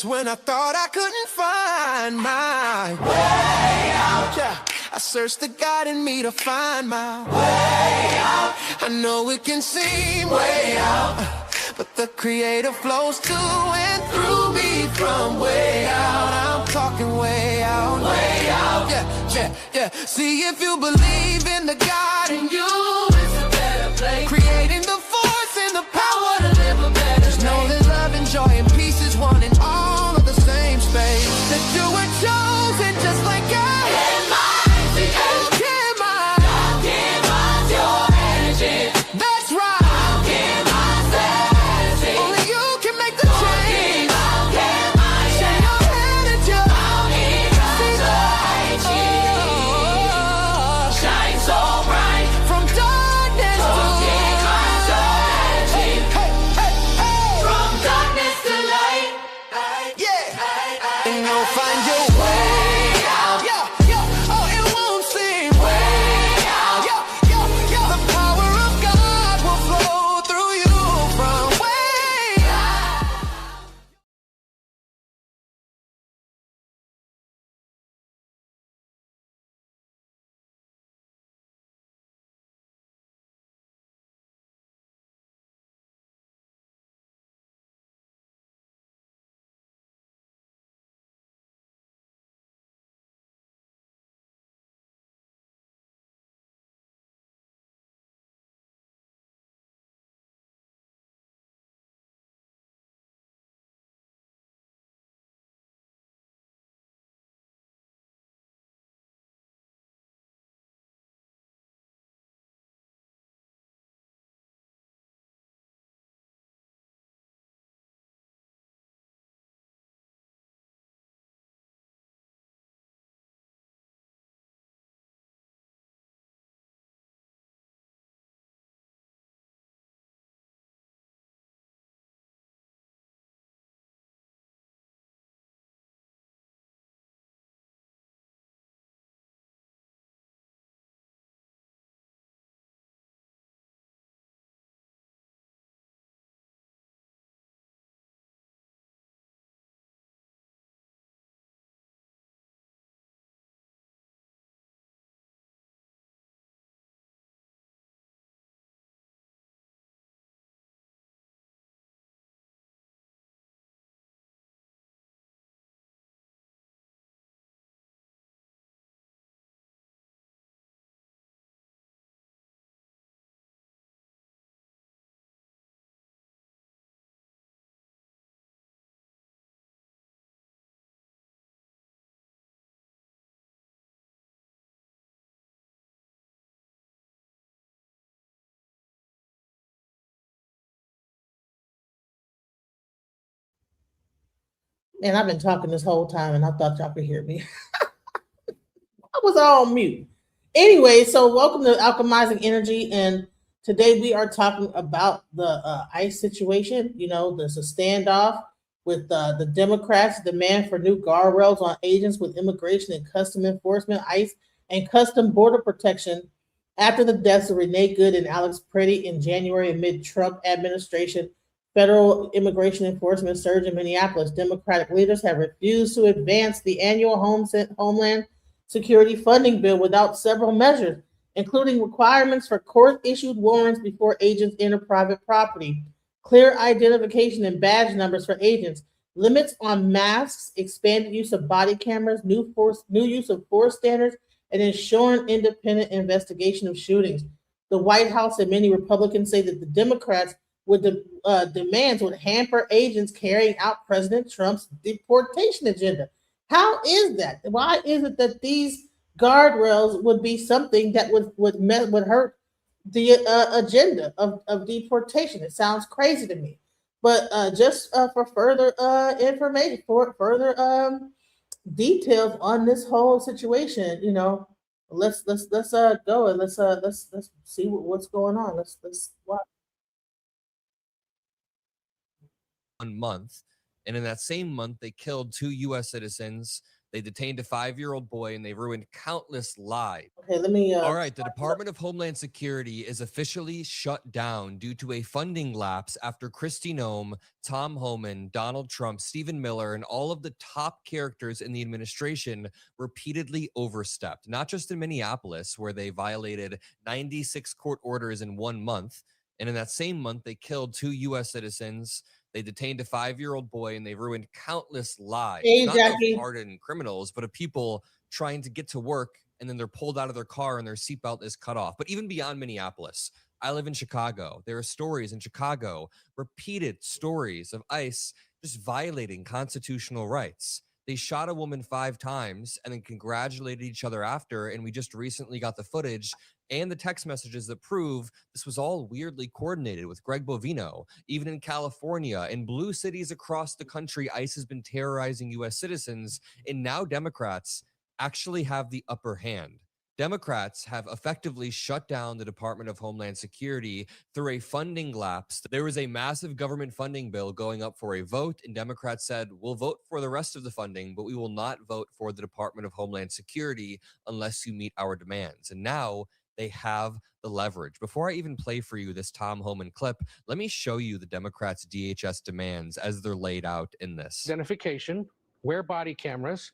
When I thought I couldn't find my way out, yeah, I searched the God in me to find my way out. I know it can seem way out, but the Creator flows to and through me from way out. I'm talking way out, yeah, yeah, yeah. See, if you believe in the God in you, it's a better place. Creating the force and the power to live a better life. Just know that love and joy and peace is one and all of the same space. That you were chosen just like God. That's right. Only you can make the change. Shine your head at you. Shine so bright from darkness to light. From darkness to light. Yeah. And you'll find your way out. Yeah. Oh, it won't seem way out. Yeah. The power of God will flow through you from way out. And I've been talking this whole time, and I thought y'all could hear me. I was all on mute. Anyway, so welcome to Alchemizing Energy, and today we are talking about the ICE situation. You know, there's a standoff with the Democrats' demand for new guardrails on agents with immigration and custom enforcement, ICE, and custom border protection after the deaths of Renee Good and Alex Pretty in January amid Trump administration. Federal immigration enforcement surge in Minneapolis. Democratic leaders have refused to advance the annual Homeland Security funding bill without several measures, including requirements for court-issued warrants before agents enter private property, clear identification and badge numbers for agents, limits on masks, expanded use of body cameras, new use of force standards, and ensuring independent investigation of shootings. The White House and many Republicans say that the Democrats demands would hamper agents carrying out President Trump's deportation agenda. How is that? Why is it that these guardrails would be something that would hurt the agenda of deportation? It sounds crazy to me. But just for further information, for further details on this whole situation, you know, let's go and let's see what's going on. Let's watch. 1 month, and in that same month they killed 2 U.S. citizens, They detained a 5-year-old boy and they ruined countless lives. Okay, let me. All right, the Department of Homeland Security is officially shut down due to a funding lapse after Kristi Noem, Tom Homan, Donald Trump, Stephen Miller, and all of the top characters in the administration repeatedly overstepped. Not just in Minneapolis, where they violated 96 court orders in 1 month, and in that same month, they killed 2 U.S. citizens. They detained a 5-year-old boy and they ruined countless lives, not of hardened criminals, but of people trying to get to work, and then they're pulled out of their car and their seatbelt is cut off. But even beyond Minneapolis, I live in Chicago. There are stories in Chicago, repeated stories of ICE just violating constitutional rights. They shot a woman 5 times and then congratulated each other after, and we just recently got the footage and the text messages that prove this was all weirdly coordinated with Greg Bovino. Even in California, in blue cities across the country, ICE has been terrorizing U.S. citizens, and now Democrats actually have the upper hand. Democrats have effectively shut down the Department of Homeland Security through a funding lapse. There was a massive government funding bill going up for a vote, and Democrats said, we'll vote for the rest of the funding, but we will not vote for the Department of Homeland Security unless you meet our demands. And now they have the leverage. Before I even play for you this Tom Homan clip, let me show you the Democrats' DHS demands as they're laid out in this. Identification, wear body cameras,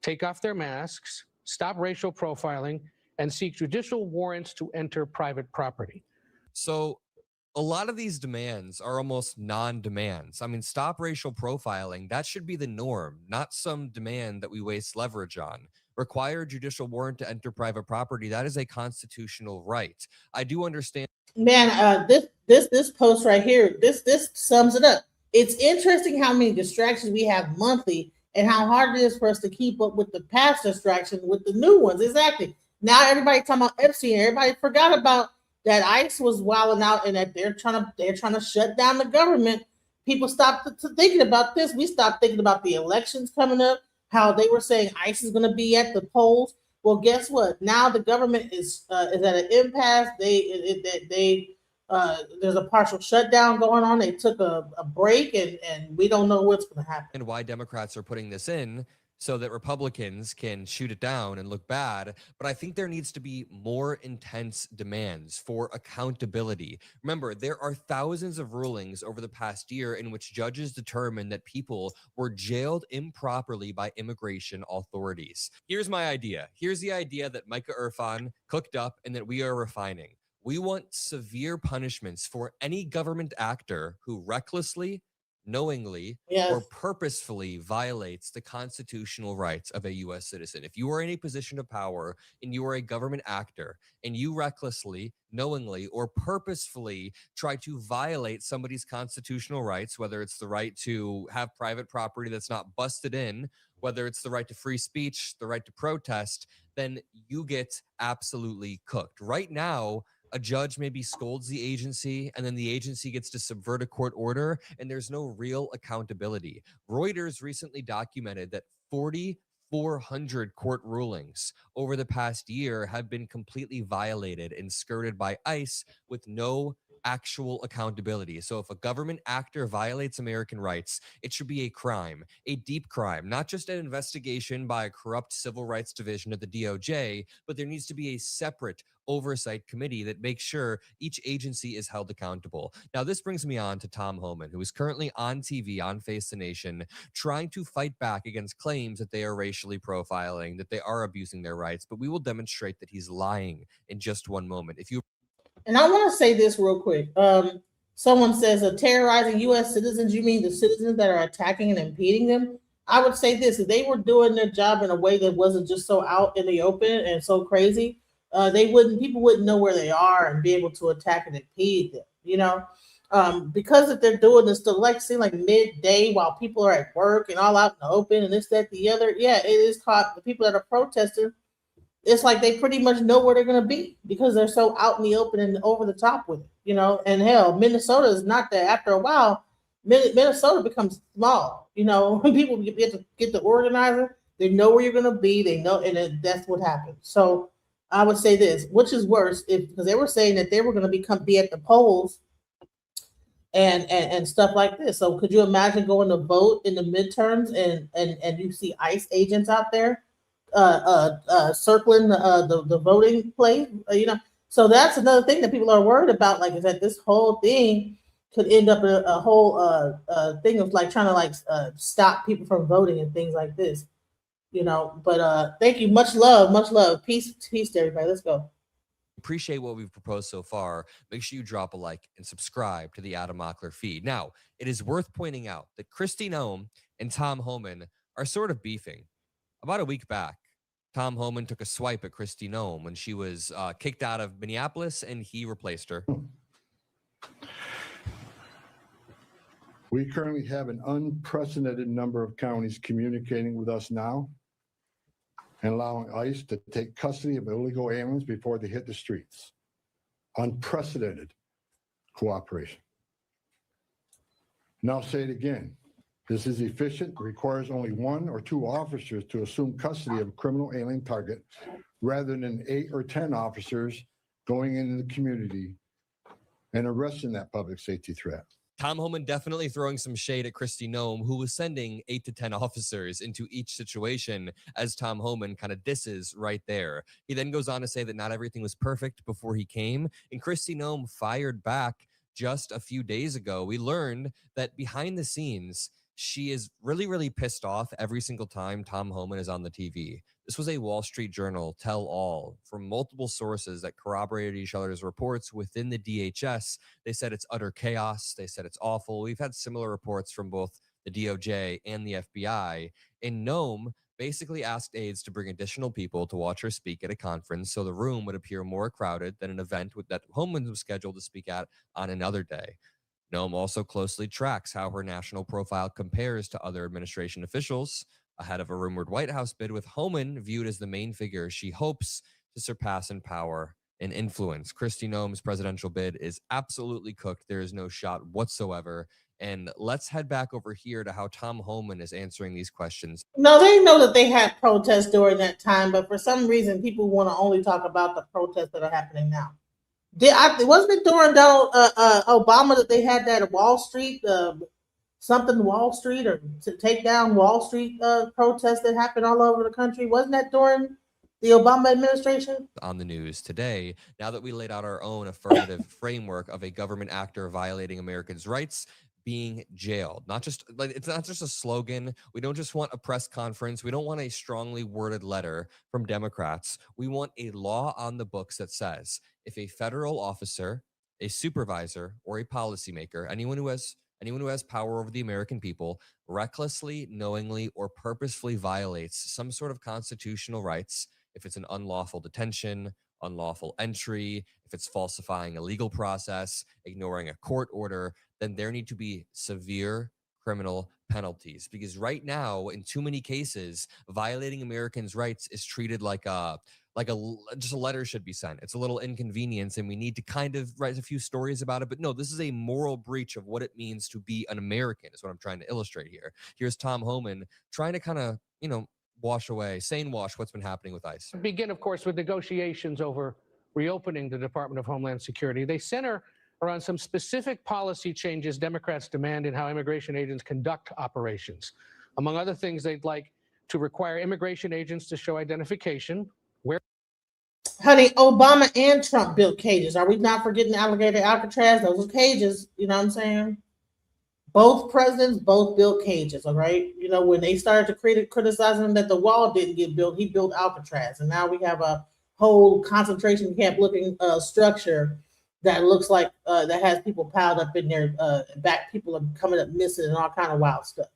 take off their masks, stop racial profiling, and seek judicial warrants to enter private property. So a lot of these demands are almost non-demands. I mean, stop racial profiling, that should be the norm, not some demand that we waste leverage on. Require judicial warrant to enter private property, that is a constitutional right. I do understand. Man, this post right here, this sums it up. It's interesting how many distractions we have monthly and how hard it is for us to keep up with the past distractions with the new ones. Exactly. Now everybody talking about Epstein. Everybody forgot about that ICE was wilding out and that they're trying to shut down the government. People stopped thinking about this. We stopped thinking about the elections coming up, how they were saying ICE is going to be at the polls. Well, guess what? Now the government is at an impasse. There's a partial shutdown going on. They took a break, and we don't know what's going to happen. And why Democrats are putting this in so that Republicans can shoot it down and look bad. But I think there needs to be more intense demands for accountability. Remember, there are thousands of rulings over the past year in which judges determined that people were jailed improperly by immigration authorities. Here's my idea. Here's the idea that Micah Irfan cooked up and that we are refining. We want severe punishments for any government actor who recklessly, knowingly, or purposefully violates the constitutional rights of a U.S. citizen. If you are in a position of power and you are a government actor and you recklessly, knowingly, or purposefully try to violate somebody's constitutional rights, whether it's the right to have private property that's not busted in, whether it's the right to free speech, the right to protest, then you get absolutely cooked. Right now, a judge maybe scolds the agency and then the agency gets to subvert a court order and there's no real accountability. Reuters recently documented that 4,400 court rulings over the past year have been completely violated and skirted by ICE with no actual accountability. So if a government actor violates American rights, it should be a crime, a deep crime, not just an investigation by a corrupt civil rights division at the DOJ, but there needs to be a separate oversight committee that makes sure each agency is held accountable. Now, this brings me on to Tom Homan, who is currently on TV on Face the Nation, trying to fight back against claims that they are racially profiling, that they are abusing their rights, but we will demonstrate that he's lying in just one moment. And I want to say this real quick. Someone says, terrorizing U.S. citizens, you mean the citizens that are attacking and impeding them? I would say this, if they were doing their job in a way that wasn't just so out in the open and so crazy, people wouldn't know where they are and be able to attack and impede them, because if they're doing this still like midday while people are at work and all out in the open and this, that, the other. Yeah, it is caught. The people that are protesting, it's like they pretty much know where they're going to be because they're so out in the open and over the top with it, and hell, Minnesota is not that. After a while, Minnesota becomes small, when people get the organizer, they know where you're going to be. They know, and that's what happens. So I would say this, which is worse, because they were saying that they were going to be at the polls and stuff like this. So could you imagine going to vote in the midterms and you see ICE agents out there circling the voting place? So that's another thing that people are worried about. Like, is that this whole thing could end up a whole thing of like trying to stop people from voting and things like this. But thank you. Much love. Peace to everybody. Let's go. Appreciate what we've proposed so far. Make sure you drop a like and subscribe to the Adam Mockler feed. Now, it is worth pointing out that Kristi Noem and Tom Homan are sort of beefing. About a week back, Tom Homan took a swipe at Kristi Noem when she was kicked out of Minneapolis, and he replaced her. We currently have an unprecedented number of counties communicating with us now and allowing ICE to take custody of illegal aliens before they hit the streets. Unprecedented cooperation. Now say it again. This is efficient, requires only 1 or 2 officers to assume custody of a criminal alien target rather than 8 or 10 officers going into the community and arresting that public safety threat. Tom Homan definitely throwing some shade at Kristi Noem, who was sending 8 to 10 officers into each situation, as Tom Homan kind of disses right there. He then goes on to say that not everything was perfect before he came, and Kristi Noem fired back just a few days ago. We learned that behind the scenes, she is really, really pissed off every single time Tom Homan is on the TV. This was a Wall Street Journal tell-all from multiple sources that corroborated each other's reports within the DHS. They said it's utter chaos. They said it's awful. We've had similar reports from both the DOJ and the FBI. And Noem basically asked aides to bring additional people to watch her speak at a conference so the room would appear more crowded than an event that Homan was scheduled to speak at on another day. Noem also closely tracks how her national profile compares to other administration officials, ahead of a rumored White House bid, with Homan viewed as the main figure she hopes to surpass in power and influence. Kristi Noem's presidential bid is absolutely cooked. There is no shot whatsoever. And let's head back over here to how Tom Homan is answering these questions. No, they know that they had protests during that time, but for some reason, people want to only talk about the protests that are happening now. Wasn't it during Obama that they had that Wall Street, something Wall Street, or to take down Wall Street protests that happened all over the country? Wasn't that during the Obama administration? On the news today, now that we laid out our own affirmative framework of a government actor violating Americans' rights being jailed. It's not just a slogan. We don't just want a press conference. We don't want a strongly worded letter from Democrats. We want a law on the books that says if a federal officer, a supervisor, or a policymaker, anyone who has power over the American people, recklessly, knowingly, or purposefully violates some sort of constitutional rights, if it's an unlawful detention, unlawful entry, if it's falsifying a legal process, ignoring a court order, then there need to be severe criminal penalties. Because right now, in too many cases, violating Americans' rights is treated like just a letter should be sent. It's a little inconvenience, and we need to kind of write a few stories about it. But no, this is a moral breach of what it means to be an American, is what I'm trying to illustrate here. Here's Tom Homan trying to kind of, wash what's been happening with ICE. Begin, of course, with negotiations over reopening the Department of Homeland Security. They center around some specific policy changes Democrats demand in how immigration agents conduct operations. Among other things, they'd like to require immigration agents to show identification. Honey, Obama and Trump built cages. Are we not forgetting Alligator Alcatraz? Those are cages, you know what I'm saying? Both presidents both built cages, all right? When they started to criticize him that the wall didn't get built, he built Alcatraz. And now we have a whole concentration camp looking structure that looks like that has people piled up in there. Back people are coming up missing and all kind of wild stuff.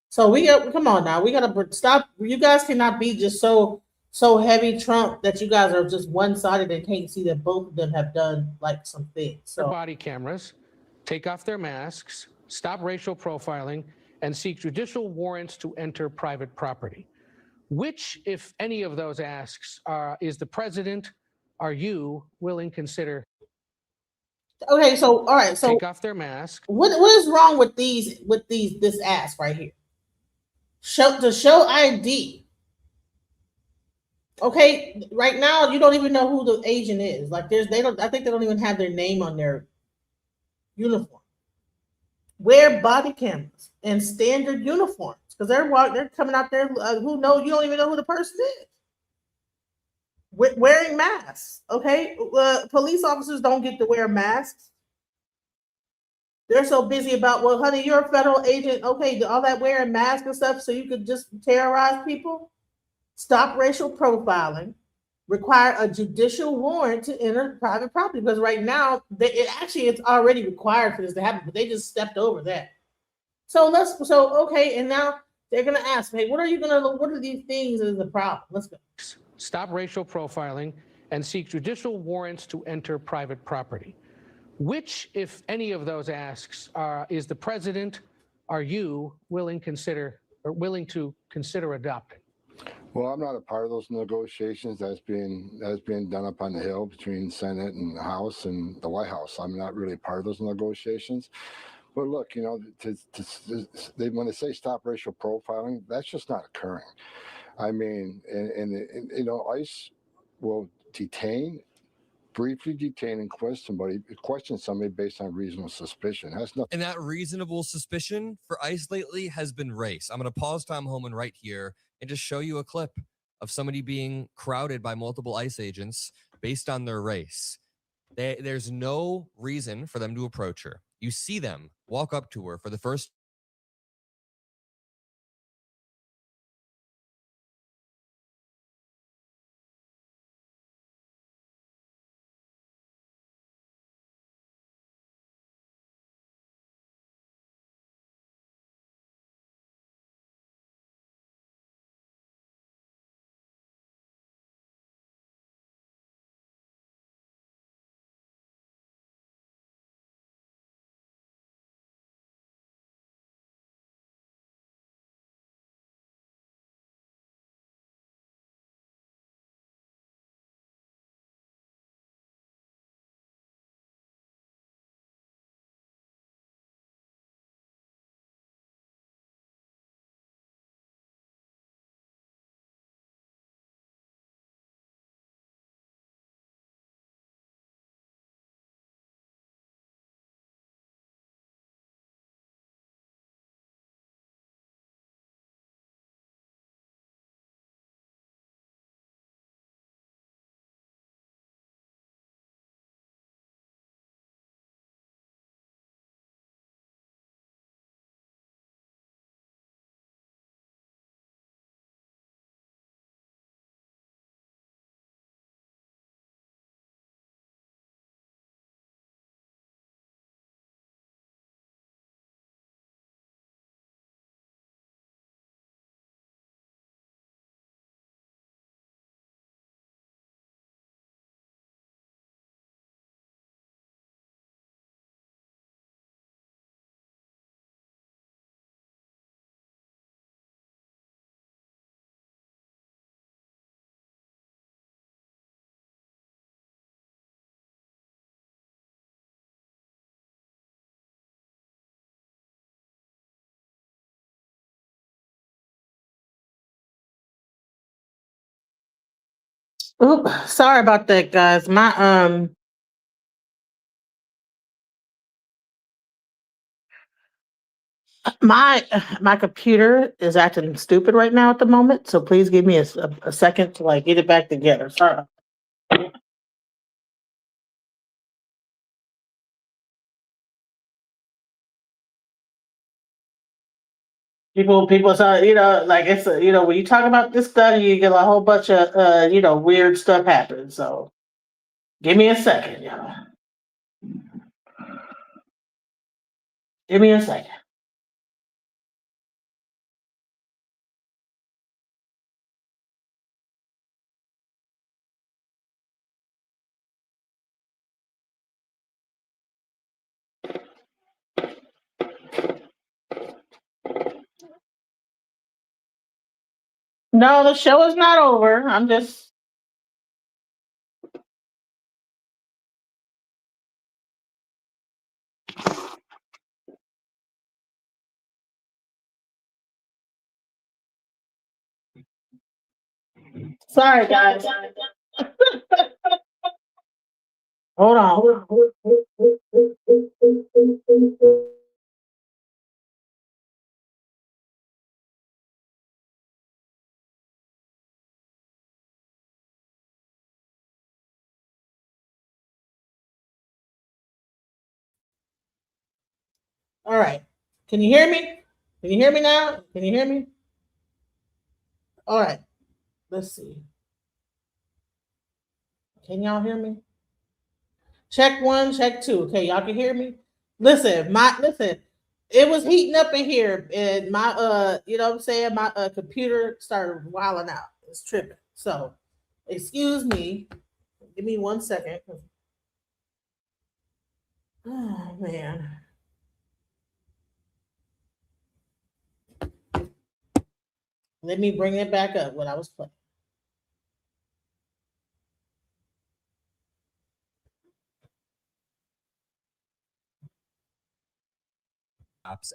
So come on now. We got to stop. You guys cannot be just so heavy Trump that you guys are just one-sided and can't see that both of them have done like some things. So body cameras, take off their masks, stop racial profiling, and seek judicial warrants to enter private property. Which, if any of those asks, is the president, are you willing to consider? Okay, so all right, so take off their mask. What is wrong with this ask right here? Show ID. Okay, right now you don't even know who the agent is. Like I think they don't even have their name on their uniform. wear body cameras and standard uniforms because they're coming out there who know you don't even know who the person is. Wearing masks, okay? Police officers don't get to wear masks. They're so busy about, well, honey, you're a federal agent, okay? All that wearing masks and stuff so you could just terrorize people. Stop racial profiling. Require a judicial warrant to enter private property because right now it's already required for this to happen, but they just stepped over that. So okay, and now they're gonna ask, hey, what are these things that is the problem? Let's go. Stop racial profiling and seek judicial warrants to enter private property. Which, if any of those asks, is the president, are you willing to consider adopting? Well, I'm not a part of those negotiations that's being done up on the Hill between Senate and the House and the White House. I'm not really a part of those negotiations. But look, you know, when they say stop racial profiling, that's just not occurring. I mean, and you know, ICE will briefly detain and question somebody based on reasonable suspicion. That's nothing. And that reasonable suspicion for ICE lately has been race. I'm going to pause Tom Homan right here and just show you a clip of somebody being crowded by multiple ICE agents based on their race. There's no reason for them to approach her. You see them walk up to her for the first. Oop, sorry about that, guys. My computer is acting stupid right now at the moment, so please give me a second to like get it back together. Sorry. People, so like it's when you talk about this stuff, you get a whole bunch of weird stuff happen. So give me a second, y'all. Give me a second. No, the show is not over. I'm just. Sorry, guys. Hold on. All right. Can you hear me? Can you hear me now? Can you hear me? All right. Let's see. Can y'all hear me? Check 1, check 2. Okay, y'all can hear me? Listen, it was heating up in here and my you know what I'm saying? My computer started wilding out. It's tripping. So, excuse me. Give me 1 second. Oh man. Let me bring it back up what I was playing.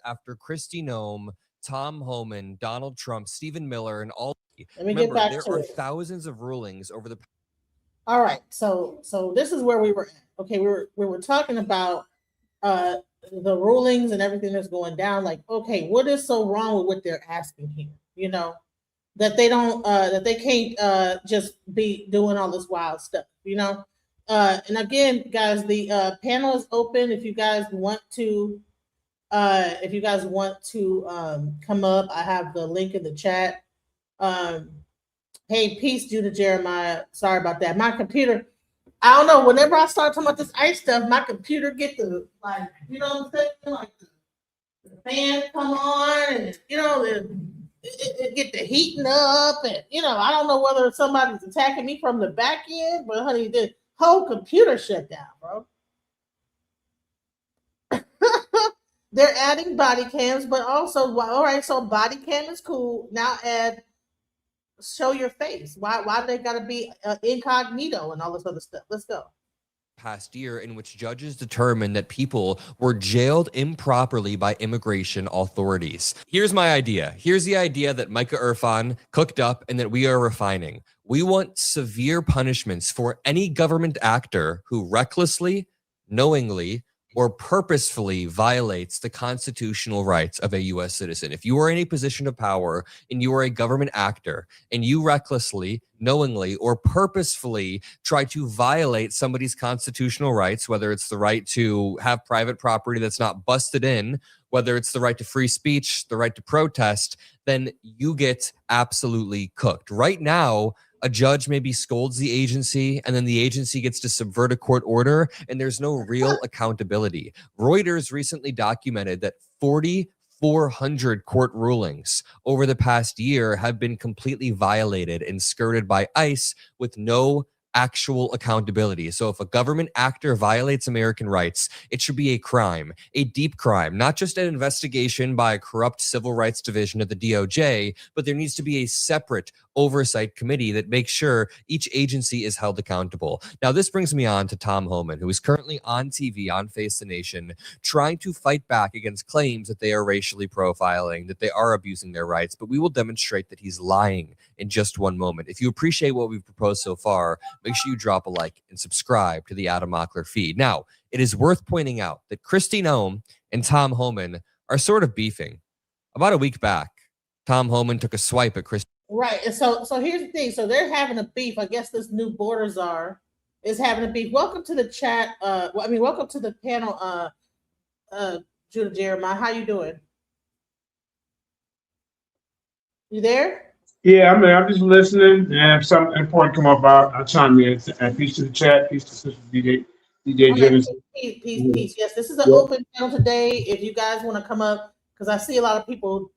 After Kristi Noem, Tom Homan, Donald Trump, Stephen Miller, and all. Let me Remember, get back there to are it. thousands of rulings over the. All right, so this is where we were at. Okay, we were talking about the rulings and everything that's going down. Like, okay, what is so wrong with what they're asking here? You know, that they don't that they can't just be doing all this wild stuff. You know, and again, guys, the panel is open. If you guys want to come up, I have the link in the chat. Hey, peace due to Jeremiah. Sorry about that. My computer, I don't know. Whenever I start talking about this ICE stuff, my computer get the, like, you know what I'm saying? Like the fan come on and, you know, it get the heating up. And, you know, I don't know whether somebody's attacking me from the back end, but honey, the whole computer shut down, bro. They're adding body cams, but also, all right, so body cam is cool. Now add show your face. Why do they got to be incognito and all this other stuff? Let's go. Past year in which judges determined that people were jailed improperly by immigration authorities. Here's my idea. Here's the idea that Micah Irfan cooked up and that we are refining. We want severe punishments for any government actor who recklessly, knowingly, or purposefully violates the constitutional rights of a U.S. citizen. If you are in a position of power and you are a government actor and you recklessly, knowingly, or purposefully try to violate somebody's constitutional rights, whether it's the right to have private property that's not busted in, whether it's the right to free speech, the right to protest, then you get absolutely cooked. Right now, a judge maybe scolds the agency and then the agency gets to subvert a court order and there's no real accountability. Reuters recently documented that 4,400 court rulings over the past year have been completely violated and skirted by ICE with no actual accountability. So if a government actor violates American rights, it should be a crime, a deep crime, not just an investigation by a corrupt civil rights division of the DOJ, but there needs to be a separate oversight committee that makes sure each agency is held accountable. Now, this brings me on to Tom Homan, who is currently on TV on Face the Nation, trying to fight back against claims that they are racially profiling, that they are abusing their rights, but we will demonstrate that he's lying in just one moment. If you appreciate what we've proposed so far, make sure you drop a like and subscribe to the Adam Mockler feed. Now, it is worth pointing out that Kristi Noem and Tom Homan are sort of beefing. About a week back, Tom Homan took a swipe at Kristi. Right. And so here's the thing. So they're having a beef. I guess this new border czar is having a beef. Welcome to the chat. Welcome to the panel, Judah Jeremiah. How you doing? You there? Yeah, I'm just listening, and if something important come up, I'll chime in. And peace to the chat, peace to Sister DJ Genesis. Peace. Yes, this is an open panel today. If you guys want to come up, because I see a lot of people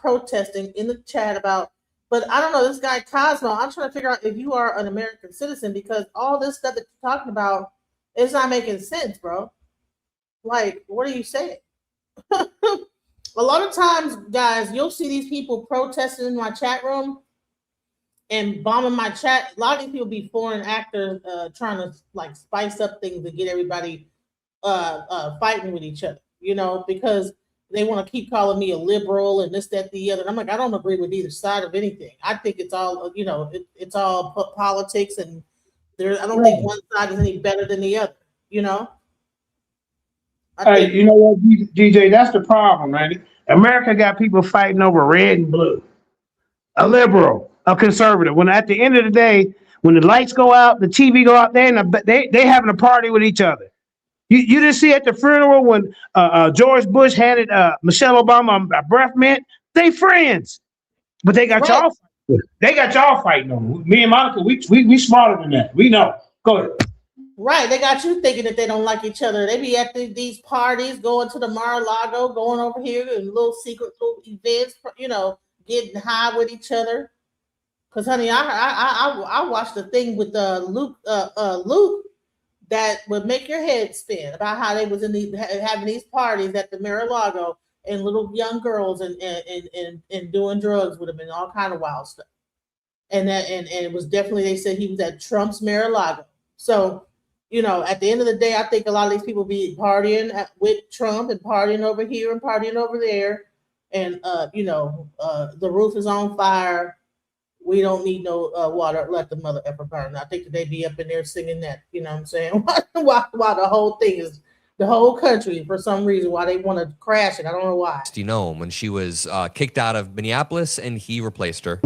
protesting in the chat about, but I don't know, this guy Cosmo, I'm trying to figure out if you are an American citizen, because all this stuff that you're talking about is not making sense, bro. Like, what are you saying? A lot of times, guys, you'll see these people protesting in my chat room and bombing my chat. A lot of these people be foreign actors trying to like spice up things to get everybody fighting with each other, you know, because they want to keep calling me a liberal and this, that, the other. And I'm like, I don't agree with either side of anything. I think it's all, you know, it's all politics, and I don't think one side is any better than the other, you know? Hey, you know what, DJ, that's the problem, man. America got people fighting over red and blue. A liberal, a conservative. When at the end of the day, when the lights go out, the TV go out there, and they having a party with each other. You didn't see at the funeral when George Bush handed Michelle Obama a breath mint? They friends, but they got y'all. They got y'all fighting on. Me and Monica, we smarter than that. We know. Go ahead. Right, they got you thinking that they don't like each other. They be at these parties, going to the Mar-a-Lago, going over here and little secret little events, getting high with each other. Cause honey, I watched the thing with Luke that would make your head spin about how they was having these parties at the Mar-a-Lago and little young girls and doing drugs with them and all kind of wild stuff. And it was definitely, they said he was at Trump's Mar-a-Lago. So, at the end of the day, I think a lot of these people be partying with Trump and partying over here and partying over there. And, the roof is on fire. We don't need no water. Let the mother ever burn. I think that they be up in there singing that, you know what I'm saying? While the whole thing is, the whole country, for some reason, why they want to crash it. I don't know why. Nome, when she was kicked out of Minneapolis and he replaced her.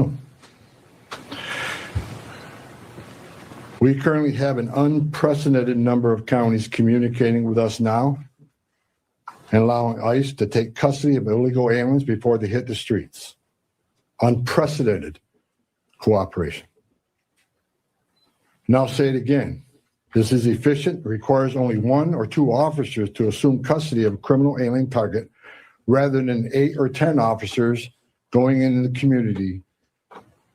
We currently have an unprecedented number of counties communicating with us now and allowing ICE to take custody of illegal aliens before they hit the streets. Unprecedented cooperation. And I'll say it again. This is efficient, requires only 1 or 2 officers to assume custody of a criminal alien target rather than 8 or 10 officers going into the community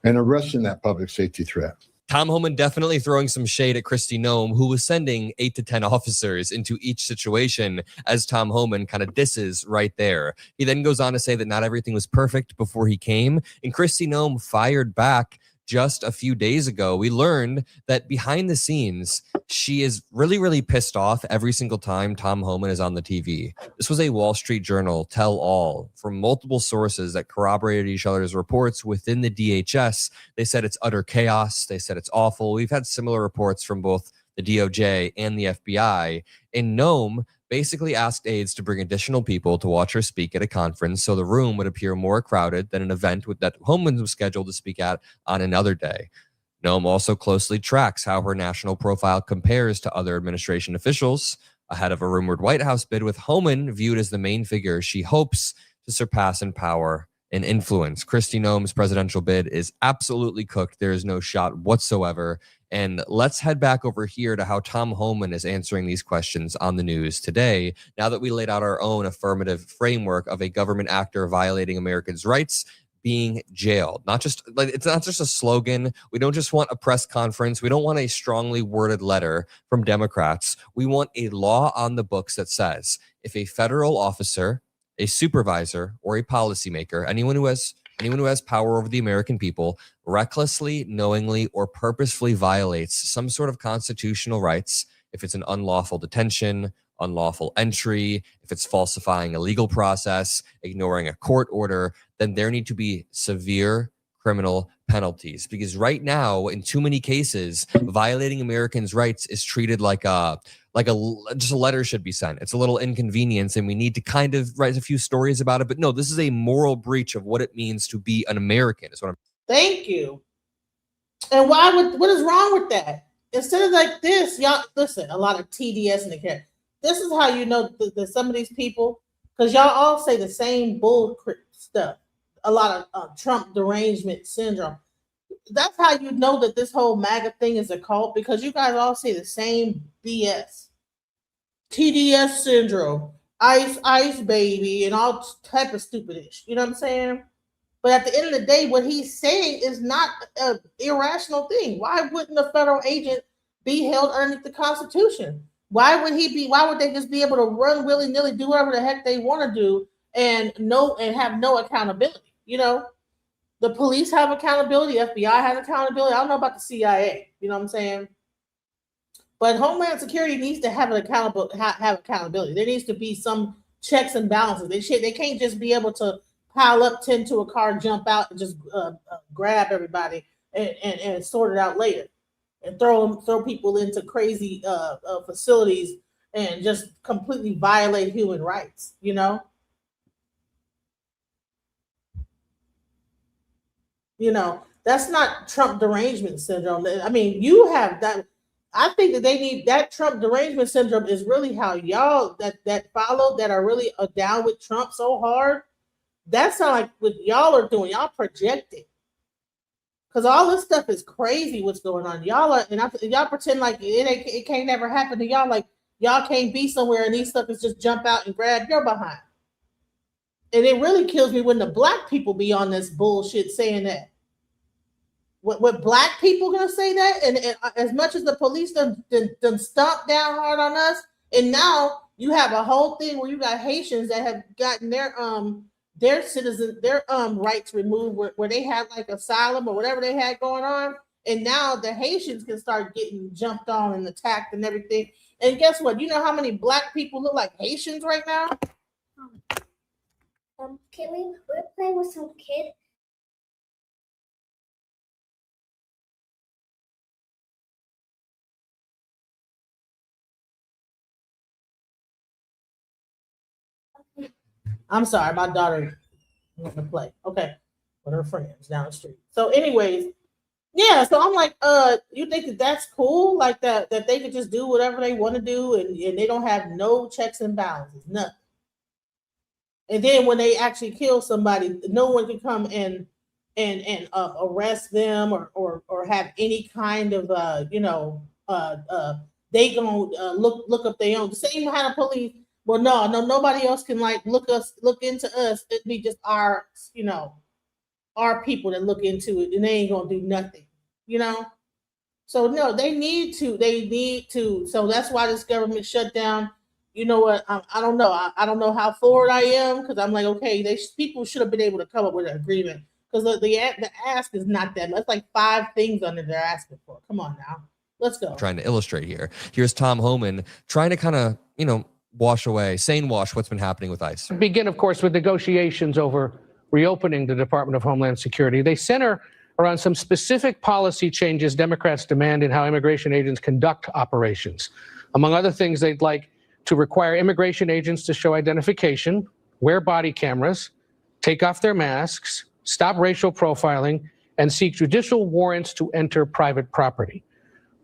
and arresting that public safety threat. Tom Homan definitely throwing some shade at Kristi Noem, who was sending 8 to 10 officers into each situation, as Tom Homan kind of disses right there. He then goes on to say that not everything was perfect before he came, and Kristi Noem fired back just a few days ago. We learned that behind the scenes, she is really, really pissed off every single time Tom Homan is on the TV. This was a Wall Street Journal tell-all from multiple sources that corroborated each other's reports within the DHS. They said it's utter chaos. They said it's awful. We've had similar reports from both the DOJ and the FBI. And Noem basically asked aides to bring additional people to watch her speak at a conference so the room would appear more crowded than an event that Homan was scheduled to speak at on another day. Noem also closely tracks how her national profile compares to other administration officials ahead of a rumored White House bid, with Homan viewed as the main figure she hopes to surpass in power and influence. Kristi Noem's presidential bid is absolutely cooked. There is no shot whatsoever. And let's head back over here to how Tom Homan is answering these questions on the news today, now that we laid out our own affirmative framework of a government actor violating Americans' rights being jailed. It's not just a slogan. We don't just want a press conference. We don't want a strongly worded letter from Democrats. We want a law on the books that says if a federal officer, a supervisor, or a policymaker, anyone who has power over the American people, recklessly, knowingly, or purposefully violates some sort of constitutional rights, if it's an unlawful detention, unlawful entry, if it's falsifying a legal process, ignoring a court order, then there need to be severe criminal penalties. Because right now, in too many cases, violating Americans' rights is treated like just a letter should be sent. It's a little inconvenience, and we need to kind of write a few stories about it. But no, this is a moral breach of what it means to be an American. Is what I'm. Thank you. And what is wrong with that? Instead of like this, y'all listen. A lot of TDS in the care. This is how you know that some of these people, because y'all all say the same bull stuff. A lot of Trump derangement syndrome. That's how you know that this whole MAGA thing is a cult, because you guys all say the same BS. TDS syndrome, ICE baby, and all type of stupidish. You know what I'm saying? But at the end of the day, what he's saying is not an irrational thing. Why wouldn't a federal agent be held underneath the Constitution? Why would they just be able to run willy-nilly, do whatever the heck they want to do, and have no accountability? You know, the police have accountability, FBI has accountability. I don't know about the CIA. You know what I'm saying? But Homeland Security needs to have accountability. There needs to be some checks and balances. They can't just be able to pile up 10 to a car, jump out, and just grab everybody and sort it out later, and throw people into crazy facilities and just completely violate human rights. You know. You know, that's not Trump derangement syndrome. I mean, you have that. I think that they need that Trump derangement syndrome is really how y'all that follow that are really down with Trump so hard. That's not like what y'all are doing. Y'all projecting. Because all this stuff is crazy what's going on. Y'all are and y'all pretend like it can't never happen to y'all, like y'all can't be somewhere and these suckers just jump out and grab your behind. And it really kills me when the black people be on this bullshit saying that. What black people gonna say that? And as much as the police done stomped down hard on us, and now you have a whole thing where you got Haitians that have gotten their citizen, their rights removed where they had like asylum or whatever they had going on. And now the Haitians can start getting jumped on and attacked and everything. And guess what? You know how many black people look like Haitians right now? We're playing with some kid. I'm sorry, my daughter went to play. Okay, with her friends down the street. So, anyways, yeah. So I'm like, you think that that's cool? Like that they could just do whatever they want to do, and they don't have no checks and balances, nothing. And then when they actually kill somebody, no one can come and arrest them or have any kind of they gonna look up their own. The same kind of police. Well, no, nobody else can like look into us. It'd be just our people that look into it, and they ain't gonna do nothing, So no, they need to. So that's why this government shutdown. You know what? I don't know. I don't know how forward I am because I'm like, okay, people should have been able to come up with an agreement because the ask is not that much. It's like 5 things under they're asking for. Come on now, let's go. Trying to illustrate here. Here's Tom Homan trying to kind of wash away, what's been happening with ICE. Begin, of course, with negotiations over reopening the Department of Homeland Security. They center around some specific policy changes Democrats demand in how immigration agents conduct operations. Among other things, they'd like to require immigration agents to show identification, wear body cameras, take off their masks, stop racial profiling, and seek judicial warrants to enter private property.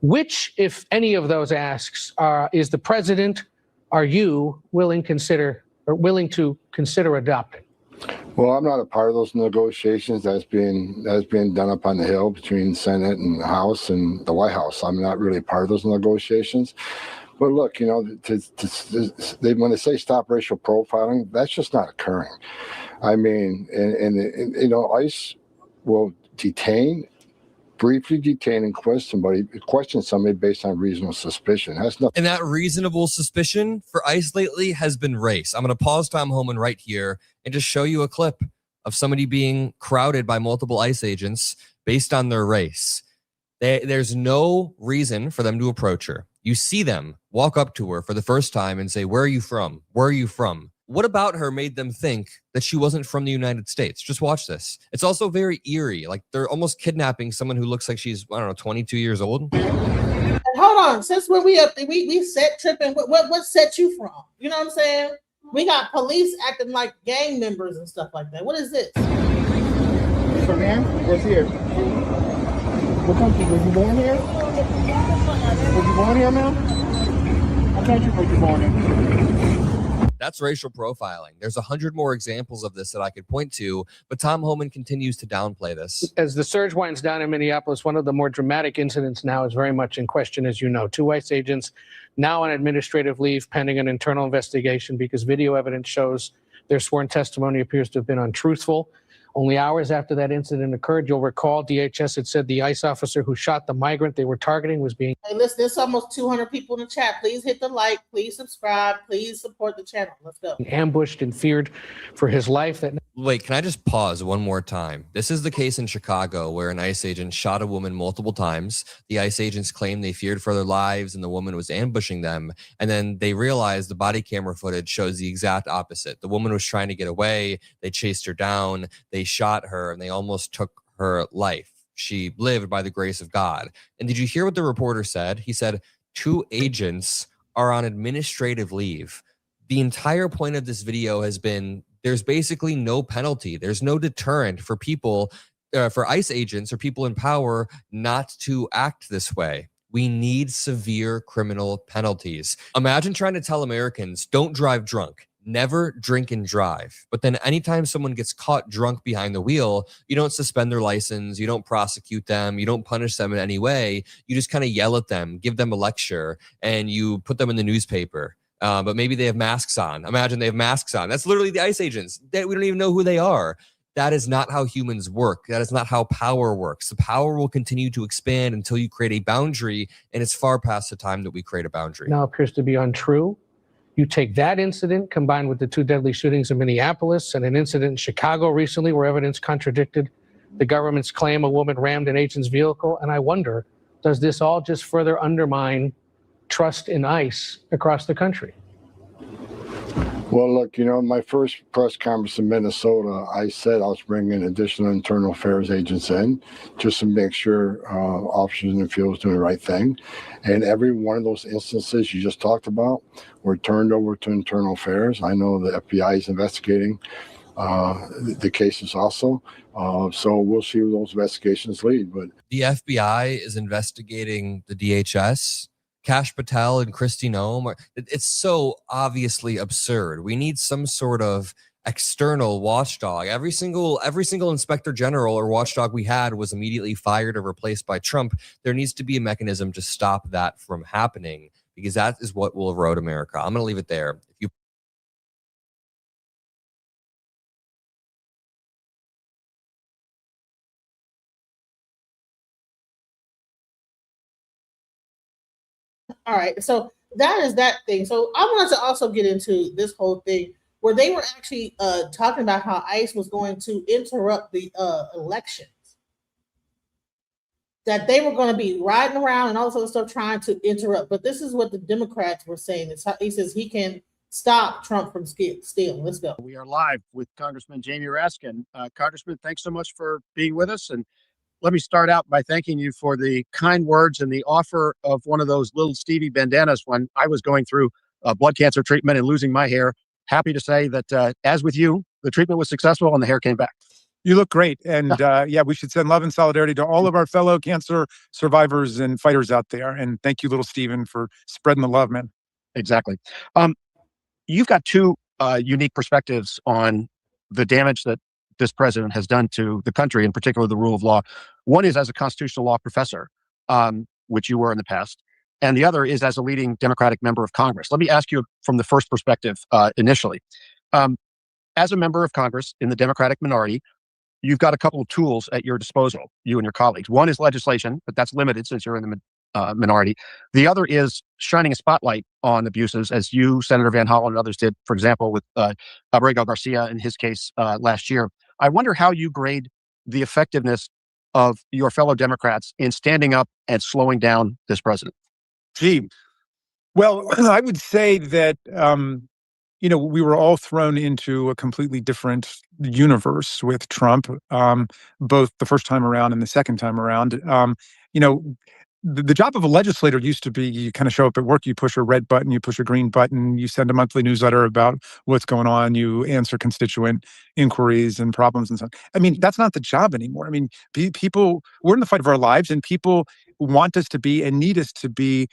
Which, if any of those asks, is the president, are you willing to consider adopting? Well, I'm not a part of those negotiations that's being done up on the Hill between Senate and the House and the White House. I'm not really a part of those negotiations. But look, when they say stop racial profiling, that's just not occurring. I mean, and ICE will briefly detain and question somebody based on reasonable suspicion. That's nothing. And that reasonable suspicion for ICE lately has been race. I'm going to pause Tom Homan right here and just show you a clip of somebody being crowded by multiple ICE agents based on their race. There's no reason for them to approach her. You see them walk up to her for the first time and say, "Where are you from? Where are you from?" What about her made them think that she wasn't from the United States? Just watch this. It's also very eerie. Like they're almost kidnapping someone who looks like she's, 22 years old. And hold on. Since when we up there, we set tripping. What set you from? You know what I'm saying? We got police acting like gang members and stuff like that. What is this? From here? What's here? What country? Was you born here? Was you born here, ma'am? What country was you born in? That's racial profiling. There's 100 more examples of this that I could point to, but Tom Homan continues to downplay this. As the surge winds down in Minneapolis, one of the more dramatic incidents now is very much in question, as you know. 2 ICE agents now on administrative leave pending an internal investigation because video evidence shows their sworn testimony appears to have been untruthful. Only hours after that incident occurred, you'll recall DHS had said the ICE officer who shot the migrant they were targeting was being... Hey, listen, there's almost 200 people in the chat. Please hit the like. Please subscribe. Please support the channel. Let's go. ambushed and feared for his life. Wait, can I just pause one more time? This is the case in Chicago where an ICE agent shot a woman multiple times. The ICE agents claimed they feared for their lives and the woman was ambushing them. And then they realized the body camera footage shows the exact opposite. The woman was trying to get away. They chased her down. They shot her and they almost took her life. She lived by the grace of God. And did you hear what the reporter said? He said 2 agents are on administrative leave. The entire point of this video has been there's basically no penalty. There's no deterrent for people, for ICE agents or people in power not to act this way. We need severe criminal penalties. Imagine trying to tell Americans, don't drive drunk. Never drink and drive. But then anytime someone gets caught drunk behind the wheel, you don't suspend their license, you don't prosecute them, you don't punish them in any way. You just kind of yell at them, give them a lecture, and you put them in the newspaper. But maybe they have masks on. Imagine they have masks on. That's literally the ICE agents. We don't even know who they are. That is not how humans work. That is not how power works. The power will continue to expand until you create a boundary, and it's far past the time that we create a boundary. Now appears to be untrue. You take that incident combined with the 2 deadly shootings in Minneapolis and an incident in Chicago recently where evidence contradicted the government's claim a woman rammed an agent's vehicle. And I wonder, does this all just further undermine trust in ICE across the country? Well, look, my first press conference in Minnesota, I said I was bringing additional internal affairs agents in just to make sure officers in the field was doing the right thing. And every one of those instances you just talked about were turned over to internal affairs. I know the FBI is investigating the cases also. So we'll see where those investigations lead. But the FBI is investigating the DHS. Kash Patel and Kristi Noem. It's so obviously absurd. We need some sort of external watchdog. Every single inspector general or watchdog we had was immediately fired or replaced by Trump. There needs to be a mechanism to stop that from happening, because that is what will erode America. I'm going to leave it there. If you All right, so that is that thing. So I wanted to also get into this whole thing where they were actually talking about how ICE was going to interrupt the elections. That they were going to be riding around and all this other stuff trying to interrupt. But this is what the Democrats were saying. He says he can stop Trump from stealing. Let's go. We are live with Congressman Jamie Raskin. Congressman, thanks so much for being with us. And let me start out by thanking you for the kind words and the offer of one of those little Stevie bandanas when I was going through blood cancer treatment and losing my hair. Happy to say that, as with you, the treatment was successful and the hair came back. You look great. And yeah, we should send love and solidarity to all of our fellow cancer survivors and fighters out there. And thank you, little Steven, for spreading the love, man. Exactly. You've got 2 unique perspectives on the damage that this president has done to the country, in particular the rule of law. One is as a constitutional law professor, which you were in the past, and the other is as a leading Democratic member of Congress. Let me ask you from the first perspective initially. As a member of Congress in the Democratic minority, you've got a couple of tools at your disposal, you and your colleagues. One is legislation, but that's limited since you're in the minority. The other is shining a spotlight on abuses, as you, Senator Van Hollen, and others did, for example, with Abrego Garcia in his case last year. I wonder how you grade the effectiveness of your fellow Democrats in standing up and slowing down this president. Gee, well, I would say that, we were all thrown into a completely different universe with Trump, both the first time around and the second time around. The job of a legislator used to be you kind of show up at work, you push a red button, you push a green button, you send a monthly newsletter about what's going on, you answer constituent inquiries and problems and so on. I mean, that's not the job anymore. I mean, people, we're in the fight of our lives, and people want us to be and need us to be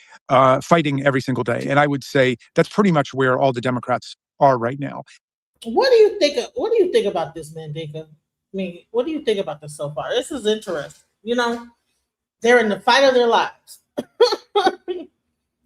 fighting every single day. And I would say that's pretty much where all the Democrats are right now. What do you think about this, Mandika? I mean, what do you think about this so far? This is interesting. They're in the fight of their lives. And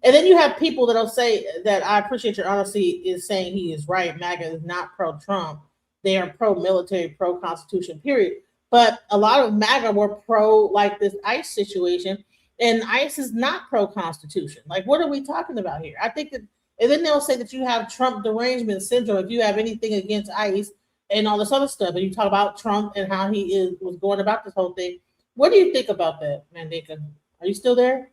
then you have people that'll say that I appreciate your honesty is saying he is right. MAGA is not pro-Trump. They are pro-military, pro-constitution, period. But a lot of MAGA were pro like this ICE situation, and ICE is not pro-constitution. Like, what are we talking about here? I think that, and then they'll say that you have Trump derangement syndrome if you have anything against ICE and all this other stuff. And you talk about Trump and how he was going about this whole thing. What do you think about that, Mandika? Are you still there?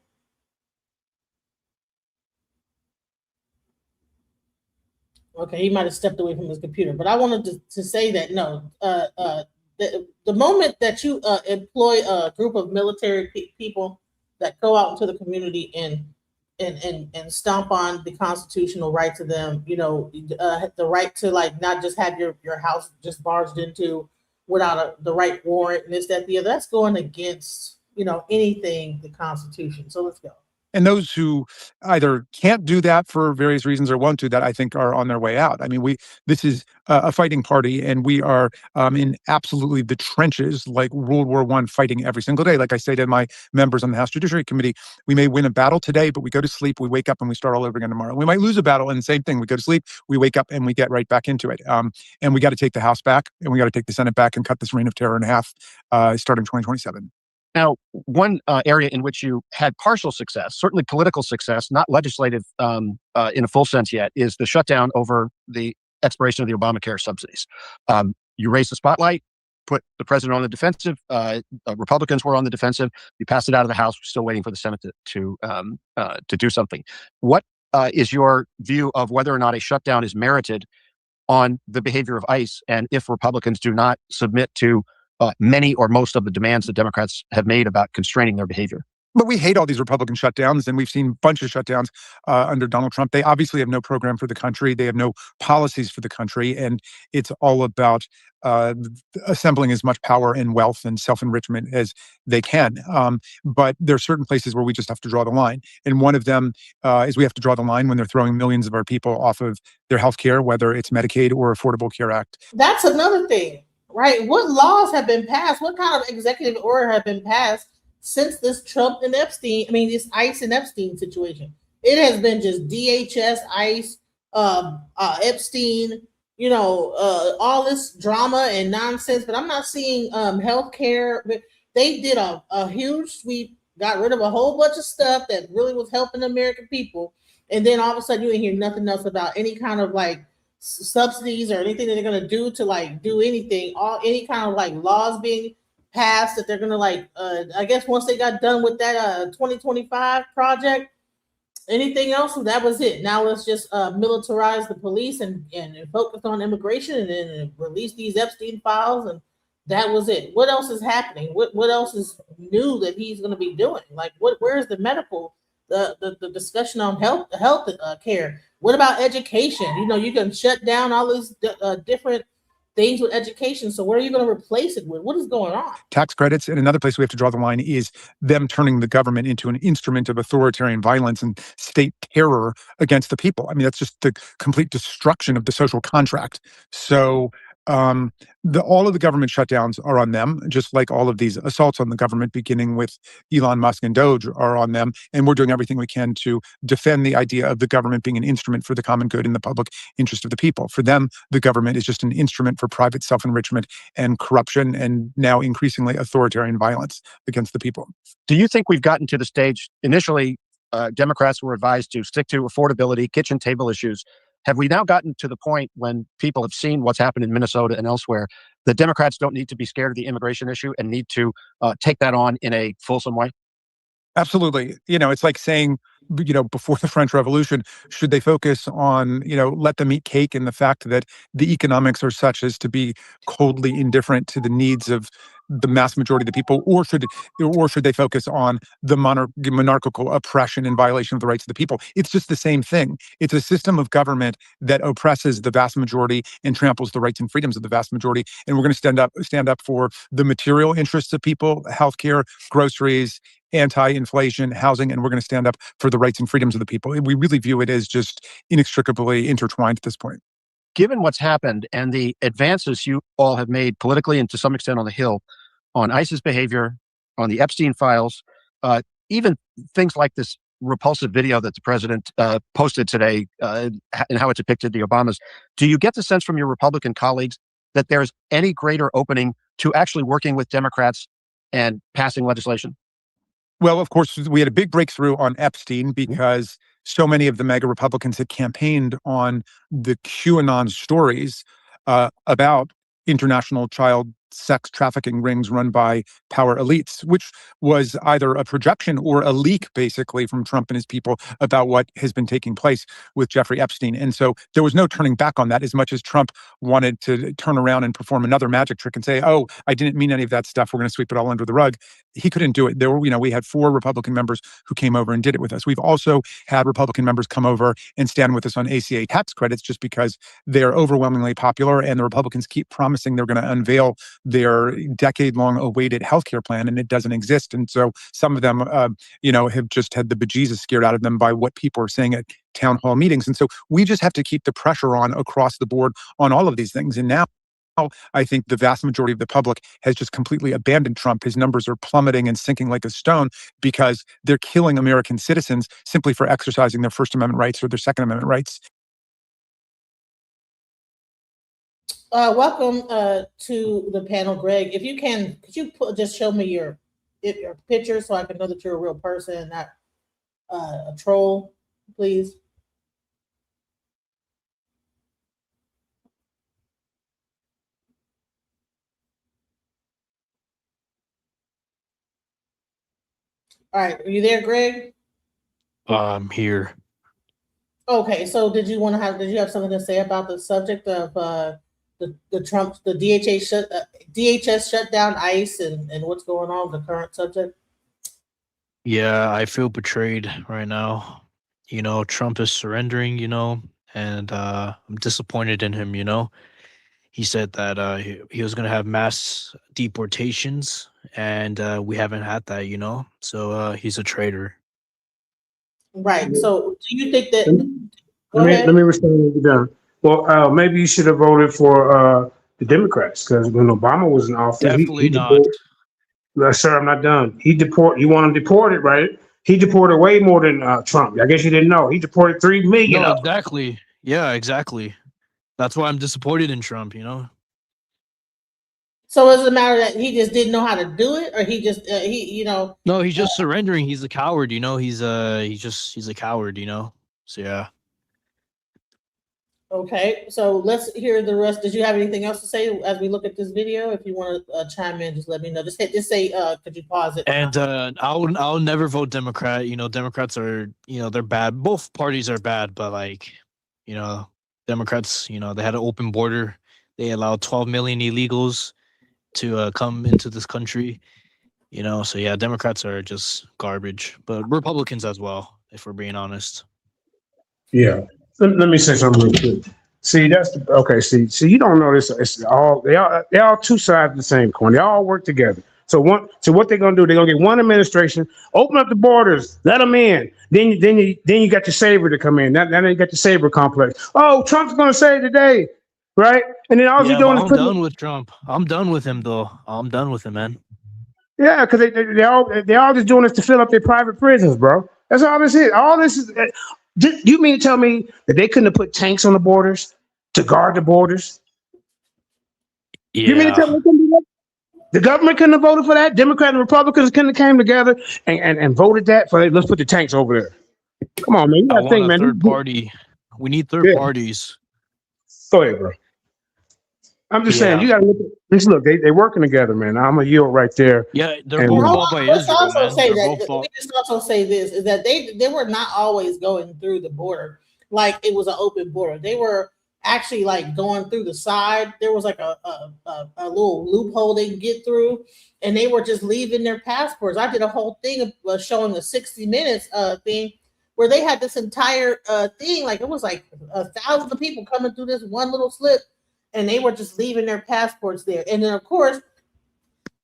Okay, he might have stepped away from his computer, but I wanted to say that no, the moment that you employ a group of military people that go out into the community and stomp on the constitutional right to them, the right to not just have your house just barged into without the right warrant and this, that, the other, that's going against, anything the Constitution. So let's go. And those who either can't do that for various reasons or won't do that, I think, are on their way out. I mean, this is a fighting party, and we are in absolutely the trenches, like World War I, fighting every single day. Like I say to my members on the House Judiciary Committee, we may win a battle today, but we go to sleep, we wake up, and we start all over again tomorrow. We might lose a battle, and the same thing. We go to sleep, we wake up, and we get right back into it. And we got to take the House back, and we got to take the Senate back, and cut this reign of terror in half, starting 2027. Now, one area in which you had partial success, certainly political success, not legislative in a full sense yet, is the shutdown over the expiration of the Obamacare subsidies. You raised the spotlight, put the president on the defensive. Republicans were on the defensive. You passed it out of the House. We're still waiting for the Senate to do something. What is your view of whether or not a shutdown is merited on the behavior of ICE, and if Republicans do not submit to many or most of the demands that Democrats have made about constraining their behavior? But we hate all these Republican shutdowns, and we've seen a bunch of shutdowns under Donald Trump. They obviously have no program for the country. They have no policies for the country, and it's all about assembling as much power and wealth and self-enrichment as they can. But there are certain places where we just have to draw the line. And one of them is we have to draw the line when they're throwing millions of our people off of their health care, whether it's Medicaid or Affordable Care Act. That's another thing, right? What laws have been passed? What kind of executive order have been passed since this Trump and Epstein, this ICE and Epstein situation? It has been just DHS, ICE, Epstein, all this drama and nonsense, but I'm not seeing healthcare. They did a huge sweep, got rid of a whole bunch of stuff that really was helping the American people. And then all of a sudden you ain't hear nothing else about any kind of like subsidies or anything that they're going to do to like do anything, any kind of like laws being passed that they're going to like, I guess once they got done with that 2025 project, anything else, that was it. Now let's just militarize the police and focus on immigration and then release these Epstein files, and that was it. What else is happening? What else is new that he's going to be doing? Like where's the medical, the discussion on health care? What about education? You can shut down all these different things with education. So what are you going to replace it with? What is going on? Tax credits. And another place we have to draw the line is them turning the government into an instrument of authoritarian violence and state terror against the people. That's just the complete destruction of the social contract. So all of the government shutdowns are on them, just like all of these assaults on the government, beginning with Elon Musk and Doge, are on them. And we're doing everything we can to defend the idea of the government being an instrument for the common good in the public interest of the people. For them, the government is just an instrument for private self-enrichment and corruption, and now increasingly authoritarian violence against the people. Do you think we've gotten to the stage? Initially, Democrats were advised to stick to affordability, kitchen table issues. Have we now gotten to the point when people have seen what's happened in Minnesota and elsewhere, that Democrats don't need to be scared of the immigration issue and need to take that on in a fulsome way? Absolutely. It's like saying, before the French Revolution, should they focus on, let them eat cake and the fact that the economics are such as to be coldly indifferent to the needs of the mass majority of the people, or should they focus on the monarchical oppression and violation of the rights of the people? It's just the same thing. It's a system of government that oppresses the vast majority and tramples the rights and freedoms of the vast majority. And we're going to stand up for the material interests of people, healthcare, groceries, anti-inflation, housing, and we're going to stand up for the rights and freedoms of the people. We really view it as just inextricably intertwined at this point. Given what's happened and the advances you all have made politically and to some extent on the Hill, on ICE's behavior, on the Epstein files, even things like this repulsive video that the president posted today and how it depicted the Obamas, do you get the sense from your Republican colleagues that there's any greater opening to actually working with Democrats and passing legislation? Well, of course, we had a big breakthrough on Epstein because so many of the MAGA Republicans had campaigned on the QAnon stories about international child sex trafficking rings run by power elites, which was either a projection or a leak, basically, from Trump and his people about what has been taking place with Jeffrey Epstein. And so there was no turning back on that, as much as Trump wanted to turn around and perform another magic trick and say, oh, I didn't mean any of that stuff. We're going to sweep it all under the rug. He couldn't do it. There were, we had 4 Republican members who came over and did it with us. We've also had Republican members come over and stand with us on ACA tax credits just because they're overwhelmingly popular, and the Republicans keep promising they're going to unveil their decade-long awaited healthcare plan, and it doesn't exist. And so some of them, have just had the bejesus scared out of them by what people are saying at town hall meetings. And so we just have to keep the pressure on across the board on all of these things. And now I think the vast majority of the public has just completely abandoned Trump. His numbers are plummeting and sinking like a stone because they're killing American citizens simply for exercising their First Amendment rights or their Second Amendment rights. Welcome to the panel, Greg. If you can, could you just show me your picture so I can know that you're a real person and not a troll, please? All right, are you there, Greg? I'm here. Okay, so did you have something to say about the subject of the DHS shutdown, ICE, and what's going on with the current subject? Yeah, I feel betrayed right now. Trump is surrendering, and I'm disappointed in him, He said that he was going to have mass deportations, and we haven't had that, So he's a traitor. Right. So do you think that... Let me respond when you're done. Well, maybe you should have voted for the Democrats, because when Obama was in office, Definitely not. Sir, I'm not done. You want him deported, right? He deported way more than Trump. I guess you didn't know. He deported 3 million. No, exactly. Yeah, exactly. That's why I'm disappointed in Trump, So is it a matter that he just didn't know how to do it, or he just No, he's just surrendering. He's a coward, He's a coward, So yeah. Okay, so let's hear the rest. Did you have anything else to say as we look at this video? If you want to chime in, just let me know. Just say, could you pause it? And I'll never vote Democrat. Democrats are, they're bad. Both parties are bad, but Democrats, they had an open border. They allowed 12 million illegals to come into this country. So yeah, Democrats are just garbage, but Republicans as well, if we're being honest. Yeah. Let me say something real quick. See, See, you don't know this. They're all two sides of the same coin. They all work together. So what they're gonna do? They're gonna get one administration, open up the borders, let them in. Then you got your saber to come in. Now you got the saber complex. Oh, Trump's gonna save the day, right? And then all you're doing is I'm done with Trump. I'm done with him, though. I'm done with him, man. Yeah, because they're all just doing this to fill up their private prisons, bro. That's all this is. All this is. You mean to tell me that they couldn't have put tanks on the borders to guard the borders? Yeah. You mean to tell me they couldn't do that? The government couldn't have voted for that? Democrats and Republicans couldn't have came together and voted that for let's put the tanks over there. Come on, man. You gotta think, man. Third party. We need third parties. Go ahead, bro. I'm just saying, you gotta look at this. Look, they're working together, man. I'm a yield right there. Yeah, they're both bought by Let's Israel, also man. say They're that. both bought- Let me just also say this: is that they were not always going through the border like it was an open border. They were actually like going through the side. There was like a little loophole they could get through, and they were just leaving their passports. I did a whole thing of showing the 60 Minutes thing where they had this entire thing, like it was like 1,000 people coming through this one little slip, and they were just leaving their passports there. And then of course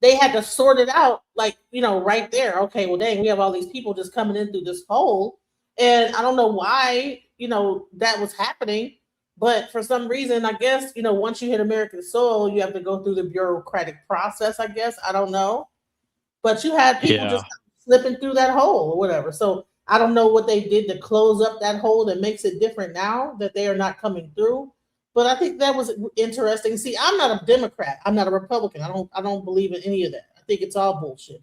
they had to sort it out, like, right there. Okay, well, dang, we have all these people just coming in through this hole. And I don't know why, that was happening. But for some reason, I guess, once you hit American soil, you have to go through the bureaucratic process, I guess. I don't know. But you had people just slipping through that hole or whatever. So I don't know what they did to close up that hole that makes it different now that they are not coming through. But I think that was interesting. See, I'm not a Democrat. I'm not a Republican. I don't believe in any of that. I think it's all bullshit.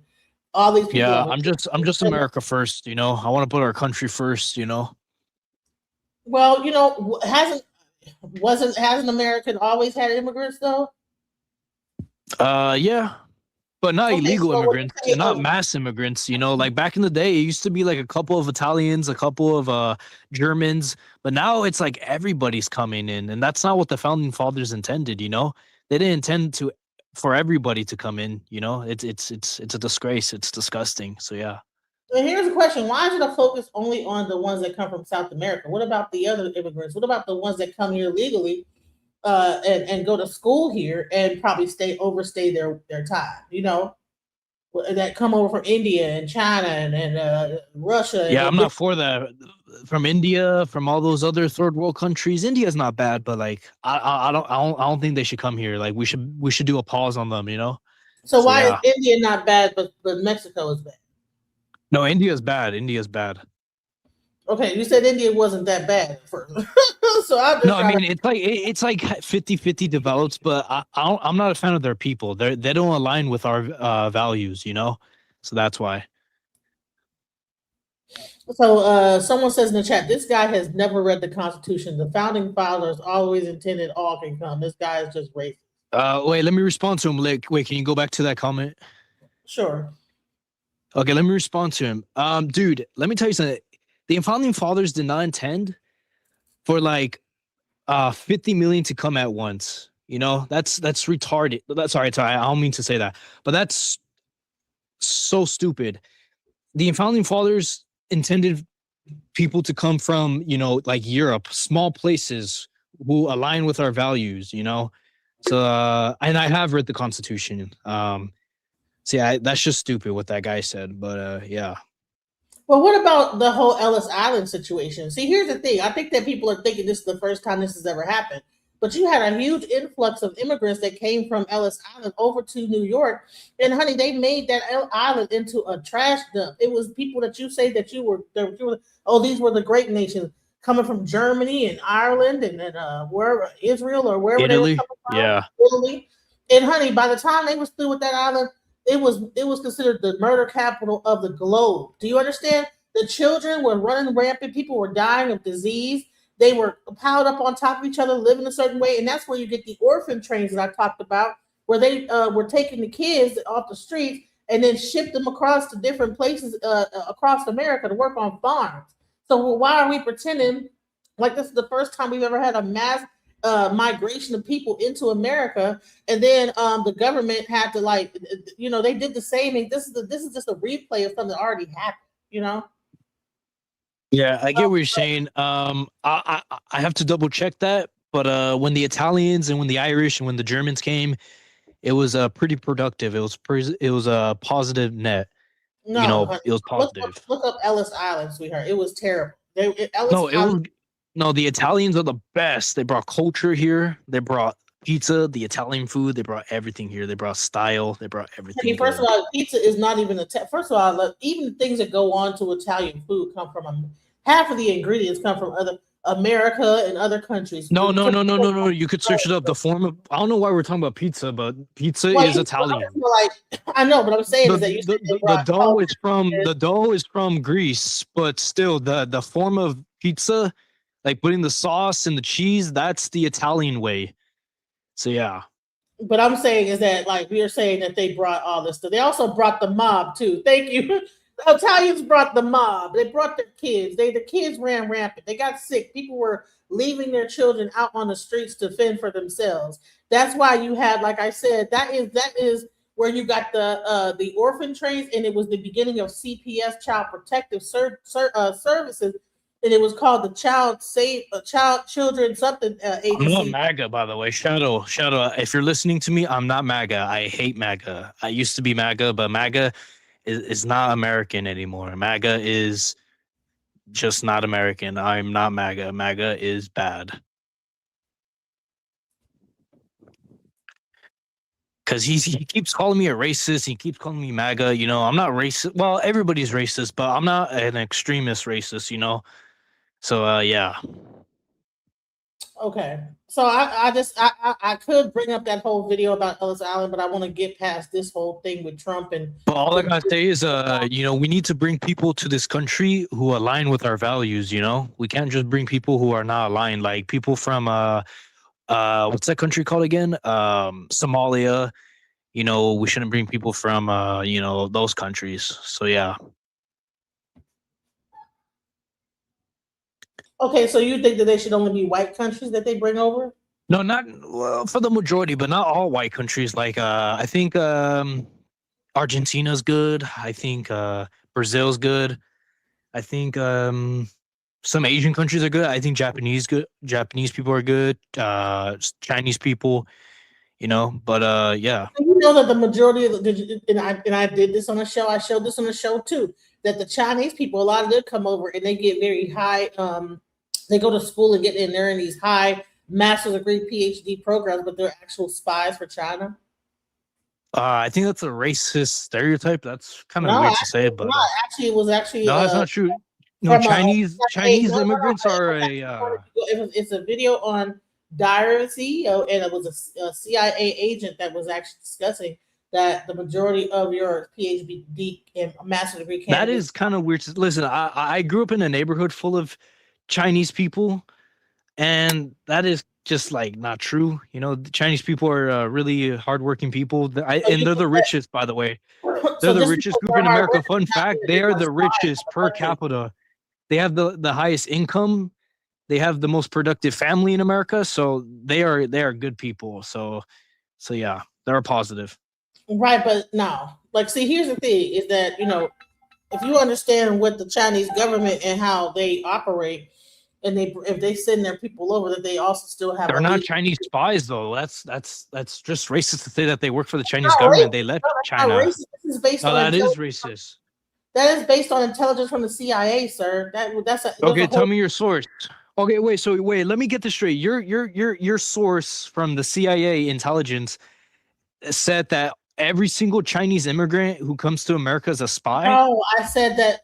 All these people. Yeah, I'm just America first, I want to put our country first, Well, hasn't America always had immigrants though? Yeah. But not illegal so immigrants and not mass immigrants, like back in the day, it used to be like a couple of Italians, a couple of Germans, but now it's like everybody's coming in, and that's not what the founding fathers intended, They didn't intend for everybody to come in, It's a disgrace. It's disgusting. So yeah. And here's a question: why is it a focus only on the ones that come from South America? What about the other immigrants? What about the ones that come here legally? and go to school here and probably overstay their time, that come over from India and China and Russia. Yeah, I'm And not for that. From India, from all those other third world countries, India's not bad, but like I don't think they should come here. Like we should do a pause on them, so So why is yeah. India not bad, but Mexico is bad? No, India's bad. India's bad. Okay, you said India wasn't that bad at first. So I'm just No, I mean it's like 50-50 develops, but I'm not a fan of their people. They don't align with our values, So that's why. So someone says in the chat, this guy has never read the Constitution. The founding fathers always intended all can come. This guy is just racist. Wait, let me respond to him. Wait, can you go back to that comment? Sure. Okay, let me respond to him. Dude, let me tell you something. The founding fathers did not intend for like 50 million to come at once. That's retarded. Sorry, I don't mean to say that, but that's so stupid. The founding fathers intended people to come from, like Europe, small places who align with our values, So, and I have read the Constitution. So yeah, that's just stupid what that guy said. But yeah. Well, what about the whole Ellis Island situation? See, here's the thing. I think that people are thinking this is the first time this has ever happened. But you had a huge influx of immigrants that came from Ellis Island over to New York. And honey, they made that island into a trash dump. It was people that you say that you were these were the great nations coming from Germany and Ireland and wherever, Israel or wherever Italy. They were coming from. Yeah. Italy. And honey, by the time they was through with that island, it was considered the murder capital of the globe. Do you understand? The children were running rampant. People were dying of disease. They were piled up on top of each other, living a certain way. And that's where you get the orphan trains that I talked about, where they were taking the kids off the streets and then shipped them across to different places across America to work on farms. So why are we pretending like this is the first time we've ever had a mass migration of people into America, and then the government had to they did the same thing. This is just a replay of something that already happened. Yeah, I get what you're saying. I have to double check that, but when the Italians and when the Irish and when the Germans came, it was pretty productive. It was a positive net. No, it was positive. Look up Ellis Island, sweetheart. It was terrible. No, the Italians are the best. They brought culture here. They brought pizza, the Italian food. They brought everything here. They brought style. They brought everything. I mean, first of all, pizza is not even first of all, even things that go on to Italian food come from half of the ingredients come from other America and other countries. No. You could search it up. The form of I don't know why we're talking about pizza, but pizza is Italian. I know, but I'm saying is that the dough is from Greece, but still the form of pizza, like putting the sauce and the cheese, that's the Italian way. So yeah. But I'm saying is that we are saying that they brought all this stuff. They also brought the mob too. Thank you. The Italians brought the mob. They brought their kids. The kids ran rampant. They got sick. People were leaving their children out on the streets to fend for themselves. That's why you had, like I said, that is where you got the orphan trains, and it was the beginning of CPS, Child Protective Services, and it was called the Children something agency. I'm not MAGA, by the way. Shadow. If you're listening to me, I'm not MAGA. I hate MAGA. I used to be MAGA, but MAGA is not American anymore. MAGA is just not American. I'm not MAGA. MAGA is bad. Because he keeps calling me a racist. He keeps calling me MAGA. I'm not racist. Well, everybody's racist, but I'm not an extremist racist, So, yeah. Okay. So I could bring up that whole video about Ellis Island, but I want to get past this whole thing with Trump But all I gotta say is, we need to bring people to this country who align with our values. We can't just bring people who are not aligned, like people from what's that country called again? Somalia. We shouldn't bring people from those countries. So yeah. Okay, so you think that they should only be white countries that they bring over? No, not for the majority, but not all white countries. Like I think Argentina's good. I think Brazil's good. I think some Asian countries are good. I think Japanese people are good. Chinese people, you know. But yeah, You know that the majority of and I did this on a show. I showed this on a show too. That the Chinese people, a lot of them come over and they get very high. They go to school and get in there in these high master's degree, PhD programs, but they're actual spies for China. I think that's a racist stereotype. That's kind of No, weird to say, but actually, it was actually no, that's not true. No, Chinese immigrants are It's a video on Diary of a CEO, and it was a CIA agent that was actually discussing that the majority of your PhD and master's degree that is kind of weird. Listen, I grew up in a neighborhood full of Chinese people, and that is just like not true. You know, the Chinese people are really hardworking people, and they're the richest, by the way. They're the richest group in America. Fun fact: they are the richest per capita. They have the highest income. They have the most productive family in America. So they are good people. So yeah, they're positive. Right, but no. Like, see, here's the thing: is that if you understand what the Chinese government and how they operate, and if they send their people over, that they also still have. They're not Chinese spies, though. That's just racist to say that they work for the Chinese government. They left China. This is based on that is racist. That is based on intelligence from the CIA, sir. That's okay. Tell me your source. Okay, wait. Let me get this straight. Your source from the CIA intelligence said that every single Chinese immigrant who comes to America is a spy. No, I said that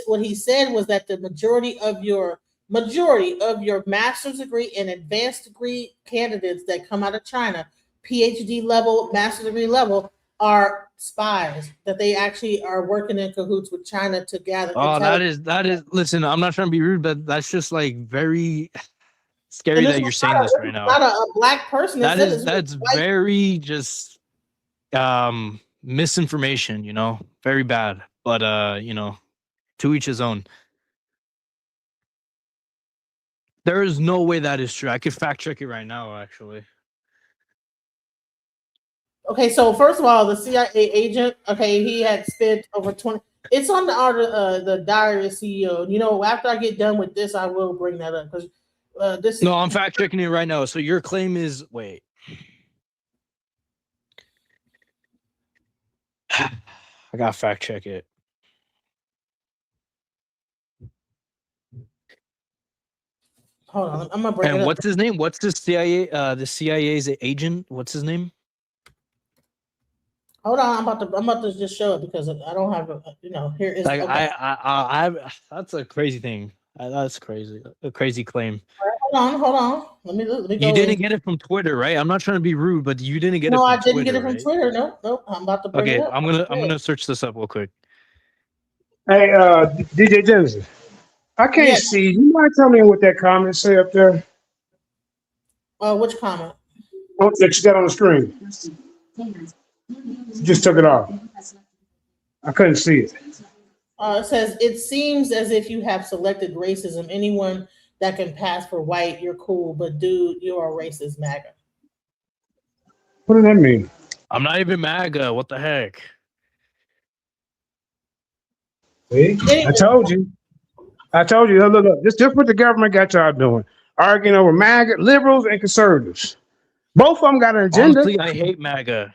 what he said was that the majority of your master's degree and advanced degree candidates that come out of China, PhD level, master's degree level, are spies, that they actually are working in cahoots with China to gather. Oh, that is. Listen, I'm not trying to be rude, but that's just like very scary that you're saying this right now. Not a black person. That's very just misinformation. Very bad. But to each his own. There is no way that is true. I could fact check it right now, actually. Okay, so first of all, the CIA agent, he had spent over 20. It's on the Diary of CEO. After I get done with this, I will bring that up because this. No, I'm fact checking it right now. So your claim is wait. I gotta fact check it. Hold on, I'm gonna bring it up. And what's his name? What's the CIA's agent? What's his name? Hold on, I'm about to just show it because I don't have here is like I that's a crazy thing. That's crazy. A crazy claim. Hold on. Let me go. You didn't get it from Twitter, right? I'm not trying to be rude, but you didn't get it from Twitter. No, I didn't get it from Twitter. Nope. I'm about to bring it up. I'm gonna search this up real quick. Hey, DJ Jensen. I can't see. You mind telling me what that comment say up there? Which comment? Oh, that you got on the screen. Just took it off. I couldn't see it. It says, it seems as if you have selected racism. Anyone that can pass for white, you're cool, but dude, you're a racist MAGA. What does that mean? I'm not even MAGA. What the heck? See? I told you. Look. This what the government got y'all doing. Arguing over MAGA, liberals, and conservatives. Both of them got an agenda. Honestly, I hate MAGA.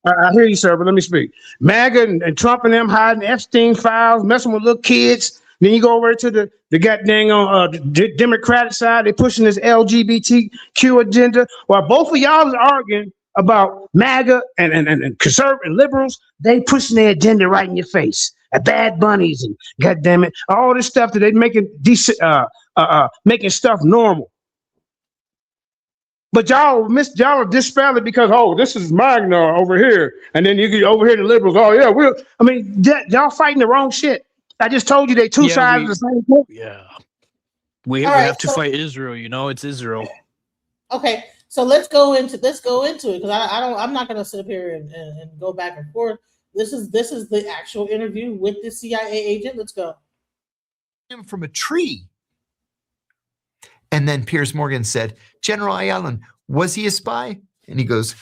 I hear you, sir, but let me speak. MAGA and Trump and them hiding Epstein files, messing with little kids. Then you go over to the goddamn Democratic side. They pushing this LGBTQ agenda. While both of y'all is arguing about MAGA and conservative and liberals, they pushing their agenda right in your face. Bad bunnies and goddamn it, all this stuff that they making making stuff normal. But y'all are dispelled because this is Magna over here, and then you get over here the liberals. Oh yeah, y'all fighting the wrong shit. I just told you they two sides of the same coin. Yeah, we have to fight Israel. It's Israel. Okay, so let's go into it because I'm not gonna sit up here and go back and forth. This is the actual interview with the CIA agent. Let's go. From a tree. And then Piers Morgan said, General Allen, was he a spy? And he goes,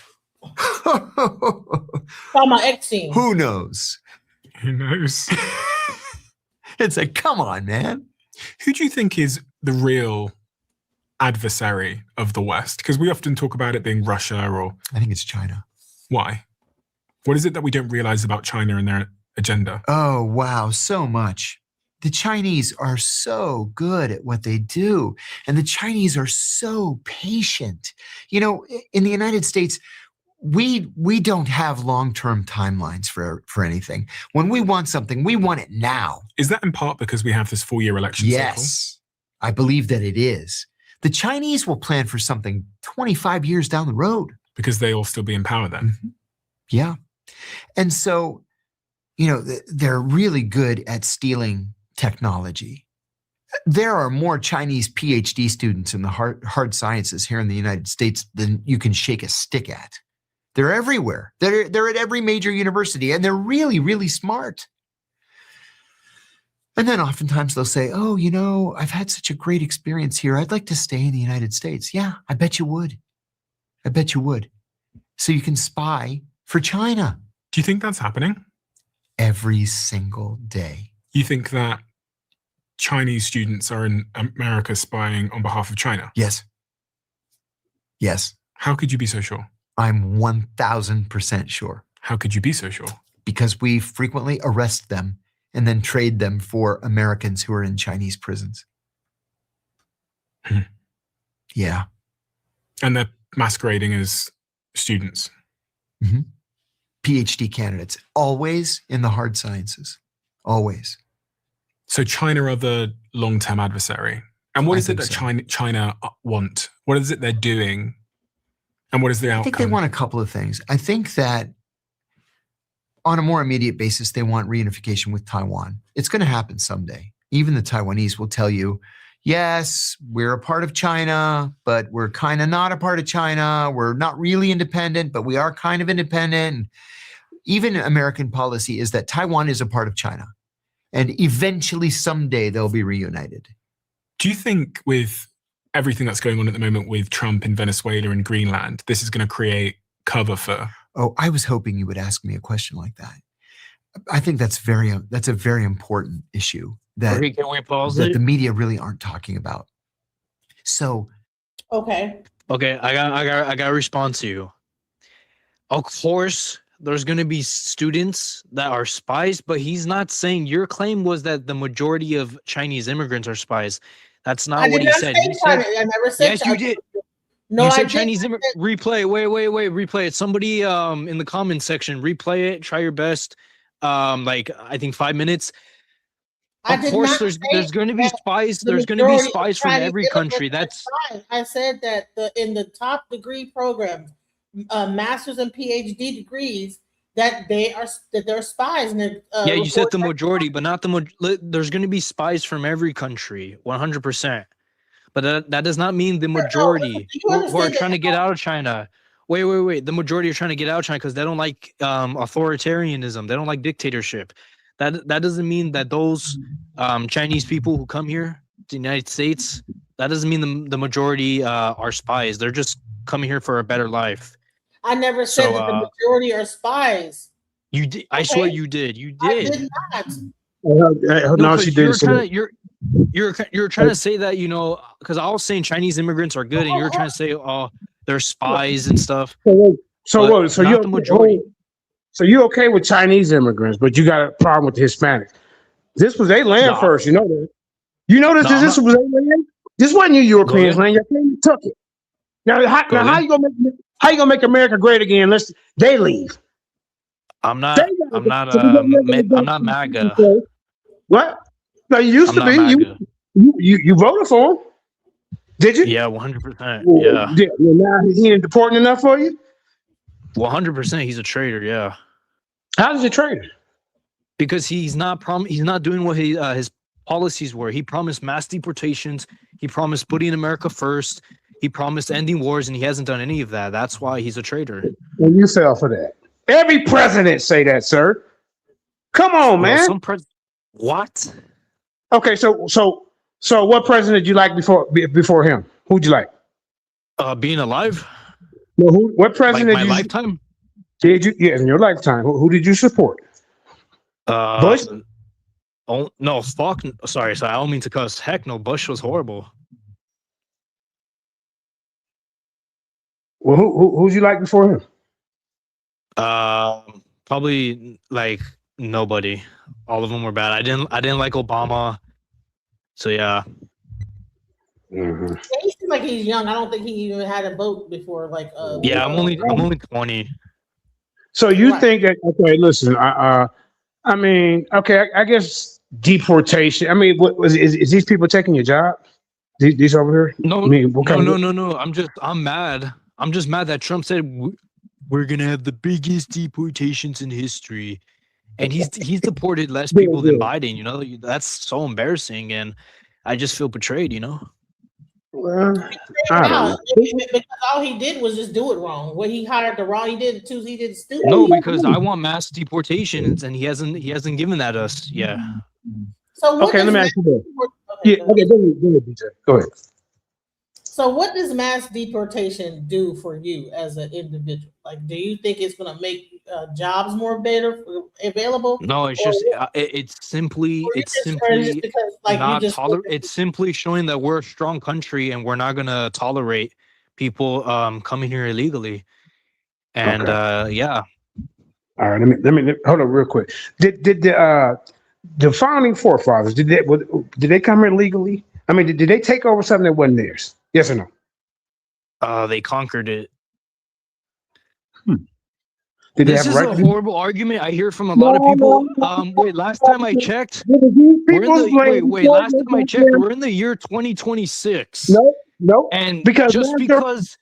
Epstein. Who knows? Who knows? It's like, come on, man. Who do you think is the real adversary of the West? Because we often talk about it being Russia or... I think it's China. Why? What is it that we don't realize about China and their agenda? Oh, wow, so much. The Chinese are so good at what they do, and the Chinese are so patient. You know, in the United States, we don't have long-term timelines for anything. When we want something, we want it now. Is that in part because we have this 4-year election cycle? Yes, I believe that it is. The Chinese will plan for something 25 years down the road. Because they'll still be in power then. Mm-hmm. Yeah. And so, you know, they're really good at stealing technology. There are more Chinese PhD students in the hard sciences here in the United States than you can shake a stick at. They're everywhere. They're at every major university, and they're really, really smart. And then oftentimes they'll say, oh, you know, I've had such a great experience here. I'd like to stay in the United States. Yeah, I bet you would. I bet you would. So you can spy for China. Do you think that's happening? Every single day. You think that Chinese students are in America spying on behalf of China? Yes. Yes. How could you be so sure? I'm 1,000% sure. How could you be so sure? Because we frequently arrest them and then trade them for Americans who are in Chinese prisons. Yeah. And they're masquerading as students. Mm-hmm. PhD candidates, always in the hard sciences, always. So China are the long-term adversary. And what is it that China want? What is it they're doing? And what is the outcome? I think they want a couple of things. I think that on a more immediate basis, they want reunification with Taiwan. It's going to happen someday. Even the Taiwanese will tell you, yes, we're a part of China, but we're kind of not a part of China. We're not really independent, but we are kind of independent. And even American policy is that Taiwan is a part of China. And eventually, someday, they'll be reunited. Do you think with everything that's going on at the moment with Trump in Venezuela and Greenland, this is going to create cover for... Oh, I was hoping you would ask me a question like that. I think that's a very important issue that, Can we pause that it? the media really aren't talking about. So, Okay. Okay, I got to respond to you. Of course, there's going to be students that are spies, but he's not saying your claim was that the majority of Chinese immigrants are spies. That's not what he said. He said, I never said yes, you did. No, you said I Chinese immigrants. Replay. Wait. Replay it. Somebody in the comments section, replay it. Try your best. Like I think 5 minutes. Of course, there's going to be spies. There's going to be spies from every country. That's fine. I said that in the top degree programs, master's and PhD degrees, that they're spies. And yeah, you said the majority, but not the there's going to be spies from every country, 100%. But that does not mean the majority who are trying to get out of China. Wait. The majority are trying to get out of China because they don't like authoritarianism. They don't like dictatorship. That doesn't mean that those Chinese people who come here to the United States, that doesn't mean the majority are spies. They're just coming here for a better life. I never said that the majority are spies. You did. I swear you did. You did. I did not. No, she did. You're trying to say that, you know, because I was saying Chinese immigrants are good, and you're trying to say, oh, they're spies and stuff. So you're okay with Chinese immigrants, but you got a problem with the Hispanics. This was their land first, you know that. You notice this was their land? This wasn't your Europeans' land. Your family took it. Now how you gonna make America great again? They leave. I'm not MAGA. What? No, you used to be. You voted for him. Did you? Yeah, 100%. Yeah. Now he ain't important enough for you? 100%. He's a traitor. Yeah. How is he a traitor? Because he's not doing what his policies were. He promised mass deportations. He promised putting America first. He promised ending wars, and he hasn't done any of that. That's why he's a traitor. And you fell for that. Every president say that, sir. Come on, man. What? Okay, so what president did you like before him? Who'd you like? Being alive. No, what president? My lifetime. Did you? Yeah, in your lifetime. Who did you support? Bush. Oh no, fuck. Sorry. I don't mean to cuss. Heck no, Bush was horrible. Well, who'd you like before him? Probably like nobody. All of them were bad. I didn't like Obama. So yeah. Yeah, he seems like he's young. I don't think he even had a vote before. Like, yeah, I'm only 20. So you think that? Okay, listen. I mean, okay, I guess deportation. I mean, is these people taking your job? These over here? No, I mean, no. I'm mad. I'm just mad that Trump said we're gonna have the biggest deportations in history, and he's deported less people than Biden. You know, that's so embarrassing, and I just feel betrayed. You know. Well, I don't know. Because all he did was just do it wrong. What he hired the wrong, he did stupid. No, because I want mass deportations, and he hasn't given that us. Yeah. So okay, let me ask you this. Yeah, okay, go ahead, DJ. Go ahead. So what does mass deportation do for you as an individual? Like, do you think it's going to make jobs more available? No, it's just it's simply because, like, not it's simply showing that we're a strong country and we're not going to tolerate people coming here illegally. And yeah. All right, let me hold on real quick. Did the founding forefathers did they come here legally? I mean, did they take over something that wasn't theirs? Yes or no? They conquered it. This is a horrible argument. I hear from a lot of people. Wait, last time I checked, we're in the year 2026. No, and just because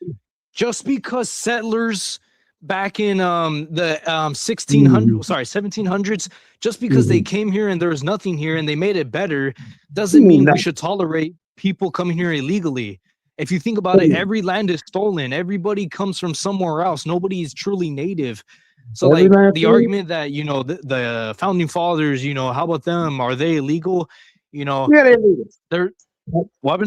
settlers back in the 1700s, just because they came here and there was nothing here and they made it better, doesn't mean we should tolerate people coming here illegally. If you think about it, every land is stolen. Everybody comes from somewhere else. Nobody is truly native. So like the argument that, you know, the founding fathers, you know, how about them? Are they illegal? You know, yeah, they're illegal. They're what?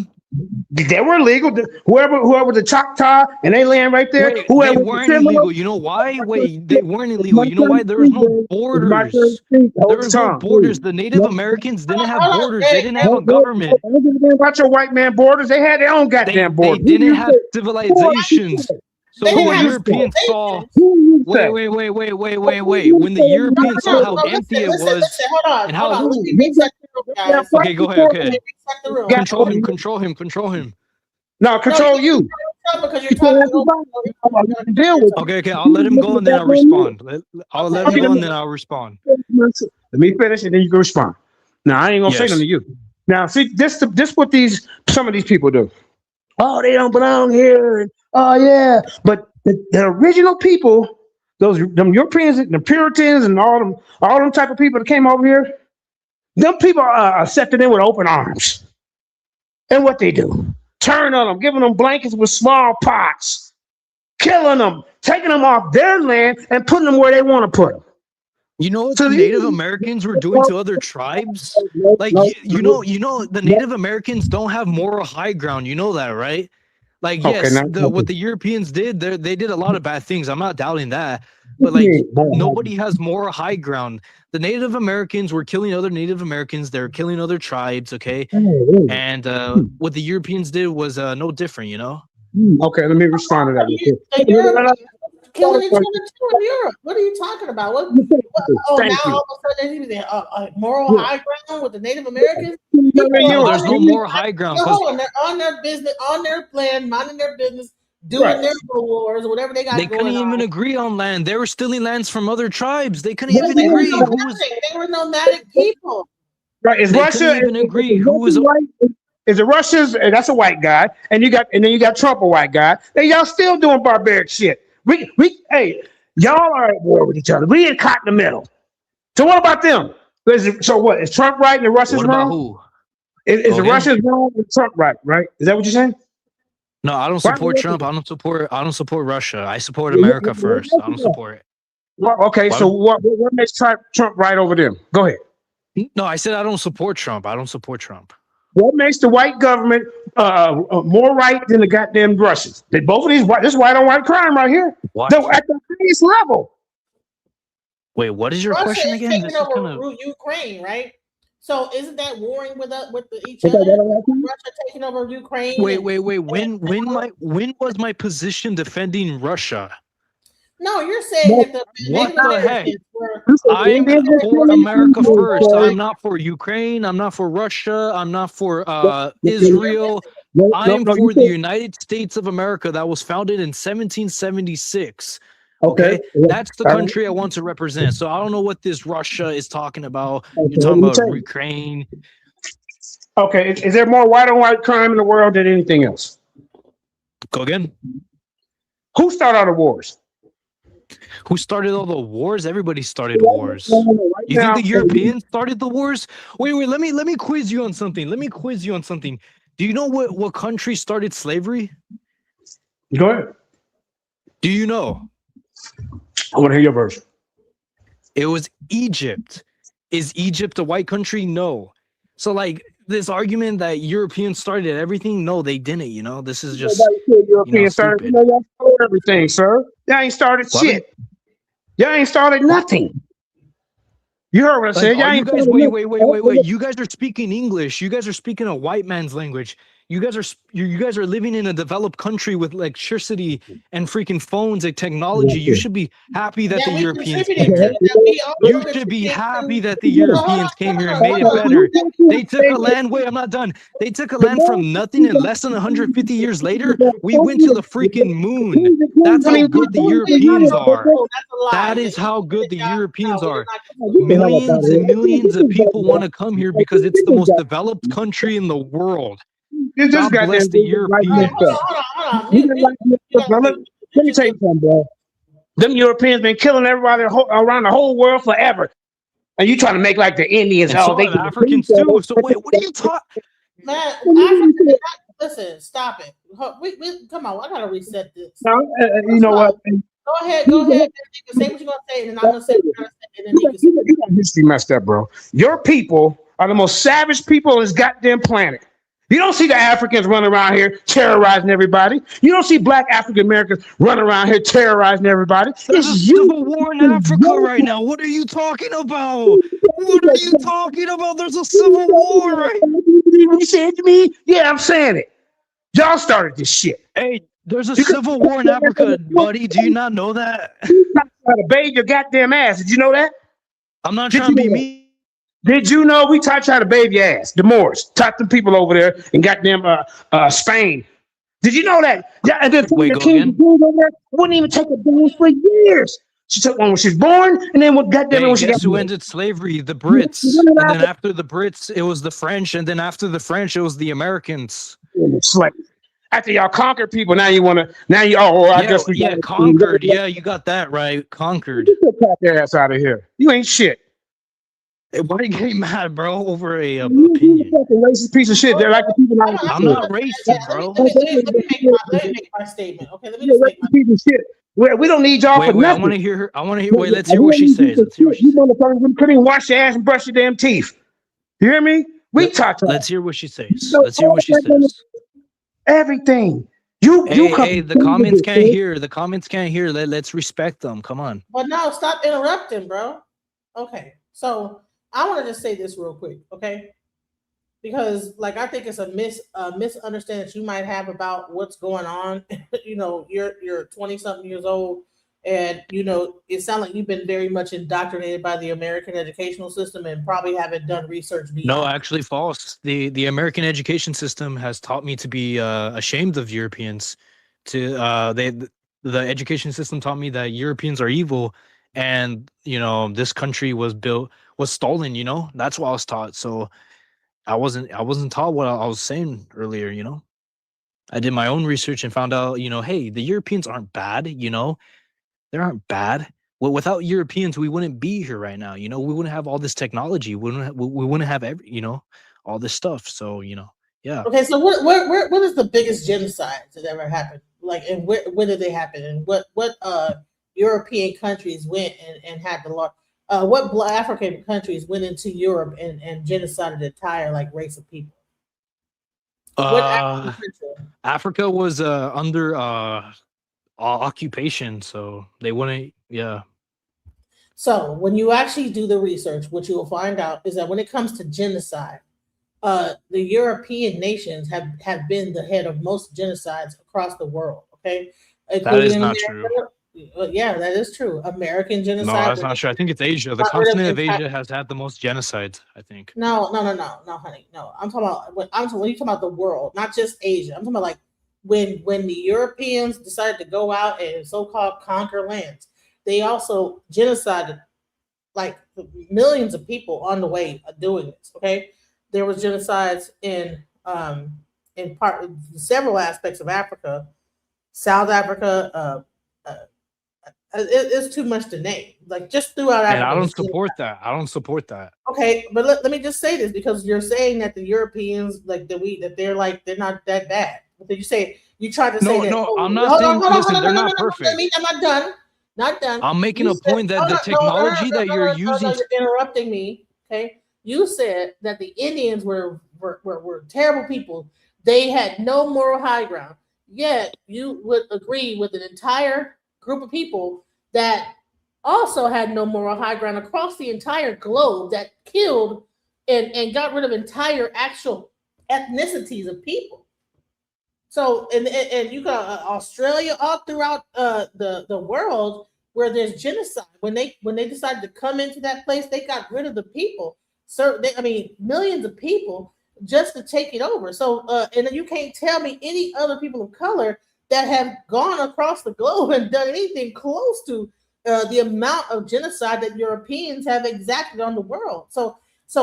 They were illegal. Whoever the Choctaw and they land right there. Wait, they weren't illegal. You know why? Wait, they weren't illegal. You know why? There was no borders. There was no borders. The Native Americans didn't have borders. They didn't have a government. Watch your white man borders. They had their own goddamn borders. They didn't have civilizations. So when the Europeans saw, wait. When the Europeans saw how empty it was, and how okay, go ahead. Okay, control him. No, control you. Because you're talking Okay, I'll let him go and then I'll respond. I'll let him go and then I'll respond. Let me finish and then you can respond. Now I ain't gonna say nothing to you. Now see, this what some of these people do. Oh, they don't belong here. And, oh yeah, but the original people, them Europeans, the Puritans, and all them type of people that came over here, them people are accepted in with open arms. And what they do? Turn on them, giving them blankets with smallpox, killing them, taking them off their land and putting them where they want to put them. You know what the Native Americans were doing to other tribes? Like, you know, the Native Americans don't have moral high ground. You know that, right? Like, yes, what the Europeans did, they did a lot of bad things. I'm not doubting that. But, like, nobody has moral high ground. The Native Americans were killing other Native Americans. They're killing other tribes, okay? And what the Europeans did was no different, you know? Okay, let me respond to that. Killing each other too in Europe. What are you talking about? All of a sudden he's moral high ground with the Native Americans? There's no moral high ground. They're on their business, on their land, minding their business, doing their wars, whatever they got going on. They couldn't even agree on land. They were stealing lands from other tribes. They couldn't even agree. They were nomadic people. Right? Is Russia even agree? Who was white? Is it Russia's? That's a white guy, and then you got Trump, a white guy. And y'all still doing barbaric shit. Hey, y'all are at war with each other. We ain't caught in the middle. So what about them? So what? Is Trump right and the Russians wrong? Who? Is the Russians wrong and Trump right? Right? Is that what you're saying? No, I don't support Trump. I don't support Russia. I support America first. I don't support it. Well, okay, so what makes Trump right over them? Go ahead. No, I said I don't support Trump. I don't support Trump. What makes the white government more right than the goddamn Russians? Both of these this white on white crime right here. They're at the highest level. Wait, what is your question again? Taking over Ukraine, right? So isn't that warring with each other? Russia taking over Ukraine. Wait. When was my position defending Russia? No, you're saying that the What Native the heck? Americans were. I'm for America first. I'm not for Ukraine. I'm not for Russia. I'm not for Israel. I'm for the United States of America that was founded in 1776. Okay, that's the country I want to represent. So I don't know what this Russia is talking about. You're talking about Ukraine. Okay, is there more white on white crime in the world than anything else? Go again. Who started all the wars? Who started all the wars? Everybody started wars. You think the Europeans started the wars? Wait. Let me quiz you on something. Do you know what country started slavery? Go ahead. Do you know? I want to hear your version. It was Egypt. Is Egypt a white country? No. So like this argument that Europeans started everything, no, they didn't. You know, this is just Europeans started. Y'all started everything, sir. Y'all ain't started shit. Y'all ain't started nothing. You heard what I said. You guys, wait. You guys are speaking English. You guys are speaking a white man's language. You guys are living in a developed country with electricity and freaking phones and technology. You should be happy that the Europeans came here. You should be happy that the Europeans came here and made it better. They took a land. Wait, I'm not done. They took a land from nothing, and less than 150 years later, we went to the freaking moon. That's how good the Europeans are. That is how good the Europeans are. Millions and millions of people want to come here because it's the most developed country in the world. God bless the Europeans. Let me tell you something, bro. Them Europeans been killing everybody around the whole world forever, and you trying to make like the Indians? So they Africans too. So wait, what are you talking? Man, listen, stop it. We come on. I gotta reset this. You know what? Go ahead. Say what you're gonna say, and I'm gonna say what I'm gonna say, and then you got history messed up, bro. Your people are the most savage people on this goddamn planet. You don't see the Africans running around here terrorizing everybody. You don't see black African Americans running around here terrorizing everybody. There's a civil war in Africa right now. What are you talking about? There's a civil war right now. You said it to me? Yeah, I'm saying it. Y'all started this shit. Hey, there's a civil war in Africa, buddy. Do you not know that? You try to bathe your goddamn ass. Did you know that? I'm not trying to be mean. Did you know we try to bathe your ass? The Moors taught the people over there in goddamn Spain. Did you know that? Yeah, and then Wait, the king over there wouldn't even take a bath for years. She took one when she was born, and then what goddamn when she got who ended slavery? The Brits. And then after the Brits, it was the French, and then after the French, it was the Americans. After y'all conquered people, I guess we conquered. Yeah, you got that right. Conquered. Get your ass out of here. You ain't shit. Hey, why are you getting mad, bro, over a opinion? You fucking racist piece of shit. They're like the people. I'm not racist, bro. Let me make my statement. Okay, let me just make my piece of shit. We don't need y'all for nothing. I want to hear her. Wait, let's hear what she says. You couldn't even wash your ass and brush your damn teeth. You hear me? Let's hear what she says. Everything. Hey, the comments can't hear. The comments can't hear. Let's respect them. Come on. But no, stop interrupting, bro. Okay, so I want to just say this real quick, okay? Because I think it's a misunderstanding that you might have about what's going on. You're 20-something years old, and it sounds like you've been very much indoctrinated by the American educational system and probably haven't done research beyond. No, actually false. The American education system has taught me to be ashamed of Europeans. The education system taught me that Europeans are evil, and this country was stolen. That's what I was taught. So I wasn't taught what I was saying earlier. I did my own research and found out, hey, the Europeans aren't bad. They aren't bad. Well, without Europeans, we wouldn't be here right now. We wouldn't have all this technology. We wouldn't have all this stuff. So yeah. Okay, so what is the biggest genocide that ever happened? And when did they happen? And what European countries went and had the law? What African countries went into Europe and genocided the entire race of people? Africa was under occupation, so they wouldn't. Yeah. So when you actually do the research, what you will find out is that when it comes to genocide, the European nations have been the head of most genocides across the world. Okay, That is including not America. true. Yeah, that is true. American No, genocide. that's not true. I think it's Asia. The got rid continent of entire- Asia has had the most genocides, I think. No, honey. No, I'm talking about when you talking about the world, not just Asia. I'm talking about like when the Europeans decided to go out and so-called conquer lands, they also genocided like millions of people on the way of doing this. Okay, there was genocides in several aspects of Africa, South Africa. It's too much to name. Like just throughout Africa. And I don't support that. I don't support that. Okay, but let me just say this because you're saying that the Europeans like they're not that bad. But then you tried to say that. No, I'm not saying. Listen, they're not perfect. I'm not done. Not done. I'm making a point that the technology that you're using. You're interrupting me. Okay, you said that the Indians were terrible people. They had no moral high ground. Yet you would agree with an entire group of people that also had no moral high ground across the entire globe that killed and got rid of entire actual ethnicities of people. So and you got Australia all throughout the world where there's genocide. When they decided to come into that place, they got rid of the people. So millions of people just to take it over. So and you can't tell me any other people of color that have gone across the globe and done anything close to the amount of genocide that Europeans have exacted on the world. So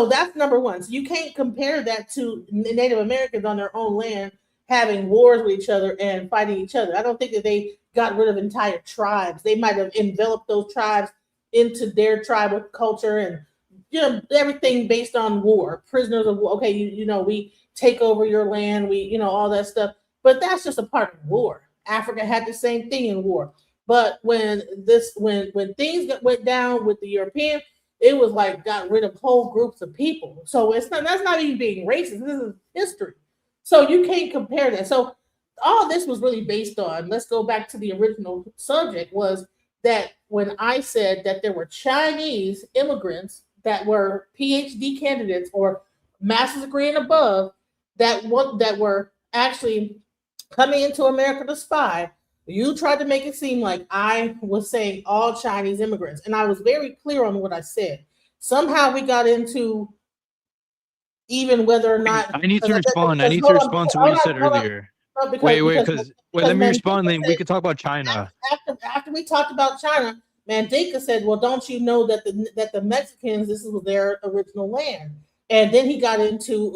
that's number one. So you can't compare that to Native Americans on their own land having wars with each other and fighting each other. I don't think that they got rid of entire tribes. They might have enveloped those tribes into their tribal culture and everything based on war, prisoners of war. Okay, we take over your land, we all that stuff. But that's just a part of war. Africa had the same thing in war. But when things went down with the European, it was like got rid of whole groups of people. So that's not even being racist. This is history. So you can't compare that. So all this was really based on, let's go back to the original subject, was that when I said that there were Chinese immigrants that were PhD candidates or master's degree and above that were actually coming into America to spy, you tried to make it seem like I was saying all Chinese immigrants. And I was very clear on what I said. Somehow we got into even whether or not... I need to respond. I need to respond to what you said earlier. Wait, let me respond. Then we could talk about China. After we talked about China, Mandela said, well, don't you know that the Mexicans, this was their original land? And then he got into,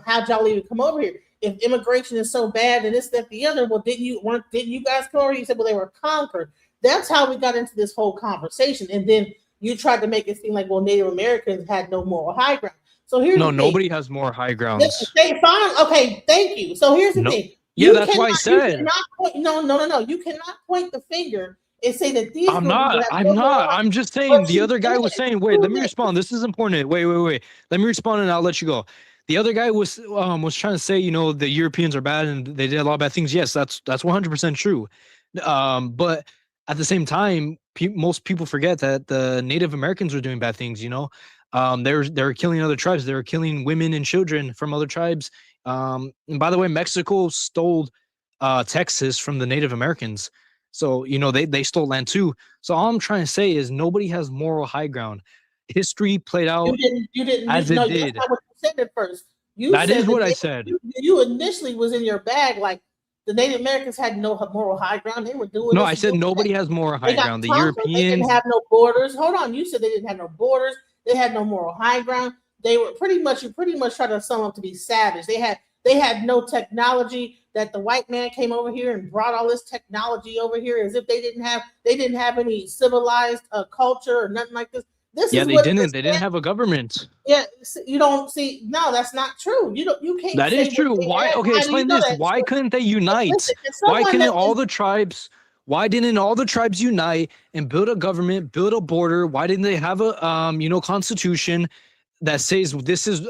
how'd y'all even come over here? If immigration is so bad and this, that, the other, well, didn't you guys come over? You said, well, they were conquered. That's how we got into this whole conversation. And then you tried to make it seem like, well, Native Americans had no moral high ground. So here's nobody has more high grounds. Okay, fine. Okay, thank you. So here's the thing. Yeah, that's why I said. No. You cannot point the finger and say that these. I'm not. I'm just saying the other guy was saying, wait, let me respond. This is important. Wait. Let me respond and I'll let you go. The other guy was trying to say, the Europeans are bad and they did a lot of bad things. Yes, that's 100% true. But at the same time, most people forget that the Native Americans were doing bad things. They were killing other tribes. They were killing women and children from other tribes. And by the way, Mexico stole Texas from the Native Americans. So, they stole land too. So all I'm trying to say is nobody has moral high ground. History played out you didn't as it did. That's not what you said at first. That is what I said. You initially was in your bag like the Native Americans had no moral high ground. They were doing. No, I said nobody has moral high ground. The Europeans, they didn't have no borders. Hold on, you said they didn't have no borders. They had no moral high ground. They were pretty much try to sum up to be savage. They had no technology. That the white man came over here and brought all this technology over here as if they didn't have any civilized culture or nothing like this. They didn't have a government. Yeah, you don't see. No, that's not true. You can't. That is true. Why? Okay, explain this. Why couldn't they unite? Why didn't all the tribes unite and build a government, build a border? Why didn't they have a constitution that says this is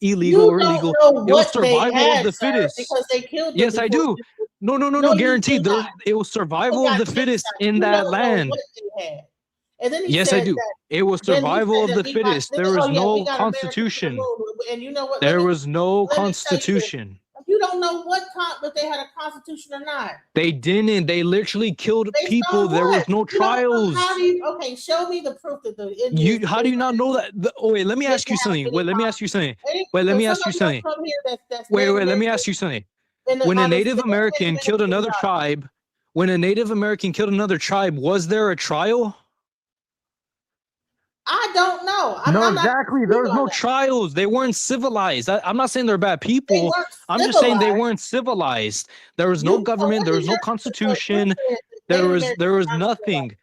illegal or illegal? It was survival of the fittest. Because they killed them. Yes, I do. No, guaranteed. It was survival of the fittest in that land. And then he Yes, said I do. that. It was Then he survival said of that the we got. fittest. There was We no got America to the constitution. moon. And you know what? There was no let me tell you this. constitution. You don't know if they had a constitution or not. They didn't. They literally killed Based people. on There was what? no You don't know. trials. How do you? Okay, show me the proof that the Indians. You how do you not know that? Wait, let me ask you something. Wait, let me ask you something. Wait, let me ask you something. Wait, let me ask you something. When a Native American killed another tribe, was there a trial? I don't know. No, exactly. There was no trials. They weren't civilized. I'm not saying they're bad people. I'm just saying they weren't civilized. There was no government. There was no constitution. There was nothing.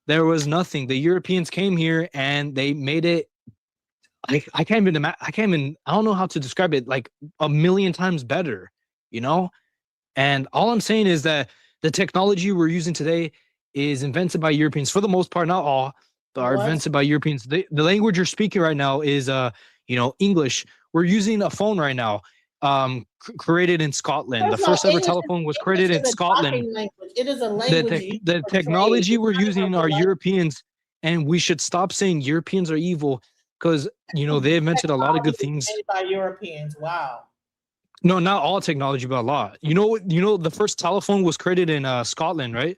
There was nothing. The Europeans came here and they made it. I can't even. I don't know how to describe it. Like a million times better, you know. And all I'm saying is that the technology we're using today is invented by Europeans for the most part, not all. Are invented by Europeans. The language you're speaking right now is English. We're using a phone right now, created in Scotland. The first ever telephone was created in Scotland. It is a language. The technology we're using are Europeans, and we should stop saying Europeans are evil because they invented a lot of good things. By Europeans, wow. No, not all technology, but a lot. The first telephone was created in Scotland, right?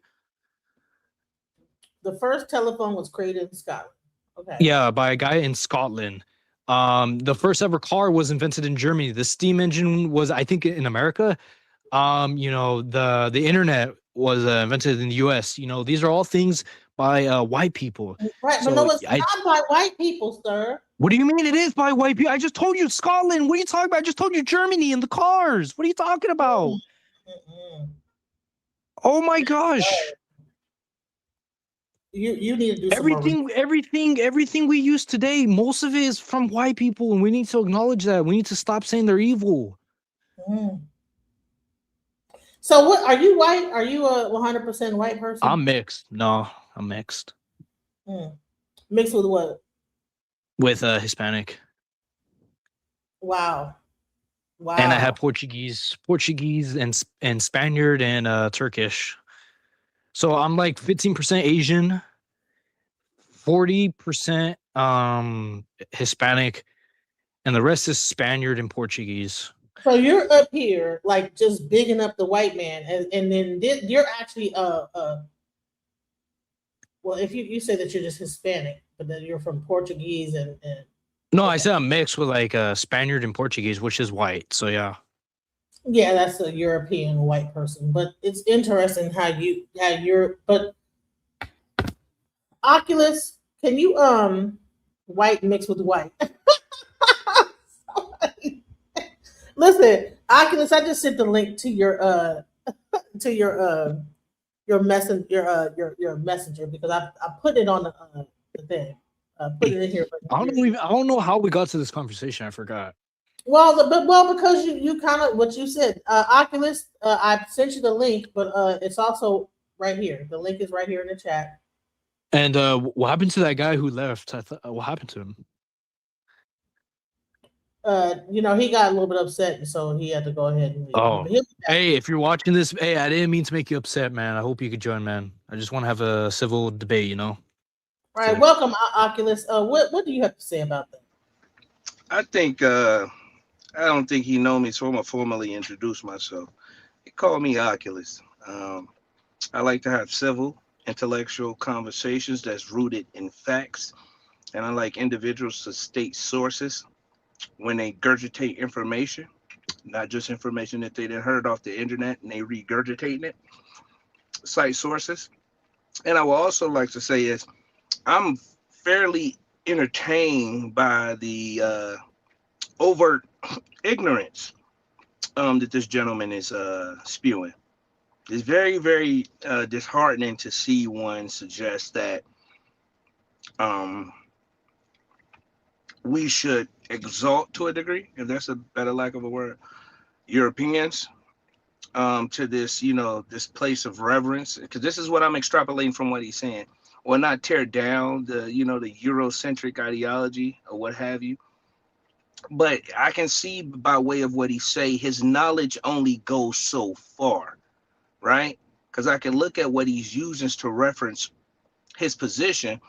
The first telephone was created in Scotland. Okay. Yeah, by a guy in Scotland. The first ever car was invented in Germany. The steam engine was, I think, in America. The internet was invented in the U.S. These are all things by white people. Right, but no, it's not by white people, sir. What do you mean it is by white people? I just told you Scotland. What are you talking about? I just told you Germany and the cars. What are you talking about? Oh my gosh. You need to do everything we use today, most of it is from white people, and we need to acknowledge that. We need to stop saying they're evil. So what are you white? Are you a 100% white person? I'm mixed. No, I'm mixed. Mixed with what? With Hispanic. Wow. And I have Portuguese and Spaniard and Turkish. So I'm like 15% Asian, 40% Hispanic, and the rest is Spaniard and Portuguese. So you're up here, like just bigging up the white man, and then you're actually well, if you say that you're just Hispanic, but then you're from Portuguese and no, I said I'm mixed with like Spaniard and Portuguese, which is white. So yeah. Yeah, that's a European white person, but it's interesting how you're. But Oculus, can you white mixed with white? Listen, Oculus, I just sent the link to your messenger because I put it on the thing. Put it in here. I don't know how we got to this conversation. I forgot. Well, because you kind of what you said, Oculus. I sent you the link, but it's also right here. The link is right here in the chat. And what happened to that guy who left? What happened to him? He got a little bit upset, and so he had to go ahead and leave. Oh, hey, if you're watching this, hey, I didn't mean to make you upset, man. I hope you could join, man. I just want to have a civil debate, All right, welcome, Oculus. What do you have to say about that? I think I don't think he know me, so I'm gonna formally introduce myself. He called me Oculus. I like to have civil, intellectual conversations that's rooted in facts, and I like individuals to state sources when they regurgitate information, not just information that they done heard off the internet and they regurgitating it. Cite sources. And I would also like to say is I'm fairly entertained by the overt ignorance that this gentleman is spewing. It's very, very disheartening to see one suggest that we should exalt to a degree, if that's a better lack of a word, Europeans to this, this place of reverence, because this is what I'm extrapolating from what he's saying, or not tear down the, the Eurocentric ideology or what have you. But I can see by way of what he say, his knowledge only goes so far, right? Because I can look at what he's using to reference his position,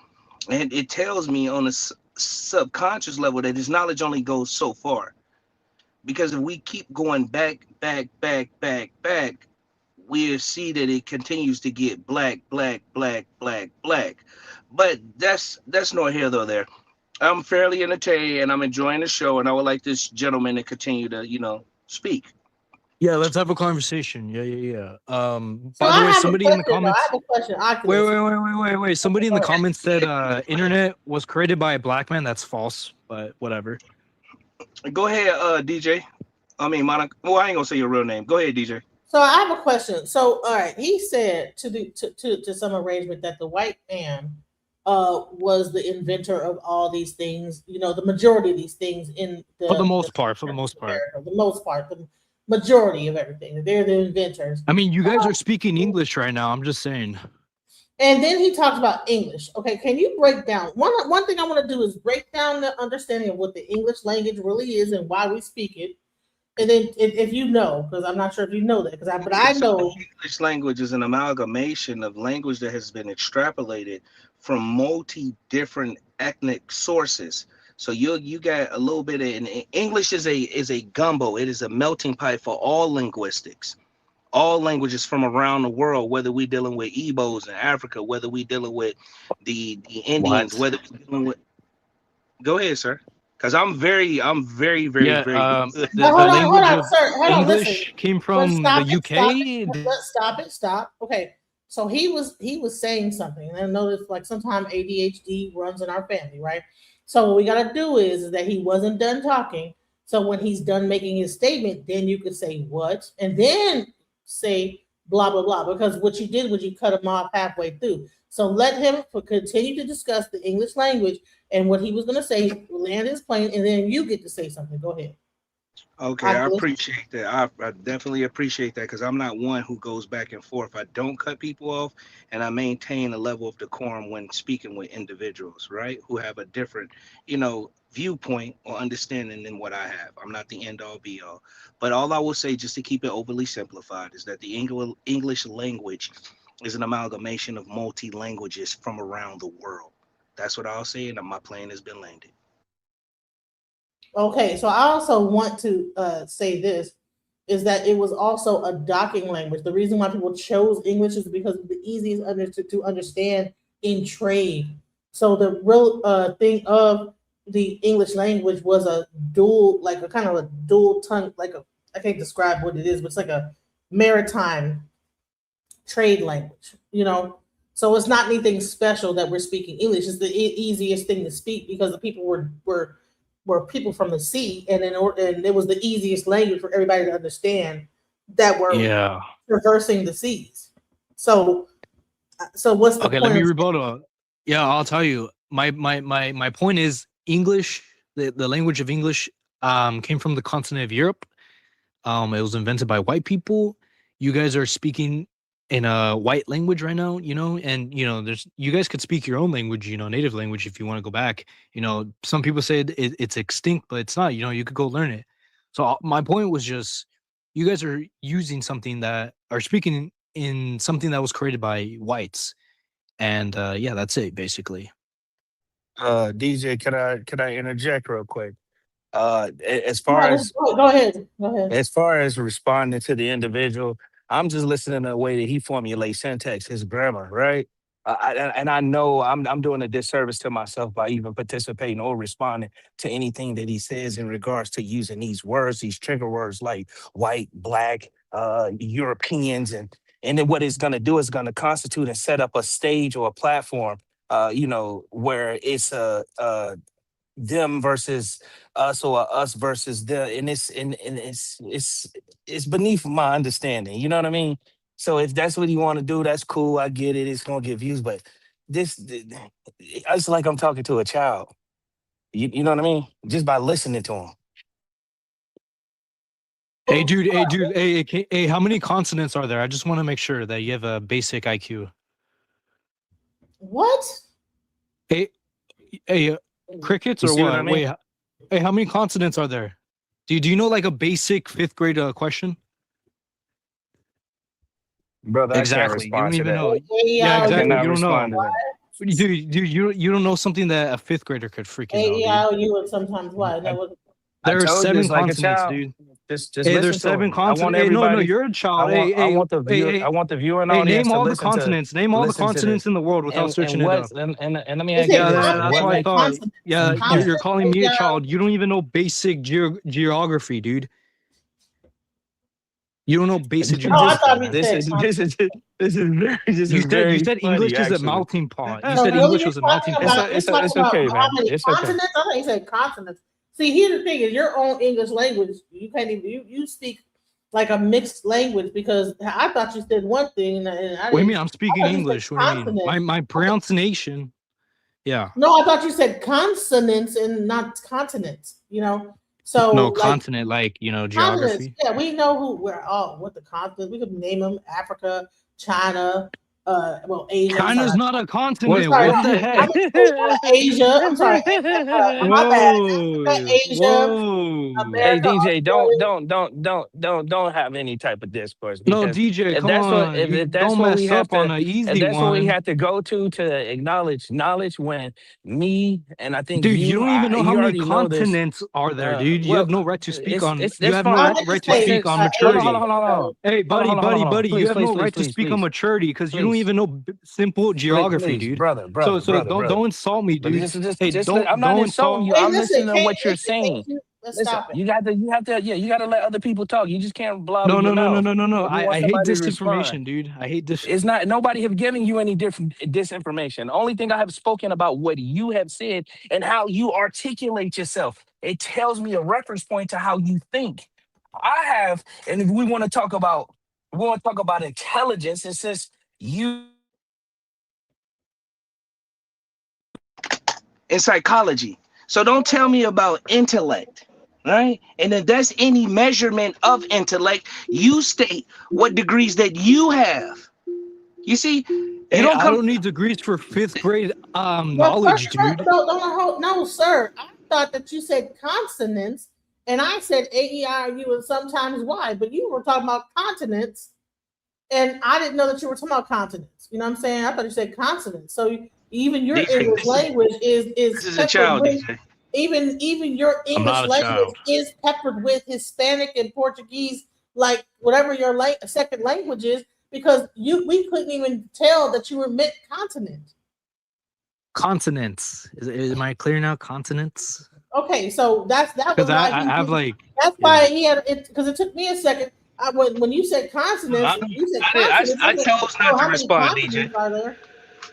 And it tells me on a subconscious level that his knowledge only goes so far. Because if we keep going back, we'll see that it continues to get black. But that's nor here nor there. I'm fairly entertained and I'm enjoying the show, and I would like this gentleman to continue to, speak. Yeah, let's have a conversation. Yeah. So By the way, I somebody in the comments. have a question. Wait. Somebody in the comments said internet was created by a black man. That's false, but whatever. Go ahead, DJ. I mean, Monica. Well, I ain't gonna say your real name. Go ahead, DJ. So I have a question. So, all right, he said to some arrangement that the white man was the inventor of all these things. The majority of these things For the most part. the majority of everything. They're the inventors. I mean, you guys are speaking English right now. I'm just saying. And then he talks about English. Okay, can you break down one thing I want to do is break down the understanding of what the English language really is and why we speak it. And then if you know, because I'm not sure if you know that, but I know English language is an amalgamation of language that has been extrapolated from multi-different ethnic sources. So you got a little bit of English is a gumbo. It is a melting pot for all linguistics. All languages from around the world, whether we're dealing with Igbos in Africa, whether we're dealing with the Indians, whether we're dealing with. Go ahead, sir. Because I'm very. The hold language on, of sir. Hold on, English listen. came from the UK. Stop. Okay, so he was saying something, and I noticed like sometimes ADHD runs in our family, right? So what we gotta do is that he wasn't done talking. So when he's done making his statement, then you could say what, and then say blah blah blah. Because what you did was you cut him off halfway through. So let him continue to discuss the English language and what he was going to say, land his plane, and then you get to say something. Go ahead. Okay, I appreciate that. I definitely appreciate that because I'm not one who goes back and forth. I don't cut people off, and I maintain a level of decorum when speaking with individuals, right, who have a different, viewpoint or understanding than what I have. I'm not the end all be all. But all I will say, just to keep it overly simplified, is that the English language is an amalgamation of multi-languages from around the world. That's what I'll say, and my plane has been landed. Okay, so I also want to say this, is that it was also a docking language. The reason why people chose English is because it's the easiest to understand in trade. So the real thing of the English language was a dual, like a kind of a dual tongue, I can't describe what it is, but it's like a maritime trade language, So it's not anything special that we're speaking English. It's the easiest thing to speak because the people were people from the sea, and it was the easiest language for everybody to understand that were traversing the seas. So what's the point? Let me rebuttal. Yeah, I'll tell you. My point is English. The language of English came from the continent of Europe. It was invented by white people. You guys are speaking in a white language right now, and you guys could speak your own language, native language if you want to go back. Some people say it's extinct, but it's not. You could go learn it. So my point was just, you guys are using something that are speaking in something that was created by whites, and that's it basically. DJ, can I interject real quick? As far as go ahead. As far as responding to the individual, I'm just listening to the way that he formulates syntax, his grammar, right? I know I'm doing a disservice to myself by even participating or responding to anything that he says in regards to using these words, these trigger words like white, black, Europeans, and then what it's going to do is going to constitute and set up a stage or a platform, where it's them versus us or us versus them, and it's beneath my understanding. You know what I mean? So if that's what you want to do, that's cool. I get it. It's gonna get views, but it's like I'm talking to a child. You know what I mean? Just by listening to him. Hey, dude. Hey, how many consonants are there? I just want to make sure that you have a basic IQ. What? Hey, crickets or what? I mean? Wait, hey, how many consonants are there? Do you know like a basic 5th grade question? Brother, exactly. You don't even know. Yeah, exactly. You don't know. Dude, you don't know something that a fifth grader could freaking know, dude. AEIOU and sometimes why? That was There are told you 7 it's like a continents, child. dude. Just Hey, listen there's to 7 him. I want continents. Hey, no, everybody. you're a child. I want the viewer. Hey, I want the viewing hey, audience name to all the listen to. continents. Name all the listen to continents this. in the world without searching it up. And let me They ask say you this: Yeah, that's what what I makes thought. consonants. Yeah, you're Consonants, calling me a yeah. child. You don't even know basic geography, dude. You don't know basic Oh, I geography, thought we man. this said is consonants. this is very this You is very said funny, English is a actually. melting pot. You No, said really, English you're was a talking melting pot. about you're talking It's about okay, how man. many It's okay. consonants. I thought you said consonants. See, here's the thing: is your own English language. You can't even you speak like a mixed language because I thought you said one thing and I What do you didn't. mean? I'm speaking I thought you said English. What do you mean? consonants. My pronunciation. Yeah. No, I thought you said consonants and not continents. You know, so No, like continent, like, continents. geography. Yeah, we know who we're. Oh, what the continents? We could name them: Africa, China. Well, Asia. I'm sorry. China's not a I'm continent. sorry. What the I heck? meant to say Asia. I'm sorry. My bad. Africa, Whoa. Asia, Whoa. Hey America, DJ, Australia. don't have any type of discourse No, because DJ, if come that's what on. You if that's don't what we mess have up on to an if easy that's what we one. have to go to acknowledge knowledge when me and I think Dude, you don't even know how you many already know this. continents are there, dude. You Well, have no right to speak on. it's You that's have fine. no I meant to right to say speak on Hold on, Asia. maturity. Hey, buddy, you Please, have please, no please, right to please, speak on please, maturity because you don't please, even know simple geography, please, dude. brother, So brother. don't insult me, But dude. Hey, I'm not don't insulting you. insult. Hey, I'm listen, listening to can't what you're listen, saying. can't you? Let's Listen, stop it. you have to, you got to let other people talk. You just can't blabber No, your no, no, no, mouth. no, no, no. If you want I hate somebody to respond, disinformation, dude. I hate this. it's not, nobody have given you any different disinformation. The only thing I have spoken about what you have said and how you articulate yourself. It tells me a reference point to how you think. I have, and if we want to talk about intelligence, and since you in psychology. So don't tell me about intellect, right? And if that's any measurement of intellect, you state what degrees that you have. You see, you Hey, don't I come. don't need degrees for 5th grade Well, knowledge, dude. no, sir. I thought that you said consonants, and I said AEIU and sometimes Y, but you were talking about continents, and I didn't know that you were talking about continents. You know what I'm saying? I thought you said consonants. So even your DJ, English language this is is a peppered child, with DJ. even your I'm English not a language child. is peppered with Hispanic and Portuguese, like whatever your second language is, because we couldn't even tell that you were mid continent. Consonants. Am I clear now? Consonants? Okay, so that was Because why I have like, that's yeah. why he had it because it took me a second. When you said consonants, you said consonants. I chose not to How many respond, DJ. consonants are there?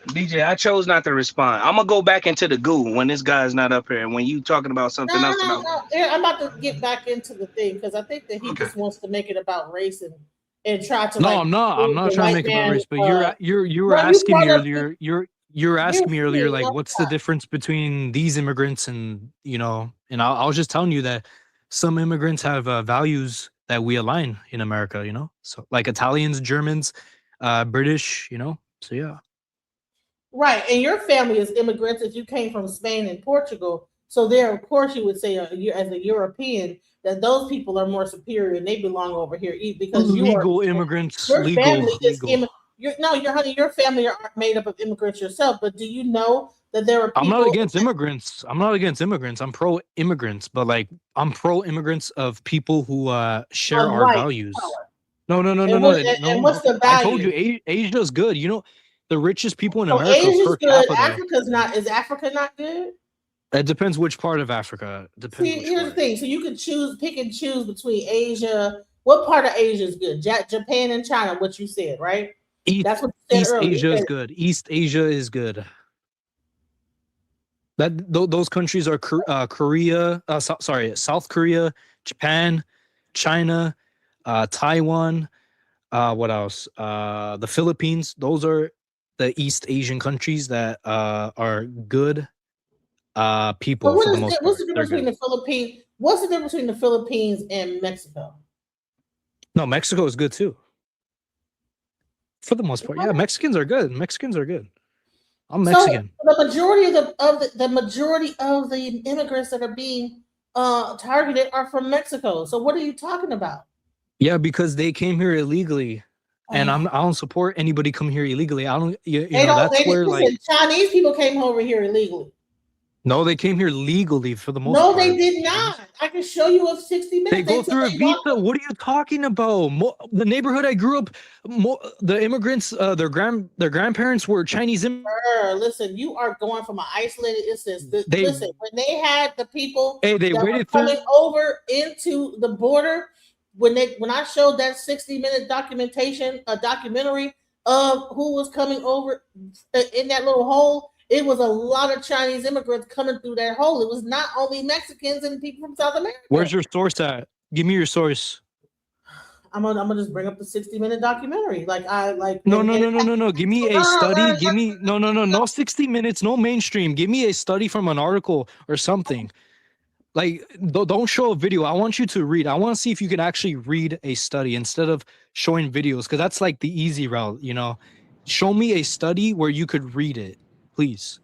DJ, I chose not to respond. I'm gonna go back into the goo when this guy's not up here, and when you talking about No, something else that I no, want. no. Yeah, I'm about to get back into the thing because I think that he Okay. just wants to make it about race and try to No, like. I'm not. I'm not the trying to white make it about man, race, but you were no, you asking me brought up earlier. You're asking me earlier, like, no, what's the difference between these immigrants and and I was just telling you that some immigrants have values that we align in America. So like Italians, Germans, British. So yeah. right, and your family is immigrants. If you came from Spain and Portugal, so there, of course, you would say as a European that those people are more superior and they belong over here because Legal immigrants. your family is Legal. your family are made up of immigrants yourself. But do you know that there are people? I'm not against immigrants. I'm pro immigrants, but like I'm pro immigrants of people who share our white values. color. No. And what's the value? I told you Asia's good. The richest people in So America Asia's per good. capita. Africa's not. Is Africa not good? It depends which part of Africa. See, here's the thing. So you could pick and choose between Asia. What part of Asia is good? Japan and China. What you said, right? That's what you said East earlier. Asia is good. East Asia is good. Those countries are Korea. South Korea, Japan, China, Taiwan. What else? The Philippines. Those are the East Asian countries that are good people for the most part. What's the difference between the Philippines? What's the difference between the Philippines and Mexico? No, Mexico is good too. For the most part, yeah, Mexicans are good. I'm Mexican. So the majority of the immigrants that are being targeted are from Mexico. So what are you talking about? Yeah, because they came here illegally. And I don't support anybody coming here illegally. I don't, you They know, don't. that's They where listen, like, Chinese people came over here illegally. no, they came here legally for the most No, part. they did not. I can show you a 60 minutes. They go through a visa. What are you talking about? The neighborhood I grew up, the immigrants, their grandparents were Chinese immigrants. Listen, you are going from an isolated instance. They- Listen, when they had the people Hey, they that were waited coming through. over into the border, when I showed that 60-minute documentary of who was coming over in that little hole, it was a lot of Chinese immigrants coming through that hole. It was not only Mexicans and people from South America. Where's your source at? Give me your source. I'm gonna just bring up the 60-minute documentary. No. Give me a study. Give me no 60 minutes, no mainstream. Give me a study from an article or something. Like, don't show a video. I want you to read. I want to see if you can actually read a study instead of showing videos, because that's like the easy route, you know. Show me a study where you could read it, please.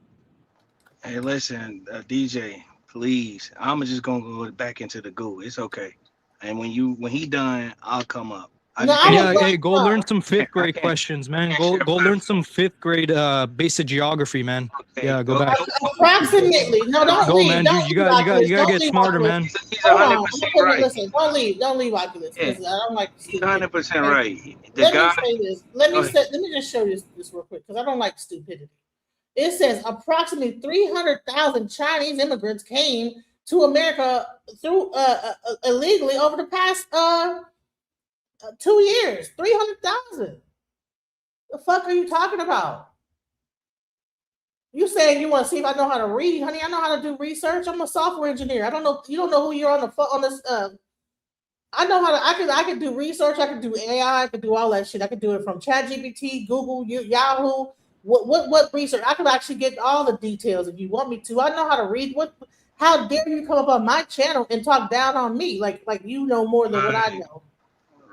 Hey, listen, DJ, please. I'm just gonna go back into the goo. It's okay. And when he done, I'll come up. Hey, go learn some 5th grade questions, man. Go learn some 5th grade basic geography, man. Yeah, go back. Approximately. No, don't go, leave. man. Don't Dude, you gotta get smarter, man. He's Hold on. 100% right. Listen, don't leave Oculus. Yeah. Listen, I don't like He's 100% right. Let me say this. Let me just show you this real quick, because I don't like stupidity. It says approximately 300,000 Chinese immigrants came to America through illegally over the past 2 years. 300,000. The fuck are you talking about? You saying you want to see if I know how to read, honey? I know how to do research. I'm a software engineer. I don't know. You don't know who you're on this. I know how to. I can do research. I can do AI. I can do all that shit. I can do it from ChatGPT, Google, Yahoo. What research? I can actually get all the details if you want me to. I know how to read. How dare you come up on my channel and talk down on me like you know more than what I know?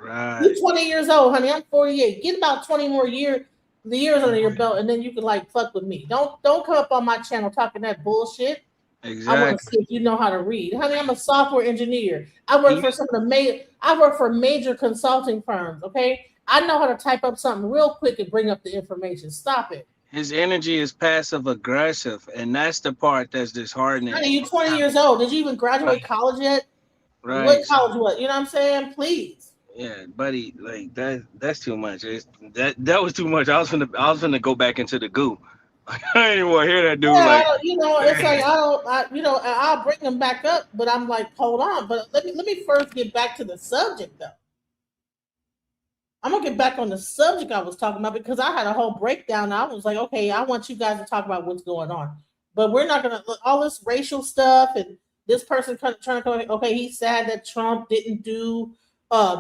Right. You're 20 years old, honey. I'm 48. Get about 20 more years under your belt, and then you can fuck with me. Don't come up on my channel talking that bullshit. Exactly. I want to see if you know how to read, honey. I'm a software engineer. I work for major consulting firms. Okay, I know how to type up something real quick and bring up the information. Stop it. His energy is passive aggressive, and that's the part that's disheartening. Honey, you're 20 years old. Did you even graduate college yet? Right. What college? What? You know what I'm saying? Please. Yeah, buddy, like that's too much. That was too much. I was gonna go back into the goo. I didn't want to hear that dude. Yeah, it's like I'll bring them back up, but I'm like, hold on. But let me first get back to the subject though. I'm gonna get back on the subject I was talking about, because I had a whole breakdown. I was like, okay, I want you guys to talk about what's going on, but we're not gonna look all this racial stuff and this person trying to come. Okay, he's sad that Trump didn't do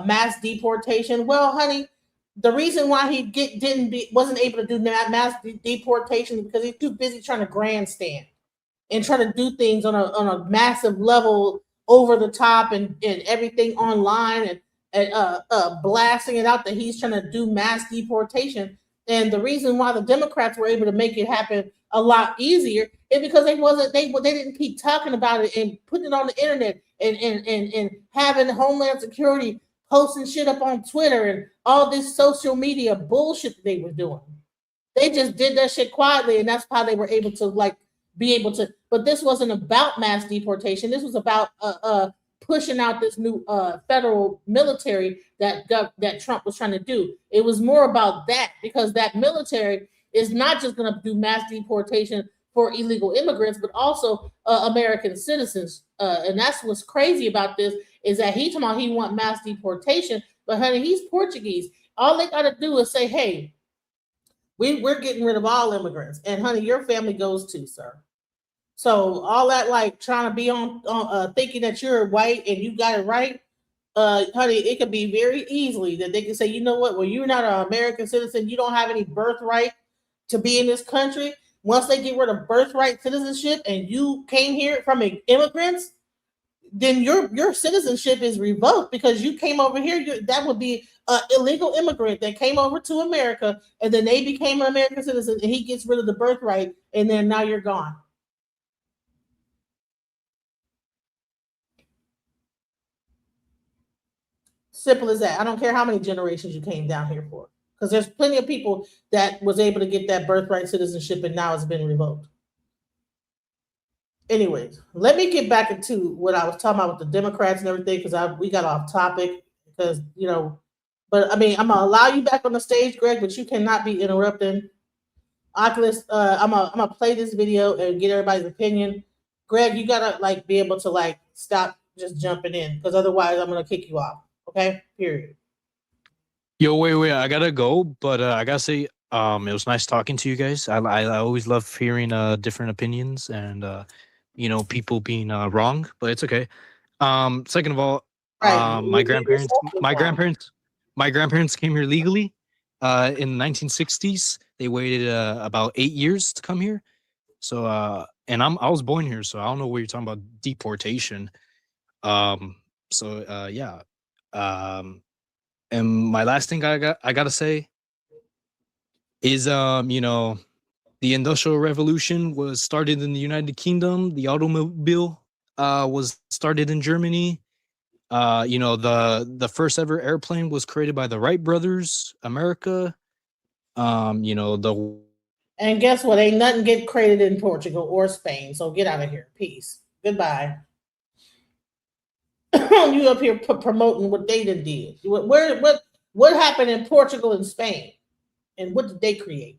mass deportation. Well, honey, the reason why he wasn't able to do mass deportation is because he's too busy trying to grandstand and trying to do things on a massive level, over the top, and everything online, and blasting it out that he's trying to do mass deportation. And the reason why the Democrats were able to make it happen a lot easier is because they didn't keep talking about it and putting it on the internet and having Homeland Security posting shit up on Twitter and all this social media bullshit that they were doing. They just did that shit quietly, and that's how they were able to be able to. But this wasn't about mass deportation. This was about pushing out this new federal military that Trump was trying to do. It was more about that, because that military is not just going to do mass deportation for illegal immigrants, but also American citizens. And that's what's crazy about this, is that he want mass deportation, but honey, he's Portuguese. All they got to do is say, hey, we're getting rid of all immigrants, and honey, your family goes too, sir. So all that trying to be on thinking that you're white and you got it right, honey, it could be very easily that they can say, you know what? Well, you're not an American citizen. You don't have any birthright to be in this country. Once they get rid of birthright citizenship and you came here from immigrants, then your citizenship is revoked, because you came over here. That would be an illegal immigrant that came over to America, and then they became an American citizen, and he gets rid of the birthright, and then now you're gone. Simple as that. I don't care how many generations you came down here for. Because there's plenty of people that was able to get that birthright citizenship and now it's been revoked. Anyways, let me get back into what I was talking about with the Democrats and everything, because we got off topic. Because but I mean, I'm gonna allow you back on the stage, Greg, but you cannot be interrupting. Oculus, I'm gonna play this video and get everybody's opinion. Greg, you gotta be able to stop just jumping in, because otherwise I'm gonna kick you off. Okay, period. Yo, wait, I gotta go, but I gotta say, it was nice talking to you guys. I always love hearing different opinions and people being wrong, but it's okay. Second of all, my grandparents came here legally in the 1960s. They waited about 8 years to come here. So and I was born here, so I don't know what you're talking about deportation. Yeah. And my last thing I gotta say is the Industrial Revolution was started in the United Kingdom. The automobile was started in Germany. The first ever airplane was created by the Wright brothers, America. And guess what? Ain't nothing get created in Portugal or Spain. So get out of here. Peace. Goodbye. You up here promoting what they did. What happened in Portugal and Spain? And what did they create?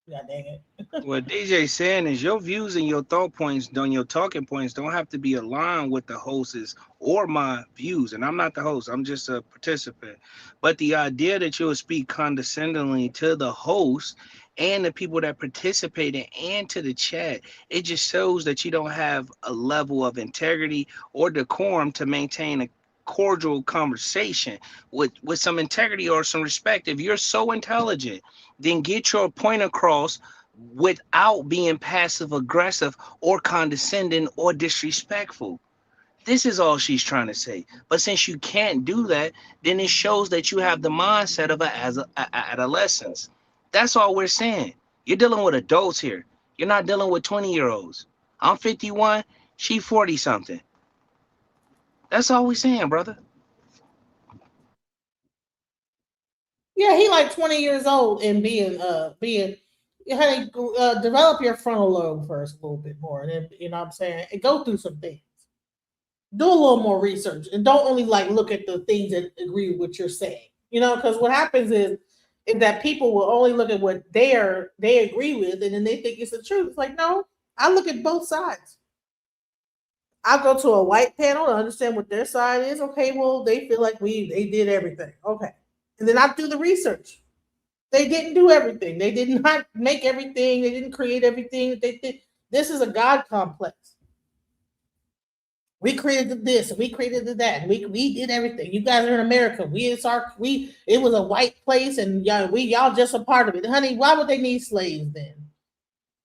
God dang it. What DJ's saying is your views and your thought points, your talking points don't have to be aligned with the host's or my views. And I'm not the host, I'm just a participant. But the idea that you'll speak condescendingly to the host and the people that participated and to the chat, it just shows that you don't have a level of integrity or decorum to maintain a cordial conversation with some integrity or some respect. If you're so intelligent, then get your point across without being passive aggressive or condescending or disrespectful. This is all she's trying to say. But since you can't do that, then it shows that you have the mindset of an adolescence. That's all we're saying. You're dealing with adults here. You're not dealing with 20-year-olds. I'm 51, she 40 something. That's all we're saying, brother. Yeah, he 20 years old and honey, develop your frontal lobe first a little bit more. And then, you know what I'm saying? And go through some things. Do a little more research and don't only look at the things that agree with what you're saying. Because what happens is that people will only look at what they agree with, and then they think it's the truth. It's no, I look at both sides. I'll go to a white panel to understand what their side is. Okay, well, they feel like they did everything. Okay. And then I do the research. They didn't do everything. They did not make everything. They didn't create everything. They did. This is a God complex. We created this and we created that. And we did everything. You guys are in America. It was a white place, and y'all just a part of it. Honey, why would they need slaves then?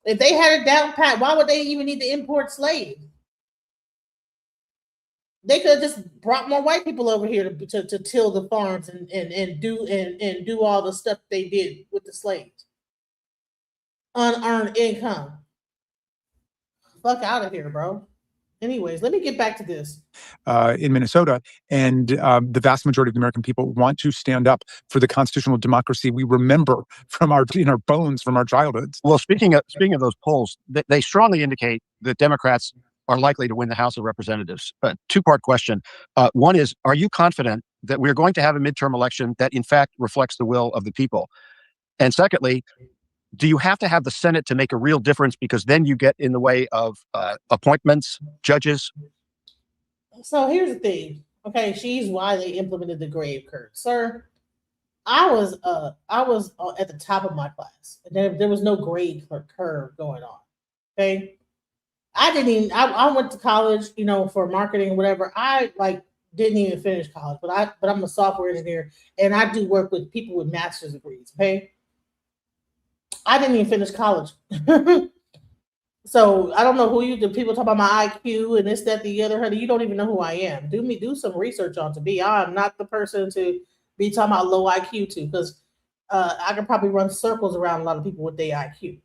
If they had it down pat, why would they even need to import slaves? They could have just brought more white people over here to till the farms and do all the stuff they did with the slaves. Unearned income. Fuck out of here, bro. Anyways, let me get back to this. In Minnesota, and the vast majority of the American people want to stand up for the constitutional democracy we remember in our bones from our childhoods. Well, speaking of those polls, they strongly indicate that Democrats are likely to win the House of Representatives. Two-part question. One is, are you confident that we're going to have a midterm election that in fact reflects the will of the people? And secondly, do you have to have the Senate to make a real difference, because then you get in the way of appointments, judges? So here's the thing. Okay, she's why they implemented the grave curve. Sir, I was at the top of my class. There was no grade curve going on. Okay. I went to college, for marketing or whatever. I didn't even finish college, but I'm a software engineer and I do work with people with master's degrees. Okay. I didn't even finish college. So I don't know the people talk about my IQ and this, that, the other. Honey, you don't even know who I am. Do some research on me. I'm not the person to be talking about low IQ to, because I could probably run circles around a lot of people with their IQ.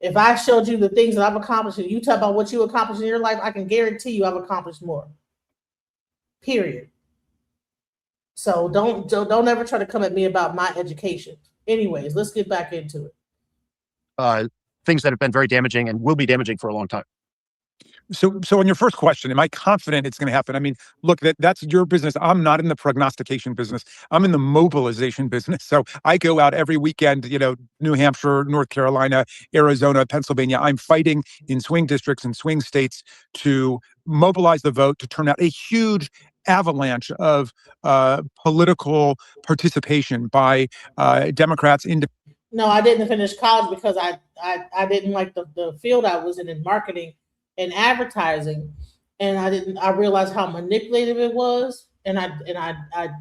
If I showed you the things that I've accomplished and you talk about what you accomplished in your life, I can guarantee you I've accomplished more. Period. So don't ever try to come at me about my education. Anyways, let's get back into it. Things that have been very damaging and will be damaging for a long time. So on your first question, am I confident it's going to happen? I mean, look, that's your business. I'm not in the prognostication business. I'm in the mobilization business. So I go out every weekend, New Hampshire, North Carolina, Arizona, Pennsylvania. I'm fighting in swing districts and swing states to mobilize the vote, to turn out a huge avalanche of political participation by Democrats. No, I didn't finish college because I didn't like the field I was in marketing and advertising, and I realized how manipulative it was, and I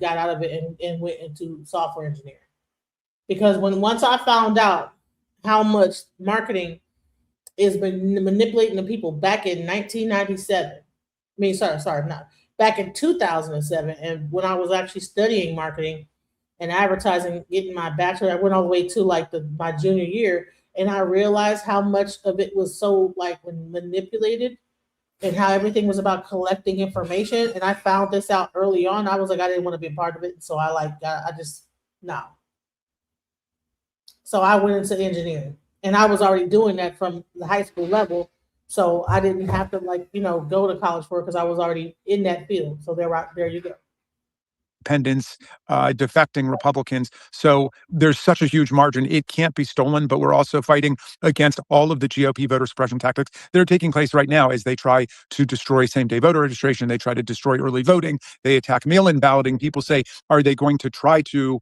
got out of it and went into software engineering. Because once I found out how much marketing is manipulating the people back in 1997, back in 2007, and when I was actually studying marketing and advertising, getting my bachelor, I went all the way to my junior year. And I realized how much of it was so manipulated and how everything was about collecting information. And I found this out early on. I was like, I didn't want to be a part of it. So no. So I went into engineering, and I was already doing that from the high school level. So I didn't have to go to college for it because I was already in that field. So there you go. Independents, defecting Republicans. So there's such a huge margin. It can't be stolen, but we're also fighting against all of the GOP voter suppression tactics that are taking place right now as they try to destroy same-day voter registration. They try to destroy early voting. They attack mail-in balloting. People say, are they going to try to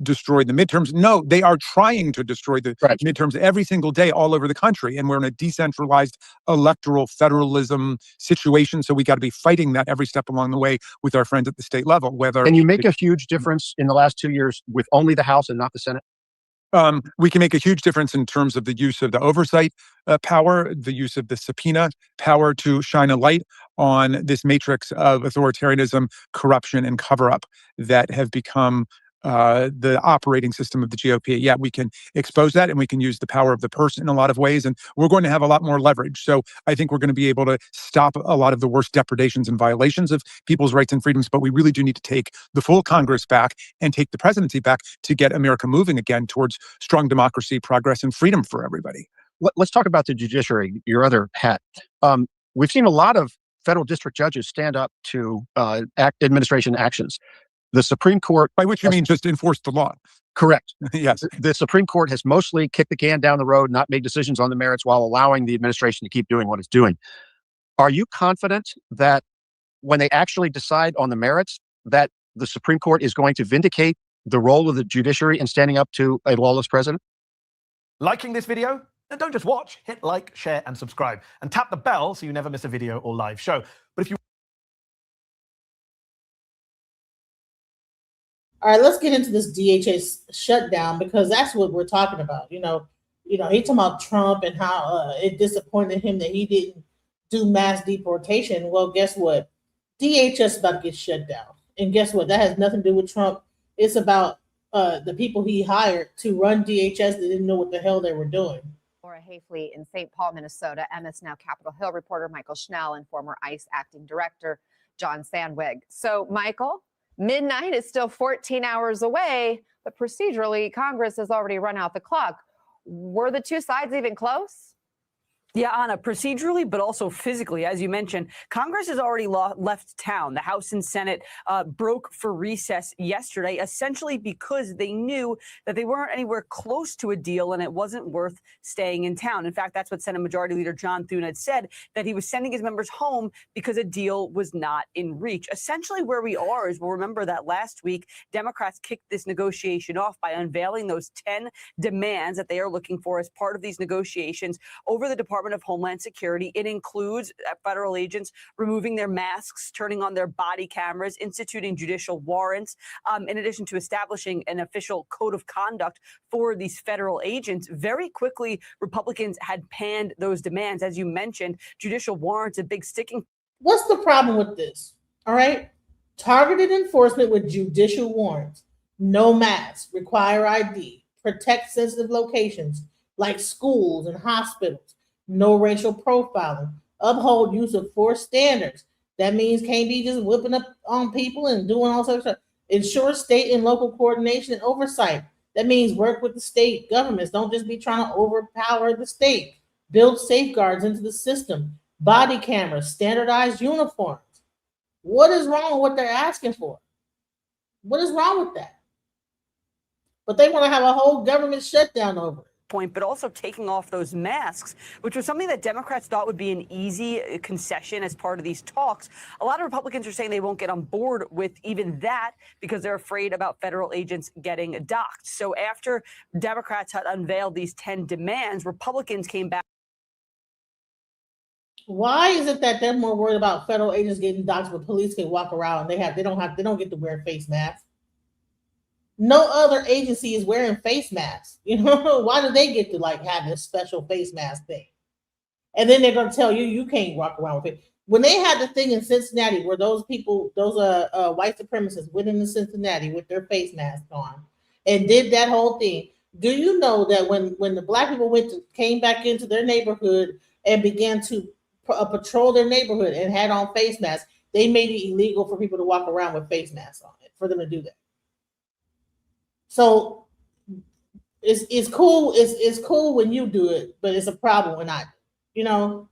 destroy the midterms? No, they are trying to destroy the midterms every single day all over the country. And we're in a decentralized electoral federalism situation. So we got to be fighting that every step along the way with our friends at the state level. Can you make a huge difference in the last 2 years with only the House and not the Senate? We can make a huge difference in terms of the use of the oversight power, the use of the subpoena power to shine a light on this matrix of authoritarianism, corruption, and cover-up that have become the operating system of the GOP. Yeah, we can expose that, and we can use the power of the purse in a lot of ways, and we're going to have a lot more leverage. So I think we're going to be able to stop a lot of the worst depredations and violations of people's rights and freedoms, but we really do need to take the full Congress back and take the presidency back to get America moving again towards strong democracy, progress, and freedom for everybody. Let's talk about the judiciary, your other hat. We've seen a lot of federal district judges stand up to administration actions. The Supreme Court... By which you mean just enforce the law. Correct. Yes. The Supreme Court has mostly kicked the can down the road, not made decisions on the merits while allowing the administration to keep doing what it's doing. Are you confident that when they actually decide on the merits, that the Supreme Court is going to vindicate the role of the judiciary in standing up to a lawless president? Liking this video? And don't just watch, hit like, share, and subscribe. And tap the bell so you never miss a video or live show. But if you... All right, let's get into this DHS shutdown because that's what we're talking about. He talking about Trump and how it disappointed him that he didn't do mass deportation. Well, guess what? DHS is about to get shut down. And guess what? That has nothing to do with Trump. It's about the people he hired to run DHS that didn't know what the hell they were doing. Laura Hafley in St. Paul, Minnesota, MS Now Capitol Hill reporter Michael Schnell and former ICE acting director John Sandwig. So, Michael, midnight is still 14 hours away, but procedurally, Congress has already run out the clock. Were the two sides even close? Yeah, Anna, procedurally, but also physically. As you mentioned, Congress has already left town. The House and Senate broke for recess yesterday, essentially because they knew that they weren't anywhere close to a deal and it wasn't worth staying in town. In fact, that's what Senate Majority Leader John Thune had said, that he was sending his members home because a deal was not in reach. Essentially where we are is, we'll remember that last week, Democrats kicked this negotiation off by unveiling those 10 demands that they are looking for as part of these negotiations over the Department of Homeland Security. It includes federal agents removing their masks, turning on their body cameras, instituting judicial warrants, in addition to establishing an official code of conduct for these federal agents. Very quickly, Republicans had panned those demands. As you mentioned, judicial warrants, a big sticking. What's the problem with this? All right. Targeted enforcement with judicial warrants, no masks, require ID, protect sensitive locations like schools and hospitals, no racial profiling, uphold use of force standards. That means can't be just whipping up on people and doing all sorts of stuff. Ensure state and local coordination and oversight. That means work with the state governments. Don't just be trying to overpower the state. Build safeguards into the system. Body cameras, standardized uniforms. What is wrong with what they're asking for? What is wrong with that? But they want to have a whole government shutdown over it. Point, but also taking off those masks, which was something that Democrats thought would be an easy concession as part of these talks. A lot of Republicans are saying they won't get on board with even that because they're afraid about federal agents getting docked. So after Democrats had unveiled these 10 demands, Republicans came back. Why is it that they're more worried about federal agents getting docked, but police can walk around and they don't get to wear face masks? No other agency is wearing face masks. You know, why do they get to like have this special face mask thing? And then they're going to tell you you can't walk around with it. When they had the thing in Cincinnati where those people, those white supremacists went into Cincinnati with their face masks on and did that whole thing, do you know that when the black people came back into their neighborhood and began to patrol their neighborhood and had on face masks, they made it illegal for people to walk around with face masks on it, for them to do that. So it's cool. It's cool when you do it, but it's a problem when I do. You know.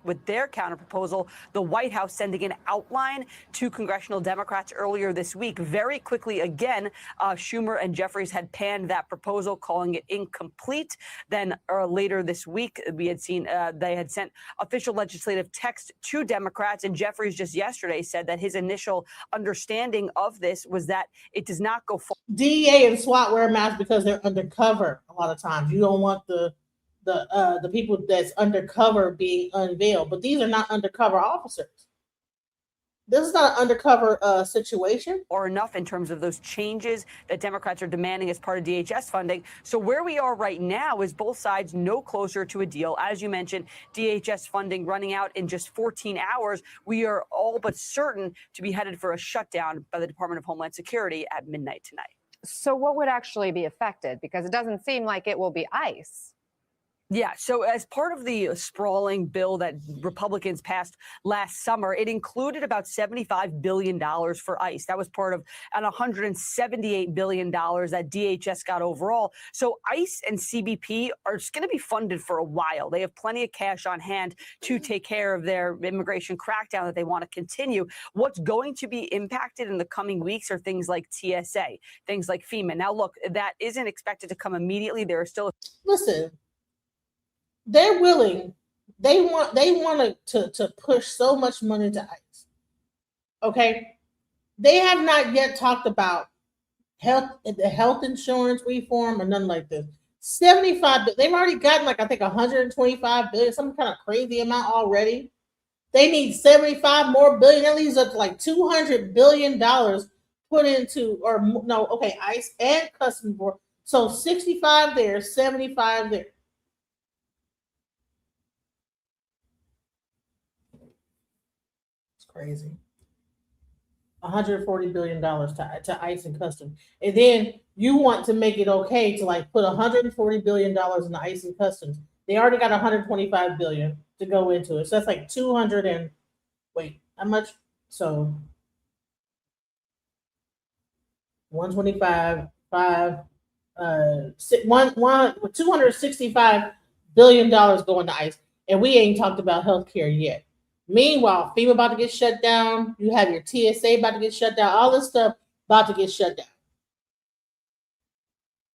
With their counterproposal, the White House sending an outline to congressional Democrats earlier this week. Very quickly, again, Schumer and Jeffries had panned that proposal, calling it incomplete. Then later this week, we had seen they had sent official legislative text to Democrats, and Jeffries just yesterday said that his initial understanding of this was that it does not go forward. DEA and SWAT wear masks because they're undercover a lot of times. You don't want the people that's undercover being unveiled, but these are not undercover officers. This is not an undercover situation. Or enough in terms of those changes that Democrats are demanding as part of DHS funding. So where we are right now is both sides no closer to a deal. As you mentioned, DHS funding running out in just 14 hours. We are all but certain to be headed for a shutdown by the Department of Homeland Security at midnight tonight. So what would actually be affected? Because it doesn't seem like it will be ICE. Yeah, so as part of the sprawling bill that Republicans passed last summer, it included about $75 billion for ICE. That was part of an $178 billion that DHS got overall. So ICE and CBP are just going to be funded for a while. They have plenty of cash on hand to take care of their immigration crackdown that they want to continue. What's going to be impacted in the coming weeks are things like TSA, things like FEMA. Now, look, that isn't expected to come immediately. There are still... Listen. They're willing. They want to push so much money to ICE. Okay, they have not yet talked about the health insurance reform or nothing like this. 75. They've already gotten like I think 125 billion, some kind of crazy amount already. They need 75 more billion. That leaves up to like $200 billion put into ICE and Customs Board. So 65 there, 75 there. Crazy. $140 billion to ICE and Customs. And then you want to make it okay to like put $140 billion in the ICE and Customs. They already got $125 billion to go into it. So that's like 200 and wait, how much? So 125, $265 billion going to ICE. And we ain't talked about healthcare yet. Meanwhile, FEMA about to get shut down. You have your TSA about to get shut down. All this stuff about to get shut down.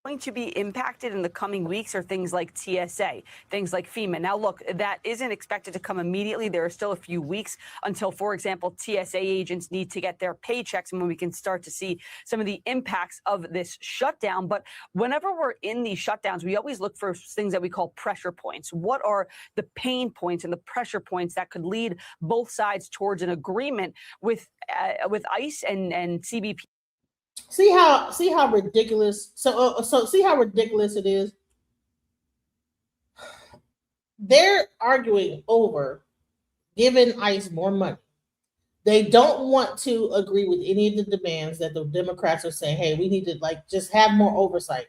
Going to be impacted in the coming weeks are things like TSA, things like FEMA. Now, look, that isn't expected to come immediately. There are still a few weeks until, for example, TSA agents need to get their paychecks and when we can start to see some of the impacts of this shutdown. But whenever we're in these shutdowns, we always look for things that we call pressure points. What are the pain points and the pressure points that could lead both sides towards an agreement with ICE and CBP? See how ridiculous. So see how ridiculous it is. They're arguing over giving ICE more money. They don't want to agree with any of the demands that the Democrats are saying. Hey, we need to like just have more oversight.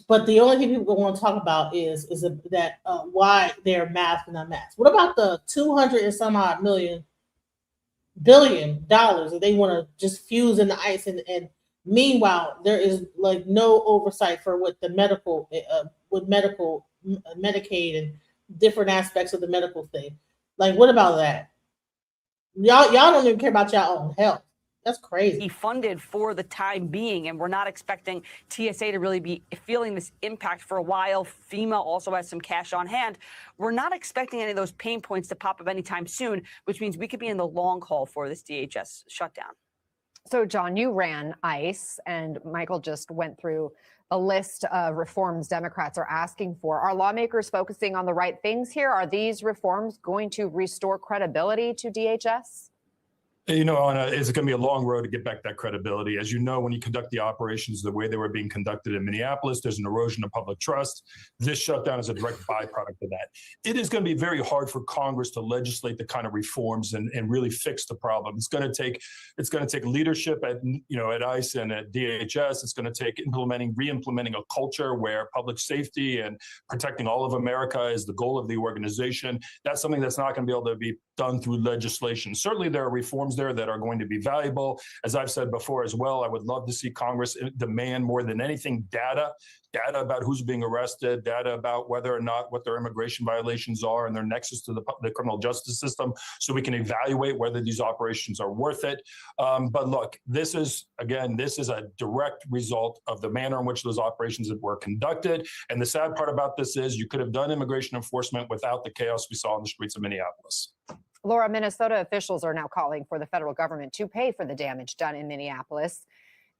But the only thing people want to talk about is why they're masked and unmasked. What about the 200 and some odd million billion that they want to just fuse into ICE, and meanwhile there is like no oversight for what the medical Medicaid and different aspects of the medical thing. Like, what about that? Y'all don't even care about your own health. That's crazy. He funded for the time being, and we're not expecting TSA to really be feeling this impact for a while. FEMA also has some cash on hand. We're not expecting any of those pain points to pop up anytime soon, which means we could be in the long haul for this DHS shutdown. So, John, you ran ICE, and Michael just went through a list of reforms Democrats are asking for. Are lawmakers focusing on the right things here? Are these reforms going to restore credibility to DHS? You know, Anna, it's going to be a long road to get back that credibility. As you know, when you conduct the operations the way they were being conducted in Minneapolis, there's an erosion of public trust. This shutdown is a direct byproduct of that. It is going to be very hard for Congress to legislate the kind of reforms and really fix the problem. It's going to take leadership at ICE and at DHS. It's going to take re-implementing a culture where public safety and protecting all of America is the goal of the organization. That's something that's not going to be able to be done through legislation. Certainly there are reforms there that are going to be valuable. As I've said before as well, I would love to see Congress demand more than anything data about who's being arrested, data about whether or not what their immigration violations are and their nexus to the criminal justice system, so we can evaluate whether these operations are worth it. But look, this is a direct result of the manner in which those operations were conducted. And the sad part about this is you could have done immigration enforcement without the chaos we saw in the streets of Minneapolis. Laura, Minnesota officials are now calling for the federal government to pay for the damage done in Minneapolis.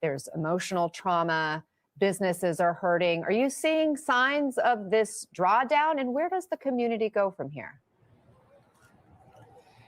There's emotional trauma. Businesses are hurting. Are you seeing signs of this drawdown? And where does the community go from here?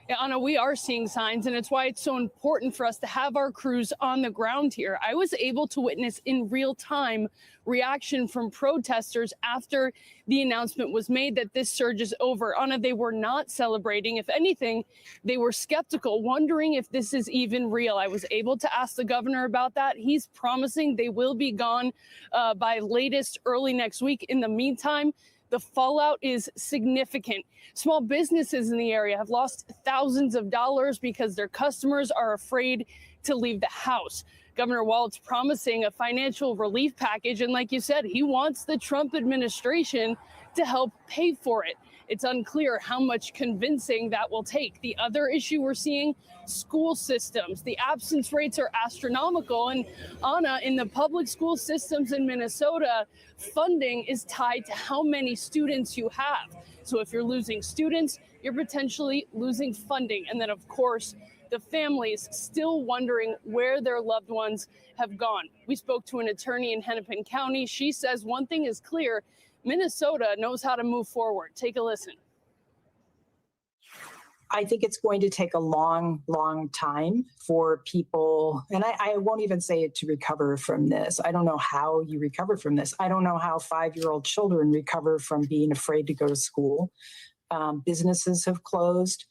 Yeah, Anna, we are seeing signs, and it's why it's so important for us to have our crews on the ground here. I was able to witness in real time reaction from protesters after the announcement was made that this surge is over. Anna, they were not celebrating. If anything, they were skeptical, wondering if this is even real. I was able to ask the governor about that. He's promising they will be gone by latest early next week. In the meantime, the fallout is significant. Small businesses in the area have lost thousands of dollars because their customers are afraid to leave the house. Governor Walz promising a financial relief package, and like you said, he wants the Trump administration to help pay for it. It's unclear how much convincing that will take. The other issue we're seeing, school systems. The absence rates are astronomical. And Anna, in the public school systems in Minnesota, funding is tied to how many students you have. So if you're losing students, you're potentially losing funding. And then, of course, the families still wondering where their loved ones have gone. We spoke to an attorney in Hennepin County. She says one thing is clear: Minnesota knows how to move forward. Take a listen. I think it's going to take a long, long time for people, and I won't even say it to recover from this. I don't know how you recover from this. I don't know how 5-year-old children recover from being afraid to go to school. Businesses have closed.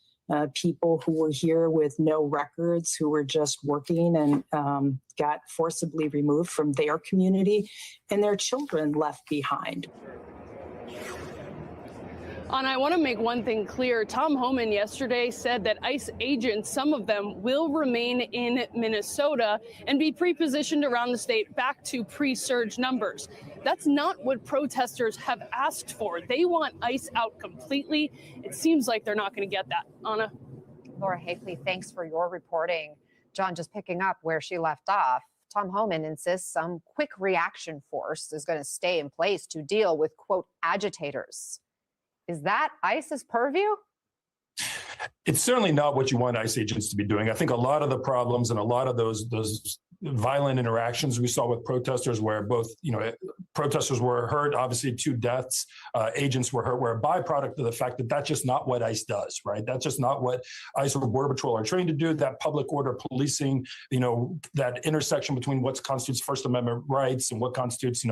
People who were here with no records, who were just working and got forcibly removed from their community, and their children left behind. And I want to make one thing clear. Tom Homan yesterday said that ICE agents, some of them, will remain in Minnesota and be pre-positioned around the state back to pre-surge numbers. That's not what protesters have asked for. They want ICE out completely. It seems like they're not going to get that. Anna? Laura Hakeley, thanks for your reporting. John, just picking up where she left off, Tom Homan insists some quick reaction force is going to stay in place to deal with, quote, agitators. Is that ICE's purview? It's certainly not what you want ICE agents to be doing. I think a lot of the problems and a lot of those violent interactions we saw with protesters, where both, protesters were hurt, obviously 2 deaths, agents were hurt, were a byproduct of the fact that that's just not what ICE does, right? That's just not what ICE or Border Patrol are trained to do. That public order policing, that intersection between what constitutes First Amendment rights and what constitutes,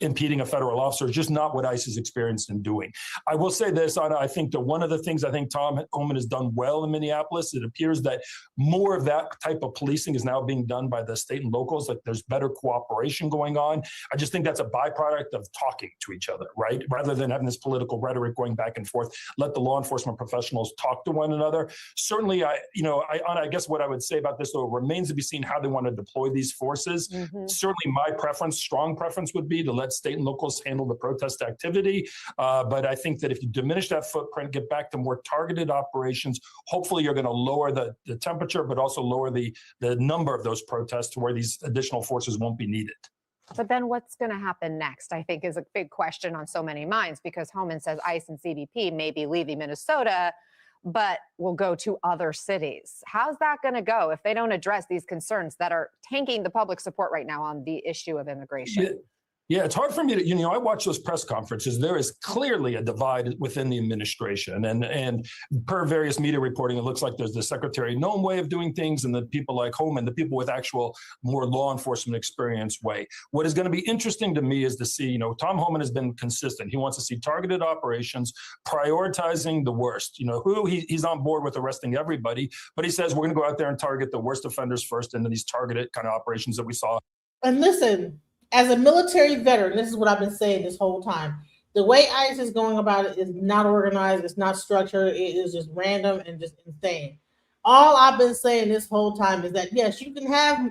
impeding a federal officer is just not what ICE is experienced in doing. I will say this, Anna, I think that one of the things I think Tom Homan has done well in Minneapolis, it appears that more of that type of policing is now being done by the state and locals. Like, there's better cooperation going on. I just think that's a byproduct byproduct of talking to each other, right? Rather than having this political rhetoric going back and forth, let the law enforcement professionals talk to one another. Certainly, I guess what I would say about this, though, remains to be seen how they want to deploy these forces. Certainly my preference, strong preference, would be to let state and locals handle the protest activity. But I think that if you diminish that footprint, get back to more targeted operations, hopefully you're going to lower the temperature, but also lower the number of those protests to where these additional forces won't be needed. But then what's going to happen next, I think, is a big question on so many minds, because Homan says ICE and CBP may be leaving Minnesota, but will go to other cities. How's that going to go if they don't address these concerns that are tanking the public support right now on the issue of immigration? Yeah, it's hard for me to, I watch those press conferences. There is clearly a divide within the administration. And per various media reporting, it looks like there's the Secretary Noem way of doing things and the people like Homan, the people with actual more law enforcement experience way. What is going to be interesting to me is to see, Tom Homan has been consistent. He wants to see targeted operations, prioritizing the worst. He's on board with arresting everybody, but he says we're going to go out there and target the worst offenders first into these targeted kind of operations that we saw. And listen, as a military veteran, this is what I've been saying this whole time. The way ICE is going about it is not organized, it's not structured, it is just random and just insane. All I've been saying this whole time is that, yes, you can have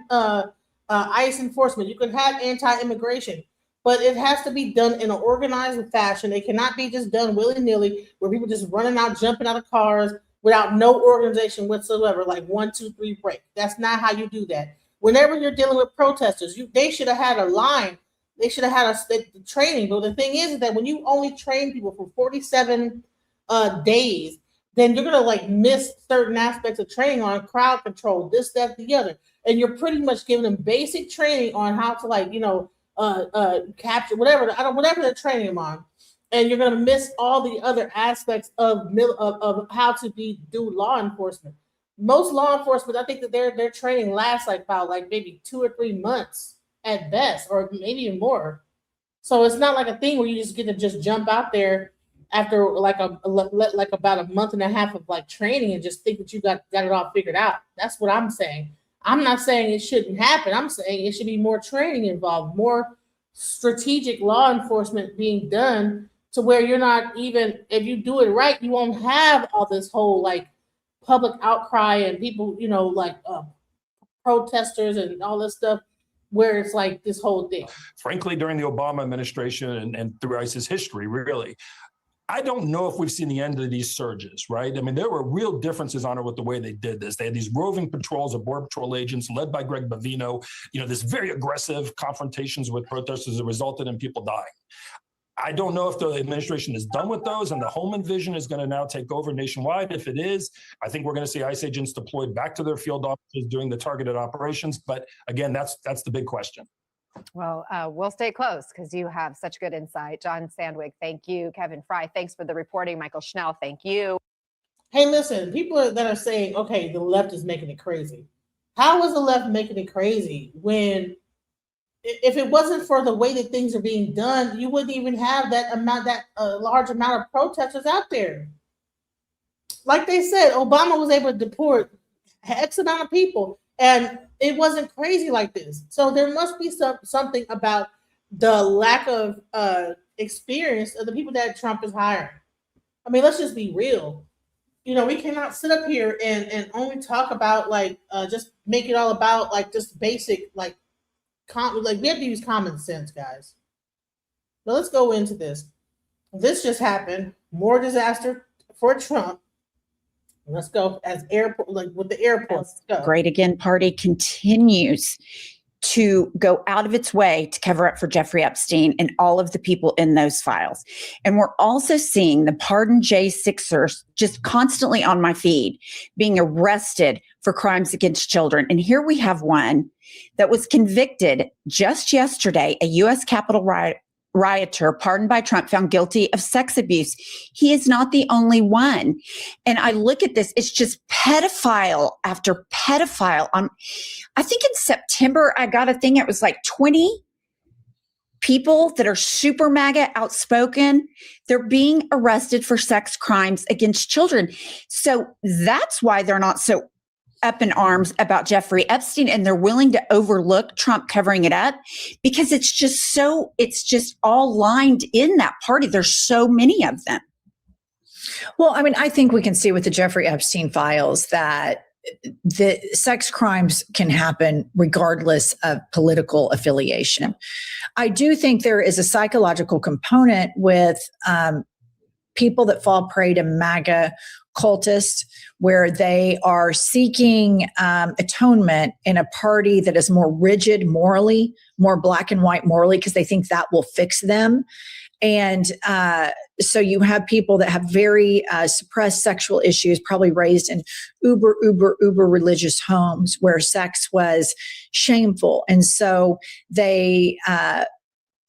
ICE enforcement, you can have anti-immigration, but it has to be done in an organized fashion. It cannot be just done willy-nilly, where people just running out, jumping out of cars without no organization whatsoever, like 1, 2, 3 break. That's not how you do that. Whenever you're dealing with protesters, they should have had a line. They should have had a training. But the thing is that when you only train people for 47 days, then you're going to miss certain aspects of training on crowd control, this, that, the other. And you're pretty much giving them basic training on how to capture whatever they're training them on. And you're going to miss all the other aspects of how to do law enforcement. Most law enforcement, I think that their training lasts about maybe 2 or 3 months at best, or maybe even more. So it's not like a thing where you just get to just jump out there after about a month and a half of training and just think that you got it all figured out. That's what I'm saying. I'm not saying it shouldn't happen. I'm saying it should be more training involved, more strategic law enforcement being done, to where you're not even, if you do it right, you won't have all this whole public outcry and people, protesters and all this stuff, where it's this whole thing. Frankly, during the Obama administration and through ICE's history, really, I don't know if we've seen the end of these surges, right? I mean, there were real differences on it with the way they did this. They had these roving patrols of Border Patrol agents led by Greg Bavino, this very aggressive confrontations with protesters that resulted in people dying. I don't know if the administration is done with those and the Homan vision is going to now take over nationwide. If it is, I think we're going to see ICE agents deployed back to their field offices doing the targeted operations. But again, that's the big question. Well, we'll stay close because you have such good insight. John Sandwig, thank you. Kevin Fry, thanks for the reporting. Michael Schnell, thank you. Hey, listen, people that are saying, okay, the left is making it crazy. How is the left making it crazy when, if it wasn't for the way that things are being done, you wouldn't even have that large amount of protesters out there? Like they said, Obama was able to deport X amount of people, and it wasn't crazy like this. So there must be something about the lack of experience of the people that Trump is hiring. I mean, let's just be real. We cannot sit up here and only talk about just make it all about just basic we have to use common sense, guys. But let's go into this. This just happened. More disaster for Trump. Let's go as airport, with the airports. Great Again Party continues to go out of its way to cover up for Jeffrey Epstein and all of the people in those files. And we're also seeing the Pardon J6ers just constantly on my feed being arrested for crimes against children. And here we have one that was convicted just yesterday, a U.S. Capitol rioter pardoned by Trump, found guilty of sex abuse. He is not the only one. And I look at this, it's just pedophile after pedophile. I think in September, I got a thing, it was 20 people that are super MAGA outspoken. They're being arrested for sex crimes against children. So that's why they're not so up in arms about Jeffrey Epstein, and they're willing to overlook Trump covering it up because it's just all lined in that party. There's so many of them. Well, I mean, I think we can see with the Jeffrey Epstein files that the sex crimes can happen regardless of political affiliation. I do think there is a psychological component with people that fall prey to MAGA cultists, where they are seeking atonement in a party that is more rigid morally, more black and white morally, because they think that will fix them. And so you have people that have very suppressed sexual issues, probably raised in uber religious homes where sex was shameful. And so they,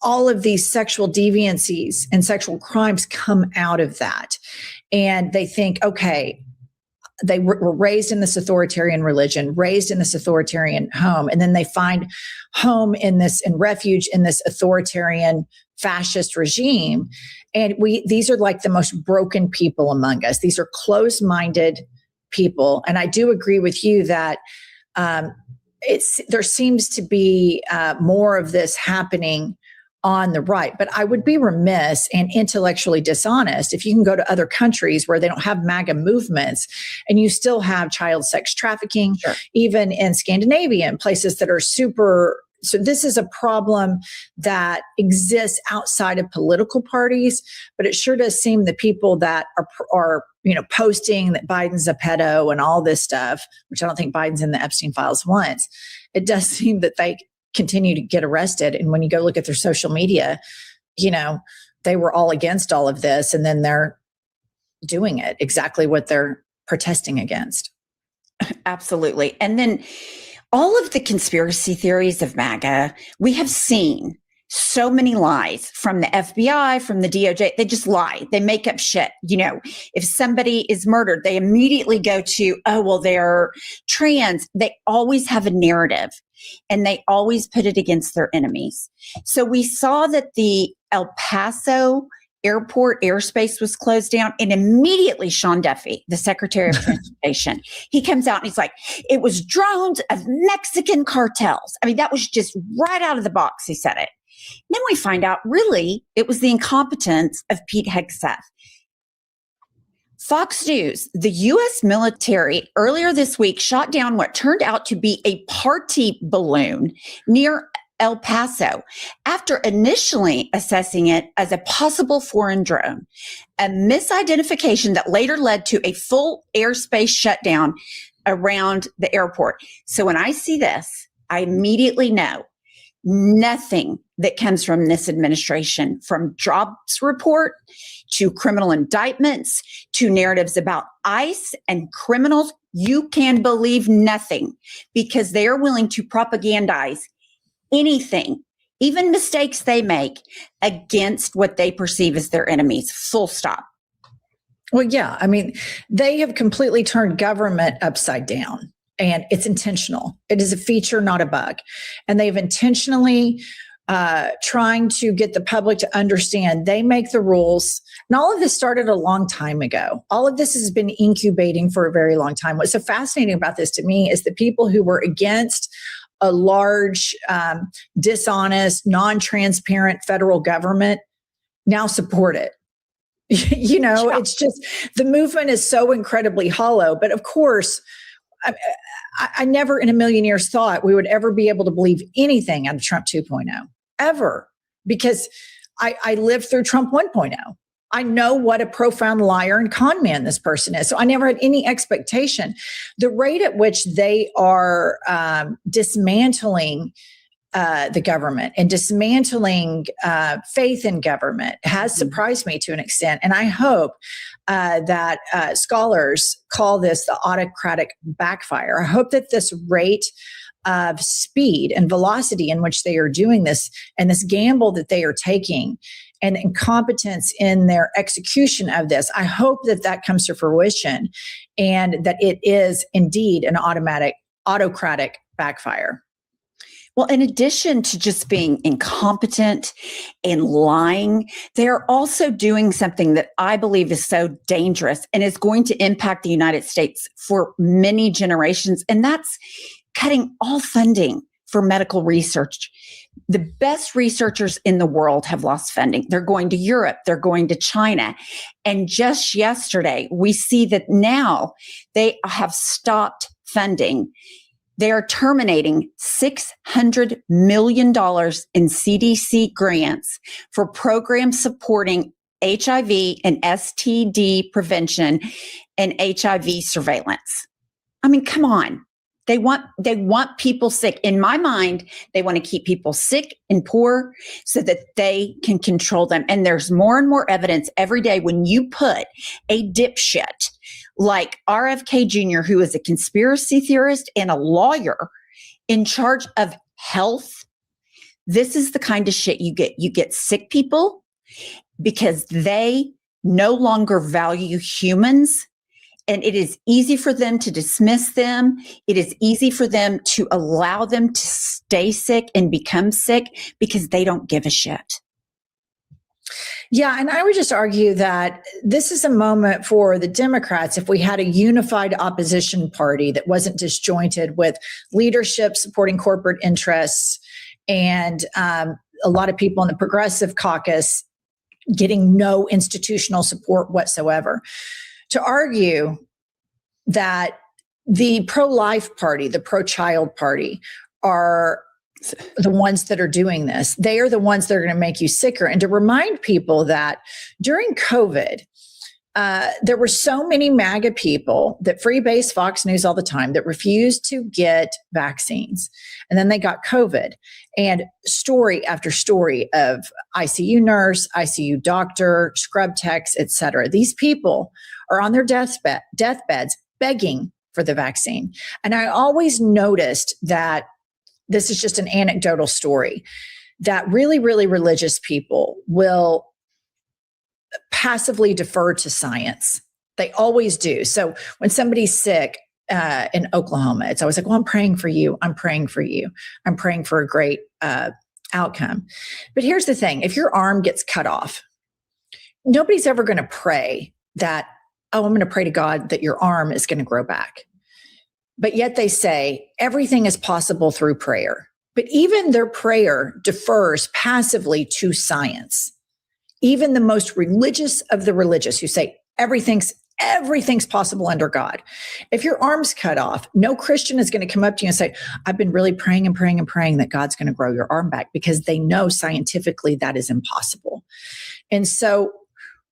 all of these sexual deviancies and sexual crimes come out of that. And they think, okay, they were raised in this authoritarian religion, raised in this authoritarian home, and then they find home in refuge in this authoritarian fascist regime. And these are like the most broken people among us. These are closed-minded people. And I do agree with you that there seems to be more of this happening on the right. But I would be remiss and intellectually dishonest if you can go to other countries where they don't have MAGA movements and you still have child sex trafficking, sure, even in Scandinavia and places that are super. So this is a problem that exists outside of political parties, but it sure does seem the people that are posting that Biden's a pedo and all this stuff, which I don't think Biden's in the Epstein files once. It does seem that they continue to get arrested. And when you go look at their social media, they were all against all of this. And then they're doing it exactly what they're protesting against. Absolutely. And then all of the conspiracy theories of MAGA, we have seen so many lies from the FBI, from the DOJ. They just lie. They make up shit. If somebody is murdered, they immediately go to, oh, well, they're trans. They always have a narrative and they always put it against their enemies. So we saw that the El Paso airport airspace was closed down, and immediately Sean Duffy, the Secretary of Transportation, he comes out and he's like, it was drones of Mexican cartels. I mean, that was just right out of the box. He said it. Then we find out really it was the incompetence of Pete Hegseth. Fox News, the U.S. military earlier this week shot down what turned out to be a party balloon near El Paso after initially assessing it as a possible foreign drone, a misidentification that later led to a full airspace shutdown around the airport. So when I see this, I immediately know nothing that comes from this administration, from jobs report to criminal indictments to narratives about ICE and criminals, you can believe nothing because they are willing to propagandize anything, even mistakes they make, against what they perceive as their enemies. Full stop. Well, yeah. I mean, they have completely turned government upside down, and it's intentional. It is a feature, not a bug. And they've intentionally trying to get the public to understand they make the rules. And all of this started a long time ago. All of this has been incubating for a very long time. What's so fascinating about this to me is the people who were against a large, dishonest, non-transparent federal government now support it. It's just, the movement is so incredibly hollow. But of course, I never in a million years thought we would ever be able to believe anything out of Trump 2.0, ever, because I lived through Trump 1.0. I know what a profound liar and con man this person is. So I never had any expectation. The rate at which they are dismantling the government and dismantling faith in government has surprised me to an extent. And I hope that scholars call this the autocratic backfire. I hope that this rate of speed and velocity in which they are doing this and this gamble that they are taking and incompetence in their execution of this, I hope that that comes to fruition and that it is indeed an autocratic backfire. Well, in addition to just being incompetent and lying, they're also doing something that I believe is so dangerous and is going to impact the United States for many generations. And that's cutting all funding for medical research. The best researchers in the world have lost funding. They're going to Europe, they're going to China. And just yesterday, we see that now they have stopped funding. They are terminating $600 million in CDC grants for programs supporting HIV and STD prevention and HIV surveillance. I mean, come on. They want people sick. In my mind, they want to keep people sick and poor so that they can control them. And there's more and more evidence every day when you put a dipshit like RFK Jr., who is a conspiracy theorist and a lawyer in charge of health. This is the kind of shit you get. You get sick people because they no longer value humans. And it is easy for them to dismiss them. It is easy for them to allow them to stay sick and become sick because they don't give a shit. Yeah, and I would just argue that this is a moment for the Democrats. If we had a unified opposition party that wasn't disjointed with leadership supporting corporate interests and a lot of people in the progressive caucus getting no institutional support whatsoever, to argue that the pro-life party, the pro-child party are the ones that are doing this. They are the ones that are going to make you sicker. And to remind people that during COVID, there were so many MAGA people that freebase Fox News all the time that refused to get vaccines. And then they got COVID. And story after story of ICU nurse, ICU doctor, scrub techs, et cetera. These people are on their deathbeds begging for the vaccine. And I always noticed that this is just an anecdotal story, that really, really religious people will passively defer to science. They always do. So when somebody's sick in Oklahoma, it's always like, well, I'm praying for you. I'm praying for you. I'm praying for a great outcome. But here's the thing. If your arm gets cut off, nobody's ever going to pray that, oh, I'm going to pray to God that your arm is going to grow back. But yet they say everything is possible through prayer. But even their prayer defers passively to science. Even the most religious of the religious who say everything's possible under God. If your arm's cut off, no Christian is going to come up to you and say, I've been really praying and praying and praying that God's going to grow your arm back, because they know scientifically that is impossible. And so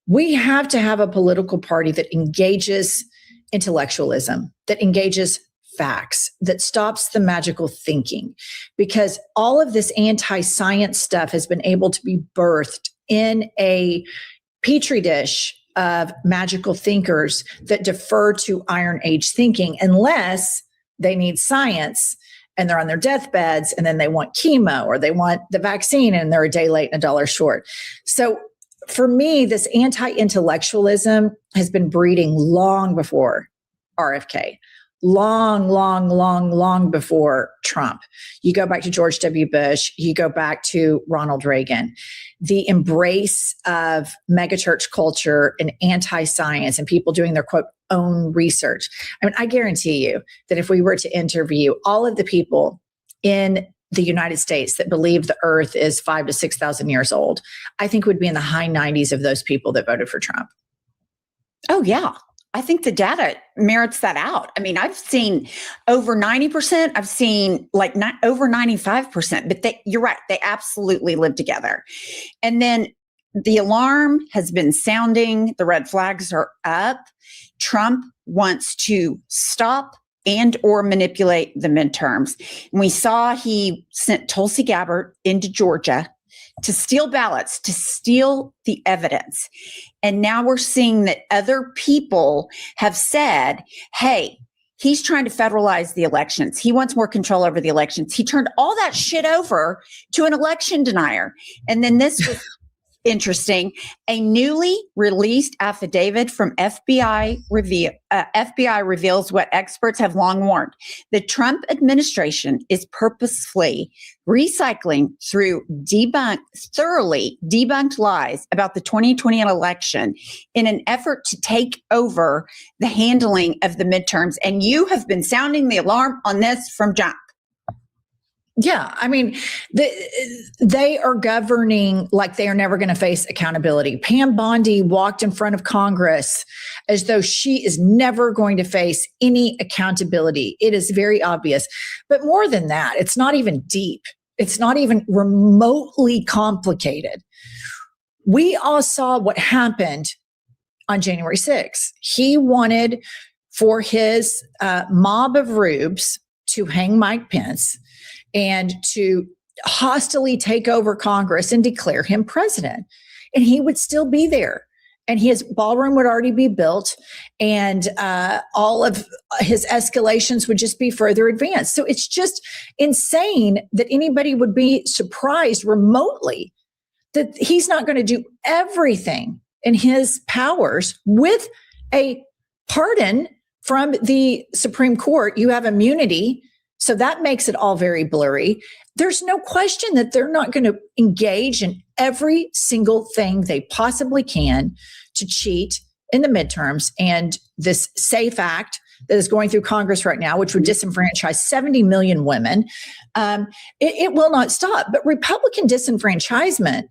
we have to have a political party that engages intellectualism, that engages facts, that stops the magical thinking, because all of this anti-science stuff has been able to be birthed in a petri dish of magical thinkers that defer to Iron Age thinking, unless they need science and they're on their deathbeds and then they want chemo or they want the vaccine and they're a day late and $1 short. So for me, this anti-intellectualism has been breeding long before RFK. Long before Trump. You go back to George W. Bush, you go back to Ronald Reagan. The embrace of megachurch culture and anti-science and people doing their, quote, own research. I mean, I guarantee you that if we were to interview all of the people in the United States that believe the earth is 5,000 to 6,000 years old, I think would be in the high 90s of those people that voted for Trump. Oh, yeah. I think the data merits that out. I mean, I've seen over 90%. I've seen like over 95%, but you're right. They absolutely live together. And then the alarm has been sounding. The red flags are up. Trump wants to stop and or manipulate the midterms. And we saw he sent Tulsi Gabbard into Georgia to steal ballots, to steal the evidence. And now we're seeing that other people have said, hey, he's trying to federalize the elections. He wants more control over the elections. He turned all that shit over to an election denier. And then this was interesting. A newly released affidavit from FBI reveals what experts have long warned. The Trump administration is purposefully recycling through thoroughly debunked lies about the 2020 election in an effort to take over the handling of the midterms. And you have been sounding the alarm on this from jump. Yeah, I mean, they are governing like they are never going to face accountability. Pam Bondi walked in front of Congress as though she is never going to face any accountability. It is very obvious. But more than that, it's not even deep. It's not even remotely complicated. We all saw what happened on January 6th. He wanted for his mob of rubes to hang Mike Pence and to hostily take over Congress and declare him president. And he would still be there. And his ballroom would already be built. And all of his escalations would just be further advanced. So it's just insane that anybody would be surprised remotely that he's not going to do everything in his powers with a pardon from the Supreme Court. You have immunity. So that makes it all very blurry. There's no question that they're not going to engage in every single thing they possibly can to cheat in the midterms. And this SAFE Act that is going through Congress right now, which would disenfranchise 70 million women, it will not stop. But Republican disenfranchisement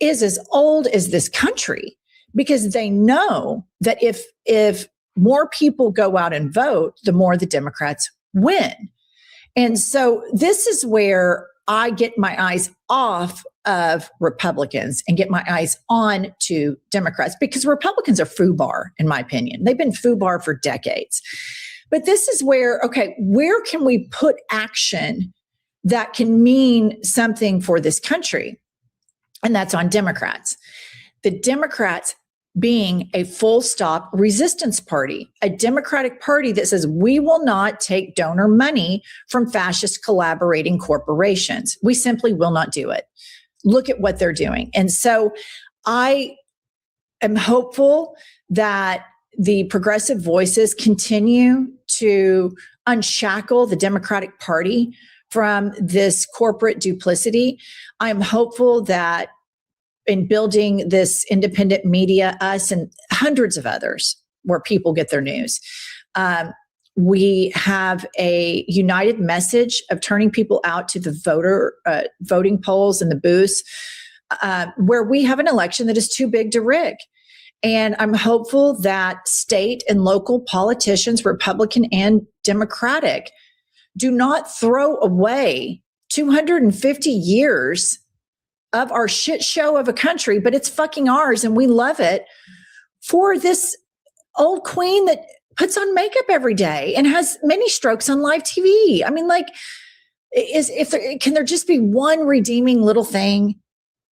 is as old as this country, because they know that if more people go out and vote, the more the Democrats win. And so this is where I get my eyes off of Republicans and get my eyes on to Democrats, because Republicans are FUBAR, in my opinion. They've been FUBAR for decades. But this is where, okay, where can we put action that can mean something for this country? And that's on Democrats. The Democrats being a full stop resistance party, a Democratic Party that says we will not take donor money from fascist collaborating corporations. We simply will not do it. Look at what they're doing. And so I am hopeful that the progressive voices continue to unshackle the Democratic Party from this corporate duplicity. I'm hopeful that in building this independent media, us and hundreds of others where people get their news, we have a united message of turning people out to the voting polls and the booths, where we have an election that is too big to rig. And I'm hopeful that state and local politicians, Republican and Democratic, do not throw away 250 years of our shit show of a country, but it's fucking ours and we love it, for this old queen that puts on makeup every day and has many strokes on live TV. I mean, like, can there just be one redeeming little thing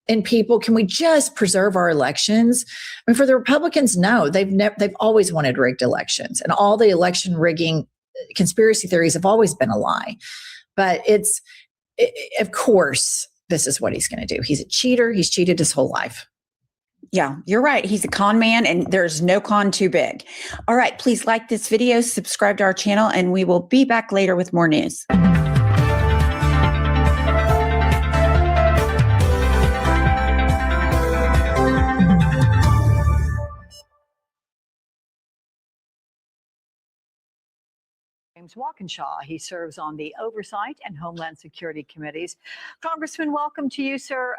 in people? Can we just preserve our elections? I mean, for the Republicans, no, they've always wanted rigged elections, and all the election rigging conspiracy theories have always been a lie. But of course, this is what he's going to do. He's a cheater. He's cheated his whole life. Yeah, you're right. He's a con man, and there's no con too big. All right, please like this video, subscribe to our channel, and we will be back later with more news. James Walkinshaw. He serves on the Oversight and Homeland Security Committees. Congressman, welcome to you, sir.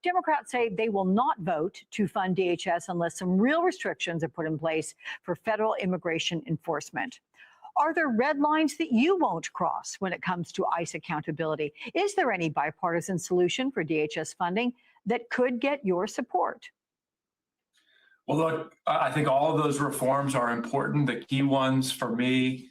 Democrats say they will not vote to fund DHS unless some real restrictions are put in place for federal immigration enforcement. Are there red lines that you won't cross when it comes to ICE accountability? Is there any bipartisan solution for DHS funding that could get your support? Well, look, I think all of those reforms are important. The key ones for me,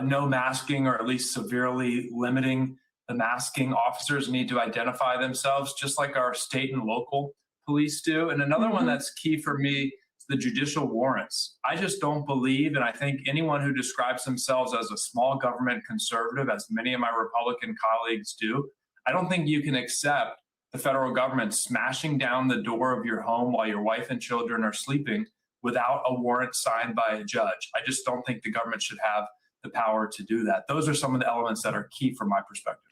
no masking, or at least severely limiting the masking. Officers need to identify themselves just like our state and local police do. And another one that's key for me is the judicial warrants. I just don't believe, and I think anyone who describes themselves as a small government conservative, as many of my Republican colleagues do, I don't think you can accept the federal government smashing down the door of your home while your wife and children are sleeping without a warrant signed by a judge. I just don't think the government should have the power to do that. Those are some of the elements that are key from my perspective.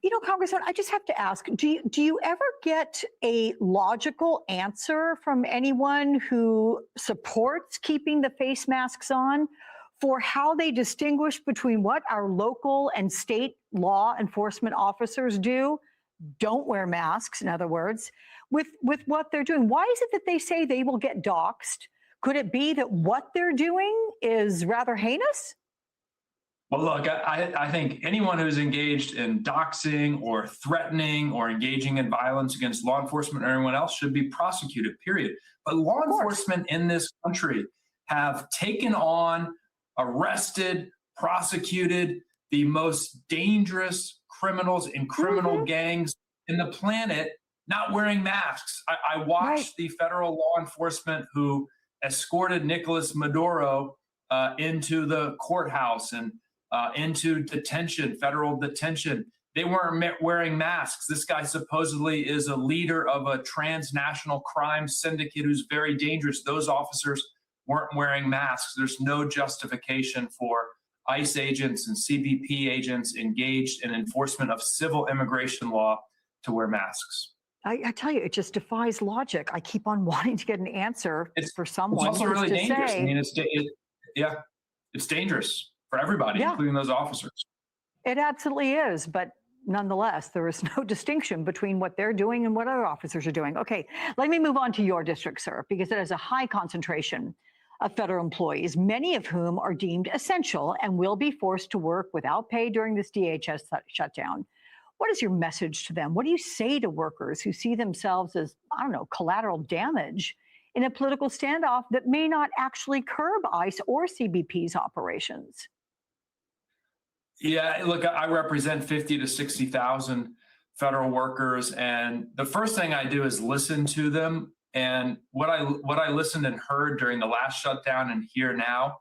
You know, Congressman, I just have to ask, do you ever get a logical answer from anyone who supports keeping the face masks on for how they distinguish between what our local and state law enforcement officers don't wear masks, in other words, with what they're doing? Why is it that they say they will get doxxed? Could it be that what they're doing is rather heinous? Well, look, I think anyone who's engaged in doxing or threatening or engaging in violence against law enforcement or anyone else should be prosecuted, period. But law enforcement in this country have taken on, arrested, prosecuted the most dangerous criminals in criminal gangs in the planet not wearing masks. I watched the federal law enforcement who escorted Nicolas Maduro into the courthouse and into detention, federal detention. They weren't wearing masks. This guy supposedly is a leader of a transnational crime syndicate who's very dangerous. Those officers weren't wearing masks. There's no justification for ICE agents and CBP agents engaged in enforcement of civil immigration law to wear masks. I tell you, it just defies logic. I keep on wanting to get an answer for someone. It's also really to dangerous. say, I mean, it's dangerous for everybody, including those officers. It absolutely is, but nonetheless, there is no distinction between what they're doing and what other officers are doing. Okay, let me move on to your district, sir, because it has a high concentration of federal employees, many of whom are deemed essential and will be forced to work without pay during this DHS shutdown. What is your message to them? What do you say to workers who see themselves as, I don't know, collateral damage in a political standoff that may not actually curb ICE or CBP's operations? Yeah, look, I represent 50 to 60,000 federal workers, and the first thing I do is listen to them. And what I listened and heard during the last shutdown and here now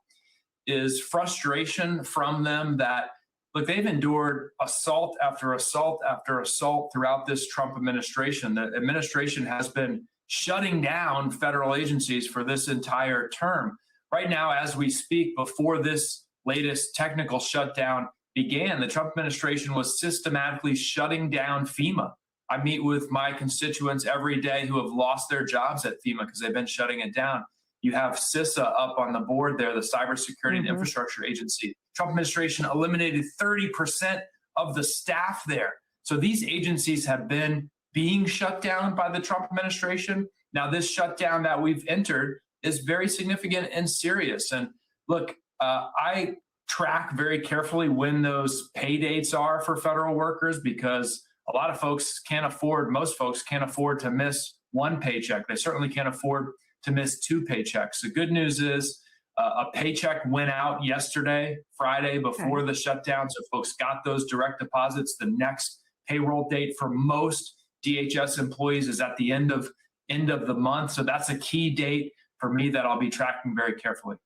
is frustration from them that, look, they've endured assault after assault after assault throughout this Trump administration. The administration has been shutting down federal agencies for this entire term. Right now, as we speak, before this latest technical shutdown began, the Trump administration was systematically shutting down FEMA. I meet with my constituents every day who have lost their jobs at FEMA because they've been shutting it down. You have CISA up on the board there, the Cybersecurity and Infrastructure Agency. Trump administration eliminated 30% of the staff there. So these agencies have been being shut down by the Trump administration. Now, this shutdown that we've entered is very significant and serious. And look, I track very carefully when those pay dates are for federal workers because a lot of folks can't afford, most folks can't afford to miss one paycheck. They certainly can't afford to miss two paychecks. The good news is a paycheck went out yesterday, Friday, before the shutdown. So folks got those direct deposits. The next payroll date for most DHS employees is at the end of the month. So that's a key date for me that I'll be tracking very carefully.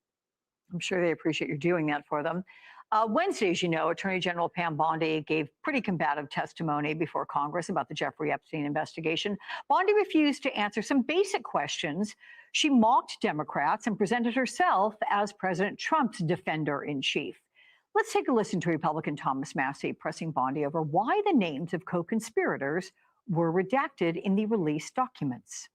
I'm sure they appreciate you doing that for them. Wednesday, as you know, Attorney General Pam Bondi gave pretty combative testimony before Congress about the Jeffrey Epstein investigation. Bondi refused to answer some basic questions. She mocked Democrats and presented herself as President Trump's defender-in-chief. Let's take a listen to Republican Thomas Massie pressing Bondi over why the names of co-conspirators were redacted in the released documents.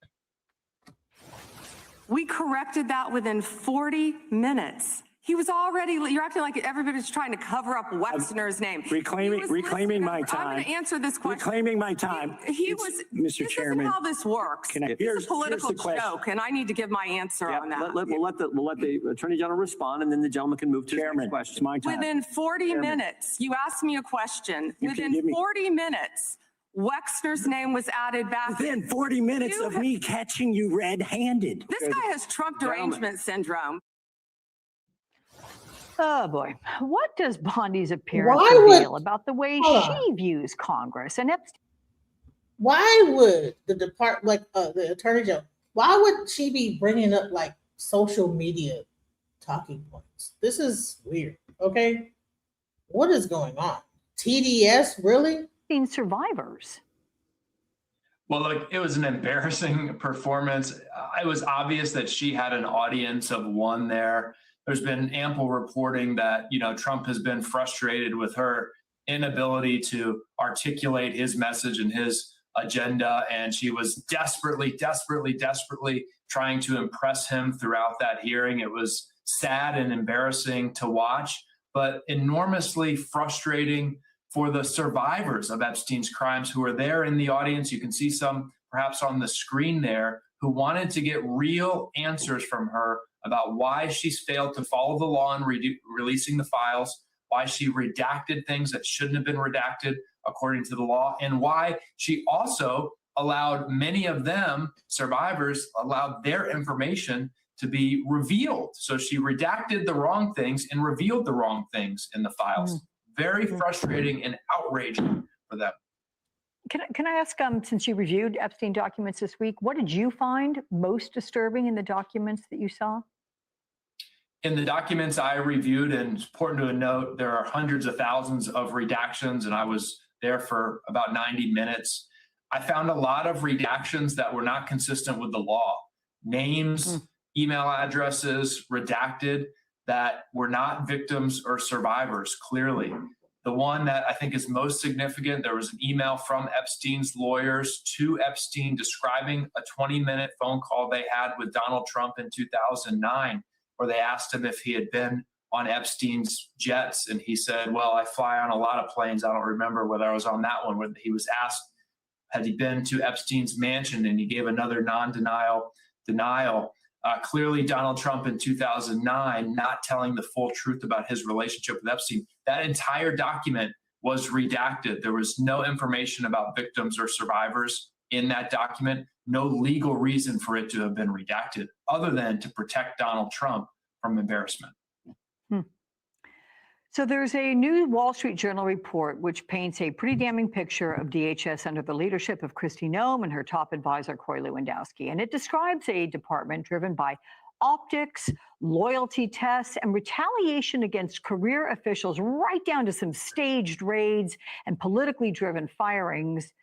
We corrected that within 40 minutes. He was already, you're acting like everybody's trying to cover up Wexner's name. Reclaiming my time. I'm going to answer this question. Reclaiming my time. He was, Mr. Chairman. This is how this works. It's a political joke, and I need to give my answer on that. We'll let the Attorney General respond, and then the gentleman can move to the next question. It's my time. Within 40 minutes, you asked me a question. Within 40 minutes, Wexner's name was added back. Within 40 minutes of me catching you red-handed. This guy has Trump derangement syndrome. Oh boy, what does Bondi's appearance reveal about the way she views Congress and Epstein? Why would the Attorney General, why would she be bringing up like social media talking points? This is weird, okay? What is going on? TDS, really? Survivors. Well, look, it was an embarrassing performance. It was obvious that she had an audience of one there. There's been ample reporting that, Trump has been frustrated with her inability to articulate his message and his agenda. And she was desperately trying to impress him throughout that hearing. It was sad and embarrassing to watch, but enormously frustrating for the survivors of Epstein's crimes who are there in the audience. You can see some perhaps on the screen there who wanted to get real answers from her about why she's failed to follow the law in releasing the files, why she redacted things that shouldn't have been redacted according to the law, and why she also allowed many of them, survivors, allowed their information to be revealed. So she redacted the wrong things and revealed the wrong things in the files. Very frustrating and outraging for them. Can I ask, since you reviewed Epstein documents this week, what did you find most disturbing in the documents that you saw? In the documents I reviewed, and it's important to note, there are hundreds of thousands of redactions, and I was there for about 90 minutes. I found a lot of redactions that were not consistent with the law. Names, email addresses redacted that were not victims or survivors, clearly. The one that I think is most significant, there was an email from Epstein's lawyers to Epstein describing a 20-minute phone call they had with Donald Trump in 2009, where they asked him if he had been on Epstein's jets. And he said, well, I fly on a lot of planes. I don't remember whether I was on that one. When he was asked, had he been to Epstein's mansion, and he gave another denial. Clearly, Donald Trump in 2009 not telling the full truth about his relationship with Epstein. That entire document was redacted. There was no information about victims or survivors in that document. No legal reason for it to have been redacted other than to protect Donald Trump from embarrassment. So there's a new Wall Street Journal report which paints a pretty damning picture of DHS under the leadership of Kristi Noem and her top advisor, Corey Lewandowski. And it describes a department driven by optics, loyalty tests, and retaliation against career officials, right down to some staged raids and politically driven firings.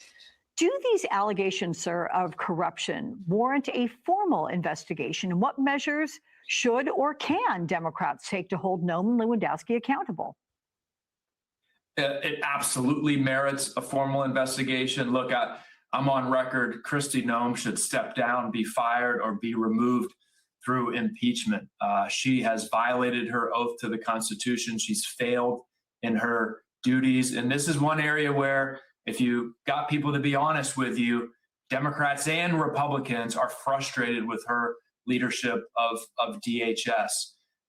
Do these allegations, sir, of corruption warrant a formal investigation? And what measures should or can Democrats take to hold Noem and Lewandowski accountable? It absolutely merits a formal investigation. Look, I'm on record. Kristi Noem should step down, be fired, or be removed through impeachment. She has violated her oath to the Constitution. She's failed in her duties. And this is one area where, if you got people to be honest with you, Democrats and Republicans are frustrated with her leadership of DHS.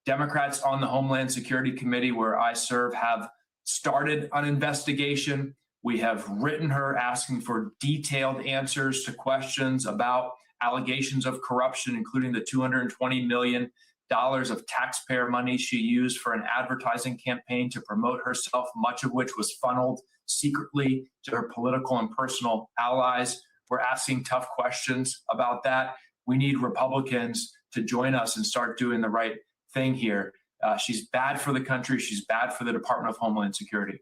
Democrats on the Homeland Security Committee, where I serve, have started an investigation. We have written her asking for detailed answers to questions about allegations of corruption, including the $220 million of taxpayer money she used for an advertising campaign to promote herself, much of which was funneled secretly to her political and personal allies. We're asking tough questions about that. We need Republicans to join us and start doing the right thing here. She's bad for the country. She's bad for the Department of Homeland Security.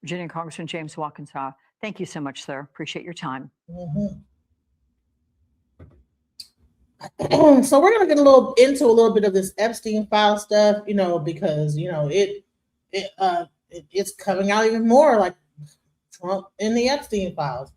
Virginia Congressman James Walkinshaw, thank you so much, sir. Appreciate your time. So we're going to get into a little bit of this Epstein file stuff, because it's coming out even more like Trump in the Epstein files.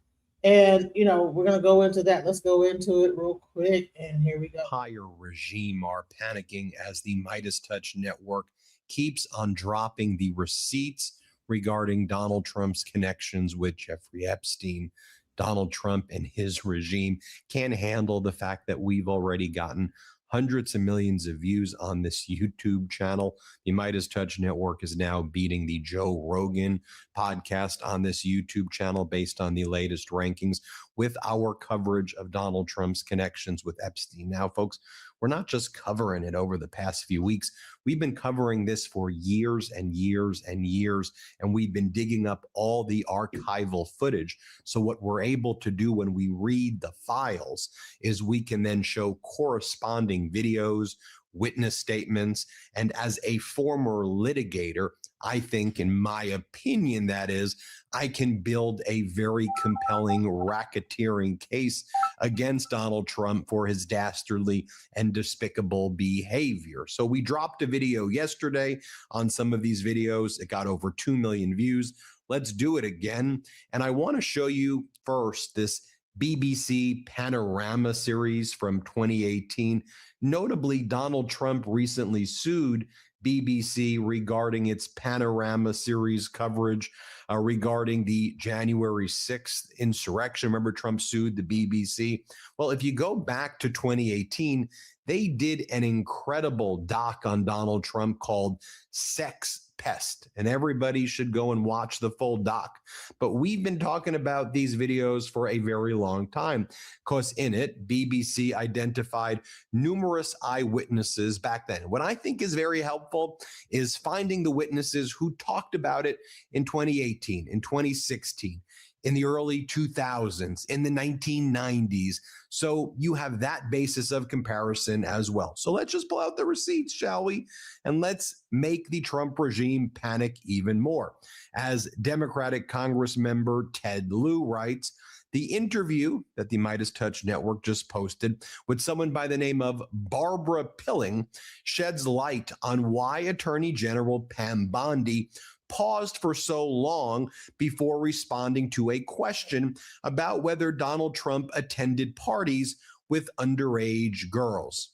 And, we're going to go into that. Let's go into it real quick. And here we go. Entire regime are panicking as the Midas Touch network keeps on dropping the receipts regarding Donald Trump's connections with Jeffrey Epstein. Donald Trump and his regime can't handle the fact that we've already gotten hundreds of millions of views on this YouTube channel. The Midas Touch Network is now beating the Joe Rogan podcast on this YouTube channel based on the latest rankings with our coverage of Donald Trump's connections with Epstein. Now, folks, we're not just covering it over the past few weeks. We've been covering this for years and years and years, and we've been digging up all the archival footage. So what we're able to do when we read the files is we can then show corresponding videos, witness statements, and as a former litigator, I think, in my opinion, that is, I can build a very compelling racketeering case against Donald Trump for his dastardly and despicable behavior. So we dropped a video yesterday on some of these videos. It got over 2 million views. Let's do it again. And I want to show you first this BBC Panorama series from 2018. Notably, Donald Trump recently sued BBC regarding its Panorama series coverage regarding the January 6th insurrection. Remember, Trump sued the BBC? Well, if you go back to 2018, they did an incredible doc on Donald Trump called Sex Pest, and everybody should go and watch the full doc. But we've been talking about these videos for a very long time because in it, BBC identified numerous eyewitnesses back then. What I think is very helpful is finding the witnesses who talked about it in 2018, in 2016, in the early 2000s, in the 1990s. So you have that basis of comparison as well. So let's just pull out the receipts, shall we? And let's make the Trump regime panic even more. As Democratic Congress member Ted Lieu writes, the interview that the Midas Touch Network just posted with someone by the name of Barbara Pilling sheds light on why Attorney General Pam Bondi paused for so long before responding to a question about whether Donald Trump attended parties with underage girls.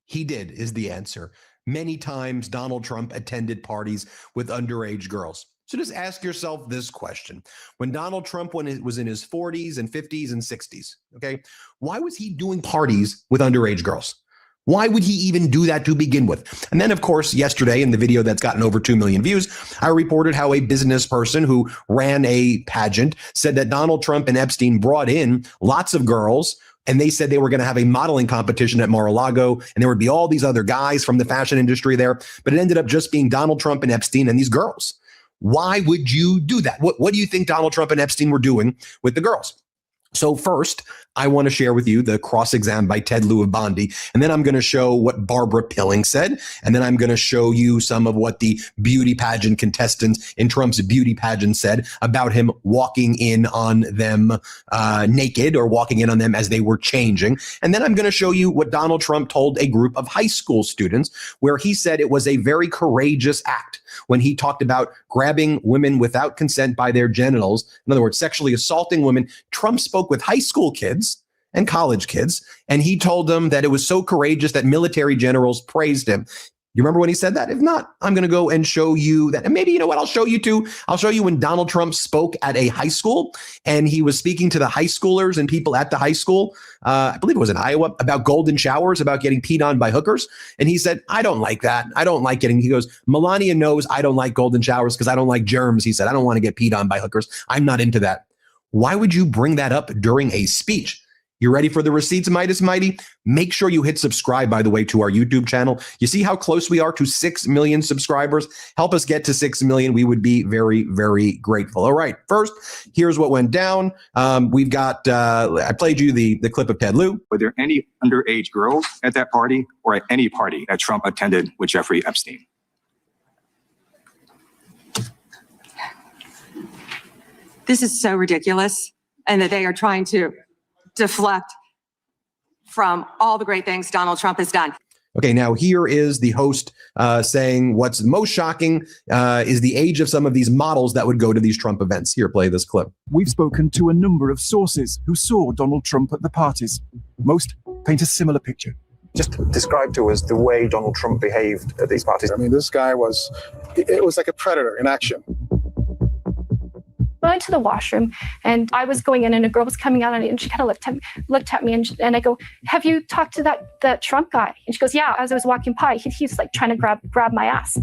He did, is the answer. Many times Donald Trump attended parties with underage girls. So just ask yourself this question. When Donald Trump was in his 40s and 50s and 60s, okay, why was he doing parties with underage girls? Why would he even do that to begin with? And then, of course, yesterday in the video that's gotten over 2 million views, I reported how a business person who ran a pageant said that Donald Trump and Epstein brought in lots of girls, and they said they were going to have a modeling competition at Mar-a-Lago, and there would be all these other guys from the fashion industry there, but it ended up just being Donald Trump and Epstein and these girls. Why would you do that? What do you think Donald Trump and Epstein were doing with the girls? So first, I want to share with you the cross-exam by Ted Lieu of Bondi, and then I'm going to show what Barbara Pilling said, and then I'm going to show you some of what the beauty pageant contestants in Trump's beauty pageant said about him walking in on them naked or walking in on them as they were changing. And then I'm going to show you what Donald Trump told a group of high school students, where he said it was a very courageous act when he talked about grabbing women without consent by their genitals. In other words, sexually assaulting women. Trump spoke with high school kids and college kids, and he told them that it was so courageous that military generals praised him. You remember when he said that? If not, I'm going to go and show you that. And maybe, you know what, I'll show you too. I'll show you when Donald Trump spoke at a high school, and he was speaking to the high schoolers and people at the high school, I believe it was in Iowa, about golden showers, about getting peed on by hookers. And he said, I don't like that. I don't like getting, he goes, Melania knows I don't like golden showers because I don't like germs. He said, I don't want to get peed on by hookers. I'm not into that. Why would you bring that up during a speech? You ready for the receipts, Midas Mighty? Make sure you hit subscribe, by the way, to our YouTube channel. You see how close we are to 6 million subscribers? Help us get to 6 million. We would be very, very grateful. All right. First, here's what went down. We've got, I played you the clip of Ted Lieu. Were there any underage girls at that party or at any party that Trump attended with Jeffrey Epstein? This is so ridiculous, and that they are trying to deflect from all the great things Donald Trump has done. Okay, now here is the host saying what's most shocking is the age of some of these models that would go to these Trump events. Here, play this clip. We've spoken to a number of sources who saw Donald Trump at the parties. Most paint a similar picture. Just describe to us the way Donald Trump behaved at these parties. I mean, this guy it was like a predator in action. I went to the washroom and I was going in and a girl was coming out and she kind of looked at me and I go, have you talked to that Trump guy? And she goes, yeah, as I was walking by, he's like trying to grab my ass.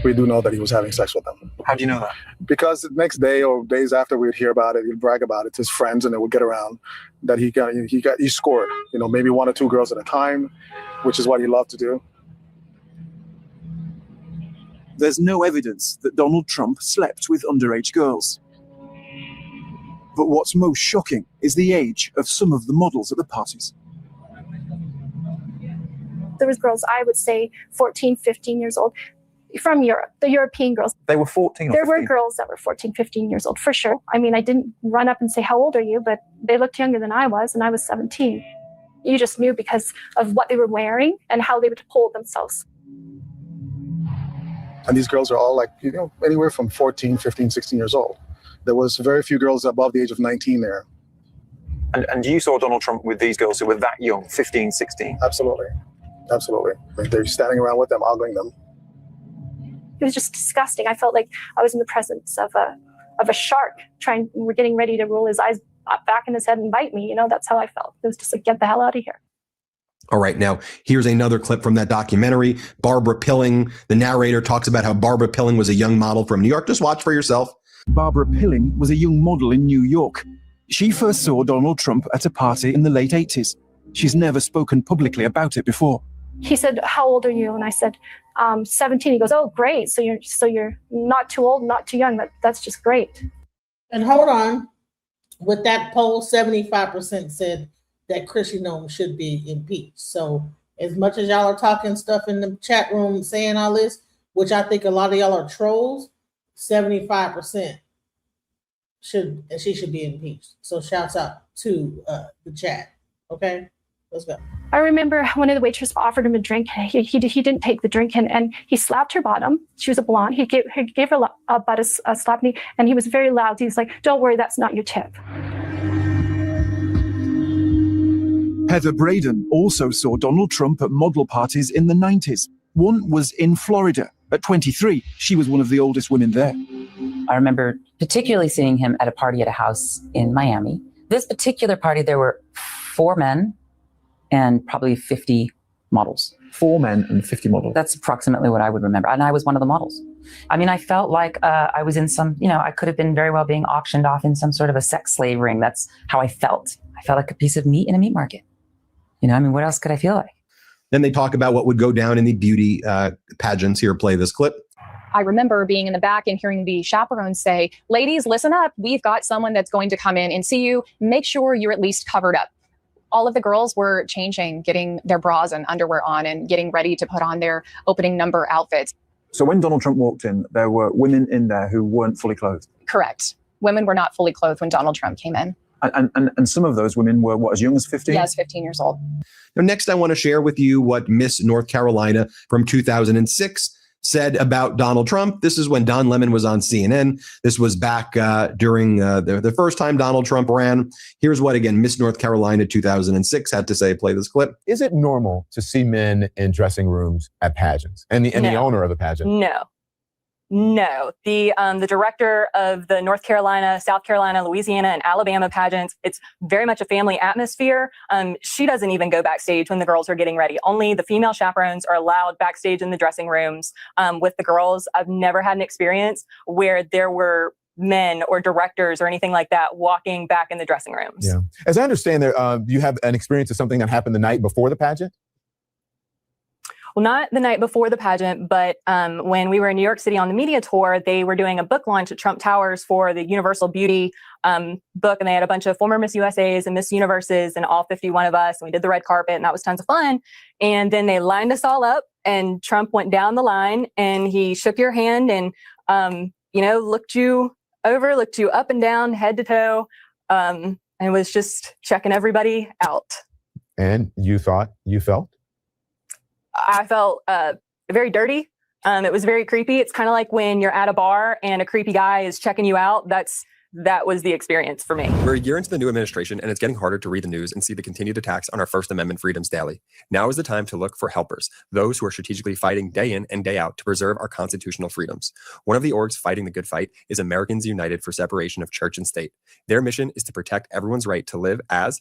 We do know that he was having sex with them. How do you know that? Because the next day or days after we'd hear about it, he'd brag about it to his friends and it would get around that he scored, maybe 1 or 2 girls at a time, which is what he loved to do. There's no evidence that Donald Trump slept with underage girls. But what's most shocking is the age of some of the models at the parties. There was girls, I would say 14, 15 years old. from Europe, the European girls. They were 14 or There 15. were girls that were 14, 15 years old, for sure. I mean, I didn't run up and say, how old are you? But they looked younger than I was, and I was 17. You just knew because of what they were wearing and how they would hold themselves. And these girls are all like, anywhere from 14, 15, 16 years old. There was very few girls above the age of 19 there. And you saw Donald Trump with these girls who were that young, 15, 16? Absolutely. Absolutely. Like they're standing around with them, ogling them. It was just disgusting. I felt like I was in the presence of a shark we're getting ready to roll his eyes back in his head and bite me. That's how I felt. It was just like, get the hell out of here. All right, now here's another clip from that documentary. Barbara Pilling, the narrator, talks about how Barbara Pilling was a young model from New York. Just watch for yourself. Barbara Pilling was a young model in New York. She first saw Donald Trump at a party in the late 80s. She's never spoken publicly about it before. He said, how old are you? And I said, 17. He goes, oh, great. So you're not too old, not too young. That's just great. And hold on. With that poll, 75% said that Chrissy Nome should be impeached. So as much as y'all are talking stuff in the chat room saying all this, which I think a lot of y'all are trolls, 75% she should be impeached. So shouts out to the chat. Okay, let's go. I remember one of the waitresses offered him a drink. He didn't take the drink, and he slapped her bottom. She was a blonde. He gave her a butt a slap, and he was very loud. He was like, don't worry, that's not your tip. Heather Braden also saw Donald Trump at model parties in the 90s. One was in Florida. At 23, she was one of the oldest women there. I remember particularly seeing him at a party at a house in Miami. This particular party, there were 4 men and probably 50 models. 4 men and 50 models. That's approximately what I would remember. And I was one of the models. I mean, I felt like I was in some, I could have been very well being auctioned off in some sort of a sex slave ring. That's how I felt. I felt like a piece of meat in a meat market. What else could I feel like? Then they talk about what would go down in the beauty pageants. Here, play this clip. I remember being in the back and hearing the chaperones say, ladies, listen up. We've got someone that's going to come in and see you. Make sure you're at least covered up. All of the girls were changing, getting their bras and underwear on and getting ready to put on their opening number outfits. So when Donald Trump walked in, there were women in there who weren't fully clothed. Correct. Women were not fully clothed when Donald Trump came in. And some of those women were, as young as 15? Yes, 15 years old. Now, next, I want to share with you what Miss North Carolina from 2006 said about Donald Trump. This is when Don Lemon was on CNN. This was back during the first time Donald Trump ran. Here's what, again, Miss North Carolina 2006 had to say. Play this clip. Is it normal to see men in dressing rooms at pageants and the owner of the pageant? No. The director of the North Carolina, South Carolina, Louisiana, and Alabama pageants, it's very much a family atmosphere. She doesn't even go backstage when the girls are getting ready. Only the female chaperones are allowed backstage in the dressing rooms with the girls. I've never had an experience where there were men or directors or anything like that walking back in the dressing rooms. Yeah. As I understand, you have an experience of something that happened the night before the pageant? Well, not the night before the pageant, but when we were in New York City on the media tour, they were doing a book launch at Trump Towers for the Universal Beauty book. And they had a bunch of former Miss USAs and Miss Universes and all 51 of us. And we did the red carpet and that was tons of fun. And then they lined us all up and Trump went down the line and he shook your hand and, looked you over, looked you up and down, head to toe, and was just checking everybody out. And you felt? I felt very dirty. It was very creepy. It's kind of like when you're at a bar and a creepy guy is checking you out. That was the experience for me. We're a year into the new administration, and it's getting harder to read the news and see the continued attacks on our First Amendment freedoms daily. Now is the time to look for helpers, those who are strategically fighting day in and day out to preserve our constitutional freedoms. One of the orgs fighting the good fight is Americans United for Separation of Church and State. Their mission is to protect everyone's right to live as.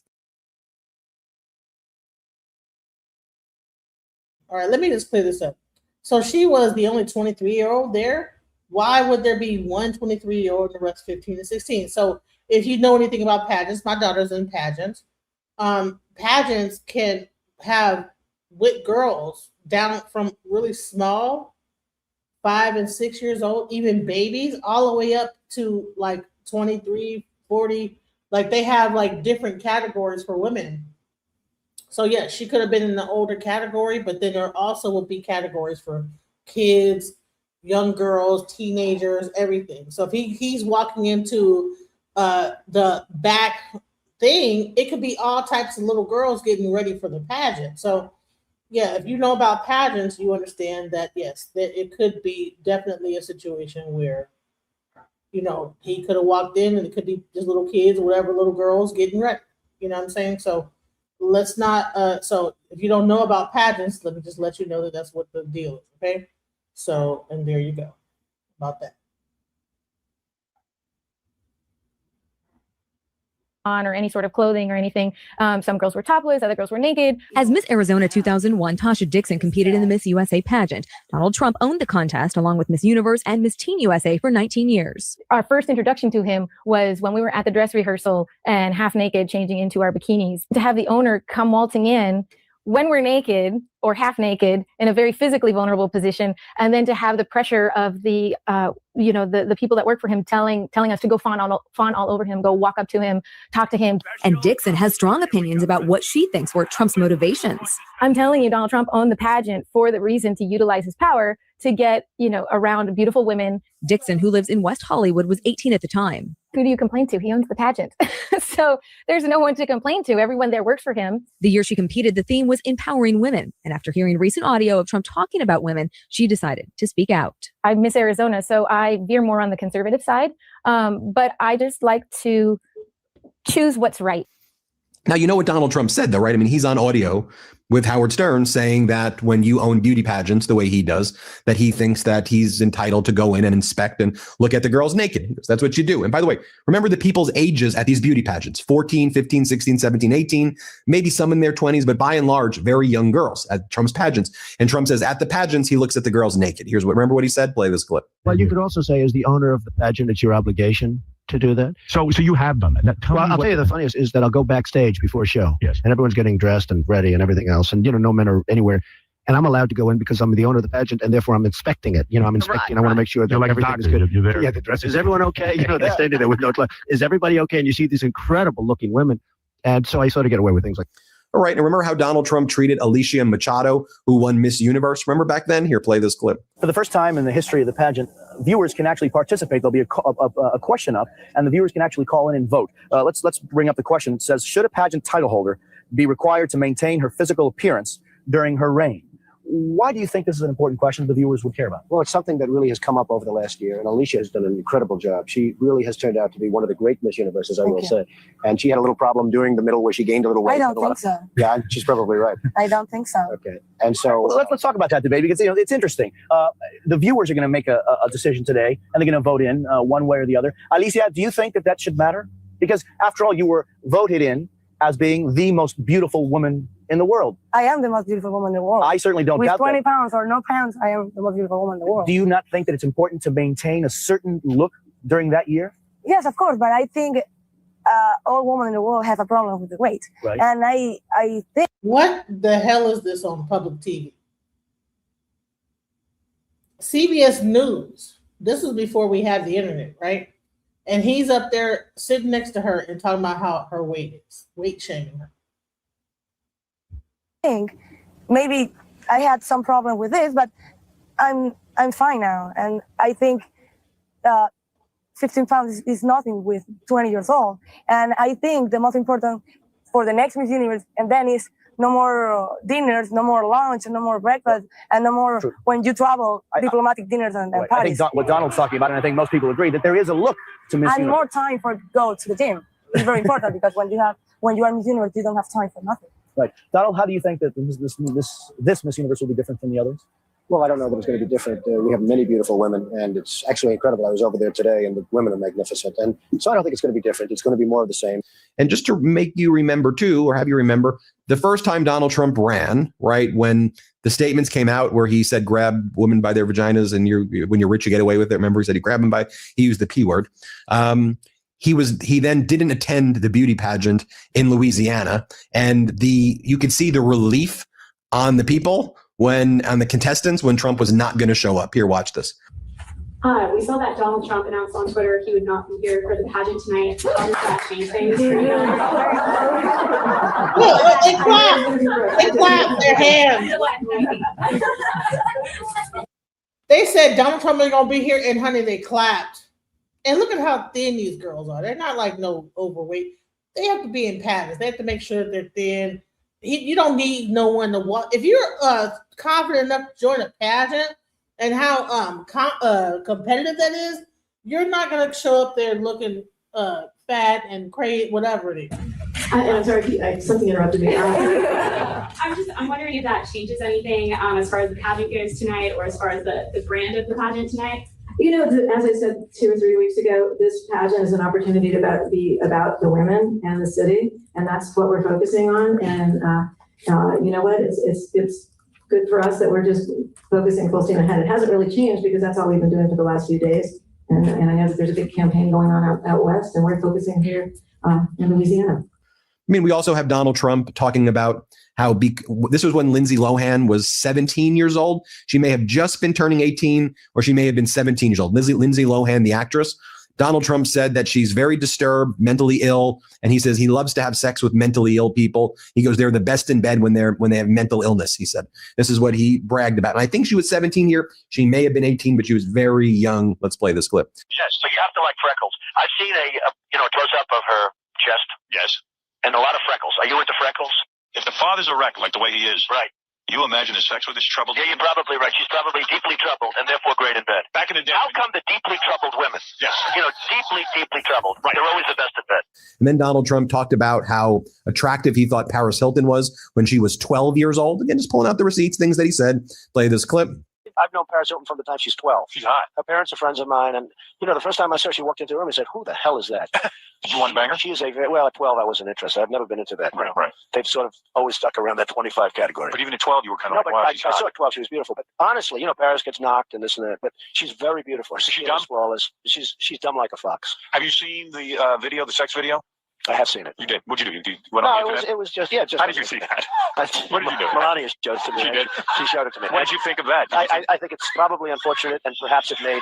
All right, let me just clear this up. So she was the only 23-year-old there. Why would there be one 23-year-old and the rest 15 and 16? So if you know anything about pageants, my daughter's in pageants. Pageants can have with girls down from really small, 5 and 6 years old, even babies, all the way up to like 23, 40. Like they have like different categories for women. So yeah, she could have been in the older category, but then there also will be categories for kids, young girls, teenagers, everything. So if he's walking into the back thing, it could be all types of little girls getting ready for the pageant. So yeah, if you know about pageants, you understand that yes, that it could be definitely a situation where, you know, he could have walked in and it could be just little kids or whatever, little girls getting ready. You know what I'm saying? So let's not, so if you don't know about pageants, let me just let you know that that's what the deal is, okay? So, and there you go about that. On or any sort of clothing or anything. Some girls were topless, other girls were naked. As Miss Arizona 2001, Tasha Dixon competed in the Miss USA pageant. Donald Trump owned the contest along with Miss Universe and Miss Teen USA for 19 years. Our first introduction to him was when we were at the dress rehearsal and half naked changing into our bikinis. To have the owner come waltzing in when we're naked or half naked in a very physically vulnerable position, and then to have the pressure of the the people that work for him telling us to go fawn all over him, go walk up to him, talk to him. And Dixon has strong opinions about what she thinks were Trump's motivations. I'm telling you, Donald Trump owned the pageant for the reason to utilize his power to get, around beautiful women. Dixon, who lives in West Hollywood, was 18 at the time. Who do you complain to? He owns the pageant. So there's no one to complain to. Everyone there works for him. The year she competed, the theme was empowering women. And after hearing recent audio of Trump talking about women, she decided to speak out. I'm Miss Arizona, so I veer more on the conservative side. But I just like to choose what's right. Now, you know what Donald Trump said, though, right? I mean, he's on audio with Howard Stern saying that when you own beauty pageants the way he does, that he thinks that he's entitled to go in and inspect and look at the girls naked. He goes, that's what you do. And by the way, remember the people's ages at these beauty pageants, 14, 15, 16, 17, 18, maybe some in their 20s, but by and large, very young girls at Trump's pageants. And Trump says at the pageants, he looks at the girls naked. Remember what he said? Play this clip. Well, you could also say as the owner of the pageant, it's your obligation to do that. So you have done that. Well, I'll tell you the funniest is that I'll go backstage before a show. Yes. And everyone's getting dressed and ready and everything else. And, no men are anywhere. And I'm allowed to go in because I'm the owner of the pageant and therefore I'm inspecting it. I'm inspecting. I want to make sure that everything is good. You're there. Yeah, the dress. Is everyone okay? They're standing there with no clothes. Is everybody okay? And you see these incredible looking women. And so I sort of get away with things like All right. And remember how Donald Trump treated Alicia Machado, who won Miss Universe? Remember back then? Here, play this clip. For the first time in the history of the pageant, viewers can actually participate. There'll be a question up, and the viewers can actually call in and vote. Let's bring up the question. It says, should a pageant title holder be required to maintain her physical appearance during her reign? Why do you think this is an important question the viewers would care about? Well, it's something that really has come up over the last year, and Alicia has done an incredible job. She really has turned out to be one of the great Miss Universes, I will say. And she had a little problem during the middle where she gained a little weight. I don't think so. Yeah, she's probably right. I don't think so. Okay. And so... Well, let's talk about that debate, because it's interesting. The viewers are going to make a decision today, and they're going to vote in one way or the other. Alicia, do you think that should matter? Because after all, you were voted in as being the most beautiful woman in the world. I am the most beautiful woman in the world. I certainly don't doubt that. With 20 pounds or no pounds, I am the most beautiful woman in the world. Do you not think that it's important to maintain a certain look during that year? Yes, of course, but I think all women in the world have a problem with the weight. Right. And I think... What the hell is this on public TV? CBS News. This was before we had the internet, right? And he's up there sitting next to her and talking about how her weight is, weight shaming her. Think maybe I had some problem with this, but I'm fine now, and I think 15 pounds is nothing with 20 years old. And I think the most important for the next Miss Universe and then is no more dinners, no more lunch, no more breakfast, and no more when you travel diplomatic dinners and right. parties. I think what Donald's talking about, and I think most people agree, that there is a look to Miss And Universe. more time for go to the gym. It's very important because when you are Miss Universe, you don't have time for nothing. Right. Donald, how do you think that this Miss Universe will be different from the others? Well, I don't know that it's going to be different. We have many beautiful women, and it's actually incredible. I was over there today, and the women are magnificent. And so I don't think it's going to be different. It's going to be more of the same. And just to make you remember, too, or have you remember, the first time Donald Trump ran, right, when the statements came out where he said, grab women by their vaginas, and when you're rich, you get away with it. Remember, he said he grabbed them by, he used the P word. He then didn't attend the beauty pageant in Louisiana, and you could see the relief on the people on the contestants when Trump was not going to show up. Here, watch this. We saw that Donald Trump announced on Twitter he would not be here for the pageant tonight. How does that change things? Look, they clap their hands. They said Donald Trump ain't gonna be here, and honey, they clapped. And look at how thin these girls are. They're not like no overweight. They have to be in patterns. They have to make sure they're thin. You don't need no one to walk. If you're confident enough to join a pageant and how competitive that is, you're not gonna show up there looking fat and crazy, whatever it is. I'm sorry, something interrupted me. I'm wondering if that changes anything as far as the pageant goes tonight, or as far as the brand of the pageant tonight. You know, as I said 2 or 3 weeks ago, this pageant is an opportunity to be about the women and the city, and that's what we're focusing on. And you know what? It's good for us that we're just focusing full steam ahead. It hasn't really changed because that's all we've been doing for the last few days. And I know that there's a big campaign going on out west, and we're focusing here in Louisiana. I mean, we also have Donald Trump talking about how this was when Lindsay Lohan was 17 years old. She may have just been turning 18, or she may have been 17 years old. Lindsay Lohan, the actress. Donald Trump said that she's very disturbed, mentally ill, and he says he loves to have sex with mentally ill people. He goes, they're the best in bed when they have mental illness, he said. This is what he bragged about. And I think she was 17 here. She may have been 18, but she was very young. Let's play this clip. Yes, so you have to like freckles. I've seen a close-up of her chest. Yes. And a lot of freckles. Are you into freckles? If the father's a wreck, like the way he is, right? You imagine the sex with this troubled? Yeah, you're probably right. She's probably deeply troubled and therefore great in bed. Back in the day. How come the deeply troubled women? Yes. Deeply troubled. Right. They're always the best in bed. And then Donald Trump talked about how attractive he thought Paris Hilton was when she was 12 years old. Again, just pulling out the receipts, things that he said. Play this clip. I've known Paris Hilton from the time she's 12. She's hot. Her parents are friends of mine. And, the first time I saw her, she walked into the room and said, who the hell is that? Did you want to bang her? She is well, at 12, I wasn't interested. I've never been into that. Right. They've sort of always stuck around that 25 category. But even at 12, you were kind of but wow, I saw her at 12. She was beautiful. But honestly, Paris gets knocked and this and that. But she's very beautiful. Is she dumb? She's dumb like a fox. Have you seen the video, the sex video? I have seen it. You did. What'd you do? You went on the internet? It was just. How did you see that? What did you do? Melania showed it to me. She did? She showed it to me. What did you think of that? I think it's probably unfortunate, and perhaps it made.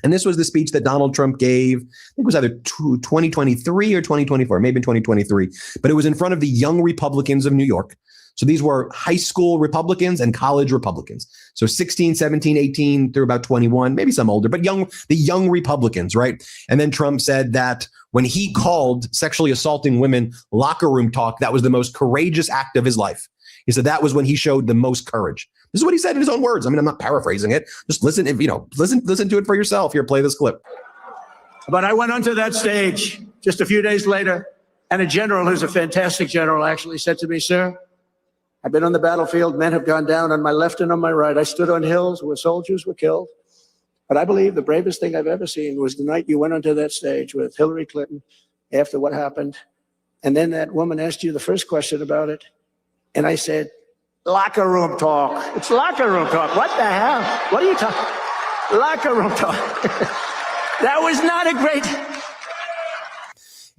And this was the speech that Donald Trump gave. I think it was either 2023 or 2024, maybe in 2023. But it was in front of the young Republicans of New York. So these were high school Republicans and college Republicans. So 16, 17, 18 through about 21, maybe some older, but the young Republicans, right? And then Trump said that when he called sexually assaulting women locker room talk, that was the most courageous act of his life. He said that was when he showed the most courage. This is what he said in his own words. I mean, I'm not paraphrasing it. Just listen, listen to it for yourself. Here, play this clip. But I went onto that stage just a few days later, and a general who's a fantastic general actually said to me, sir, I've been on the battlefield. Men have gone down on my left and on my right. I stood on hills where soldiers were killed. But I believe the bravest thing I've ever seen was the night you went onto that stage with Hillary Clinton after what happened. And then that woman asked you the first question about it. And I said, locker room talk. It's locker room talk. What the hell? What are you talking? Locker room talk. That was not a great.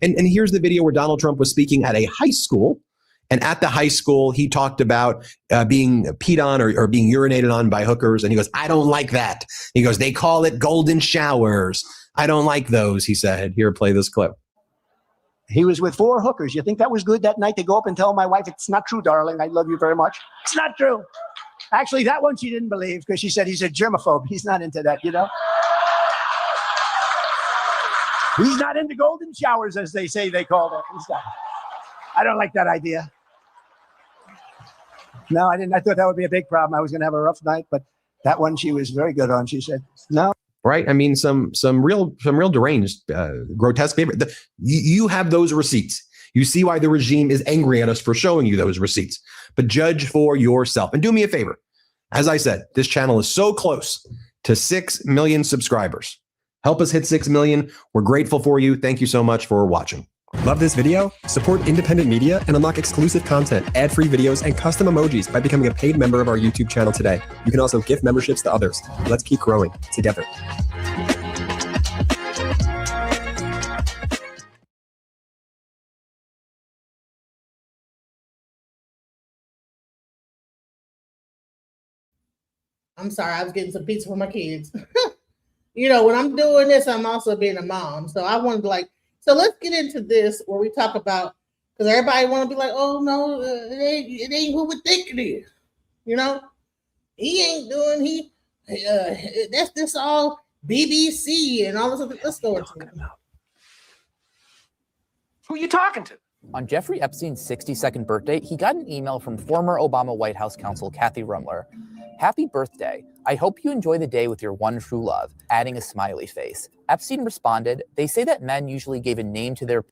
And here's the video where Donald Trump was speaking at a high school. And at the high school, he talked about being peed on or being urinated on by hookers. And he goes, I don't like that. He goes, they call it golden showers. I don't like those, he said. Here, play this clip. He was with 4 hookers. You think that was good that night to go up and tell my wife, it's not true, darling. I love you very much. It's not true. Actually, that one she didn't believe because she said he's a germaphobe. He's not into that, He's not into golden showers, as they say they call them. He's not. I don't like that idea. No, I didn't. I thought that would be a big problem. I was going to have a rough night, but that one she was very good on. She said, no. Right. I mean, some real deranged, grotesque behavior. You have those receipts. You see why the regime is angry at us for showing you those receipts. But judge for yourself. And do me a favor. As I said, this channel is so close to 6 million subscribers. Help us hit 6 million. We're grateful for you. Thank you so much for watching. Love this video? Support independent media and unlock exclusive content, ad-free videos, and custom emojis by becoming a paid member of our YouTube channel today. You can also gift memberships to others. Let's keep growing together. I'm sorry, I was getting some pizza for my kids. When I'm doing this, I'm also being a mom. So I wanted to so let's get into this where we talk about, because everybody want to be like, oh no, it ain't who we think it is. He ain't doing, That's this all BBC and all this other. Let's go into it. Who are you talking to? On Jeffrey Epstein's 62nd birthday, he got an email from former Obama White House counsel Kathy Rumler. Happy birthday. I hope you enjoy the day with your one true love, adding a smiley face. Epstein responded, they say that men usually gave a name to their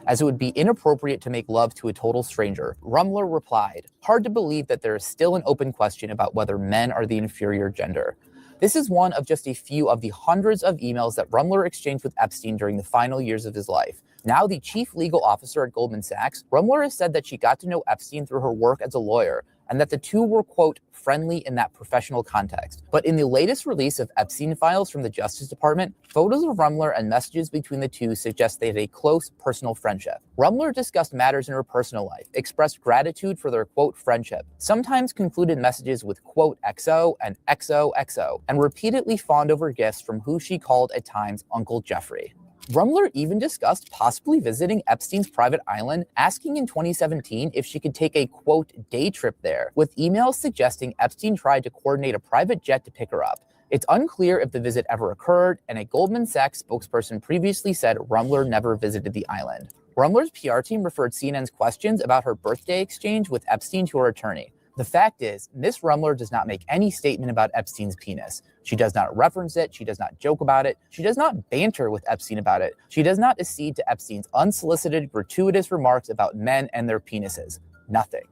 as it would be inappropriate to make love to a total stranger. Rumler replied, hard to believe that there is still an open question about whether men are the inferior gender. This is one of just a few of the hundreds of emails that Rumler exchanged with Epstein during the final years of his life. Now the chief legal officer at Goldman Sachs, Rumler has said that she got to know Epstein through her work as a lawyer and that the two were, quote, friendly in that professional context. But in the latest release of Epstein files from the Justice Department, photos of Rumler and messages between the two suggest they have a close personal friendship. Rumler discussed matters in her personal life, expressed gratitude for their, quote, friendship, sometimes concluded messages with, quote, XO and XOXO, and repeatedly fawned over gifts from who she called at times Uncle Jeffrey. Rumler even discussed possibly visiting Epstein's private island, asking in 2017 if she could take a, quote, day trip there, with emails suggesting Epstein tried to coordinate a private jet to pick her up. It's unclear if the visit ever occurred, and a Goldman Sachs spokesperson previously said Rumler never visited the island. Rumler's PR team referred CNN's questions about her birthday exchange with Epstein to her attorney. The fact is, Miss Rumler does not make any statement about Epstein's penis. She does not reference it. She does not joke about it. She does not banter with Epstein about it. She does not accede to Epstein's unsolicited, gratuitous remarks about men and their penises. Nothing.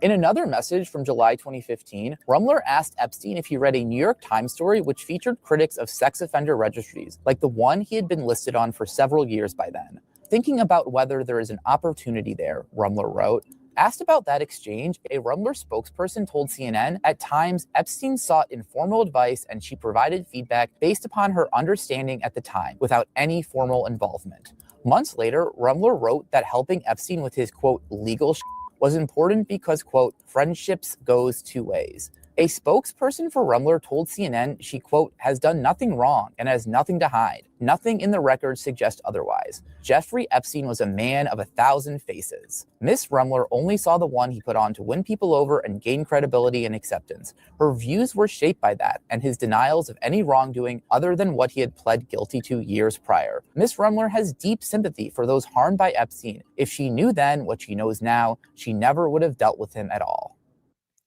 In another message from July 2015, Rumler asked Epstein if he read a New York Times story which featured critics of sex offender registries, like the one he had been listed on for several years by then. Thinking about whether there is an opportunity there, Rumler wrote. Asked about that exchange, a Rumler spokesperson told CNN, at times, Epstein sought informal advice and she provided feedback based upon her understanding at the time, without any formal involvement. Months later, Rumler wrote that helping Epstein with his, quote, legal was important because, quote, friendships goes two ways. A spokesperson for Rumler told CNN she, quote, has done nothing wrong and has nothing to hide. Nothing in the records suggests otherwise. Jeffrey Epstein was a man of 1,000 faces. Miss Rumler only saw the one he put on to win people over and gain credibility and acceptance. Her views were shaped by that and his denials of any wrongdoing other than what he had pled guilty to years prior. Miss Rumler has deep sympathy for those harmed by Epstein. If she knew then what she knows now, she never would have dealt with him at all.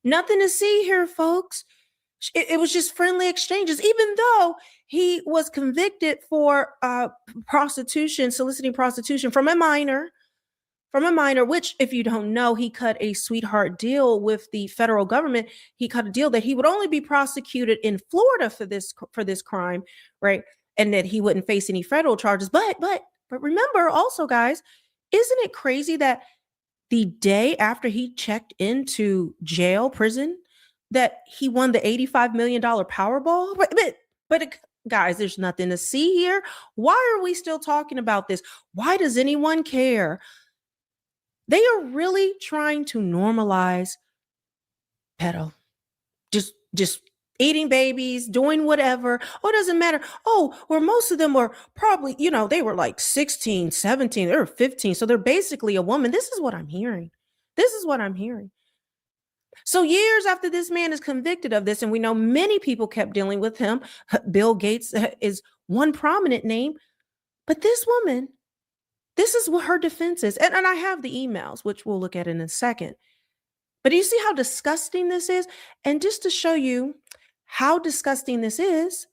Nothing to see here, folks. It was just friendly exchanges, even though he was convicted for prostitution, soliciting prostitution from a minor, which, if you don't know, he cut a sweetheart deal with the federal government. He cut a deal that he would only be prosecuted in Florida for this crime, right? And that he wouldn't face any federal charges. But remember also, guys, isn't it crazy that the day after he checked into prison, that he won the $85 million Powerball? But guys, there's nothing to see here. Why are we still talking about this? Why does anyone care? They are really trying to normalize pedo. Just eating babies, doing whatever. Oh, it doesn't matter. Oh, or most of them were probably, they were like 16, 17, they were 15. So they're basically a woman. This is what I'm hearing. So years after this man is convicted of this, and we know many people kept dealing with him, Bill Gates is one prominent name, but this woman, this is what her defense is. And I have the emails, which we'll look at in a second. But do you see how disgusting this is? And just to show you how disgusting this is,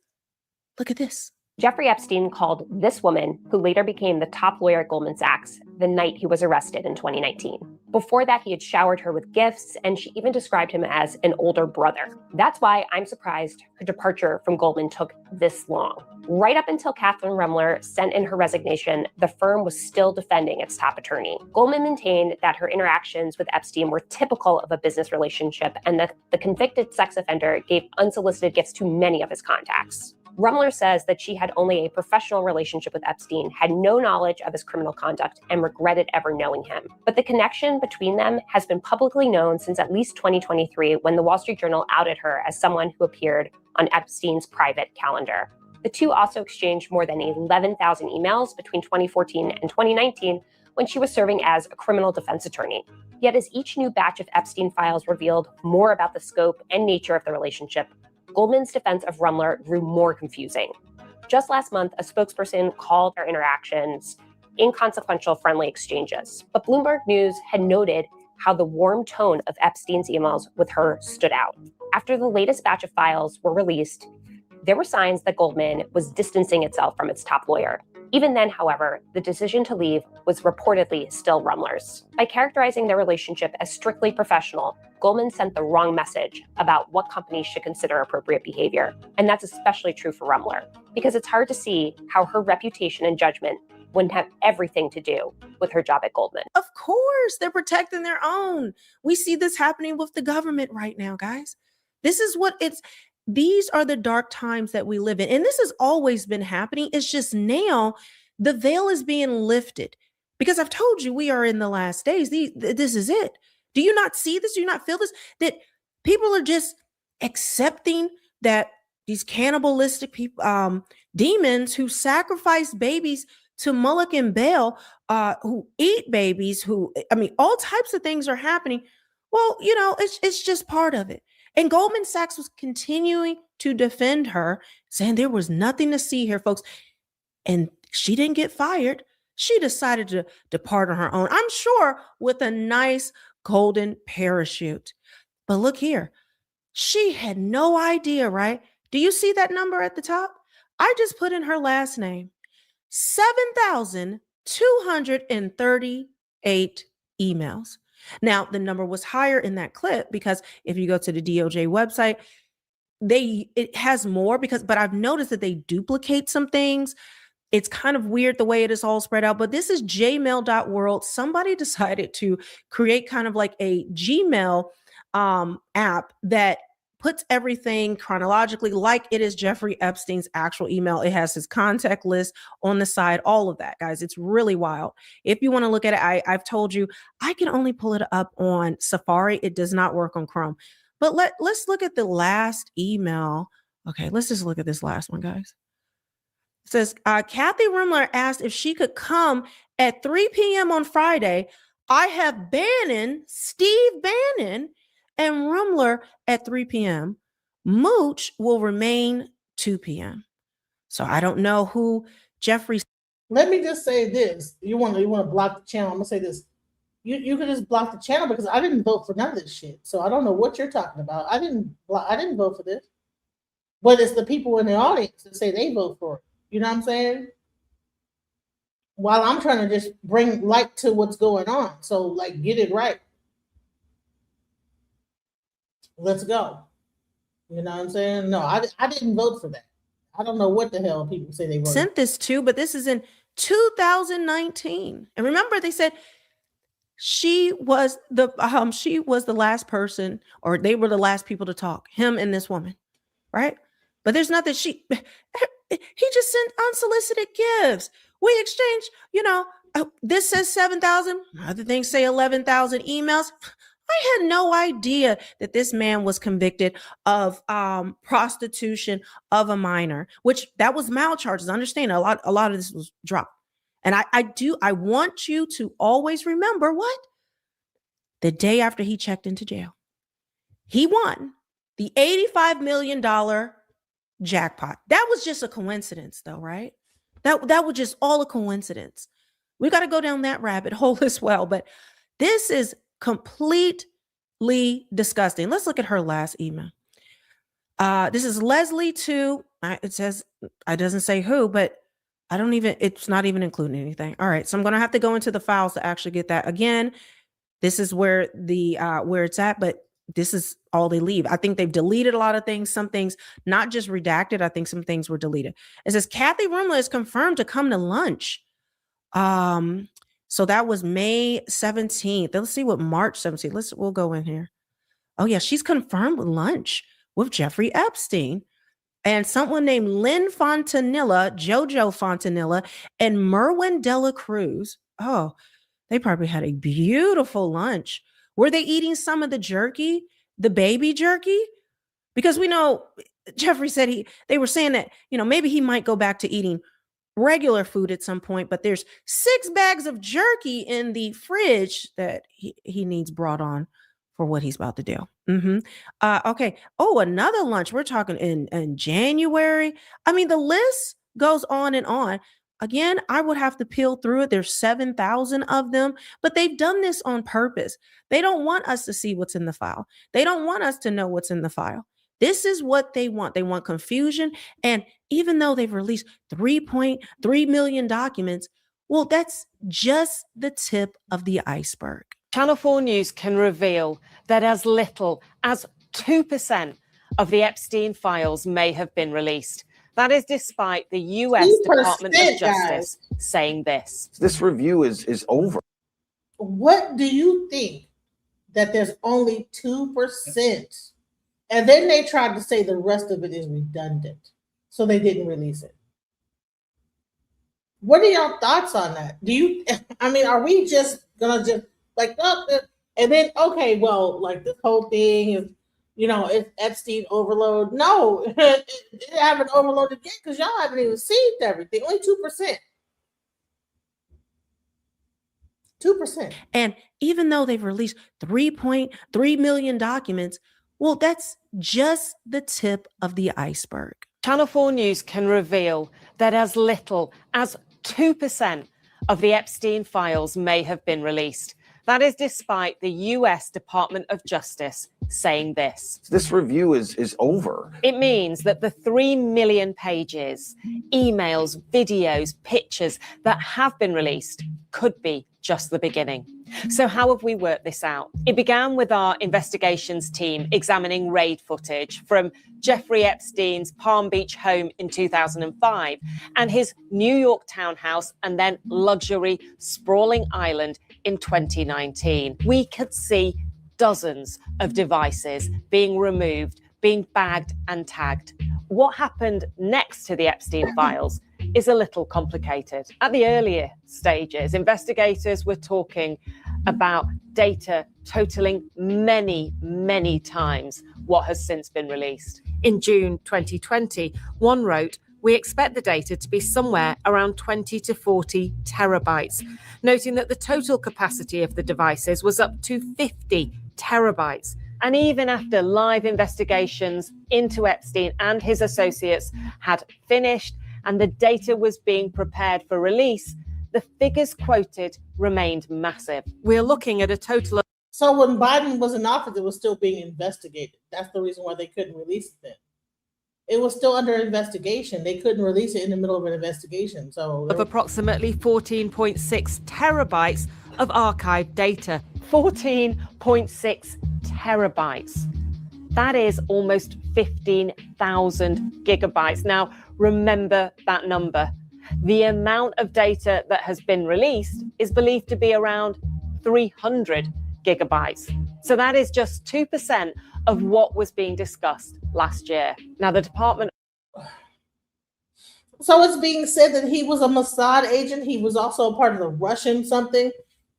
look at this. Jeffrey Epstein called this woman, who later became the top lawyer at Goldman Sachs, the night he was arrested in 2019. Before that, he had showered her with gifts, and she even described him as an older brother. That's why I'm surprised her departure from Goldman took this long. Right up until Catherine Rumler sent in her resignation, the firm was still defending its top attorney. Goldman maintained that her interactions with Epstein were typical of a business relationship, and that the convicted sex offender gave unsolicited gifts to many of his contacts. Rumler says that she had only a professional relationship with Epstein, had no knowledge of his criminal conduct, and regretted ever knowing him. But the connection between them has been publicly known since at least 2023, when the Wall Street Journal outed her as someone who appeared on Epstein's private calendar. The two also exchanged more than 11,000 emails between 2014 and 2019, when she was serving as a criminal defense attorney. Yet as each new batch of Epstein files revealed more about the scope and nature of the relationship, Goldman's defense of Rumler grew more confusing. Just last month, a spokesperson called their interactions inconsequential friendly exchanges. But Bloomberg News had noted how the warm tone of Epstein's emails with her stood out. After the latest batch of files were released, there were signs that Goldman was distancing itself from its top lawyer. Even then, however, the decision to leave was reportedly still Rumler's. By characterizing their relationship as strictly professional, Goldman sent the wrong message about what companies should consider appropriate behavior. And that's especially true for Rumler, because it's hard to see how her reputation and judgment wouldn't have everything to do with her job at Goldman. Of course, they're protecting their own. We see this happening with the government right now, guys. These are the dark times that we live in. And this has always been happening. It's just now the veil is being lifted because I've told you we are in the last days. This is it. Do you not see this? Do you not feel this? That people are just accepting that these cannibalistic people, demons who sacrifice babies to Moloch and Baal, who eat babies, all types of things are happening. Well, it's just part of it. And Goldman Sachs was continuing to defend her, saying there was nothing to see here, folks. And she didn't get fired. She decided to depart on her own, I'm sure, with a nice golden parachute. But look here. She had no idea, right? Do you see that number at the top? I just put in her last name. 7,238 emails. Now, the number was higher in that clip because if you go to the DOJ website, it has more but I've noticed that they duplicate some things. It's kind of weird the way it is all spread out, but this is jmail.world. Somebody decided to create kind of like a Gmail app that puts everything chronologically like it is Jeffrey Epstein's actual email. It has his contact list on the side, all of that, guys. It's really wild. If you want to look at it, I've told you, I can only pull it up on Safari. It does not work on Chrome. But let's look at the last email. Okay, let's just look at this last one, guys. It says, Kathy Rumler asked if she could come at 3 p.m. on Friday. I have Steve Bannon, and Rumler at 3 p.m. Mooch will remain 2 p.m. So I don't know who Jeffrey. Let me just say this. You want to block the channel. I'm gonna say this. You can just block the channel because I didn't vote for none of this shit. So I don't know what you're talking about. I didn't vote for this. But it's the people in the audience that say they vote for it. You know what I'm saying? While I'm trying to just bring light to what's going on. So get it right. Let's go. You know what I'm saying? No, I didn't vote for that. I don't know what the hell people say they voted. Sent this to, but this is in 2019. And remember, they said she was the last person, or they were the last people to talk, him and this woman, right? But there's nothing he just sent unsolicited gifts. We exchanged, this says 7,000, other things say 11,000 emails. I had no idea that this man was convicted of prostitution of a minor, which that was malcharges. Understand, a lot of this was dropped. And I want you to always remember what? The day after he checked into jail, he won the $85 million jackpot. That was just a coincidence though, right? That was just all a coincidence. We got to go down that rabbit hole as well. But this is completely disgusting. Let's look at her last email. This is Leslie to, it says, it doesn't say who, but it's not even including anything. All right. So I'm going to have to go into the files to actually get that. Again, this is where where it's at, but this is all they leave. I think they've deleted a lot of things. Some things not just redacted. I think some things were deleted. It says Kathy Rumler is confirmed to come to lunch. So that was May 17th. Let's see what March 17th. We'll go in here. Oh yeah, she's confirmed with lunch with Jeffrey Epstein and someone named Lynn Fontanilla, Jojo Fontanilla, and Merwin Dela Cruz. Oh, they probably had a beautiful lunch. Were they eating some of the jerky, the baby jerky? Because we know Jeffrey said they were saying that, maybe he might go back to eating regular food at some point, but there's 6 bags of jerky in the fridge that he needs brought on for what he's about to do. Okay. Oh, another lunch. We're talking in January. I mean, the list goes on and on. Again, I would have to peel through it. There's 7,000 of them, but they've done this on purpose. They don't want us to see what's in the file. They don't want us to know what's in the file. This is what they want. They want confusion. And even though they've released 3.3 million documents, well, that's just the tip of the iceberg. Channel 4 News can reveal that as little as 2% of the Epstein files may have been released. That is despite the US Department of Justice saying this. This review is over. What do you think that there's only 2%? And then they tried to say the rest of it is redundant. So they didn't release it. What are your thoughts on that? Are we just gonna just like, and then, okay, well, like this whole thing is, it's Epstein overload. No, it haven't overloaded yet because y'all haven't even received everything. Only 2%. 2%. And even though they've released 3.3 million documents, well, that's just the tip of the iceberg. Channel 4 News can reveal that as little as 2% of the Epstein files may have been released. That is despite the US Department of Justice saying this. This review is over. It means that the 3 million pages, emails, videos, pictures that have been released could be just the beginning. So how have we worked this out? It began with our investigations team examining raid footage from Jeffrey Epstein's Palm Beach home in 2005 and his New York townhouse and then luxury sprawling island in 2019. We could see dozens of devices being removed, being bagged and tagged. What happened next to the Epstein files is a little complicated. At the earlier stages, investigators were talking about data totaling many, many times what has since been released. In June 2020, one wrote, "We expect the data to be somewhere around 20 to 40 terabytes," noting that the total capacity of the devices was up to 50 terabytes. And even after live investigations into Epstein and his associates had finished and the data was being prepared for release, the figures quoted remained massive. We're looking at a total of... So when Biden was in office, it was still being investigated. That's the reason why they couldn't release it then. It was still under investigation. They couldn't release it in the middle of an investigation. So of approximately 14.6 terabytes of archived data. 14.6 terabytes. That is almost 15,000 gigabytes. Now, remember that number. The amount of data that has been released is believed to be around 300 gigabytes. So that is just 2% of what was being discussed last year. Now, the department... So it's being said that he was a Mossad agent. He was also a part of the Russian something.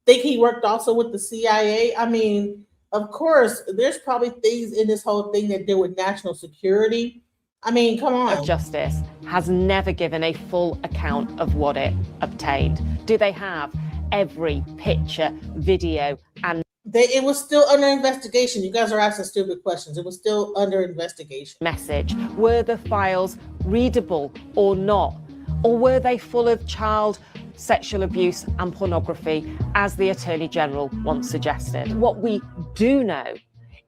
Think he worked also with the CIA. I mean, of course, there's probably things in this whole thing that deal with national security. I mean, come on. Of Justice has never given a full account of what it obtained. Do they have every picture, video, and... It was still under investigation. You guys are asking stupid questions. It was still under investigation. Message. Were the files readable or not? Or were they full of child sexual abuse and pornography, as the Attorney General once suggested? What we do know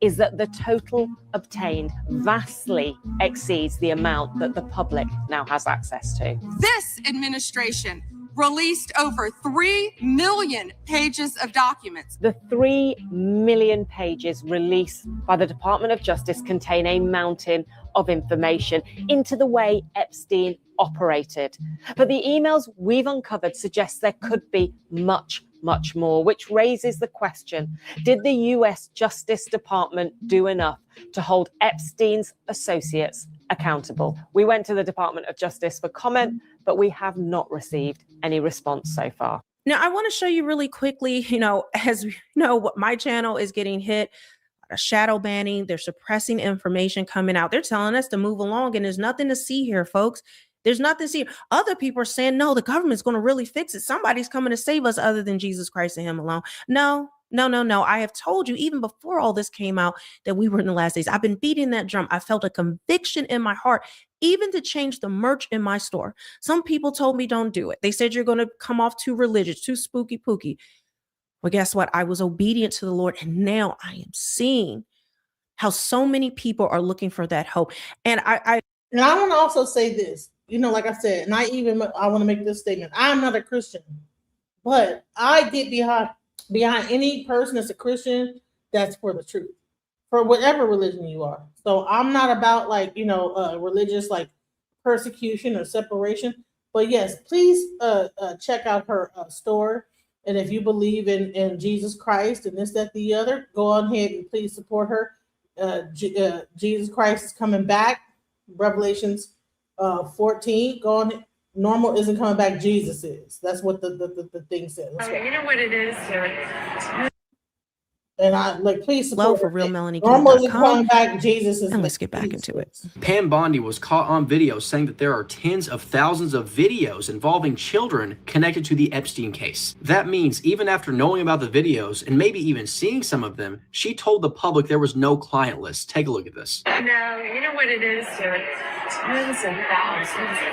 is that the total obtained vastly exceeds the amount that the public now has access to. This administration released over 3 million pages of documents. The 3 million pages released by the Department of Justice contain a mountain of information into the way Epstein operated. But the emails we've uncovered suggest there could be much more, which raises the question, did the US Justice Department do enough to hold Epstein's associates accountable? We went to the Department of Justice for comment, but we have not received any response so far. Now, I want to show you really quickly, as you know, what my channel is getting hit, shadow banning, they're suppressing information coming out. They're telling us to move along, and there's nothing to see here, folks. There's nothing to see. Other people are saying, no, the government's going to really fix it. Somebody's coming to save us other than Jesus Christ and him alone. No, No. I have told you even before all this came out that we were in the last days. I've been beating that drum. I felt a conviction in my heart, even to change the merch in my store. Some people told me don't do it. They said you're going to come off too religious, too spooky pooky. Well, guess what? I was obedient to the Lord, and now I am seeing how so many people are looking for that hope. And I want to also say this, like I said, and I want to make this statement. I'm not a Christian, but I get behind any person that's a Christian that's for the truth, for whatever religion you are. So I'm not about religious persecution or separation. But yes, please check out her store. And if you believe in Jesus Christ and this, that, the other, go on ahead and please support her. Jesus Christ is coming back. Revelations 14. Go on. Normal isn't coming back. Jesus is. That's what the thing says. You know what it is, And I please support. Well, for real, Melanie. Normal isn't coming back. Jesus is. And let's get back into it. Pam Bondi was caught on video saying that there are tens of thousands of videos involving children connected to the Epstein case. That means even after knowing about the videos and maybe even seeing some of them, she told the public there was no client list. Take a look at this. No, you know what it is, tens and thousands of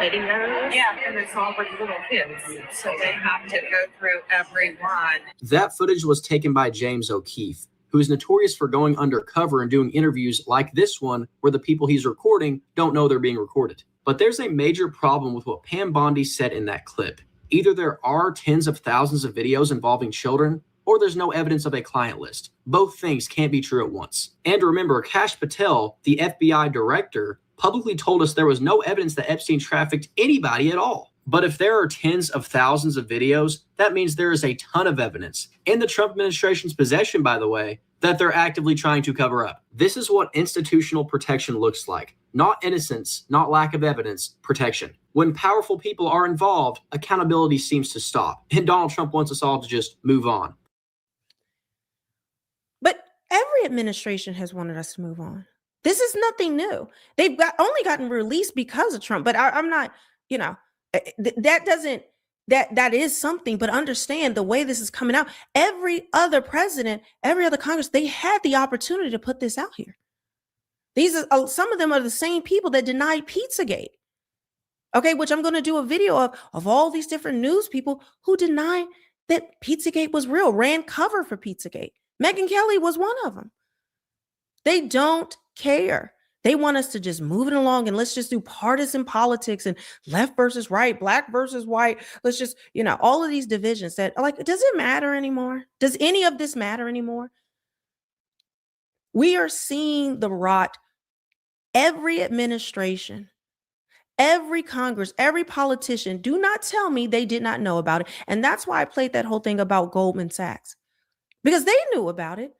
videos. Yeah, and it's all with little kids, so they have to go through every one. That footage was taken by James O'Keefe, who is notorious for going undercover and doing interviews like this one where the people he's recording don't know they're being recorded. But there's a major problem with what Pam Bondi said in that clip. Either there are tens of thousands of videos involving children, or there's no evidence of a client list. Both things can't be true at once. And remember, Kash Patel, the FBI director, publicly told us there was no evidence that Epstein trafficked anybody at all. But if there are tens of thousands of videos, that means there is a ton of evidence, in the Trump administration's possession, by the way, that they're actively trying to cover up. This is what institutional protection looks like. Not innocence, not lack of evidence, protection. When powerful people are involved, accountability seems to stop. And Donald Trump wants us all to just move on. But every administration has wanted us to move on. This is nothing new. They've only gotten released because of Trump. But I'm not, that is something. But understand the way this is coming out. Every other president, every other Congress, they had the opportunity to put this out here. These are some of them are the same people that denied Pizzagate. Okay, which I'm going to do a video of all these different news people who denied that Pizzagate was real, ran cover for Pizzagate. Megyn Kelly was one of them. They don't care. They want us to just move it along and let's just do partisan politics and left versus right, black versus white. Let's just, all of these divisions that does it matter anymore? Does any of this matter anymore? We are seeing the rot. Every administration, every Congress, every politician, do not tell me they did not know about it. And that's why I played that whole thing about Goldman Sachs, because they knew about it.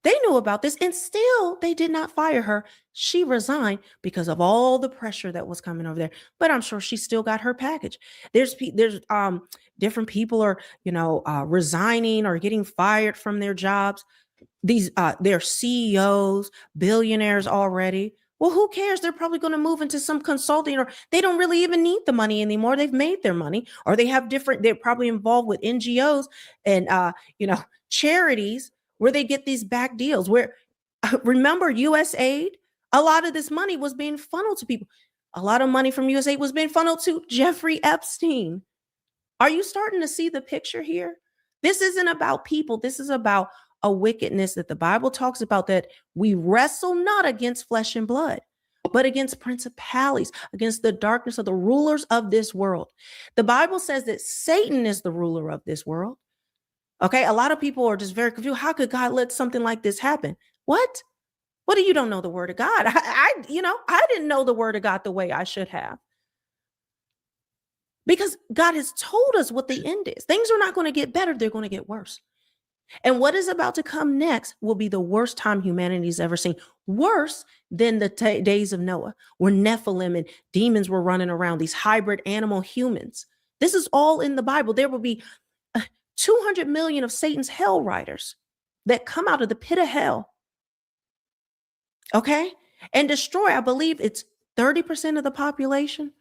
They knew about this and still they did not fire her. She resigned because of all the pressure that was coming over there. But I'm sure she still got her package. There's different people are, resigning or getting fired from their jobs. They're CEOs, billionaires already. Well, who cares? They're probably going to move into some consulting, or they don't really even need the money anymore. They've made their money, or they're probably involved with NGOs and, charities where they get these back deals where, remember USAID, a lot of this money was being funneled to people. A lot of money from USAID was being funneled to Jeffrey Epstein. Are you starting to see the picture here? This isn't about people. This is about a wickedness that the Bible talks about, that we wrestle not against flesh and blood, but against principalities, against the darkness of the rulers of this world. The Bible says that Satan is the ruler of this world. Okay, a lot of people are just very confused. How could God let something like this happen? What do you don't know the word of God? I didn't know the word of God the way I should have. Because God has told us what the end is. Things are not going to get better. They're going to get worse. And what is about to come next will be the worst time humanity's ever seen. Worse than the days of Noah, where Nephilim and demons were running around, these hybrid animal humans. This is all in the Bible. There will be 200 million of Satan's hell riders that come out of the pit of hell. Okay? And destroy, I believe it's 30% of the population.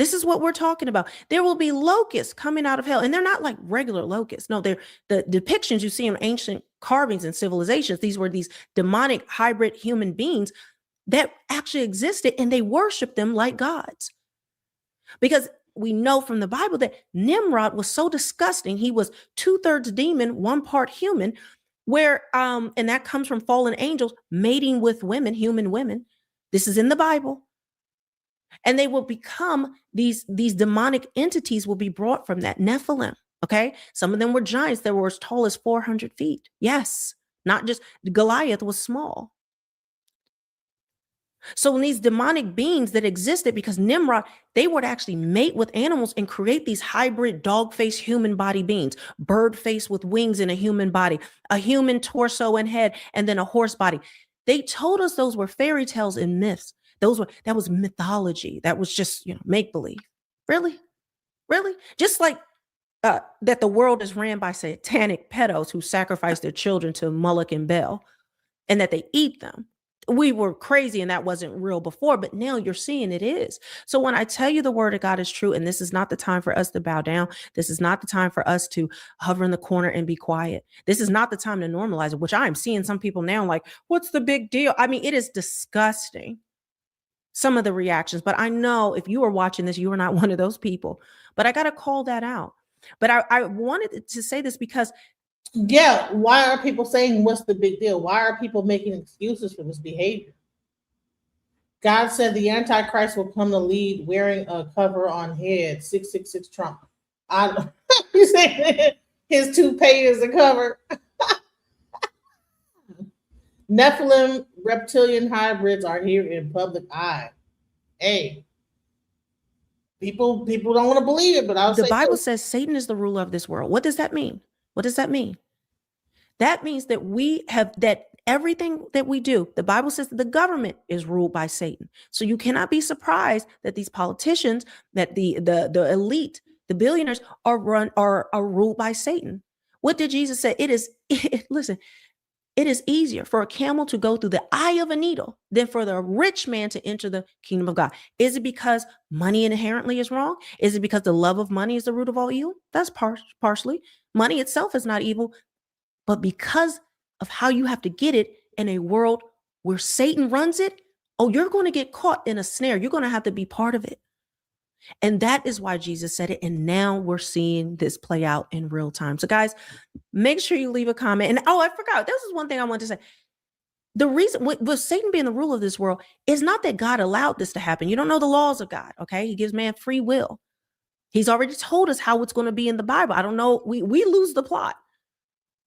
This is what we're talking about. There will be locusts coming out of hell, and they're not like regular locusts. No, they're the depictions you see in ancient carvings and civilizations. These were these demonic hybrid human beings that actually existed, and they worshiped them like gods. Because we know from the Bible that Nimrod was so disgusting. He was 2/3 demon, 1 part human, where and that comes from fallen angels mating with women, human women. This is in the Bible. And they will become these demonic entities will be brought from that Nephilim. Okay. Some of them were giants that were as tall as 400 feet. Yes. Not just Goliath was small. So when these demonic beings that existed, because Nimrod, they would actually mate with animals and create these hybrid dog face human body beings, bird face with wings in a human body, a human torso and head, and then a horse body. They told us those were fairy tales and myths. That was mythology. That was just, make believe. Really? Just like that the world is ran by satanic pedos who sacrifice their children to Moloch and Bel, and that they eat them. We were crazy and that wasn't real before, but now you're seeing it is. So when I tell you the word of God is true, and this is not the time for us to bow down. This is not the time for us to hover in the corner and be quiet. This is not the time to normalize it, which I am seeing some people now like, what's the big deal? I mean, it is disgusting. Some of the reactions, but I know if you are watching this, you are not one of those people, but I got to call that out. But I wanted to say this because why are people saying what's the big deal? Why are people making excuses for this behavior? God said the Antichrist will come to lead wearing a cover on head, 666 Trump. You say his toupee is the cover. Nephilim reptilian hybrids are here in public eye. Hey, people don't want to believe it, but the Bible says Satan is the ruler of this world. What does that mean? What does that mean? That means that that everything that we do, the Bible says that the government is ruled by Satan. So you cannot be surprised that these politicians, that the elite, the billionaires are ruled by Satan. What did Jesus say? Listen, it is easier for a camel to go through the eye of a needle than for the rich man to enter the kingdom of God. Is it because money inherently is wrong? Is it because the love of money is the root of all evil? That's partially. Money itself is not evil, but because of how you have to get it in a world where Satan runs it, you're going to get caught in a snare. You're going to have to be part of it. And that is why Jesus said it. And now we're seeing this play out in real time. So guys, make sure you leave a comment. And I forgot, this is one thing I wanted to say. The reason with Satan being the ruler of this world is not that God allowed this to happen. You don't know the laws of God. Okay. He gives man free will. He's already told us how it's going to be in the Bible. I don't know. We lose the plot,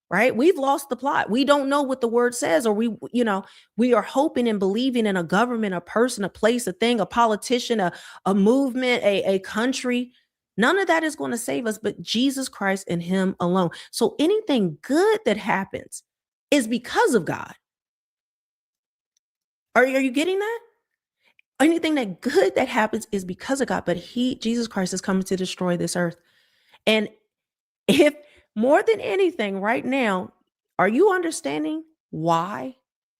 right? We've lost the plot. We don't know what the word says, or we are hoping and believing in a government, a person, a place, a thing, a politician, a movement, a country. None of that is going to save us, but Jesus Christ and him alone. So anything good that happens is because of God. Are you getting that? Anything that good that happens is because of God, but Jesus Christ is coming to destroy this earth. And if more than anything right now, are you understanding why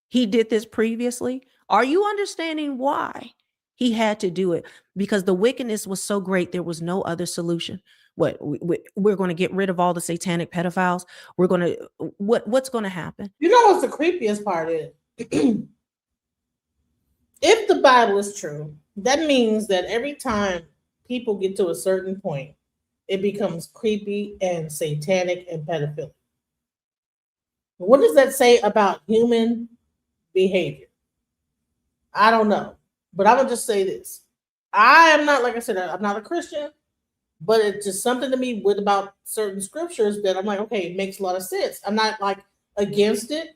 he did this previously? Are you understanding why he had to do it? Because the wickedness was so great, there was no other solution. We're going to get rid of all the satanic pedophiles. We're going to, what's going to happen? You know what's the creepiest part is? If the Bible is true, that means that every time people get to a certain point, it becomes creepy and satanic and pedophilic. What does that say about human behavior? I don't know, but I would just say this. I am not, like I said, I'm not a Christian, but it's just something to me with about certain scriptures that I'm like, okay, it makes a lot of sense. I'm not like against it.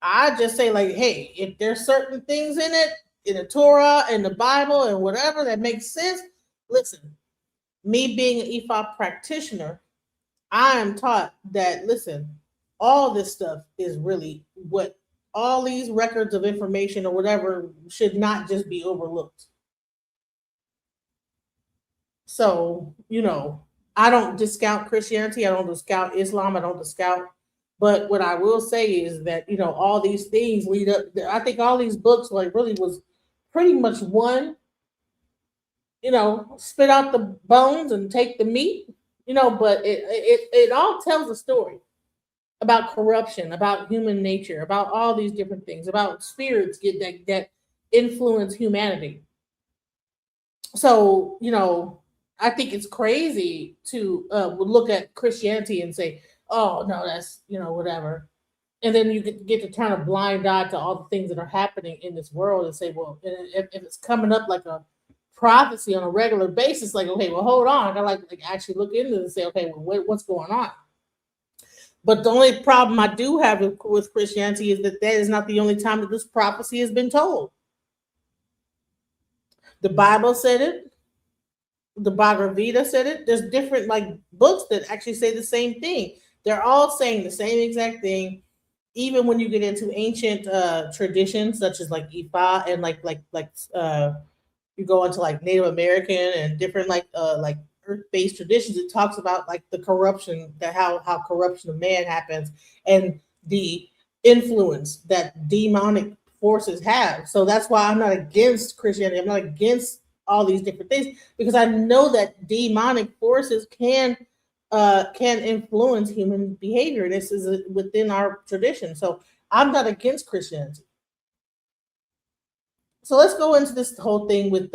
I just say like, hey, if there's certain things in it, in the Torah, in the Bible, and whatever that makes sense, listen, me being an EFOP practitioner, I am taught that, listen, all this stuff is really what all these records of information or whatever should not just be overlooked. So, I don't discount Christianity. I don't discount Islam. I don't discount. But what I will say is that, all these things lead up. I think all these books really was pretty much one spit out the bones and take the meat, but it all tells a story about corruption, about human nature, about all these different things, about spirits that influence humanity. So, I think it's crazy to look at Christianity and say, oh, no, that's, whatever. And then you get to turn a blind eye to all the things that are happening in this world and say, well, if it's coming up like a prophecy on a regular basis, like, okay, well, hold on. I gotta like actually look into it and say, okay, well, what's going on? But the only problem I do have with Christianity is that is not the only time that this prophecy has been told. The Bible said it. The Bhagavad Gita said it. There's different books that actually say the same thing. They're all saying the same exact thing. Even when you get into ancient traditions such as Ifa and you go into Native American and different earth-based traditions, it talks about the corruption, how corruption of man happens and the influence that demonic forces have. So that's why I'm not against Christianity. I'm not against all these different things, because I know that demonic forces can influence human behavior. This is within our tradition. So I'm not against Christianity. So let's go into this whole thing with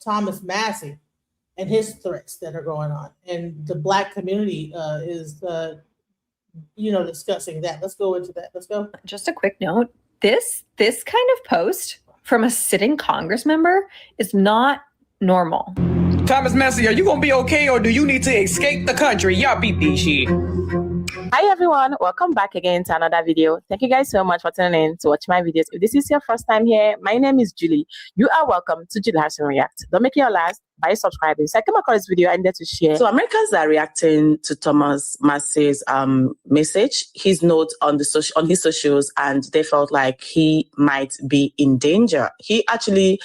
Thomas Massie and his threats that are going on, and the Black community is discussing that. Let's go into that. Let's go. Just a quick note: this kind of post from a sitting Congress member is not normal. Thomas Massie, are you gonna be okay, or do you need to escape the country? Y'all beat this shit. Hi everyone, welcome back again to another video. Thank you guys so much for tuning in to watch my videos. If this is your first time here, my name is Julie. You are welcome to Julie Harrison React. Don't make it your last by subscribing. So I came across this video I needed to share. So Americans are reacting to Thomas Massie's message, his note on his socials, and they felt like he might be in danger. He actually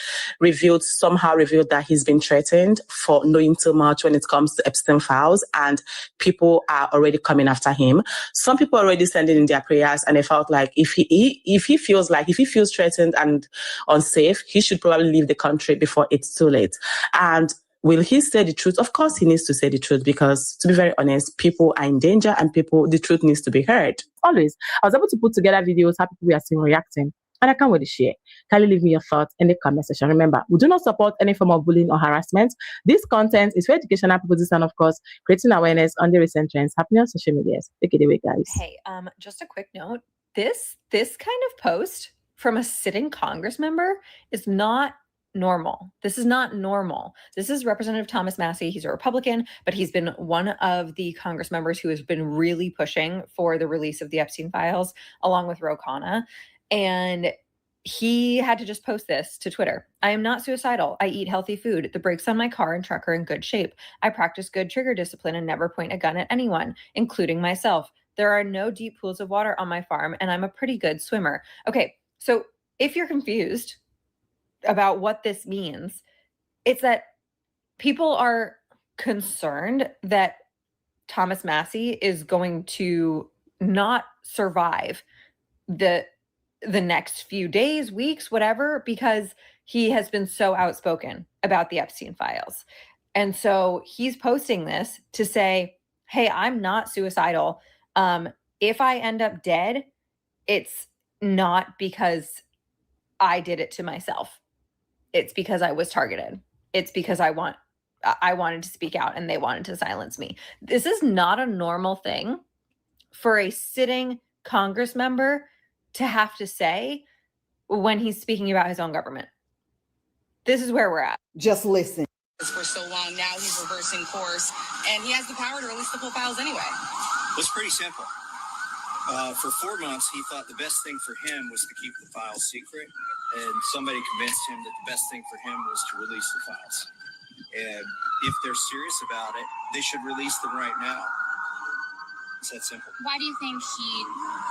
somehow revealed that he's been threatened for knowing too much when it comes to Epstein files, and people are already coming after him. Some people are already sending in their prayers, and they felt like if he feels threatened and unsafe, he should probably leave the country before it's too late. And will he say the truth? Of course he needs to say the truth, because to be very honest, people are in danger and the truth needs to be heard. Always. I was able to put together videos how people are still reacting, and I can't wait to share. Kindly leave me your thoughts in the comment section. Remember, we do not support any form of bullying or harassment. This content is for educational purposes and, of course, creating awareness on the recent trends happening on social media. Take it away, guys. Hey, just a quick note: this kind of post from a sitting Congress member is not normal. This is not normal. This is Representative Thomas Massie. He's a Republican, but he's been one of the Congress members who has been really pushing for the release of the Epstein files, along with Ro Khanna. And he had to just post this to Twitter. I am not suicidal. I eat healthy food. The brakes on my car and truck are in good shape. I practice good trigger discipline and never point a gun at anyone, including myself. There are no deep pools of water on my farm, and I'm a pretty good swimmer. Okay, so if you're confused about what this means, it's that people are concerned that Thomas Massie is going to not survive the next few days, weeks, whatever, because he has been so outspoken about the Epstein files. And so he's posting this to say, hey, I'm not suicidal. If I end up dead, it's not because I did it to myself. It's because I was targeted. It's because I wanted to speak out and they wanted to silence me. This is not a normal thing for a sitting Congress member to have to say when he's speaking about his own government. This is where we're at. Just listen. For so long, now he's reversing course, and he has the power to release the full files anyway. It's pretty simple. For 4 months, he thought the best thing for him was to keep the files secret, and somebody convinced him that the best thing for him was to release the files. And if they're serious about it, they should release them right now. It's that simple. Why do you think he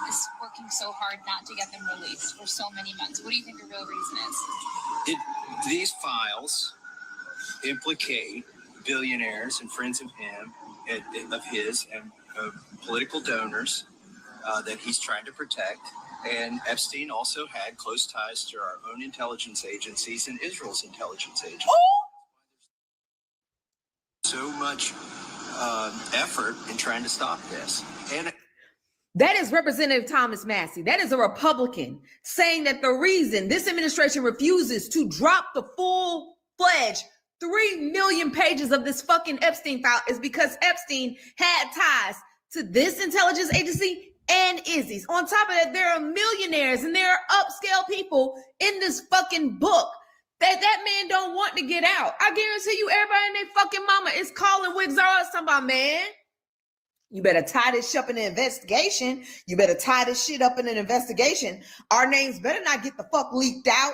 is working so hard not to get them released for so many months? What do you think the real reason is? These files implicate billionaires and friends of his and political donors that he's trying to protect. And Epstein also had close ties to our own intelligence agencies and Israel's intelligence agencies. so much effort in trying to stop this. And that is Representative Thomas Massie. That is a Republican saying that the reason this administration refuses to drop the full-fledged 3 million pages of this fucking Epstein file is because Epstein had ties to this intelligence agency and Izzy's. On top of that, there are millionaires and there are upscale people in this fucking book that man don't want to get out. I guarantee you everybody and their fucking mama is calling Wiggs R Us talking about, man, you better tie this shit up in an investigation. You better tie this shit up in an investigation. Our names better not get the fuck leaked out.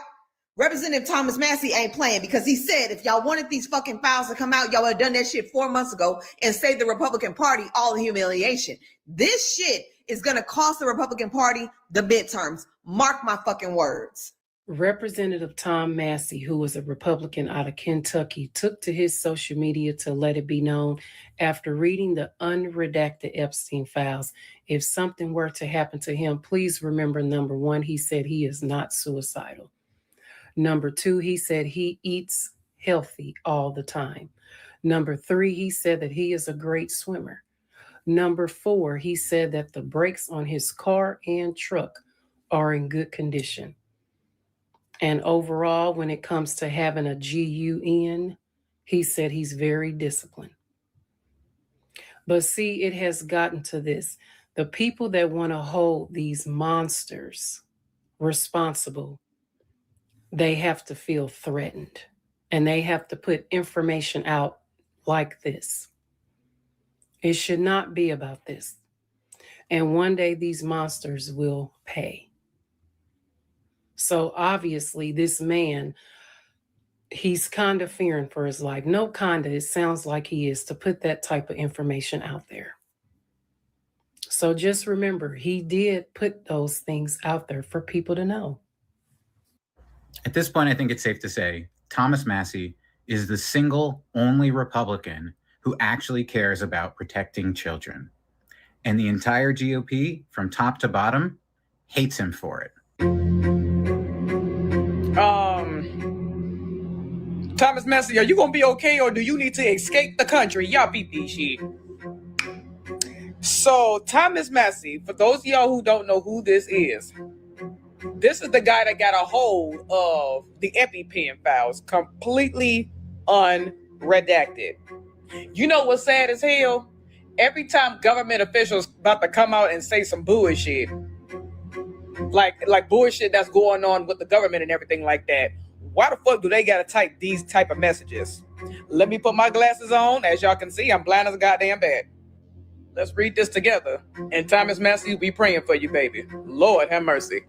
Representative Thomas Massie ain't playing because he said if y'all wanted these fucking files to come out, y'all would have done that shit 4 months ago and saved the Republican Party all the humiliation. This shit is going to cost the Republican Party the midterms. Mark my fucking words. Representative Tom Massie, who was a Republican out of Kentucky, took to his social media to let it be known after reading the unredacted Epstein files, if something were to happen to him, please remember, number one, he said he is not suicidal. Number two, he said he eats healthy all the time. Number three, he said that he is a great swimmer. Number four, he said that the brakes on his car and truck are in good condition. And overall, when it comes to having a GUN, he said he's very disciplined. But see, it has gotten to this. The people that want to hold these monsters responsible, they have to feel threatened. And they have to put information out like this. It should not be about this. And one day these monsters will pay. So obviously this man, he's kind of fearing for his life. No, kind of, it sounds like he is, to put that type of information out there. So just remember, he did put those things out there for people to know. At this point, I think it's safe to say Thomas Massie is the single only Republican who actually cares about protecting children. And the entire GOP, from top to bottom, hates him for it. Thomas Massie, are you gonna be okay or do you need to escape the country? Y'all beat these shit. So Thomas Massie, for those of y'all who don't know who this is the guy that got a hold of the EpiPen files completely unredacted. You know what's sad as hell? Every time government officials about to come out and say some bullshit, like bullshit that's going on with the government and everything like that, why the fuck do they gotta type these type of messages? Let me put my glasses on. As y'all can see, I'm blind as a goddamn bat. Let's read this together. And Thomas Massie, we praying for you, baby. Lord have mercy.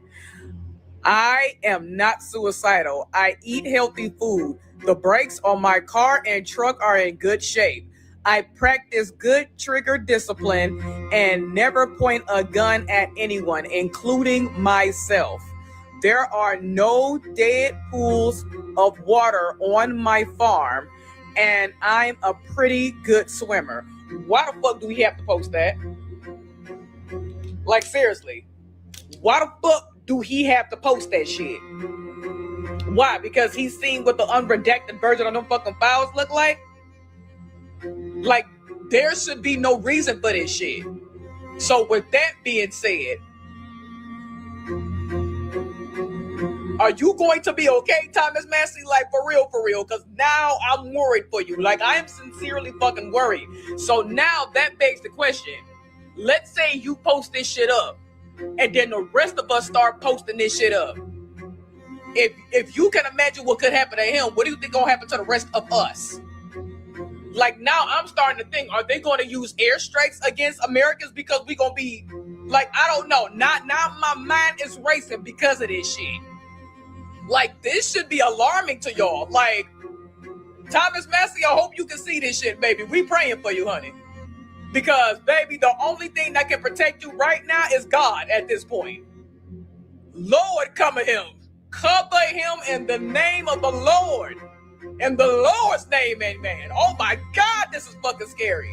I am not suicidal. I eat healthy food. The brakes on my car and truck are in good shape. I practice good trigger discipline and never point a gun at anyone, including myself. There are no dead pools of water on my farm, and I'm a pretty good swimmer. Why the fuck do we have to post that? Like, seriously, why the fuck do he have to post that shit? Why? Because he's seen what the unredacted version of them fucking files look like? Like, there should be no reason for this shit. So with that being said, are you going to be okay, Thomas Massie? Like, for real? Because now I'm worried for you. Like, I am sincerely fucking worried. So now that begs the question. Let's say you post this shit up, and then the rest of us start posting this shit up. If you can imagine what could happen to him, what do you think gonna happen to the rest of us? Like, now I'm starting to think, are they going to use airstrikes against Americans because we gonna be, like, I don't know. Now my mind is racing because of this shit. Like, this should be alarming to y'all. Like, Thomas Massie, I hope you can see this shit, baby. We praying for you, honey. Because, baby, the only thing that can protect you right now is God at this point. Lord, cover him. Cover him in the name of the Lord. In the Lord's name, amen. Oh, my God, this is fucking scary.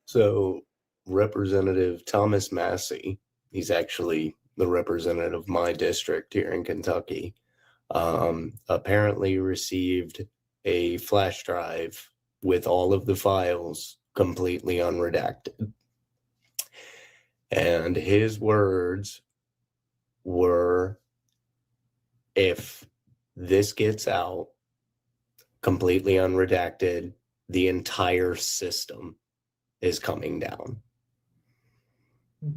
So, Representative Thomas Massie, he's actually the representative of my district here in Kentucky, apparently received a flash drive with all of the files completely unredacted. And his words were, if this gets out completely unredacted, the entire system is coming down.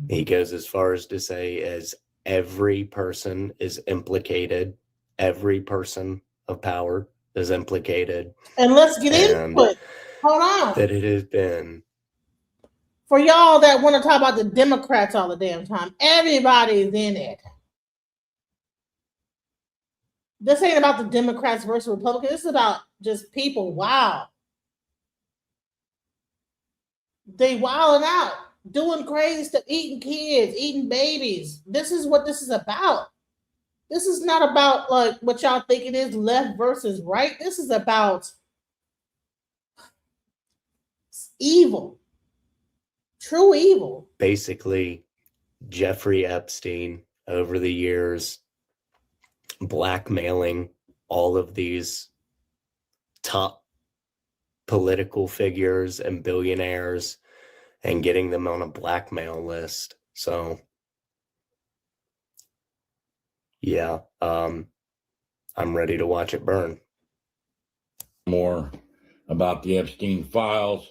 He goes as far as to say, as every person is implicated, every person of power is implicated. And let's get into it. Hold on. That it has been. For y'all that want to talk about the Democrats all the damn time, everybody's in it. This ain't about the Democrats versus Republicans. This is about just people. Wow. They wilding out, doing crazy stuff, eating kids, eating babies. This is what this is about. This is not about like what y'all think it is, left versus right. This is about evil. True evil. Basically, Jeffrey Epstein over the years blackmailing all of these top political figures and billionaires and getting them on a blackmail list. So yeah, I'm ready to watch it burn. More about the Epstein files.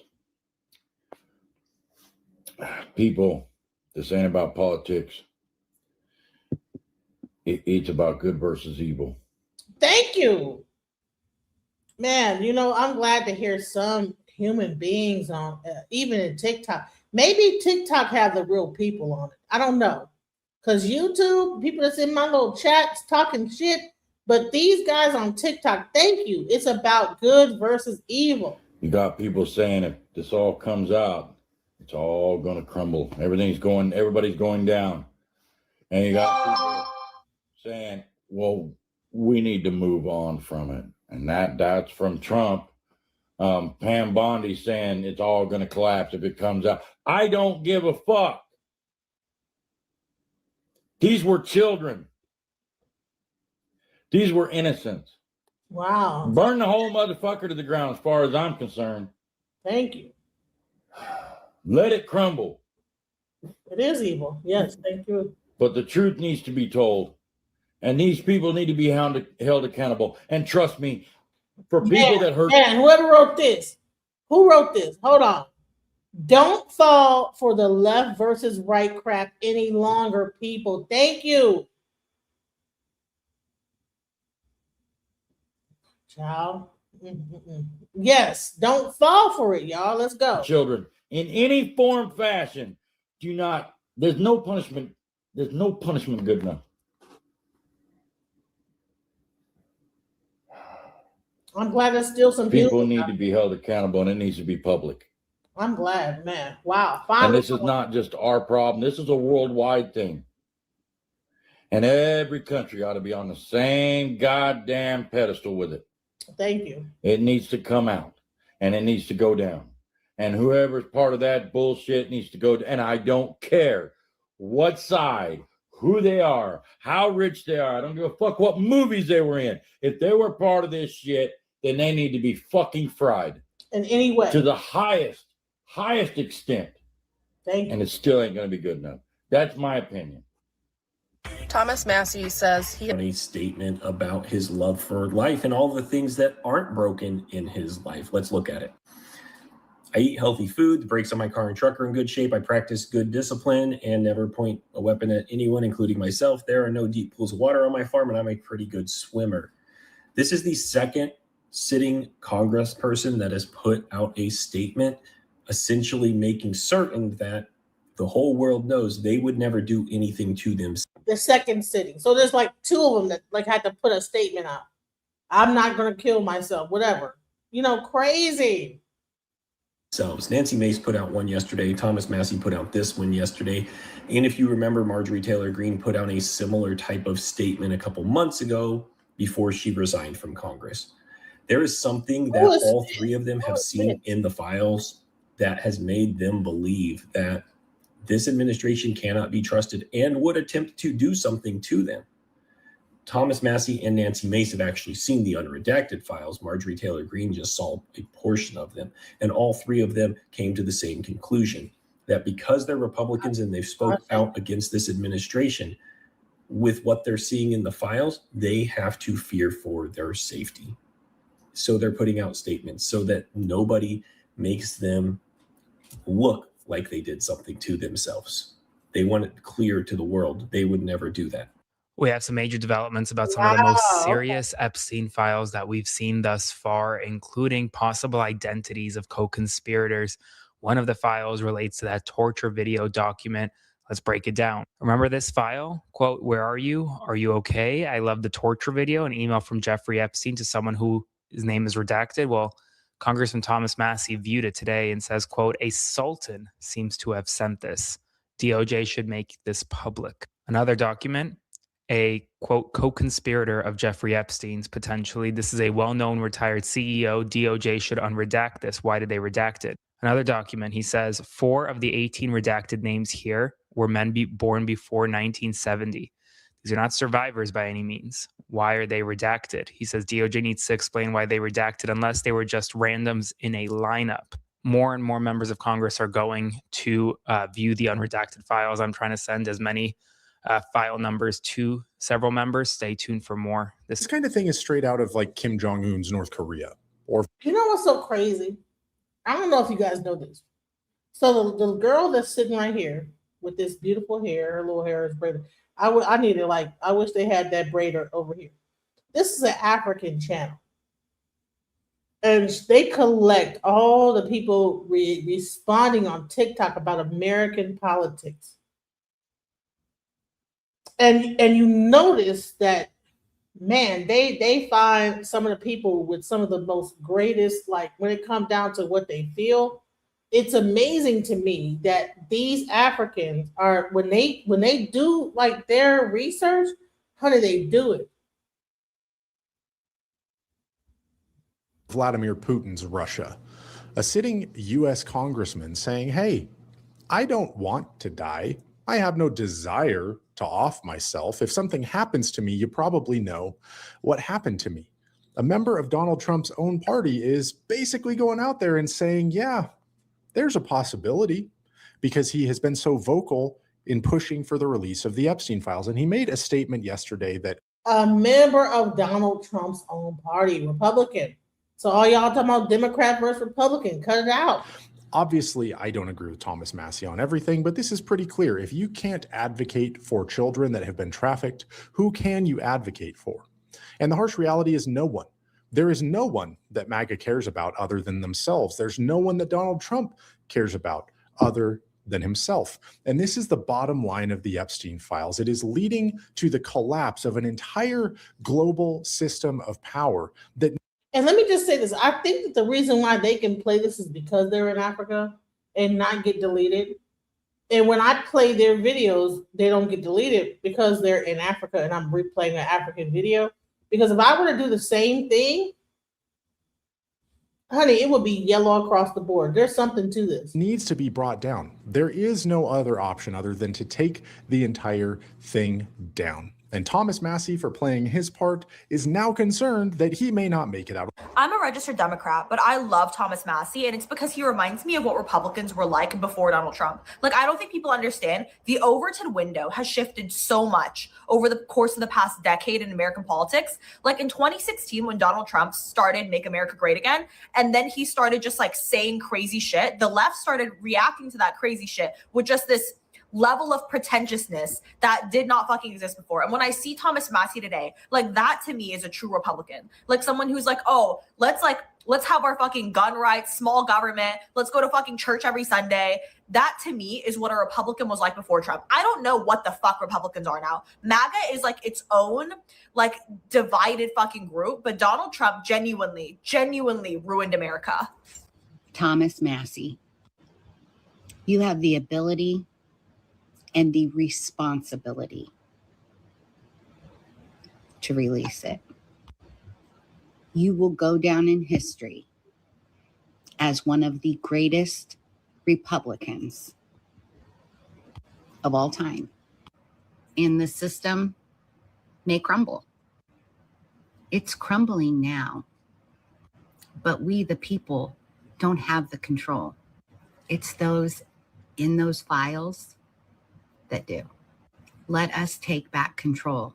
People, this ain't about politics. It's about good versus evil. Thank you. Man, you know, I'm glad to hear some human beings on, even in TikTok. Maybe TikTok have the real people on it. I don't know. Because YouTube, people that's in my little chats talking shit, but these guys on TikTok, thank you. It's about good versus evil. You got people saying if this all comes out, it's all going to crumble. Everybody's going down. And you got people saying, well, we need to move on from it. And that's from Trump. Pam Bondi saying it's all going to collapse if it comes out. I don't give a fuck. These were children. These were innocents. Wow. Burn the whole motherfucker to the ground as far as I'm concerned. Thank you. Let it crumble. It is evil. Yes, thank you. But the truth needs to be told. And these people need to be held accountable. And trust me, for people that hurt. Man, whoever wrote this, who wrote this? Hold on. Don't fall for the left versus right crap any longer, people. Thank you. Child. Yes, don't fall for it, y'all. Let's go. Children, in any form, fashion, there's no punishment good enough. I'm glad there's still some people need to be held accountable, and it needs to be public. I'm glad, man. Wow. Finally. And this is not just our problem. This is a worldwide thing. And every country ought to be on the same goddamn pedestal with it. Thank you. It needs to come out, and it needs to go down. And whoever's part of that bullshit needs to go. And I don't care what side, who they are, how rich they are. I don't give a fuck what movies they were in. If they were part of this shit, then they need to be fucking fried. In any way. To the highest extent. Thank you. And it still ain't going to be good enough. That's my opinion. Thomas Massie says he had a statement about his love for life and all the things that aren't broken in his life. Let's look at it. I eat healthy food. The brakes on my car and truck are in good shape. I practice good discipline and never point a weapon at anyone, including myself. There are no deep pools of water on my farm, and I'm a pretty good swimmer. This is the second sitting congressperson that has put out a statement essentially making certain that the whole world knows they would never do anything to them. The second sitting. So there's like two of them that like had to put a statement out. I'm not going to kill myself, whatever. You know, crazy. Nancy Mace put out one yesterday. Thomas Massie put out this one yesterday. And if you remember, Marjorie Taylor Greene put out a similar type of statement a couple months ago before she resigned from Congress. There is something that all three of them have seen in the files that has made them believe that this administration cannot be trusted and would attempt to do something to them. Thomas Massie and Nancy Mace have actually seen the unredacted files. Marjorie Taylor Greene just saw a portion of them. And all three of them came to the same conclusion, that because they're Republicans and they've spoke out against this administration, with what they're seeing in the files, they have to fear for their safety. So they're putting out statements so that nobody makes them look like they did something to themselves. They want it clear to the world. They would never do that. We have some major developments about some of the most serious Epstein files that we've seen thus far, including possible identities of co-conspirators. One of the files relates to that torture video document. Let's break it down. Remember this file? Quote, "Where are you? Are you okay? I love the torture video." An email from Jeffrey Epstein to someone who his name is redacted. Well, Congressman Thomas Massie viewed it today and says, quote, "A sultan seems to have sent this. DOJ should make this public." Another document, a quote, "co-conspirator of Jeffrey Epstein's potentially. This is a well-known retired CEO. DOJ should unredact this. Why did they redact it?" Another document, he says, 4 of the 18 redacted names here were men born before 1970. These are not survivors by any means. Why are they redacted? He says DOJ needs to explain why they redacted unless they were just randoms in a lineup. More and more members of Congress are going to view the unredacted files. I'm trying to send as many file numbers to several members. Stay tuned for more. This kind of thing is straight out of like Kim Jong-un's North Korea. Or You know what's so crazy? I don't know if you guys know this. So the girl that's sitting right here with this beautiful hair, her little hair is braided. I wish they had that braider over here. This is an African channel. And they collect all the people responding on TikTok about American politics. And you notice that, man, they find some of the people with some of the most greatest, like when it comes down to what they feel, it's amazing to me that these Africans are, when they do like their research, how do they do it? Vladimir Putin's Russia, a sitting US congressman saying, "Hey, I don't want to die. I have no desire to off myself. If something happens to me, you probably know what happened to me." A member of Donald Trump's own party is basically going out there and saying, yeah, there's a possibility, because he has been so vocal in pushing for the release of the Epstein files. And he made a statement yesterday that a member of Donald Trump's own party, Republican. So all y'all talking about Democrat versus Republican, cut it out. Obviously, I don't agree with Thomas Massie on everything, but this is pretty clear. If you can't advocate for children that have been trafficked, who can you advocate for? And the harsh reality is no one. There is no one that MAGA cares about other than themselves. There's no one that Donald Trump cares about other than himself. And this is the bottom line of the Epstein files. It is leading to the collapse of an entire global system of power that. And let me just say this. I think that the reason why they can play this is because they're in Africa and not get deleted. And when I play their videos, they don't get deleted because they're in Africa and I'm replaying an African video. Because if I were to do the same thing, honey, it would be yellow across the board. There's something to this. Needs to be brought down. There is no other option other than to take the entire thing down. And Thomas Massie, for playing his part, is now concerned that he may not make it out. I'm a registered Democrat, but I love Thomas Massie, and it's because he reminds me of what Republicans were like before Donald Trump. Like, I don't think people understand the Overton window has shifted so much over the course of the past decade in American politics. Like in 2016, when Donald Trump started Make America Great Again, and then he started just like saying crazy shit, the left started reacting to that crazy shit with just this level of pretentiousness that did not fucking exist before. And when I see Thomas Massie today, like that to me is a true Republican. Like someone who's like, oh, let's have our fucking gun rights, small government. Let's go to fucking church every Sunday. That to me is what a Republican was like before Trump. I don't know what the fuck Republicans are now. MAGA is like its own like divided fucking group, but Donald Trump genuinely ruined America. Thomas Massie, you have the ability and the responsibility to release it. You will go down in history as one of the greatest Republicans of all time. And the system may crumble. It's crumbling now. But we, the people, don't have the control. It's those in those files that do. Let us take back control.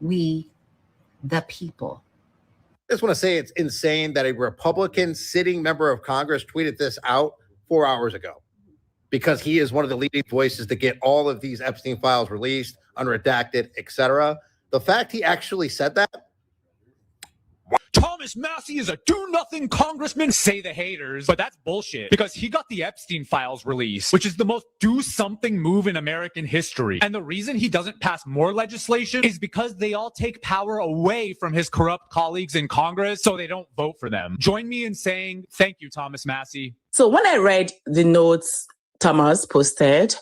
We, the people. I just want to say it's insane that a Republican sitting member of Congress tweeted this out 4 hours ago, because he is one of the leading voices to get all of these Epstein files released, unredacted, etc. The fact he actually said that. Thomas Massie is a do-nothing congressman, say the haters, but that's bullshit because he got the Epstein files released, which is the most do-something move in American history. And the reason he doesn't pass more legislation is because they all take power away from his corrupt colleagues in Congress, so they don't vote for them. Join me in saying thank you, Thomas Massie. So when I read the notes Thomas posted,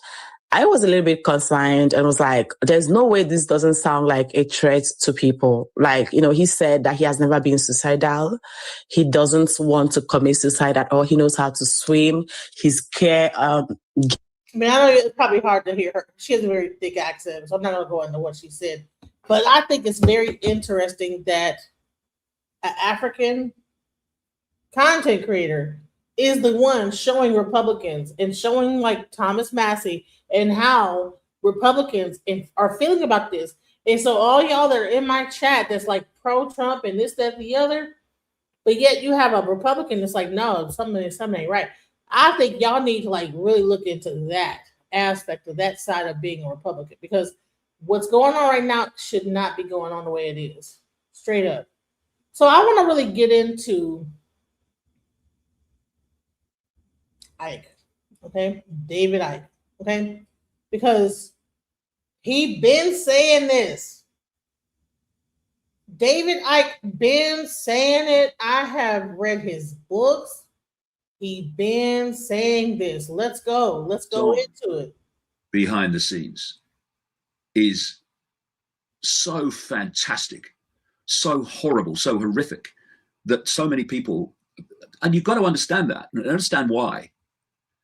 I was a little bit concerned and was like, there's no way this doesn't sound like a threat to people. Like, you know, he said that he has never been suicidal. He doesn't want to commit suicide at all. He knows how to swim. He's care. I mean, I know it's probably hard to hear her. She has a very thick accent, so I'm not going to go into what she said. But I think it's very interesting that an African content creator is the one showing Republicans and showing like Thomas Massie and how Republicans are feeling about this. And so all y'all that are in my chat that's like pro-Trump and this, that, the other, but yet you have a Republican that's like, no, something ain't right. I think y'all need to like really look into that aspect of that side of being a Republican, because what's going on right now should not be going on the way it is. Straight up. So I want to really get into Ike, okay? David Ike, okay? Because he been saying this. David Ike been saying it. I have read his books. He been saying this. Let's go. Let's go into it. Behind the scenes is so fantastic, so horrible, so horrific that so many people, and you've got to understand that and understand why,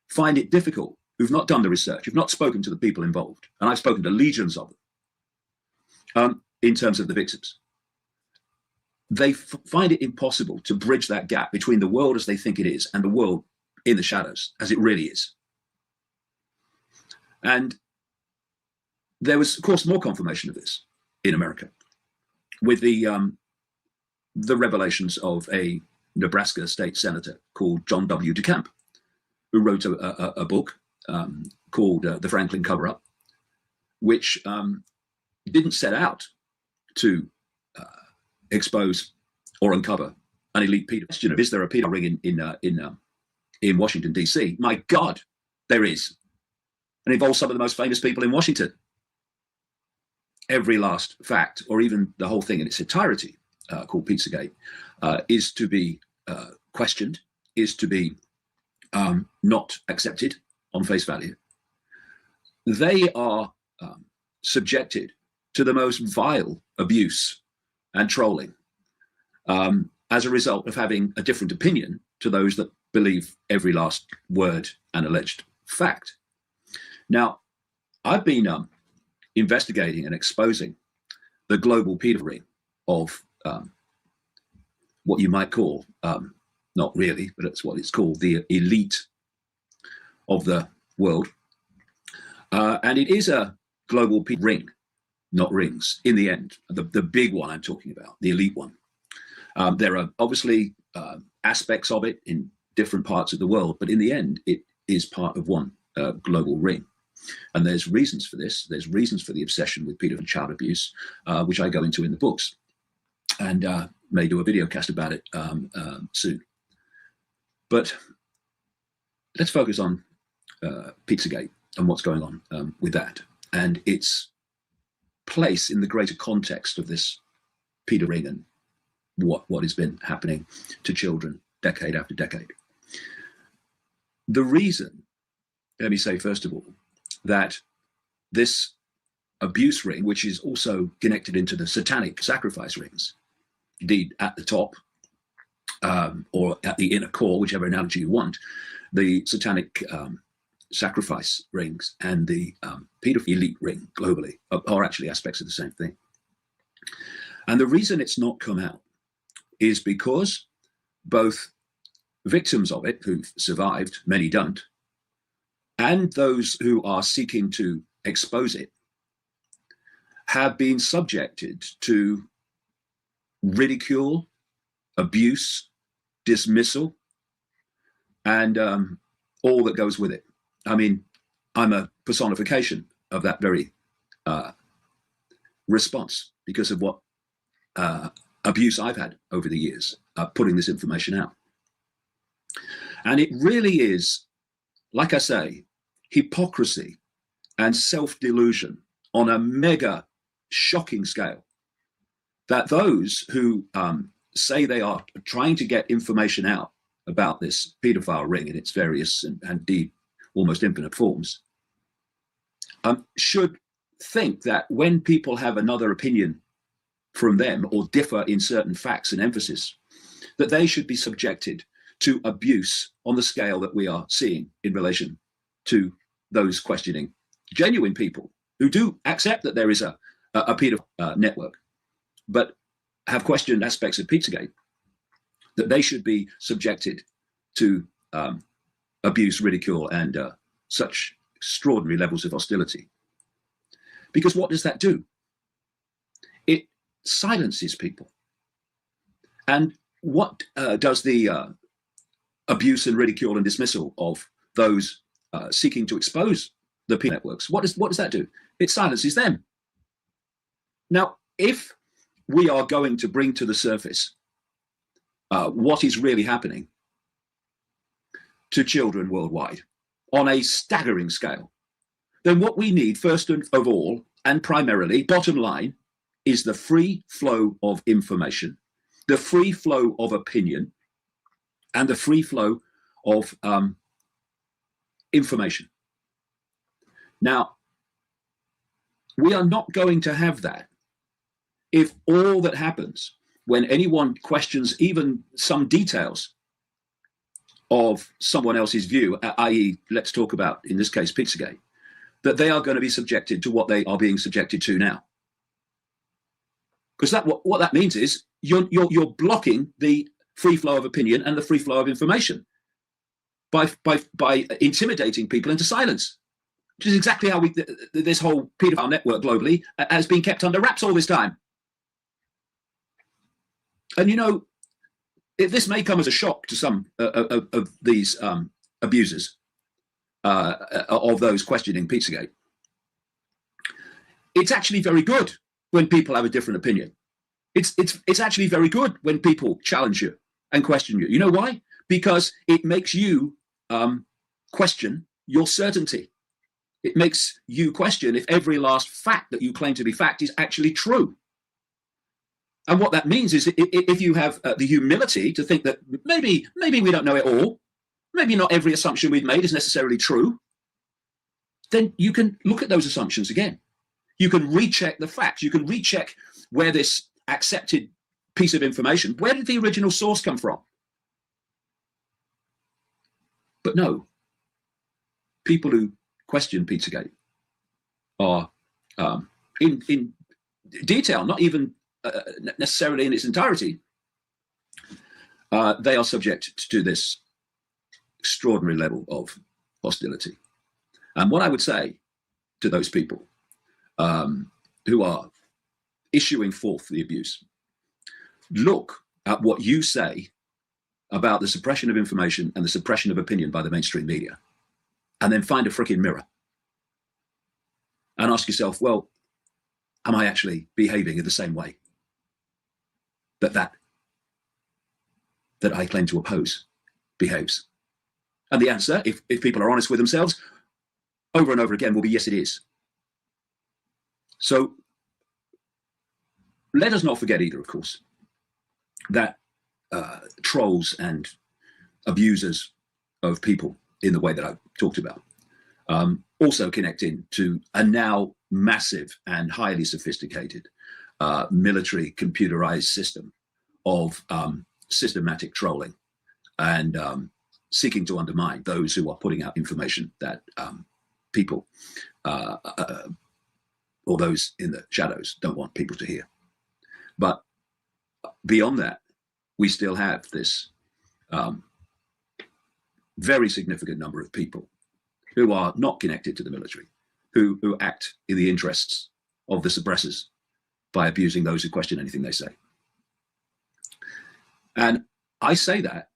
find it difficult, who've not done the research, who've not spoken to the people involved. And I've spoken to legions of them in terms of the victims. They find it impossible to bridge that gap between the world as they think it is and the world in the shadows as it really is. And there was, of course, more confirmation of this in America with the revelations of a Nebraska state senator called John W. DeCamp, who wrote a book called The Franklin Cover-Up, which didn't set out to expose or uncover an elite pedophile. Is there a pedo ring in Washington, D.C.? My God, there is. And involves some of the most famous people in Washington. Every last fact, or even the whole thing in its entirety, called Pizzagate, is to be questioned, is to be not accepted on face value. They are subjected to the most vile abuse and trolling as a result of having a different opinion to those that believe every last word and alleged fact. Now, I've been investigating and exposing the global pedophilia ring of what you might call, not really, but it's what it's called, the elite of the world. And it is a global ring, not rings, in the end. The big one I'm talking about, the elite one. There are obviously aspects of it in different parts of the world, but in the end, it is part of one global ring. And there's reasons for this. There's reasons for the obsession with pedophilia and child abuse, which I go into in the books, and may do a video cast about it soon. But let's focus on Pizzagate and what's going on with that, and its place in the greater context of this pedo ring and what has been happening to children decade after decade. The reason, let me say first of all, that this abuse ring, which is also connected into the satanic sacrifice rings, indeed at the top or at the inner core, whichever analogy you want, the satanic sacrifice rings and the pedophilia elite ring globally are actually aspects of the same thing. And the reason it's not come out is because both victims of it who've survived, many don't, and those who are seeking to expose it have been subjected to ridicule, abuse, dismissal, and all that goes with it. I mean, I'm a personification of that very response because of what abuse I've had over the years, putting this information out. And it really is, like I say, hypocrisy and self-delusion on a mega shocking scale, that those who say they are trying to get information out about this pedophile ring in its various and indeed almost infinite forms should think that when people have another opinion from them or differ in certain facts and emphasis, that they should be subjected to abuse on the scale that we are seeing in relation to those questioning genuine people who do accept that there is a pedophile network, but have questioned aspects of Pizzagate, that they should be subjected to abuse, ridicule, and such extraordinary levels of hostility. Because what does that do? It silences people. And what does the abuse and ridicule and dismissal of those seeking to expose the pedophile networks, what does that do? It silences them. Now, if we are going to bring to the surface what is really happening to children worldwide on a staggering scale, then what we need first of all, and primarily, bottom line, is the free flow of information, the free flow of opinion, and the free flow of information. Now, we are not going to have that if all that happens when anyone questions even some details of someone else's view, i.e., let's talk about, in this case, Pizzagate, that they are going to be subjected to what they are being subjected to now. Because what that means is you're blocking the free flow of opinion and the free flow of information by intimidating people into silence, which is exactly how this whole pedophile network globally has been kept under wraps all this time. And you know, this may come as a shock to some of these abusers of those questioning Pizzagate. It's actually very good when people have a different opinion. It's actually very good when people challenge you and question you. You know why? Because it makes you question your certainty. It makes you question if every last fact that you claim to be fact is actually true. And what that means is if you have the humility to think that maybe we don't know it all, maybe not every assumption we've made is necessarily true, then you can look at those assumptions again. You can recheck the facts. You can recheck where this accepted piece of information, where did the original source come from? But no, people who question Pizzagate are in detail, not even necessarily in its entirety, they are subject to this extraordinary level of hostility. And what I would say to those people who are issuing forth the abuse, look at what you say about the suppression of information and the suppression of opinion by the mainstream media, and then find a freaking mirror and ask yourself, well, am I actually behaving in the same way that I claim to oppose behaves? And the answer, if people are honest with themselves, over and over again, will be yes, it is. So let us not forget either, of course, that trolls and abusers of people in the way that I've talked about also connect into a now massive and highly sophisticated military computerized system of systematic trolling and seeking to undermine those who are putting out information that people or those in the shadows don't want people to hear. But beyond that, we still have this very significant number of people who are not connected to the military, who act in the interests of the suppressors by abusing those who question anything they say. And I say that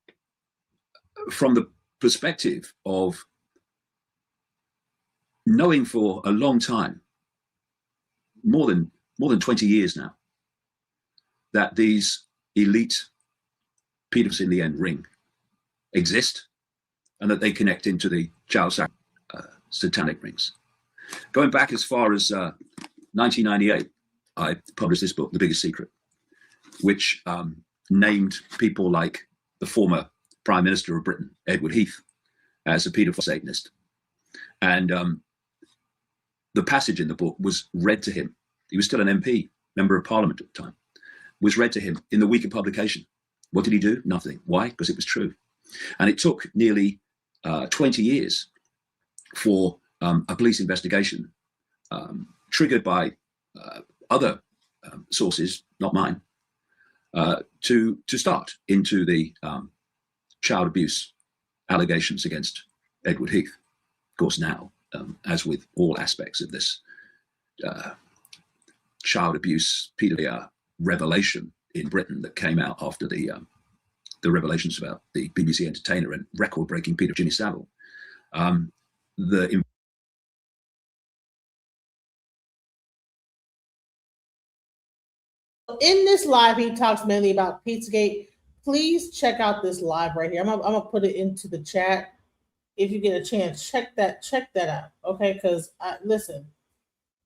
from the perspective of knowing for a long time, more than 20 years now, that these elite pedophiles in the end ring exist, and that they connect into the child satanic rings. Going back as far as 1998, I published this book, The Biggest Secret, which named people like the former Prime Minister of Britain, Edward Heath, as a paedophile Satanist. And the passage in the book was read to him. He was still an MP, Member of Parliament at the time, was read to him in the week of publication. What did he do? Nothing. Why? Because it was true. And it took nearly 20 years for a police investigation triggered by other sources, not mine, to start into the child abuse allegations against Edward Heath. Of course, now, as with all aspects of this child abuse pedophilia revelation in Britain that came out after the revelations about the BBC entertainer and record-breaking pedophile Jimmy Savile, in this live, he talks mainly about Pizzagate. Please check out this live right here. I'm gonna put it into the chat. If you get a chance, check that out, okay? Because listen,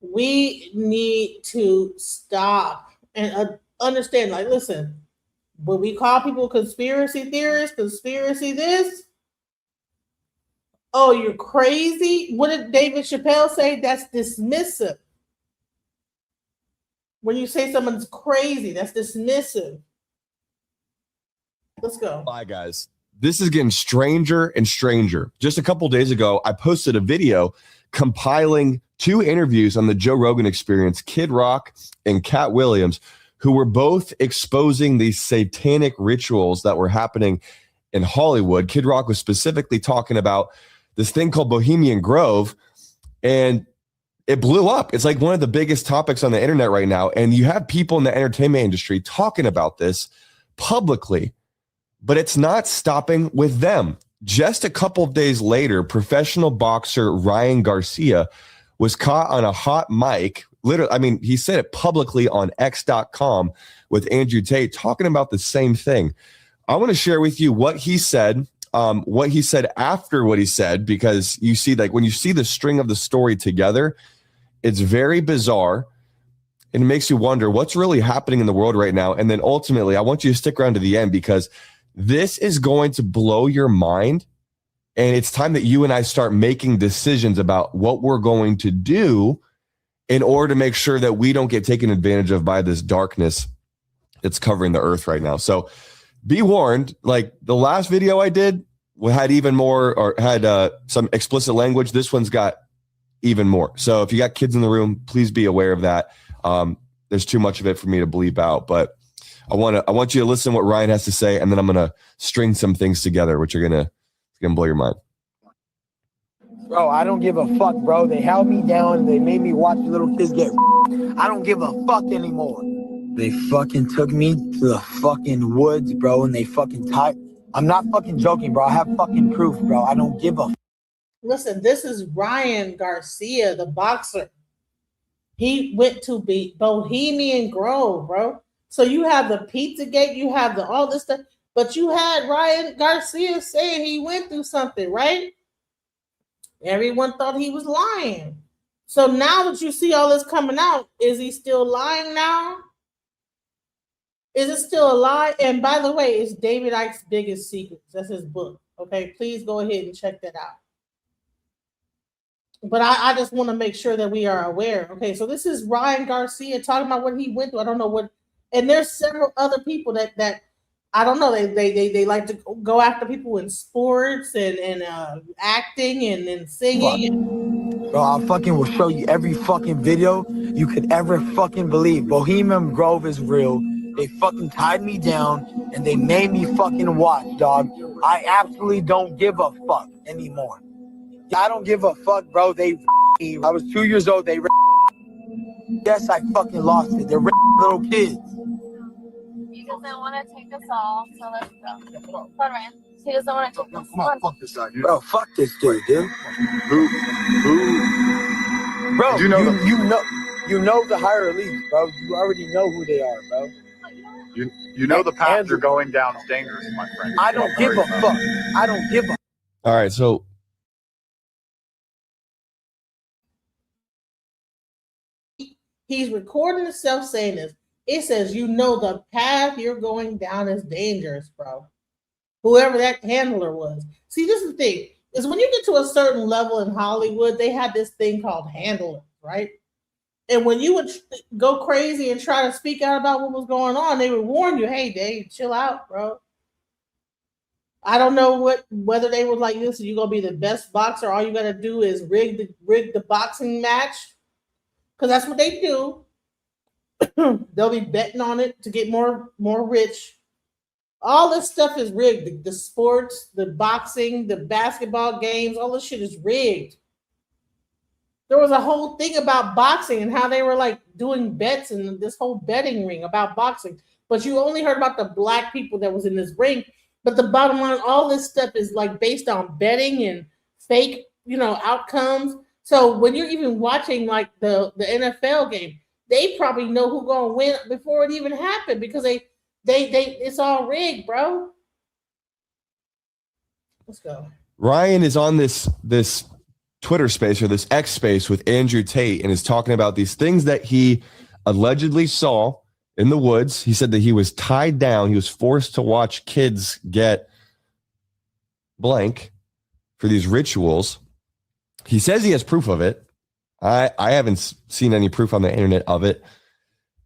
we need to stop and understand. Like, listen, when we call people conspiracy theorists, conspiracy this, oh, you're crazy. What did David Chappelle say? That's dismissive. When you say someone's crazy, that's dismissive. Let's go. Bye, guys. This is getting stranger and stranger. Just a couple days ago, I posted a video compiling 2 interviews on the Joe Rogan Experience, Kid Rock and Cat Williams, who were both exposing these satanic rituals that were happening in Hollywood. Kid Rock was specifically talking about this thing called Bohemian Grove, and it blew up. It's like one of the biggest topics on the internet right now. And you have people in the entertainment industry talking about this publicly, but it's not stopping with them. Just a couple of days later, professional boxer Ryan Garcia was caught on a hot mic. Literally, I mean, he said it publicly on X.com with Andrew Tate talking about the same thing. I want to share with you what he said after what he said, because you see, like, when you see the string of the story together, it's very bizarre. And it makes you wonder what's really happening in the world right now. And then ultimately, I want you to stick around to the end, because this is going to blow your mind. And it's time that you and I start making decisions about what we're going to do in order to make sure that we don't get taken advantage of by this darkness that's covering the earth right now. So be warned, like the last video I did had even more, or had some explicit language. This one's got even more. So if you got kids in the room, please be aware of that. There's too much of it for me to bleep out, but I want you to listen to what Ryan has to say, and then I'm gonna string some things together, which are gonna blow your mind. Bro, I don't give a fuck, bro. They held me down and they made me watch little kids get. I don't give a fuck anymore. They fucking took me to the fucking woods, bro, and they fucking tied. I'm not fucking joking, bro. I have fucking proof, bro. I don't give a. Listen, this is Ryan Garcia, the boxer. He went to Bohemian Grove, bro. So you have the Pizzagate, you have the all this stuff, but you had Ryan Garcia saying he went through something, right? Everyone thought he was lying. So now that you see all this coming out, is he still lying now? Is it still a lie? And by the way, it's David Icke's Biggest Secrets. That's his book. Okay, please go ahead and check that out. But I just want to make sure that we are aware. Okay, so this is Ryan Garcia talking about what he went through. I don't know what, and there's several other people that I don't know. They like to go after people in sports and acting and singing. Bro, I fucking will show you every fucking video you could ever fucking believe. Bohemian Grove is real. They fucking tied me down and they made me fucking watch, dog. I absolutely don't give a fuck anymore. I don't give a fuck, bro. I was 2 years old. Yes, I fucking lost it. They're little kids. He doesn't want to take us all, so let's go. Come on, he doesn't want to take us. Come on, fuck this guy, dude. Bro, fuck this dude, dude. Who? Bro, you know the higher elites, bro. You already know who they are, bro. You know the path you're going down is dangerous, my friend. I don't give a fuck. I don't give a. All right, so He's recording himself saying this. It says, you know, the path you're going down is dangerous, bro. Whoever that handler was. See, this is the thing, is when you get to a certain level in Hollywood, they had this thing called handlers, right? And when you would go crazy and try to speak out about what was going on, they would warn you, hey, Dave, chill out, bro. I don't know whether they would like, listen, you're going to be the best boxer. All you got to do is rig the boxing match. Because that's what they do. They'll be betting on it to get more rich. All this stuff is rigged. The sports, the boxing, the basketball games, all this shit is rigged. There was a whole thing about boxing and how they were like doing bets and this whole betting ring about boxing. But you only heard about the black people that was in this ring. But the bottom line, all this stuff is like based on betting and fake, outcomes. So when you're even watching like the NFL game, they probably know who's gonna win before it even happened because they it's all rigged, bro. Let's go. Ryan is on this Twitter space or this X space with Andrew Tate and is talking about these things that he allegedly saw in the woods. He said that he was tied down. He was forced to watch kids get blank for these rituals. He says he has proof of it. I haven't seen any proof on the internet of it.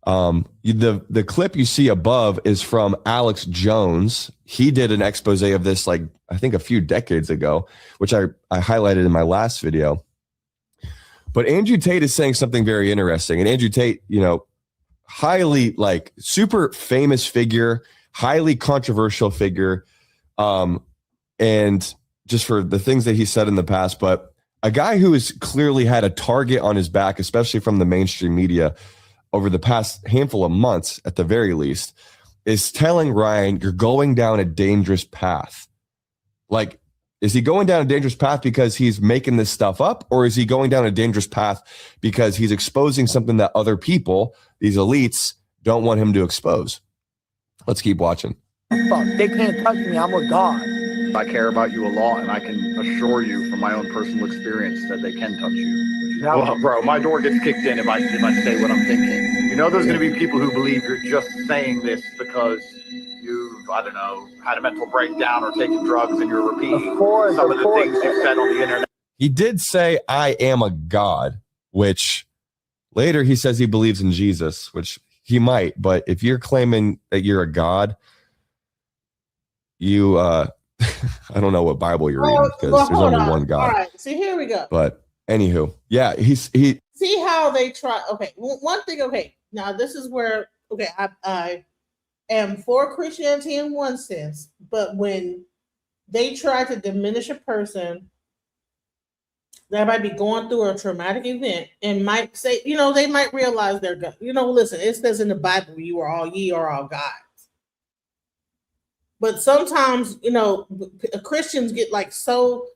The clip you see above is from Alex Jones. He did an expose of this, like, I think a few decades ago, which I highlighted in my last video. But Andrew Tate is saying something very interesting. And Andrew Tate, highly like super famous figure, highly controversial figure. And just for the things that he said in the past, but a guy who has clearly had a target on his back, especially from the mainstream media over the past handful of months, at the very least, is telling Ryan, you're going down a dangerous path. Like, is he going down a dangerous path because he's making this stuff up? Or is he going down a dangerous path because he's exposing something that other people, these elites, don't want him to expose? Let's keep watching. Fuck, they can't touch me. I'm a god. I care about you a lot, and I can assure you from my own personal experience that they can touch you. Well, bro, my door gets kicked in if I say what I'm thinking. You know there's going to be people who believe you're just saying this because you've, I don't know, had a mental breakdown or taken drugs and you're repeating some of the things you said on the internet. He did say, I am a god, which later he says he believes in Jesus, which he might. But if you're claiming that you're a god, you, I don't know what Bible you're reading because there's only one God. All right, so here we go. But anywho, yeah, he see how they try. Okay, one thing. Okay, now this is where I am for Christianity in one sense, but when they try to diminish a person that might be going through a traumatic event and might say, they might realize they're God. Listen, it says in the Bible, ye are all gods. But sometimes, Christians get so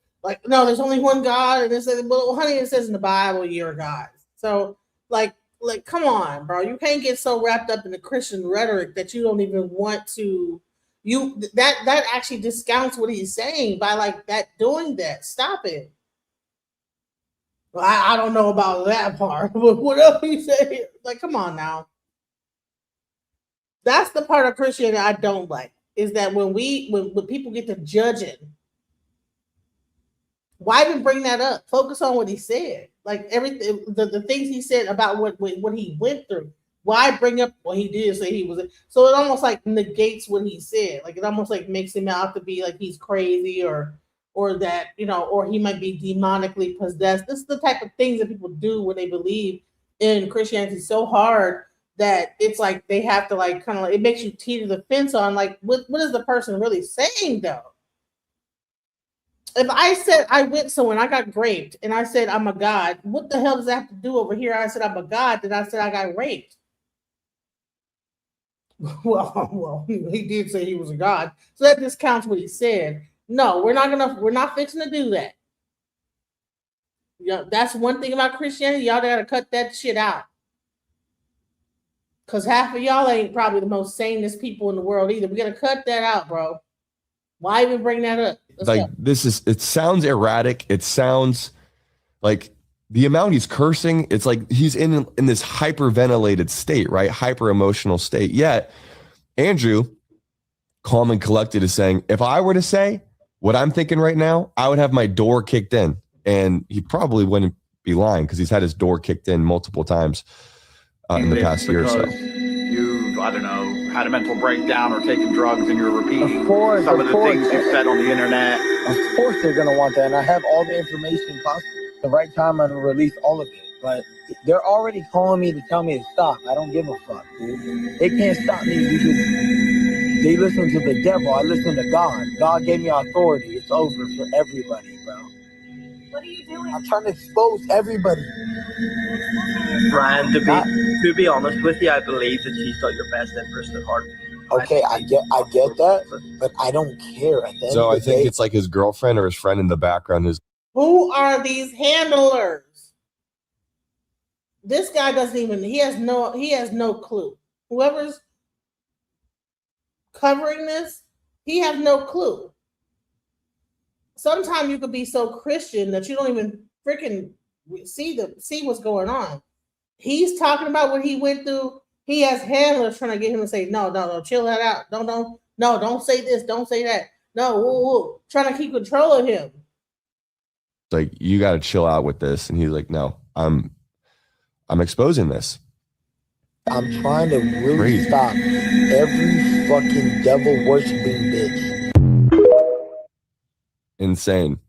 no, there's only one God, and it says, well, honey, it says in the Bible, you're gods. So, like, come on, bro, you can't get so wrapped up in the Christian rhetoric that you don't even want to. That actually discounts what he's saying by doing that. Stop it. Well, I don't know about that part, but what else he say? Come on now. That's the part of Christianity I don't like. Is that when people get to judging, why even bring that up? Focus on what he said. Like everything, the things he said about what he went through. Why bring up what he did say he was? So it almost like negates what he said. Like it almost like makes him out to be like he's crazy or that, you know, or he might be demonically possessed. This is the type of things that people do when they believe in Christianity so hard that it's like they have to like kind of like, it makes you teeter the fence on like what is the person really saying though? If I said I went somewhere and I got raped and I said I'm a god, what the hell does that have to do over here? I said I'm a god, then I said I got raped. Well, he did say he was a god, so that discounts what he said. No, we're not fixing to do that. Yeah, that's one thing about Christianity. Y'all gotta cut that shit out. Cause half of y'all ain't probably the most sanest people in the world either. We gotta cut that out, bro. Why even bring that up? It sounds erratic. It sounds like the amount he's cursing, it's like he's in this hyperventilated state, right? Hyper emotional state. Yet Andrew, calm and collected, is saying, if I were to say what I'm thinking right now, I would have my door kicked in. And he probably wouldn't be lying because he's had his door kicked in multiple times in the past year or so. You've, I don't know, had a mental breakdown or taken drugs and you're repeating some of the things you've said on the internet. Of course they're going to want that. And I have all the information possible. The right time I'm going to release all of it. But they're already calling me to tell me to stop. I don't give a fuck, dude. They can't stop me because they listen to the devil. I listen to God. God gave me authority. It's over for everybody, bro. What are you doing? I'm trying to expose everybody. Brian, to be honest with you, I believe that she's got your best interest at heart. Okay, I get that, but I don't care. At the end So of I the think day, it's like his girlfriend or his friend in the background is. Who are these handlers? This guy doesn't even, he has no clue. Whoever's covering this, he has no clue. Sometimes you could be so Christian that you don't even freaking see what's going on. He's talking about what he went through. He has handlers trying to get him to say, no, chill that out. Don't say this, don't say that. No, whoa. Trying to keep control of him. It's like, you got to chill out with this. And he's like, no, I'm exposing this. I'm trying to really stop every fucking devil worshiping bitch. Insane.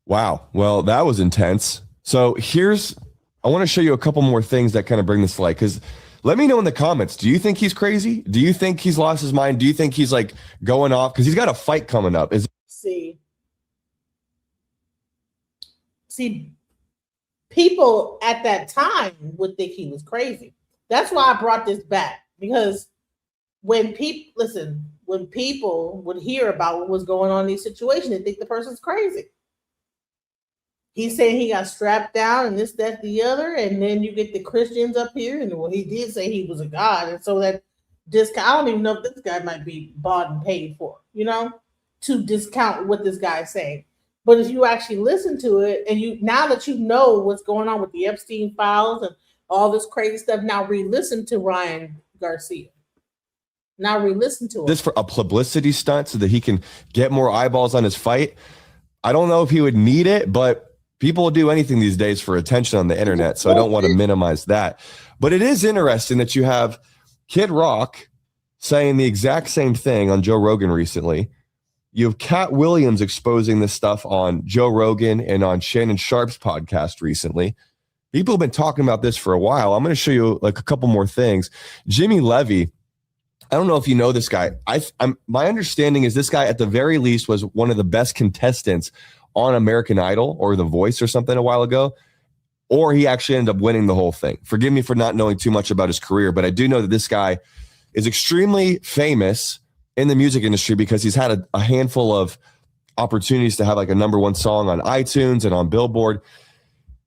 Wow. Well, that was intense. So I want to show you a couple more things that kind of bring this to light. Because let me know in the comments, do you think he's crazy? Do you think he's lost his mind? Do you think he's like going off? Because he's got a fight coming up. See, people at that time would think he was crazy. That's why I brought this back, because when people would hear about what was going on in these situations, they think the person's crazy. He's saying he got strapped down and this, that, the other, and then you get the Christians up here, and well, he did say he was a god, and so that discount. I don't even know if this guy might be bought and paid for, to discount what this guy's saying. But if you actually listen to it, and now that you know what's going on with the Epstein files and all this crazy stuff, now re-listen to Ryan Garcia. Now re-listen to it. This for a publicity stunt so that he can get more eyeballs on his fight. I don't know if he would need it, but people will do anything these days for attention on the internet, so I don't want to minimize that. But it is interesting that you have Kid Rock saying the exact same thing on Joe Rogan recently. You have Cat Williams exposing this stuff on Joe Rogan and on Shannon Sharp's podcast recently. People have been talking about this for a while. I'm going to show you like a couple more things. Jimmy Levy, I don't know if you know this guy. My understanding is this guy at the very least was one of the best contestants on American Idol or The Voice or something a while ago, or he actually ended up winning the whole thing. Forgive me for not knowing too much about his career, but I do know that this guy is extremely famous in the music industry because he's had a handful of opportunities to have like a #1 song on iTunes and on Billboard.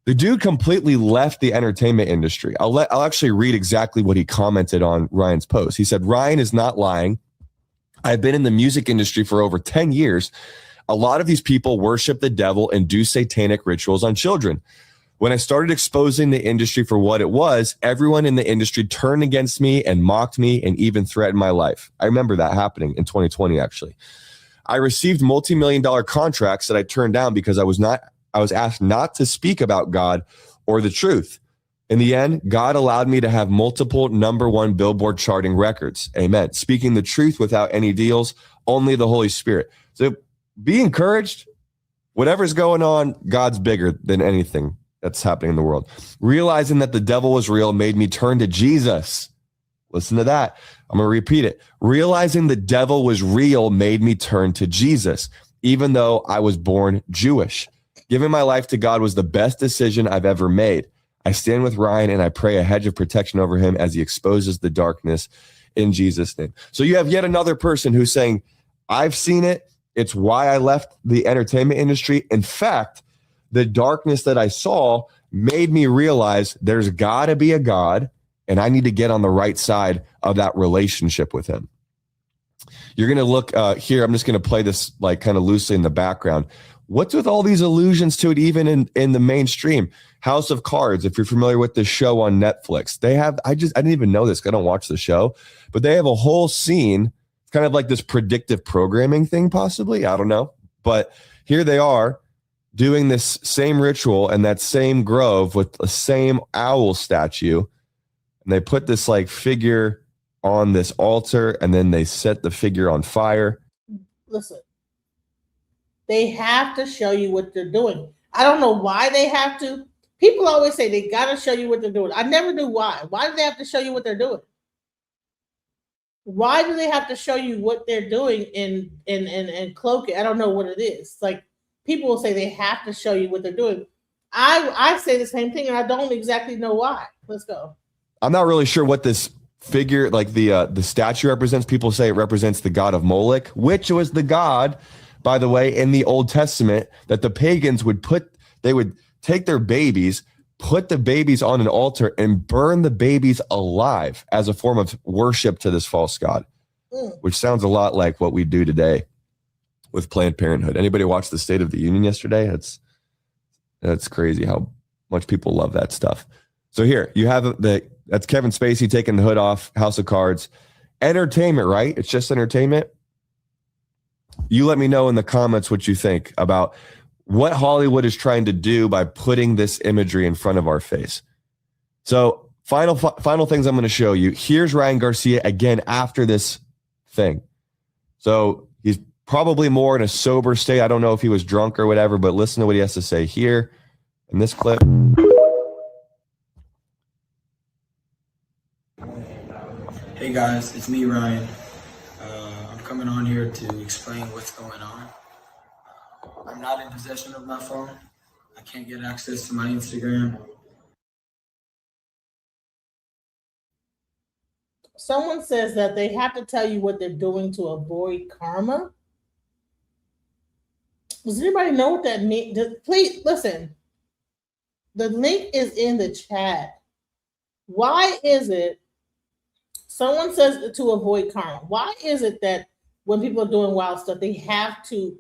The dude completely left the entertainment industry. I'll actually read exactly what he commented on Ryan's post. He said, "Ryan is not lying. I've been in the music industry for over 10 years. A lot of these people worship the devil and do satanic rituals on children. When I started exposing the industry for what it was, everyone in the industry turned against me and mocked me and even threatened my life. I remember that happening in 2020, actually. I received multi-million-dollar contracts that I turned down because I was asked not to speak about God or the truth. In the end, God allowed me to have multiple #1 Billboard charting records. Amen. Speaking the truth without any deals, only the Holy Spirit. So be encouraged. Whatever's going on, God's bigger than anything that's happening in the world. Realizing that the devil was real made me turn to Jesus. Listen to that. I'm going to repeat it. Realizing the devil was real made me turn to Jesus, even though I was born Jewish. Giving my life to God was the best decision I've ever made. I stand with Ryan and I pray a hedge of protection over him as he exposes the darkness in Jesus' name. So you have yet another person who's saying, I've seen it. It's why I left the entertainment industry. In fact, the darkness that I saw made me realize there's got to be a God, and I need to get on the right side of that relationship with him. You're going to look here. I'm just going to play this like kind of loosely in the background. What's with all these allusions to it, even in the mainstream? House of Cards, if you're familiar with the show on Netflix, they have, I didn't even know this. I don't watch the show, but they have a whole scene, kind of like this predictive programming thing, possibly. I don't know. But here they are doing this same ritual in that same grove with the same owl statue. And they put this like figure on this altar, and then they set the figure on fire. Listen, they have to show you what they're doing. I don't know why they have to. People always say they got to show you what they're doing. I never knew why. Why do they have to show you what they're doing? Why do they have to show you what they're doing and cloak it? I don't know what it is. Like, people will say they have to show you what they're doing. I say the same thing, and I don't exactly know why. Let's go. I'm not really sure what this figure, like the statue represents. People say it represents the god of Moloch, which was the god, by the way, in the Old Testament that the pagans would take their babies, put the babies on an altar, and burn the babies alive as a form of worship to this false god, which sounds a lot like what we do today with Planned Parenthood. Anybody watch the State of the Union yesterday? That's crazy how much people love that stuff. So here you have that's Kevin Spacey taking the hood off, House of Cards. Entertainment, right? It's just entertainment. You let me know in the comments what you think about what Hollywood is trying to do by putting this imagery in front of our face. So final things I'm going to show you. Here's Ryan Garcia again after this thing. So he's probably more in a sober state. I don't know if he was drunk or whatever, but listen to what he has to say here in this clip. Hey guys, it's me, Ryan. I'm coming on here to explain what's going on. I'm not in possession of my phone. I can't get access to my Instagram. Someone says that they have to tell you what they're doing to avoid karma. Does anybody know what that means? Please listen. The link is in the chat. Why is it someone says to avoid karma? Why is it that when people are doing wild stuff, they have to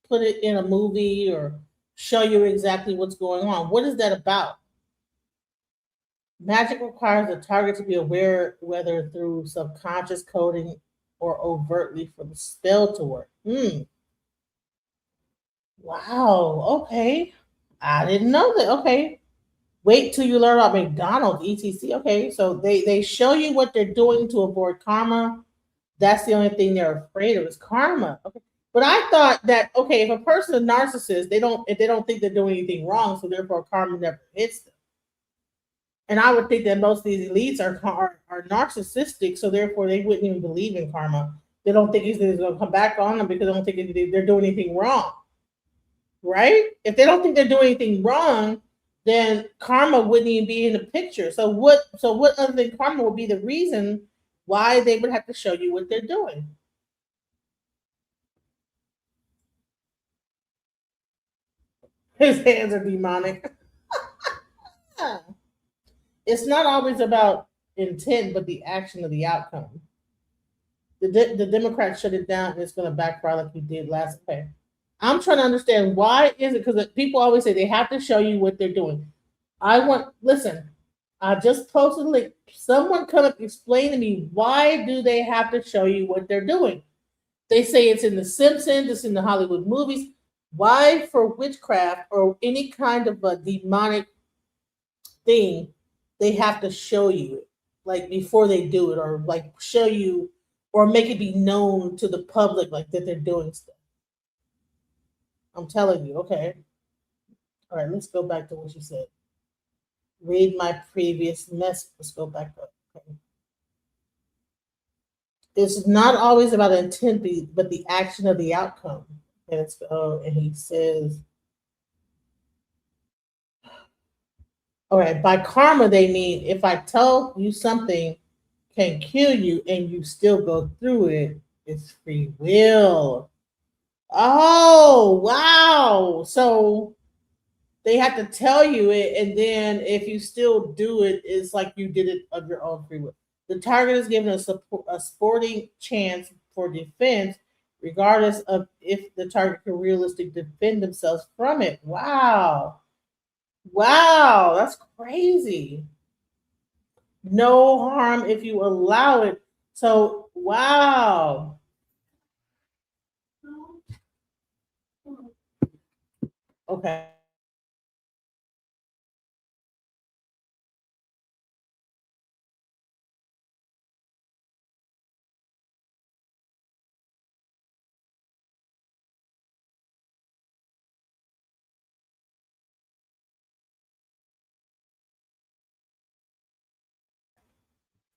put it in a movie or show you exactly what's going on? What is that about? Magic requires the target to be aware, whether through subconscious coding or overtly, for the spell to work. Wow. Okay. I didn't know that. Okay. Wait till you learn about McDonald's, etc. Okay. So they show you what they're doing to avoid karma. That's the only thing they're afraid of is karma. Okay. But I thought that, okay, if a person is a narcissist, they don't think they're doing anything wrong, so therefore karma never hits them. And I would think that most of these elites are narcissistic, so therefore they wouldn't even believe in karma. They don't think it's going to come back on them because they don't think they're doing anything wrong, right? If they don't think they're doing anything wrong, then karma wouldn't even be in the picture. So what other than karma would be the reason why they would have to show you what they're doing? His hands are demonic. It's not always about intent, but the action of the outcome. The Democrats shut it down, and it's going to backfire like we did last time. I'm trying to understand why is it, because people always say they have to show you what they're doing. Listen, I just posted a link. Someone come up and explain to me, why do they have to show you what they're doing? They say it's in The Simpsons, it's in the Hollywood movies. Why, for witchcraft or any kind of a demonic thing, they have to show you it, like before they do it, or like show you, or make it be known to the public, like that they're doing stuff. I'm telling you, okay. All right, let's go back to what you said. Read my previous message. Let's go back up. Okay. It's not always about intent, but the action of the outcome. And and he says, all right, by karma, they mean if I tell you something can kill you and you still go through it, it's free will. Oh, wow. So they have to tell you it, and then if you still do it, it's like you did it of your own free will. The target is given a sporting chance for defense, regardless of if the target can realistically defend themselves from it. Wow. Wow, that's crazy. No harm if you allow it. So, wow. Okay.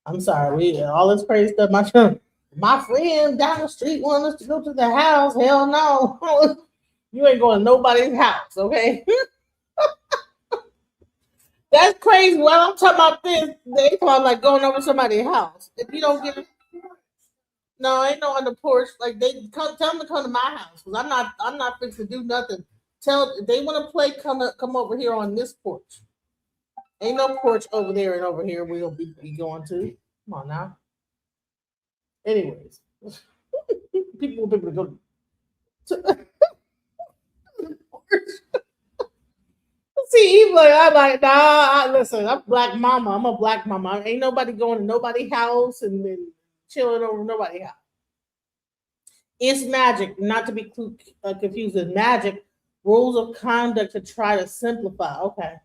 I'm sorry, we all this crazy stuff. My friend down the street wanted us to go to the house. Hell no. You ain't going to nobody's house, okay? That's crazy. Well, I'm talking about this. They talking about like going over somebody's house. If you don't get it, no, ain't no on the porch. Like they tell them to come to my house because I'm not fixing to do nothing. Tell if they want to play, come over here on this porch. Ain't no porch over there and over here we'll be going to. Come on now. Anyways, people will be able to go to the porch. See, he's like, I'm like, nah, listen, I'm black mama. I'm a black mama. Ain't nobody going to nobody's house and then chilling over nobody's house. It's magic, not to be confused with magic. Rules of conduct to try to simplify. Okay.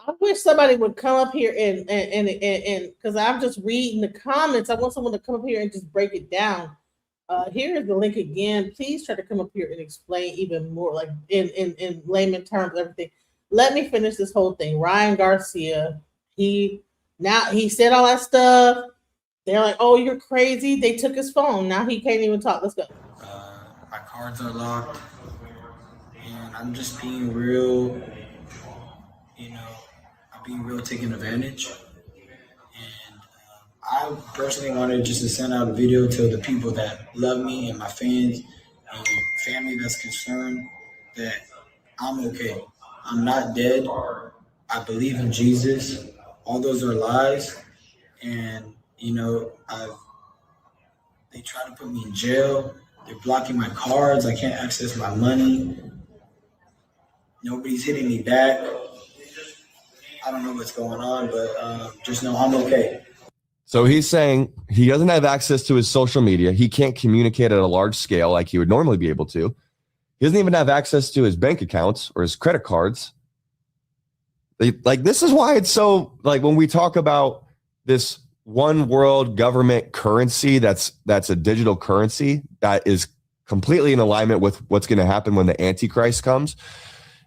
I wish somebody would come up here and because I'm just reading the comments. I want someone to come up here and just break it down. Here is the link again. Please try to come up here and explain even more, like in layman terms, everything. Let me finish this whole thing. Ryan Garcia, he said all that stuff. They're like, oh, you're crazy. They took his phone. Now he can't even talk. Let's go. My cards are locked, and I'm just being real. I'm being real taken advantage. And I personally wanted just to send out a video to the people that love me and my fans and family that's concerned that I'm okay. I'm not dead. I believe in Jesus. All those are lies. And, they try to put me in jail. They're blocking my cards. I can't access my money. Nobody's hitting me back. I don't know what's going on, but just know I'm okay. So he's saying he doesn't have access to his social media. He can't communicate at a large scale like he would normally be able to. He doesn't even have access to his bank accounts or his credit cards. This is why it's so, like, when we talk about this one world government currency that's a digital currency that is completely in alignment with what's going to happen when the Antichrist comes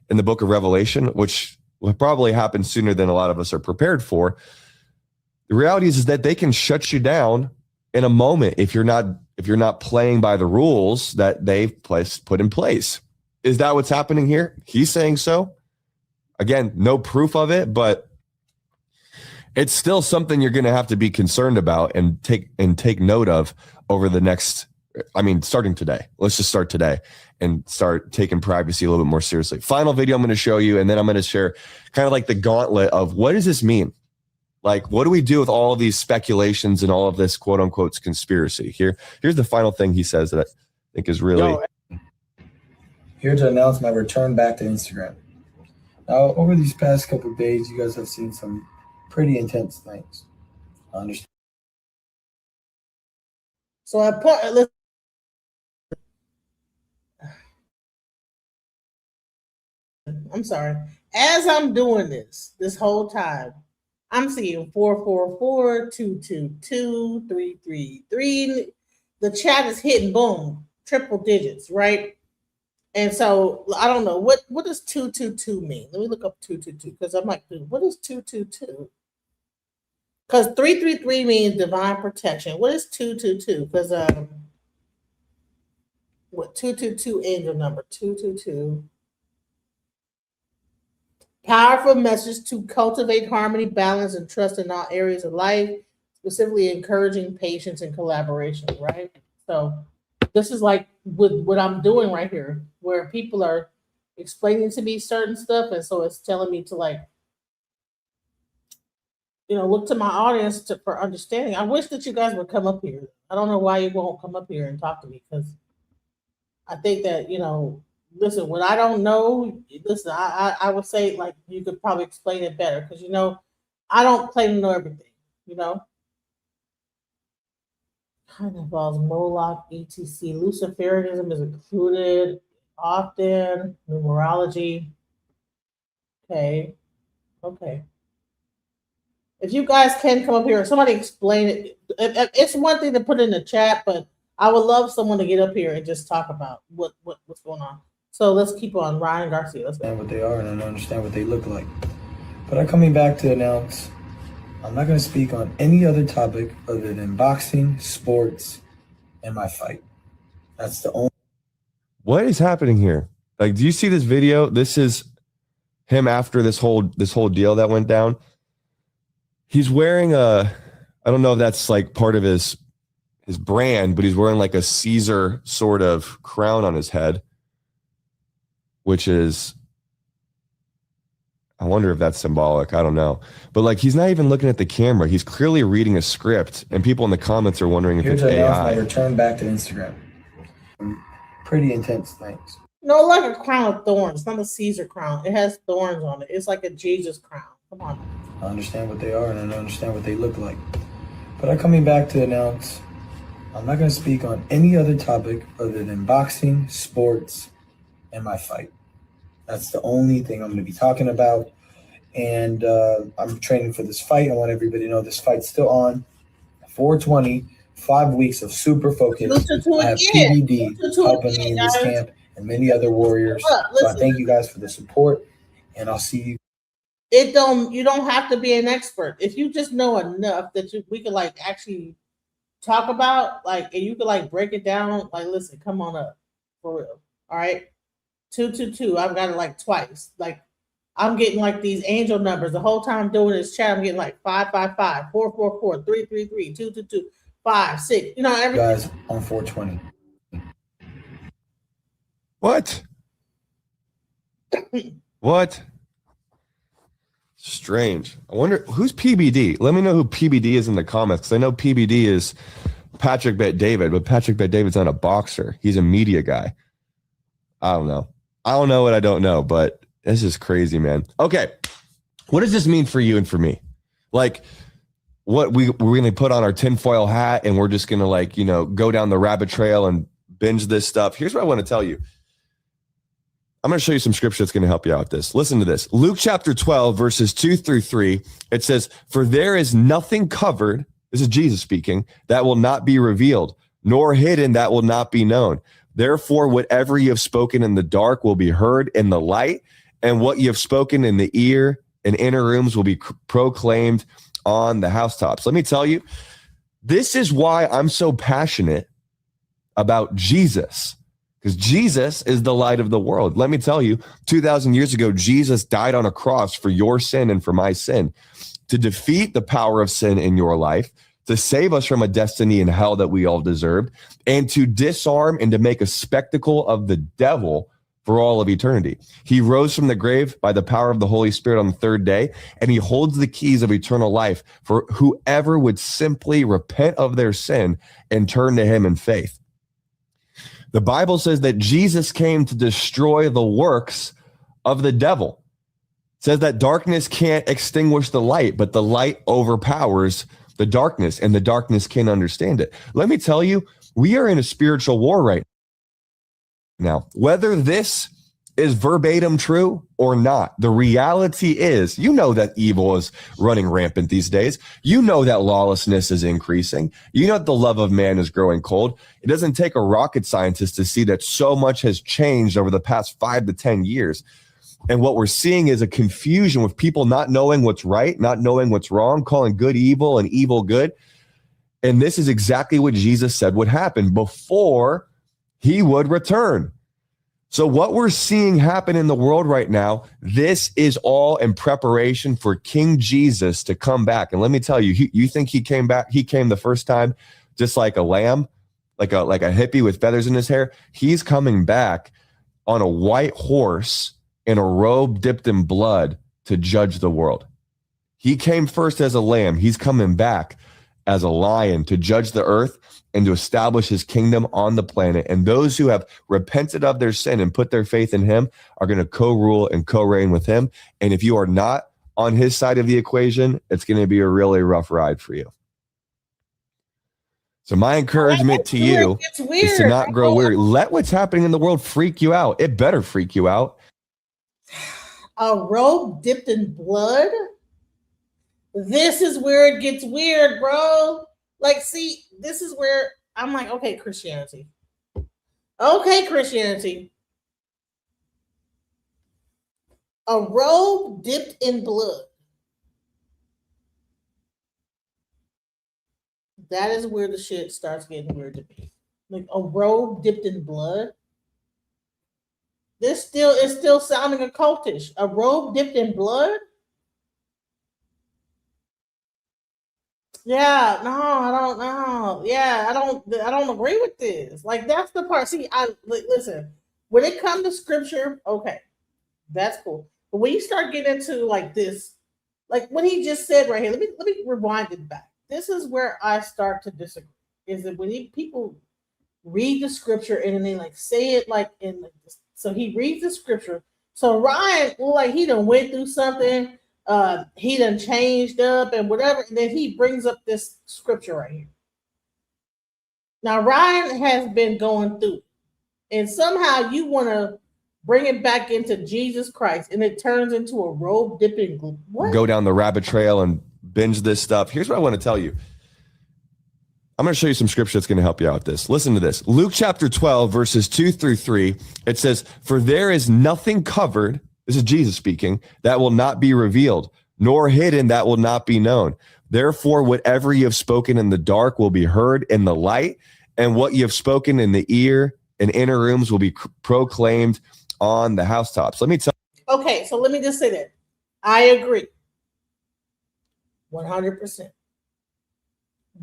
in the book of Revelation, which will probably happen sooner than a lot of us are prepared for. The reality is that they can shut you down in a moment if you're not playing by the rules that they've put in place. Is that what's happening here? He's saying so. Again, no proof of it, but it's still something you're going to have to be concerned about and take note of over the next, starting today. Let's just start today and start taking privacy a little bit more seriously. Final video I'm going to show you, and then I'm going to share kind of like the gauntlet of what does this mean? Like, what do we do with all of these speculations and all of this quote unquote conspiracy? Here's the final thing he says that I think is really. Here to announce my return back to Instagram. Now, over these past couple of days, you guys have seen some pretty intense things. I understand. So I'm sorry. As I'm doing this whole time, I'm seeing 444, 222, 333. The chat is hitting boom, triple digits, right? And so I don't know what does 222 mean. Let me look up 222 because I'm like, dude, what is 222? Because 333 means divine protection. What is 222? Because what 222 angel number 222. Powerful message to cultivate harmony, balance, and trust in all areas of life, specifically encouraging patience and collaboration, right? So this is like with what I'm doing right here, where people are explaining to me certain stuff, and so it's telling me to like, look to my audience for understanding. I wish that you guys would come up here. I don't know why you won't come up here and talk to me, because I think that, listen, when I don't know, listen, I would say like you could probably explain it better, because I don't claim to know everything, Kind of involves Moloch, etc. Luciferianism is included often, numerology. Okay. If you guys can come up here, somebody explain it. It's one thing to put in the chat, but I would love someone to get up here and just talk about what's going on. So let's keep on. Ryan Garcia, let's go. Understand what they are, and I don't understand what they look like. But I'm coming back to announce I'm not going to speak on any other topic other than boxing, sports, and my fight. That's the only. What is happening here? Like, do you see this video? This is him after this whole deal that went down. He's wearing I don't know if that's like part of his brand, but he's wearing like a Caesar sort of crown on his head, which is, I wonder if that's symbolic. I don't know. But like, he's not even looking at the camera. He's clearly reading a script, and people in the comments are wondering if Here's it's an announcement. I AI. return back to Instagram. Pretty intense things. No, like a crown of thorns. It's not a Caesar crown. It has thorns on it. It's like a Jesus crown. Come on. I understand what they are, and I don't understand what they look like. But I'm coming back to announce I'm not going to speak on any other topic other than boxing, sports, and my fight. That's the only thing I'm going to be talking about. And I'm training for this fight. I want everybody to know this fight's still on. 420, 5 weeks of super focus. I have PBD helping me in this camp and many other warriors. So I thank you guys for the support, and I'll see you. You don't have to be an expert. If you just know enough that we could like actually talk about, like, and you could like break it down, like, listen, come on up for real. All right. 222. I've got it like twice. Like, I'm getting like these angel numbers the whole time I'm doing this chat. I'm getting like 555, 444, 333, 222, 5, 6. Every guys on 420. What? What? Strange. I wonder who's PBD. Let me know who PBD is in the comments, because I know PBD is Patrick Bet David, but Patrick Bet David's not a boxer. He's a media guy. I don't know. I don't know what I don't know, but this is crazy, man. Okay. What does this mean for you and for me? Like, what we're going to put on our tinfoil hat and we're just going to like, go down the rabbit trail and binge this stuff. Here's what I want to tell you. I'm going to show you some scripture that's going to help you out with this. Listen to this. Luke chapter 12, verses 2-3. It says, "For there is nothing covered," this is Jesus speaking, "that will not be revealed, nor hidden that will not be known. Therefore, whatever you have spoken in the dark will be heard in the light, and what you have spoken in the ear and inner rooms will be proclaimed on the housetops." Let me tell you, this is why I'm so passionate about Jesus. Because Jesus is the light of the world. Let me tell you, 2,000 years ago, Jesus died on a cross for your sin and for my sin, to defeat the power of sin in your life, to save us from a destiny in hell that we all deserved, and to disarm and to make a spectacle of the devil for all of eternity. He rose from the grave by the power of the Holy Spirit on the third day, and he holds the keys of eternal life for whoever would simply repent of their sin and turn to him in faith. The Bible says that Jesus came to destroy the works of the devil. It says that darkness can't extinguish the light, but the light overpowers the darkness, and the darkness can't understand it. Let me tell you, we are in a spiritual war right now. Whether this is verbatim true or not? The reality is, you know that evil is running rampant these days. You know that lawlessness is increasing. You know that the love of man is growing cold. It doesn't take a rocket scientist to see that so much has changed over the past 5 to 10 years. And what we're seeing is a confusion with people not knowing what's right, not knowing what's wrong, calling good evil and evil good. And this is exactly what Jesus said would happen before he would return. So what we're seeing happen in the world right now, this is all in preparation for King Jesus to come back. And let me tell you, you think he came back? He came the first time just like a lamb, like a hippie with feathers in his hair. He's coming back on a white horse in a robe dipped in blood to judge the world. He came first as a lamb. He's coming back as a lion to judge the earth and to establish his kingdom on the planet. And those who have repented of their sin and put their faith in him are going to co-rule and co-reign with him. And if you are not on his side of the equation, it's going to be a really rough ride for you. So my encouragement to you is to not grow weary. Let what's happening in the world freak you out. It better freak you out. A robe dipped in blood? This is where it gets weird, bro. Like, see, this is where I'm like, okay, Christianity. Okay, Christianity. A robe dipped in blood. That is where the shit starts getting weird to me. Like a robe dipped in blood. This is still sounding occultish. A robe dipped in blood? Yeah, no, I don't know. Yeah, I don't agree with this. Like, that's the part. See, listen, when it comes to scripture, okay, that's cool. But when you start getting into like this, like what he just said right here, let me rewind it back. This is where I start to disagree. Is that when people read the scripture and then they like say it like in like this. So he reads the scripture. So Ryan, like he done went through something. He done changed up and whatever, and then he brings up this scripture right here. Now Ryan has been going through, and somehow you want to bring it back into Jesus Christ, and it turns into a robe dipping. What? Go down the rabbit trail and binge this stuff. Here's what I want to tell you. I'm going to show you some scripture that's going to help you out with this. Listen to this. Luke chapter 12, verses 2-3. It says, "For there is nothing covered," this is Jesus speaking, "that will not be revealed, nor hidden that will not be known. Therefore, whatever you have spoken in the dark will be heard in the light, and what you have spoken in the ear and inner rooms will be proclaimed on the housetops." Let me tell you. Okay, so let me just say that. I agree. 100%.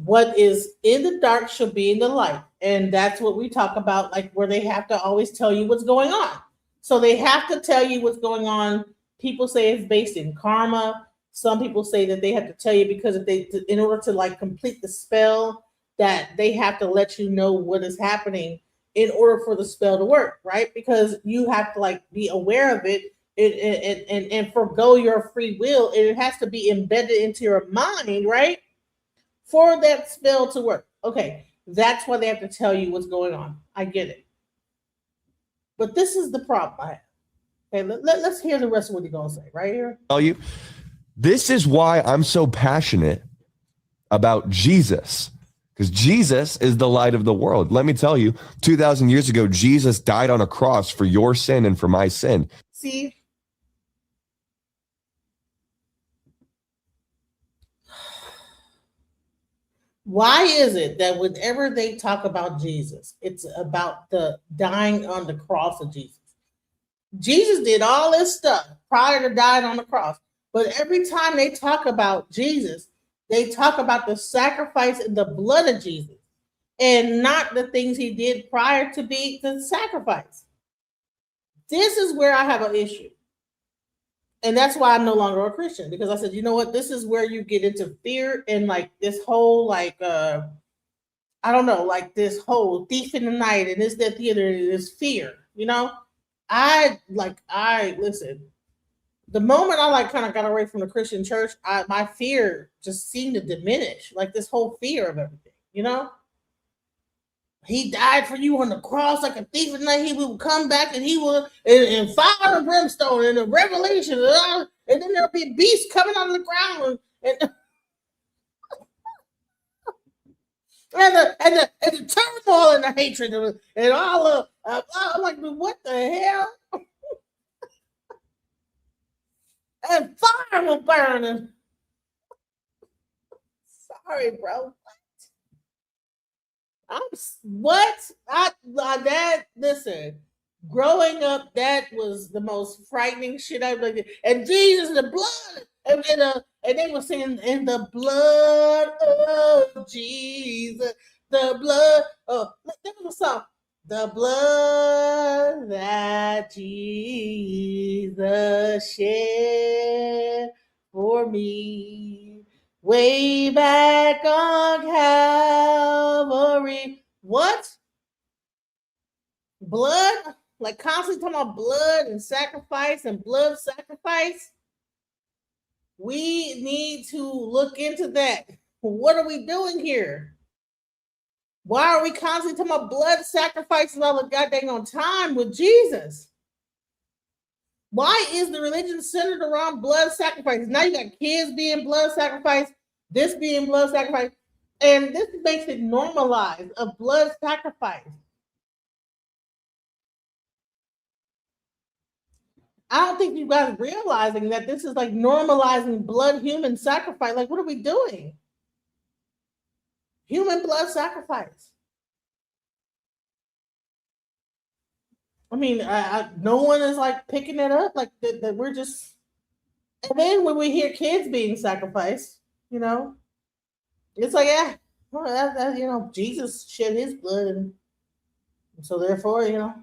What is in the dark should be in the light. And that's what we talk about, like where they have to always tell you what's going on. So they have to tell you what's going on. People say it's based in karma. Some people say that they have to tell you because in order to like complete the spell, that they have to let you know what is happening in order for the spell to work, right? Because you have to like be aware of it and forgo your free will. And it has to be embedded into your mind, right? For that spell to work. Okay, that's why they have to tell you what's going on. I get it. But this is the problem I have. Okay, let's hear the rest of what he's going to say right here. Tell you, this is why I'm so passionate about Jesus, because Jesus is the light of the world. Let me tell you, 2,000 years ago, Jesus died on a cross for your sin and for my sin. See, why is it that whenever they talk about Jesus, it's about the dying on the cross of Jesus? Jesus did all this stuff prior to dying on the cross. But every time they talk about Jesus, they talk about the sacrifice and the blood of Jesus and not the things he did prior to being the sacrifice. This is where I have an issue. And that's why I'm no longer a Christian, because I said, you know what? This is where you get into fear and like this whole like I don't know, like this whole thief in the night and this, that, the other, this fear, you know? I listen. The moment I like kind of got away from the Christian church, my fear just seemed to diminish, like this whole fear of everything, you know? He died for you on the cross like a thief, and then he will come back and he will and fire and brimstone and the revelation, and then there'll be beasts coming out of the ground and the turmoil and the hatred and all of I'm like, what the hell? And fire will burn him. Sorry, bro. Listen, growing up, that was the most frightening shit I've ever. And Jesus, the blood, and they were singing, in the blood of Jesus, the blood. Oh, there was a song, the blood that Jesus shed for me. Way back on Calvary. What? Blood? Like constantly talking about blood and sacrifice and blood sacrifice? We need to look into that. What are we doing here? Why are we constantly talking about blood sacrifices all the goddamn time with Jesus? Why is the religion centered around blood sacrifice? Now you got kids being blood sacrificed, this being blood sacrifice, and this makes it normalized of blood sacrifice. I don't think you guys are realizing that this is like normalizing blood human sacrifice. Like, what are we doing? Human blood sacrifice. I mean, no one is like picking it up. Like that we're just. And then when we hear kids being sacrificed, you know, it's like, yeah, well, that, you know, Jesus shed his blood, and so therefore, you know,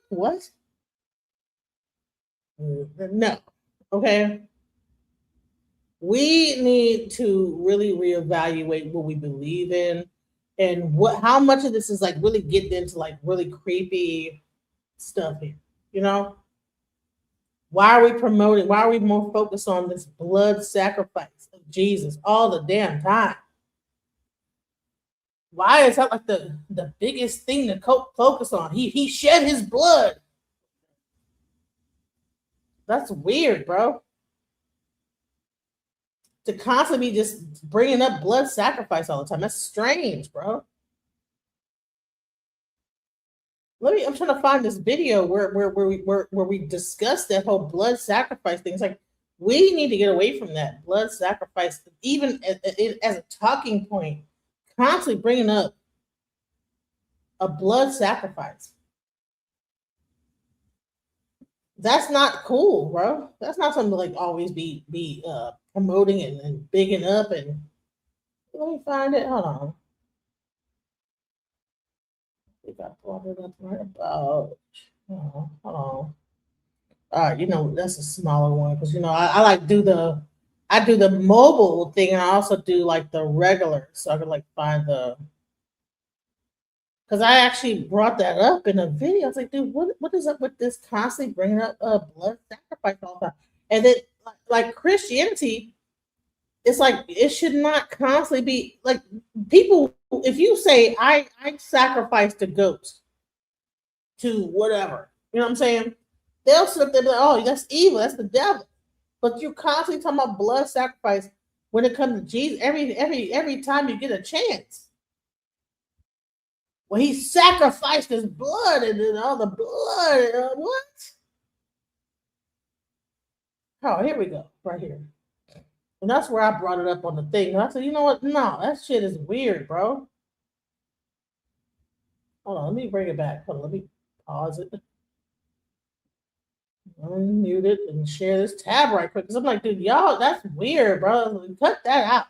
what? No, okay. We need to really reevaluate what we believe in, and how much of this is like really getting into like really creepy stuff here, you know? Why are we promoting? Why are we more focused on this blood sacrifice of Jesus all the damn time? Why is that like the biggest thing to focus on? He shed his blood. That's weird, bro. To constantly be just bringing up blood sacrifice all the time. That's strange, bro. I'm trying to find this video where we discuss that whole blood sacrifice thing. It's like, we need to get away from that blood sacrifice, even as a talking point, constantly bringing up a blood sacrifice. That's not cool, bro. That's not something to like always be promoting and bigging up. And let me find it. Hold on. I think I brought it up right about. Hold on. All right, you know, that's a smaller one because you know I like do the mobile thing, and I also do like the regular, so I can like find the. Because I actually brought that up in a video. I was like, dude, what is up with this constantly bringing up blood sacrifice all the time? And then, like Christianity, it's like it should not constantly be like people. If you say I sacrificed a goat to whatever, you know what I'm saying? They'll sit there and be like, oh, that's evil, that's the devil. But you're constantly talking about blood sacrifice when it comes to Jesus. Every time you get a chance. Well, he sacrificed his blood and then all the blood. What? Oh, here we go. Right here. And that's where I brought it up on the thing. And I said, you know what? No, that shit is weird, bro. Hold on. Let me bring it back. Hold on. Let me pause it. Unmute it and share this tab right quick. Because I'm like, dude, y'all, that's weird, bro. Cut that out.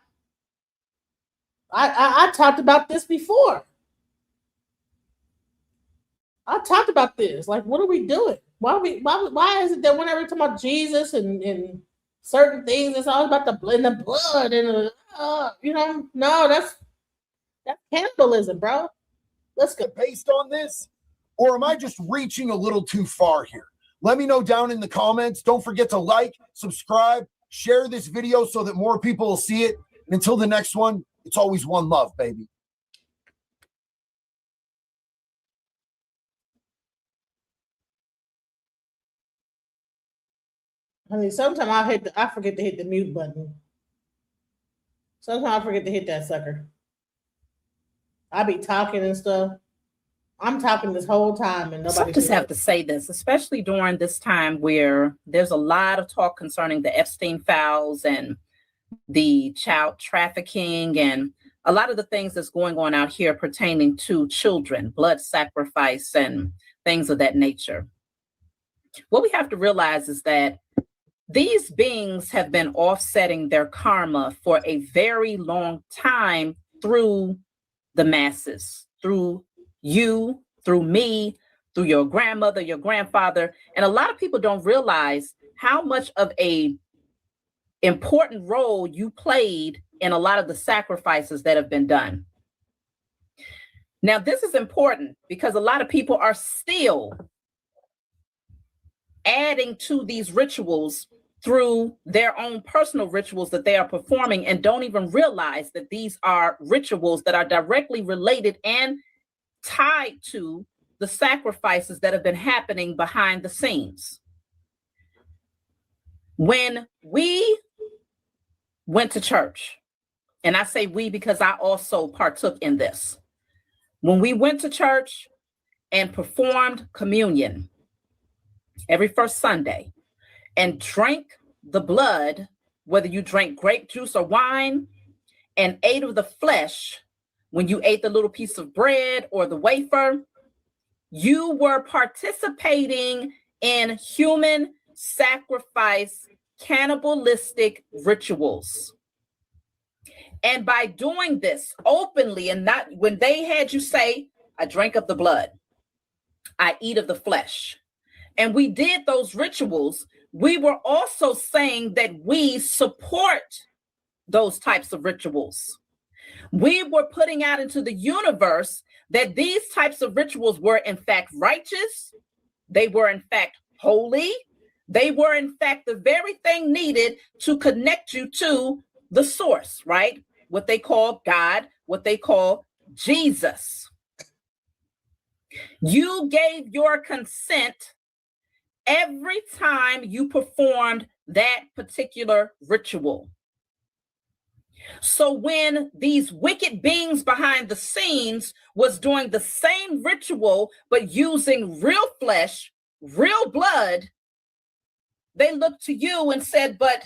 I talked about this before. I talked about this. Like, what are we doing? Why is it that whenever we talk about Jesus and certain things, it's all about the blood and you know? No, that's cannibalism, bro. Let's go. Based on this, or am I just reaching a little too far here? Let me know down in the comments. Don't forget to like, subscribe, share this video so that more people will see it. And until the next one, it's always one love, baby. Honey, sometimes I forget to hit the mute button. Sometimes I forget to hit that sucker. I be talking and stuff. I'm talking this whole time and Some nobody. just have to say this, especially during this time where there's a lot of talk concerning the Epstein files and the child trafficking and a lot of the things that's going on out here pertaining to children, blood sacrifice and things of that nature. What we have to realize is that these beings have been offsetting their karma for a very long time through the masses, through you, through me, through your grandmother, your grandfather. And a lot of people don't realize how much of a important role you played in a lot of the sacrifices that have been done. Now, this is important because a lot of people are still adding to these rituals through their own personal rituals that they are performing and don't even realize that these are rituals that are directly related and tied to the sacrifices that have been happening behind the scenes. When we went to church, and I say we because I also partook in this. When we went to church and performed communion every first Sunday and drank the blood, whether you drank grape juice or wine, and ate of the flesh, when you ate the little piece of bread or the wafer, you were participating in human sacrifice, cannibalistic rituals. And by doing this openly and not when they had you say, I drank of the blood, I eat of the flesh, and we did those rituals, we were also saying that we support those types of rituals. We were putting out into the universe that these types of rituals were in fact righteous, they were in fact holy, they were in fact the very thing needed to connect you to the source, right? What they call God, what they call Jesus. You gave your consent every time you performed that particular ritual. So when these wicked beings behind the scenes was doing the same ritual, but using real flesh, real blood, they looked to you and said, but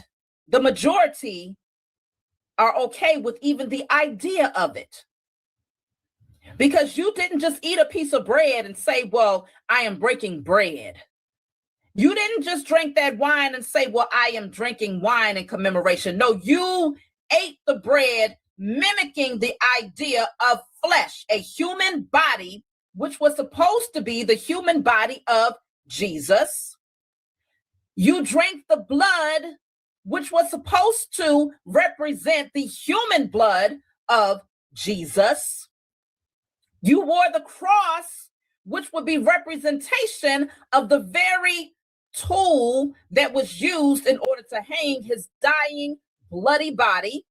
the majority are okay with even the idea of it. Because you didn't just eat a piece of bread and say, well, I am breaking bread. You didn't just drink that wine and say, well, I am drinking wine in commemoration. No, you ate the bread mimicking the idea of flesh, a human body, which was supposed to be the human body of Jesus. You drank the blood, which was supposed to represent the human blood of Jesus. You wore the cross, which would be representation of the very tool that was used in order to hang his dying, bloody body.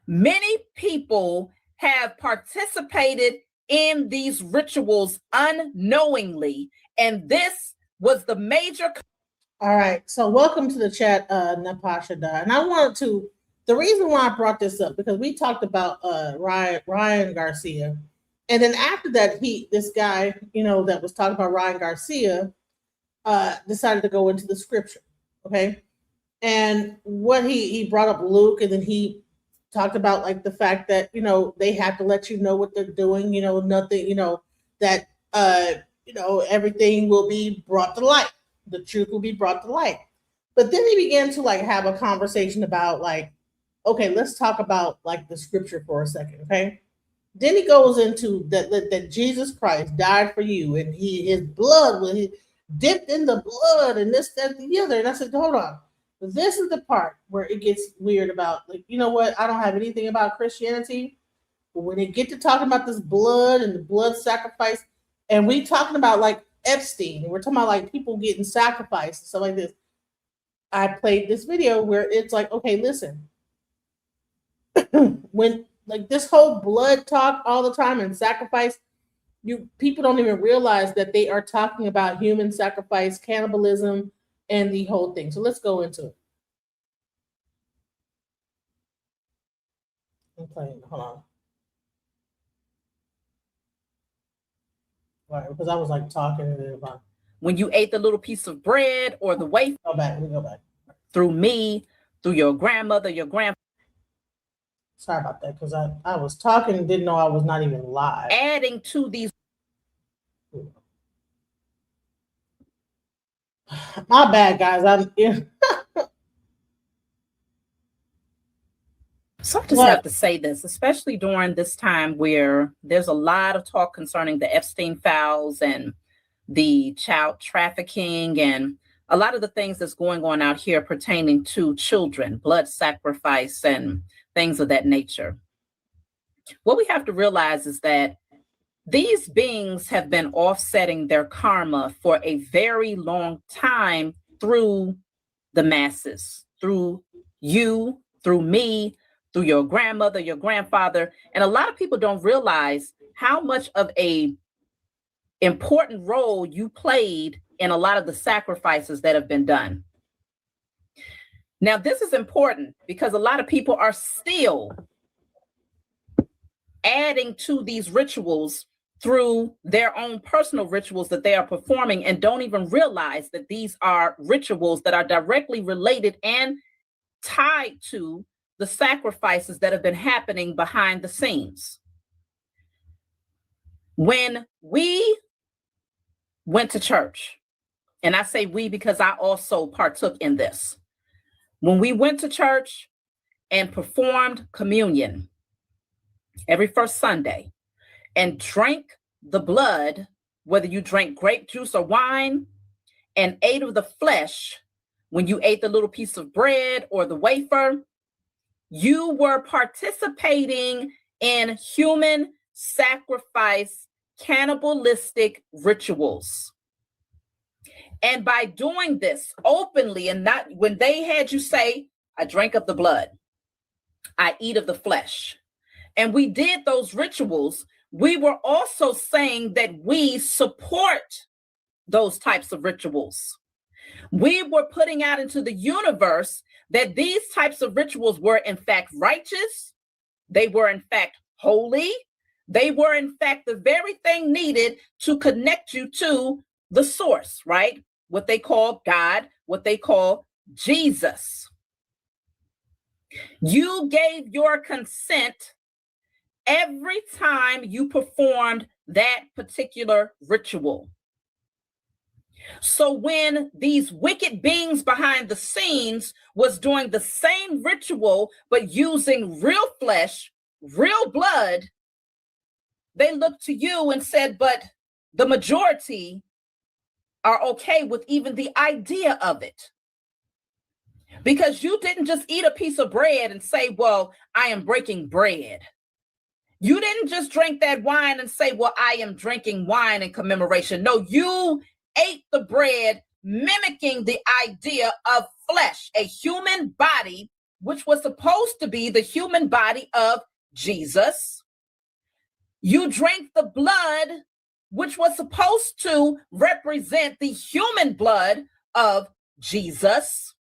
Many people have participated in these rituals unknowingly, and this was the major. All right, so welcome to the chat, Napasha Da. And I wanted to, the reason why I brought this up, because we talked about Ryan Garcia. And then after that, this guy, that was talking about Ryan Garcia, decided to go into the scripture, okay? And what he brought up Luke, and then he talked about like the fact that, they have to let you know what they're doing, nothing, that, everything will be brought to light. The truth will be brought to light. But then he began to like have a conversation about like, okay, let's talk about like the scripture for a second, okay? Then he goes into that Jesus Christ died for you, and his blood was dipped in the blood, and this, that, and the other. And I said, hold on. This is the part where it gets weird about, like, you know what? I don't have anything about Christianity, but when they get to talking about this blood and the blood sacrifice, and we talking about like Epstein, and we're talking about like people getting sacrificed and stuff like this. I played this video where it's like, okay, listen, when like this whole blood talk all the time and sacrifice, people don't even realize that they are talking about human sacrifice, cannibalism, and the whole thing. So let's go into it. I'm playing. Hold on. Right, because I was like talking and everybody. When you ate the little piece of bread or the wafer. Go back. Let me go back. Through me, through your grandmother, your grandfather. Sorry about that, because I was talking and didn't know I was not even live. Adding to these. My bad, guys. So I just have to say this, especially during this time where there's a lot of talk concerning the Epstein files and the child trafficking and a lot of the things that's going on out here pertaining to children, blood sacrifice and things of that nature. What we have to realize is that these beings have been offsetting their karma for a very long time through the masses, through you, through me, through your grandmother, your grandfather. And a lot of people don't realize how much of a important role you played in a lot of the sacrifices that have been done. Now, this is important because a lot of people are still adding to these rituals through their own personal rituals that they are performing and don't even realize that these are rituals that are directly related and tied to the sacrifices that have been happening behind the scenes. When we went to church, and I say we because I also partook in this. When we went to church and performed communion every first Sunday and drank the blood, whether you drank grape juice or wine, and ate of the flesh, when you ate the little piece of bread or the wafer, you were participating in human sacrifice, cannibalistic rituals. And by doing this openly and not when they had you say, I drank of the blood, I eat of the flesh, and we did those rituals, we were also saying that we support those types of rituals. We were putting out into the universe that these types of rituals were in fact righteous, they were in fact holy, they were in fact the very thing needed to connect you to the source, right? What they call God, what they call Jesus. You gave your consent every time you performed that particular ritual. So when these wicked beings behind the scenes was doing the same ritual, but using real flesh, real blood, they looked to you and said, but the majority are okay with even the idea of it. Because you didn't just eat a piece of bread and say, well, I am breaking bread. You didn't just drink that wine and say, well, I am drinking wine in commemoration. No, you ate the bread mimicking the idea of flesh, a human body, which was supposed to be the human body of Jesus. You drank the blood, which was supposed to represent the human blood of Jesus.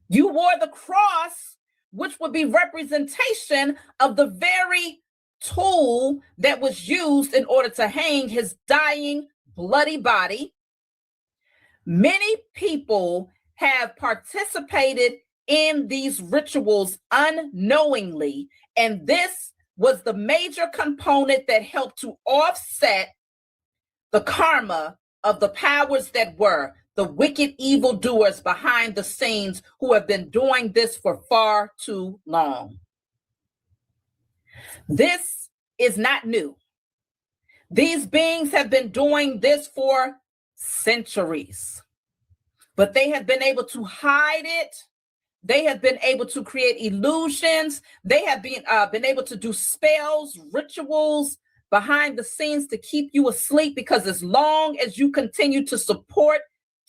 You wore the cross, which would be representation of the very tool that was used in order to hang his dying, bloody body. Many people have participated in these rituals unknowingly, and this was the major component that helped to offset the karma of the powers that were, the wicked evildoers behind the scenes who have been doing this for far too long. This is not new. These beings have been doing this for centuries, but they have been able to hide it. They have been able to create illusions. They have been able to do spells, rituals behind the scenes to keep you asleep, because as long as you continue to support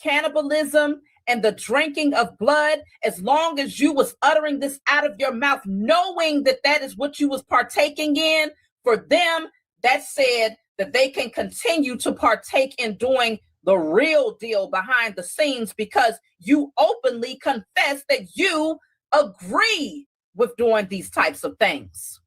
cannibalism and the drinking of blood, as long as you was uttering this out of your mouth, knowing that that is what you was partaking in, for them, that said that they can continue to partake in doing the real deal behind the scenes because you openly confess that you agree with doing these types of things.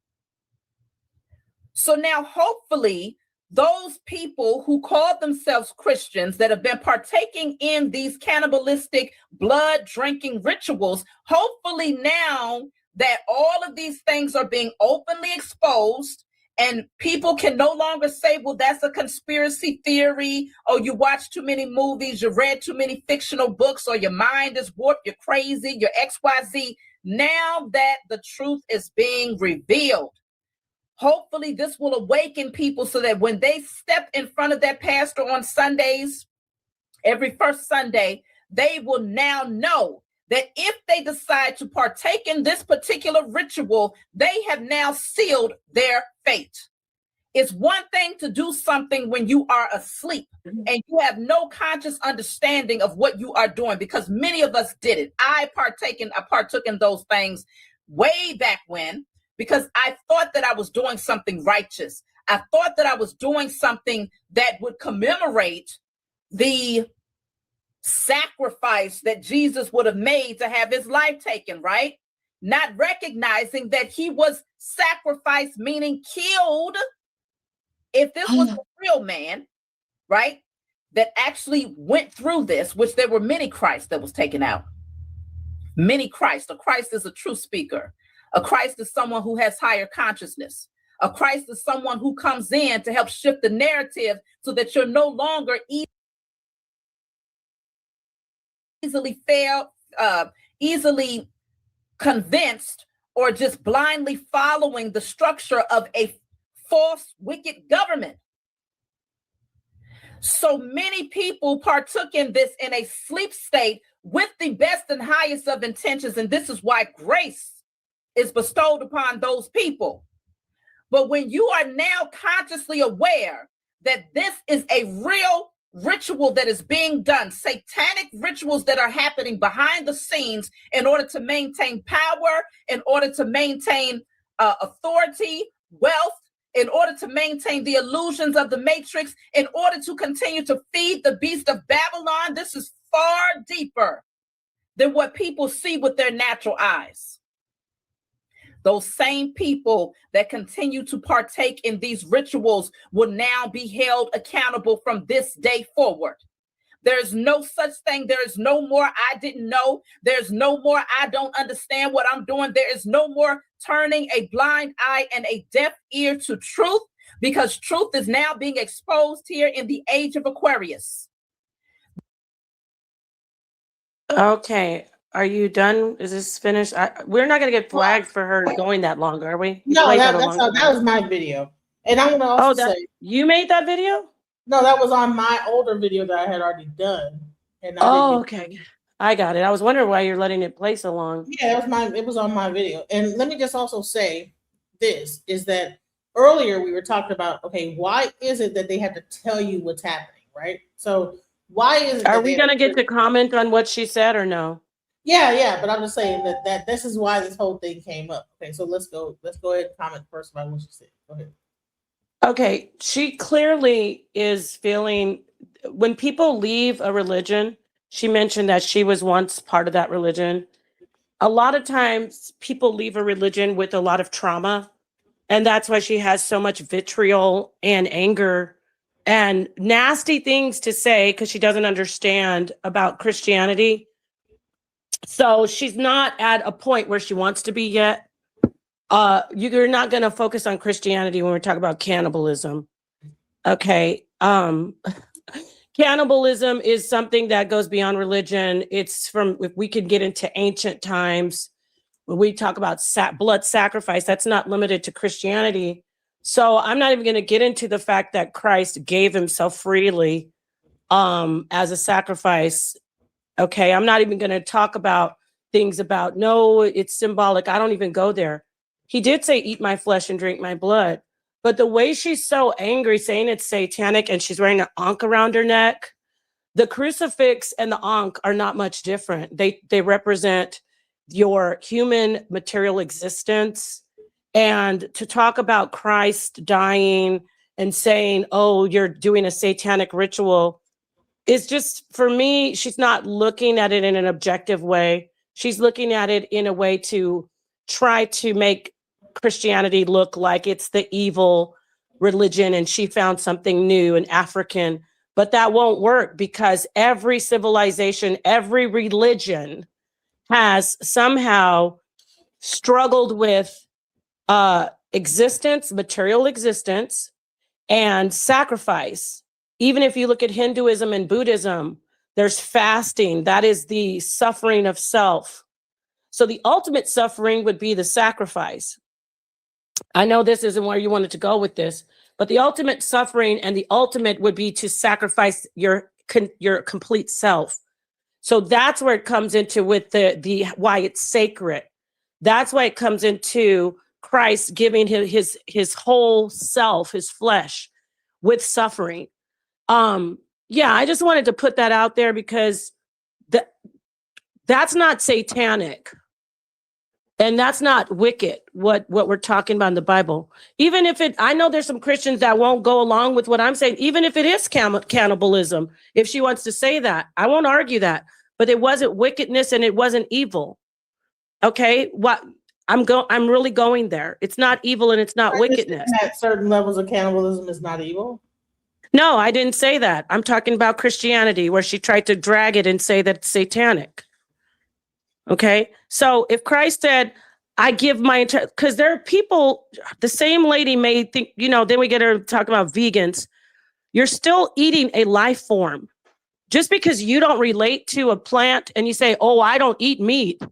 So now hopefully those people who call themselves Christians that have been partaking in these cannibalistic blood drinking rituals, hopefully now that all of these things are being openly exposed and people can no longer say, well, that's a conspiracy theory, or you watch too many movies, you read too many fictional books, or your mind is warped, you're crazy, you're XYZ. Now that the truth is being revealed, hopefully this will awaken people so that when they step in front of their pastor on Sundays, every first Sunday, they will now know that if they decide to partake in this particular ritual, they have now sealed their fate. It's one thing to do something when you are asleep and you have no conscious understanding of what you are doing, because many of us did it. I partook in those things way back when, because I thought that I was doing something righteous. I thought that I was doing something that would commemorate the sacrifice that Jesus would have made to have his life taken, right? Not recognizing that he was sacrificed, meaning killed. If this was a real man, right, that actually went through this, which there were many Christs that was taken out. Many Christ. A Christ is a true speaker. A Christ is someone who has higher consciousness. A Christ is someone who comes in to help shift the narrative so that you're no longer easily convinced or just blindly following the structure of a false, wicked government. So many people partook in this in a sleep state with the best and highest of intentions, and this is why grace is bestowed upon those people. But when you are now consciously aware that this is a real ritual that is being done, satanic rituals that are happening behind the scenes in order to maintain power, in order to maintain authority, wealth, in order to maintain the illusions of the matrix, in order to continue to feed the beast of Babylon, this is far deeper than what people see with their natural eyes. Those same people that continue to partake in these rituals will now be held accountable from this day forward. There is no such thing. There is no more I didn't know. There's no more I don't understand what I'm doing. There is no more turning a blind eye and a deaf ear to truth, because truth is now being exposed here in the age of Aquarius. Okay. Are you done? Is this finished? We're not going to get flagged for her going that long, are we? No, that was my video. And I'm going to also say. You made that video? No, that was on my older video that I had already done. And okay. I got it. I was wondering why you're letting it play so long. Yeah, it was on my video. And let me just also say this, is that earlier we were talking about, okay, why is it that they have to tell you what's happening, right? So why is it? Are we going to get to comment on what she said or no? Yeah, but I'm just saying that this is why this whole thing came up. Okay, so let's go ahead and comment first about what she said. Go ahead. Okay, she clearly is feeling, when people leave a religion, she mentioned that she was once part of that religion. A lot of times people leave a religion with a lot of trauma, and that's why she has so much vitriol and anger and nasty things to say because she doesn't understand about Christianity. So she's not at a point where she wants to be yet. You're not going to focus on Christianity when we're talking about cannibalism. Okay. Cannibalism is something that goes beyond religion. It's from, if we can get into ancient times, when we talk about blood sacrifice, that's not limited to Christianity. So I'm not even going to get into the fact that Christ gave himself freely as a sacrifice. Okay, I'm not even going to talk about things about, no, it's symbolic. I don't even go there. He did say, eat my flesh and drink my blood. But the way she's so angry, saying it's satanic, and she's wearing an ankh around her neck, the crucifix and the ankh are not much different. They represent your human material existence. And to talk about Christ dying and saying, oh, you're doing a satanic ritual, it's just, for me, she's not looking at it in an objective way. She's looking at it in a way to try to make Christianity look like it's the evil religion and she found something new and African. But that won't work, because every civilization, every religion has somehow struggled with existence, material existence, and sacrifice. Even if you look at Hinduism and Buddhism, there's fasting. That is the suffering of self. So the ultimate suffering would be the sacrifice. I know this isn't where you wanted to go with this, but the ultimate suffering and the ultimate would be to sacrifice your complete self. So that's where it comes into with the why it's sacred. That's why it comes into Christ giving his whole self, his flesh, with suffering. Yeah, I just wanted to put that out there, because that's not satanic. And that's not wicked, what we're talking about in the Bible. Even if I know there's some Christians that won't go along with what I'm saying, even if it is cannibalism, if she wants to say that, I won't argue that. But it wasn't wickedness and it wasn't evil. Okay, I'm really going there. It's not evil and it's not wickedness. At certain levels of cannibalism is not evil. No, I didn't say that. I'm talking about Christianity, where she tried to drag it and say that it's satanic. Okay, so if Christ said, I give my, because there are people, the same lady may think, then we get her talking about vegans. You're still eating a life form. Just because you don't relate to a plant and you say, oh, I don't eat meat,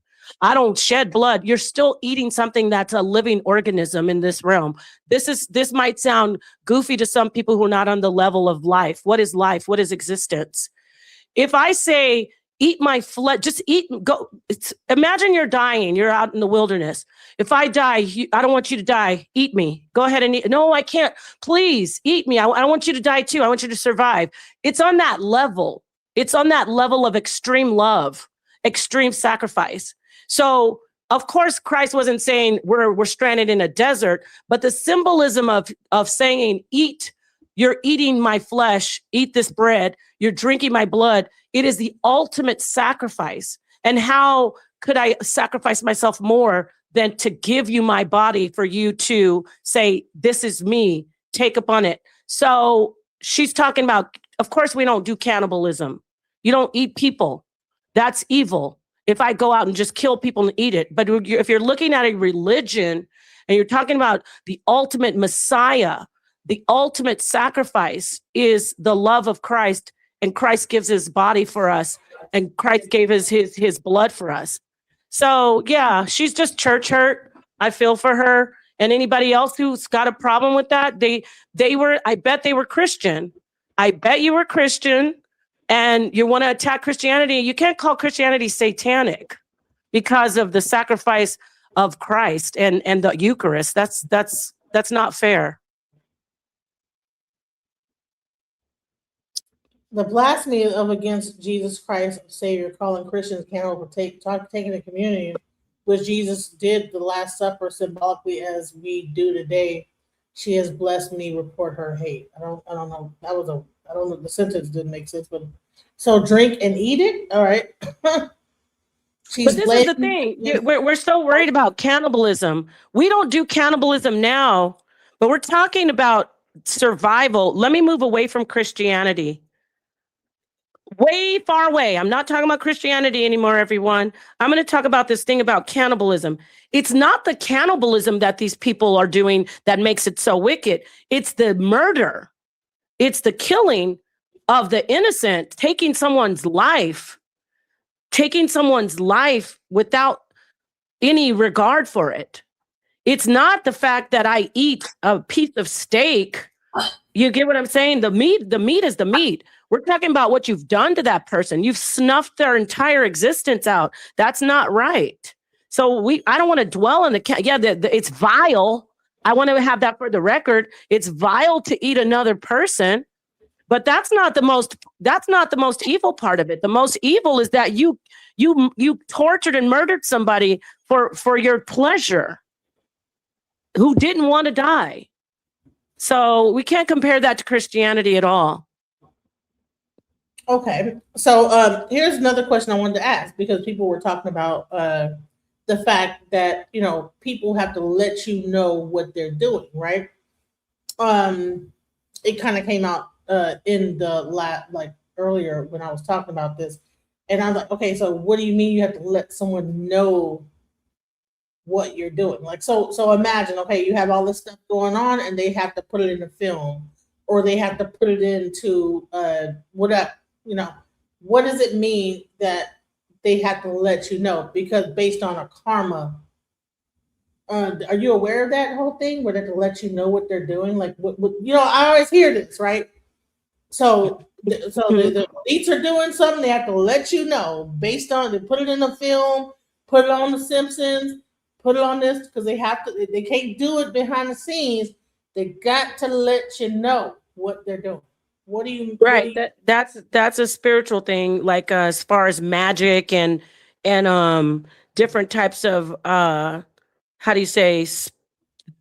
I don't shed blood, you're still eating something that's a living organism in this realm. This might sound goofy to some people who are not on the level of life. What is life? What is existence? If I say, eat my flesh, just eat, go. Imagine you're dying, you're out in the wilderness. If I die, I don't want you to die, eat me. Go ahead and eat. No, I can't. Please eat me. I don't want you to die too. I want you to survive. It's on that level. It's on that level of extreme love, extreme sacrifice. So of course, Christ wasn't saying we're stranded in a desert, but the symbolism of saying, you're eating my flesh, eat this bread, you're drinking my blood. It is the ultimate sacrifice. And how could I sacrifice myself more than to give you my body for you to say, this is me, take upon it. So she's talking about, of course, we don't do cannibalism. You don't eat people. That's evil. If I go out and just kill people and eat it. But if you're looking at a religion and you're talking about the ultimate Messiah, the ultimate sacrifice is the love of Christ, and Christ gives his body for us, and Christ gave his blood for us. So yeah, she's just church hurt. I feel for her. And anybody else who's got a problem with that, I bet they were Christian. I bet you were Christian, and you want to attack Christianity. You can't call Christianity satanic because of the sacrifice of Christ and the Eucharist. That's not fair. The blasphemy of against Jesus Christ, Savior, calling Christians cannibal for taking the communion, which Jesus did the Last Supper symbolically as we do today. She has blessed me, report her hate. I don't know. I don't know. The sentence didn't make sense, but so drink and eat it. All right. But this is the thing. We're so worried about cannibalism. We don't do cannibalism now, but we're talking about survival. Let me move away from Christianity. Way far away. I'm not talking about Christianity anymore, everyone. I'm going to talk about this thing about cannibalism. It's not the cannibalism that these people are doing that makes it so wicked. It's the murder. It's the killing of the innocent, taking someone's life without any regard for it. It's not the fact that I eat a piece of steak. You get what I'm saying? The meat is the meat. We're talking about what you've done to that person. You've snuffed their entire existence out. That's not right. So I don't want to dwell on it's vile. I want to have that for the record. It's vile to eat another person, but that's not the most evil part of it. The most evil is that you tortured and murdered somebody for your pleasure who didn't want to die. So we can't compare that to Christianity at all. Okay, so here's another question I wanted to ask, because people were talking about the fact that, you know, people have to let you know what they're doing, right? It kind of came out in the like earlier when I was talking about this, and I was like, okay, so what do you mean you have to let someone know what you're doing? Like, so imagine, okay, you have all this stuff going on, and they have to put it in a film, or they have to put it into whatever, you know. What does it mean that they have to let you know? Because based on a karma, are you aware of that whole thing where they have to let you know what they're doing? Like, what you know, I always hear this, right? So the elites are doing something, they have to let you know based on, they put it in a film, put it on The Simpsons, put it on this, because they have to, they can't do it behind the scenes. They got to let you know what they're doing. What do you Right. That's a spiritual thing, like as far as magic and different types of how do you say,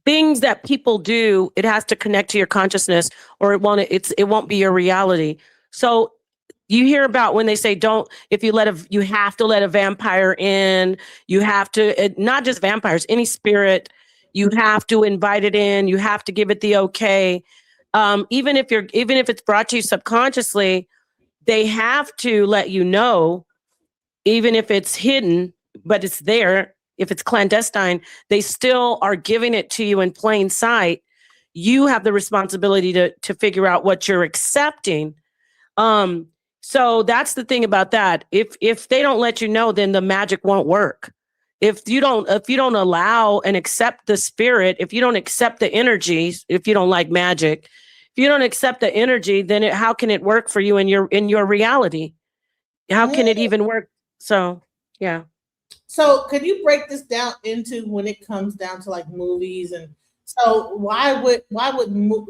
things that people do. It has to connect to your consciousness, or it won't be your reality. So you hear about when they say you have to let a vampire in. You have to, not just vampires, any spirit, you have to invite it in. You have to give it the okay. Even if it's brought to you subconsciously, they have to let you know, even if it's hidden, but it's there. If it's clandestine, they still are giving it to you in plain sight. You have the responsibility to figure out what you're accepting. So that's the thing about that. If they don't let you know, then the magic won't work. If you don't allow and accept the spirit, if you don't accept the energies, if you don't like magic, if you don't accept the energy, then how can it work for you in your reality? How can it even work? So, yeah. So could you break this down into when it comes down to like movies? And so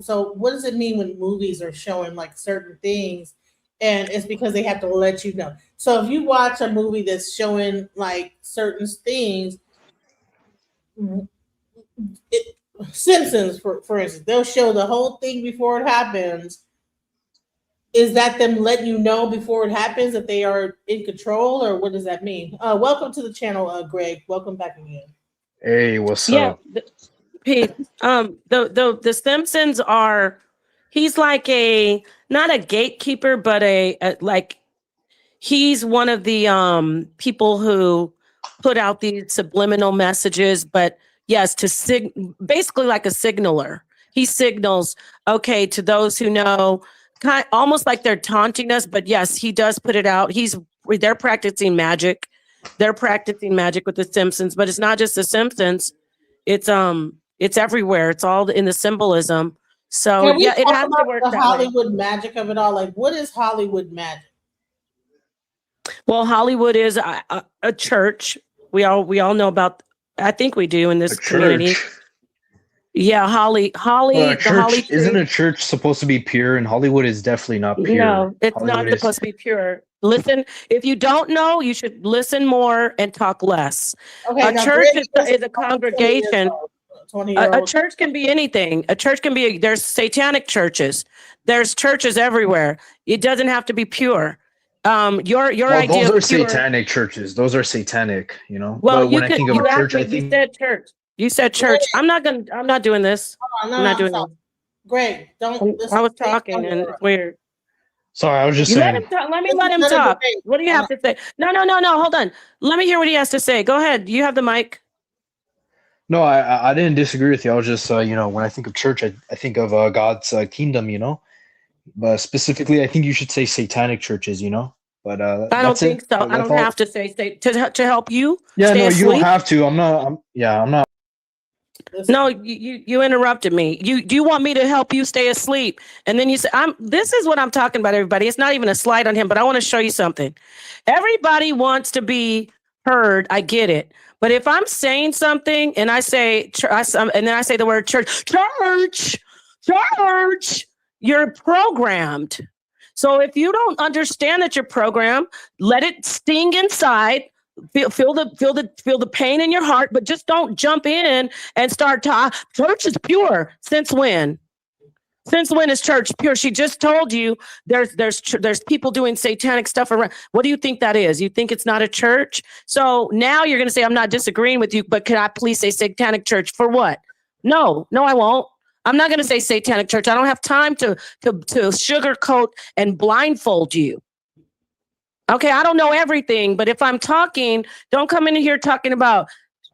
so what does it mean when movies are showing like certain things, and it's because they have to let you know? So if you watch a movie that's showing like certain things, Simpsons for instance, they'll show the whole thing before it happens. Is that them letting you know before it happens that they are in control, or what does that mean? Welcome to the channel, Greg. Welcome back again. Hey, what's Yeah, up? Pete. The Simpsons are. He's like not a gatekeeper, but like he's one of the people who put out these subliminal messages. But yes, basically like a signaler. He signals, okay, to those who know, almost like they're taunting us. But yes, he does put it out. They're practicing magic. They're practicing magic with the Simpsons, but it's not just the Simpsons. It's everywhere. It's all in the symbolism. So Can we yeah, it talk has to about work the that way. Hollywood magic of it all? Like, what is Hollywood magic? Well, Hollywood is a church. We all know about. I think we do in this community. Church. Yeah, Holly. Well, The Holly isn't tree. a church supposed to be pure? And Hollywood is definitely not pure. No, it's Hollywood not supposed to be pure. Listen, if you don't know, you should listen more and talk less. Okay, A now church Greg is a congregation. 20-year-old. A church can be anything. A church can be, there's satanic churches. There's churches everywhere. It doesn't have to be pure. Your idea those are of pure. satanic churches. Those are satanic, you know. Well, but when I think of a church, I think you said church. You said church. I'm not doing this. I'm not doing this. Greg, don't. I was talking and it's weird. Sorry, I was just You let saying. him talk. Let me let him talk. What do you have to say? No. Hold on. Let me hear what he has to say. Go ahead. You have the mic. No, I didn't disagree with you. I was just, when I think of church, I think of God's kingdom, you know. But specifically, I think you should say satanic churches, you know. But I don't think so. I don't have to say to help you. Yeah, stay no, asleep. you don't have to. I'm not. No, you interrupted me. Do you want me to help you stay asleep? And then you say, this is what I'm talking about, everybody. It's not even a slide on him, but I want to show you something. Everybody wants to be heard. I get it. But if I'm saying something and I say, and then I say the word church, you're programmed. So if you don't understand that you're programmed, let it sting inside. Feel the pain in your heart, but just don't jump in and start talking. Church is pure. Since when? Since when is church pure? She just told you there's people doing satanic stuff around. What do you think that is? You think it's not a church? So now you're going to say, I'm not disagreeing with you, but can I please say satanic church for what? No, I won't. I'm not going to say satanic church. I don't have time to sugarcoat and blindfold you. Okay, I don't know everything, but if I'm talking, don't come in here talking about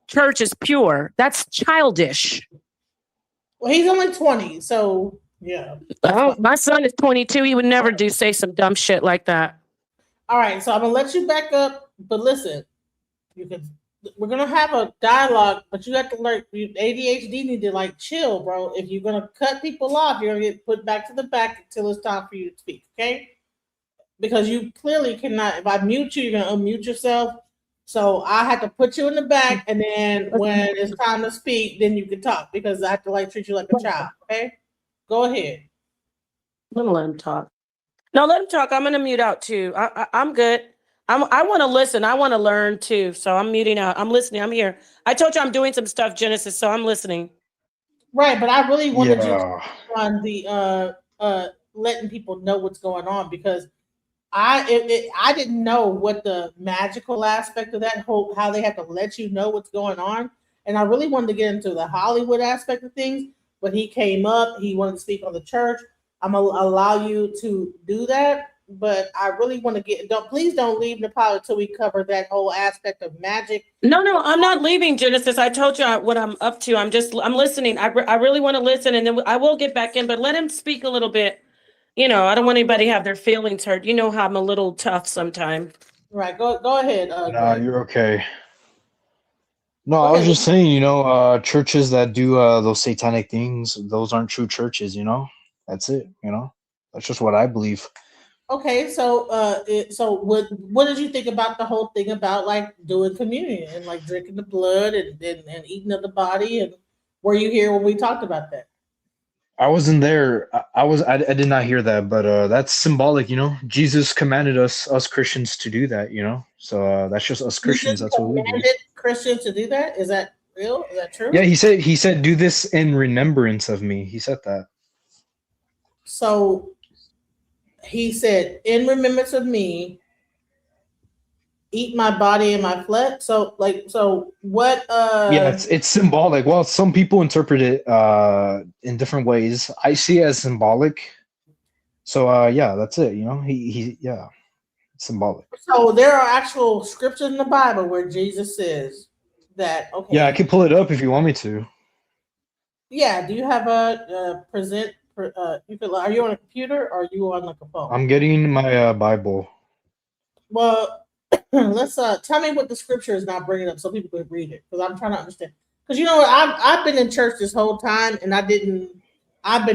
church is pure. That's childish. Well, he's only 20, so yeah. Oh, my son is 22. He would never say some dumb shit like that. All right, so I'm gonna let you back up, but listen, we're gonna have a dialogue, but you have to learn. ADHD need to like chill, bro. If you're gonna cut people off, you're gonna get put back to the back until it's time for you to speak, okay? Because you clearly cannot. If I mute you, you're gonna unmute yourself. So I have to put you in the back, and then when it's time to speak, then you can talk because I have to like treat you like a child. Okay, go ahead. I'm gonna let him talk. No, let him talk. I'm gonna mute out too. I'm good. I want to listen. I want to learn too. So I'm muting out. I'm listening. I'm here. I told you I'm doing some stuff, Genesis. So I'm listening. Right, but I really wanted you to on the letting people know what's going on because I didn't know what the magical aspect of that whole how they have to let you know what's going on, and I really wanted to get into the Hollywood aspect of things. But he came up, he wanted to speak on the church. I'm gonna allow you to do that, but I really want to please don't leave Nepal until we cover that whole aspect of magic. No, I'm not leaving, Genesis. I told you what I'm up to. I'm listening. I really want to listen, and then I will get back in. But let him speak a little bit. I don't want anybody to have their feelings hurt. You know how I'm a little tough sometimes. Right. Go ahead. No, you're okay. No, I was just saying, churches that do those satanic things, those aren't true churches, That's it, That's just what I believe. Okay, so what did you think about the whole thing about like doing communion and like drinking the blood and eating of the body? And were you here when we talked about that? I wasn't there. I did not hear that, but that's symbolic, Jesus commanded us Christians to do that, So that's just us Christians. That's what we do. Commanded Christians to do that? Is that real? Is that true? Yeah, he said do this in remembrance of me. He said that. So he said, in remembrance of me, eat my body and my flesh. So what yeah, it's symbolic. Well, some people interpret it in different ways. I see it as symbolic. So yeah, that's it, it's symbolic. So there are actual scriptures in the Bible where Jesus says that, okay. Yeah, I can pull it up if you want me to. Yeah, do you have a present are you on a computer or are you on like a phone? I'm getting my Bible. Well, let's tell me what the scripture is not bringing up so people can read it because I'm trying to understand. Because you know what, I've been in church this whole time and I've been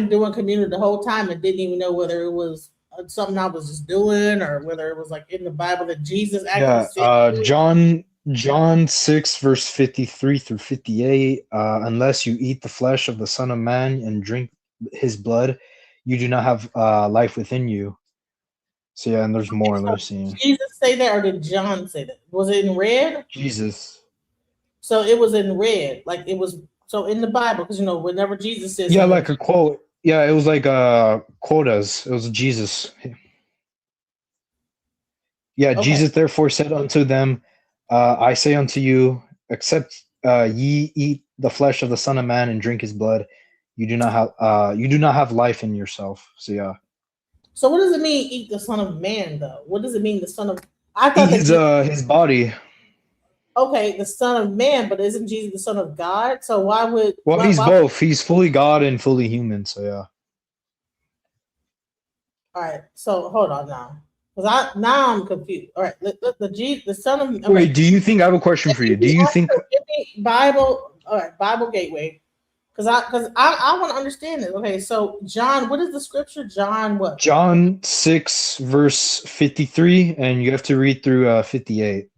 doing community the whole time and didn't even know whether it was something I was just doing or whether it was like in the Bible that Jesus actually said. John 6 verse 53 through 58. Unless you eat the flesh of the Son of Man and drink his blood, you do not have life within you. So yeah, and there's more. Let's see. Did Jesus say that or did John say that? Was it in red? Jesus. So it was in red, like it was. So in the Bible, because whenever Jesus says, yeah, like a quote. Yeah, it was like quotas. It was Jesus. Yeah, okay. Jesus therefore said unto them, I say unto you, except ye eat the flesh of the Son of Man and drink his blood, you do not have life in yourself. So yeah. So what does it mean eat the Son of Man though? What does it mean the Son of? I thought his body. Okay, the Son of Man, but isn't Jesus the Son of God? So why would? Well, he's both. He's fully God and fully human. So yeah. All right. So hold on now, because I'm confused. All right, the Son of. Okay. Wait, do you think I have a question for you? Do you think Bible? All right, Bible Gateway. Because I want to understand it. Okay, so John, what is the scripture? John what? John 6 verse 53, and you have to read through 58.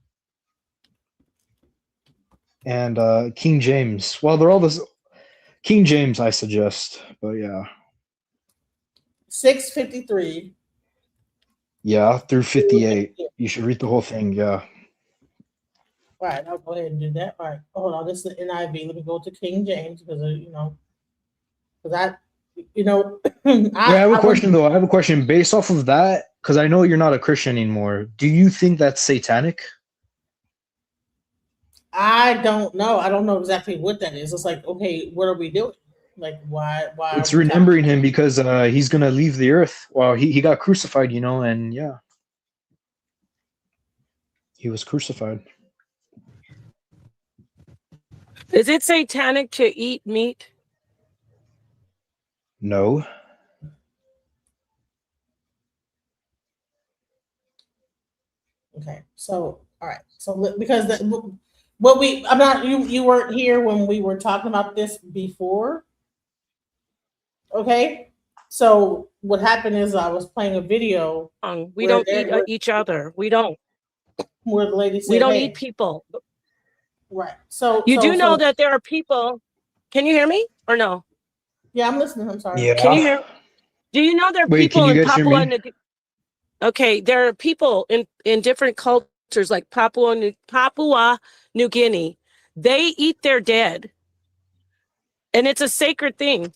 And King James. Well, they're all this. King James, I suggest, but yeah. 6:53. Yeah, through 58. You should read the whole thing. Yeah. All right, I'll go ahead and do that. All right, hold on. This is the NIV. Let me go to King James because because you know, I have a question though. I have a question based off of that, because I know you're not a Christian anymore. Do you think that's satanic? I don't know. I don't know exactly what that is. It's like, okay, what are we doing? Like, why? It's are we remembering him because he's gonna leave the earth. Well, he got crucified, you know, and yeah, he was crucified. Is it satanic to eat meat? No. Okay, so all right, so because I'm not you weren't here when we were talking about this before. Okay, so what happened is I was playing a video. We don't eat each other. We don't. Where the lady said, we don't hey, eat people. Right. So you do know that there are people. Can you hear me or no? Yeah, I'm listening. I'm sorry. Yeah. Can you hear? Do you know there are people in Papua? Okay, there are people in different cultures like Papua New Guinea. They eat their dead, and it's a sacred thing.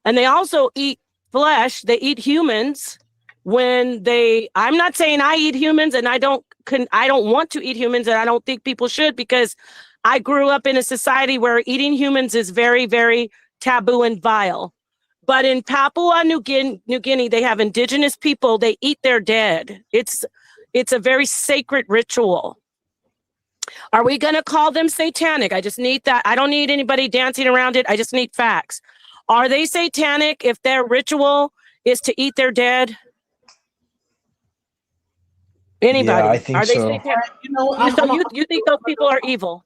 And they also eat flesh. They eat humans when they. I'm not saying I eat humans, and I don't want to eat humans, and I don't think people should, because I grew up in a society where eating humans is very, very taboo and vile. But in Papua New Guinea, they have indigenous people. They eat their dead. It's a very sacred ritual. Are we going to call them satanic? I just need that. I don't need anybody dancing around it. I just need facts. Are they satanic if their ritual is to eat their dead? Anybody? Yeah, I think are they so. satanic? You think those people are evil?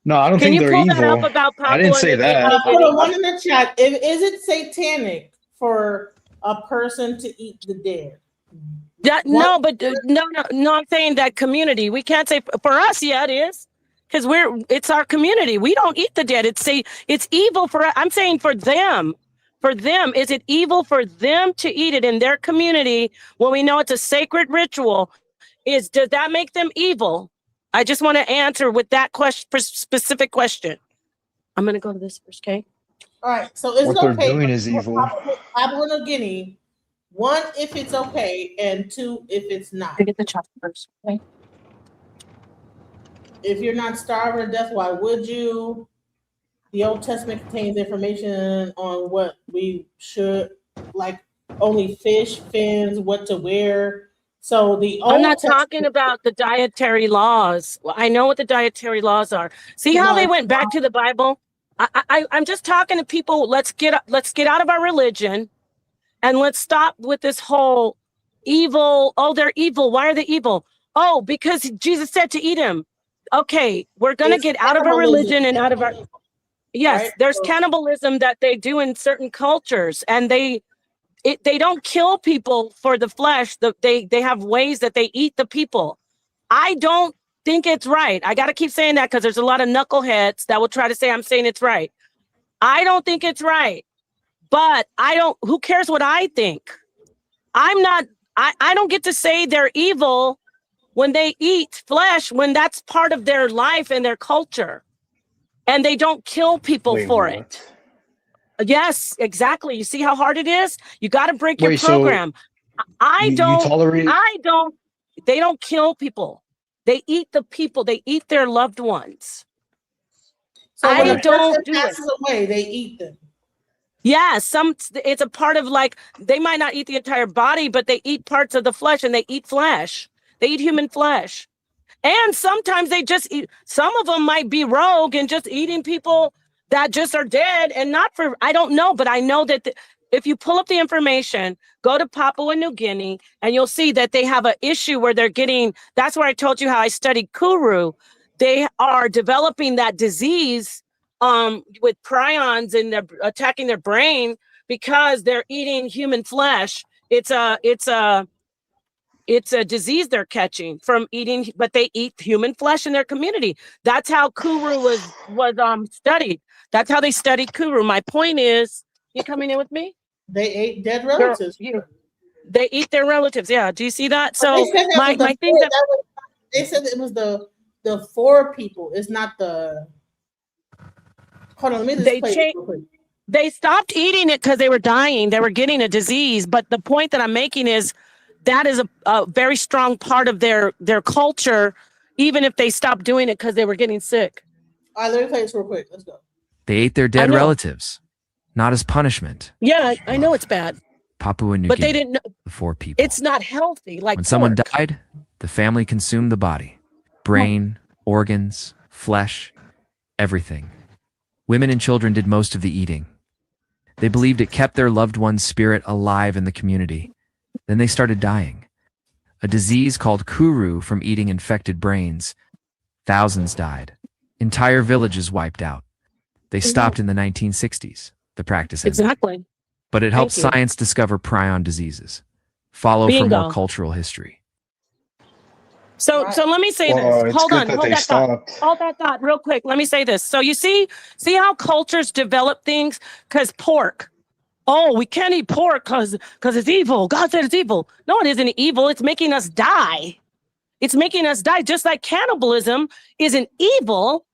No, I don't think they're evil. Can you pull that up about Papua? I didn't say that. Hold on, one in the chat. Is it satanic for a person to eat the dead? No, I'm saying that community. We can't say for us. Yeah, it is, because it's our community. We don't eat the dead. It's evil for. I'm saying for them. For them, is it evil for them to eat it in their community when we know it's a sacred ritual? Does that make them evil? I just want to answer with that specific question. I'm going to go to this first, okay? All right. So is what it okay? What they're doing is evil. Papua New Guinea, 1, if it's okay, and 2, if it's not. Get the chocolate first, okay? If you're not starving to death, why would you? The Old Testament contains information on what we should, like only fish, fins, what to wear. So I'm not talking about the dietary laws. Well, I know what the dietary laws are. See how they went back to the Bible? I'm just talking to people. Let's get out of our religion, and let's stop with this whole evil. Oh, they're evil. Why are they evil? Oh, because Jesus said to eat him. Okay, we're gonna get out of our religion and out of our. Yes, right? There's cannibalism that they do in certain cultures, and they don't kill people for the flesh. They have ways that they eat the people. I don't think it's right. I got to keep saying that because there's a lot of knuckleheads that will try to say I'm saying it's right. I don't think it's right, but who cares what I think? I don't get to say they're evil when they eat flesh, when that's part of their life and their culture, and they don't kill people for it. Yes, exactly. You see how hard it is? You got to break your program. They don't kill people. They eat the people. They eat their loved ones. So when a person passes away, they eat them. Yeah, it's a part of, like, they might not eat the entire body, but they eat parts of the flesh, and they eat flesh. They eat human flesh. And sometimes they just eat, some of them might be rogue and just eating people that just are dead, and not for, I don't know, but I know that if you pull up the information, go to Papua New Guinea, and you'll see that they have an issue where they're getting, that's where I told you how I studied Kuru. They are developing that disease with prions, and they're attacking their brain because they're eating human flesh. It's a disease they're catching from eating, but they eat human flesh in their community. That's how Kuru was studied. That's how they studied Kuru. My point is, you coming in with me? They ate dead relatives. They eat their relatives. Yeah. Do you see that? So my thing they said it was the 4 people. It's not the. Hold on, let me just play it real quick. They stopped eating it because they were dying. They were getting a disease. But the point that I'm making is that is a very strong part of their culture, even if they stopped doing it because they were getting sick. All right, let me play this real quick. Let's go. They ate their dead relatives, not as punishment. Yeah, I know it's bad. Papua New But Guinea, they didn't know. the 4 people. It's not healthy. Like When someone pork. died, the family consumed the body, brain, organs, flesh, everything. Women and children did most of the eating. They believed it kept their loved one's spirit alive in the community. Then they started dying. A disease called kuru from eating infected brains. Thousands died. Entire villages wiped out. They stopped in the 1960s. The practice ended. Exactly. But it helped Thank you. science discover prion diseases. Follow for Bingo. more cultural history. So let me say Well, this. it's Hold good on. that Hold they that thought. stopped. Hold that thought real quick. Let me say this. So you see how cultures develop things? Because pork. Oh, we can't eat pork because it's evil. God said it's evil. No, it isn't evil. It's making us die. It's making us die. Just like cannibalism isn't evil.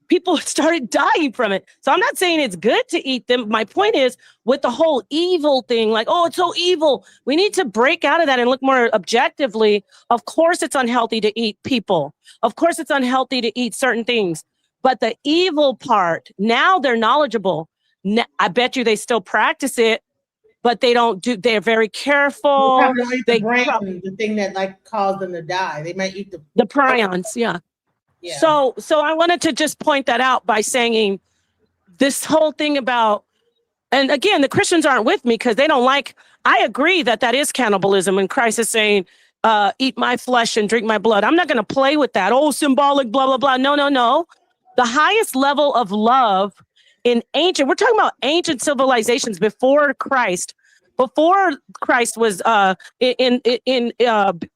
People started dying from it. So I'm not saying it's good to eat them. My point is with the whole evil thing, like, oh, it's so evil. We need to break out of that and look more objectively. Of course, it's unhealthy to eat people. Of course, it's unhealthy to eat certain things. But the evil part, now they're knowledgeable. I bet you they still practice it, but they don't do, they're very careful. They probably eat the brain, the thing that like caused them to die. They might eat the prions, yeah. So I wanted to just point that out by saying this whole thing about, and again, the Christians aren't with me because they don't like, I agree that is cannibalism and Christ is saying, eat my flesh and drink my blood. I'm not going to play with that. Oh, symbolic, blah, blah, blah. No. The highest level of love in we're talking about ancient civilizations before Christ. Before Christ was in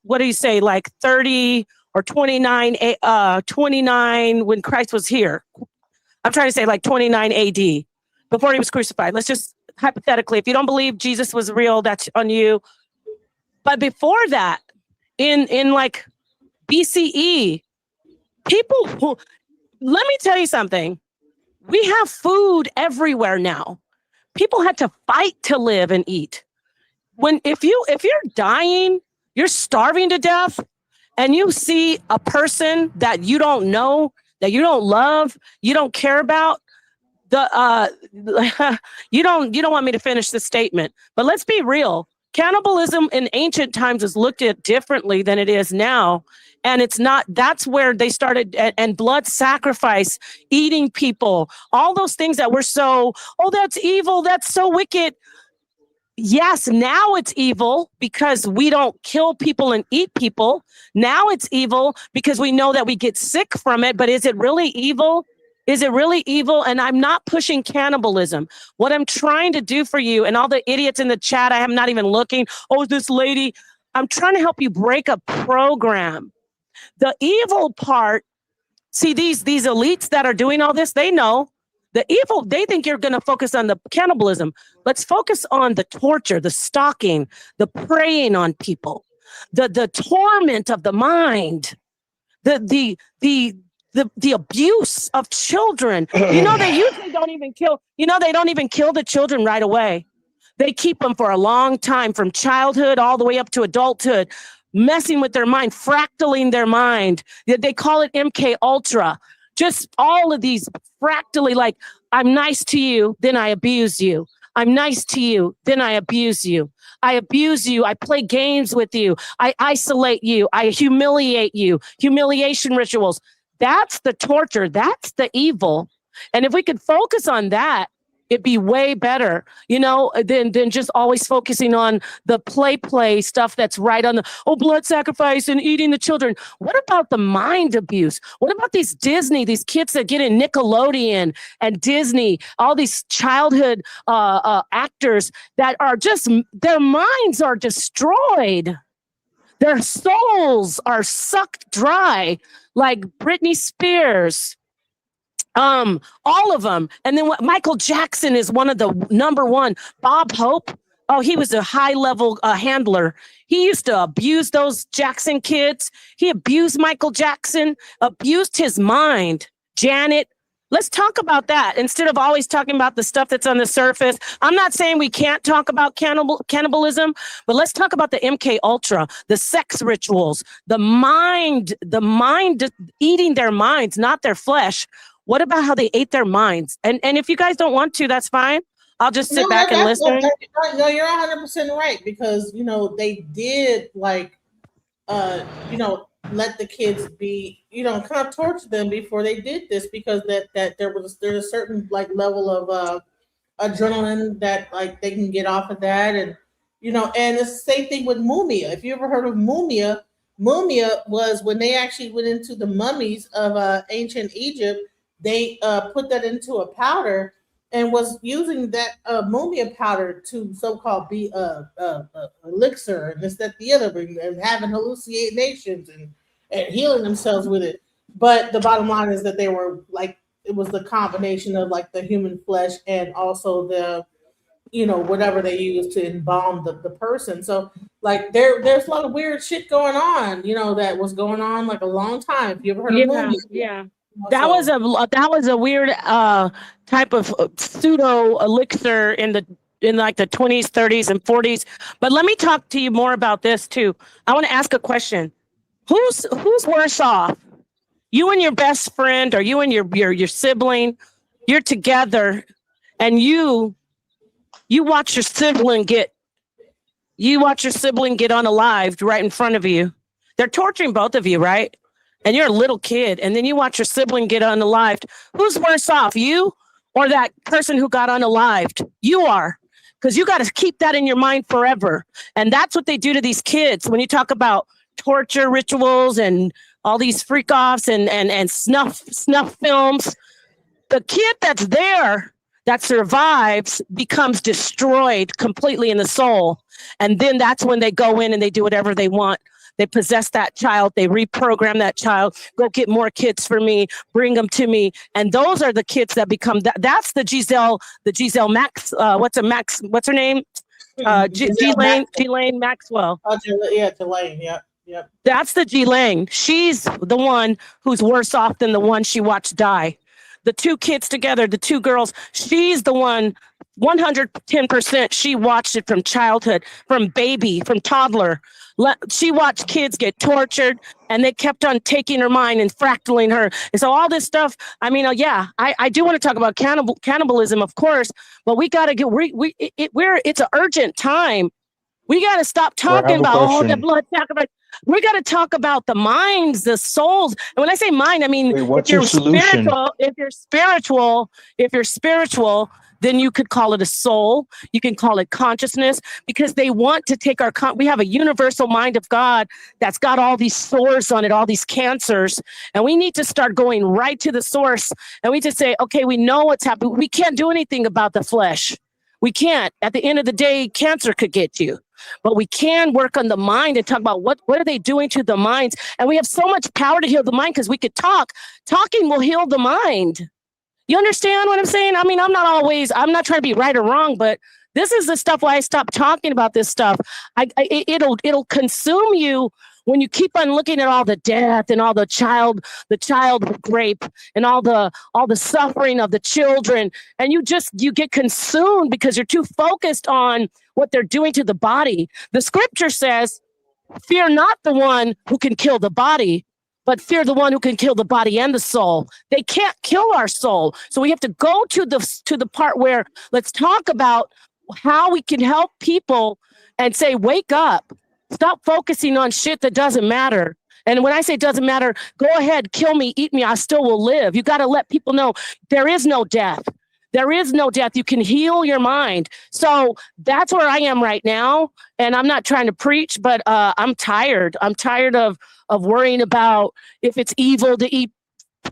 what do you say, like 30 or 29 when Christ was here. I'm trying to say like 29 AD, before he was crucified. Let's just hypothetically, if you don't believe Jesus was real, that's on you. But before that, in like BCE, people, let me tell you something. We have food everywhere now. People had to fight to live and eat. If you're dying, you're starving to death, and you see a person that you don't know, that you don't love, you don't care about, you don't want me to finish the statement. But let's be real. Cannibalism in ancient times was looked at differently than it is now. And it's not, that's where they started, and blood sacrifice, eating people, all those things that were so, oh, that's evil, that's so wicked. Yes, now it's evil because we don't kill people and eat people. Now it's evil because we know that we get sick from it. But is it really evil? Is it really evil? And I'm not pushing cannibalism. What I'm trying to do for you and all the idiots in the chat, I am not even looking. Oh, this lady. I'm trying to help you break a program. The evil part, see these elites that are doing all this, they know. The evil, they think you're going to focus on the cannibalism. Let's focus on the torture, the stalking, the preying on people, the torment of the mind, the abuse of children. You know, they usually don't even kill. You know, they don't even kill the children right away. They keep them for a long time, from childhood all the way up to adulthood, messing with their mind, fractaling their mind. They call it MK Ultra. Just all of these fractally, like, I'm nice to you, then I abuse you. I'm nice to you, then I abuse you. I abuse you. I play games with you. I isolate you. I humiliate you. Humiliation rituals. That's the torture. That's the evil. And if we could focus on that, it'd be way better, you know, than just always focusing on the play stuff that's right on the, blood sacrifice and eating the children. What about the mind abuse? What about these kids that get in Nickelodeon and Disney, all these childhood actors that are just, their minds are destroyed. Their souls are sucked dry, like Britney Spears. All of them. And then Michael Jackson is one of the number one. Bob Hope. Oh, he was a high level handler. He used to abuse those Jackson kids. He abused Michael Jackson, abused his mind. Janet, Let's talk about that instead of always talking about the stuff that's on the surface. I'm not saying we can't talk about cannibalism, but let's talk about the MK Ultra, the sex rituals, the mind eating their minds, not their flesh. What about how they ate their minds? And if you guys don't want to, that's fine. I'll just sit back and listen. No, you're 100% right, because they did like let the kids be, kind of torture them before they did this, because there's a certain like level of adrenaline that like they can get off of that, and and it's the same thing with mumia. If you ever heard of mumia was when they actually went into the mummies of ancient Egypt. They put that into a powder and was using that mumia powder to so-called be elixir and this, that, the other, and having hallucinations and healing themselves with it. But the bottom line is that they were like, it was the combination of like the human flesh and also the, whatever they used to embalm the person. So like there's a lot of weird shit going on, that was going on like a long time. If you ever heard of mumia? Yeah. That was a weird type of pseudo elixir in like the 20s, 30s, and 40s. But let me talk to you more about this too. I want to ask a question. Who's worse off? You and your best friend, or you and your sibling? You're together, and you watch your sibling get unalived right in front of you. They're torturing both of you, right? And you're a little kid, and then you watch your sibling get unalived. Who's worse off, you or that person who got unalived? You are, because you got to keep that in your mind forever. And that's what they do to these kids. When you talk about torture rituals and all these freak-offs and snuff films, the kid that's there that survives becomes destroyed completely in the soul. And then that's when they go in and they do whatever they want. They possess that child. They reprogram that child. Go get more kids for me. Bring them to me. And those are the kids that become that. That's the Giselle Max. What's her name? Ghislaine Maxwell. Yeah, Ghislaine. Yep. That's the Ghislaine. She's the one who's worse off than the one she watched die. The two kids together, the two girls. She's the one. 110%. She watched it from childhood, from baby, from toddler. She watched kids get tortured, and they kept on taking her mind and fractaling her. And so all this stuff, I mean, I do want to talk about cannibalism, of course, but we got to get, it's an urgent time. We got to stop talking about the blood sacrifice. We got to talk about the minds, the souls. And when I say mind, I mean, what's your solution? If you're spiritual, then you could call it a soul. You can call it consciousness, because they want to take we have a universal mind of God that's got all these sores on it, all these cancers. And we need to start going right to the source. And we just say, okay, we know what's happening. We can't do anything about the flesh. We can't. At the end of the day, cancer could get you. But we can work on the mind and talk about what are they doing to the minds. And we have so much power to heal the mind because we could talk. Talking will heal the mind. You understand what I'm saying? I mean, I'm not trying to be right or wrong, but this is the stuff why I stopped talking about this stuff. It'll consume you when you keep on looking at all the death and all the child rape and all the suffering of the children, and you get consumed because you're too focused on what they're doing to the body. The scripture says, "Fear not the one who can kill the body, but fear the one who can kill the body and the soul." They can't kill our soul. So we have to go to the part where let's talk about how we can help people and say, wake up, stop focusing on shit that doesn't matter. And when I say doesn't matter, go ahead, kill me, eat me, I still will live. You got to let people know there is no death. There is no death. You can heal your mind. So that's where I am right now. And I'm not trying to preach, but I'm tired. I'm tired of worrying about if it's evil to eat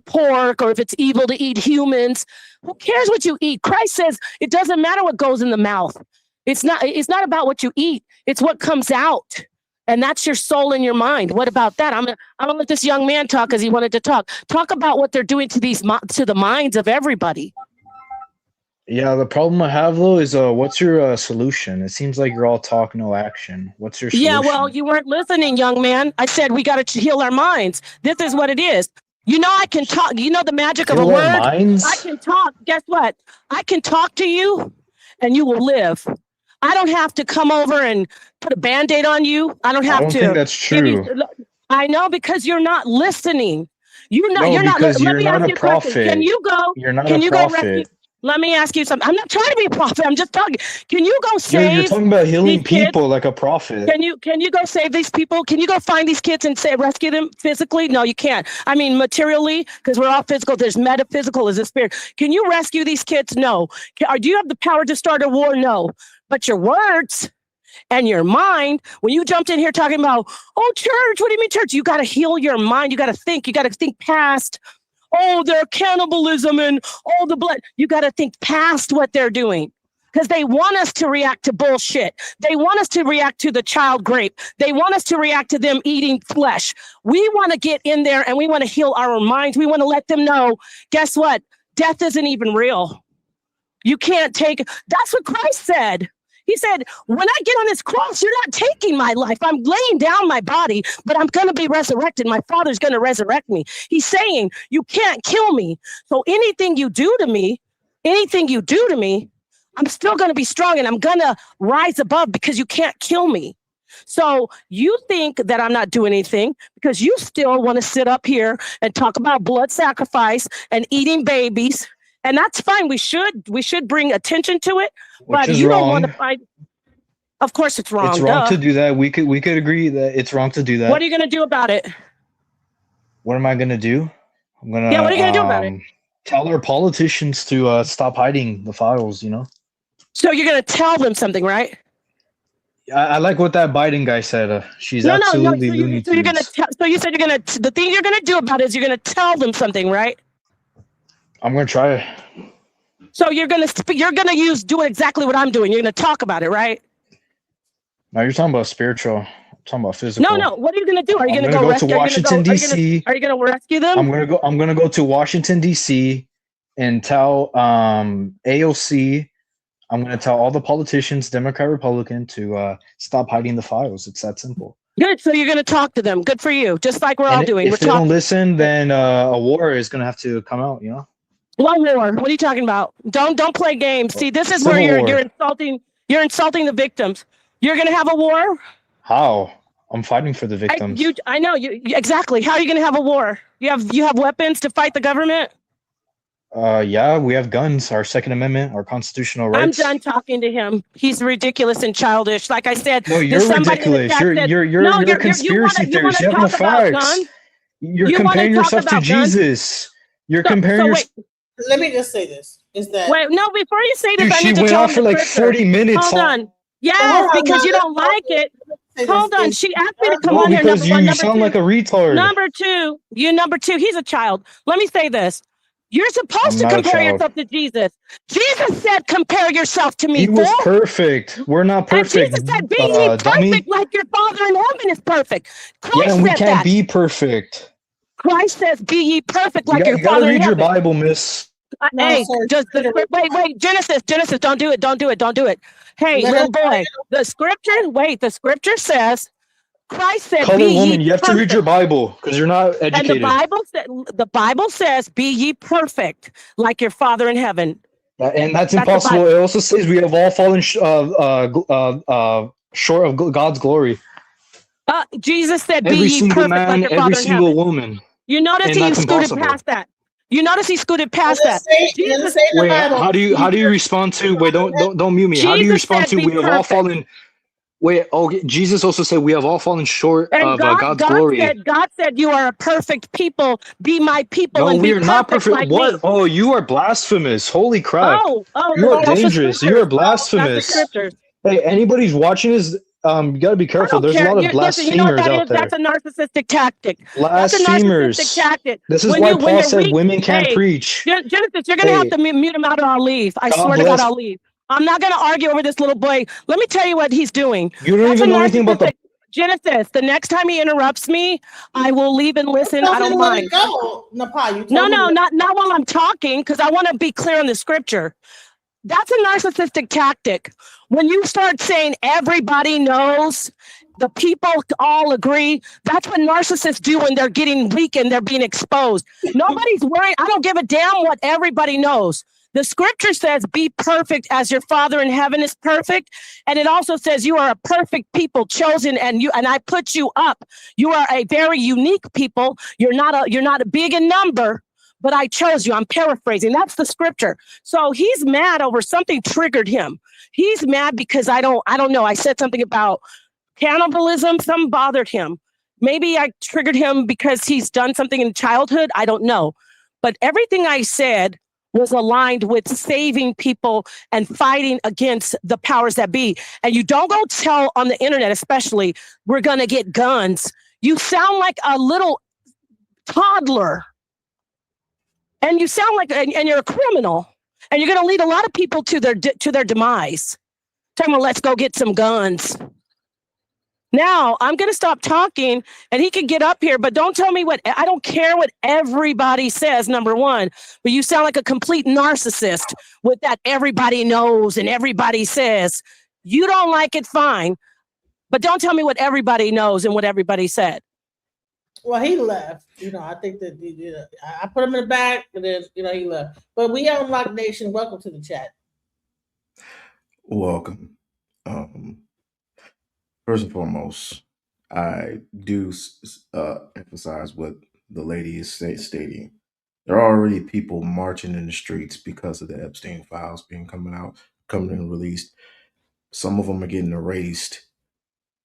pork or if it's evil to eat humans. Who cares what you eat? Christ says it doesn't matter what goes in the mouth. It's not about what you eat. It's what comes out. And that's your soul and your mind. What about that? I'm gonna let this young man talk because he wanted to talk. Talk about what they're doing to the minds of everybody. Yeah, the problem I have though is what's your solution? It seems like you're all talk, no action. What's your solution? Yeah, well, you weren't listening, young man. I said we got to heal our minds. This is what it is. You know, I can talk. You know the magic of a Fill our word? minds? I can talk. Guess what? I can talk to you and you will live. I don't have to come over and put a Band-Aid on you. I don't I have don't to think that's give you. true. I know, because you're not listening. You're not. No, You're not. because Let you're me not ask a you a question. Can prophet. you go? You're not Can a you go rescue? prophet. Let me ask you something. I'm not trying to be a prophet. I'm just talking. Can you go You're save talking about these healing kids? people like a prophet. Can you go save these people? Can you go find these kids and say rescue them physically? No, you can't. I mean materially, because we're all physical. There's metaphysical as a spirit. Can you rescue these kids? No. Do you have the power to start a war? No. But your words and your mind, when you jumped in here talking about, oh, church, what do you mean church? You got to heal your mind. You got to think past, oh, their cannibalism and all the blood. You got to think past what they're doing, because they want us to react to bullshit. They want us to react to the child grape. They want us to react to them eating flesh. We want to get in there and we want to heal our minds. We want to let them know, guess what? Death isn't even real. You can't take, that's what Christ said. He said, when I get on this cross, you're not taking my life. I'm laying down my body, but I'm going to be resurrected. My Father's going to resurrect me. He's saying, you can't kill me. So anything you do to me, I'm still going to be strong and I'm going to rise above, because you can't kill me. So you think that I'm not doing anything because you still want to sit up here and talk about blood sacrifice and eating babies. And that's fine. We should bring attention to it, but is you wrong. don't want to fight. Of course it's wrong. It's wrong Duh. to do that. We could agree that it's wrong to do that. What are you going to do about it? What am I gonna do? I'm gonna Yeah, what are you going to do about it? tell our politicians to stop hiding the files, you know? So you're going to tell them something, right? I like what that Biden guy said. She's No. absolutely So Looney you're going to Tunes. tell, so you said the thing you're going to do about it is you're going to tell them something, right? I'm gonna try. So you're going to do exactly what I'm doing. You're going to talk about it, right? Now you're talking about spiritual. I'm talking about physical. No. What are you going to do? Are you I'm going to gonna go go to rescue? Washington, D.C. Are you going to rescue them? I'm gonna go to Washington, D.C. and tell AOC. I'm gonna tell all the politicians, Democrat, Republican, to stop hiding the files. It's that simple. Good. So you're going to talk to them. Good for you. Just like we're all doing. If We're they don't talking. listen, then a war is gonna have to come out. You know. What war? What are you talking about? Don't play games. See, this is Civil where war. you're insulting the victims. You're going to have a war? How? I'm fighting for the victims. I know exactly. How are you going to have a war? You have weapons to fight the government? Yeah, we have guns, our Second Amendment, our constitutional rights. I'm done talking to him. He's ridiculous and childish. Like I said, No, you're ridiculous. You're a conspircy theorist. You have no facts. You're comparing yourself to Jesus. You're comparing your. Let me just say this: is that wait? No, before you say this, Dude, I she need to went tell on for like 40 minutes. Hold on. Yes, because you don't like it. Hold on. She asked me to come on here. Because Number one. you Number sound two. like a retard. Number two. He's a child. Let me say this. You're supposed to compare yourself to Jesus. Jesus said, compare yourself to me. He was perfect. We're not perfect. And Jesus said, be ye perfect dummy. like your Father in heaven is perfect. Christ Yeah, and we said can't that. be perfect. Christ says, be ye perfect like your You gotta Father in read your heaven. Bible, miss. Hey, wait, Genesis, don't do it. Hey, little boy, the scripture says, Christ said, Colored be ye woman, you have to perfect. read your Bible because you're not educated. And the Bible says, be ye perfect like your Father in heaven. And that's impossible. It also says we have all fallen short of God's glory. Jesus said, be Every ye single perfect like man, your every Father in single heaven. woman. You notice he scooted past that. Jesus, wait, how do you respond to? Wait, don't mute me. How do you respond to? We have all fallen. Wait, Jesus also said we have all fallen short of God's glory. God said, you are a perfect people. Be my people. No, and we be are not perfect. Like what? Me. Oh, you are blasphemous. Holy crap. You are dangerous. You are blasphemous. Hey, anybody's watching this, you gotta be careful. There's a lot of blasphemers out there. That's a narcissistic tactic. Blasphemers. That's a narcissistic tactic. This is why Paul said women can't preach. Genesis, you're gonna have to mute him out or I'll leave. I swear to God, I'll leave. I'm not going to argue over this little boy. Let me tell you what he's doing. You don't even know anything about the Genesis. The next time he interrupts me, I will leave and listen. I don't mind. No, not while I'm talking, because I want to be clear on the scripture. That's a narcissistic tactic. When you start saying everybody knows The people all agree. That's what narcissists do when they're getting weak and they're being exposed. Nobody's worried. I don't give a damn what everybody knows. The scripture says, be perfect as your Father in heaven is perfect. And it also says you are a perfect people chosen, and I put you up. You are a very unique people. You're not a big in number, but I chose you. I'm paraphrasing. That's the scripture. So he's mad over something triggered him. He's mad because I don't know. I said something about cannibalism. Something bothered him. Maybe I triggered him because he's done something in childhood. I don't know. But everything I said was aligned with saving people and fighting against the powers that be. And you don't go tell on the internet, especially, we're going to get guns. You sound like a little toddler. And you sound like, and you're a criminal. And you're going to lead a lot of people to their demise. Talking about, let's go get some guns. Now, I'm going to stop talking and he can get up here, but don't tell me I don't care what everybody says, number one, but you sound like a complete narcissist with that everybody knows and everybody says. You don't like it, fine, but don't tell me what everybody knows and what everybody said. Well, he left. I think that I put him in the back, and then he left. But we have Unlocked Nation. Welcome to the chat. Welcome. First and foremost, I do emphasize what the lady is stating. There are already people marching in the streets because of the Epstein files coming and released. Some of them are getting erased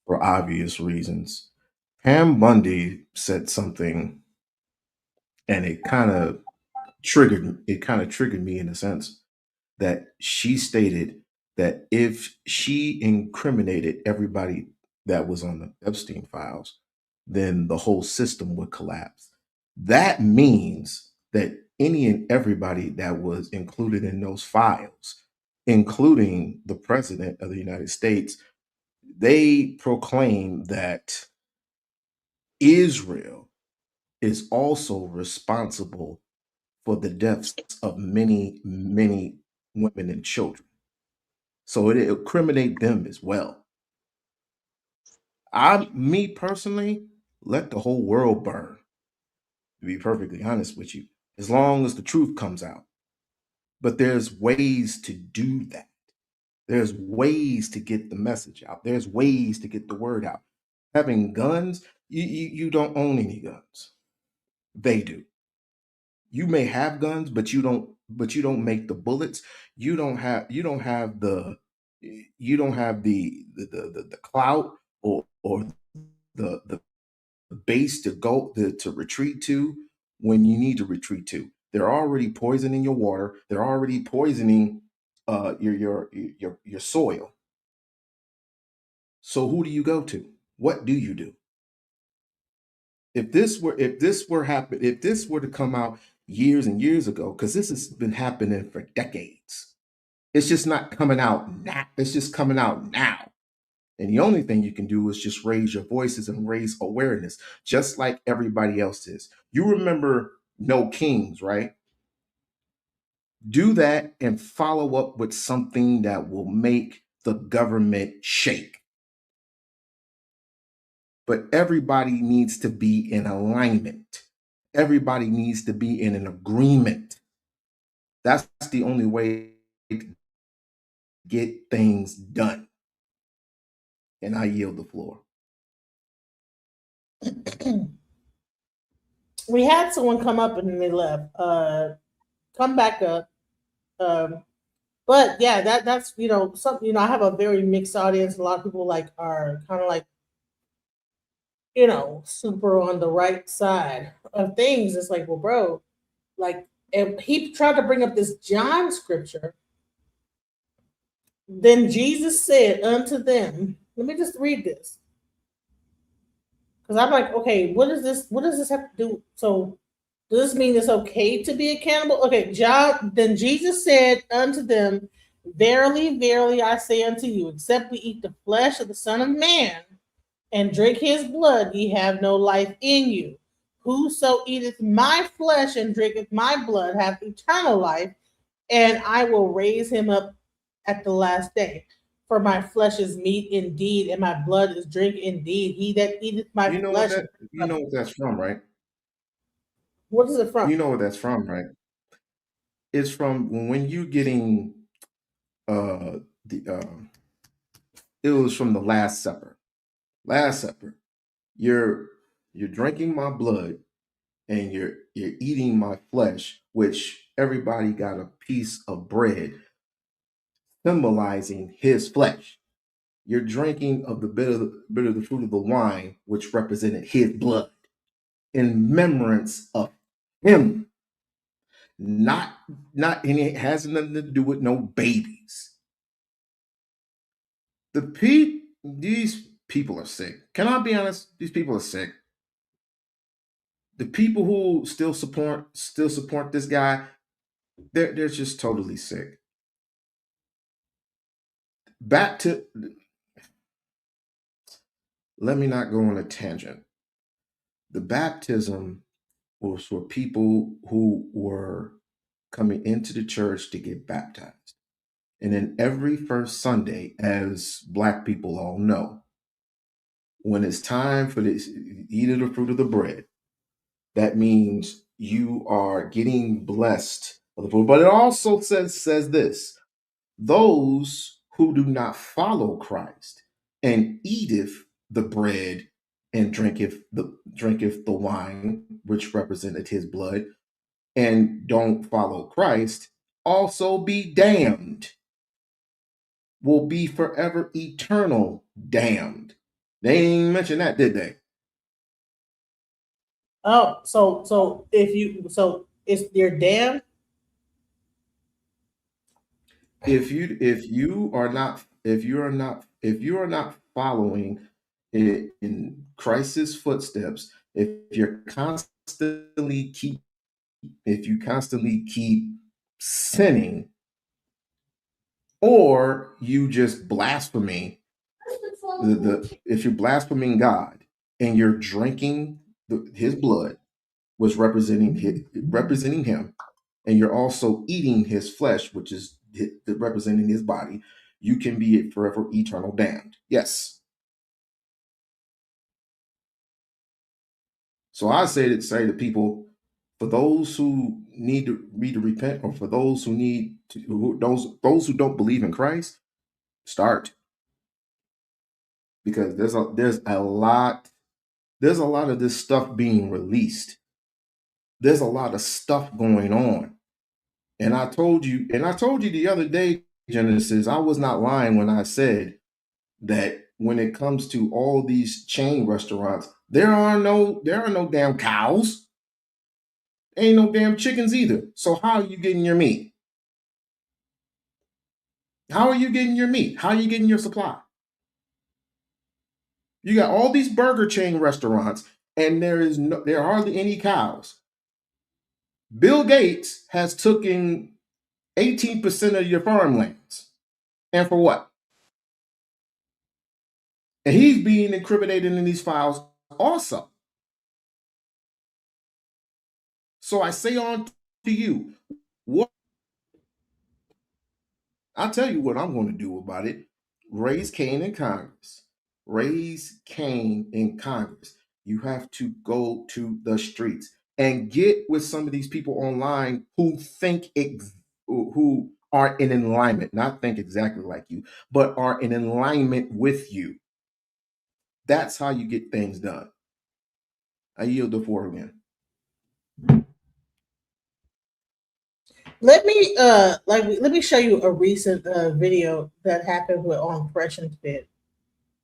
for obvious reasons. Pam Bundy said something, and it kind of triggered me in a sense that she stated that if she incriminated everybody that was on the Epstein files, then the whole system would collapse. That means that any and everybody that was included in those files, including the president of the United States, they proclaim that Israel is also responsible for the deaths of many, many women and children. So it incriminate them as well. Me personally, let the whole world burn, to be perfectly honest with you, as long as the truth comes out. But there's ways to do that. There's ways to get the message out. There's ways to get the word out. Having guns, you don't own any guns. They do. You may have guns, but you don't make the bullets. You don't have the clout or the base to go to retreat to when you need to retreat to. They're already poisoning your water. They're already poisoning your soil. So who do you go to? What do you do? If this were to come out years and years ago, because this has been happening for decades, it's just not coming out now. It's just coming out now. And the only thing you can do is just raise your voices and raise awareness, just like everybody else is. You remember No Kings, right? Do that and follow up with something that will make the government shake. But everybody needs to be in alignment. Everybody needs to be in an agreement. That's the only way to get things done. And I yield the floor. We had someone come up and then they left. Come back up. But yeah, that's something. I have a very mixed audience. A lot of people are kind of super on the right side of things. It's like, well, bro, if he tried to bring up this John scripture, then Jesus said unto them, let me just read this. Because I'm like, okay, what does this have to do? So does this mean it's okay to be a cannibal? Okay, then Jesus said unto them, verily, verily, I say unto you, except we eat the flesh of the Son of Man and drink his blood, ye have no life in you. Whoso eateth my flesh and drinketh my blood hath eternal life, and I will raise him up at the last day. For my flesh is meat indeed, and my blood is drink indeed. He that eateth my You know flesh. what that's from, right? What is it from? You know what that's from, right? It's from when you getting the it was from the Last Supper. Last Supper. You're drinking my blood and you're eating my flesh, which everybody got a piece of bread symbolizing his flesh. You're drinking of the bit of the fruit of the wine, which represented his blood, in remembrance of him. Not, and it has nothing to do with no babies. These people are sick. Can I be honest? These people are sick. The people who still support this guy, they're just totally sick. Back to, let me not go on a tangent. The baptism was for people who were coming into the church to get baptized. And then every first Sunday, as Black people all know, when it's time for this, eat of the fruit of the bread, that means you are getting blessed of the fruit. But it also says this: those who do not follow Christ and eateth the bread and drinketh the wine, which represented his blood, and don't follow Christ, also be damned, will be forever eternal damned. They didn't mention that, did they? Oh, so you're damned. If you are not following in Christ's footsteps, if you constantly keep sinning, or you just blaspheming if you're blaspheming God and you're drinking his blood, was representing him, and you're also eating his flesh, which is representing his body, you can be forever eternal damned. Yes. So I say to people, for those who need to repent, or for those who those who don't believe in Christ, start. Because there's a lot of this stuff being released. There's a lot of stuff going on. And I told you the other day, Genesis, I was not lying when I said that when it comes to all these chain restaurants, there are no damn cows. Ain't no damn chickens either. So how are you getting your meat? How are you getting your meat? How are you getting your supply? You got all these burger chain restaurants, and there are hardly any cows. Bill Gates has taken 18% of your farmlands. And for what? And he's being incriminated in these files also. So I say on to you, I'll tell you what I'm going to do about it. Raise Cain in Congress. Raise Cain in Congress. You have to go to the streets and get with some of these people online who who are in alignment, not think exactly like you, but are in alignment with you. That's how you get things done. I yield the floor again. Let me show you a recent video that happened on Fresh and Fit,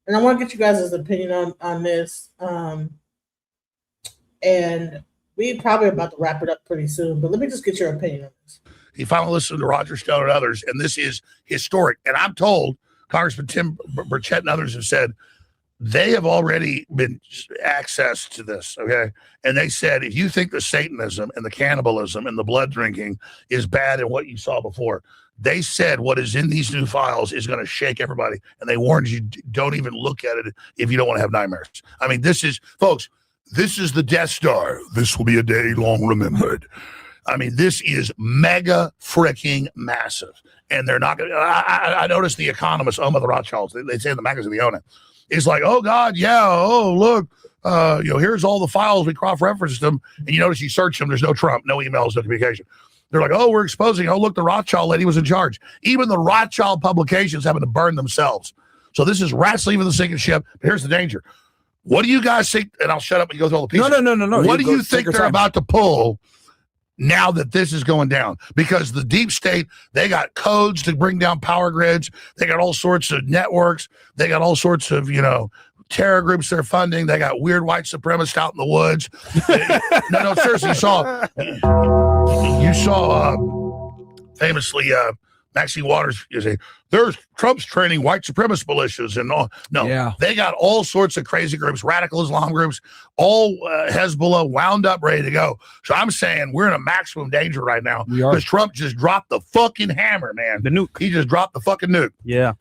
and I want to get you guys' opinion on this. And we probably about to wrap it up pretty soon, but let me just get your opinion on this. He finally listened to Roger Stone and others, and this is historic. And I'm told Congressman Tim Burchett and others have said they have already been access to this, okay? And they said, if you think the Satanism and the cannibalism and the blood drinking is bad and what you saw before, they said what is in these new files is going to shake everybody. And they warned you, don't even look at it if you don't want to have nightmares. I mean, this is, folks, this is the Death Star. This will be a day long remembered. I mean, this is mega freaking massive. And they're not going to, I noticed the economist, Oma the Rothschilds, they say in the magazine they own it. It's like, oh God, yeah, oh look, here's all the files, we cross-referenced them, and you notice you search them, there's no Trump, no emails, no communication. They're like, oh, we're exposing, oh look, the Rothschild lady was in charge. Even the Rothschild publications having to burn themselves. So this is rats leaving the sinking ship. But here's the danger. What do you guys think? And I'll shut up and go through all the pieces. No. What do you think they're about to pull now that this is going down? Because the deep state, they got codes to bring down power grids. They got all sorts of networks. They got all sorts of, terror groups they're funding. They got weird white supremacists out in the woods. No, seriously, you saw famously Maxine Waters, you say, there's Trump's training white supremacist militias and all. No, They got all sorts of crazy groups, radical Islam groups, all Hezbollah wound up, ready to go. So I'm saying we're in a maximum danger right now because Trump just dropped the fucking hammer, man. The nuke. He just dropped the fucking nuke. Yeah.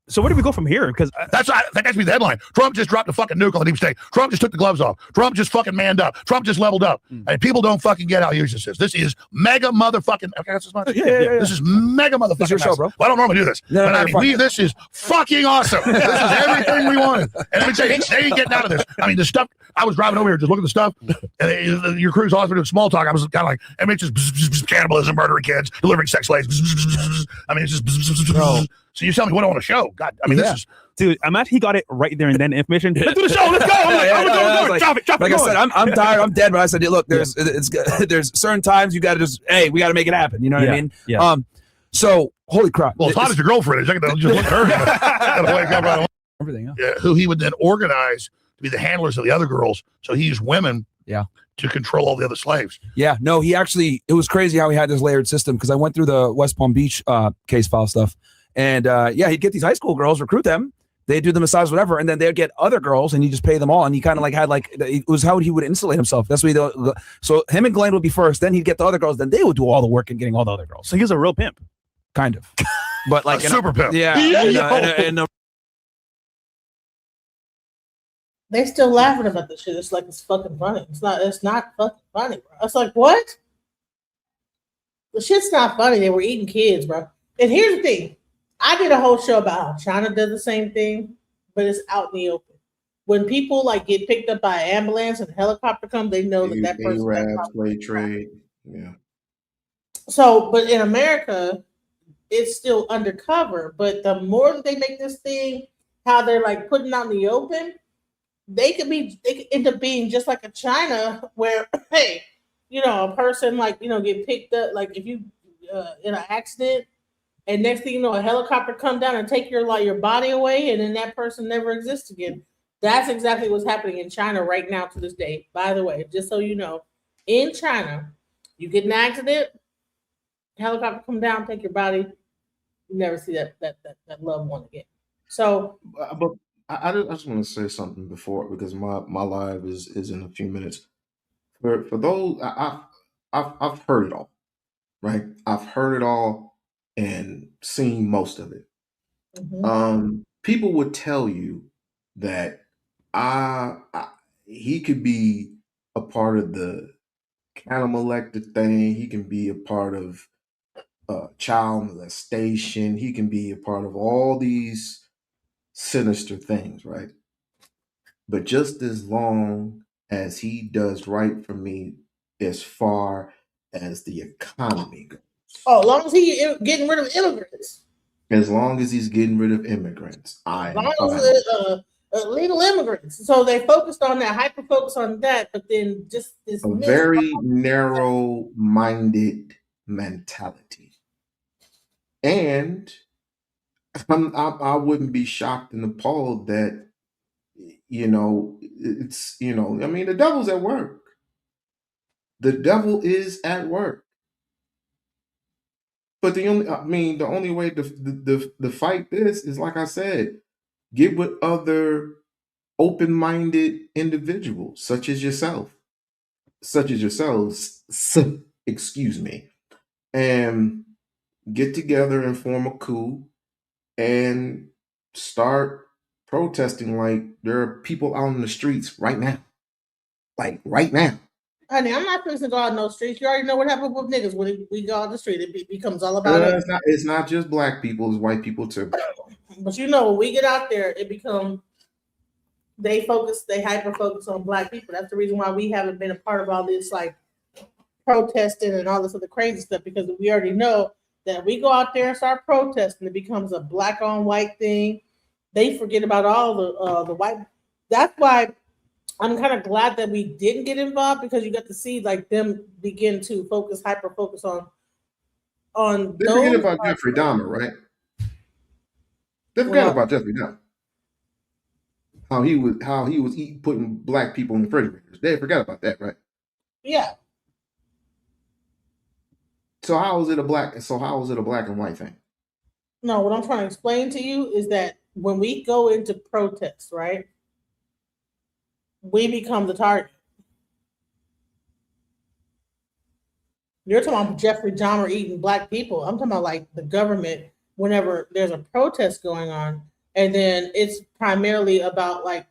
So where do we go from here? Because that has to be the headline. Trump just dropped the fucking nuke on the deep state. Trump just took the gloves off. Trump just fucking manned up. Trump just leveled up. And people don't fucking get how huge this is. This is mega motherfucking. Okay, that's as much. Yeah. This is mega motherfucking. This is your show, bro. Well, I don't normally do this, but I mean, this is fucking awesome. This is everything we wanted. And let me tell you, they ain't getting out of this. I mean, the stuff. I was driving over here, just looking at the stuff. And your crew's always been doing small talk. I was kind of like, I mean, it's just cannibalism, murdering kids, delivering sex slaves. I mean, it's just. So you tell me what I want to show. God, I mean, this is. Dude, I'm he got it right there and then. Information. Let's do the show. Let's go. Like I said, I'm tired. I'm dead. But I said, look, there's certain times you got to just, we got to make it happen. You know what I mean? Yeah. So holy crap. Well, as hot as your girlfriend is, I can just look at her. Gotta wake up right. Everything. Yeah. Who he would then organize to be the handlers of the other girls. So he used women. Yeah. To control all the other slaves. Yeah. No, it was crazy how he had this layered system because I went through the West Palm Beach case file stuff. And he'd get these high school girls, recruit them. They'd do the massage, whatever, and then they'd get other girls, and he just pay them all. And he kind of it was how he would insulate himself. That's what so him and Glenn would be first. Then he'd get the other girls. Then they would do all the work and getting all the other girls. So he was a real pimp, kind of, but like a super pimp. Yeah. They still laughing about this shit. It's like it's fucking funny. It's not fucking funny, bro. It's like, what? The shit's not funny. They were eating kids, bro. And here's the thing. I did a whole show about how China does the same thing, but it's out in the open. When people get picked up by an ambulance and a helicopter comes, they know that person. Slave trade. Yeah. So, but in America, it's still undercover. But the more that they make this thing, how they're putting out in the open, they could end up being just like a China where, hey, a person get picked up, if you in an accident. And next thing you know, a helicopter come down and take your body away, and then that person never exists again. That's exactly what's happening in China right now to this day. By the way, just so you know, in China, you get an accident, helicopter come down, take your body, you never see that loved one again. So, but I just want to say something before because my live is in a few minutes. For those, I've heard it all, right? I've heard it all and seen most of it. People would tell you that he could be a part of the animal elected thing. He can be a part of child molestation. He can be a part of all these sinister things, right? But just as long as he does right for me as far as the economy goes. Oh, as long as he's getting rid of immigrants. As long as he's getting rid of immigrants. As long as illegal immigrants. So they focused on that, hyper-focused on that, but then just this... A very narrow-minded mentality. And I wouldn't be shocked and appalled that, it's, I mean, the devil's at work. The devil is at work. But the only way to fight this is, like I said, get with other open-minded individuals, such as yourselves, excuse me, and get together and form a coup and start protesting like there are people out in the streets right now. Like right now. Honey, I'm not fixing to go out in no streets. You already know what happened with niggas when we go out the street. It becomes all about us. It's not just black people; it's white people too. But you know, when we get out there, it becomes they hyper focus on black people. That's the reason why we haven't been a part of all this like protesting and all this other crazy stuff, because we already know that we go out there and start protesting, it becomes a black on white thing. They forget about all the white. That's why I'm kind of glad that we didn't get involved, because you got to see like them begin to hyper focus on They forget about Jeffrey Dahmer, right? They forgot about Jeffrey Dahmer. How he was putting black people in refrigerators. They forgot about that, right? Yeah. So how is it a black and white thing? No, what I'm trying to explain to you is that when we go into protests, right, we become the target. You're talking about Jeffrey Dahmer eating black people. I'm talking about like the government whenever there's a protest going on, and then it's primarily about like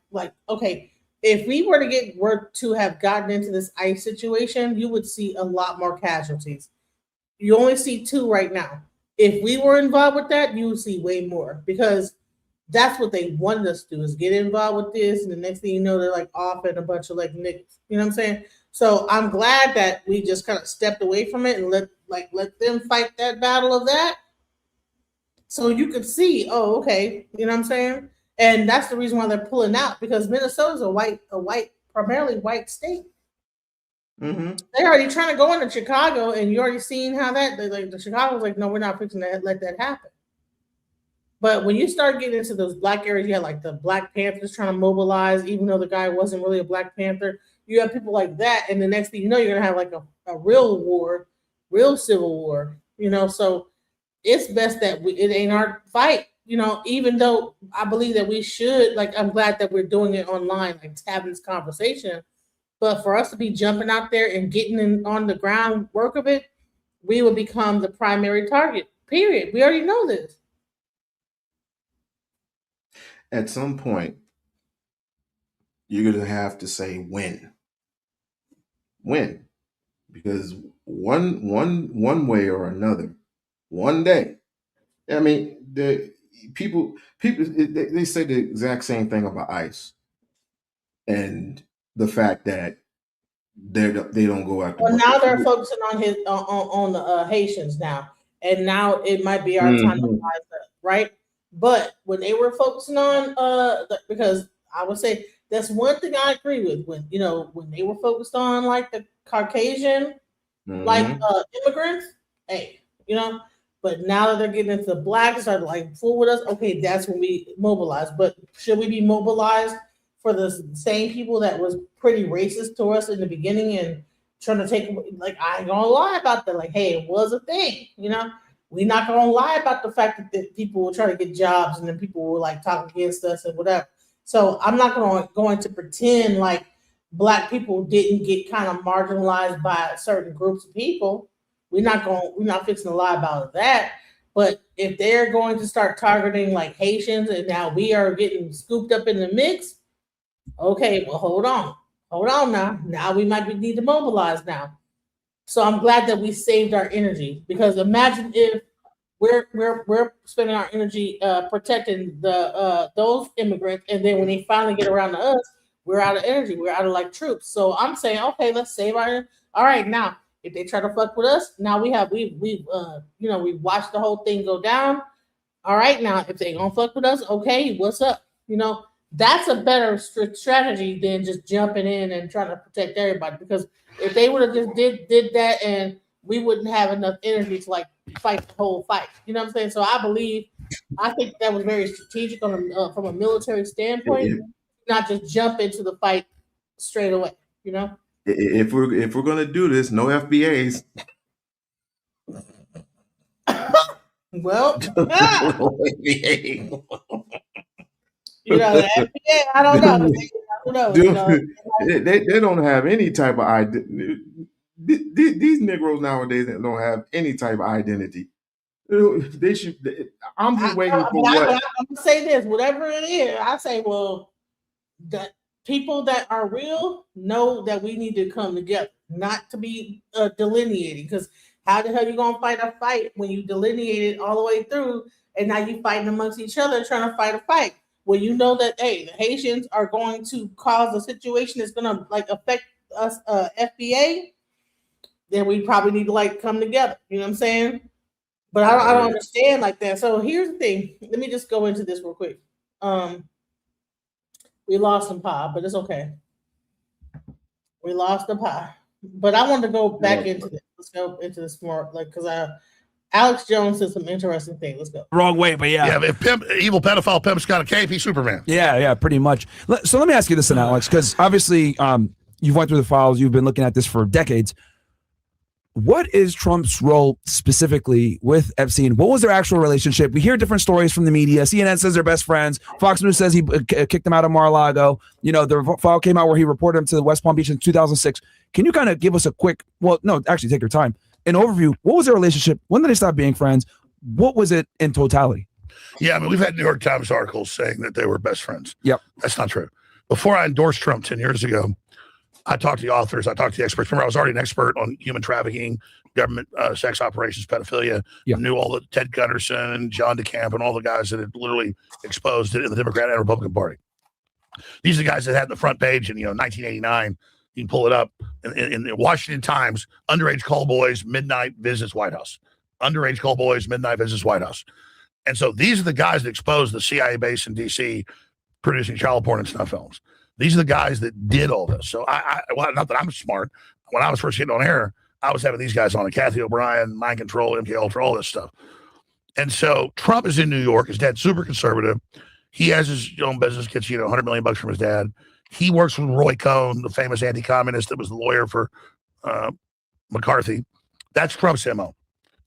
okay, if we were to have gotten into this ICE situation, you would see a lot more casualties. You only see 2 right now. If we were involved with that, you would see way more, because that's what they wanted us to do, is get involved with this, and the next thing you know, they're like off at a bunch of like niggas. You know what I'm saying? So I'm glad that we just kind of stepped away from it and let them fight that battle of that. So you could see, oh, okay, you know what I'm saying? And that's the reason why they're pulling out, because Minnesota's primarily white state. Mm-hmm. They're already trying to go into Chicago, and you already seen how that the Chicago's like, no, we're not fixing to let that happen. But when you start getting into those black areas, you have like the Black Panthers trying to mobilize, even though the guy wasn't really a Black Panther. You have people like that, and the next thing you know, you're gonna have like a real war, real civil war. You know, so it's best that it ain't our fight. You know, even though I believe that we should, like, I'm glad that we're doing it online, like having this conversation. But for us to be jumping out there and getting on the groundwork of it, we will become the primary target, period. We already know this. At some point, you're going to have to say when. When. Because one way or another, one day, I mean, the people they say the exact same thing about ICE and the fact that they don't go after. Well, now they're focusing on the Haitians now, and now it might be our time to rise up, right? But when they were focusing on because I would say that's one thing I agree with, when they were focused on like the Caucasian like immigrants, hey, but now that they're getting into the blacks, are like fool with us, okay, that's when we mobilize. But should we be mobilized for the same people that was pretty racist to us in the beginning and trying to take, like, I ain't gonna lie about that, like, hey, it was a thing, we're not gonna lie about the fact that people will try to get jobs and then people will like talk against us and whatever. So I'm not going to pretend like Black people didn't get kind of marginalized by certain groups of people. We're not fixing to lie about that. But if they're going to start targeting like Haitians and now we are getting scooped up in the mix, okay, well, hold on now we might need to mobilize now. So I'm glad that we saved our energy, because imagine if we're spending our energy protecting those immigrants, and then when they finally get around to us, we're out of energy, we're out of like troops. So I'm saying, okay, let's save our. All right, now if they try to fuck with us, now we've watched the whole thing go down. All right, now if they gonna fuck with us, okay, what's up? That's a better strategy than just jumping in and trying to protect everybody. Because if they would have just did that, and we wouldn't have enough energy to like fight the whole fight. You know what I'm saying? So I think that was very strategic from a military standpoint, not just jump into the fight straight away. If we're gonna do this, no FBAs. Well, the FBA, I don't know. Dude, they don't have any type of identity. These Negroes nowadays don't have any type of identity. They should. I'm just waiting for what. I'm gonna say this, whatever it is. I say, well, the people that are real know that we need to come together. not to be delineating. Because how the hell you gonna fight a fight when you delineate it all the way through, and now you fighting amongst each other trying to fight a fight? When you know that, hey, the Haitians are going to cause a situation that's gonna like affect us, FBA, then we probably need to like come together. You know what I'm saying? But I don't understand like that. So here's the thing. Let me just go into this real quick. We lost some pie, but it's okay. We lost the pie. But I want to go back into this. Let's go into this more, like, because Alex Jones said some interesting things. Let's go. Wrong way, but yeah. Yeah, if evil pedophile pimp's got a cape, he's Superman. Yeah, pretty much. So let me ask you this, then, Alex, because obviously you've went through the files, you've been looking at this for decades. What is Trump's role specifically with Epstein? What was their actual relationship? We hear different stories from the media. CNN says they're best friends. Fox News says he kicked him out of Mar-a-Lago. You know, the file came out where he reported him to West Palm Beach in 2006. Can you kind of give us a quick, well, no, actually take your time, an overview? What was their relationship? When did they stop being friends? What was it in totality? Yeah, I mean, we've had New York Times articles saying that they were best friends. Yep. That's not true. Before I endorsed Trump 10 years ago, I talked to the authors, I talked to the experts. Remember, I was already an expert on human trafficking, government sex operations, pedophilia. I knew all the Ted Gunderson, John DeCamp, and all the guys that had literally exposed it in the Democrat and Republican Party. These are the guys that had the front page in 1989. You can pull it up in the Washington Times. Underage call boys, midnight visits White House. Underage call boys, midnight visits White House. And so these are the guys that exposed the CIA base in D.C. producing child porn and snuff films. These are the guys that did all this. So well, not that I'm smart. When I was first getting on air, I was having these guys on, Kathy O'Brien, Mind Control, MK Ultra, all this stuff. And so Trump is in New York. His dad's super conservative. He has his own business, gets $100 million from his dad. He works with Roy Cohn, the famous anti-communist that was the lawyer for McCarthy. That's Trump's MO.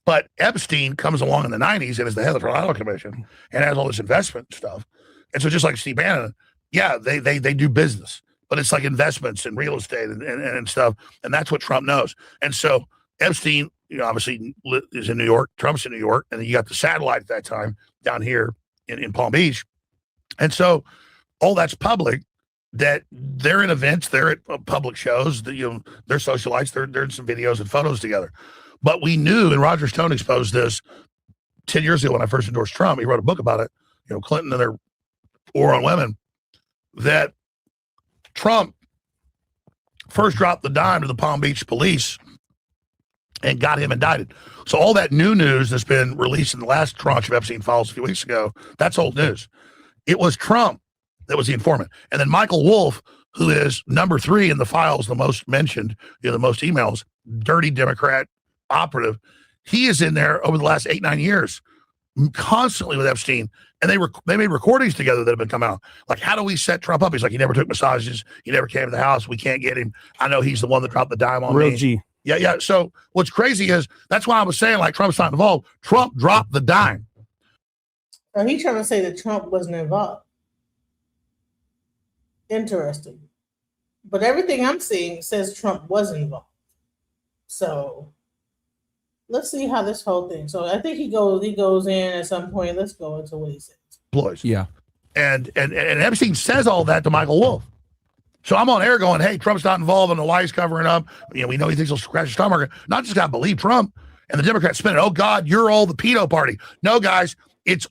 But Epstein comes along in the 90s and is the head of the Theological Commission and has all this investment stuff. And so just like Steve Bannon, yeah, they do business, but it's like investments in real estate and stuff. And that's what Trump knows. And so Epstein, obviously is in New York. Trump's in New York. And then you got the satellite at that time down here in Palm Beach. And so all that's public, that they're in events, they're at public shows, they're socialites, they're in some videos and photos together. But we knew, and Roger Stone exposed this 10 years ago when I first endorsed Trump. He wrote a book about it, Clinton and their war on women, that Trump first dropped the dime to the Palm Beach police and got him indicted. So all that new news that's been released in the last tranche of Epstein files a few weeks ago, that's old news. It was Trump that was the informant. And then Michael Wolff, who is number 3 in the files, the most mentioned, the most emails, dirty Democrat operative, he is in there over the last 8-9 years, constantly with Epstein. And they made recordings together that have been coming out. Like, how do we set Trump up? He's like, he never took massages. He never came to the house. We can't get him. I know he's the one that dropped the dime on me. Real G. Yeah. So what's crazy is that's why I was saying, like, Trump's not involved. Trump dropped the dime. So he's trying to say that Trump wasn't involved. Interesting. But everything I'm seeing says Trump was involved. So let's see how this whole thing. So I think he goes in at some point. Let's go into what he says. Employees. Yeah. And Epstein says all that to Michael Wolff. So I'm on air going, hey, Trump's not involved in the why he's covering up. We know he thinks he'll scratch his stock market. Not just got to believe Trump. And the Democrats spin it. Oh, God, you're all the pedo party. No, guys, it's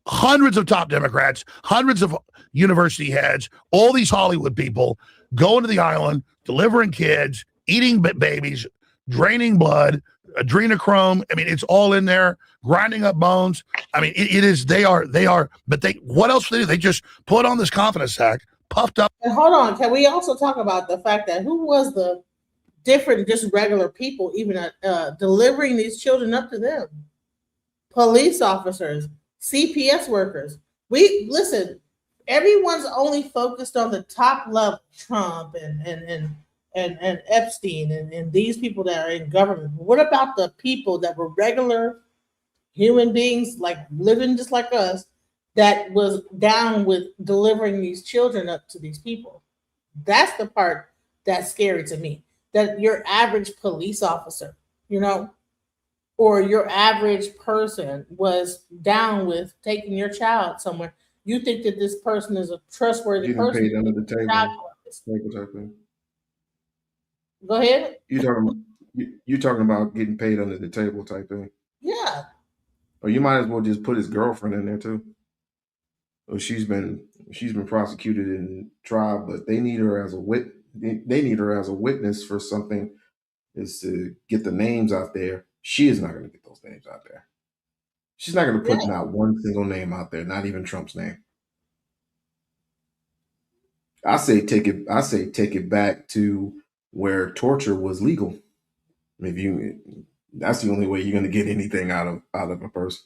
hundreds of top Democrats, hundreds of university heads, all these Hollywood people going to the island, delivering kids, eating babies, draining blood, adrenochrome. I mean, it's all in there, grinding up bones. I mean, it is, they are, but what else do they do? They just put on this confidence sack, puffed up. And hold on, can we also talk about the fact that who was the different, just regular people, even delivering these children up to them? Police officers, CPS workers. Listen, everyone's only focused on the top level, Trump and Epstein and these people that are in government. What about the people that were regular human beings, like living just like us, that was down with delivering these children up to these people? That's the part that's scary to me. That your average police officer, or your average person was down with taking your child somewhere. You think that this person is a trustworthy person? Paid under the table. Go ahead. You talking about getting paid under the table type thing? Yeah. Or you might as well just put his girlfriend in there too. Or she's been prosecuted and tried, but they need her as a They need her as a witness for something, is to get the names out there. She is not going to get those names out there. She's not going to put not one single name out there, not even Trump's name. I say take it back to where torture was legal. That's the only way you're going to get anything out of a person.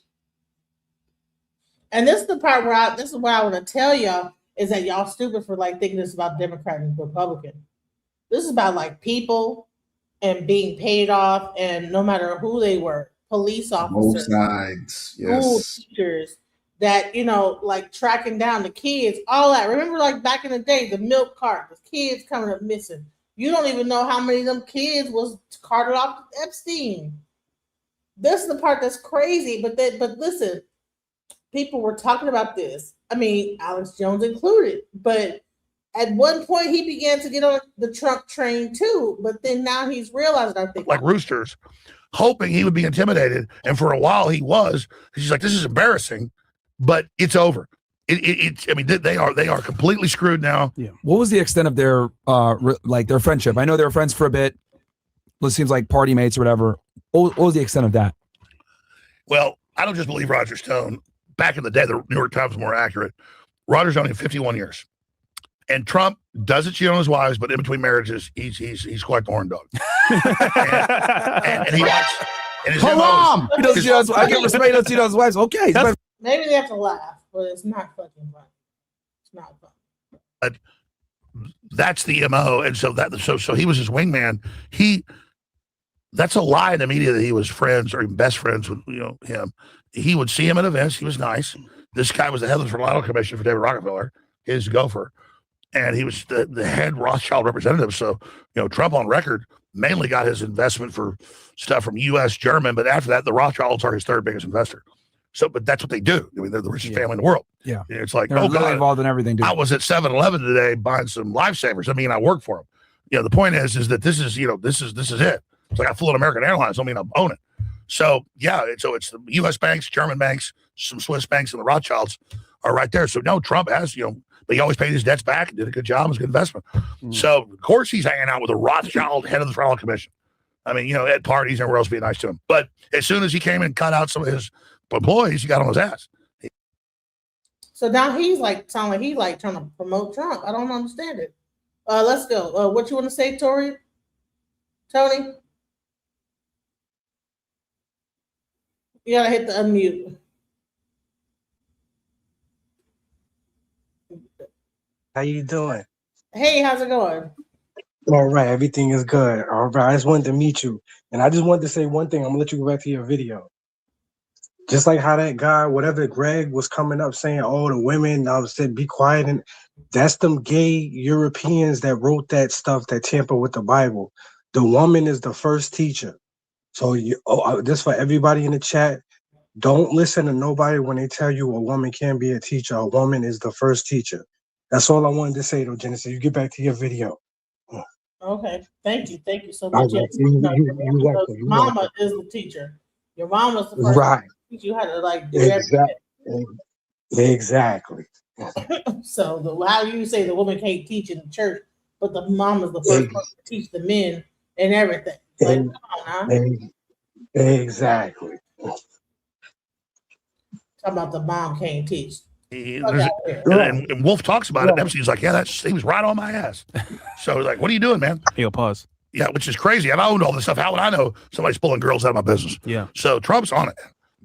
And this is the part where this is what I want to tell y'all is that y'all stupid for like thinking this is about Democrat and Republican. This is about like people and being paid off, and no matter who they were, police officers, both sides, school yes, teachers, that like tracking down the kids, all that. Remember, like back in the day, the milk cart, the kids coming up missing. You don't even know how many of them kids was carted off to Epstein. This is the part that's crazy. But listen, people were talking about this. I mean, Alex Jones included. But at one point, he began to get on the Trump train too. But then now he's realized, I think, like roosters, hoping he would be intimidated. And for a while he was. He's like, this is embarrassing, but it's over. I mean, they are completely screwed now. Yeah. What was the extent of their their friendship? I know they were friends for a bit. It seems like party mates or whatever. What was the extent of that? Well, I don't just believe Roger Stone. Back in the day, the New York Times was more accurate. Roger Stone had 51 years. And Trump doesn't cheat on his wives, but in between marriages, he's quite the horn dog. and he likes. And his Haram! He doesn't cheat on his wives. I give respect. He doesn't cheat on his wives. Okay. maybe they have to laugh, but it's not fucking fun. It's not fun. But that's the MO. And so he was his wingman. That's a lie in the media that he was friends or even best friends with him. He would see him at events. He was nice. This guy was the head of the Theological Commission for David Rockefeller, his gopher. And he was the head Rothschild representative. So, Trump on record mainly got his investment for stuff from U.S., German. But after that, the Rothschilds are his third biggest investor. So, but that's what they do. I mean, they're the richest family in the world. Yeah. It's like, they're really involved in everything. Dude. I was at 7-Eleven today buying some lifesavers. I mean, I work for them. The point is that this is it. It's like I flew on American Airlines. I mean, I own it. So, yeah. So it's the U.S. banks, German banks, some Swiss banks, and the Rothschilds are right there. So, no, Trump has, but he always paid his debts back and did a good job. It was a good investment. So, of course, he's hanging out with a Rothschild head of the Theological Commission. I mean, at parties, everywhere else being nice to him. But as soon as he came and cut out some of his employees, he got on his ass. So now he's sound like he's trying to promote Trump. I don't understand it. Let's go. What you want to say, Tony? You gotta hit the unmute. How you doing? Hey, how's it going? All right, everything is good. All right, I just wanted to meet you. And I just wanted to say one thing. I'm gonna let you go back to your video. Just like how that guy, whatever Greg was coming up saying, oh, the women, I was saying, be quiet. And that's them gay Europeans that wrote that stuff that tamper with the Bible. The woman is the first teacher. So this for everybody in the chat. Don't listen to nobody when they tell you a woman can't be a teacher. A woman is the first teacher. That's all I wanted to say, though, Genesis. You get back to your video. Okay, thank you so much. Right. Your mama is the teacher. Your mama's the first right. teacher. You had to do everything. Exactly. So how do you say the woman can't teach in the church, but the mom is the first person to teach the men and everything? Come on, huh? Exactly. Talking about the mom can't teach. And Wolf talks about it. And Epstein's like, yeah, he was right on my ass. So he's like, what are you doing, man? He'll pause. Yeah, which is crazy. I've owned all this stuff. How would I know somebody's pulling girls out of my business? Yeah. So Trump's on it.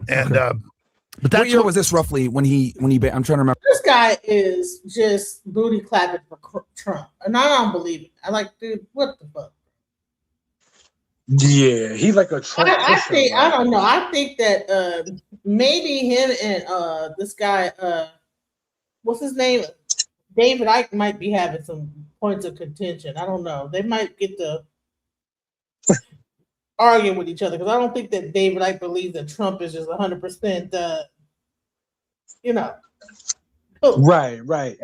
And but that's what year was this roughly when he I'm trying to remember. This guy is just booty clapping for Trump. And I don't believe it. I like, dude, what the fuck? Yeah, he's like a Trump. I don't know. I think that maybe him and this guy, what's his name? David Icke might be having some points of contention. I don't know. They might get to argue with each other because I don't think that David Icke believes that Trump is just 100%, Right.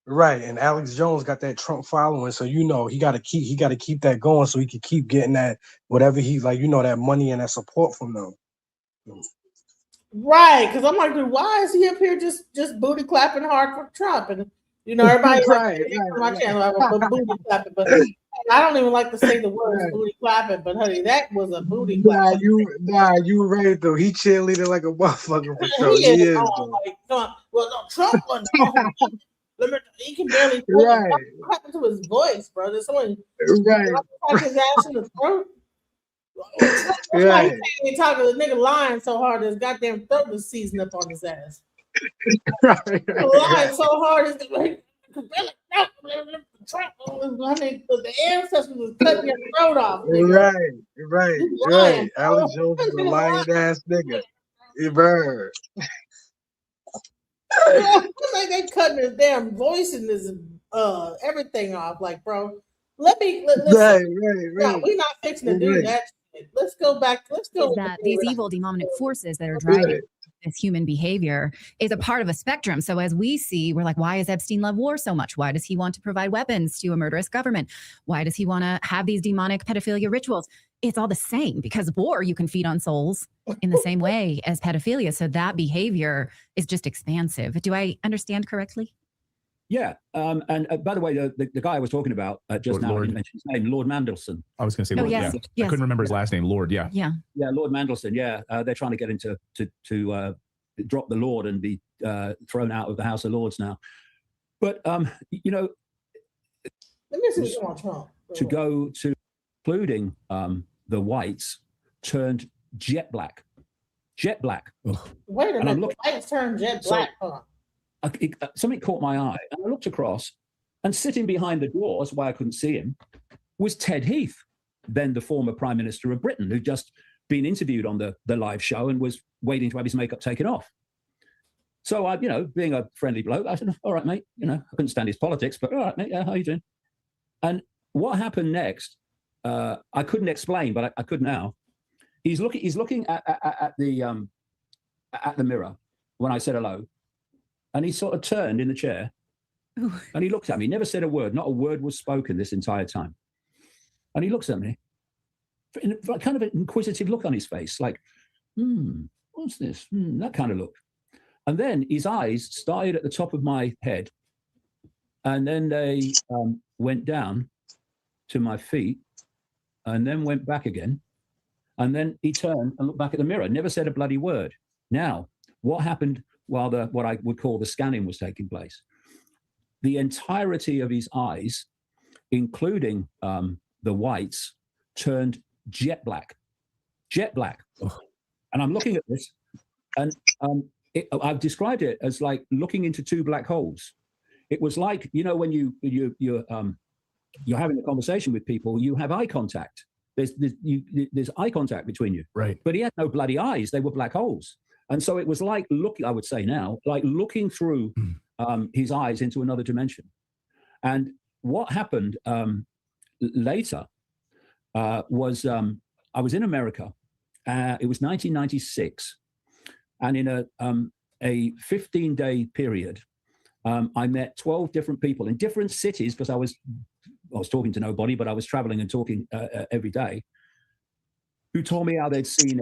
Right, and Alex Jones got that Trump following, so you know he got to keep that going, so he can keep getting that whatever he like, you know, that money and that support from them. Right, because I'm like, dude, why is he up here just booty clapping hard for Trump? And you know, everybody right, on my channel have a booty clapping, but I don't even like to say the words booty clapping. But honey, that was a booty clap. You right though. He cheerleading like a motherfucker for sure. He He is is on, though. like, well, no, Trump wasn't. He can barely Right. what happened to his voice, bro? There's someone Right. like his ass in the throat. That's why Right. he can't talk. The nigga lying so hard his goddamn throat was seizing up on his ass. Right. Lying so hard his like, the ancestors was cutting your throat off. Nigga. Right. Alex Jones is a lying ass nigga. Bird. It's like they cutting his damn voice and his everything off. Like, bro, listen. Right. No, we're not fixing to do that shit. Let's go back. Let's go. Is that these evil demonic forces that are driving this human behavior is a part of a spectrum. So as we see, we're like, why is Epstein love war so much? Why does he want to provide weapons to a murderous government? Why does he want to have these demonic pedophilia rituals? It's all the same, because war you can feed on souls in the same way as pedophilia. So that behavior is just expansive. Do I understand correctly? Yeah. And by the way, the guy I was talking about just now, I didn't mention his name, Lord Mandelson. I was going to say Oh, Lord. yes, Yeah. yes. I couldn't remember his last name. Lord. Yeah. Yeah. Yeah, Lord Mandelson. Yeah, they're trying to get him to drop the Lord and be thrown out of the House of Lords now. But you know, let me see what's on Trump. to go to including the whites turned jet black. Jet black. Wait a And I'm minute. looking- Lights turn jet black. Huh? Something caught my eye, and I looked across, and sitting behind the doors, why I couldn't see him, was Ted Heath, then the former Prime Minister of Britain, who'd just been interviewed on the live show and was waiting to have his makeup taken off. So I, you know, being a friendly bloke, I said, "All right, mate. You know, I couldn't stand his politics, but all right, mate. Yeah, how you doing?" And what happened next? I couldn't explain, but I could now. He's looking at the mirror when I said hello. And he sort of turned in the chair and he looked at me, never said a word. Not a word was spoken this entire time. And he looks at me, kind of an inquisitive look on his face, like, what's this? That kind of look. And then his eyes started at the top of my head. And then they went down to my feet and then went back again. And then he turned and looked back at the mirror, never said a bloody word. Now, what happened while what I would call the scanning was taking place? The entirety of his eyes, including the whites, turned jet black. Jet black. And I'm looking at this, and I've described it as like looking into two black holes. It was like, you know, when you're having a conversation with people, you have eye contact. There's eye contact between you. Right. But he had no bloody eyes. They were black holes. And so it was like I would say now, like looking through his eyes into another dimension. And what happened later was I was in America. It was 1996. And in a 15-day period, I met 12 different people in different cities, because I was talking to nobody, but I was traveling and talking every day, who told me how they'd seen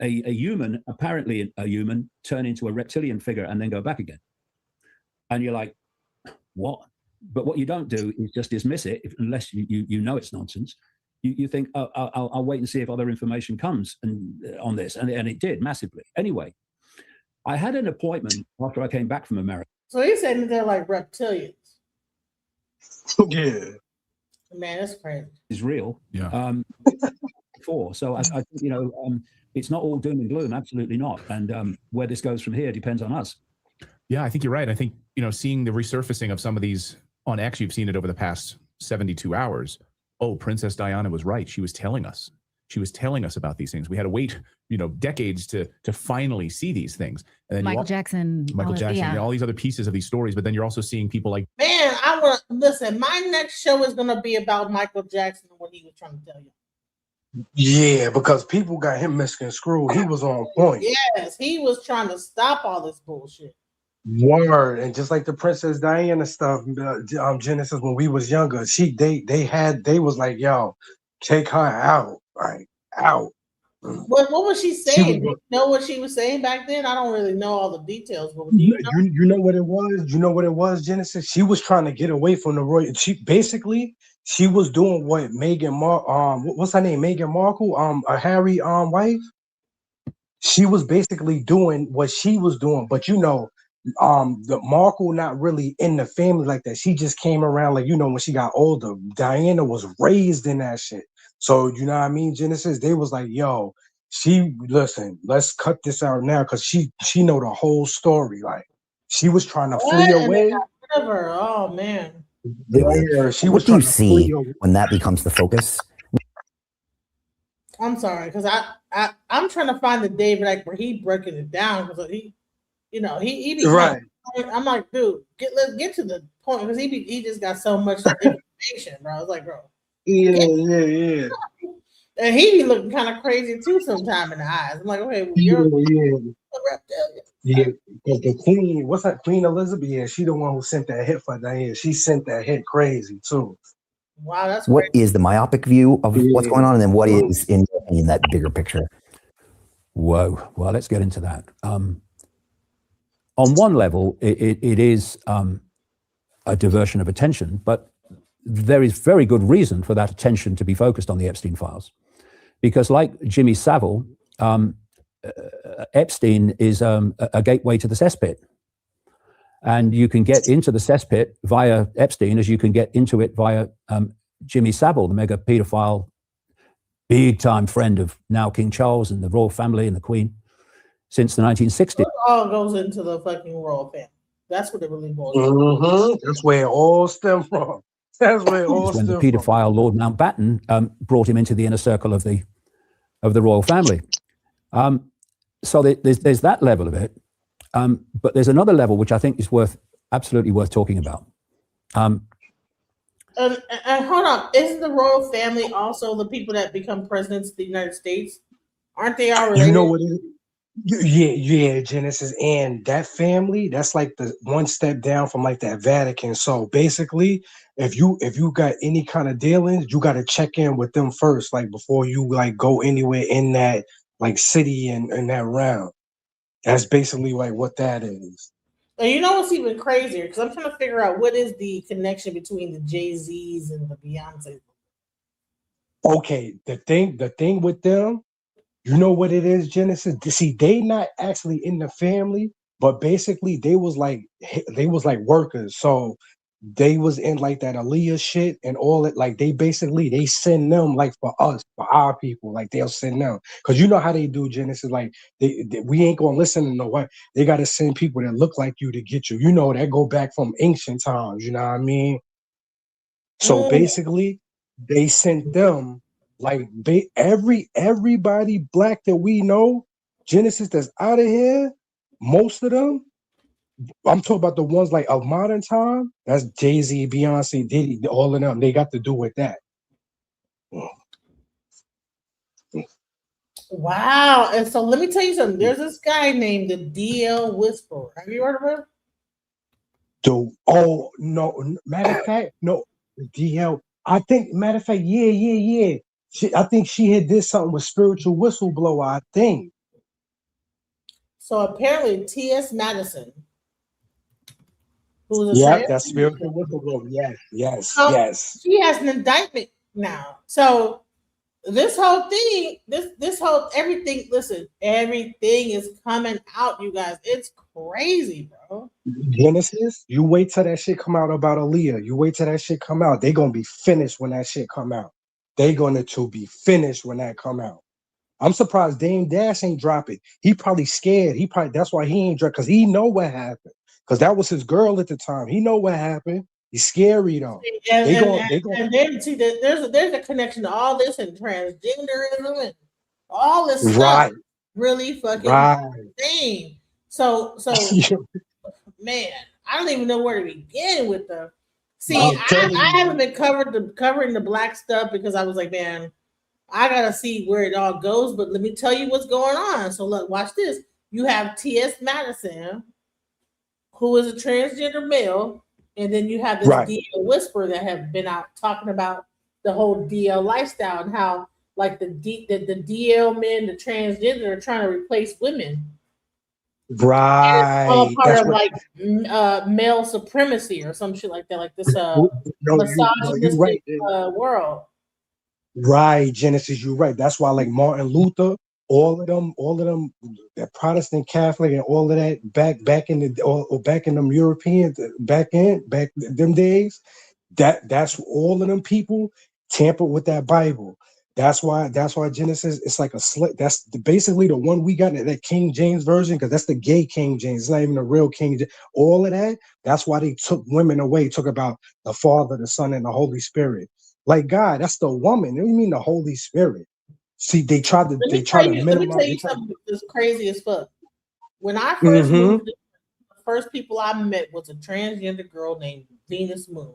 a human, apparently a human, turn into a reptilian figure and then go back again. And you're like, what? But what you don't do is just dismiss it unless you know it's nonsense. You think, oh, I'll wait and see if other information comes on this. And it did massively. Anyway, I had an appointment after I came back from America. So he's saying that they're like reptilians. Yeah. Man, that's crazy. Is real. Yeah. So I think, you know, it's not all doom and gloom. Absolutely not. And where this goes from here depends on us. Yeah, I think you're right. I think, you know, seeing the resurfacing of some of these on X, you've seen it over the past 72 hours. Oh, Princess Diana was right. She was telling us. She was telling us about these things. We had to wait, you know, decades to finally see these things. And then Michael Jackson, all these other pieces of these stories. But then you're also seeing people like, man, I want listen. My next show is gonna be about Michael Jackson and what he was trying to tell you. Yeah, because people got him misconstrued. He was on point. Yes, he was trying to stop all this bullshit. Word, and just like the Princess Diana stuff, Genesis, when we was younger, they was like, yo, take her out, like out. What was she She saying? was, Do you know what she was saying back then? I don't really know all the details, but do you, you know? you know what it was? You know what it was, Genesis? She was trying to get away from the royal. She was doing what what's her name? Meghan Markle, Harry wife. She was basically doing what she was doing, but the Markle not really in the family like that. She just came around like, when she got older. Diana was raised in that shit. So you know what I mean, Genesis? They was like, yo, listen, let's cut this out now because she know the whole story. Like she was trying to flee What? And they away. got rid of her. Oh man. Yeah, she was What do you trying to flee see away. when that becomes the focus? I'm sorry, because I'm trying to find the David like where he breaking it down because he be Right. I'm like, dude, let's get to the point because he just got so much information, bro. I was like, bro, Yeah. and he be looking kind of crazy too sometime in the eyes. I'm like, okay, well, you're a reptilian. Yeah, because the queen, what's that? Queen Elizabeth? Yeah, she the one who sent that hit for Diana. She sent that hit crazy too. Wow, that's What is the myopic view of what's going on, and then what Yeah. is in that bigger picture? Whoa. Well, let's get into that. On one level, it is a diversion of attention, but there is very good reason for that attention to be focused on the Epstein files. Because like Jimmy Savile, Epstein is a gateway to the cesspit. And you can get into the cesspit via Epstein as you can get into it via Jimmy Savile, the mega pedophile, big-time friend of now King Charles and the royal family and the Queen since the 1960s. It all goes into the fucking royal family. That's what it really boils down. Mm-hmm. That's where it all stemmed from. That's where it all It's when the stemmed from. pedophile Lord Mountbatten brought him into the inner circle of the royal family. So there's that level of it, but there's another level which I think is absolutely worth talking about. And hold on, isn't the royal family also the people that become presidents of the United States? Aren't they all related? You know what it is? Yeah, Genesis, and that family, that's like the one step down from like that Vatican. So basically, if you got any kind of dealings, you got to check in with them first, like before you like go anywhere in that like city and that realm. That's basically like what that is. And you know what's even crazier? Because I'm trying to figure out what is the connection between the Jay-Z's and the Beyonce. Okay, the thing with them, you know what it is, Genesis? See, they not actually in the family, but basically they was like workers. So they was in like that Aaliyah shit and all it. Like they send them like for us, for our people. Like they'll send them because you know how they do, Genesis. Like we ain't gonna listen to no what they gotta send people that look like you to get you. You know that go back from ancient times. You know what I mean? So basically, they sent them like everybody black that we know, Genesis that's out of here. Most of them, I'm talking about the ones like of modern time. That's Jay-Z, Beyonce, Diddy, all of them. They got to do with that. Wow. And so let me tell you something. There's this guy named the DL Whisperer. Have you heard of him? Oh no, matter of fact, no, DL. I think matter of fact, yeah. I think she had did something with Spiritual Whistleblower. I think. So apparently, T.S. Madison, who's a That's Spiritual Whistleblower. Yes. She has an indictment now. So this whole thing, this whole everything. Listen, everything is coming out, you guys. It's crazy, bro. Genesis, you wait till that shit come out about Aaliyah. You wait till that shit come out. They gonna be finished when that shit come out. They going to be finished when that come out. I'm surprised Dame Dash ain't drop it. He probably scared. That's why he ain't drop because he know what happened. Because that was his girl at the time. He know what happened. He's scary though. And then see that there's a connection to all this and transgenderism and all this stuff. Really fucking insane. So man, I don't even know where to begin with the. See, I haven't been covering the black stuff because I was like, man, I gotta see where it all goes. But let me tell you what's going on. So look, watch this. You have T.S. Madison, who is a transgender male, and then you have this Right. DL whisperer that have been out talking about the whole DL lifestyle and how like the DL men, the transgender, are trying to replace women. All Right. part That's of what. like male supremacy or some shit like that, like this No, you're right. misogynistic world. Right, Genesis, you're right. That's why, like Martin Luther, all of them, that Protestant Catholic and all of that back in the or back in them Europeans back them days, that's all of them people tampered with that Bible. That's why Genesis, it's like a slick. That's basically the one we got, that King James version, because that's the gay King James. It's not even the real King James. All of that. That's why they took women away. Talk about the Father, the Son, and the Holy Spirit. Like God, that's the woman. What do you mean the Holy Spirit? See, they try to Let me minimize. tell you something that's crazy as fuck. When I first moved, the first people I met was a transgender girl named Venus Moon,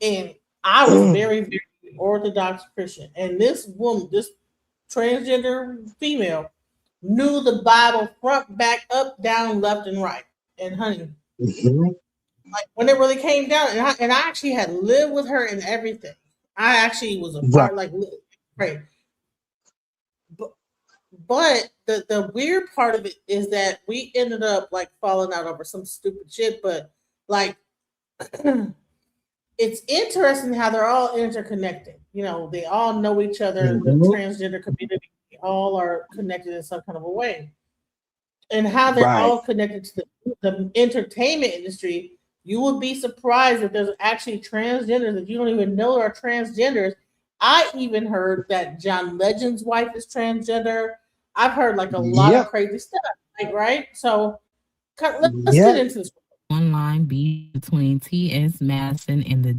and I was very, very Orthodox Christian. And this woman, this transgender female, knew the Bible front, back, up, down, left, and right. And honey, like when it really came down, and I actually had lived with her and everything. I actually was a part, like, right. But the weird part of it is that we ended up like falling out over some stupid shit. But like, it's interesting how they're all interconnected. You know, they all know each other. The transgender community, they all are connected in some kind of a way. And how they're all connected to the entertainment industry. You would be surprised if there's actually transgenders that you don't even know are transgenders. I even heard that John Legend's wife is transgender. I've heard like a lot of crazy stuff, like, right? So let's get into this. Online beef between T.S. Madison and the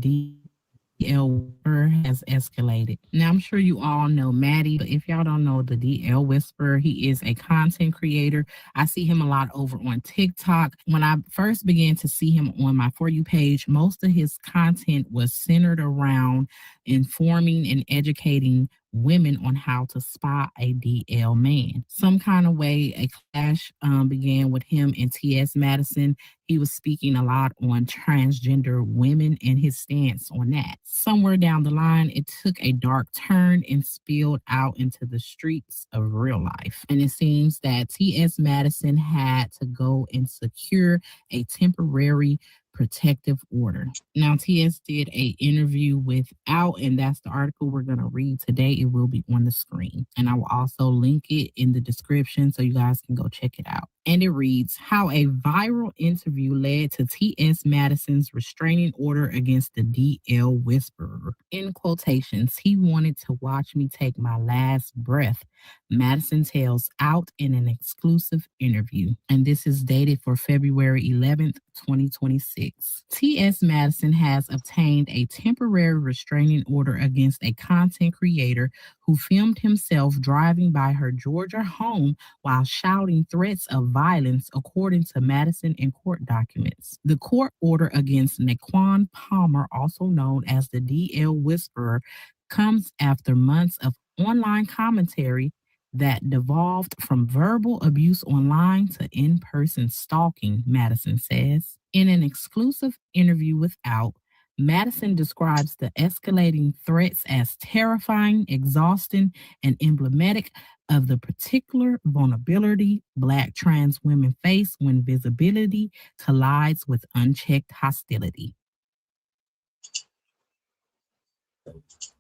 DL Whisperer has escalated. Now, I'm sure you all know Maddie, but if y'all don't know the DL Whisperer, he is a content creator. I see him a lot over on TikTok. When I first began to see him on my For You page, most of his content was centered around informing and educating women on how to spot a DL man. Some kind of way a clash began with him and T.S. Madison. He was speaking a lot on transgender women and his stance on that. Somewhere down the line, it took a dark turn and spilled out into the streets of real life. And it seems that T.S. Madison had to go and secure a temporary protective order. Now, TS did a interview with Out, and that's the article we're going to read today. It will be on the screen, and I will also link it in the description so you guys can go check it out. And it reads, how a viral interview led to T.S. Madison's restraining order against the DL Whisperer. In quotations, he wanted to watch me take my last breath, Madison tells Out in an exclusive interview. And this is dated for February 11th, 2026. T.S. Madison has obtained a temporary restraining order against a content creator who filmed himself driving by her Georgia home while shouting threats of violence, according to Madison in court documents. The court order against Naquan Palmer, also known as the DL Whisperer, comes after months of online commentary that devolved from verbal abuse online to in-person stalking, Madison says. In an exclusive interview with Out, Madison describes the escalating threats as terrifying, exhausting, and emblematic of the particular vulnerability Black trans women face when visibility collides with unchecked hostility.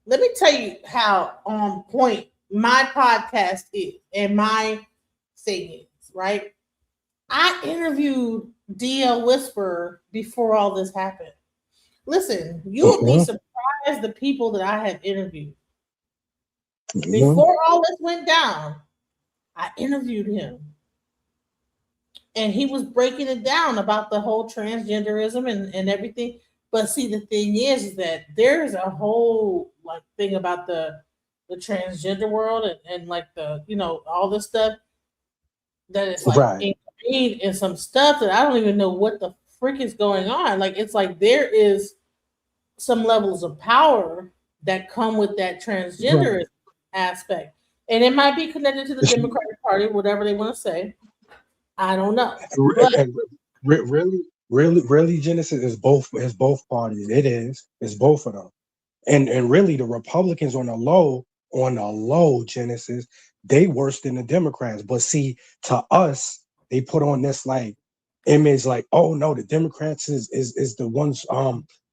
Let me tell you how on point my podcast is and my thing is, right? I interviewed DL Whisperer before all this happened. Listen, you would be surprised the people that I have interviewed. Before all this went down, I interviewed him. And he was breaking it down about the whole transgenderism and everything. But see, the thing is that there's a whole like thing about the transgender world and like the, you know, all this stuff that is like ingrained in some stuff that I don't even know what the frick is going on. Like, it's like there is some levels of power that come with that transgender aspect. And it might be connected to the Democratic Party, whatever they want to say. I don't know. really, Genesis is both parties. It is. It's both of them. And really, the Republicans on the low, Genesis, they worse than the Democrats. But see, to us, they put on this like image, like, oh no, the Democrats is the ones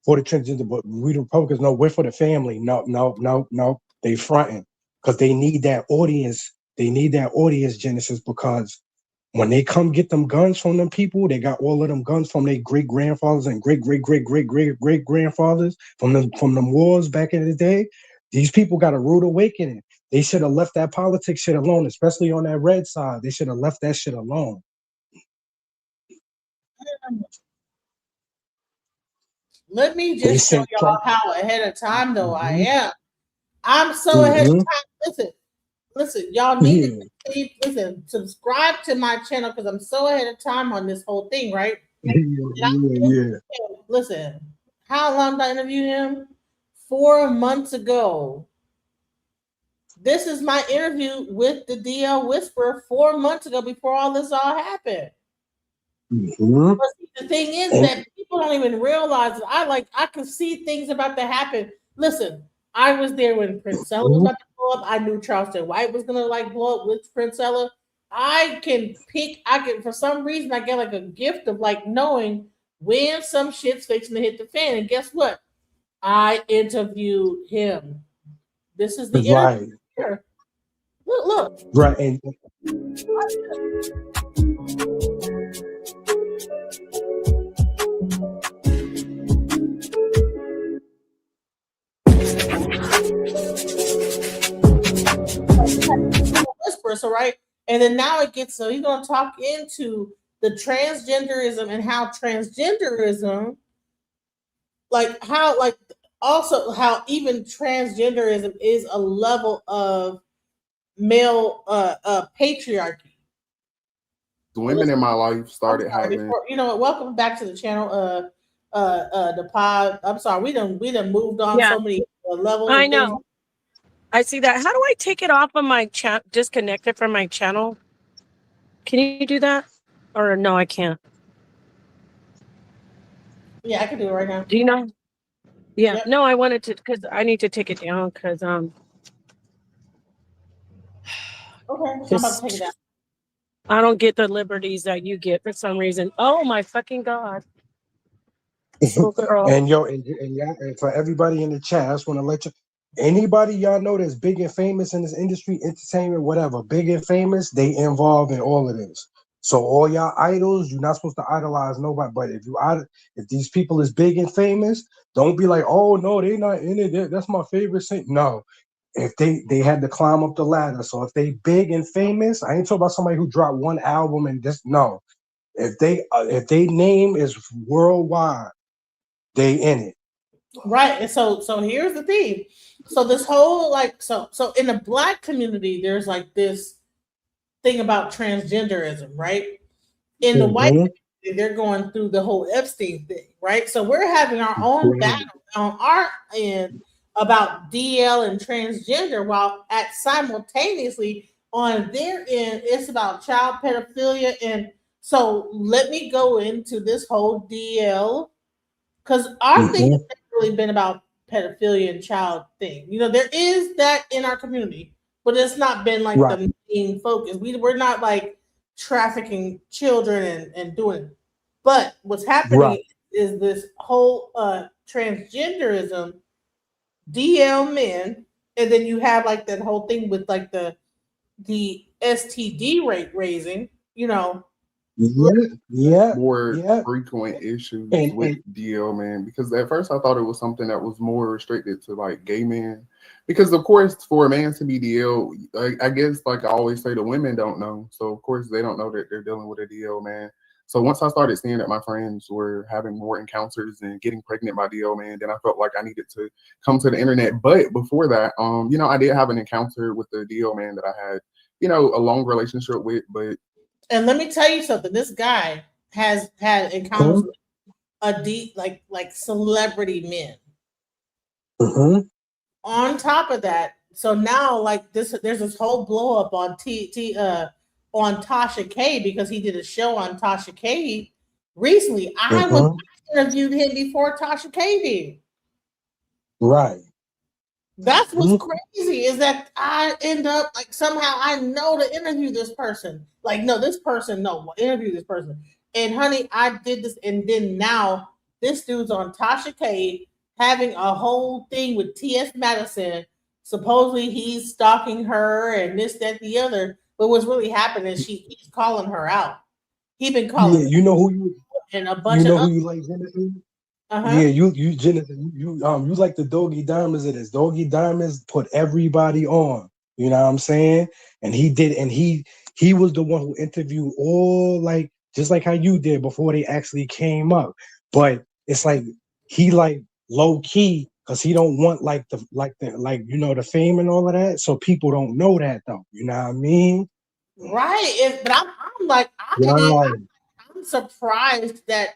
for the transgender, but we the Republicans, no, we're for the family. No, they fronting because they need that audience. They need that audience, Genesis, because when they come get them guns from them people, they got all of them guns from their great grandfathers and great grandfathers from them wars back in the day. These people got a rude awakening. They should have left that politics shit alone, especially on that red side. They should have left that shit alone. Let me just show y'all how ahead of time though I am. I'm so ahead of time. Listen, y'all need to subscribe to my channel because I'm so ahead of time on this whole thing, right? Listen, how long did I interview him? 4 months ago. This is my interview with the DL Whisperer 4 months ago before all this all happened. But the thing is that people don't even realize that I could see things about to happen. Listen, I was there when Princella was about to blow up. I knew Charleston White was gonna like blow up with Princella. I can for some reason I get like a gift of like knowing when some shit's fixing to hit the fan. And guess what? I interviewed him. This is the interview here. Look. Right. And Whisper, right? And then now it gets so he's gonna talk into the transgenderism and how transgenderism, also how even transgenderism is a level of male patriarchy. The women in my life started having. You know what? Welcome back to the channel. The pod. I'm sorry, we done moved on so many levels. I know. I see that. How do I take it off of my chat? Disconnect it from my channel? Can you do that? Or no, I can't. Yeah, I can do it right now. Do you know? Yeah. Yep. No, I wanted to because I need to take it down because Okay, so I'm about to take it down. I don't get the liberties that you get for some reason. Oh my fucking God. and for everybody in the chat, I just want to let you. Anybody y'all know that's big and famous in this industry, entertainment, whatever, big and famous, they involved in all of this. So all y'all idols, you're not supposed to idolize nobody. But if these people is big and famous, don't be like, oh no, they not in it. That's my favorite thing. No, if they had to climb up the ladder. So if they big and famous, I ain't talking about somebody who dropped one album and just no. If they name is worldwide, they in it. Right. And so here's the thing. So this whole so in the Black community, there's like this thing about transgenderism, right? In the white community, they're going through the whole Epstein thing, right? So we're having our own battle on our end about DL and transgender, while at simultaneously on their end, it's about child pedophilia. And so let me go into this whole DL because our thing has really been about pedophilia and child thing. You know, there is that in our community, but it's not been like the main focus. We're not like trafficking children and doing it. But what's happening is this whole transgenderism, DL men, and then you have like that whole thing with like the STD rate raising, you know. More frequent issues with DL man, because at first I thought it was something that was more restricted to like gay men, because of course for a man to be DL, I guess like I always say, the women don't know, so of course they don't know that they're dealing with a DL man. So once I started seeing that my friends were having more encounters and getting pregnant by DL man, then I felt like I needed to come to the internet. But before that, you know, I did have an encounter with the DL man that I had, you know, a long relationship with. But and let me tell you something. This guy has had encounters with a deep, like celebrity men. On top of that, so now like there's this whole blow up on on Tasha K, because he did a show on Tasha K recently. I interviewed him before Tasha K did. Right. That's what's crazy is that I end up like somehow I know to interview this person. Like, no, this person, no, interview this person. And honey, I did this, and then now this dude's on Tasha K having a whole thing with T.S. Madison. Supposedly he's stalking her and this, that, the other. But what's really happening is he's calling her out. He's been calling her you know who you and a bunch you know of who other, you like, Genesis? uh-huh. Yeah, you Genesis, you like the Doggy Diamonds of this. Doggy Diamonds put everybody on. You know what I'm saying? And he did, and he was the one who interviewed all, like, just like how you did before they actually came up. But it's like he like low key because he don't want like the fame and all of that. So people don't know that though. You know what I mean? Right. But I'm like, Right. I'm surprised that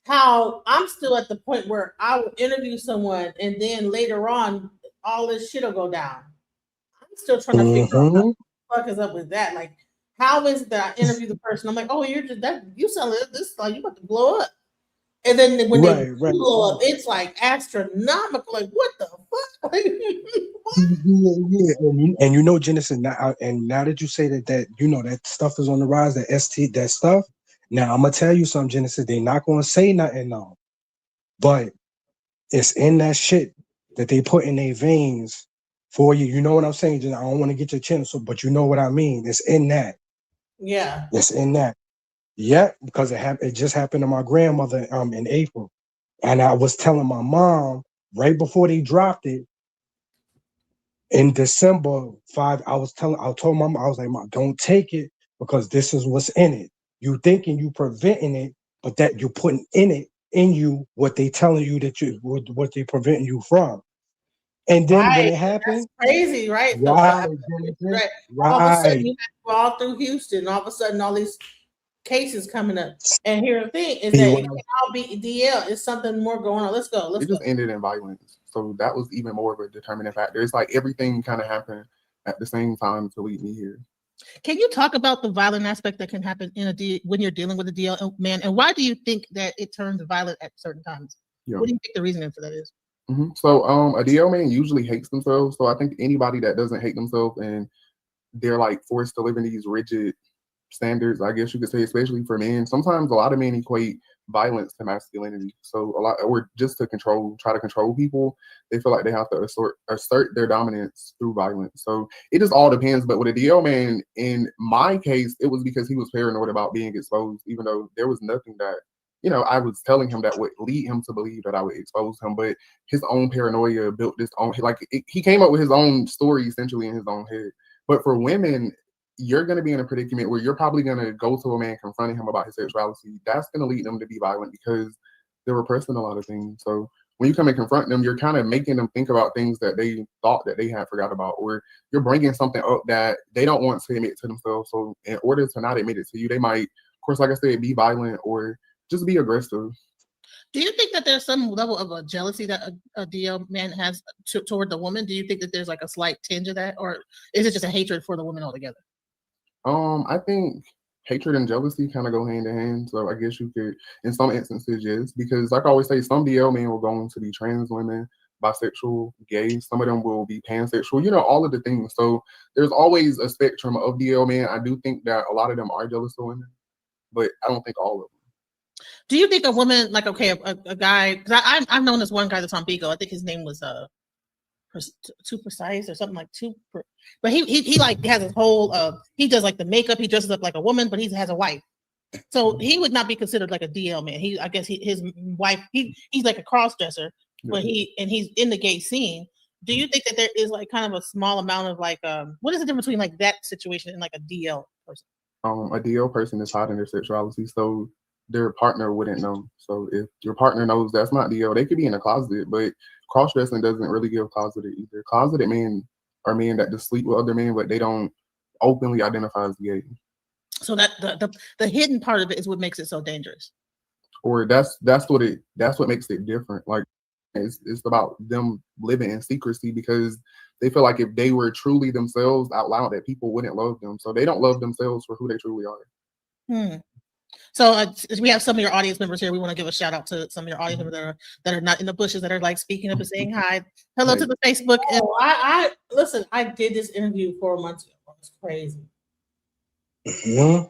how I'm still at the point where I will interview someone and then later on all this shit will go down. I'm still trying to figure out what the fuck is up with that. Like, how is it that I interview the person? I'm like, oh, you're just that you sound like this, like you about to blow up. And then when they blow up, it's like astronomical. Like, what the fuck? And you know, Genesis, now that you say that you know that stuff is on the rise, that stuff. Now I'm gonna tell you something, Genesis. They're not gonna say nothing now, but it's in that shit that they put in their veins for you. You know what I'm saying? I don't want to get your chin, but you know what I mean. It's in that. Yeah. It's in that. Yeah, because it just happened to my grandmother in April, and I was telling my mom right before they dropped it in December 5. I told Mom, I was like, Mom, don't take it because this is what's in it. You thinking you preventing it, but that you're putting in you what they telling you that what they preventing you from. And then when it happened, that's crazy, right? Right. All of a sudden, you have to go all through Houston. All of a sudden, all these cases coming up. And here the thing is that it can all be DL. It's something more going on. Let's go. It just ended in violence. So that was even more of a determining factor. It's like everything kind of happened at the same time to lead me here. Can you talk about the violent aspect that can happen when you're dealing with a DL man? And why do you think that it turns violent at certain times? Yeah. What do you think the reasoning for that is? So a DL man usually hates themselves. So I think anybody that doesn't hate themselves and they're like forced to live in these rigid standards, I guess you could say, especially for men. Sometimes a lot of men equate violence to masculinity. So or just to try to control people, they feel like they have to assert their dominance through violence. So it just all depends. But with a DL man, in my case, it was because he was paranoid about being exposed, even though there was nothing that, I was telling him that would lead him to believe that I would expose him. But his own paranoia built this own, he came up with his own story essentially in his own head. But for women, you're going to be in a predicament where you're probably going to go to a man confronting him about his sexuality. That's going to lead them to be violent because they're repressing a lot of things. So when you come and confront them, you're kind of making them think about things that they thought that they had forgot about, or you're bringing something up that they don't want to admit to themselves. So in order to not admit it to you, they might, of course, like I said, be violent or just be aggressive. Do you think that there's some level of a jealousy that a DL man has toward the woman? Do you think that there's like a slight tinge of that, or is it just a hatred for the woman altogether? I think hatred and jealousy kind of go hand in hand. So I guess you could, in some instances, yes, because like I always say, some DL men will go on to be trans women, bisexual, gay. Some of them will be pansexual, all of the things. So there's always a spectrum of DL men. I do think that a lot of them are jealous of women, but I don't think all of them. Do you think a woman, like, okay, a guy, because I've known this one guy that's on Bigo. I think his name was Too Precise or something like but he like has his whole he does like the makeup, he dresses up like a woman, but he has a wife, so he would not be considered like a DL man. I guess his wife, he's like a cross-dresser, but he's in the gay scene. Do you think that there is like kind of a small amount of like what is the difference between like that situation and like a DL person? A DL person is hiding their sexuality, so their partner wouldn't know. So if your partner knows that's not DL, they could be in a closet, but cross-dressing doesn't really give closeted either. Closeted men are men that just sleep with other men, but they don't openly identify as gay. So that the hidden part of it is what makes it so dangerous. Or that's what makes it different. Like it's about them living in secrecy because they feel like if they were truly themselves out loud, that people wouldn't love them. So they don't love themselves for who they truly are. So we have some of your audience members here. We want to give a shout out to some of your audience members that are not in the bushes, that are like speaking up and saying hi. Hello to the Facebook. And I listen. I did this interview 4 months ago. It's crazy. Mm-hmm.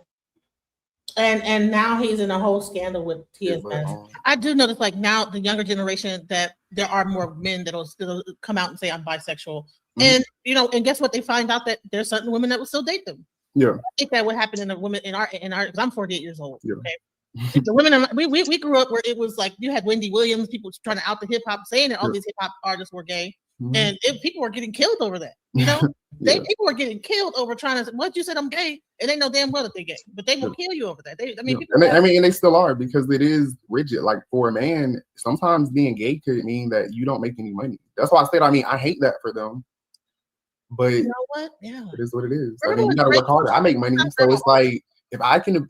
And now he's in a whole scandal with TSS. I do notice, like, now the younger generation, that there are more men that'll still come out and say I'm bisexual. And and guess what? They find out that there's certain women that will still date them. Yeah. I think that would happen in the women in our because I'm 48 years old. Yeah. Okay. The women we grew up where it was like you had Wendy Williams, people trying to out the hip hop, saying that all these hip hop artists were gay. And people were getting killed over that. People were getting killed over trying to. What you said, I'm gay, and they know damn well that they're gay, but they will kill you over that. And they still are, because it is rigid. Like, for a man, sometimes being gay could mean that you don't make any money. That's why I said, I hate that for them. But you know what? Yeah, it is what it is. I mean, you gotta work harder. I make money, so it's like if I can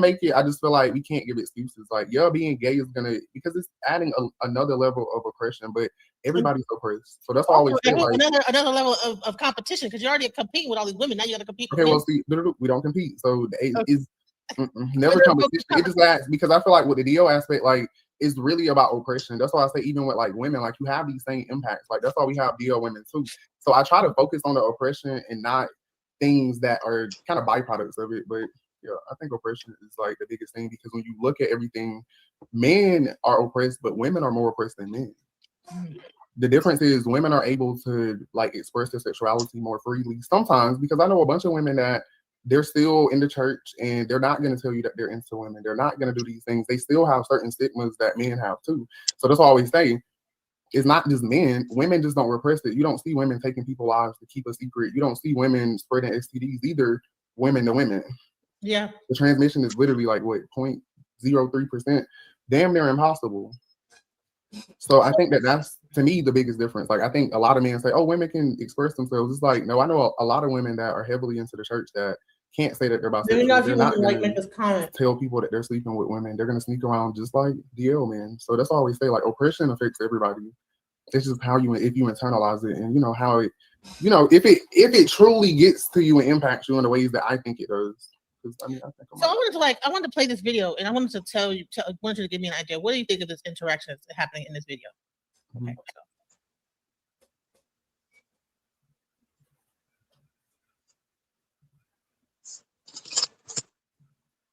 make it, I just feel like we can't give excuses. Like, being gay is gonna, because it's adding another level of oppression. But everybody's oppressed, so that's why I always say, like, another level of competition, because you're already competing with all these women. Now you got to compete. Okay, well, see, we don't compete, so it's never competition. It just adds, because I feel like with the DO aspect, like, it's really about oppression. That's why I say, even with like women, like, you have these same impacts. Like, that's why we have DO women too. So I try to focus on the oppression and not things that are kind of byproducts of it. But yeah, I think oppression is like the biggest thing, because when you look at everything, men are oppressed, but women are more oppressed than men. The difference is women are able to like express their sexuality more freely sometimes, because I know a bunch of women that they're still in the church and they're not going to tell you that they're into women. They're not going to do these things. They still have certain stigmas that men have too. So that's why I always say, it's not just men. Women just don't repress it. You don't see women taking people's lives to keep a secret. You don't see women spreading STDs either, women to women. Yeah. The transmission is literally like, what, 0.03%? Damn near impossible. So I think that's, to me, the biggest difference. Like, I think a lot of men say, oh, women can express themselves. It's like, no, I know a lot of women that are heavily into the church that can't say that they're bisexual. They're not going to tell people that they're sleeping with women. They're going to sneak around just like DL, man. So that's why we say, like, oppression affects everybody. It's just how if you internalize it, and how it, if it truly gets to you and impacts you in the ways that I think it does. I wanted to play this video, and I wanted to I wanted you to give me an idea. What do you think of this interaction that's happening in this video? Okay.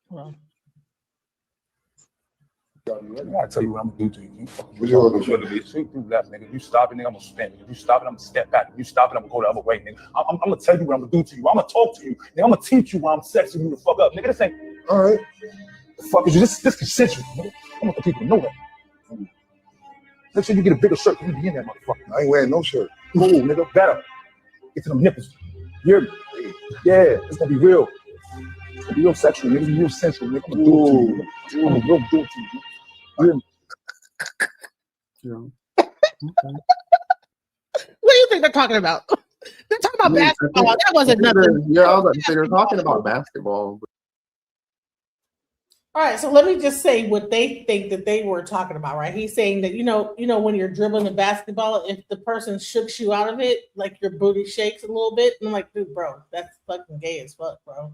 Well, I gotta tell you what I'm gonna do to you. You left, nigga. You stop it, nigga, I'm gonna spin. If you stop it, I'm gonna step back. If you stop it, I'm gonna go the other way, nigga. I'm gonna tell you what I'm gonna do to you. I'm gonna talk to you. Nigga, I'm gonna teach you why I'm sexing you the fuck up. Nigga, this ain't all right. The fuck is you? This consensual, nigga. I want the people to know that. Make sure you get a bigger shirt than you be in that motherfucker. I ain't wearing no shirt. Cool, nigga. Better. Get to them nipples. You're yeah, it's gonna be real. It's gonna be real sexual, nigga. Real sensual, nigga. I'm gonna do it to you. I'm gonna do it to you. What do you think they're talking about? They're talking about basketball. That wasn't nothing. Yeah, I was about to say they're talking about basketball. All right, so let me just say what they think that they were talking about, right? He's saying that when you're dribbling the basketball, if the person shooks you out of it, like your booty shakes a little bit, and I'm like, dude, bro, that's fucking gay as fuck, bro.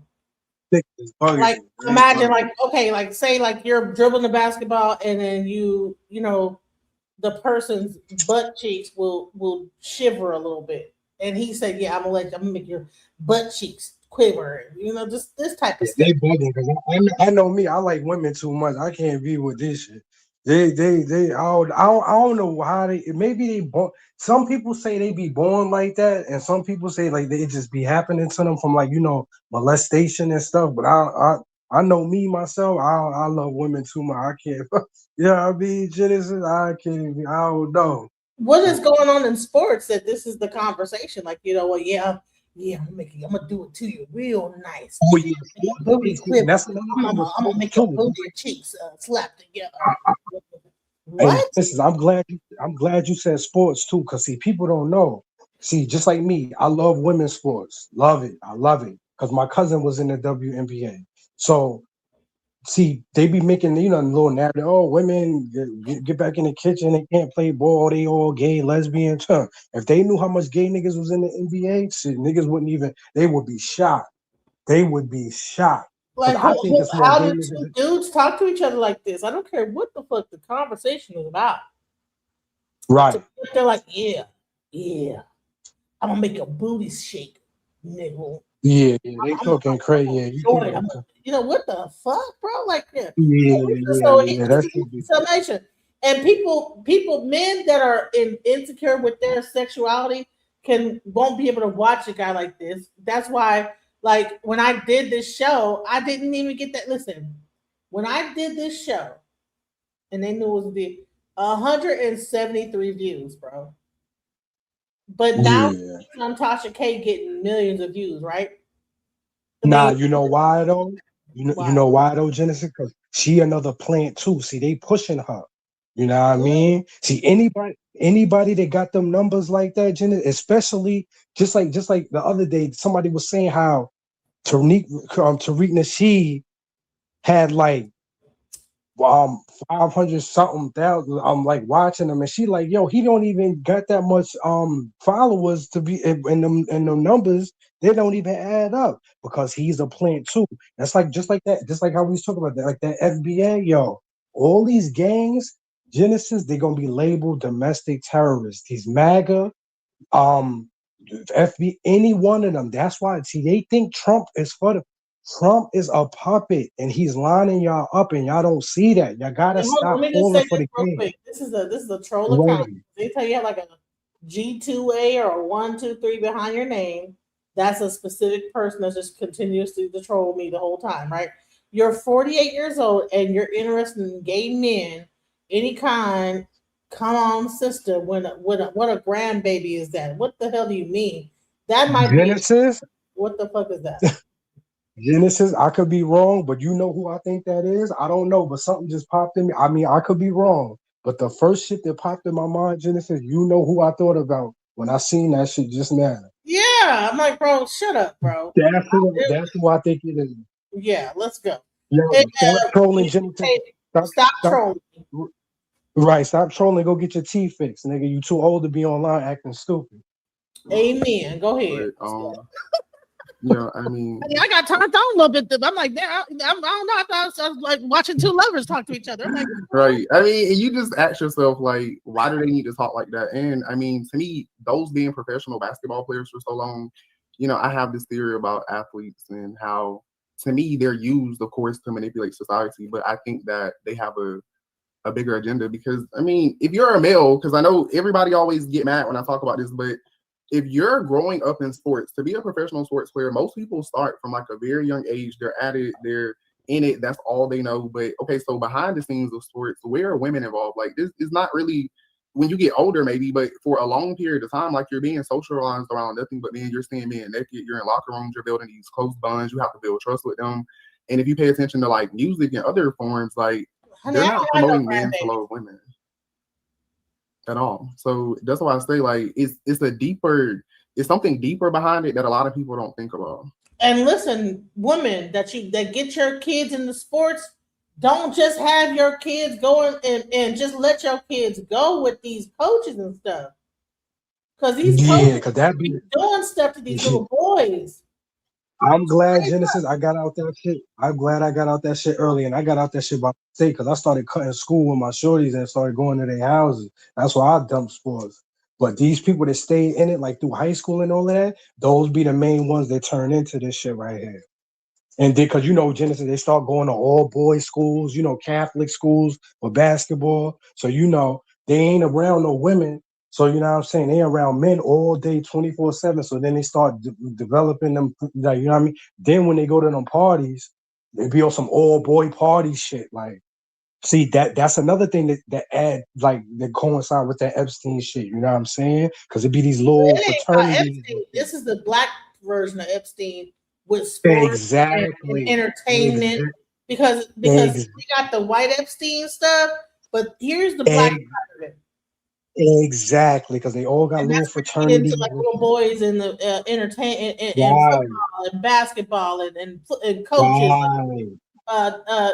Like, imagine, like, okay, like, say, like, you're dribbling the basketball, and then the person's butt cheeks will shiver a little bit, and he said, "Yeah, I'm gonna make your butt cheeks quiver." Just this type of stuff. They bugging, because I know me. I like women too much. I can't be with this shit. I don't know how maybe they born. Some people say they be born like that, and some people say like they just be happening to them from like molestation and stuff. But I know me myself. I love women too much. I can't. I mean, Genesis. I can't. I don't know. What is going on in sports that this is the conversation? Like, yeah, I'm gonna do it to you real nice. Oh yeah, that's I'm gonna make your booty cheeks slap together. What? Hey, I'm glad you said sports too, because see, people don't know. See, just like me, I love women's sports. Love it. I love it. Because my cousin was in the WNBA. So see, they be making a little narrative. Oh, women get back in the kitchen. They can't play ball. They all gay, lesbian. If they knew how much gay niggas was in the NBA, shit, niggas wouldn't even. They would be shocked. They would be shocked. Like, I think it's more how do gamers. two dudes talk to each other like this? I don't care what the fuck the conversation is about. Right. They're like, yeah, I'm gonna make a booty shake, nigga. Yeah, they talking crazy. Yeah, You know what the fuck, bro? Like, yeah, it's that should be. summation. And people, men that are insecure with their sexuality won't be able to watch a guy like this. That's why, like, when I did this show, I didn't even get that. Listen, when I did this show, and they knew it was the 173 views, bro. But now I'm Tasha K getting millions of views, right? Nah, you know why though? You know why though, Genesis? Because she another plant too. See, they pushing her. You know what I mean? See, anybody that got them numbers like that, Genesis, especially just like the other day, somebody was saying how Tariq Nasheed had like 500 something thousand. I'm like watching him, and she like, yo, he don't even got that much followers to be in them numbers. They don't even add up because he's a plant too. That's like just like how we was talking about that, like that FBA, yo. All these gangs, Genesis, they're gonna be labeled domestic terrorists. These MAGA, FB, any one of them. That's why. See, they think Trump is a puppet, and he's lining y'all up, and y'all don't see that. Y'all gotta stop falling for the game. Quick. This is a troll account. They tell you have like a G2A or a 123 behind your name. That's a specific person that just continuously to troll me the whole time, right? You're 48 years old and you're interested in gay men, any kind. Come on, sister. What a grandbaby is that? What the hell do you mean? That might Genesis. What the fuck is that? Genesis, I could be wrong, but you know who I think that is? I don't know, but something just popped in me. I mean, I could be wrong, but the first shit that popped in my mind, Genesis, you know who I thought about when I seen that shit just now. Yeah, I'm like, bro, shut up, bro. That's who I think it is. Yeah, let's go. Yo, stop trolling, Genesis. Stop trolling. Right, stop trolling. Go get your teeth fixed, nigga. You too old to be online acting stupid. Amen. Go ahead. Yeah, I mean, I got turned on a little bit. I'm like, I don't know. I thought I was like watching two lovers talk to each other. I'm like, right. I mean, and you just ask yourself, like, why do they need to talk like that? And I mean, to me, those being professional basketball players for so long, you know, I have this theory about athletes and how, to me, they're used, of course, to manipulate society. But I think that they have a bigger agenda because, I mean, if you're a male, because I know everybody always get mad when I talk about this, but if you're growing up in sports, to be a professional sports player, most people start from like a very young age. They're at it, they're in it, that's all they know. But okay, so behind the scenes of sports, where are women involved? Like, this is not really when you get older, maybe, but for a long period of time, like, you're being socialized around nothing but men. You're seeing men naked, you're in locker rooms, you're building these close bonds, you have to build trust with them. And if you pay attention to like music and other forms, like, they're not promoting men to love women at all. So that's why I say, like, it's something deeper behind it that a lot of people don't think about. And listen, women that get your kids in the sports, don't just have your kids going and just let your kids go with these coaches and stuff. Because these coaches be doing stuff to these little boys. I'm glad, Genesis, I got out that shit. I'm glad I got out that shit early, and I got out that shit by mistake because I started cutting school with my shorties and started going to their houses. That's why I dumped sports. But these people that stayed in it, like through high school and all of that, those be the main ones that turn into this shit right here. And then, because, you know, Genesis, they start going to all boys schools, you know, Catholic schools for basketball. So, you know, they ain't around no women. So, you know what I'm saying? They around men all day, 24/7. So then they start developing them, like, you know what I mean? Then when they go to them parties, they be on some all boy party shit. Like, see, that's another thing that add, like, that coincide with that Epstein shit. You know what I'm saying? Because it be these little fraternities. This is the black version of Epstein with sports and entertainment. Because we got the white Epstein stuff, but here's the black side of it. Exactly, because they all got little fraternities. Into like little boys in the entertainment and football and basketball and coaches.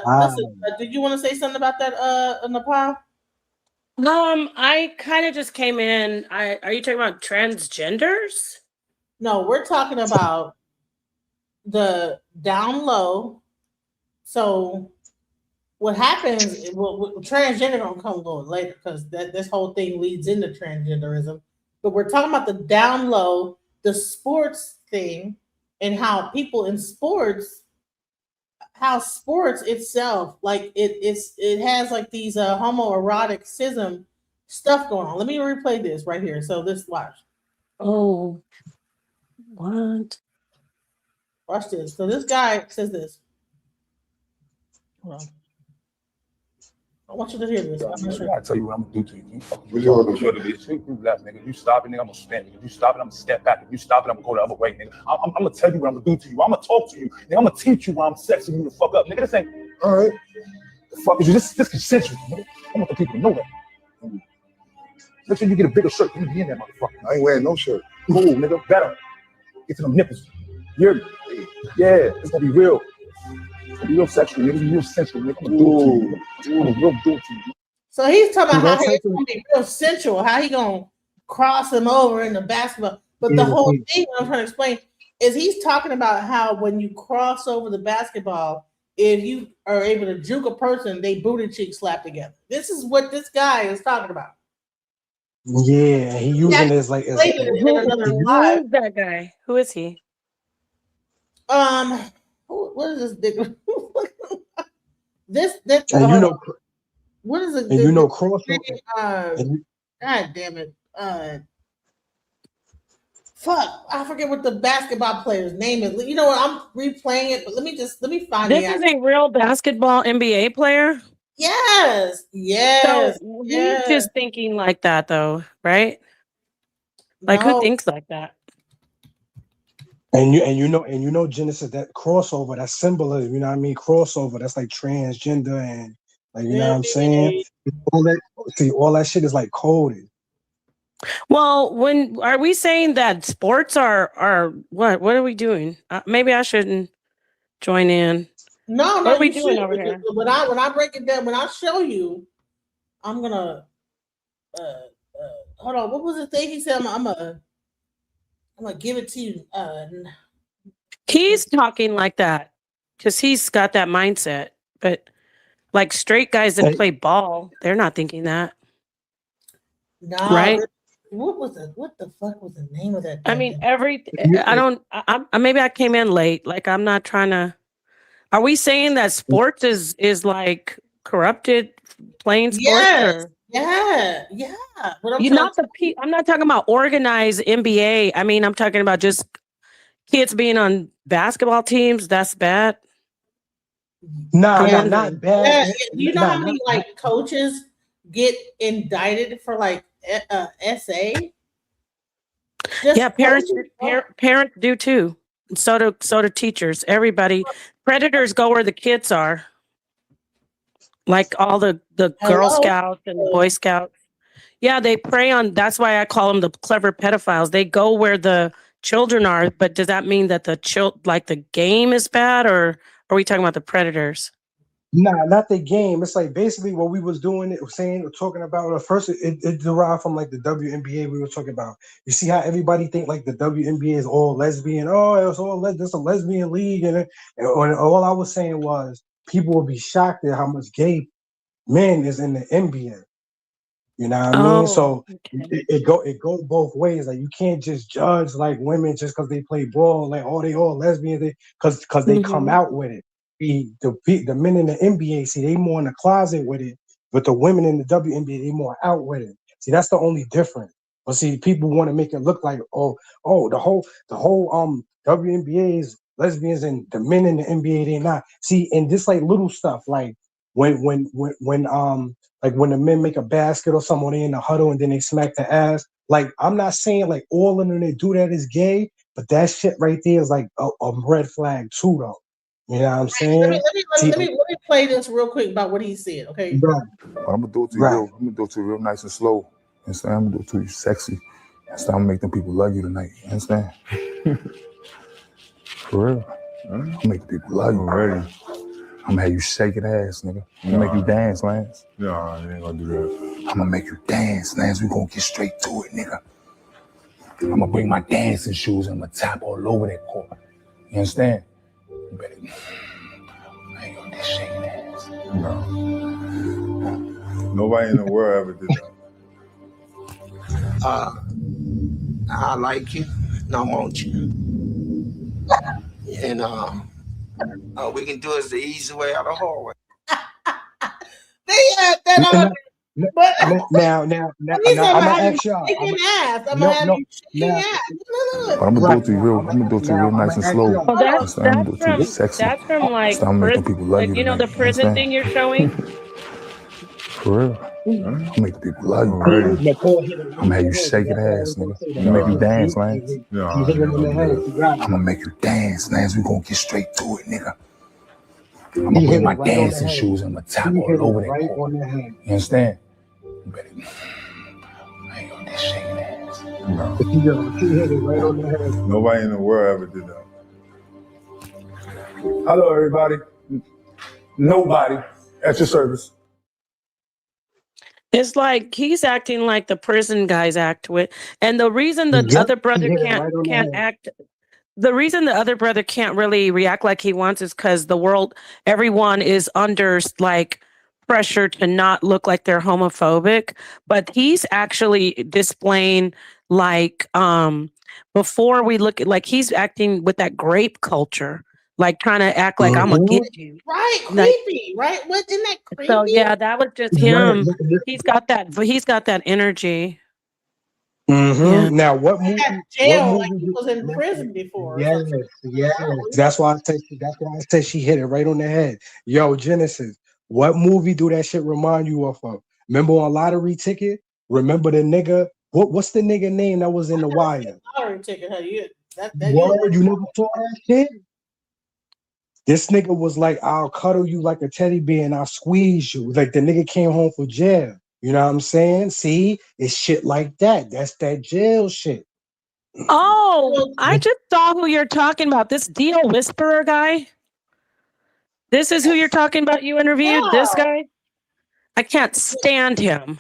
Listen, did you want to say something about that, Nepal? I kind of just came in. Are you talking about transgenders? No, we're talking about the down low So what happens? Well, transgender gonna come a little later because this whole thing leads into transgenderism. But we're talking about the down low, the sports thing, and how people in sports, how sports itself, like it has like these homoeroticism stuff going on. Let me replay this right here. So this watch. Oh, what? Watch this. So this guy says this. Hold on. I want you to hear this. I'm not sure. I tell you what I'm gonna do to you. You to left, nigga. You stop it, nigga. I'm gonna spin. If you stop it, I'm gonna step back. If you stop it, I'm gonna go the other way, nigga. I'm gonna tell you what I'm gonna do to you. I'm gonna talk to you. Nigga, I'm gonna teach you why I'm sexing you the fuck up, nigga. This ain't all right. The fuck is you? This consensual, nigga. I want the people to know that. Make sure you get a bigger shirt. You be in that motherfucker. I ain't wearing no shirt. Cool, nigga. Better. Get to them nipples. You hear me? Yeah, it's gonna be real. Real sexual, real sensual. I'm gonna do it to you. I'm gonna do it to you. So he's talking about how he's gonna be real sensual, how he gonna cross him over in the basketball. But the whole thing I'm trying to explain is he's talking about how when you cross over the basketball, if you are able to juke a person, they booty cheeks slap together. This is what this guy is talking about. Yeah, he using it as like Who is that guy? Who is he? What is this nigga? this and you know what is it? And you know crossover. God damn it. Fuck, I forget what the basketball player's name is. You know what? I'm replaying it, but let me find it. This is a real basketball NBA player? Yes. So he's just thinking like that though, right? Like who thinks like that? And you know Genesis, that crossover, that symbolism, you know what I mean? Crossover, that's like transgender and like you know what I'm saying? All that shit is like coded. Well, when are we saying that sports are what? What are we doing? Maybe I shouldn't join in. No, what are we you doing should, over here? When I break it down, when I show you, I'm gonna hold on. What was the thing he said? I'm gonna give it to you. He's talking like that because he's got that mindset. But like straight guys that play ball, they're not thinking that. No, right? What the fuck was the name of that? I mean, maybe I came in late. Like I'm not trying to. Are we saying that sports is like corrupted playing sports? Yes. Or? Yeah. But I'm not talking about organized NBA. I mean, I'm talking about just kids being on basketball teams. That's bad. Not bad. Yeah, you know how many like coaches get indicted for like SA? Yeah, parents do too. And so do teachers. Everybody, predators go where the kids are. Like all the Girl Scouts and the Boy Scouts. Yeah, they prey on. That's why I call them the clever pedophiles. They go where the children are. But does that mean that the game is bad, or are we talking about the predators? Nah, not the game. It's like basically what we was doing. It was talking about. First, it derived from like the WNBA. We were talking about. You see how everybody think like the WNBA is all lesbian. Oh, it's all this a lesbian league, and all I was saying was people would be shocked at how much gay men is in the NBA. You know what I mean? So it go both ways. Like you can't just judge like women just because they play ball. Like they all lesbians. Because they come out with it. The men in the NBA, see, they more in the closet with it, but the women in the WNBA, they more out with it. See, that's the only difference. But see, people want to make it look like the whole WNBA is lesbians and the men in the NBA they not. See, and this like little stuff like when the men make a basket or something, they in the huddle and then they smack the ass. Like I'm not saying like all of them they do that is gay, but that shit right there is like a red flag too, though. You know what I'm saying? Let me play this real quick about what he said, okay? Right. I'm gonna do it to you. I'm gonna do it to you real nice and slow. You understand? I'm gonna do it to you sexy. I'm gonna make them people love you tonight. You understand? For real. I'm gonna make the people love you. Already. I'm gonna have you shaking ass, nigga. I'm gonna make you dance, Lance. No, I ain't gonna do that. I'm gonna make you dance, Lance. We gonna get straight to it, nigga. I'm gonna bring my dancing shoes and I'm gonna tap all over that court. You understand? You better. I ain't gonna this No. Nobody in the world ever did that. I like you, and I want you. And we can do it the easy way or the hard way. They had that on. But Now, I'm gonna ask y'all. I'm gonna have you shaking ass. But I'm gonna do it to you real. I'm gonna do it to you real nice and slow. Oh, that's I'm gonna do it to you from sexy. that's from like Stop making people love you. you know the tonight, prison understand? thing you're showing. For real. I'm gonna make the people love you. Ready? I'm gonna have you shaking ass, nigga. I'm gonna make you dance, man. I'm gonna make you dance, Lance. We gonna get straight to it, nigga. I'm gonna put my dancing shoes and I'm gonna tap all over that court. You understand? You better. I ain't gonna be shaking ass. No. Nobody in the world ever did that. Hello, everybody. Nobody at your service. It's like he's acting like the prison guys act with, and the reason the other brother can't act. The reason the other brother can't really react like he wants is because everyone is under like pressure to not look like they're homophobic, but he's actually displaying like before we look at like he's acting with that grape culture, like trying to act like I'm gonna get you. Right, creepy, right? Wasn't that creepy? So yeah, that was just him. He's got that energy. Yeah. Now, what movie? Jail, like he was in prison before. Yes. That's why I say she hit it right on the head. Yo, Genesis, what movie do that shit remind you of? Remember on Lottery Ticket? Remember the nigga? What's the nigga name that was in The Wire? Lottery Ticket, you never saw that shit? This nigga was like, I'll cuddle you like a teddy bear and I'll squeeze you. Like the nigga came home for jail. You know what I'm saying? See, it's shit like that. That's that jail shit. Oh, I just saw who you're talking about. This Deal Whisperer guy. This is who you're talking about. You interviewed this guy. I can't stand him.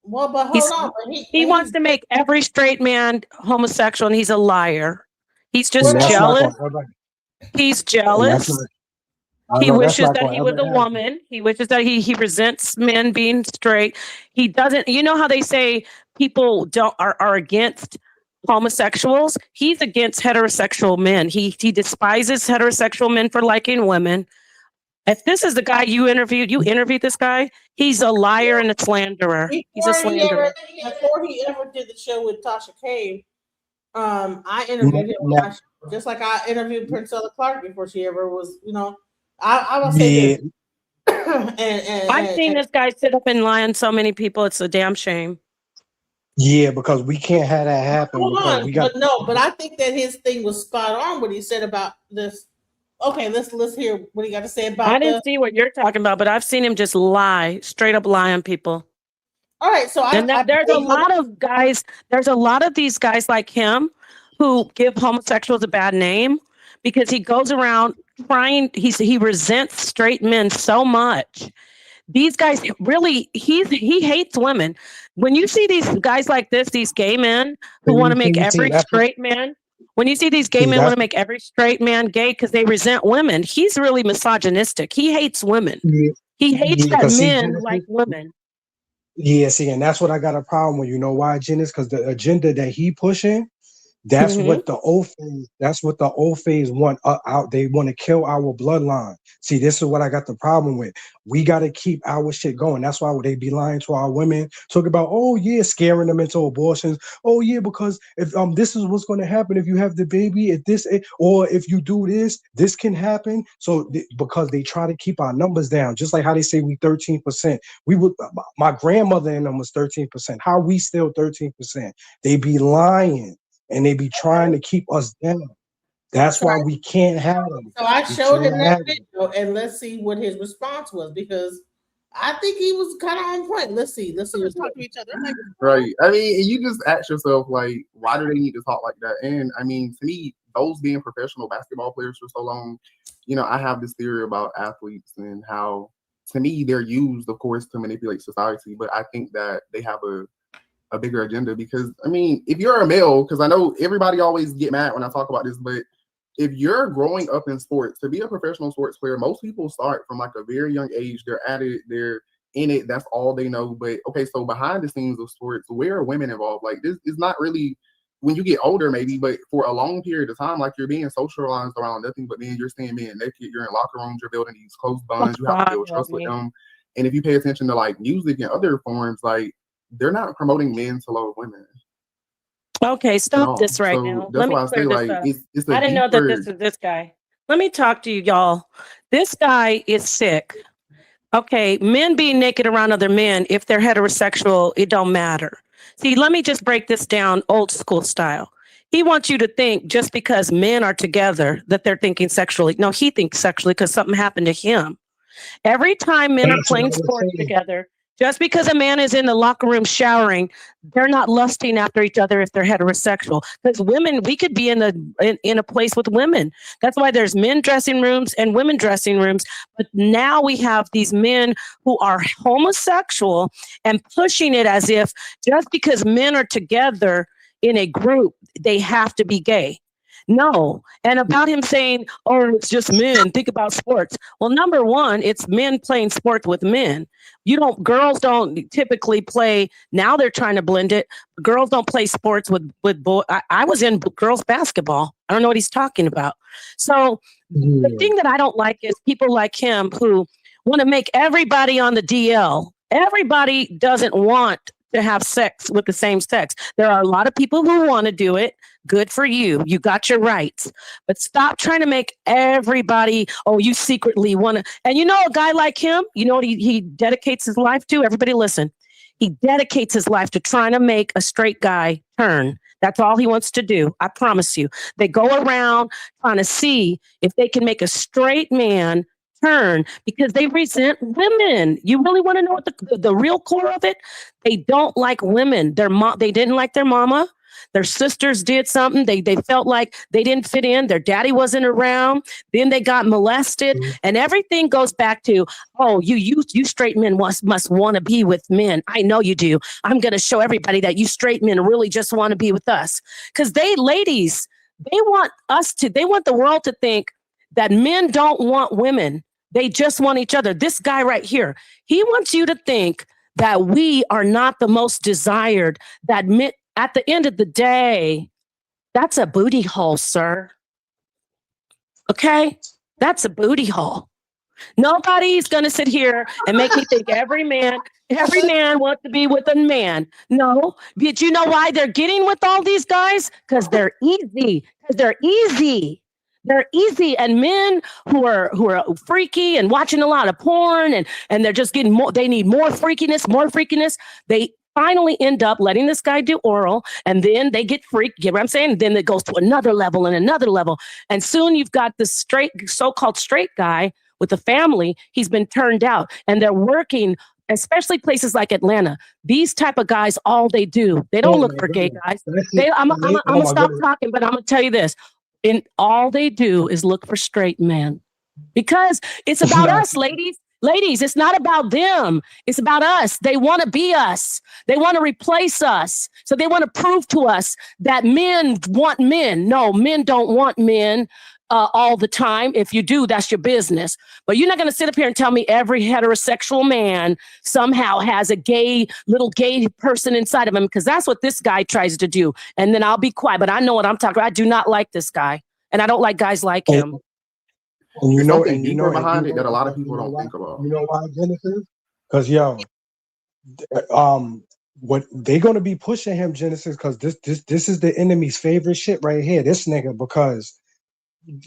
Well, but hold on. But he wants to make every straight man homosexual, and he's a liar. He's just jealous. He's jealous. He wishes that he was a woman. He wishes that he resents men being straight. He doesn't. You know how they say people are against homosexuals? He's against heterosexual men. He despises heterosexual men for liking women. If this is the guy you interviewed this guy. He's a liar and a slanderer. He's a slanderer. Before he ever did the show with Tasha K, I interviewed him on my show, just like I interviewed Princella Clark before she ever was. You know. I will say this. I've seen this guy sit up and lie on so many people. It's a damn shame. Yeah, because we can't have that happen. But I think that his thing was spot on. What he said about this. Okay, let's hear what he got to say about. I didn't see what you're talking about, but I've seen him just lie, straight up lie on people. All right, so there's a lot of guys. There's a lot of these guys like him who give homosexuals a bad name because he goes around trying. He resents straight men so much. These guys really, he hates women. When you see these guys like this, these gay men who want to make every straight man. When you see these gay men want to make every straight man gay because they resent women, he's really misogynistic. He hates women. He hates that men like women. Yeah, see, and that's what I got a problem with. You know why, Janice? Because the agenda that he pushing, that's what the old phase. That's what the old phase want out. They want to kill our bloodline. See, this is what I got the problem with. We got to keep our shit going. That's why they be lying to our women, talking about, oh yeah, scaring them into abortions. Oh yeah, because if this is what's going to happen if you have the baby. If this or if you do this, this can happen. So because they try to keep our numbers down, just like how they say we 13%. We would. My grandmother and them was 13%. How we still 13%? They be lying. And they be trying to keep us down. That's why we can't have them. So I showed him that video, and let's see what his response was, because I think he was kind of on point. Let's see. Let's talk to each other. Right. I mean, you just ask yourself, like, why do they need to talk like that? And I mean, to me, those being professional basketball players for so long, you know, I have this theory about athletes and how, to me, they're used, of course, to manipulate society. But I think that they have a bigger agenda because, I mean, if you're a male, because I know everybody always get mad when I talk about this, but if you're growing up in sports, to be a professional sports player, most people start from like a very young age. They're at it, they're in it, that's all they know. But okay, so behind the scenes of sports, where are women involved? Like, this is not really, when you get older maybe, but for a long period of time, like, you're being socialized around nothing but men. You're seeing men naked, you're in locker rooms, you're building these close bonds, you have to build trust with them. And if you pay attention to like music and other forms, like, they're not promoting men to love women. Okay, stop this right now. Let me clear this up. I didn't know that this is this guy. Let me talk to you, y'all. This guy is sick. Okay, men being naked around other men, if they're heterosexual, it don't matter. See, let me just break this down old school style. He wants you to think just because men are together that they're thinking sexually. No, he thinks sexually because something happened to him. Every time men are playing sports together, just because a man is in the locker room showering, they're not lusting after each other if they're heterosexual. Because women, we could be in a place with women. That's why there's men dressing rooms and women dressing rooms. But now we have these men who are homosexual and pushing it as if just because men are together in a group, they have to be gay. No. And about him saying, oh, it's just men, think about sports. Well, number one, it's men playing sports with men. Girls don't typically play. Now they're trying to blend it. Girls don't play sports with boys. I was in girls basketball. I don't know what he's talking about. So the thing that I don't like is people like him who want to make everybody on the DL. Everybody doesn't want to have sex with the same sex. There are a lot of people who want to do it. Good for you. You got your rights. But stop trying to make everybody, oh, you secretly want to. And you know, a guy like him, you know what he dedicates his life to? Everybody listen. He dedicates his life to trying to make a straight guy turn. That's all he wants to do. I promise you. They go around trying to see if they can make a straight man turn because they resent women. You really want to know what the real core of it? They don't like women. They didn't like their mama. Their sisters did something. They felt like they didn't fit in. Their daddy wasn't around. Then they got molested, and everything goes back to, oh, you straight men must want to be with men. I know you do. I'm going to show everybody that you straight men really just want to be with us. Because they want the world to think that men don't want women. They just want each other. This guy right here, he wants you to think that we are not the most desired, that men, at the end of the day, that's a booty hole, sir. Okay? That's a booty hole. Nobody's going to sit here and make me think every man wants to be with a man. No. But you know why they're getting with all these guys? Because they're easy. They're easy, and men who are freaky and watching a lot of porn and they're just getting more. They need more freakiness. They finally end up letting this guy do oral, and then they get freaked. Get what I'm saying? Then it goes to another level and another level, and soon you've got this so-called straight guy with a family. He's been turned out, and they're working. Especially places like Atlanta, these type of guys, all they do, they don't look for gay guys. I'm gonna stop talking, but I'm gonna tell you this. And all they do is look for straight men because it's about us, ladies. Ladies, it's not about them. It's about us. They want to be us. They want to replace us. So they want to prove to us that men want men. No, men don't want men all the time. If you do, that's your business. But you're not going to sit up here and tell me every heterosexual man somehow has a little gay person inside of him, because that's what this guy tries to do. And then I'll be quiet, but I know what I'm talking about. I do not like this guy, and I don't like guys like him. And you know behind it that a lot of people don't think about. You know why, Genesis? Because what they're gonna be pushing him, Genesis, because this is the enemy's favorite shit right here. This nigga, because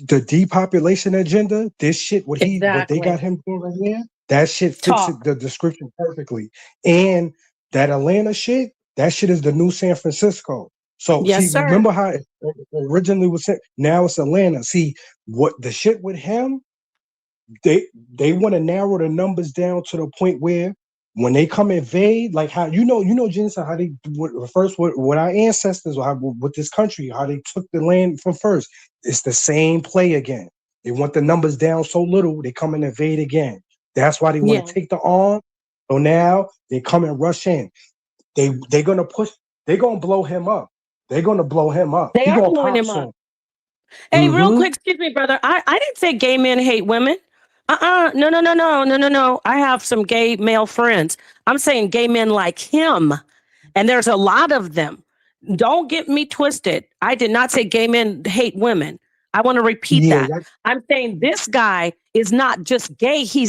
the depopulation agenda, this shit, what they got him doing right here, that shit fits the description perfectly. And that Atlanta shit, that shit is the new San Francisco. So remember how it originally was said, now it's Atlanta. See, what the shit with him, they want to narrow the numbers down to the point where when they come invade, like how Jensen, how they first what our ancestors with this country, how they took the land from first. It's the same play again. They want the numbers down so little, they come and invade again. That's why they want to take the arm. So now they come and rush in. They're gonna push. They're gonna blow him up. They're gonna blow him up. They are blowing him up. Hey, real quick, excuse me, brother. I didn't say gay men hate women. No. I have some gay male friends. I'm saying gay men like him, and there's a lot of them. Don't get me twisted. I did not say gay men hate women. I want to repeat that. I'm saying this guy is not just gay. He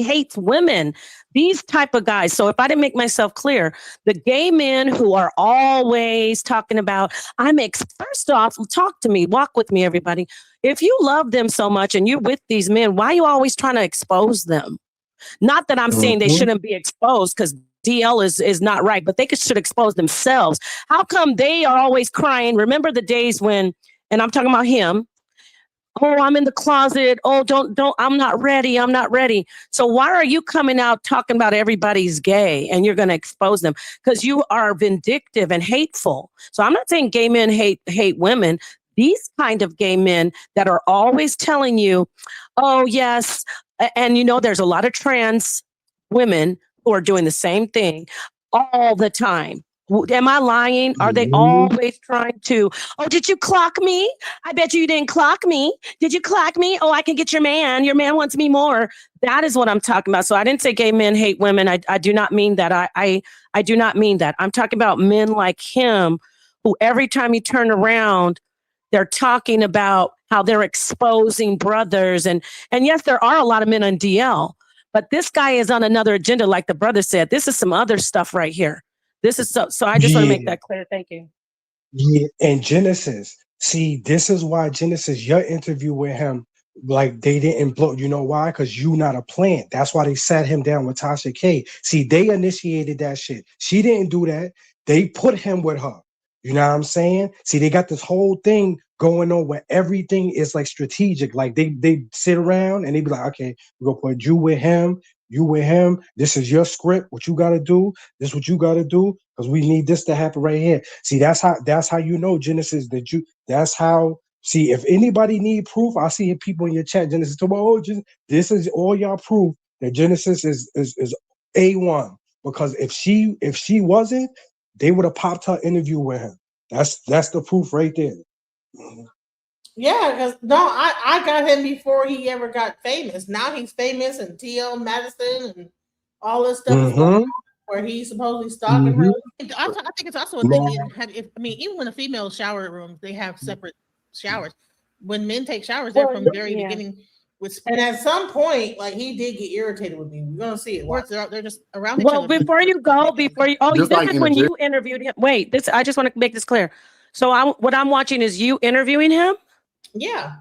hates women. These type of guys. So if I didn't make myself clear, the gay men who are always talking about, first off, talk to me, walk with me, everybody. If you love them so much and you're with these men, why are you always trying to expose them? Not that I'm saying they shouldn't be exposed, because DL is not right, but they should expose themselves. How come they are always crying? Remember the days when, and I'm talking about him, oh, I'm in the closet. Oh, don't, I'm not ready. I'm not ready. So why are you coming out talking about everybody's gay and you're going to expose them? Because you are vindictive and hateful. So I'm not saying gay men hate women. These kind of gay men that are always telling you, oh, yes. And there's a lot of trans women who are doing the same thing all the time. Am I lying? Are they always trying to, oh, did you clock me? I bet you didn't clock me. Did you clock me? Oh, I can get your man. Your man wants me more. That is what I'm talking about. So I didn't say gay men hate women. I do not mean that. I do not mean that. I'm talking about men like him who every time you turn around, they're talking about how they're exposing brothers. And yes, there are a lot of men on DL, but this guy is on another agenda. Like the brother said, this is some other stuff right here. This is so I just want to make that clear. Thank you. Yeah, and Genesis. See, this is why Genesis, your interview with him, like they didn't blow. You know why? Because you not a plant. That's why they sat him down with Tasha K. See, they initiated that shit. She didn't do that. They put him with her. You know what I'm saying? See, they got this whole thing going on where everything is like strategic. Like they sit around and they be like, okay, we're gonna put you with him. You with him. This is your script. What you gotta do. This is what you gotta do. Because we need this to happen right here. See, that's how you know, Genesis, that's how. See, if anybody need proof, I see people in your chat, Genesis, this is all y'all proof that Genesis is A1. Because if she wasn't, they would have popped her interview with him. That's the proof right there. Yeah, because I got him before he ever got famous. Now he's famous and TL Madison and all this stuff is going on where he's supposedly stalking her. I think it's also a thing. Even when the female shower rooms, they have separate showers. When men take showers, they're from the very beginning. And at some point, like he did get irritated with me. We're gonna see it. They're just around each Well, other. before you go, this is when you interviewed him. Wait, I just want to make this clear. So what I'm watching is you interviewing him? Yeah.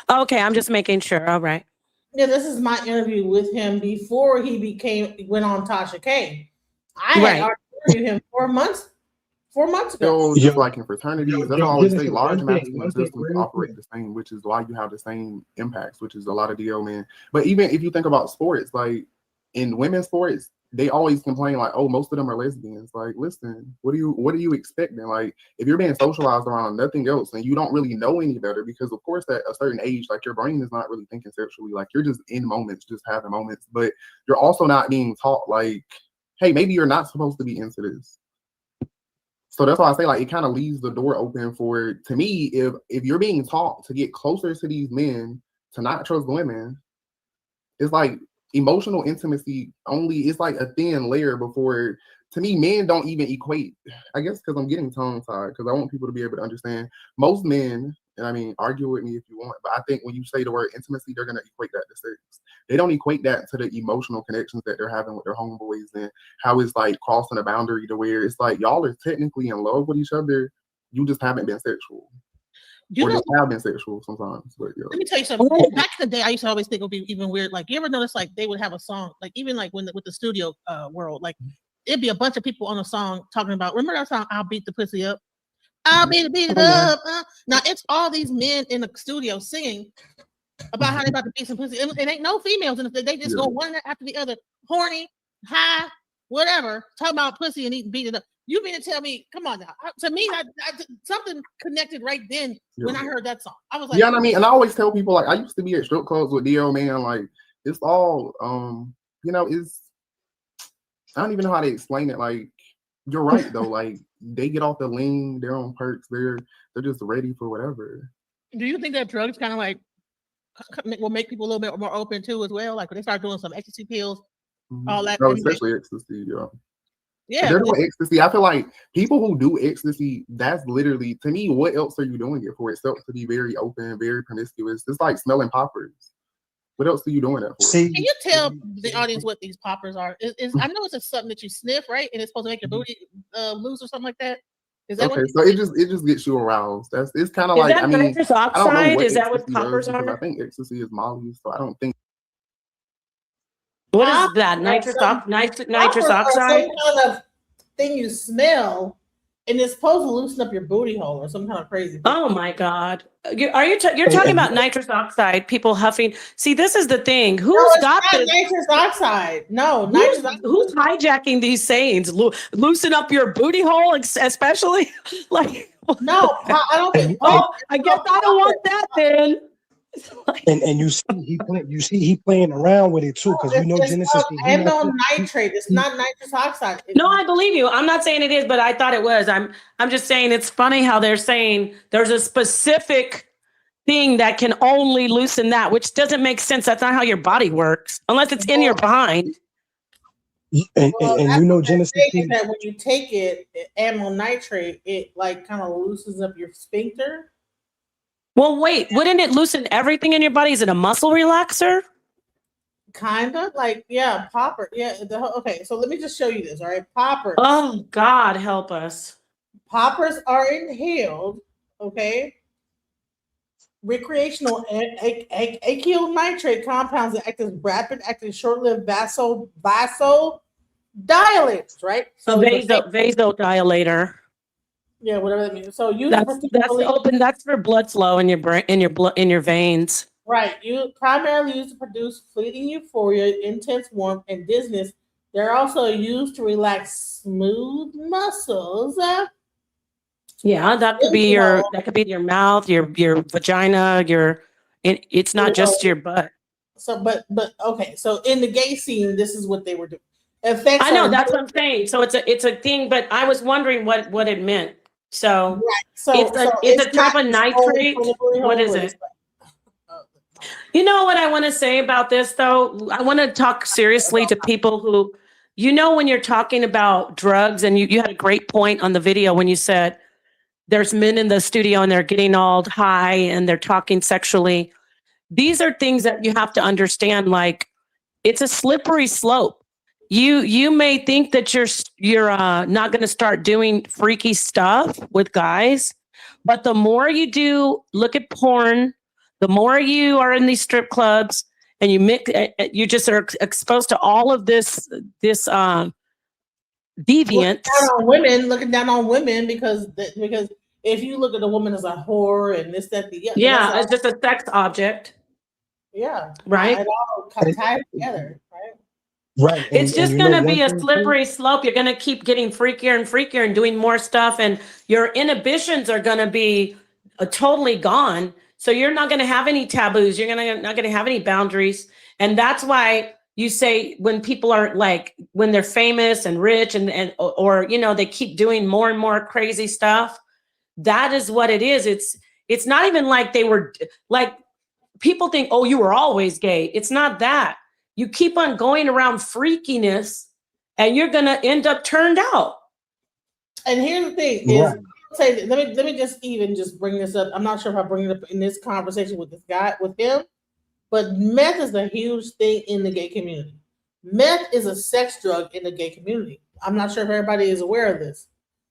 Okay, I'm just making sure. All right. Yeah, this is my interview with him before he went on Tasha K. I had already interviewed him 4 months ago. Just like in fraternities, that's always say large masculine systems operate the same, which is why you have the same impacts, which is a lot of DL men. But even if you think about sports, like in women's sports, they always complain like, oh, most of them are lesbians. Like, listen, what are you expecting? Like, if you're being socialized around nothing else and you don't really know any better, because of course at a certain age, like your brain is not really thinking sexually, like you're just in moments, just having moments, but you're also not being taught like, hey, maybe you're not supposed to be into this. So that's why I say like it kind of leaves the door open for, to me, if you're being taught to get closer to these men, to not trust women, it's like emotional intimacy only is like a thin layer before, to me, men don't even equate. I guess because I'm getting tongue-tied, because I want people to be able to understand. Most men, and I mean, argue with me if you want, but I think when you say the word intimacy, they're going to equate that to sex. They don't equate that to the emotional connections that they're having with their homeboys and how it's like crossing a boundary to where it's like y'all are technically in love with each other. You just haven't been sexual. Or just have been sexual sometimes. But, yeah. Let me tell you something. Back in the day, I used to always think it would be even weird. Like, you ever notice like they would have a song, like even like with the studio world, like it'd be a bunch of people on a song talking about, remember that song, I'll Beat the Pussy Up? I'll beat it up. Now it's all these men in the studio singing about how they about to beat some pussy. And ain't no females in it. They just go one after the other, horny, high, whatever, talking about pussy and beat it up. You mean to tell me, come on now. To me, something connected right then when I heard that song. I was like, yeah, and I mean, and I always tell people, like, I used to be at strip clubs with DL, man. Like, it's all, it's, I don't even know how to explain it. Like, you're right, though. Like, they get off the lean, they're on perks, they're just ready for whatever. Do you think that drugs kind of like will make people a little bit more open too as well? Like when they start doing some ecstasy pills, all that. No, especially ecstasy, yeah. Yeah, they're doing ecstasy. I feel like people who do ecstasy, that's literally, to me, what else are you doing it for? Except to be very open, very promiscuous. It's like smelling poppers. What else are you doing that for? Can you tell the audience what these poppers are? I know it's just something that you sniff, right? And it's supposed to make your booty loose or something like that. Is that okay, what so it just gets you aroused. It's kind of like, that I mean, nitrous I don't know oxide? what Is that what ecstasy poppers does, because are? I think ecstasy is Molly, so I don't think. What is that? Nitrous Poppers are oxide? some kind of thing you smell, and it's supposed to loosen up your booty hole or some kind of crazy thing. Oh my God! You're talking about nitrous oxide? People huffing. See, this is the thing. Who's got this? Nitrous oxide? No, who's hijacking these sayings? Loosen up your booty hole, especially like. No, I don't think. Oh, I guess I don't want that then. And you see he playing around with it too, because we know Genesis. Amyl nitrate. It's not nitrous oxide. No, I believe you. I'm not saying it is, but I thought it was. I'm just saying it's funny how they're saying there's a specific thing that can only loosen that, which doesn't make sense. That's not how your body works, unless it's in your behind. And you know Genesis. That when you take it, amyl nitrate, it like kind of loosens up your sphincter. Well, wait, wouldn't it loosen everything in your body? Is it a muscle relaxer? Kind of like, yeah, popper. Yeah. Okay, so let me just show you this. All right, poppers. Oh, God, help us. Poppers are inhaled. Okay. Recreational acyl nitrate compounds that act as rapid acting, short-lived vasodilators, right? So vasodilator. Yeah, whatever that means. So that's for blood flow in your brain, in your veins. Right. You primarily used to produce fleeting euphoria, intense warmth, and dizziness. They're also used to relax smooth muscles. Yeah, that could be your mouth, your vagina, it's not just your butt. So but okay, so in the gay scene, this is what they were doing. I know, that's what I'm saying. So it's a thing, but I was wondering what it meant. So, right. It's a type of nitrate. What is it? You know what I want to say about this, though? I want to talk seriously to people who, when you're talking about drugs, and you had a great point on the video when you said there's men in the studio and they're getting all high and they're talking sexually. These are things that you have to understand. Like, it's a slippery slope. You may think that you're not going to start doing freaky stuff with guys, but the more you do look at porn, the more you are in these strip clubs and you just are exposed to all of this deviance. Looking down on women because if you look at a woman as a whore and this, that, the other. Yeah, it's just a sex object. Yeah. Right. It all tied together, right? Right. It's just going to be a slippery slope. You're going to keep getting freakier and freakier and doing more stuff. And your inhibitions are going to be totally gone. So you're not going to have any taboos. You're not going to have any boundaries. And that's why you say when people are like, when they're famous and rich or they keep doing more and more crazy stuff. That is what it is. It's not even like they were like, people think, oh, you were always gay. It's not that. You keep on going around freakiness and you're going to end up turned out. And here's the thing is, let me just bring this up. I'm not sure if I bring it up in this conversation with him, but meth is a huge thing in the gay community. Meth is a sex drug in the gay community. I'm not sure if everybody is aware of this.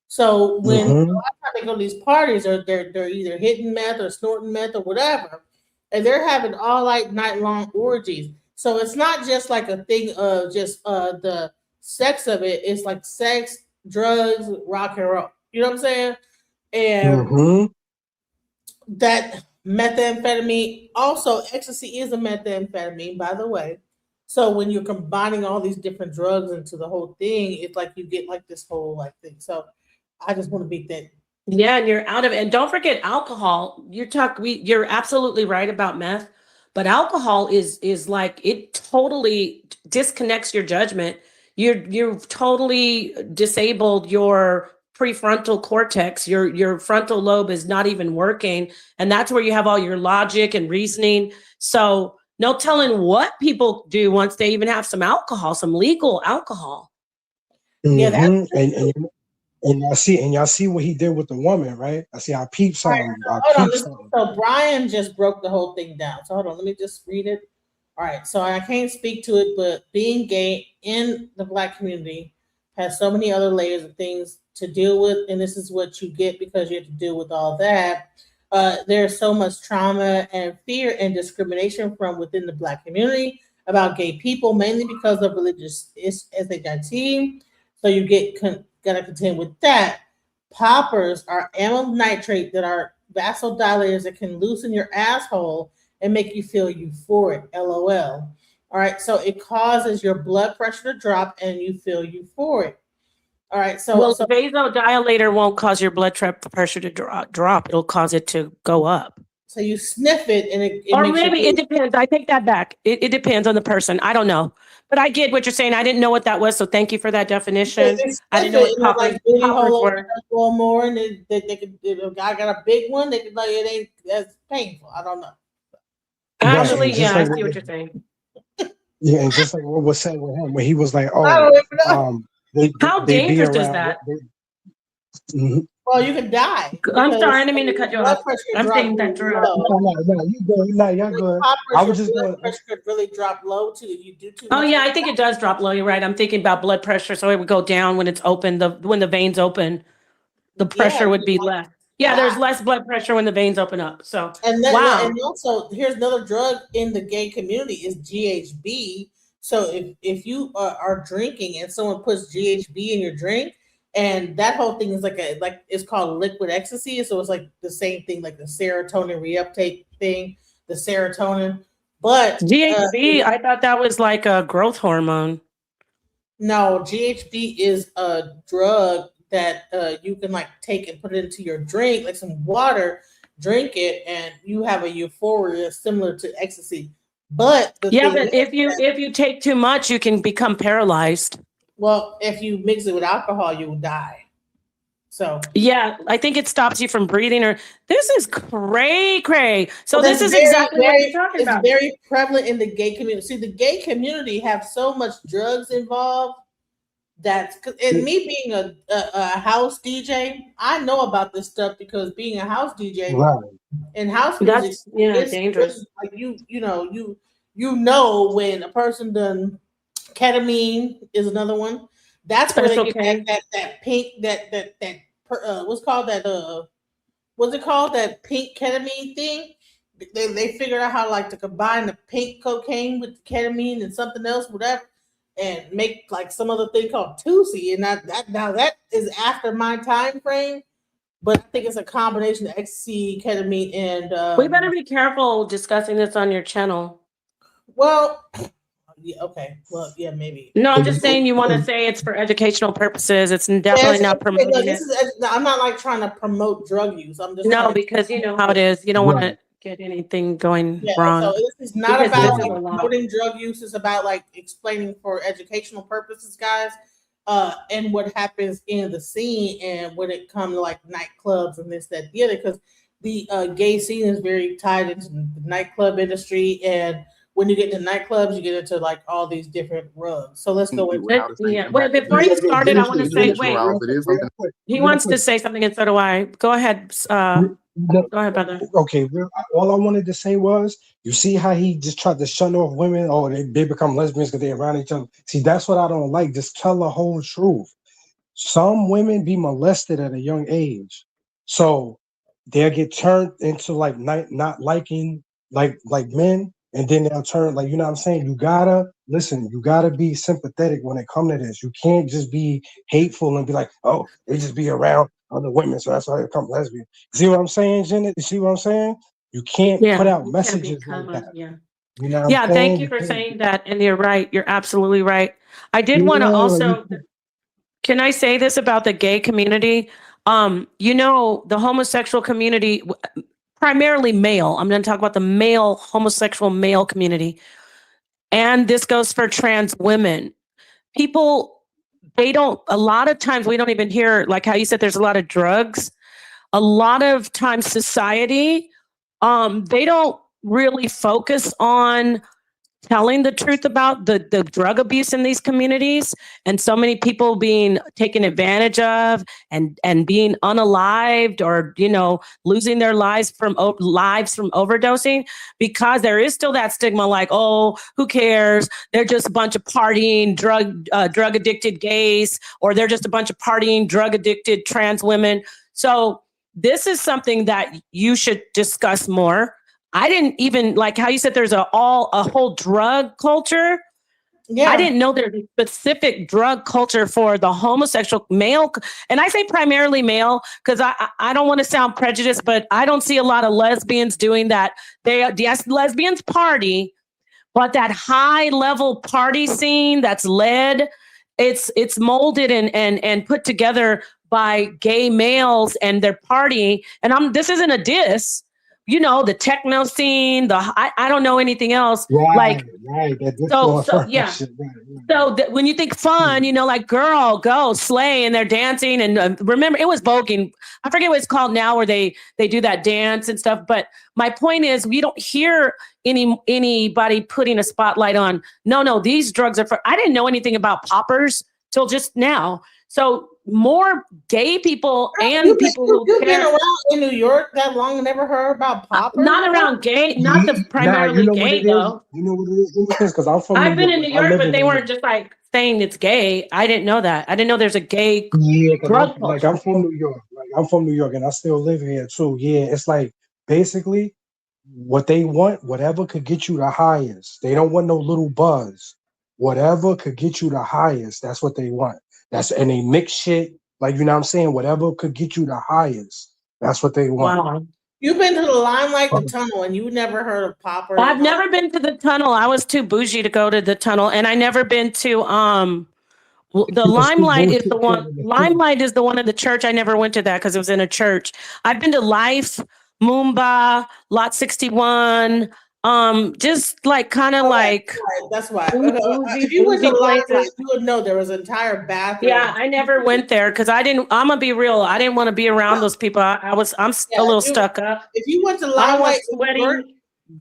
So when a lot of times they go to these parties, or they're either hitting meth or snorting meth or whatever, and they're having all like night long orgies. So it's not just like a thing of just the sex of it. It's like sex, drugs, rock and roll. You know what I'm saying? And that methamphetamine, also ecstasy is a methamphetamine, by the way. So when you're combining all these different drugs into the whole thing, it's like you get like this whole like thing. So I just want to beat that. Yeah, and you're out of it. And don't forget alcohol. You're absolutely right about meth. But alcohol is like, it totally disconnects your judgment. You've totally disabled your prefrontal cortex. Your frontal lobe is not even working, and that's where you have all your logic and reasoning. So no telling what people do once they even have some alcohol, some legal alcohol. Yeah, Mhm. And y'all see what he did with the woman, right? I peeped something. I Hold on. peeped something. So Brian just broke the whole thing down. So hold on, let me just read it. All right. So I can't speak to it, but being gay in the Black community has so many other layers of things to deal with, and this is what you get because you have to deal with all that. There's so much trauma and fear and discrimination from within the Black community about gay people, mainly because of religious SHIT. So you gotta contend with that. Poppers are amyl nitrate that are vasodilators that can loosen your asshole and make you feel euphoric. LOL. All right, so it causes your blood pressure to drop and you feel euphoric. All right, so the vasodilator won't cause your blood pressure to drop. It'll cause it to go up. So you sniff it and it or makes maybe you it depends. I take that back. It depends on the person. I don't know. But I get what you're saying. I didn't know what that was. So thank you for that definition. I didn't know what like Billy poppers Hole were. or more, and they could. If a guy got a big one, they could like it ain't as painful. I don't know. Actually, Right, yeah, I like see what you're saying. Yeah, and just like what was said with him, when he was like, I don't even know. How they be dangerous is around. that? Mhm. Well, you could die. I'm because sorry, I didn't mean to cut you blood off. pressure I'm drop saying that really drug. low. No, you good. No, you're good. I was just Blood going. pressure could really drop low too if you do too Oh much. yeah, I think it does drop low. You're right. I'm thinking about blood pressure, so it would go down when it's open. When the veins open, the pressure would be less. Yeah, there's less blood pressure when the veins open up. So And then, wow. and also, here's another drug in the gay community is GHB. So if you are drinking and someone puts GHB in your drink, and that whole thing is like it's called liquid ecstasy. So it's like the same thing, like the serotonin reuptake thing, the serotonin. But GHB, I thought that was like a growth hormone. no, GHB is a drug that you can like take and put it into your drink, like some water, drink it, and you have a euphoria similar to ecstasy. But the Yeah, thing but is if you take too much, you can become paralyzed. well, if you mix it with alcohol, you will die. So yeah, I think it stops you from breathing. Or this is cray. So well, this is that's exactly what you're talking it's about. very prevalent in the gay community. See, the gay community have so much drugs involved that, and me being a house DJ, I know about this stuff because being a house DJ Right. in house That's music, it's dangerous. like you know when a person done ketamine is another one. That's where they get that pink what's called that what's it called, that pink ketamine thing. They figured out how like to combine the pink cocaine with the ketamine and something else, whatever, and make like some other thing called Tusi. And that is after my time frame, but I think it's a combination of ecstasy, ketamine, and We better be careful discussing this on your channel. well, yeah, okay, well, yeah, maybe. No, I'm just saying you want to say it's for educational purposes. It's definitely not promoting it. I'm not like trying to promote drug use. I'm just No, because you know how it is. You don't want to get anything going wrong. So this is not Because about this is like a law. promoting drug use. It's about like explaining for educational purposes, guys, and what happens in the scene and when it comes to like nightclubs and this, that, the other. Because the gay scene is very tied into the nightclub industry, and when you get into nightclubs, you get into like all these different rugs. So let's go into Yeah. Wait, before you started, I want to say, wait. He wants to say something, and so do I. Go ahead. Go ahead, brother. Okay, all I wanted to say was, you see how he just tried to shut off women, or they become lesbians because they're around each other. See, that's what I don't like. Just tell the whole truth. Some women be molested at a young age, so they'll get turned into like not liking like men, and then they'll turn, like, you know what I'm saying? You gotta listen, you gotta be sympathetic when it comes to this. You can't just be hateful and be like, oh, they just be around other women, so that's why they become lesbian. See what I'm saying, Janet? You see what I'm saying? You can't put out messages like that. Yeah. You know what Yeah, I'm thank saying? you for saying that. And you're right. You're absolutely right. I did want to also, can I say this about the gay community? You know, the homosexual community, primarily male. I'm going to talk about the male homosexual male community. And this goes for trans women. People they don't, a lot of times we don't even hear, like how you said there's a lot of drugs. A lot of times society, they don't really focus on telling the truth about the drug abuse in these communities, and so many people being taken advantage of and being unalived, or losing their lives from overdosing, because there is still that stigma like, oh, who cares, they're just a bunch of partying drug addicted gays, or they're just a bunch of partying drug addicted trans women. So this is something that you should discuss more. I didn't even, like how you said there's a whole drug culture. Yeah. I didn't know there's a specific drug culture for the homosexual male. And I say primarily male because I don't want to sound prejudiced, but I don't see a lot of lesbians doing that. Yes, lesbians party, but that high level party scene that's led, it's molded and put together by gay males and their partying. And this isn't a diss. The techno scene, I don't know anything else. Right. So yeah. So when you think fun, like girl, go slay, and they're dancing. And remember, it was voguing. I forget what it's called now, where they do that dance and stuff. But my point is, we don't hear anybody putting a spotlight on. No, these drugs are for. I didn't know anything about poppers till just now. So more gay people and people who you've been around in New York that long and never heard about poppers? Not around gay, not the primarily gay though. You know what it is? Because I'm from. I've been in New York, but they weren't just like saying it's gay. I didn't know that. I didn't know there's a gay drug culture. I'm from New York. I'm from New York, and I still live here too. Yeah, it's like basically what they want, whatever could get you the highest. They don't want no little buzz. Whatever could get you the highest, that's what they want. And they mix shit, like, you know what I'm saying? Whatever could get you the highest. That's what they want. Wow. You've been to the Limelight, the tunnel, and you never heard of poppers? I've never been to the tunnel. I was too bougie to go to the tunnel, and I never been to the Limelight is the one. Limelight is the one in the church. I never went to that because it was in a church. I've been to Life, Moomba, Lot 61. Just like kind of like that's why. If you went to Limelight, you would know there was an entire bathroom. Yeah, I never went there because I didn't. I'm gonna be real. I didn't want to be around those people. I'm a little stuck up. If you went to Limelight,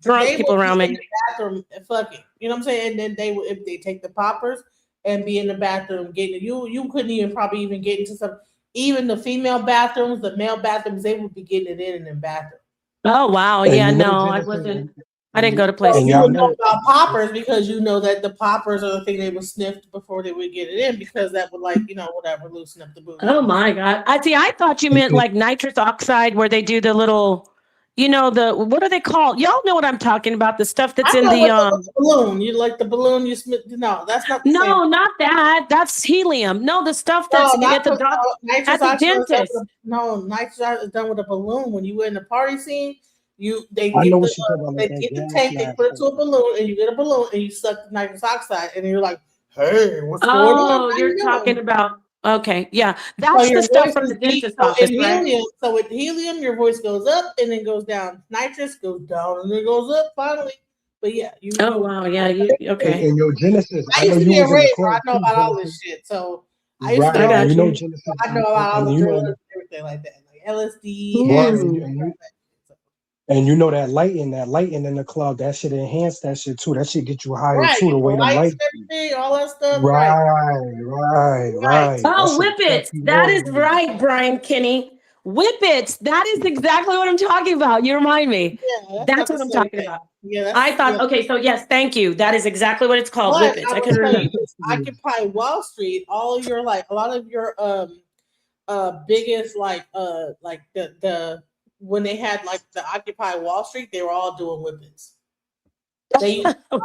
drunk people around me. In the bathroom, fucking, you know what I'm saying? And then if they take the poppers and be in the bathroom getting you couldn't even probably get into some. Even the female bathrooms, the male bathrooms, they would be getting it in them bathrooms. Oh wow, yeah, no, I wasn't. I didn't go to places. You would know about poppers because you know that the poppers are the thing they would sniff before they would get it in, because that would whatever loosen up the booty. Oh my God! I thought you meant like nitrous oxide, where they do the little, what are they called? Y'all know what I'm talking about? The stuff that's in the balloon. You like the balloon? You smith? No, that's not. No, not that. That's helium. No, the stuff that's at the dentist. No, nitrous oxide is done with a balloon. When you were in the party scene. They get the tank, they put it to a balloon, and you get a balloon, and you suck the nitrous oxide, and you're like, "Hey, what's going on?" Oh, you're talking about yeah, that's the stuff from the dentist office, right? So with helium, your voice goes up and then goes down. Nitrous goes down and then goes up finally. But yeah, oh wow, yeah, okay. And your Genesis, I used to be a raver. I know about all this shit. So I used to know Genesis. I know about all the drugs and everything like that, like LSD. And you know that lighting in the club, that shit enhance that shit too. That shit get you higher too. The way the light, all that stuff. Right. Oh, whippets. That is right, Brian Kinney. Whippets. That is exactly what I'm talking about. You remind me. Yeah, that's what I'm talking about. Yeah, I thought. Okay, so yes, thank you. That is exactly what it's called. Whippets. I can remember. Occupy Wall Street. All your a lot of your biggest the when they had like the Occupy Wall Street, they were all doing whippets.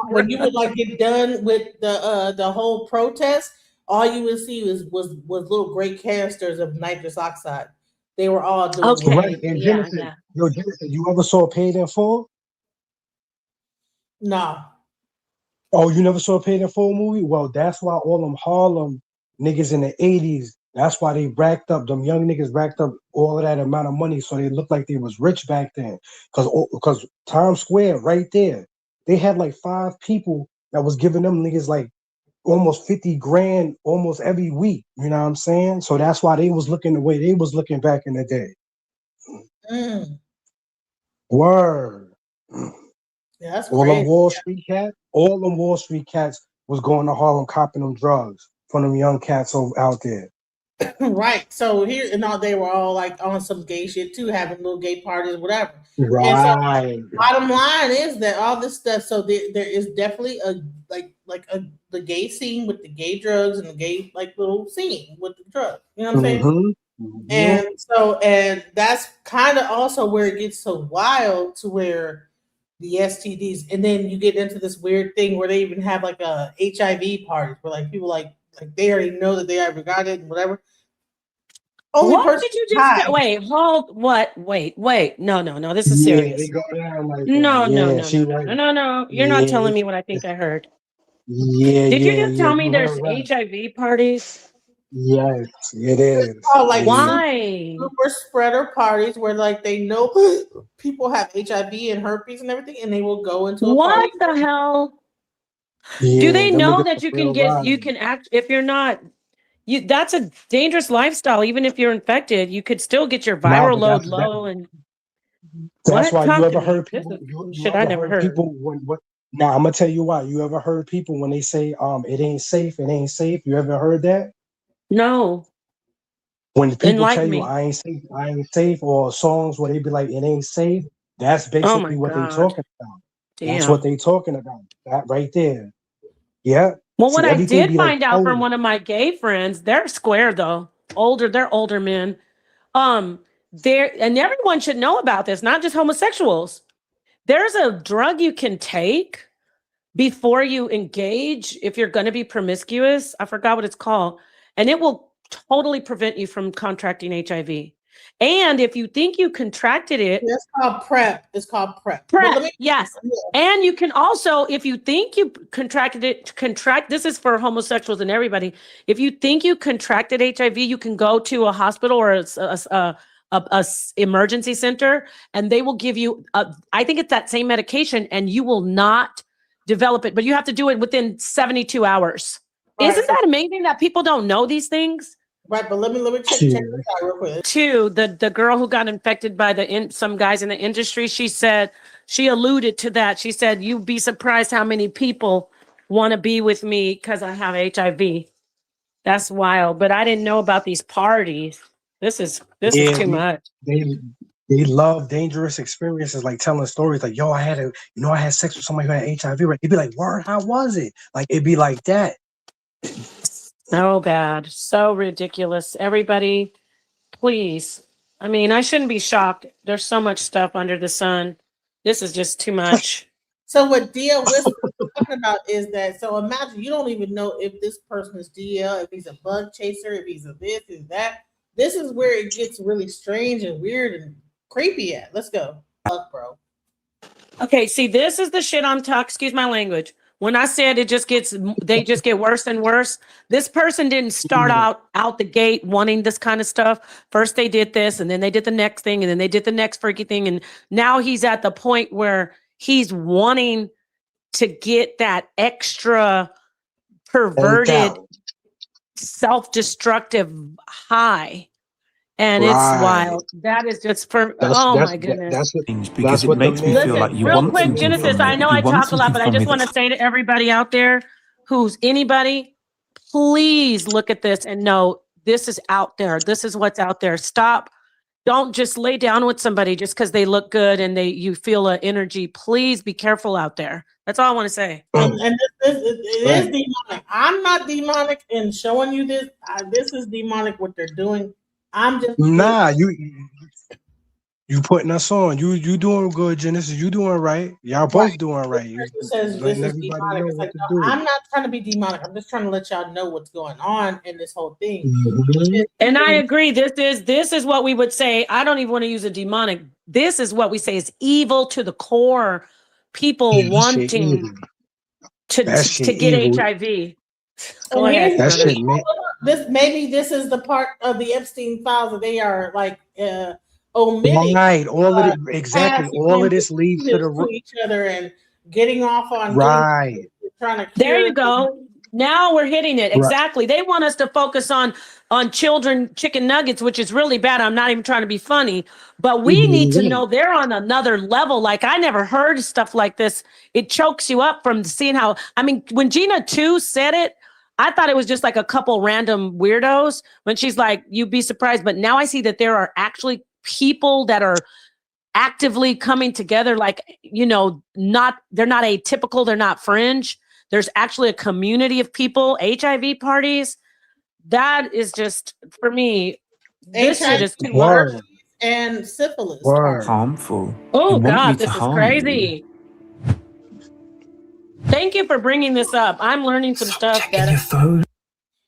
When you would get done with the whole protest, all you would see was little gray canisters of nitrous oxide. They were all doing okay. Right. And Genesis, you ever saw Paid in Full? No. Oh, you never saw a Paid in Full movie? Well, that's why all them Harlem niggas in the 80s. That's why they them young niggas racked up all of that amount of money, so they looked like they was rich back then. Because Times Square right there, they had like 5 people that was giving them niggas like almost 50 grand almost every week. You know what I'm saying? So that's why they was looking the way they was looking back in the day. Word. Yeah, that's all crazy. them Wall Street cats, all them Wall Street cats was going to Harlem copping them drugs from them young cats out there. Right. So here and all, they were all like on some gay shit too, having little gay parties, whatever. Right. And so bottom line is that all this stuff. So there is definitely a the gay scene with the gay drugs and the gay like little scene with the drugs. You know what I'm saying? And so and that's kind of also where it gets so wild to where the STDs, and then you get into this weird thing where they even have like a HIV party where like people like they already know that they already got it and whatever. Only What person did you just say? Wait, hold. What? Wait. No. This is serious. They go down like No. that. You're not telling me what I think I heard. Yeah, Did you just tell me you there's heard right. HIV parties? Yes, it is. Oh, like why? super spreader parties where like they know people have HIV and herpes and everything, and they will go into a What party. the hell? Yeah, Do they them know niggas that you can real get? wild. You can act if you're not. You that's a dangerous lifestyle. Even if you're infected, you could still get your viral load low. And That's what? why you Talk ever to me. heard This people. is You shit I ever never heard. people when what? Now I'm gonna tell you why. You ever heard people when they say it ain't safe, it ain't safe. You ever heard that? No. When people Enlighten tell you me. I ain't safe, or songs where they be like it ain't safe, that's Oh basically my what they God. talking about. That's Damn. what they talking about. That right there. Yeah. Well, See, what I everything did be like find out from one of my gay friends, they're square though. They're older men. There and everyone should know about this, not just homosexuals. There's a drug you can take before you engage if you're going to be promiscuous. I forgot what it's called, and it will totally prevent you from contracting HIV. And if you think you contracted it, It's called PrEP. It's called PrEP. PrEP, yes. And you can also, if you think you contracted it, this is for homosexuals and everybody. If you think you contracted HIV, you can go to a hospital or a emergency center, and they will give you, I think it's that same medication, and you will not develop it, but you have to do it within 72 hours. Right. Isn't that amazing that people don't know these things? Right, but let me check this out real quick. Two, the girl who got infected by some guys in the industry, she said, she alluded to that. She said, you'd be surprised how many people want to be with me because I have HIV. That's wild. But I didn't know about these parties. This is too much. They love dangerous experiences, like telling stories like, yo, I had sex with somebody who had HIV, right? It'd be like, word, how was it? Like, it'd be like that. So bad. So ridiculous. Everybody, please. I mean, I shouldn't be shocked. There's so much stuff under the sun. This is just too much. So what DL Whisper is talking about is that, so imagine you don't even know if this person is DL, if he's a bug chaser, if he's a this, is that. This is where it gets really strange and weird and creepy at. Let's go. Fuck, bro. Okay, see, this is the shit I'm talking, excuse my language. When I said they just get worse and worse. This person didn't start out the gate wanting this kind of stuff. First they did this, and then they did the next thing, and then they did the next freaky thing. And now he's at the point where he's wanting to get that extra perverted, self-destructive high. And it's wild. That is just my goodness. Because it makes me feel like you Real want quick, something Genesis, from me. I know You I want talk a lot, something but I from just me want to that's- say to everybody out there who's anybody, please look at this and know this is out there. This is what's out there. Stop. Don't just lay down with somebody just because they look good and you feel an energy. Please be careful out there. That's all I want to say. And it is demonic. I'm not demonic in showing you this. This is demonic what they're doing. I'm just you putting us on. You doing good, Genesis. You doing right. Y'all both doing right. You says this letting is everybody demonic. know It's what like, to no, do. I'm not trying to be demonic. I'm just trying to let y'all know what's going on in this whole thing. And I agree. This is what we would say. I don't even want to use a demonic. This is what we say is evil to the core. People wanting to get evil. HIV. Go ahead. That shit, man. This is the part of the Epstein files that they are like omitting. Right. All of it, exactly. All of this leads to each other and getting off on right. trying to There you go. Now we're hitting it. Right. Exactly. They want us to focus on children chicken nuggets, which is really bad. I'm not even trying to be funny, but we need to know they're on another level. Like, I never heard stuff like this. It chokes you up from seeing how, I mean, when Gina 2 said it, I thought it was just like a couple random weirdos when she's like, you'd be surprised. But now I see that there are actually people that are actively coming together. Like, you know, they're not atypical. They're not fringe. There's actually a community of people, HIV parties. That is just, for me, this shit is too much. And syphilis. Harmful. Oh, You want me God, to this is harm crazy. Thank you for bringing this up. I'm learning some stuff.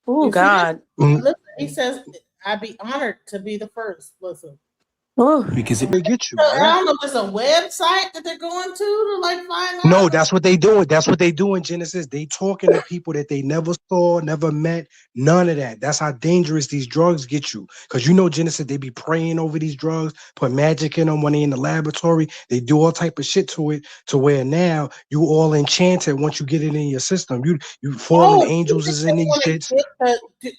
Oh, God. Listen, he says, I'd be honored to be the first. Listen. Because it They get you. I don't know if it's a website that they're going to like find out. No, that's what they doing. That's what they do in Genesis. They talking to people that they never saw, never met, none of that. That's how dangerous these drugs get you. Because you know Genesis, they be praying over these drugs, put magic in them when they in the laboratory. They do all type of shit to it, to where now you all enchanted once you get it in your system. You fallen angels is in these shits.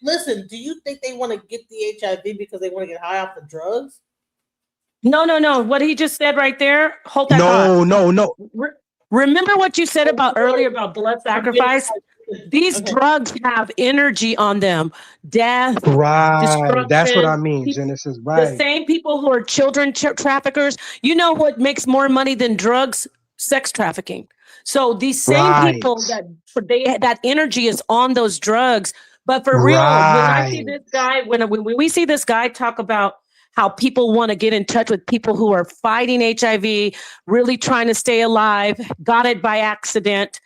Listen, do you think they want to get the HIV because they want to get high off the drugs? No. What he just said right there. Hold that thought. No. Remember what you said about earlier about blood sacrifice? These drugs have energy on them. Death. Right. That's what I destruction. mean, Genesis. The Right. same people who are children traffickers. You know what makes more money than drugs? Sex trafficking. So these same people that energy is on those drugs. But for real, when I see this guy, when we see this guy talk about how people want to get in touch with people who are fighting HIV, really trying to stay alive, got it by accident.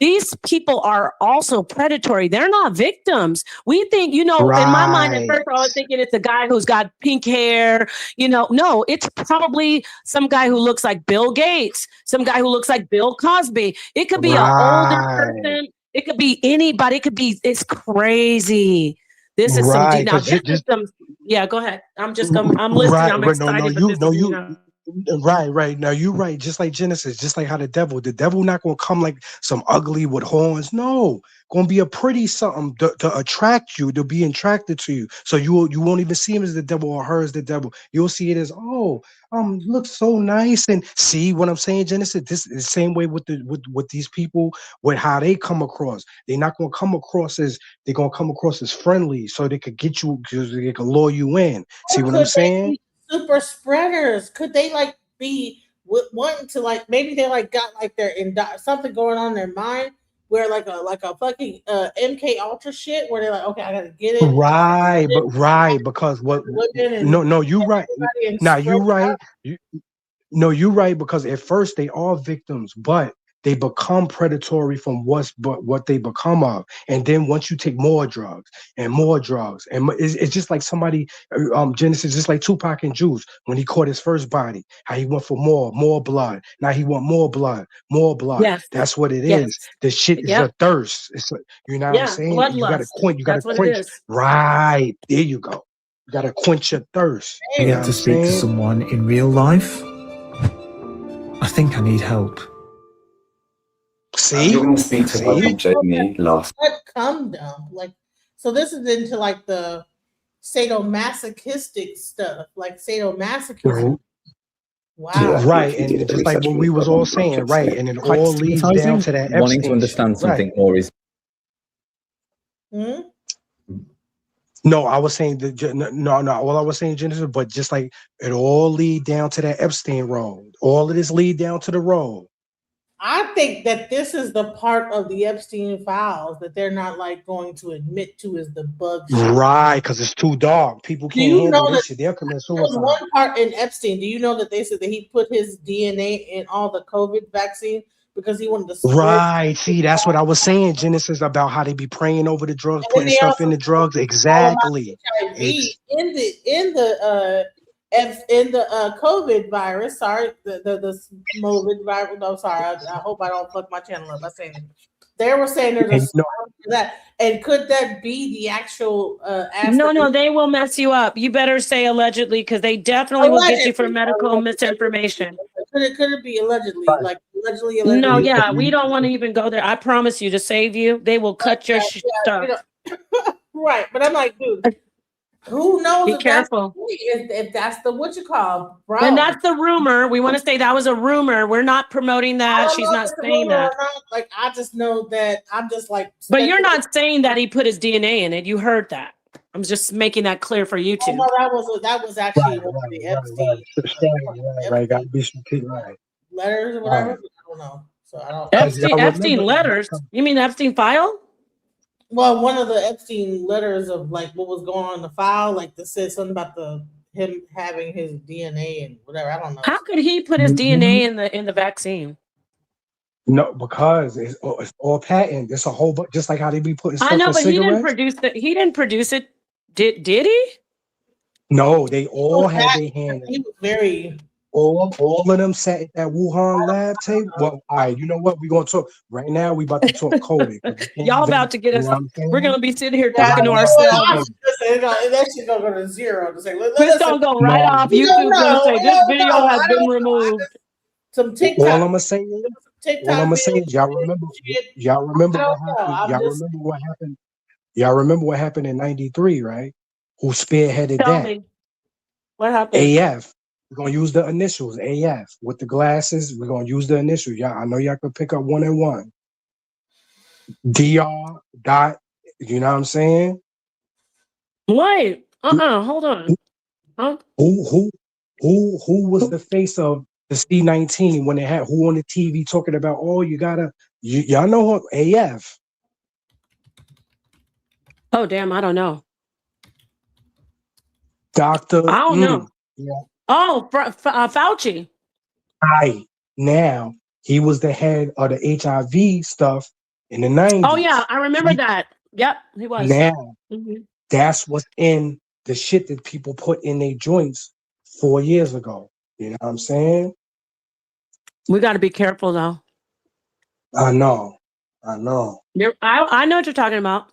These people are also predatory. They're not victims. We think, in my mind, at first I was thinking it's a guy who's got pink hair. No, it's probably some guy who looks like Bill Gates, some guy who looks like Bill Cosby. It could be an older person. It could be anybody. It's crazy. This is some deep. Now, yeah, go ahead. I'm listening. I'm excited. Right. Now you're right. Just like Genesis, just like how the devil not gonna come like some ugly with horns. No, gonna be a pretty something to attract you, to be attracted to you. So you won't even see him as the devil or her as the devil. You'll see it as looks so nice. And see what I'm saying, Genesis? This is the same way with these people, with how they come across. They're not gonna come across as friendly, so they could get you, because they can lure you in. See what I'm saying? Super spreaders. Could they be wanting to maybe they got their something going on in their mind where like a fucking MK Ultra shit where they're like, okay, I gotta get it. Right, because what? No, you're right. Now you're right. You're right, because at first they are victims, but they become predatory from what they become of. And then once you take more drugs, and it's just like somebody, Genesis, just like Tupac and Juice, when he caught his first body, how he went for more blood. Now he want more blood. Yes. That's what it is. The shit is a thirst. It's you know what I'm saying? You gotta quench. That's what it is. Right. There you go. You gotta quench your thirst. I get to speak to someone in real life. I think I need help. See, you're going to speak to her from Jamie last. What come dump? So this is into the sadomasochistic stuff, sadomasochism. Wow. Yeah, right, and just like what we was all saying, right, and it all leads down to that wanting to understand something more is. No, I was saying no. All I was saying, Genesis, but just like it all lead down to that Epstein road. All of this lead down to the road. I think that this is the part of the Epstein files that they're not going to admit to as the bug shit. Right, because it's too dark. People can't handle this shit. They'll commit suicide. One part in Epstein, do you know that they said that he put his DNA in all the COVID vaccine because he wanted to Right. See, that's what I was saying, Genesis, about how they be praying over the drugs, putting stuff in the drugs. Exactly. In the COVID virus, sorry, the COVID virus. No, sorry. I hope I don't fuck my channel up by saying it. They were saying there's that, and could that be the actual? No, they will mess you up. You better say allegedly, because they definitely will get you for medical misinformation. Could it be allegedly? allegedly. No, yeah, we don't want to even go there. I promise you, to save you, they will cut your stuff. Right, but I'm like, dude, who knows Be careful. if that's the what you call, bro? And that's the rumor. We want to say that was a rumor. We're not promoting that. She's not saying that. Like, I just know that I'm just like. But you're not saying that he put his DNA in it. You heard that. I'm just making that clear for you two. Oh, no, that was actually the Epstein. Right, got to be some right. Letters or whatever. I don't know. So I don't. Epstein letters. You mean the Epstein file? Well, one of the Epstein letters of like what was going on in the file, like that said something about him having his DNA and whatever. I don't know. How could he put his DNA in the vaccine? No, because it's all patent. It's a whole bunch, just like how they be putting stuff I know, in but cigarettes. he didn't produce it. He didn't produce it. Did he? No, they all had their hand. He was very. All of them sat at that Wuhan lab table. Well, all right, you know what? We're gonna talk right now. We about to talk COVID. Y'all about to get us. We're gonna be sitting here talking to ourselves. That shit gonna go to zero. To say, This don't go right off. YouTube gonna say this video has been removed. Some TikTok. All I'm gonna say is, y'all remember what happened? Y'all remember what happened in '93, right? Who spearheaded Tell that? me. What happened? AF. We're gonna use the initials, AF. With the glasses, we're gonna use the initials. Y'all, I know y'all can pick up 1 and 1. DR dot, you know what I'm saying? Wait, hold on. Huh? Who was the face of the C-19 when they had who on the TV talking about, oh, y'all know who AF? Oh, damn, I don't know. Dr. I don't know. Yeah. Oh, Fauci. Right. Now, he was the head of the HIV stuff in the 90s. Oh, yeah, I remember that. Yep, he was. Now, that's what's in the shit that people put in their joints 4 years ago. You know what I'm saying? We got to be careful, though. I know. I know what you're talking about.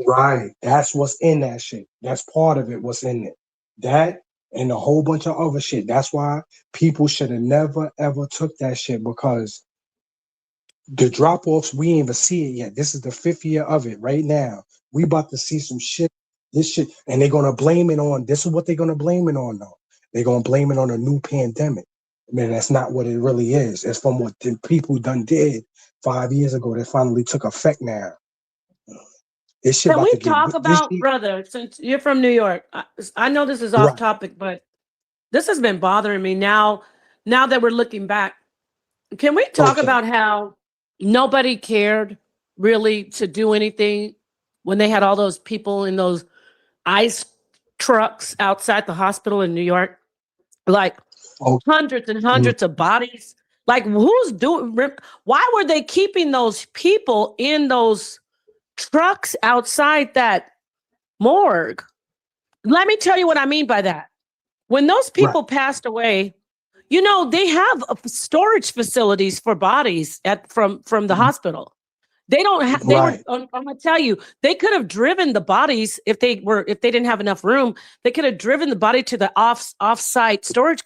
Right. That's what's in that shit. That's part of it, what's in it. That and a whole bunch of other shit. That's why people should have never, ever took that shit, because the drop-offs, we ain't even see it yet. This is the 5th year of it right now. We about to see some shit, this shit, and they're going to blame it on, this is what they're going to blame it on, though. They're going to blame it on a new pandemic. Man, that's not what it really is. It's from what the people done did 5 years ago that finally took effect now. This shit Can about we to get, talk about, brother, since you're from New York, I know this is off topic, but this has been bothering me now that we're looking back. Can we talk about how nobody cared really to do anything when they had all those people in those ICE trucks outside the hospital in New York? Like hundreds and hundreds of bodies. Like, why were they keeping those people in those trucks outside that morgue? Let me tell you what I mean by that. When those people passed away, you know, they have storage facilities for bodies from the hospital. They don't have. I'm gonna tell you, they could have driven the bodies if they didn't have enough room. They could have driven the body to the off-site storage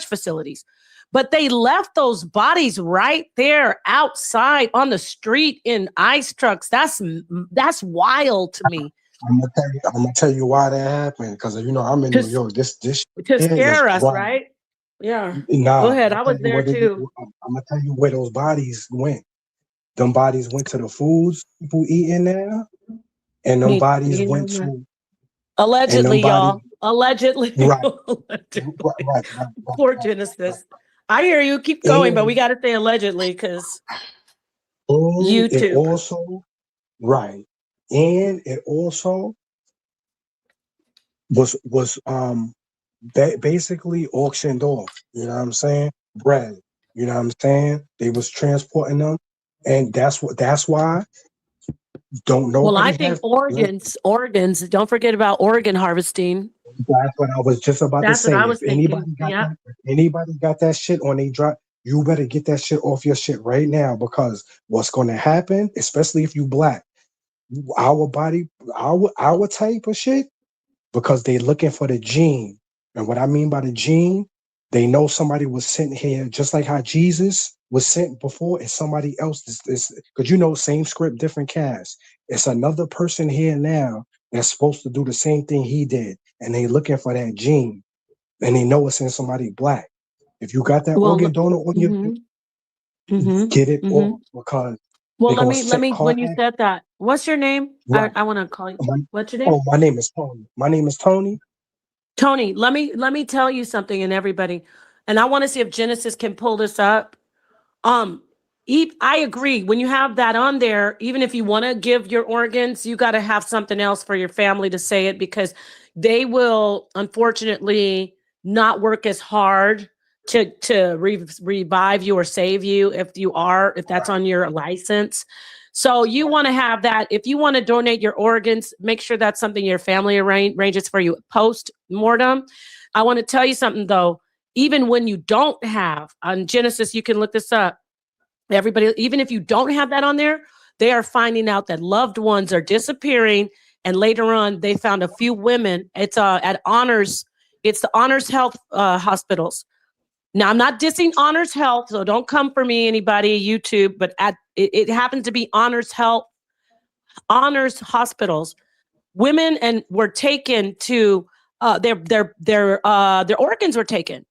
facilities. But they left those bodies right there outside on the street in ICE trucks. That's wild to me. I'm gonna tell you why that happened, because you know I'm in New York. This to scare us, right? Yeah. Nah, go ahead. I was there too. I'm gonna tell you where those bodies went. Them bodies went to the foods people eating there, and them bodies went to allegedly, y'all. Allegedly. Right. Right. Poor Genesis. I hear you. Keep going, but we got to say allegedly because YouTube. Also, right, and it also was basically auctioned off. You know what I'm saying? Bread. You know what I'm saying? They was transporting them, and that's why. Don't know. Well, I think organs. Don't forget about organ harvesting. That's what I was just about to say. If anybody got that shit on they drop, you better get that shit off your shit right now, because what's going to happen, especially if you black, our body, our type of shit, because they looking for the gene. And what I mean by the gene, they know somebody was sent here, just like how Jesus was sent before is somebody else. Because you know, same script, different cast. It's another person here now that's supposed to do the same thing he did, and they looking for that gene, and they know it's in somebody black. If you got that organ donor on your, get it off, because Well, they're let gonna me, set when you car said that, what's your name? Right. I want to call you. My- What's your name? Oh, my name is Tony. My name is Tony. Tony, let me tell you something, and everybody, and I want to see if Genesis can pull this up. I agree. When you have that on there, even if you want to give your organs, you got to have something else for your family to say it, because they will unfortunately not work as hard to revive you or save you if that's on your license. So you want to have that. If you want to donate your organs, make sure that's something your family arranges for you post-mortem. I want to tell you something though. Even when you don't have, on Genesis, you can look this up. Everybody, even if you don't have that on there, they are finding out that loved ones are disappearing. And later on, they found a few women. It's at Honors. It's the Honors Health hospitals. Now, I'm not dissing Honors Health, so don't come for me, anybody, YouTube. But it happens to be Honors Health, Honors hospitals. Women were taken to their organs were taken.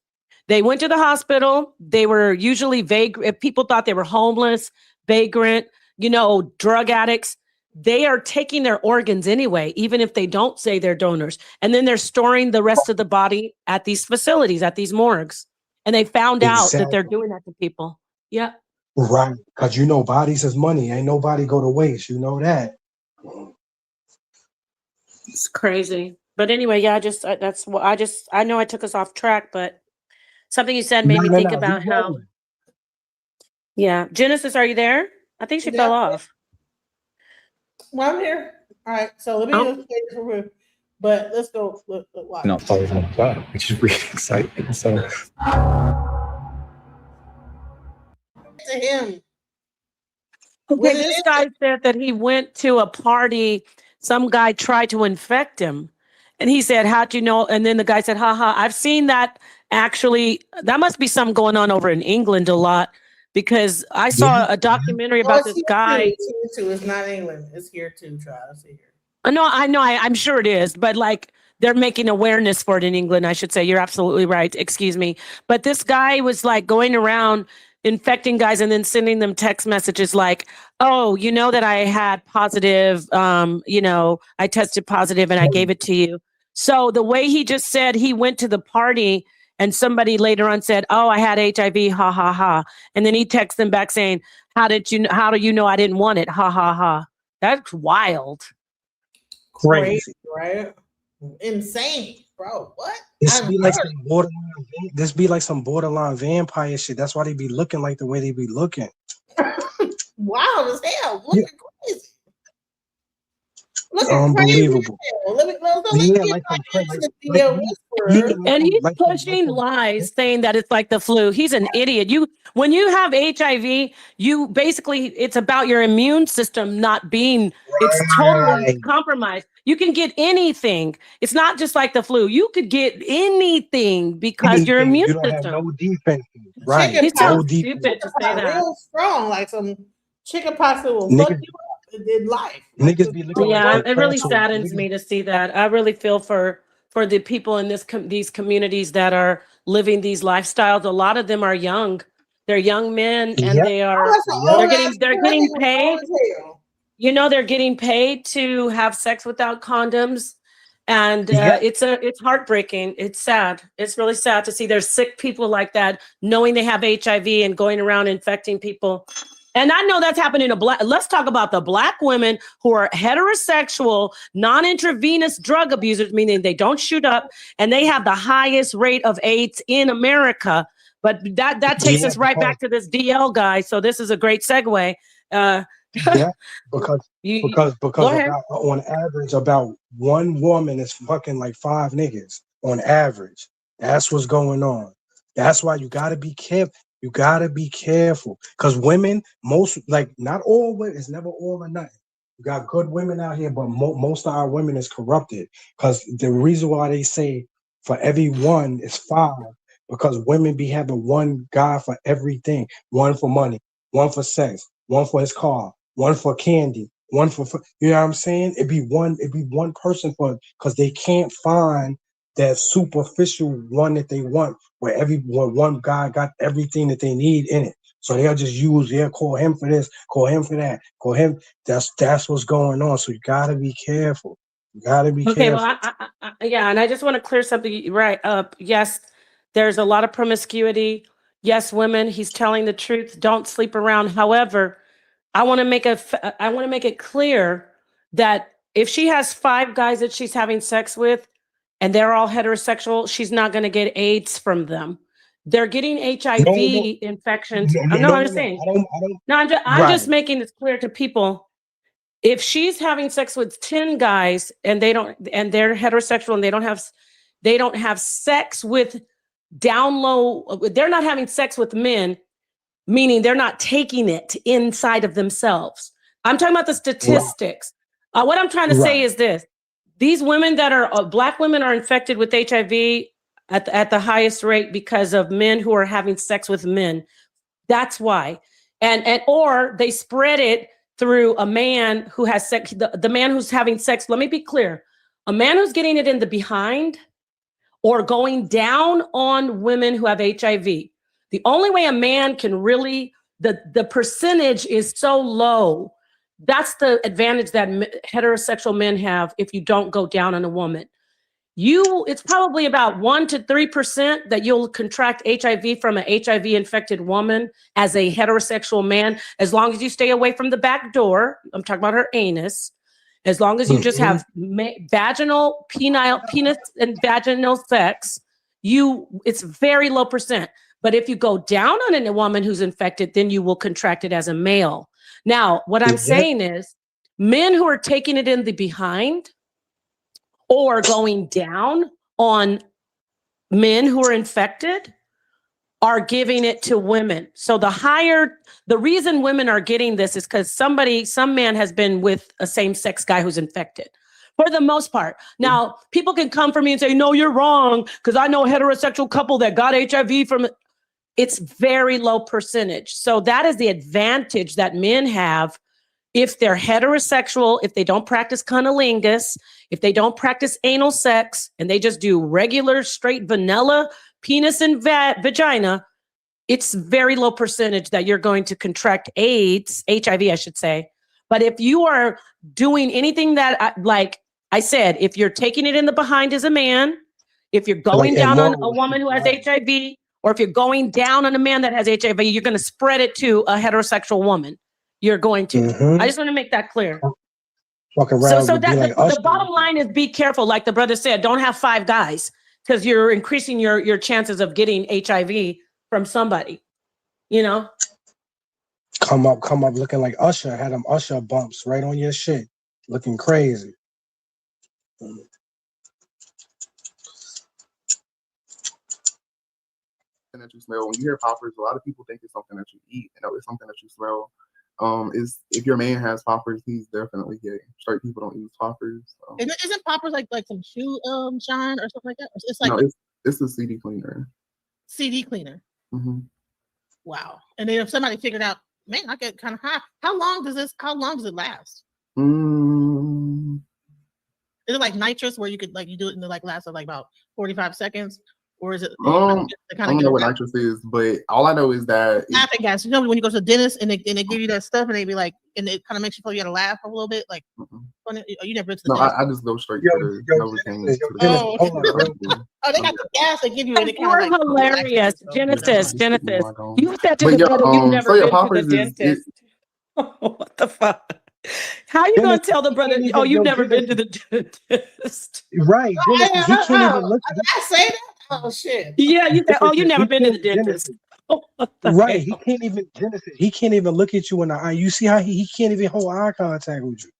They went to the hospital. They were usually vagrant. People thought they were homeless, vagrant, drug addicts. They are taking their organs anyway, even if they don't say they're donors. And then they're storing the rest of the body at these facilities, at these morgues. And they found out that they're doing that to people. Yeah. Right. Because bodies is money. Ain't nobody go to waste. You know that. It's crazy. But anyway, yeah, I know I took us off track, but something you said made me think about how. Yeah. Genesis, are you there? I think she fell off. Well, I'm here. All right. So let me just play this real quick. But let's go. Look, watch. Not following on the plan, which is really exciting. So to him. Okay, this guy said that he went to a party. Some guy tried to infect him. And he said, how'd you know? And then the guy said, haha, I've seen that. Actually, that must be something going on over in England a lot, because I saw a documentary about this guy. It's not England. It's here too. Try to see here. No, I know. I'm sure it is, but like they're making awareness for it in England, I should say. You're absolutely right. Excuse me. But this guy was like going around infecting guys and then sending them text messages like, oh, you know that I had positive, I tested positive and I gave it to you. So the way he just said he went to the party and somebody later on said, oh, I had HIV, ha, ha, ha. And then he texted them back saying, how do you know I didn't want it? Ha, ha, ha. That's wild. Crazy, right? Insane, bro. What? This be like some borderline vampire shit. That's why they be looking like the way they be looking. Wild as hell. Looking crazy. Looking unbelievable. And he's pushing lies, saying that it's like the flu. He's an idiot. When you have HIV, it's about your immune system not being, it's totally compromised. You can get anything. It's not just like the flu. You could get anything because your immune system. Have no defense. Right. It's so stupid to say that. Real strong, like some chicken pox that will fuck you up in life. Niggas be looking it really saddens me to see that. I really feel for the people in these communities that are living these lifestyles. A lot of them are young. They're young men, and they're getting paid. They're getting paid to have sex without condoms, and it's heartbreaking. It's sad. It's really sad to see there's sick people like that, knowing they have HIV and going around infecting people. And I know that's happening to let's talk about the black women who are heterosexual, non-intravenous drug abusers, meaning they don't shoot up, and they have the highest rate of AIDS in America. But that takes us right back to this DL guy. So this is a great segue. Because on average, about one woman is fucking like 5 niggas on average. That's what's going on. That's why you gotta be careful. You gotta be careful, because women, not all women, it's never all or nothing. You got good women out here, but most of our women is corrupted. Because the reason why they say for every one is 5 because women be having one guy for everything. One for money, one for sex, one for his car, one for candy, one for you know what I'm saying? It'd be one person for, because they can't find that superficial one that they want, where one guy got everything that they need in it. So they'll just call him for this, call him for that, call him. That's what's going on. So you gotta be careful. You gotta be Okay, careful. well, yeah, and I just want to clear something right up. Yes, there's a lot of promiscuity. Yes, women, he's telling the truth. Don't sleep around. However, I want to make it clear that if she has 5 guys that she's having sex with, and they're all heterosexual, she's not going to get AIDS from them. They're getting HIV infections. I'm just saying. I'm just making this clear to people. If she's having sex with 10 guys and they're heterosexual and they don't have sex with down low, they're not having sex with men, meaning they're not taking it inside of themselves. I'm talking about the statistics. What I'm trying to say is this. These women that are Black women are infected with HIV at the highest rate because of men who are having sex with men. That's why. Or they spread it through a man who has sex, the man who's having sex. Let me be clear. A man who's getting it in the behind or going down on women who have HIV. The only way a man can really, the percentage is so low. That's the advantage that heterosexual men have if you don't go down on a woman. It's probably about 1 to 3% that you'll contract HIV from an HIV infected woman as a heterosexual man, as long as you stay away from the back door. I'm talking about her anus. As long as you just have vaginal, penis and vaginal sex, it's very low percent. But if you go down on a woman who's infected, then you will contract it as a male. Now, what I'm saying is men who are taking it in the behind or going down on men who are infected are giving it to women. So the reason women are getting this is because some man has been with a same-sex guy who's infected. For the most part. Now, people can come for me and say, no, you're wrong, because I know a heterosexual couple that got HIV from it. It's very low percentage. So that is the advantage that men have if they're heterosexual, if they don't practice cunnilingus, if they don't practice anal sex, and they just do regular, straight, vanilla penis and vagina. It's very low percentage that you're going to contract AIDS, HIV, I should say. But if you are doing anything that, like I said, if you're taking it in the behind as a man, if you're going down on a woman who has HIV, or if you're going down on a man that has HIV, you're going to spread it to a heterosexual woman. You're going to. I just want to make that clear. So the bottom line is be careful. Like the brother said, don't have 5 guys, because you're increasing your chances of getting HIV from somebody, you know? Come up looking like Usher. Had them Usher bumps right on your shit. Looking crazy. That you smell when you hear poppers, a lot of people think it's something that you eat, and it's something that you smell. Is if your man has poppers, he's definitely gay. Straight people don't use poppers. Isn't poppers like some shoe shine or something like that? It's like no, it's a CD cleaner. CD cleaner. Mm-hmm. Wow. And then if somebody figured out, man, I get kind of high. How long does it last? Is it like nitrous where you could you do it in the last of about 45 seconds? Or is it I don't know what nitrous is, but all I know is that laughing gas. You know when you go to the dentist and they give you that stuff and they be like, and it kind of makes you feel you gotta laugh a little bit, like funny. You never been to the dentist? I just go straight to the they got the gas they give you. You're hilarious, Genesis. You said to the brother you've never been to the dentist. What the fuck? How you gonna tell the brother? Oh, you've never been to the dentist, right? He can't even look. Did I say that? Oh shit! Yeah, you said. Oh, you never been to the dentist. Right? He can't even Genesis. He can't even look at you in the eye. You see how he can't even hold eye contact with you.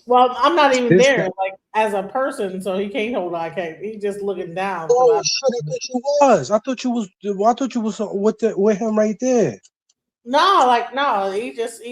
Well, I'm not even there, as a person, so he can't hold eye contact. He's just looking down. Oh shit! I thought you was with him right there. No, he just.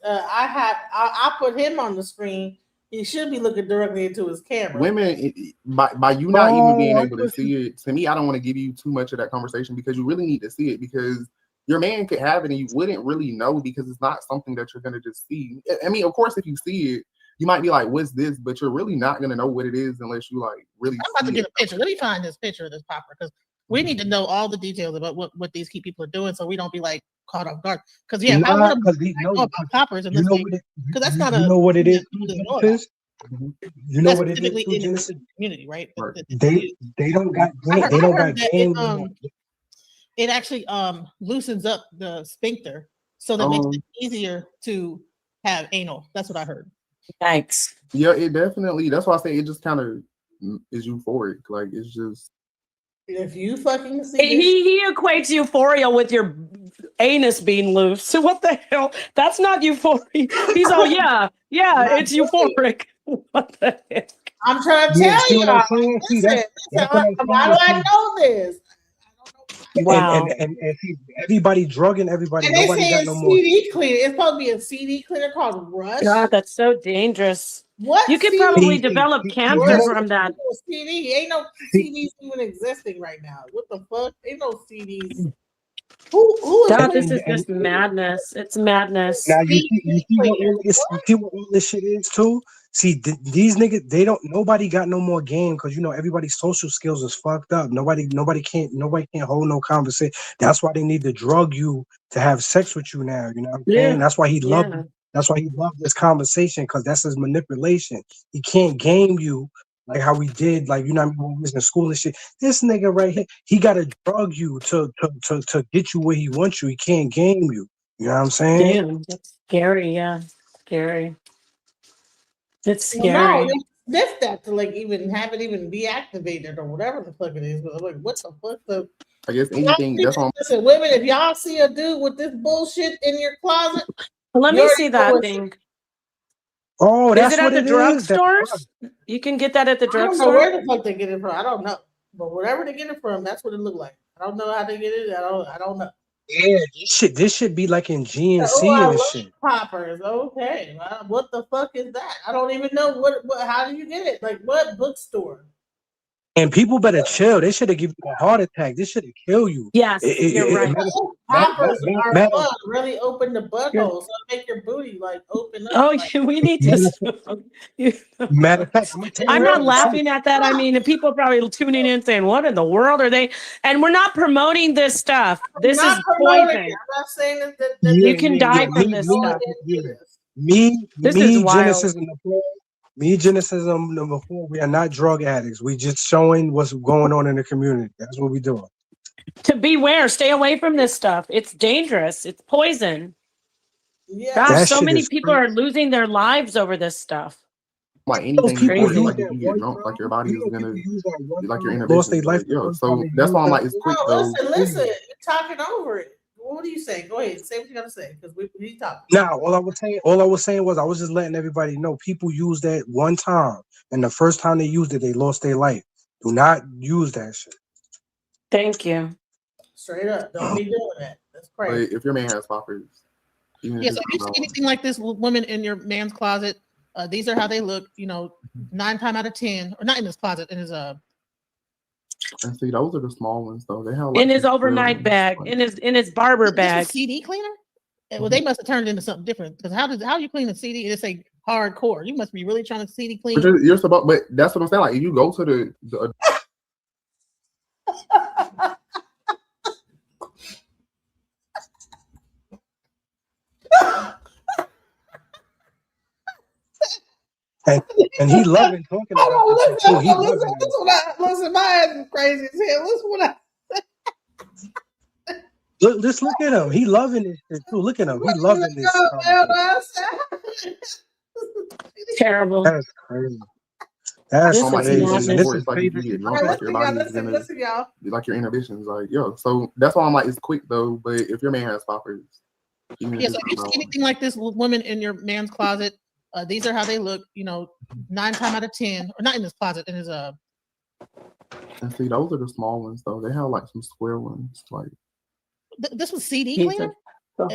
I put him on the screen, He should be looking directly into his camera. Women, by you not even being able to see it, to me, I don't want to give you too much of that conversation because you really need to see it because your man could have it and you wouldn't really know because it's not something that you're going to just see. I mean, of course, if you see it, you might be like, what's this? But you're really not going to know what it is unless you like really I'm about to get a picture. Let me find this picture of this popper because we need to know all the details about what these key people are doing so we don't be like caught off guard. Because I want to know about poppers and because that's not you know what it is. You know that's what it is. specifically in Genesis? the community, right? They don't got I game. heard that it actually loosens up the sphincter so that makes it easier to have anal. That's what I heard. Thanks. Yeah, it definitely. That's why I say it just kind of is euphoric. Like it's just. If you fucking see he equates euphoria with your anus being loose. So what the hell? That's not euphoria. He's all yeah, it's euphoric. What the heck? I'm trying to tell you. How do I know this? Wow. And see, everybody drugging everybody. And they Nobody say got it's no more. CD cleaner. It's supposed to be a CD cleaner called Rush. God, that's so dangerous. What? You could probably develop cancer from that. CD ain't no CDs even existing right now. What the fuck? Ain't no CDs. Who is God, this is just madness. It's madness. Now you see what all this shit is too. See, these niggas, nobody got no more game because everybody's social skills is fucked up. Nobody can't hold no conversation. That's why they need to drug you to have sex with you now. You know what I'm saying? That's why he loved. That's why he loved this conversation because that's his manipulation. He can't game you like how we did, like when we was in school and shit. This nigga right here, he gotta drug you to get you where he wants you. He can't game you. You know what I'm saying? Damn, that's scary. Yeah, scary. It's scary. No, they sniff that to like even have it even be activated or whatever the fuck it is. But I'm like, what the fuck? I guess anything. That's all. Listen, women, if y'all see a dude with this bullshit in your closet, let me see that thing. Oh, that's is it what at the drugstores? You can get that at the drugstore. I don't know where the fuck they get it from. I don't know, but wherever they get it from, that's what it looked like. I don't know how they get it. I don't know. Yeah, this should be like in GNC and shit. Poppers, okay. What the fuck is that? I don't even know what. How do you get it? Like what bookstore? And people better chill. They should have given you a heart attack. This should have killed you. Yes, you're right. Poppers are fun. Really open the butthole, so make your booty like open up. Oh, like, we need to. Matter of fact, I'm not laughing at that. I mean, people are probably tuning in saying, "What in the world are they?" And we're not promoting this stuff. This is poison. I'm not saying that you can die from this stuff. This is wild. Genesis and the floor. Me, Genesis, number 4, we are not drug addicts. We just showing what's going on in the community. That's what we're doing. To beware, stay away from this stuff. It's dangerous. It's poison. Yeah. Gosh, so many people are losing their lives over this stuff. Like anything, like you get drunk, like your body is gonna, like your inhibitions. Like, so that's why I'm like, it's quick though. Listen, you're talking over it. What do you say? Go ahead, say what you gotta say, because we talking. Now, all I was saying was I was just letting everybody know people use that one time, and the first time they used it, they lost their life. Do not use that shit. Thank you. Straight up, don't be doing that. That's crazy. Like, if your man has poppers, yes, if you see anything like this, women in your man's closet, these are how they look. 9 times out of 10, or not in his closet, in his And see, those are the small ones though. They have like in his overnight bag, in his barber bag. CD cleaner? Well, they must have turned it into something different. Because how you clean a CD? It's a hardcore. You must be really trying to CD clean. You're supposed, but that's what I'm saying. Like if you go to the and he loving talking about this shit too. Listen, my ass is crazy as hell. Listen what I Just look at him. He loving this shit too. Look at him. He loving this. Terrible. That's crazy. That's crazy. It's like you get drunk, like your body's gonna, like your inhibitions, like So that's why I'm like, it's quick though. But if your man has poppers, yes, if you see anything like this, women in your man's closet, these are how they look. 9 times out of 10, or not in his closet, in his And see, those are the small ones though. They have like some square ones, like. This was CD cleaner.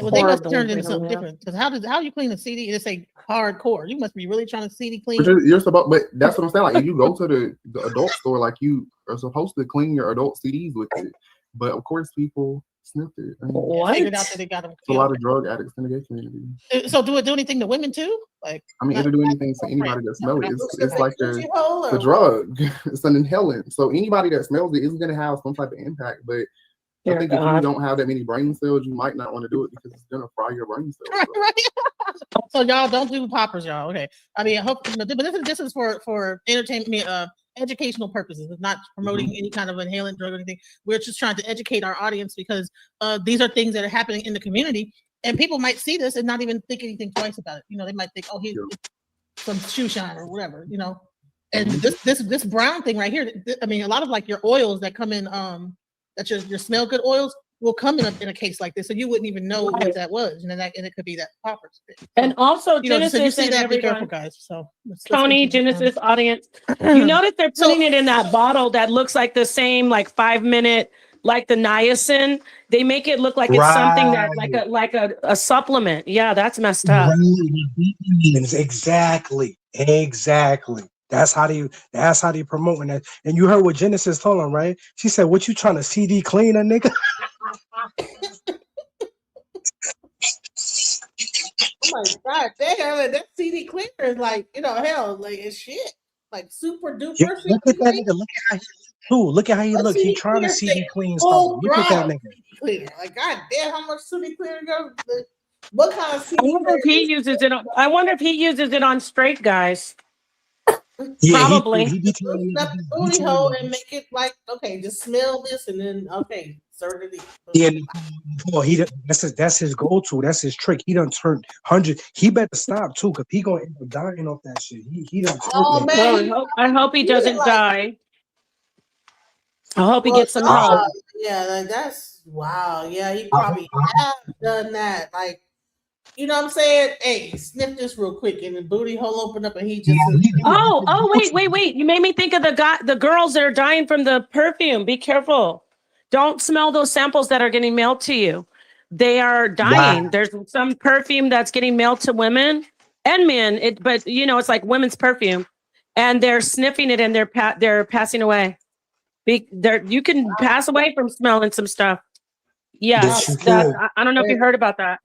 Well, they must turn it into something different. Because how you clean a CD and it say hardcore? You must be really trying to CD clean. You're supposed, but that's what I'm saying. Like if you go to the adult store, like you are supposed to clean your adult CDs with it. But of course, people sniffed it. Figured out that they got them. A lot of drug addicts in the gay community. So do it do anything to women too? Like I mean, it'll do anything to anybody that smells it. It's like a drug. It's an inhalant. So anybody that smells it is going to have some type of impact. But I think if you don't have that many brain cells, you might not want to do it because it's going to fry your brain cells. Right. So y'all don't do poppers, y'all. Okay. I mean, I hope, but this is for entertainment, educational purposes. It's not promoting any kind of inhalant drug or anything. We're just trying to educate our audience because these are things that are happening in the community, and people might see this and not even think anything twice about it. You know, they might think, oh, he's some shoe shine or whatever. You know, and this brown thing right here. I mean, a lot of like your oils that come in, that your smell good oils will come in a case like this, so you wouldn't even know what that was, and it could be that poppers. And also, you know, Genesis, so you see and that, be everyone, careful, guys. So Tony, Genesis audience, you notice they're putting it in that bottle that looks like the same, like 5 minute, like the niacin. They make it look like it's something that like a supplement. Yeah, that's messed up. Exactly. That's how they promoting that. And you heard what Genesis told him, right? She said, "What you trying to CD clean a nigga?" Oh my God, damn, that CD cleaner is like, you know, hell, like it's shit. Like super duper. Yo, look at that nigga. Look at how he looks. He trying to CD clean something. Look at that nigga. Cleaner. Like, God damn, how much CD cleaner goes? What kind of CD I wonder if he uses it on. I wonder if he uses it on straight guys. Yeah, probably. He up the booty hole and make it like, okay, just smell this and then okay, serve it. Yeah, that's his go-to. That's his trick. He done turned 100. He better stop too, cause he gonna end up dying off that shit. He done. Man, I hope he doesn't die. I hope he gets some help. Yeah, like that's wow. Yeah, he probably have done that. Like, you know what I'm saying? Hey, sniff this real quick, and the booty hole opened up, and he just. Wait! You made me think of the girls that are dying from the perfume. Be careful! Don't smell those samples that are getting mailed to you. They are dying. Wow. There's some perfume that's getting mailed to women and men. But you know, it's like women's perfume, and they're sniffing it, and they're passing away. You can pass away from smelling some stuff. Yes, I don't know if you heard about that.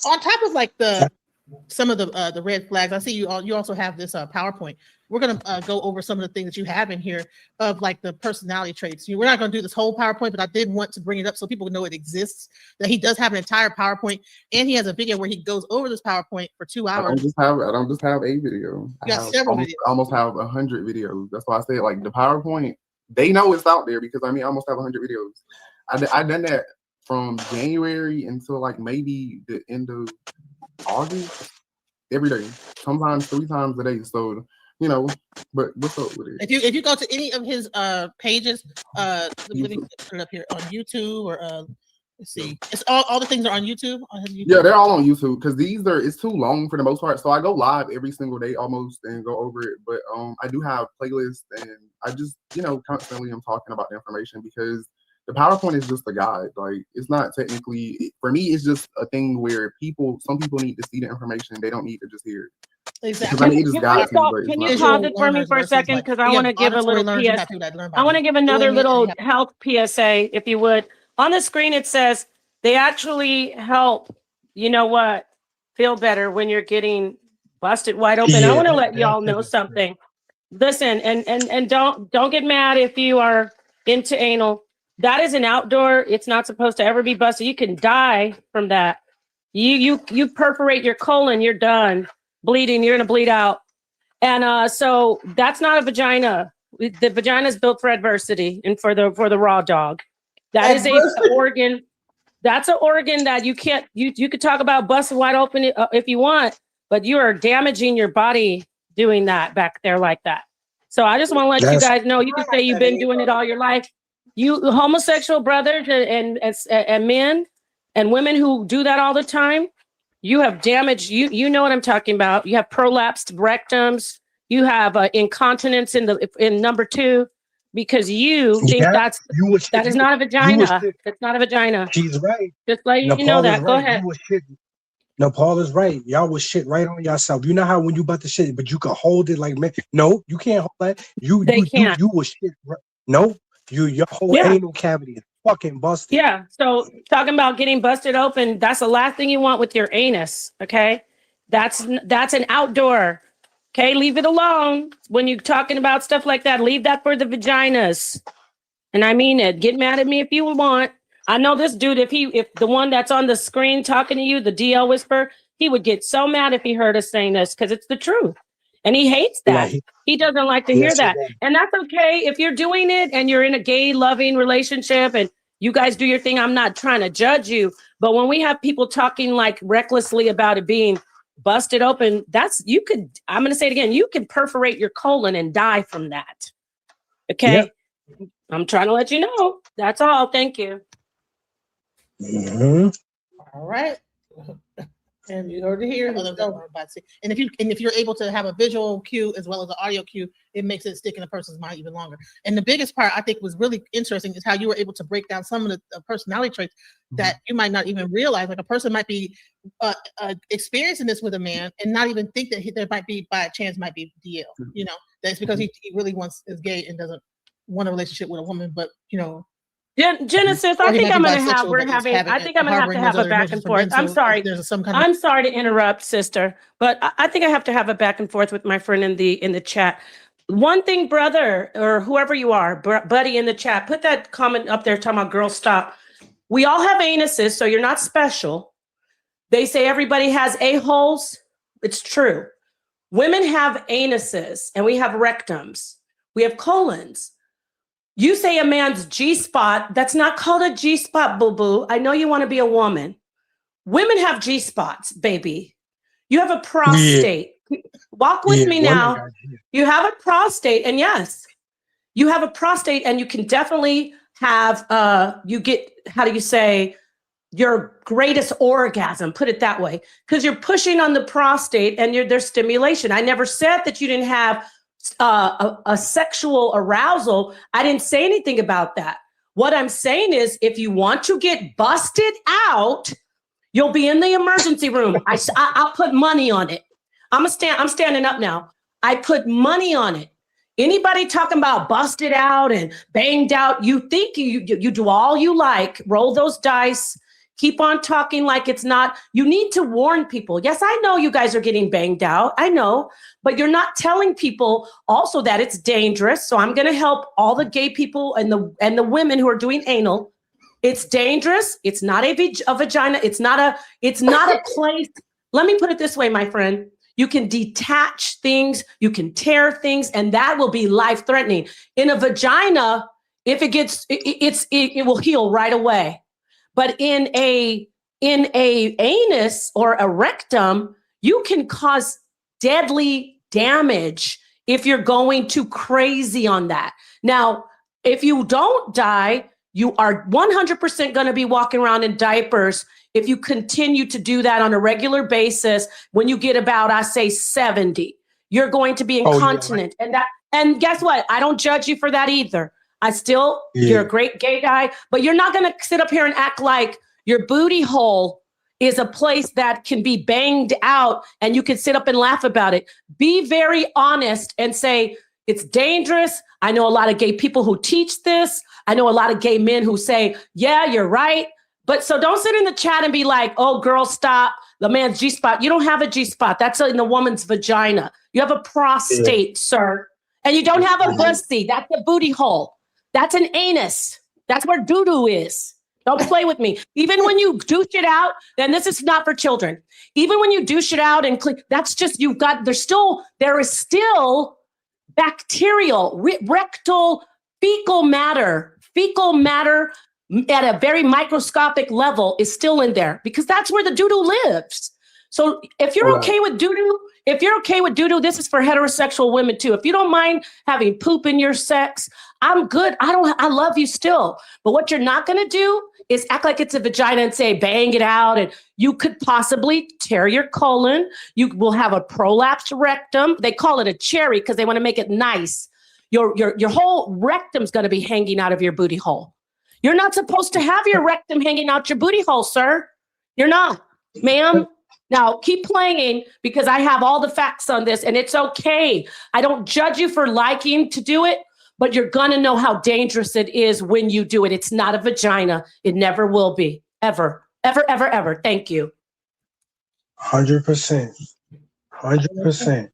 On top of like some of the red flags, I see you also have this PowerPoint. We're gonna go over some of the things that you have in here of like the personality traits. We're not gonna do this whole PowerPoint, but I did want to bring it up so people know it exists. That he does have an entire PowerPoint, and he has a video where he goes over this PowerPoint for 2 hours. I don't just have a video. You got several videos. I almost have 100 videos. That's why I say like the PowerPoint. They know it's out there because I almost have 100 videos. I done that from January until like maybe the end of August, every day, sometimes 3 times a day. So, you know, but what's up with it? If you go to any of his pages, let me put it up here on YouTube or let's see, it's all the things are on YouTube. Yeah, they're all on YouTube because it's too long for the most part. So I go live every single day almost and go over it. But I do have playlists, and I just, you know, constantly I'm talking about the information because the PowerPoint is just a guide. Like, it's not technically, for me, it's just a thing where some people need to see the information. They don't need to just hear it. Exactly. Can you pause it for me for a second? Because I want to give a little PSA. I want to give another little health PSA, if you would. On the screen, it says they actually help, you know what, feel better when you're getting busted wide open. I want to let y'all know something. Listen, and don't get mad if you are into anal. That is an outdoor. It's not supposed to ever be busted. You can die from that. You perforate your colon, you're done bleeding. You're gonna bleed out. And so that's not a vagina. The vagina is built for adversity and for the raw dog. That is an organ. That's an organ that you can't. You could talk about busted wide open if you want, but you are damaging your body doing that back there like that. So I just want to let you guys know. You can say you've been doing it all your life. You homosexual brothers and men and women who do that all the time, you have damaged. You know what I'm talking about. You have prolapsed rectums. You have incontinence in number 2. because you think Yeah, that is not a vagina. That's not a vagina. She's right. Just let you know Nepal is that. Go right. ahead. You was shit. Nepal is right. Y'all was shit right on yourself. You know how when you about to shit, but you can hold it like man. No, you can't hold that. You can't. You was shit. Right. No, your whole anal cavity is fucking busted. Yeah. So talking about getting busted open, that's the last thing you want with your anus. Okay. That's an outdoor. Okay. Leave it alone. When you're talking about stuff like that, leave that for the vaginas. And I mean it. Get mad at me if you want. I know this dude, if the one that's on the screen talking to you, the DL whisper, he would get so mad if he heard us saying this because it's the truth. And he hates that. He doesn't like to hear that. And that's okay. If you're doing it and you're in a gay loving relationship and you guys do your thing, I'm not trying to judge you. But when we have people talking like recklessly about it being busted open, I'm going to say it again, you can perforate your colon and die from that. Okay. Yep. I'm trying to let you know. That's all. Thank you. Mm-hmm. All right. And you heard it here. And if you're able to have a visual cue as well as an audio cue, it makes it stick in a person's mind even longer. And the biggest part I think was really interesting is how you were able to break down some of the personality traits that you might not even realize. Like a person might be experiencing this with a man and not even think that there might be by chance might be DL. You know, that's because he really is gay and doesn't want a relationship with a woman, but you know. Genesis, I think I'm going to have to have a back and forth. I'm sorry. I'm sorry to interrupt, sister, but I think I have to have a back and forth with my friend in the chat. One thing, brother, or whoever you are, buddy in the chat, put that comment up there talking about girls stop. We all have anuses, so you're not special. They say everybody has a-holes. It's true. Women have anuses and we have rectums. We have colons. You say a man's G-spot, that's not called a G-spot, boo-boo. I know you want to be a woman. Women have G-spots, baby. You have a prostate. Yeah. Walk with me now. You have a prostate, and yes, you have a prostate, and you can definitely have, you get, how do you say, your greatest orgasm, put it that way, because you're pushing on the prostate and there's stimulation. I never said that you didn't have a sexual arousal. I didn't say anything about that. What I'm saying is if you want to get busted out, you'll be in the emergency room. I'll put money on it. I'm standing up now. I put money on it. Anybody talking about busted out and banged out, you think you do all you like, roll those dice, keep on talking like it's not. You need to warn people. Yes, I know you guys are getting banged out. I know, but you're not telling people also that it's dangerous. So I'm going to help all the gay people and the women who are doing anal. It's dangerous. It's not a vagina. It's not a place. Let me put it this way, my friend. You can detach things, you can tear things, and that will be life-threatening. In a vagina, if it gets, it will heal right away. But in a anus or a rectum, you can cause deadly damage if you're going too crazy on that. Now, if you don't die, you are 100% going to be walking around in diapers if you continue to do that on a regular basis. When you get about, I say 70, you're going to be incontinent. And guess what? I don't judge you for that either. You're a great gay guy, but you're not going to sit up here and act like your booty hole is a place that can be banged out and you can sit up and laugh about it. Be very honest and say, it's dangerous. I know a lot of gay people who teach this. I know a lot of gay men who say, yeah, you're right. But so don't sit in the chat and be like, oh, girl, stop. The man's G-spot. You don't have a G-spot. That's in the woman's vagina. You have a prostate, sir. And you don't have a pussy. That's a booty hole. That's an anus. That's where doo-doo is. Don't play with me. Even when you douche it out, then this is not for children. Even when you douche it out and clean, that's just, there is still bacterial, rectal, fecal matter at a very microscopic level is still in there because that's where the doo-doo lives. So if you're okay with doo-doo, this is for heterosexual women too. If you don't mind having poop in your sex, I'm good. I love you still. But what you're not going to do is act like it's a vagina and say, bang it out. And you could possibly tear your colon. You will have a prolapsed rectum. They call it a cherry because they want to make it nice. Your whole rectum's going to be hanging out of your booty hole. You're not supposed to have your rectum hanging out your booty hole, sir. You're not, ma'am. Now keep playing because I have all the facts on this, and it's okay. I don't judge you for liking to do it, but you're going to know how dangerous it is when you do it. It's not a vagina. It never will be. Ever, ever, ever, ever. Thank you. 100%. 100%.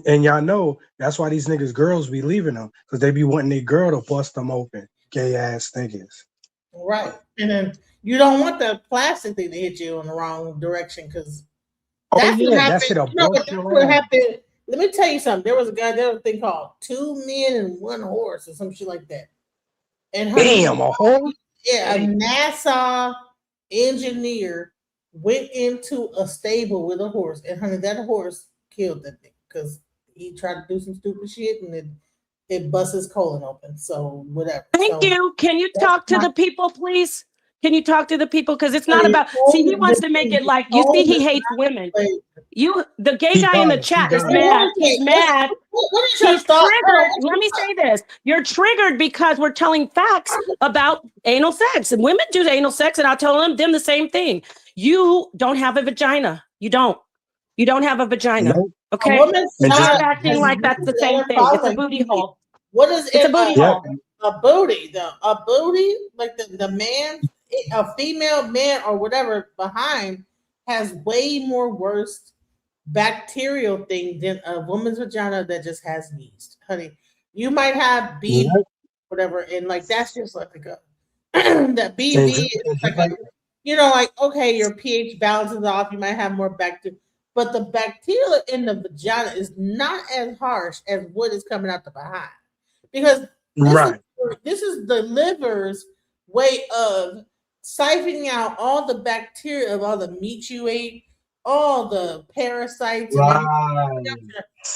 And y'all know that's why these niggas girls be leaving them, because they be wanting their girl to bust them open. Gay ass niggas. Right. And then you don't want the plastic thing to hit you in the wrong direction, because that shit what happened. Let me tell you something. There was a thing called 2 Men and 1 Horse or some shit like that. And damn, a horse? Yeah, a NASA engineer went into a stable with a horse, and honey, that horse killed that thing because he tried to do some stupid shit, and it busts his colon open. So whatever. Thank you. Can you talk to the people, please? Can you talk to the people? Because it's not about. See, he wants to make it like you see. He hates women. The gay guy in the chat is mad. He's mad. He's triggered. Let me say this: you're triggered because we're telling facts about anal sex, and women do anal sex, and I'll tell them the same thing. You don't have a vagina. You don't. You don't have a vagina. Nope. Okay. Stop acting like that's the same thing. It's a booty hole. What is it? It's a booty hole. A booty, though. A booty, like the man, a female man or whatever behind has way more worse bacterial thing than a woman's vagina that just has yeast. Honey, you might have BV, whatever, and like that's just like that BV is like like okay, your pH balance is off. You might have more bacteria. But the bacteria in the vagina is not as harsh as what is coming out the behind. Because this is the liver's way of siphoning out all the bacteria of all the meat you ate, all the parasites.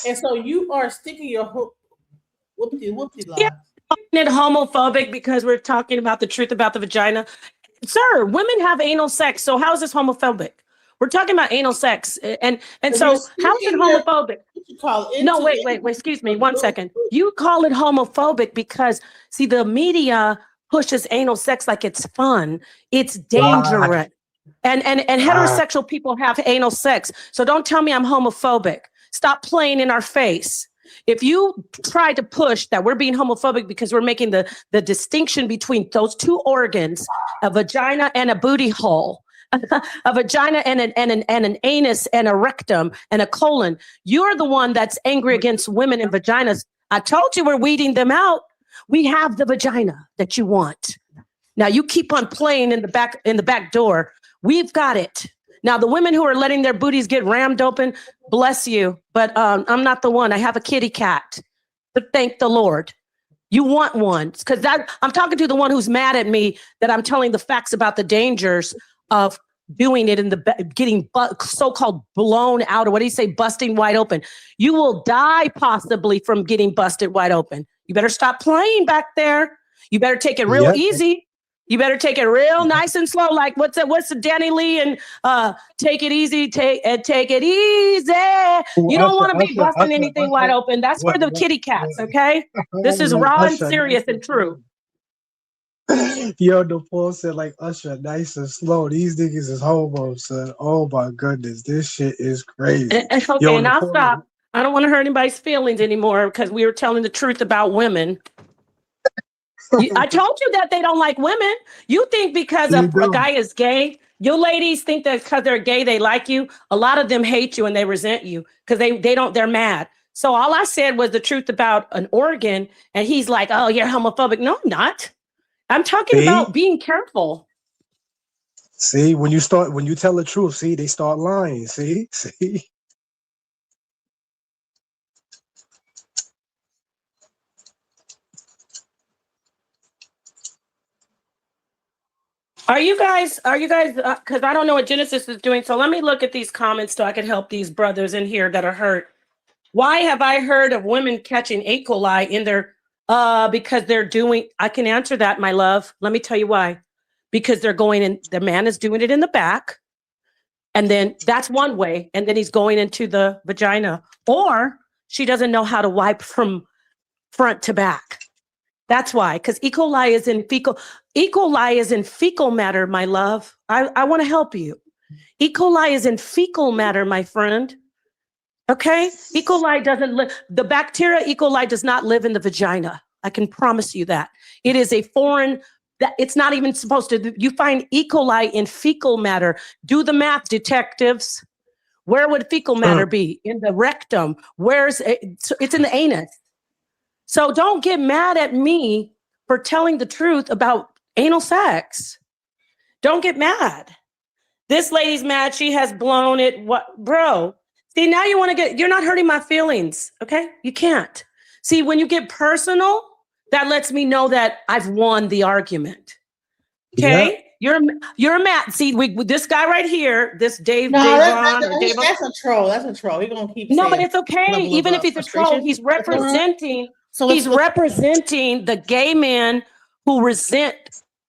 And so you are sticking your whoopty line. It homophobic because we're talking about the truth about the vagina. Sir, women have anal sex. So how is this homophobic? We're talking about anal sex, and so how is it homophobic? No, wait, excuse me, 1 second. You call it homophobic because see the media pushes anal sex like it's fun, it's dangerous, and heterosexual people have anal sex. So don't tell me I'm homophobic. Stop playing in our face. If you try to push that we're being homophobic because we're making the distinction between those two organs, a vagina and a booty hole. A vagina and an anus and a rectum and a colon. You're the one that's angry against women and vaginas. I told you we're weeding them out. We have the vagina that you want. Now you keep on playing in the back door. We've got it. Now the women who are letting their booties get rammed open, bless you. But I'm not the one. I have a kitty cat. But thank the Lord. You want one because I'm talking to the one who's mad at me that I'm telling the facts about the dangers of doing it in getting so-called blown out, or what do you say, busting wide open. You will die possibly from getting busted wide open. You better stop playing back there. You better take it real easy. You better take it real nice and slow. Like what's the Danny Lee and take it easy, take it easy. You don't want to be busting anything wide open. That's for the kitty cats, okay? This is raw and serious and true. Yo, the Paul said like Usher, nice and slow. These niggas is homo, son. Oh my goodness, this shit is crazy. Okay, and I'll stop. I don't want to hurt anybody's feelings anymore because we were telling the truth about women. I told you that they don't like women. You think because a guy is gay, you ladies think that because they're gay, they like you. A lot of them hate you and they resent you because they're mad. So all I said was the truth about an organ, and he's like, oh, you're homophobic. No, I'm not. I'm talking about being careful. See, when you tell the truth, see, they start lying. See. Are you guys, because I don't know what Genesis is doing. So let me look at these comments so I can help these brothers in here that are hurt. Why have I heard of women catching E. coli in their because they're doing, I can answer that, my love. Let me tell you why. Because they're going in, the man is doing it in the back. And then that's one way. And then he's going into the vagina. Or she doesn't know how to wipe from front to back. That's why, because E. coli is in fecal matter, my love. I want to help you. E. coli is in fecal matter, my friend. Okay? E. coli doesn't live, the bacteria E. coli does not live in the vagina. I can promise you that. It is a foreign, that it's not even supposed to, you find E. coli in fecal matter. Do the math, detectives. Where would fecal matter be? In the rectum. It's in the anus. So don't get mad at me for telling the truth about anal sex. Don't get mad. This lady's mad. She has blown it. What, bro? See, now you want to you're not hurting my feelings. Okay. You can't. See, when you get personal, that lets me know that I've won the argument. Okay. Yep. You're mad. See, this guy right here, this Dave. No, Dave that's a troll. That's a troll. He's gonna keep. No, but it's okay. Even if he's a troll, he's representing. He's representing the gay men who resent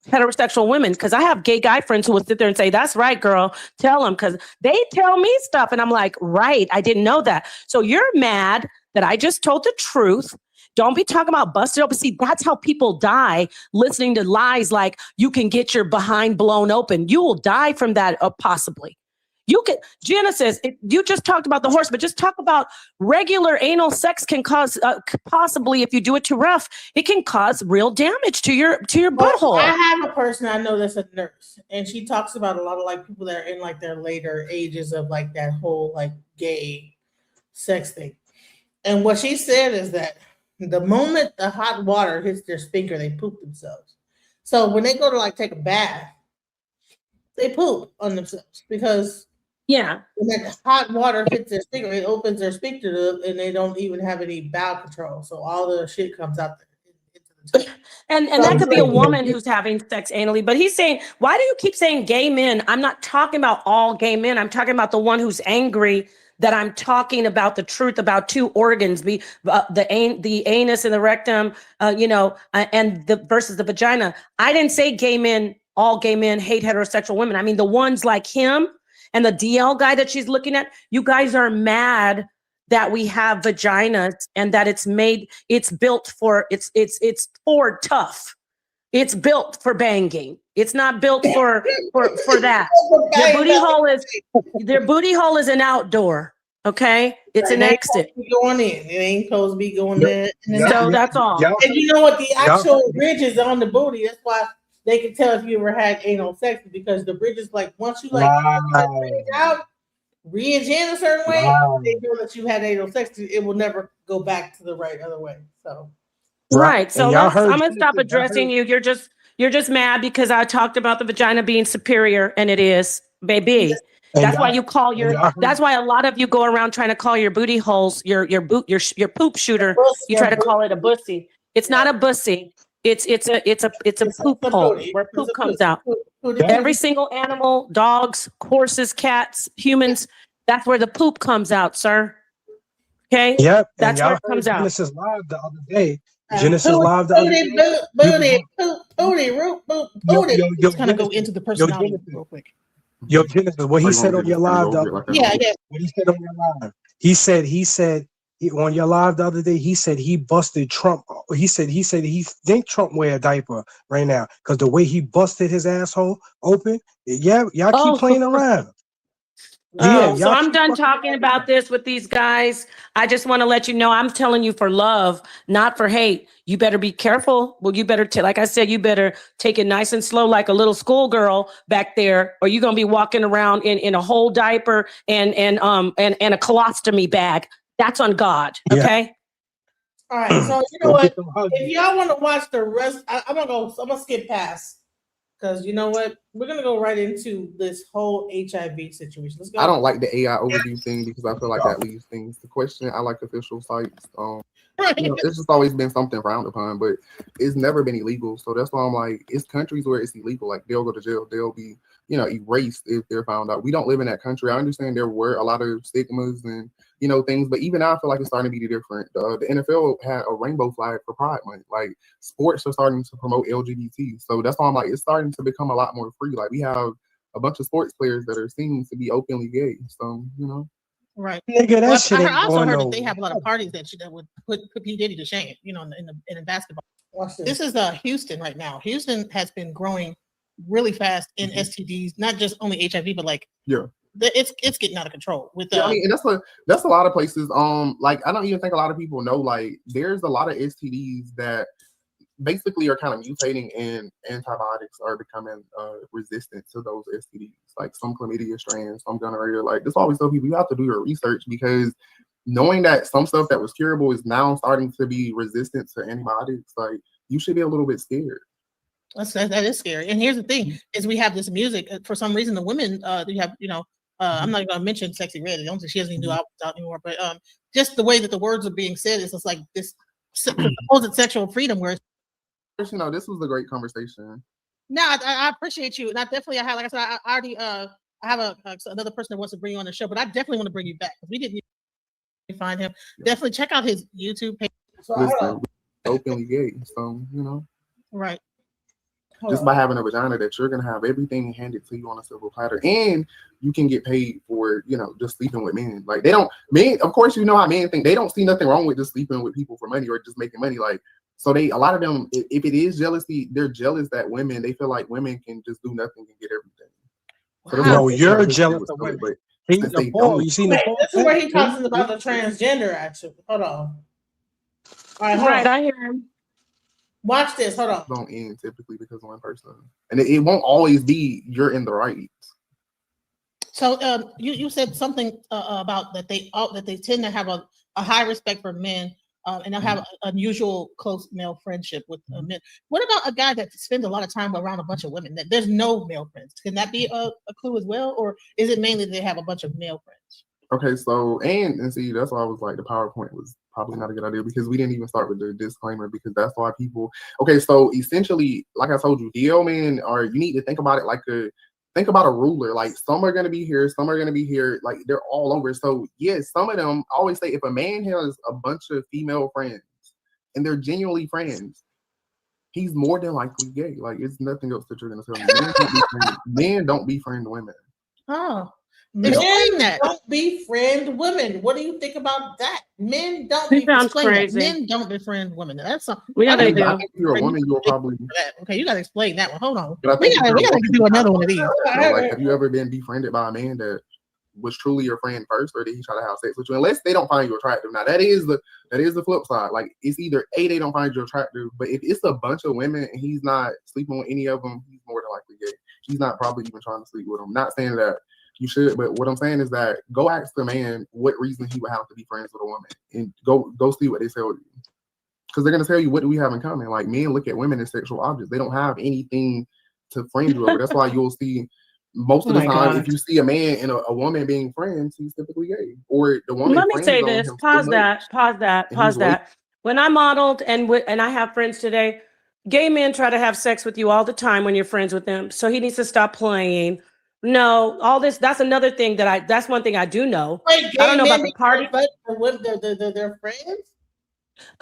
heterosexual women. Because I have gay guy friends who will sit there and say, "That's right, girl. Tell them," because they tell me stuff, and I'm like, "Right, I didn't know that." So you're mad that I just told the truth. Don't be talking about busted open. See, that's how people die, listening to lies like you can get your behind blown open. You will die from that, possibly. You can, Genesis, you just talked about the horse, but just talk about regular anal sex can cause, possibly if you do it too rough, it can cause real damage to your butthole. I have a person I know that's a nurse, and she talks about a lot of like people that are in like their later ages of like that whole like gay sex thing. And what she said is that the moment the hot water hits their sphincter, they poop themselves. So when they go to like take a bath, they poop on themselves because when that hot water hits their sphincter, it opens their sphincter and they don't even have any bowel control. So all the shit comes out there. And that could be a woman who's having sex anally, but he's saying, why do you keep saying gay men? I'm not talking about all gay men. I'm talking about the one who's angry that I'm talking about the truth about two organs, the anus and the rectum, and versus the vagina. I didn't say gay men, all gay men hate heterosexual women. I mean, the ones like him and the DL guy that she's looking at, you guys are mad that we have vaginas and that it's built for, it's for tough. It's built for banging. It's not built for that. Their booty hole is an outdoor. Okay, it's an exit. Going in, it ain't supposed to be going there. So that's all. And you know what? The actual ridge is on the booty. That's why they can tell if you ever had anal sex, because the ridge is like once you like out, ridge in a certain way, they know that you had anal sex. It will never go back to the right other way. So. Right. So I'm gonna stop addressing you. You're just mad because I talked about the vagina being superior, and it is, baby. That's why you call that's why a lot of you go around trying to call your booty holes your poop shooter. You try to call it a bussy. It's not a bussy. It's a poop hole where poop comes out. Every single animal, dogs, horses, cats, humans, that's where the poop comes out, sir. Okay? Yep. That's where it comes out. Genesis Live the other day. Genesis Live the other day. Booty. It's gonna go into the personality real quick. Yo, Genesis, what he said on your live the other day. What he said on your live. He said on your live the other day, he said he busted Trump. He said he think Trump wear a diaper right now because the way he busted his asshole open. Yeah, y'all keep playing around. So I'm done talking about this with these guys. I just want to let you know I'm telling you for love, not for hate. You better be careful. Well, you better, like I said, you better take it nice and slow like a little schoolgirl back there, or you're gonna be walking around in a whole diaper and a colostomy bag. That's on God. Okay. All right. So you know what? If y'all want to watch the rest, I'm gonna skip past. Because you know what? We're going to go right into this whole HIV situation. Let's go. I don't like the AI overview thing because I feel like that leaves things to question. I like official sites. It's just always been something frowned upon, but it's never been illegal. So that's why I'm like, it's countries where it's illegal. Like they'll go to jail. They'll be, erased if they're found out. We don't live in that country. I understand there were a lot of stigmas and, things, but even now I feel like it's starting to be different. The NFL had a rainbow flag for Pride Month. Like sports are starting to promote LGBT. So that's why I'm like, it's starting to become a lot more free. Like we have a bunch of sports players that are seen to be openly gay. So, Right. Nigga, that Well, shit ain't I also going heard that nowhere. they have a lot of parties that would put P. Diddy to shame, you know, in basketball. Watch This is Houston right now. Houston has been growing really fast in STDs, not just only HIV, but like Yeah. it's getting out of control with Yeah, I mean, and that's a lot of places. Like I don't even think a lot of people know. Like, there's a lot of STDs that basically are kind of mutating, and antibiotics are becoming resistant to those STDs. Like some chlamydia strands, some gonorrhea. Like, this always tell people you have to do your research, because knowing that some stuff that was curable is now starting to be resistant to antibiotics, like, you should be a little bit scared. That is scary. And here's the thing: is we have this music for some reason. The women, you have, you know, I'm not going to mention Sexy Red. I don't think she doesn't even do albums out anymore. But just the way that the words are being said is just like this supposed sexual freedom. Where, you know, this was a great conversation. no, I appreciate you, and I definitely have, like I said, I already I have another person that wants to bring you on the show, but I definitely want to bring you back because we didn't find him. Yeah. Definitely check out his YouTube page. Listen, openly gay, so you know, right. Just by having a vagina, that you're gonna have everything handed to you on a silver platter, and you can get paid for, you know, just sleeping with men. Like, they don't, men, of course, you know how men think. They don't see nothing wrong with just sleeping with people for money or just making money. Like, so a lot of them, if it is jealousy, they're jealous that women, they feel like women can just do nothing and get everything. So no, you're jealous of women. You see the this is where he talks about the transgender. Actually, hold on. All right, right, I hear him. Watch this. Hold on. Don't end typically because of one person, and it won't always be you're in the right. So you said something about that they tend to have a high respect for men, and they'll have an unusual close male friendship with men. What about a guy that spends a lot of time around a bunch of women? That there's no male friends. Can that be a clue as well, or is it mainly they have a bunch of male friends? Okay, so and see, that's why I was like, the PowerPoint was probably not a good idea, because we didn't even start with the disclaimer, because that's why people. Okay, so essentially, like I told you, DL men you need to think about it like think about a ruler. Like, some are gonna be here, some are gonna be here. Like, they're all over. So yes, some of them, I always say, if a man has a bunch of female friends and they're genuinely friends, he's more than likely gay. Like, it's nothing else that you're gonna tell me. Men don't befriend women. Oh. Men don't befriend women. What do you think about that? Men don't befriend crazy. Men don't befriend women. That's something. I think if you're a woman, you'll probably. Okay, you gotta explain that one. Hold on. We gotta do another one of these. Like, have you ever been befriended by a man that was truly your friend first, or did he try to have sex with you? Unless they don't find you attractive. Now that is the flip side. Like, it's either they don't find you attractive, but if it's a bunch of women and he's not sleeping with any of them, he's more than likely gay. He's not probably even trying to sleep with them. Not saying that you should, but what I'm saying is that go ask the man what reason he would have to be friends with a woman, and go see what they tell you, because they're gonna tell you, what do we have in common? Like, men look at women as sexual objects. They don't have anything to friend you over. That's why you'll see most of the time, if you see a man and a woman being friends, he's typically gay. Or the woman. Let me say this. Pause that. When I modeled and I have friends today, gay men try to have sex with you all the time when you're friends with them. So he needs to stop playing. No, all this, that's another thing that's one thing I do know. Wait, I don't know about the party. Their friends?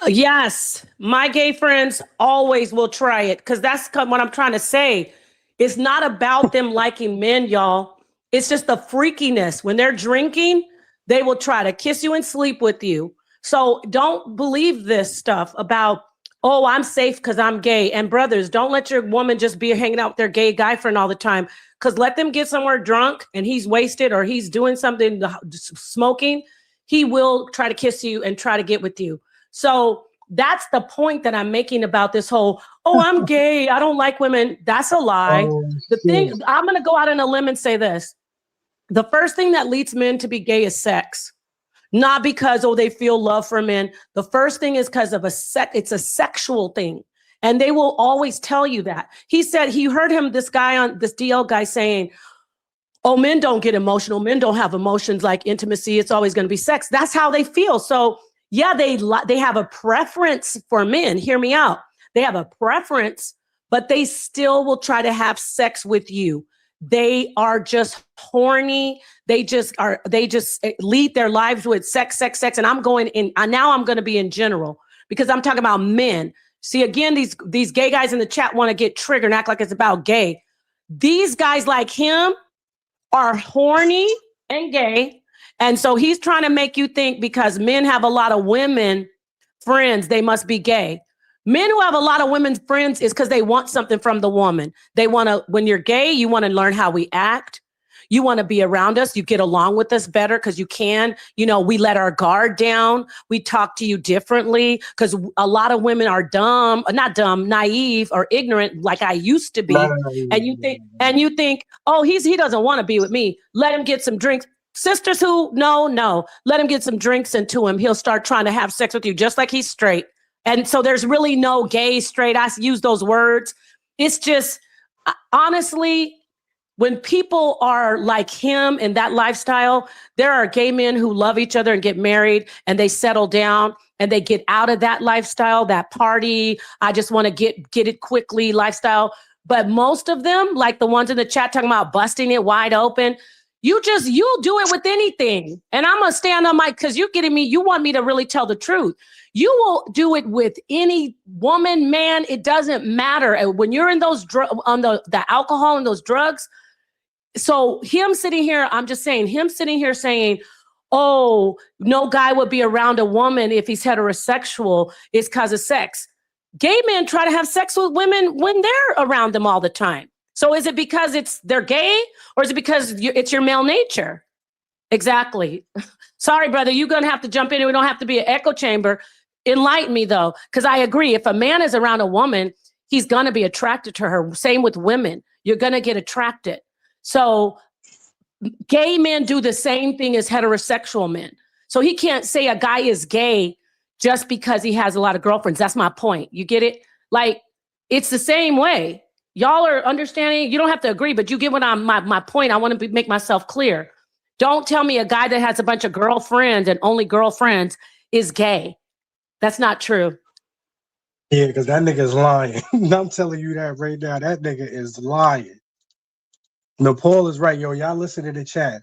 Yes, my gay friends always will try it, because that's what I'm trying to say. It's not about them liking men, y'all. It's just the freakiness. When they're drinking, they will try to kiss you and sleep with you. So don't believe this stuff about, oh, I'm safe because I'm gay. And brothers, don't let your woman just be hanging out with their gay guy friend all the time. Because let them get somewhere drunk and he's wasted, or he's doing something, smoking, he will try to kiss you and try to get with you. So that's the point that I'm making about this whole, oh, I'm gay, I don't like women. That's a lie. The thing, I'm going to go out on a limb and say this. The first thing that leads men to be gay is sex. Not because, oh, they feel love for men. The first thing is because of it's a sexual thing. And they will always tell you that. He said, he heard this DL guy saying, oh, men don't get emotional. Men don't have emotions like intimacy. It's always going to be sex. That's how they feel. So yeah, they have a preference for men. Hear me out. They have a preference, but they still will try to have sex with you. They are just horny. They just lead their lives with sex. And I'm going in, now I'm going to be in general, because I'm talking about men. See, again, these gay guys in the chat want to get triggered and act like it's about gay. These guys like him are horny and gay, And so he's trying to make you think because men have a lot of women friends, they must be gay. Men who have a lot of women friends is because they want something from the woman. They want to, when you're gay, you want to learn how we act. You want to be around us. You get along with us better because you can. You know, we let our guard down. We talk to you differently because a lot of women are not dumb, naive or ignorant like I used to be. And you think, oh, he doesn't want to be with me. Let him get some drinks. Sisters who, no, let him get some drinks into him. He'll start trying to have sex with you just like he's straight. And so there's really no gay, straight. I use those words. It's just, honestly, when people are like him in that lifestyle, there are gay men who love each other and get married and they settle down and they get out of that lifestyle, that party. I just want to get it quickly lifestyle. But most of them, like the ones in the chat talking about busting it wide open, you'll do it with anything. And I'm going to stand on because you want me to really tell the truth. You will do it with any woman, man. It doesn't matter. And when you're in those on the alcohol and those drugs. So him sitting here, I'm just saying, him sitting here saying, oh, no guy would be around a woman if he's heterosexual, it's because of sex. Gay men try to have sex with women when they're around them all the time. So is it because they're gay or is it because it's your male nature? Exactly. Sorry, brother, you're going to have to jump in. We don't have to be an echo chamber. Enlighten me, though, because I agree. If a man is around a woman, he's going to be attracted to her. Same with women. You're going to get attracted. So gay men do the same thing as heterosexual men. So he can't say a guy is gay just because he has a lot of girlfriends. That's my point. You get it? Like, it's the same way. Y'all are understanding. You don't have to agree, but you get what my point. I want to make myself clear. Don't tell me a guy that has a bunch of girlfriends and only girlfriends is gay. That's not true. Yeah, because that nigga is lying. I'm telling you that right now. That nigga is lying. No, Paul is right, yo. Y'all listen to the chat.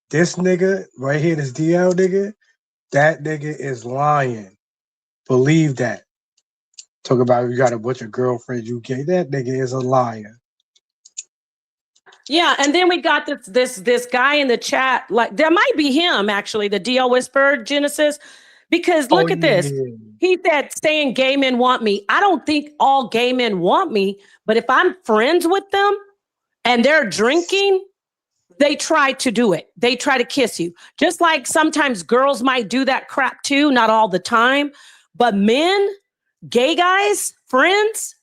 This nigga right here, this DL nigga, that nigga is lying. Believe that. Talk about you got a bunch of girlfriends, you gay. That nigga is a liar. Yeah, and then we got this guy in the chat. Like, that might be him actually, the DL Whisperer Genesis, because look at this. He said, saying gay men want me. I don't think all gay men want me, but if I'm friends with them and they're drinking, they try to do it. They try to kiss you. Just like sometimes girls might do that crap too, not all the time, but men, gay guys, friends,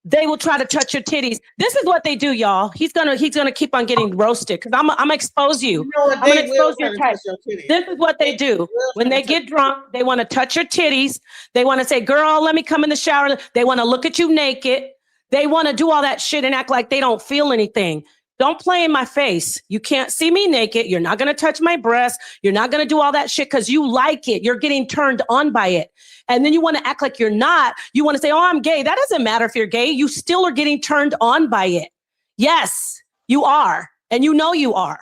they will try to touch your titties. This is what they do, y'all. He's gonna keep on getting roasted because I'm gonna expose you. I'm gonna expose your type. This is what they do. When they get drunk, they want to touch your titties. They want to say, girl, let me come in the shower. They want to look at you naked. They want to do all that shit and act like they don't feel anything. Don't play in my face. You can't see me naked. You're not going to touch my breast. You're not going to do all that shit because you like it. You're getting turned on by it. And then you want to act like you're not. You want to say, oh, I'm gay. That doesn't matter if you're gay. You still are getting turned on by it. Yes, you are. And you know you are.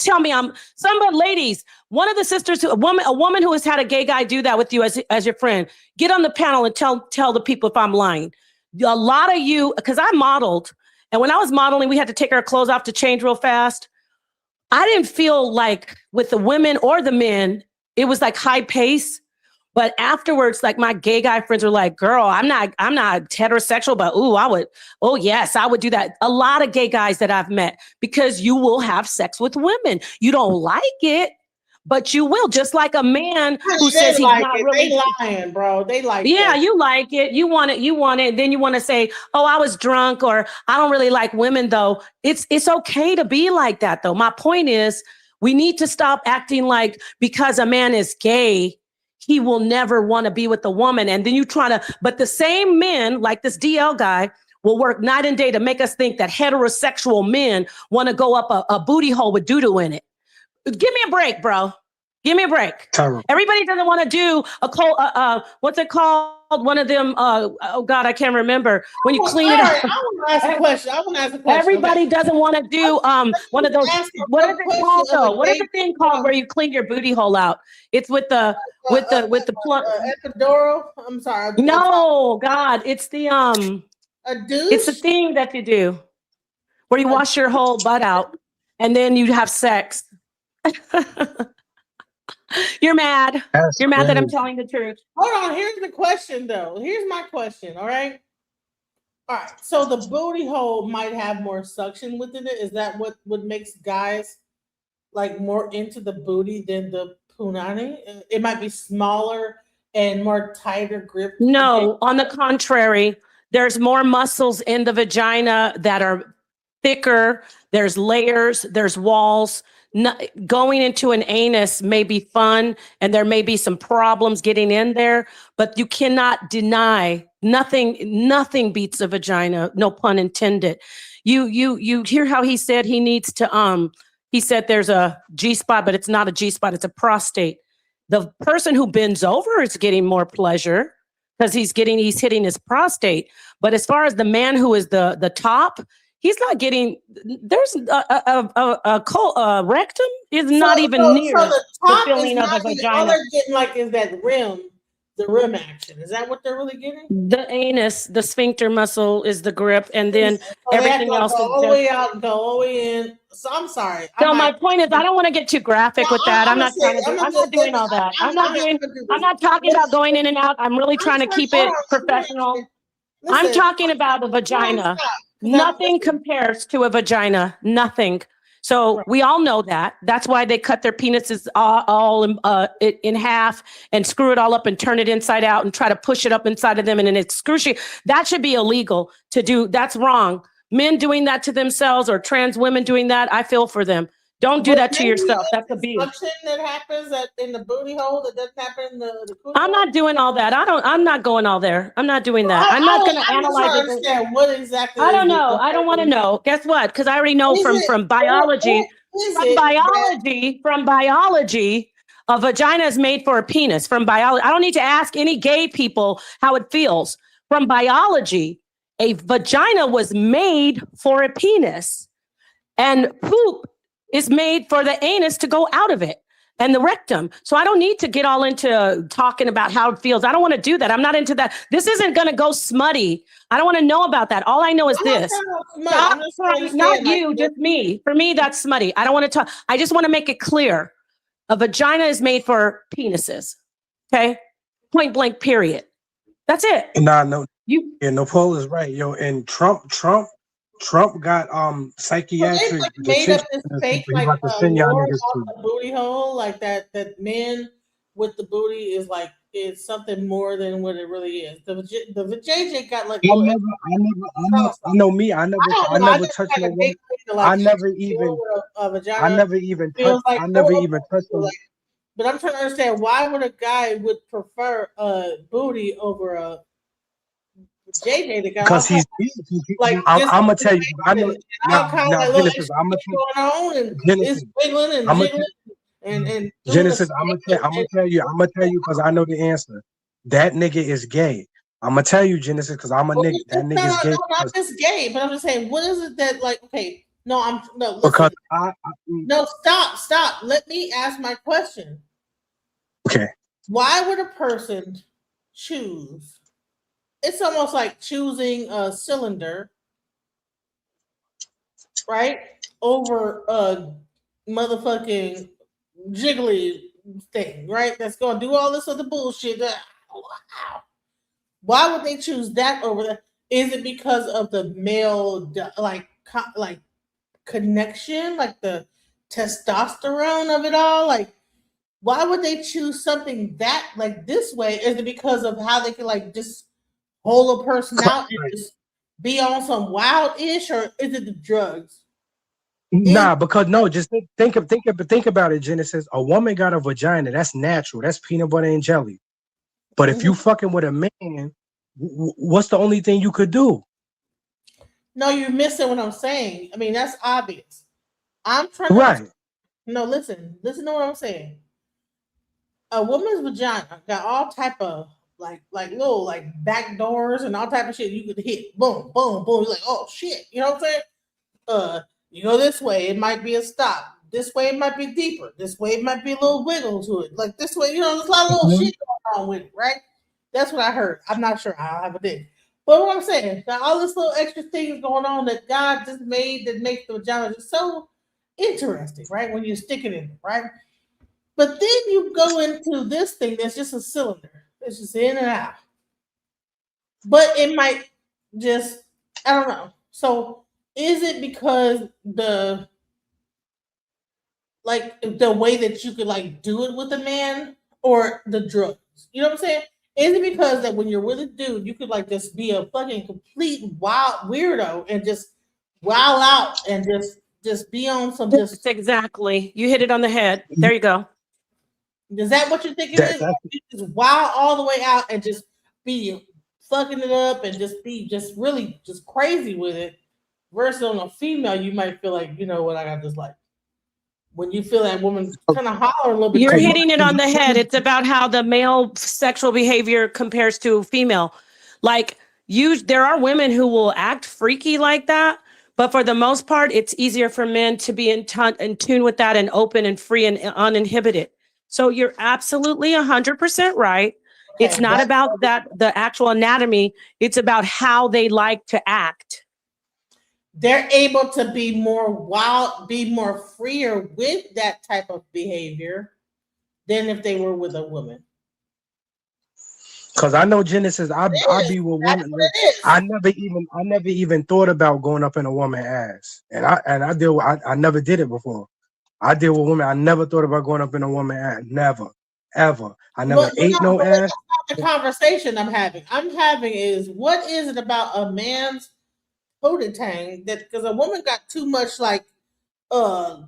Tell me, ladies, one of the sisters, a woman who has had a gay guy do that with you as your friend, get on the panel and tell the people if I'm lying. A lot of you, because I modeled, and when I was modeling, we had to take our clothes off to change real fast. I didn't feel like with the women or the men, it was like high pace. But afterwards, like my gay guy friends were like, girl, I'm not heterosexual, but yes, I would do that. A lot of gay guys that I've met, because you will have sex with women. You don't like it, but you will, just like a man who says he's not really. They lying, bro. They like yeah, you like it. You want it. Then you want to say, oh, I was drunk, or I don't really like women, though. It's okay to be like that, though. My point is, we need to stop acting like because a man is gay, he will never want to be with a woman. And then but the same men, like this DL guy, will work night and day to make us think that heterosexual men want to go up a booty hole with doo-doo in it. Give me a break, bro. Give me a break. Terrible. Everybody doesn't want to do what's it called? One of them, oh God, I can't remember. When you clean it up. I want to ask a question. Everybody doesn't want to do one of those. What is it called though? What is the thing called where you clean your booty hole out? It's with the plug. Epidural. I'm sorry. No, God, it's the a douche? It's the thing that you do where you wash your whole butt out and then you have sex. You're mad. That's You're mad that I'm crazy. telling the truth. Hold on. Here's the question, though. Here's my question. All right. All right. So the booty hole might have more suction within it. Is that what makes guys like more into the booty than the punani? It might be smaller and more tighter grip. No, on the contrary, there's more muscles in the vagina that are thicker. There's layers, there's walls. Going into an anus may be fun and there may be some problems getting in there, but you cannot deny nothing beats a vagina, no pun intended. You hear how he said he needs to he said there's a G spot, but it's not a G spot, it's a prostate. The person who bends over is getting more pleasure because he's hitting his prostate. But as far as the man who is the top, he's not getting. There's a rectum is not even near the top feeling is of a not getting, vagina. all they're getting like is that the rim action. Is that what they're really getting? The anus, the sphincter muscle is the grip, and then everything else go is all the just. way out and go all the way in. So I'm sorry. No, my point is, I don't want to get too graffic with that. I'm not doing all that. I'm not talking about going in and out. I'm really trying to keep it professional. I'm talking about a vagina. Nothing compares to a vagina. Nothing. So we all know that. That's why they cut their penises all in half and screw it all up and turn it inside out and try to push it up inside of them. And it's excruciating. That should be illegal to do. That's wrong. Men doing that to themselves or trans women doing that, I feel for them. Don't do that to yourself. That's abuse. That happens in the booty hole that doesn't happen in the I'm not doing all that. I'm not going all there. I'm not doing that. I'm not going to analyze it. What exactly? I don't know. I don't want to know. Guess what? Because I already know from biology. From biology, a vagina is made for a penis. From biology, I don't need to ask any gay people how it feels. From biology, a vagina was made for a penis, and poop is made for the anus to go out of it and the rectum. So I don't need to get all into talking about how it feels. I don't want to do that. I'm not into that. This isn't going to go smutty. I don't want to know about that. All I know is this. Not you, just me. For me, that's smutty. I don't want to talk. I just want to make it clear. A vagina is made for penises. Okay? Point blank, period. That's it. Nah, no. No, Paul is right, yo. And Trump got psychiatric. They made up this fake like the booty hole, like that men with the booty is something more than what it really is. The JJ got like. I know me. I never touched no woman. I never even touched one. But I'm trying to understand why would a guy would prefer a booty over a JJ? The guy because he's like. I'm gonna tell you. I know. Genesis. I'm gonna tell you. Genesis. And Genesis. I'm gonna tell you because I know the answer. That nigga is gay. I'm gonna tell you, Genesis, because I'm a nigga. That nigga is gay. No, not just gay, but I'm just saying, what is it that like? Okay, listen. Because no, stop. Let me ask my question. Okay. Why would a person choose? It's almost like choosing a cylinder, right, over a motherfucking jiggly thing, right? That's gonna do all this other bullshit. Wow. Why would they choose that over that? Is it because of the male like connection, like the testosterone of it all? Like, why would they choose something that like this way? Is it because of how they can like just hold a person out and just be on some wild-ish, or is it the drugs? Nah, because no, just think about it, Genesis. A woman got a vagina, that's natural, that's peanut butter and jelly. But if you fucking with a man, what's the only thing you could do? No, you're missing what I'm saying. I mean, that's obvious. I'm trying to no, listen to what I'm saying. A woman's vagina got all type of like little like back doors and all type of shit you could hit. Boom, boom, boom. You're like, oh shit. You know what I'm saying? You go this way, it might be a stop. This way it might be deeper. This way it might be a little wiggle to it. Like this way, there's a lot of little shit going on with it, right? That's what I heard. I'm not sure. I don't have a thing. But what I'm saying, got all this little extra things going on that God just made that makes the vagina just so interesting, right? When you stick it in, right? But then you go into this thing that's just a cylinder. It's just in and out. But it might just, I don't know. So is it because the way that you could like do it with a man or the drugs? You know what I'm saying? Is it because that when you're with a dude, you could like just be a fucking complete wild weirdo and just wild out and just be on some just exactly. You hit it on the head. There you go. Is that what you're thinking? You just wild all the way out and just be fucking it up and just be just really just crazy with it. Versus on a female, you might feel like, you know what, I got this like when you feel that woman kind of holler a little bit. You're hitting it on the head. It's about how the male sexual behavior compares to female. Like there are women who will act freaky like that, but for the most part, it's easier for men to be in tune with that and open and free and uninhibited. So you're absolutely 100% right. Okay, it's not about the actual anatomy. It's about how they like to act. They're able to be more wild, be more freer with that type of behavior than if they were with a woman. Cause I know Genesis, I be with women. I never even thought about going up in a woman's ass, and I never did it before. I deal with women. I never thought about going up in a woman's ass. Never, ever. I never ate no ass. That's not the conversation I'm having is what is it about a man's pootie-tang that because a woman got too much like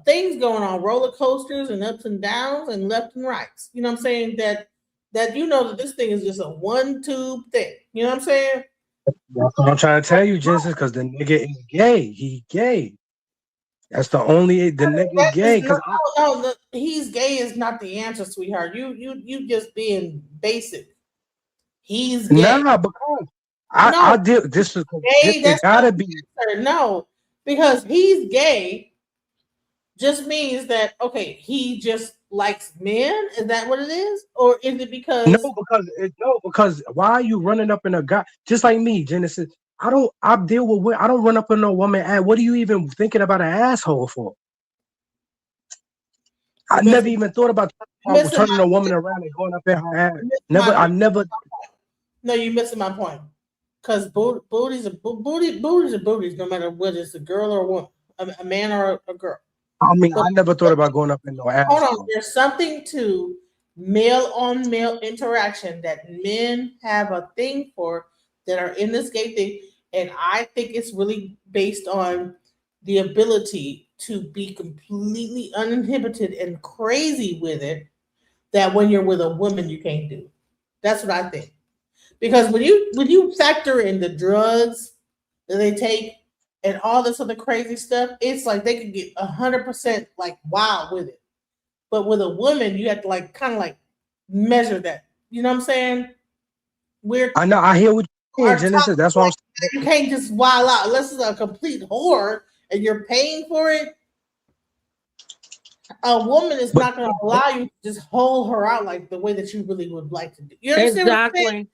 things going on, roller coasters and ups and downs and left and rights. You know what I'm saying? That you know that this thing is just a one tube thing. You know what I'm saying? That's what I'm trying to tell you, Genesis, because the nigga is gay. He gay. That's the nigga gay. No, he's gay is not the answer, sweetheart. You just being basic. He's gay. Nah, because I did this is gay. It gotta be no, because he's gay just means that okay, he just likes men. Is that what it is, or is it because because why are you running up in a guy just like me, Genesis? I don't run up in no woman ass. What are you even thinking about an asshole for? I never even thought about turning a woman around and going up in her ass. Never. No, you're missing my point. Because booties are booties, no matter whether it's a girl or a woman, a man or a girl. I mean, I never thought about going up in no ass. Hold on, there's something to male on male interaction that men have a thing for that are in this gay thing. And I think it's really based on the ability to be completely uninhibited and crazy with it that when you're with a woman, you can't do. That's what I think. Because when you factor in the drugs that they take and all this other crazy stuff, it's like they can get 100% like wild with it. But with a woman, you have to like kind of like measure that. You know what I'm saying? I know. I hear what you're saying, Genesis. That's why you can't just wild out unless it's a complete whore and you're paying for it. A woman is not going to allow you to just hold her out like the way that you really would like to do. You understand exactly.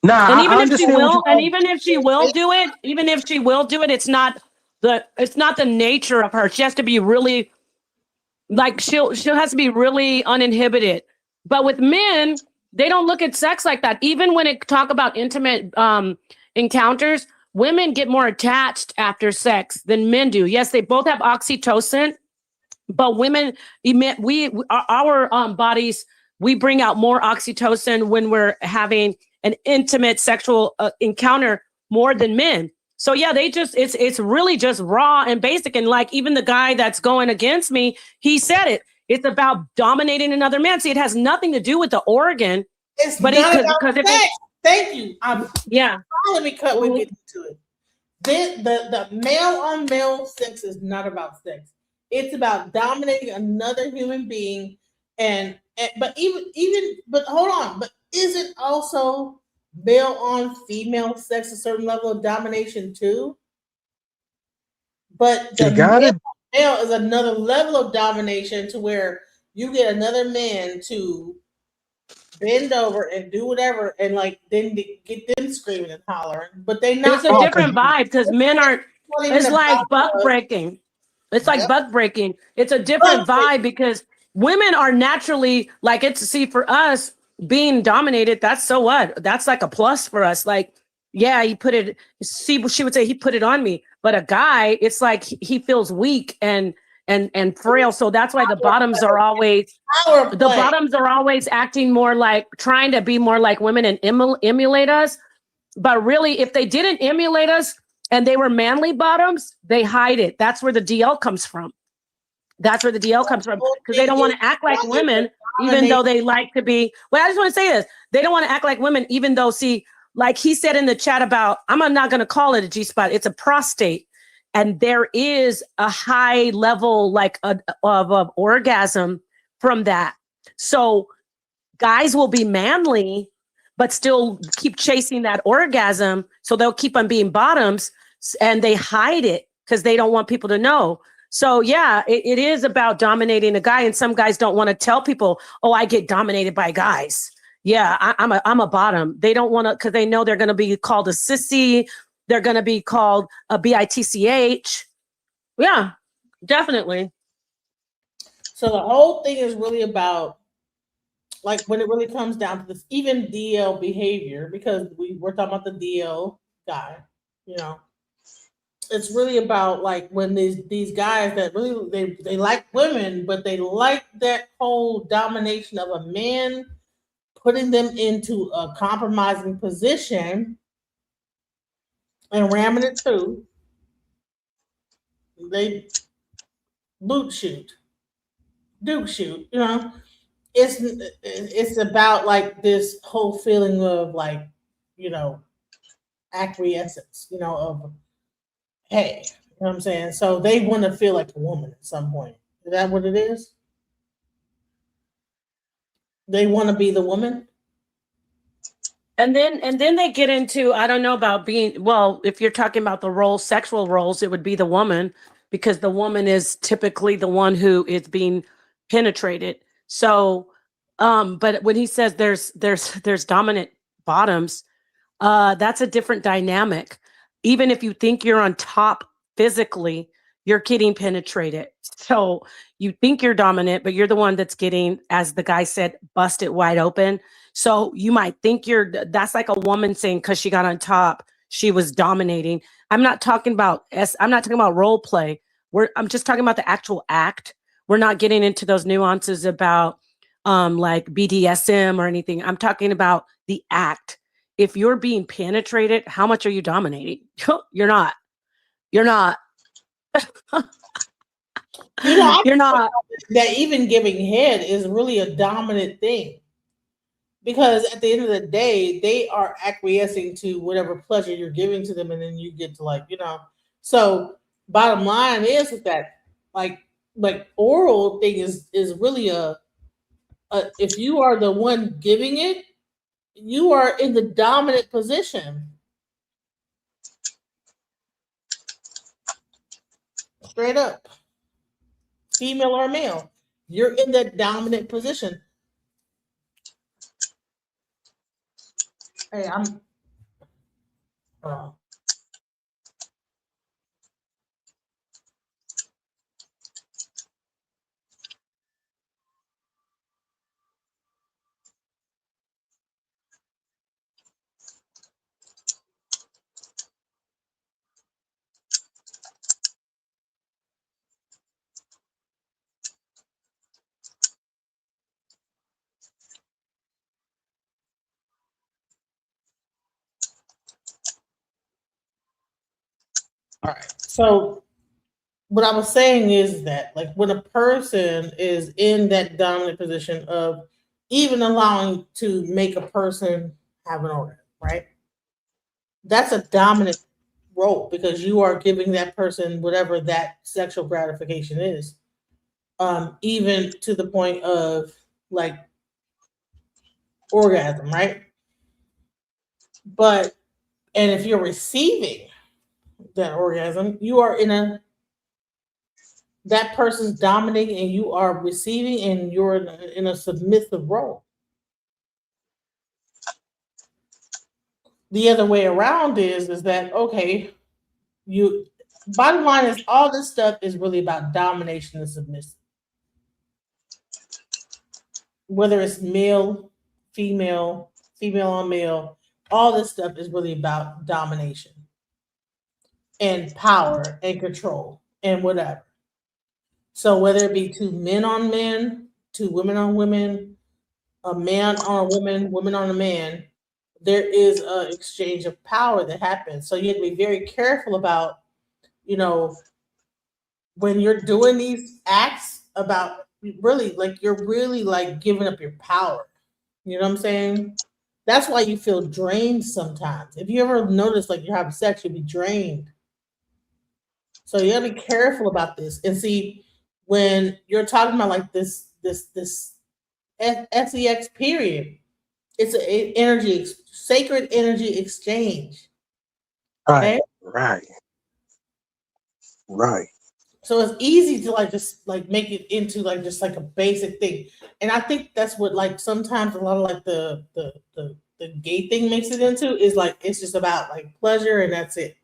Nah, and even if she will, even if she will do it, it's not the nature of her. She has to be really like she'll has to be really uninhibited. But with men, they don't look at sex like that. Even when it talk about intimate encounters, women get more attached after sex than men do. Yes, they both have oxytocin, but women, our bodies, we bring out more oxytocin when we're having an intimate sexual encounter more than men. So yeah, it's really just raw and basic. And like even the guy that's going against me, he said it. It's about dominating another man. See, it has nothing to do with the organ. It's not about sex. Thank you. Let me cut. We get into it. The male on male sex is not about sex. It's about dominating another human being, but hold on. But is it also male on female sex a certain level of domination too? But the male is another level of domination to where you get another man to bend over and do whatever and like then get them screaming and hollering. But they not. It's a different vibe because men aren't. It's like buck breaking. It's like buck breaking. It's a different vibe because women are naturally like it's see for us being dominated. That's so what? That's like a plus for us. Like, yeah, he put it. See, she would say he put it on me. But a guy, it's like he feels weak and frail. So that's why the bottoms are always acting more like trying to be more like women and emulate us. But really, if they didn't emulate us and they were manly bottoms, they hide it. That's where the DL comes from. That's where the DL comes from because they don't want to act like women, even though they like to be. Well, I just want to say this. They don't want to act like women, even though, see, like he said in the chat about, I'm not going to call it a G-spot. It's a prostate. And there is a high level like of orgasm from that. So guys will be manly, but still keep chasing that orgasm. So they'll keep on being bottoms and they hide it because they don't want people to know. So yeah, it is about dominating a guy. And some guys don't want to tell people, oh, I get dominated by guys. Yeah, I'm a bottom. They don't want to because they know they're going to be called a sissy. They're going to be called a bitch. Yeah, definitely. So the whole thing is really about, like, when it really comes down to this, even DL behavior, because we're talking about the DL guy, you know, it's really about like when these guys that really they like women, but they like that whole domination of a man, putting them into a compromising position and ramming it through. They Duke shoot, you know. It's about like this whole feeling of like, you know, acquiescence, you know, of hey, you know what I'm saying? So they want to feel like a woman at some point. Is that what it is? They want to be the woman? And then they get into, I don't know about being, well, if you're talking about the roles, sexual roles, it would be the woman because the woman is typically the one who is being penetrated. So, but when he says there's dominant bottoms, that's a different dynamic. Even if you think you're on top physically, you're getting penetrated. So you think you're dominant, but you're the one that's getting, as the guy said, busted wide open. So you might think that's like a woman saying, because she got on top, she was dominating. I'm not talking about role play. I'm just talking about the actual act. We're not getting into those nuances about like BDSM or anything. I'm talking about the act. If you're being penetrated, how much are you dominating? You're not. You know, You're not. That even giving head is really a dominant thing. Because at the end of the day, they are acquiescing to whatever pleasure you're giving to them, and then you get to like, you know. So bottom line is that like oral thing is really a if you are the one giving it, you are in the dominant position. Straight up. Female or male, you're in that dominant position. Hey, I'm all right. So what I was saying is that like when a person is in that dominant position of even allowing to make a person have an orgasm, right? That's a dominant role because you are giving that person whatever that sexual gratification is. Even to the point of like orgasm, right? But and if you're receiving that orgasm, you are in that person's dominating and you are receiving and you're in a submissive role. The other way around is that, okay, bottom line is all this stuff is really about domination and submission. whether it's male, female, female on male, all this stuff is really about domination and power and control and whatever. So whether it be two men on men, two women on women, a man on a woman, woman on a man, there is an exchange of power that happens. So you have to be very careful about, you know, when you're doing these acts about really like you're really like giving up your power. You know what I'm saying? That's why you feel drained sometimes. If you ever notice like you're having sex, you'll be drained. So you gotta be careful about this. And see, when you're talking about like this sex period, it's an sacred energy exchange. Right, Okay. right. So it's easy to like just like make it into like just like a basic thing. And I think that's what like sometimes a lot of like the gay thing makes it into is like it's just about like pleasure and that's it.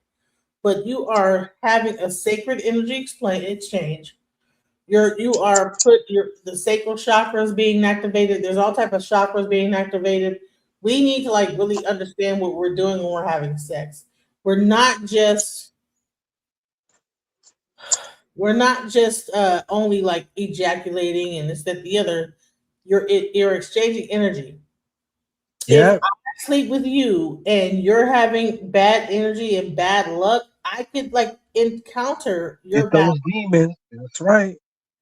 But you are having a sacred energy exchange. The sacral chakras being activated. There's all type of chakras being activated. We need to like really understand what we're doing when we're having sex. We're not just only like ejaculating and this, that, the other. You're exchanging energy. Yeah. If I sleep with you and you're having bad energy and bad luck, I could like encounter your Get bad those demons. That's right.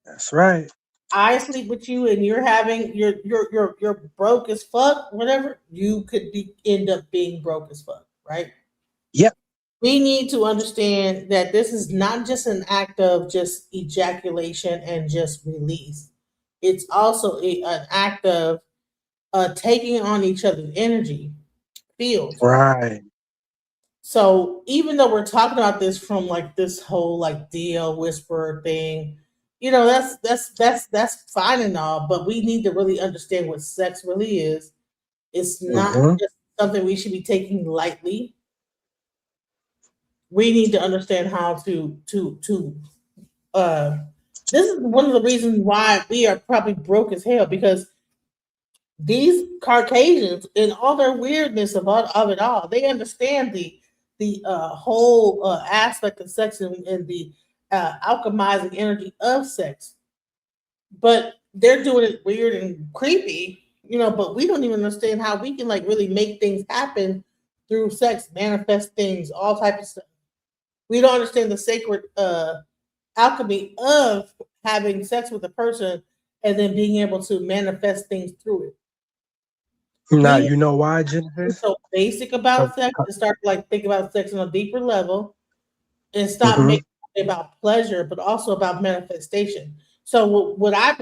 That's right. I sleep with you and you're having you're broke as fuck, whatever, you could end up being broke as fuck, right? Yep. We need to understand that this is not just an act of just ejaculation and just release. It's also an act of taking on each other's energy fields. Right. So even though we're talking about this from like this whole like DL whisperer thing, you know, that's fine and all, but we need to really understand what sex really is. It's not just something we should be taking lightly. We need to understand how to this is one of the reasons why we are probably broke as hell, because these Caucasians, in all their weirdness of it all, they understand the whole aspect of sex and the alchemizing energy of sex, but they're doing it weird and creepy, you know. But we don't even understand how we can like really make things happen through sex, manifest things, all types of stuff. We don't understand the sacred alchemy of having sex with a person and then being able to manifest things through it. Now you know why, Jennifer? So basic about sex and start to like think about sex on a deeper level and stop making it about pleasure, but also about manifestation. So what I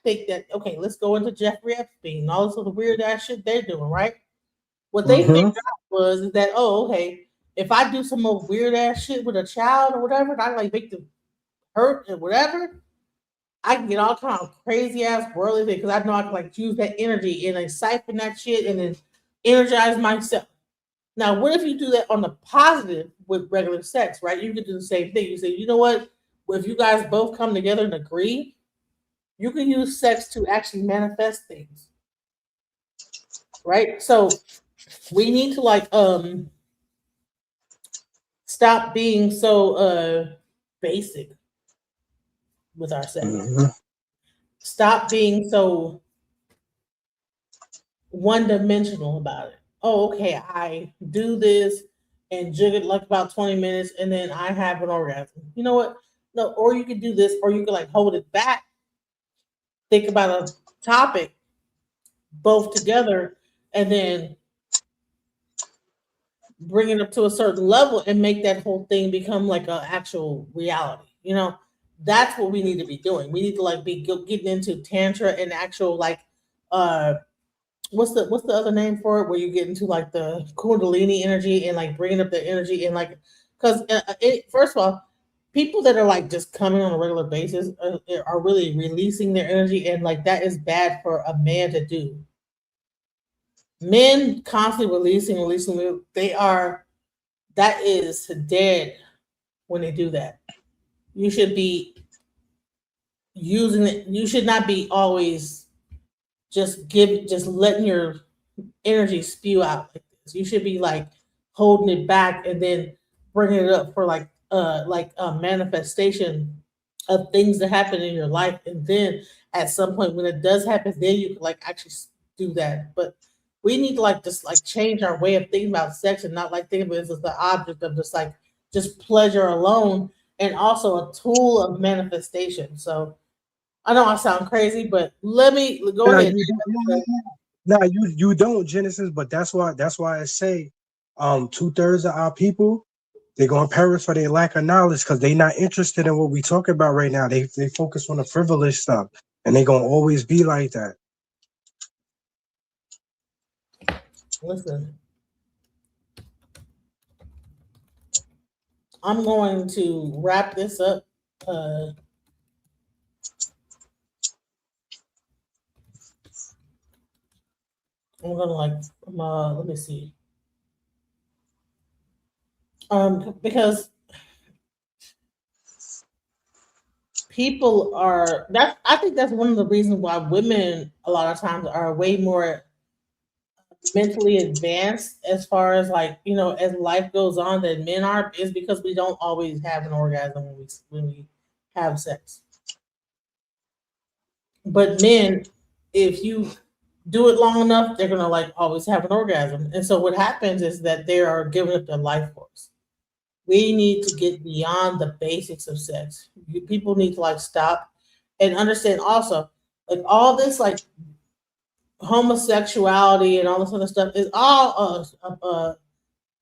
think that, okay, let's go into Jeffrey Epstein and all this other weird ass shit they're doing, right? What they figured out was that, oh, okay, if I do some more weird ass shit with a child or whatever, and I like make them hurt and whatever, I can get all kind of crazy ass worldly things because I know I can like use that energy and like siphon that shit and then energize myself. Now, what if you do that on the positive with regular sex, right? You can do the same thing. You say, you know what? Well, if you guys both come together and agree, you can use sex to actually manifest things, right? So we need to like stop being so basic with our sex. Stop being so one-dimensional about it. Oh, okay, I do this and jig it like about 20 minutes and then I have an orgasm. You know what? No, or you could do this, or you could like hold it back. Think about a topic both together and then bring it up to a certain level and make that whole thing become like an actual reality. You know, that's what we need to be doing. We need to like be getting into tantra and actual like what's the other name for it, where you get into like the kundalini energy and like bringing up the energy and like, because first of all, people that are like just coming on a regular basis are really releasing their energy, and like that is bad for a man to do. Men constantly releasing, that is dead when they do that. You should be using it. You should not be always just letting your energy spew out like this. You should be like holding it back and then bringing it up for like a manifestation of things that happen in your life, and then at some point when it does happen, then you can like actually do that. But we need to like just like change our way of thinking about sex and not like think of it as the object of just pleasure alone, and also a tool of manifestation. So I know I sound crazy, but let me go ahead. You don't, Genesis, but that's why I say 2/3 of our people, they're gonna perish for their lack of knowledge because they're not interested in what we talking about right now. They focus on the frivolous stuff, and they're gonna always be like that. Listen, I'm going to wrap this up. I'm gonna let me see. Because people are I think that's one of the reasons why women a lot of times are way more mentally advanced as far as as life goes on than men are, is because we don't always have an orgasm when we have sex. But men, if you do it long enough, they're gonna always have an orgasm. And so what happens is that they are giving up their life force. We need to get beyond the basics of sex. People need to stop and understand also all this homosexuality and all this other stuff is all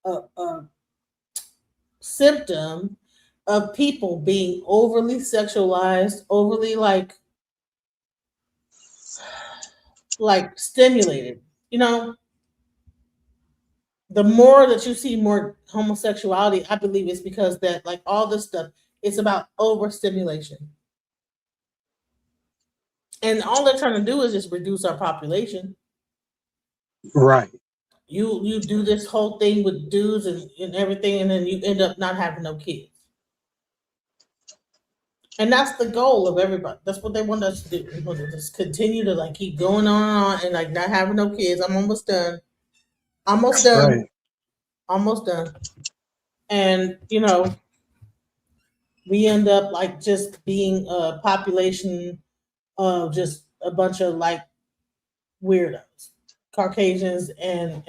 a symptom of people being overly sexualized, overly stimulated. The more that you see more homosexuality, I believe it's because that all this stuff, it's about overstimulation. And all they're trying to do is just reduce our population. Right. You do this whole thing with dudes and everything, and then you end up not having no kids. And that's the goal of everybody. That's what they want us to do. They want to just continue to keep going on and not having no kids. I'm almost done. Almost done. Right. Almost done. And we end up just being a population of just a bunch of weirdos, Caucasians, and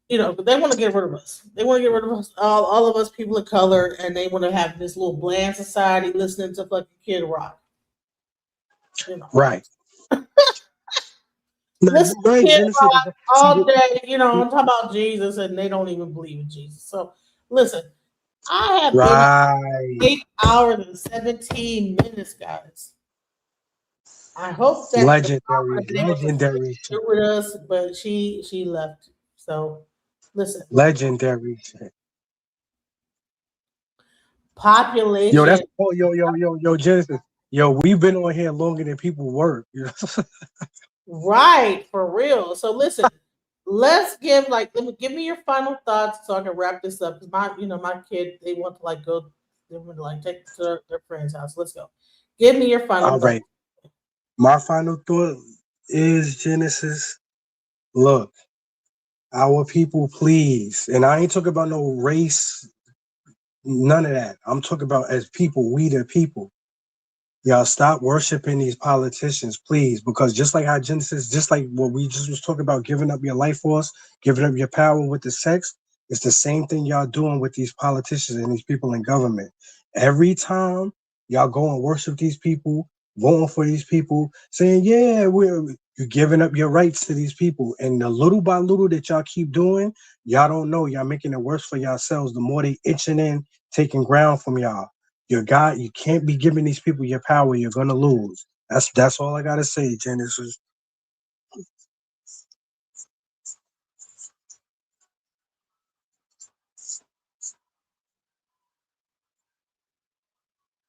but they want to get rid of us. They want to get rid of us, all of us people of color, and they want to have this little bland society listening to fucking Kid Rock. Right. Listen to Kid Rock all day, I'm talking about Jesus, and they don't even believe in Jesus. So listen, I have been 8 hours and 17 minutes, guys. I hope that legendary with us, but she left. So listen, legendary population. Yo, that's yo, Genesis. Yo, we've been on here longer than people work. Right, for real. So listen, let's give give me your final thoughts so I can wrap this up. Because my kid, they want to go, they want to take to their friend's house. Let's go. Give me your final thoughts. Right. My final thought is, Genesis, look, our people, please, and I ain't talking about no race, none of that. I'm talking about as people, we the people. Y'all stop worshiping these politicians, please, because just like how Genesis, just like what we just was talking about, giving up your life force, giving up your power with the sex, it's the same thing y'all doing with these politicians and these people in government. Every time y'all go and worship these people, voting for these people, saying, yeah, you're giving up your rights to these people. And the little by little that y'all keep doing, y'all don't know, y'all making it worse for yourselves. The more they itching in, taking ground from y'all. You can't be giving these people your power. You're gonna lose. That's all I gotta say, Genesis.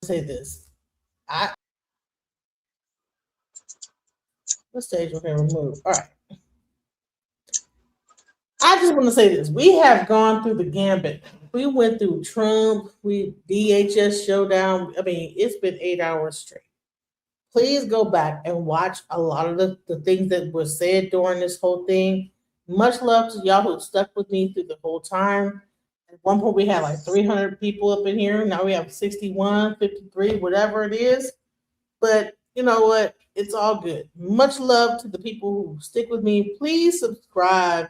Say this. What stage okay remove? All right. I just want to say this. We have gone through the gambit. We went through Trump, DHS Shutdown. I mean, it's been 8 hours straight. please go back and watch a lot of the things that were said during this whole thing. Much love to y'all who stuck with me through the whole time. At one point, we had like 300 people up in here. Now we have 61, 53, whatever it is. But you know what? It's all good. Much love to the people who stick with me. Please subscribe.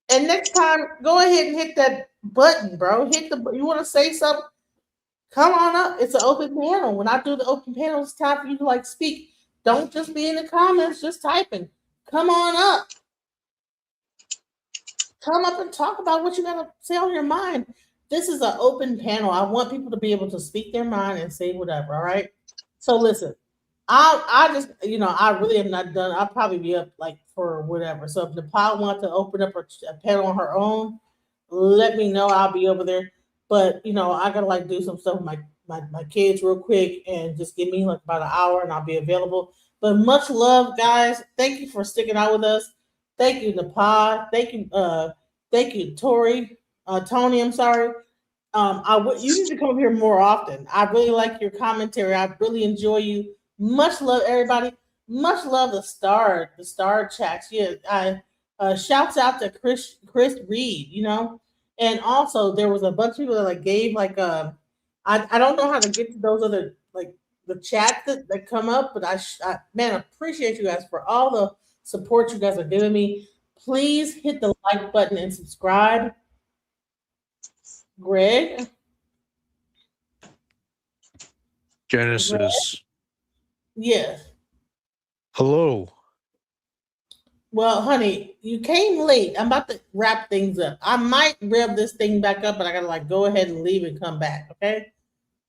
And next time, go ahead and hit that button, bro. You want to say something? Come on up. It's an open panel. When I do the open panel, it's time for you to like speak. Don't just be in the comments, just typing. Come on up. Come up and talk about what you got to say on your mind. This is an open panel. I want people to be able to speak their mind and say whatever. All right. So listen, I just, I really am not done. I'll probably be up like for whatever. So if Nepal wants to open up a panel on her own, let me know. I'll be over there. But I gotta like do some stuff with my kids real quick and just give me like about an hour and I'll be available. But much love, guys. Thank you for sticking out with us. Thank you, Nepal. Thank you, Tony. I'm sorry. You need to come here more often. I really like your commentary. I really enjoy you. Much love, everybody. Much love the star chats. Yeah, shouts out to Chris Reed. And also there was a bunch of people that like gave like I don't know how to get to those other like the chats that come up, but I appreciate you guys for all the support you guys are giving me. Please hit the like button and subscribe. Greg? Genesis. Greg? Yes. Hello. Well, honey, you came late. I'm about to wrap things up. I might rev this thing back up, but I gotta like go ahead and leave and come back, okay?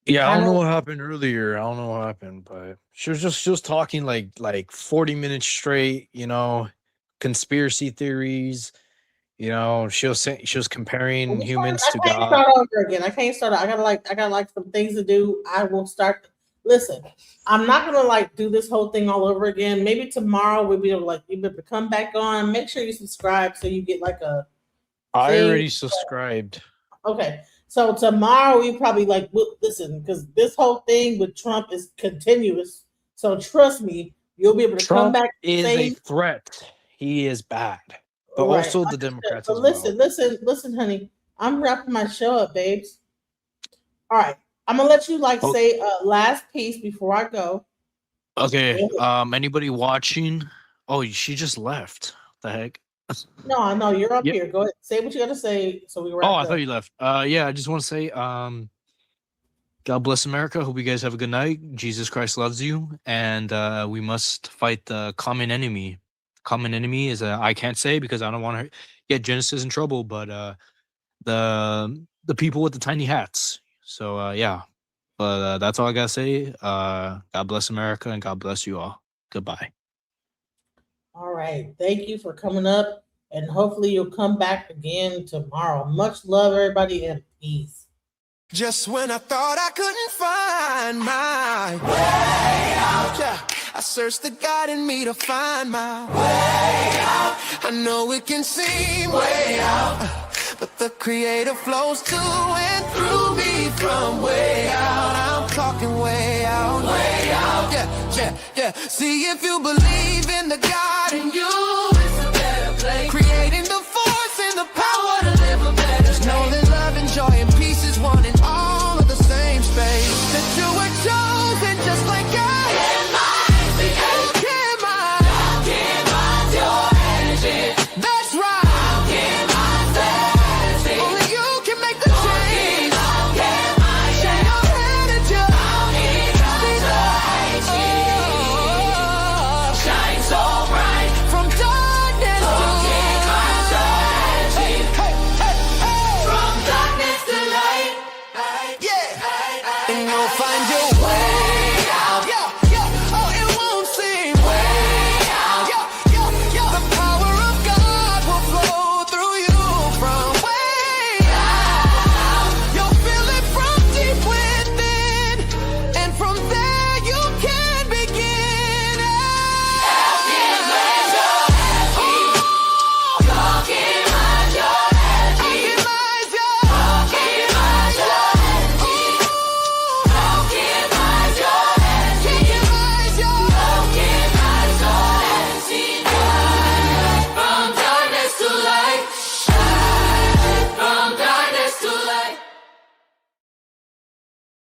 Yeah, I don't know what happened earlier. I don't know what happened, but she was talking like 40 minutes straight, conspiracy theories. She was comparing humans to God. I can't start over again. I can't start. I got like some things to do. I will start. Listen, I'm not gonna like do this whole thing all over again. Maybe tomorrow we'll be able to like you better come back on. Make sure you subscribe so you get like a. I already subscribed. Okay, so tomorrow we probably like listen because this whole thing with Trump is continuous. So trust me, you'll be able to come back. Is a threat. He is bad, but Right. also the Democrats. So listen, honey. I'm wrapping my show up, babes. All right. I'm gonna let you say a last piece before I go. Okay. Anybody watching? Oh, she just left. What the heck? No, you're up here. Go ahead. Say what you gotta say so we wrap Oh, I up. thought you left. Yeah, I just want to say, God bless America. Hope you guys have a good night. Jesus Christ loves you, and we must fight the common enemy. Common enemy is I can't say because I don't want to get Genesis in trouble, but the people with the tiny hats. So yeah, but that's all I gotta say. God bless America and God bless you all. Goodbye. All right. Thank you for coming up, and hopefully you'll come back again tomorrow. Much love, everybody, and peace. Just when I thought I couldn't find my way out, yeah, I searched the God in me to find my way out. I know it can seem way out, but the Creator flows to and through me from way out. I'm talking way out, yeah. See if you believe in the God in you.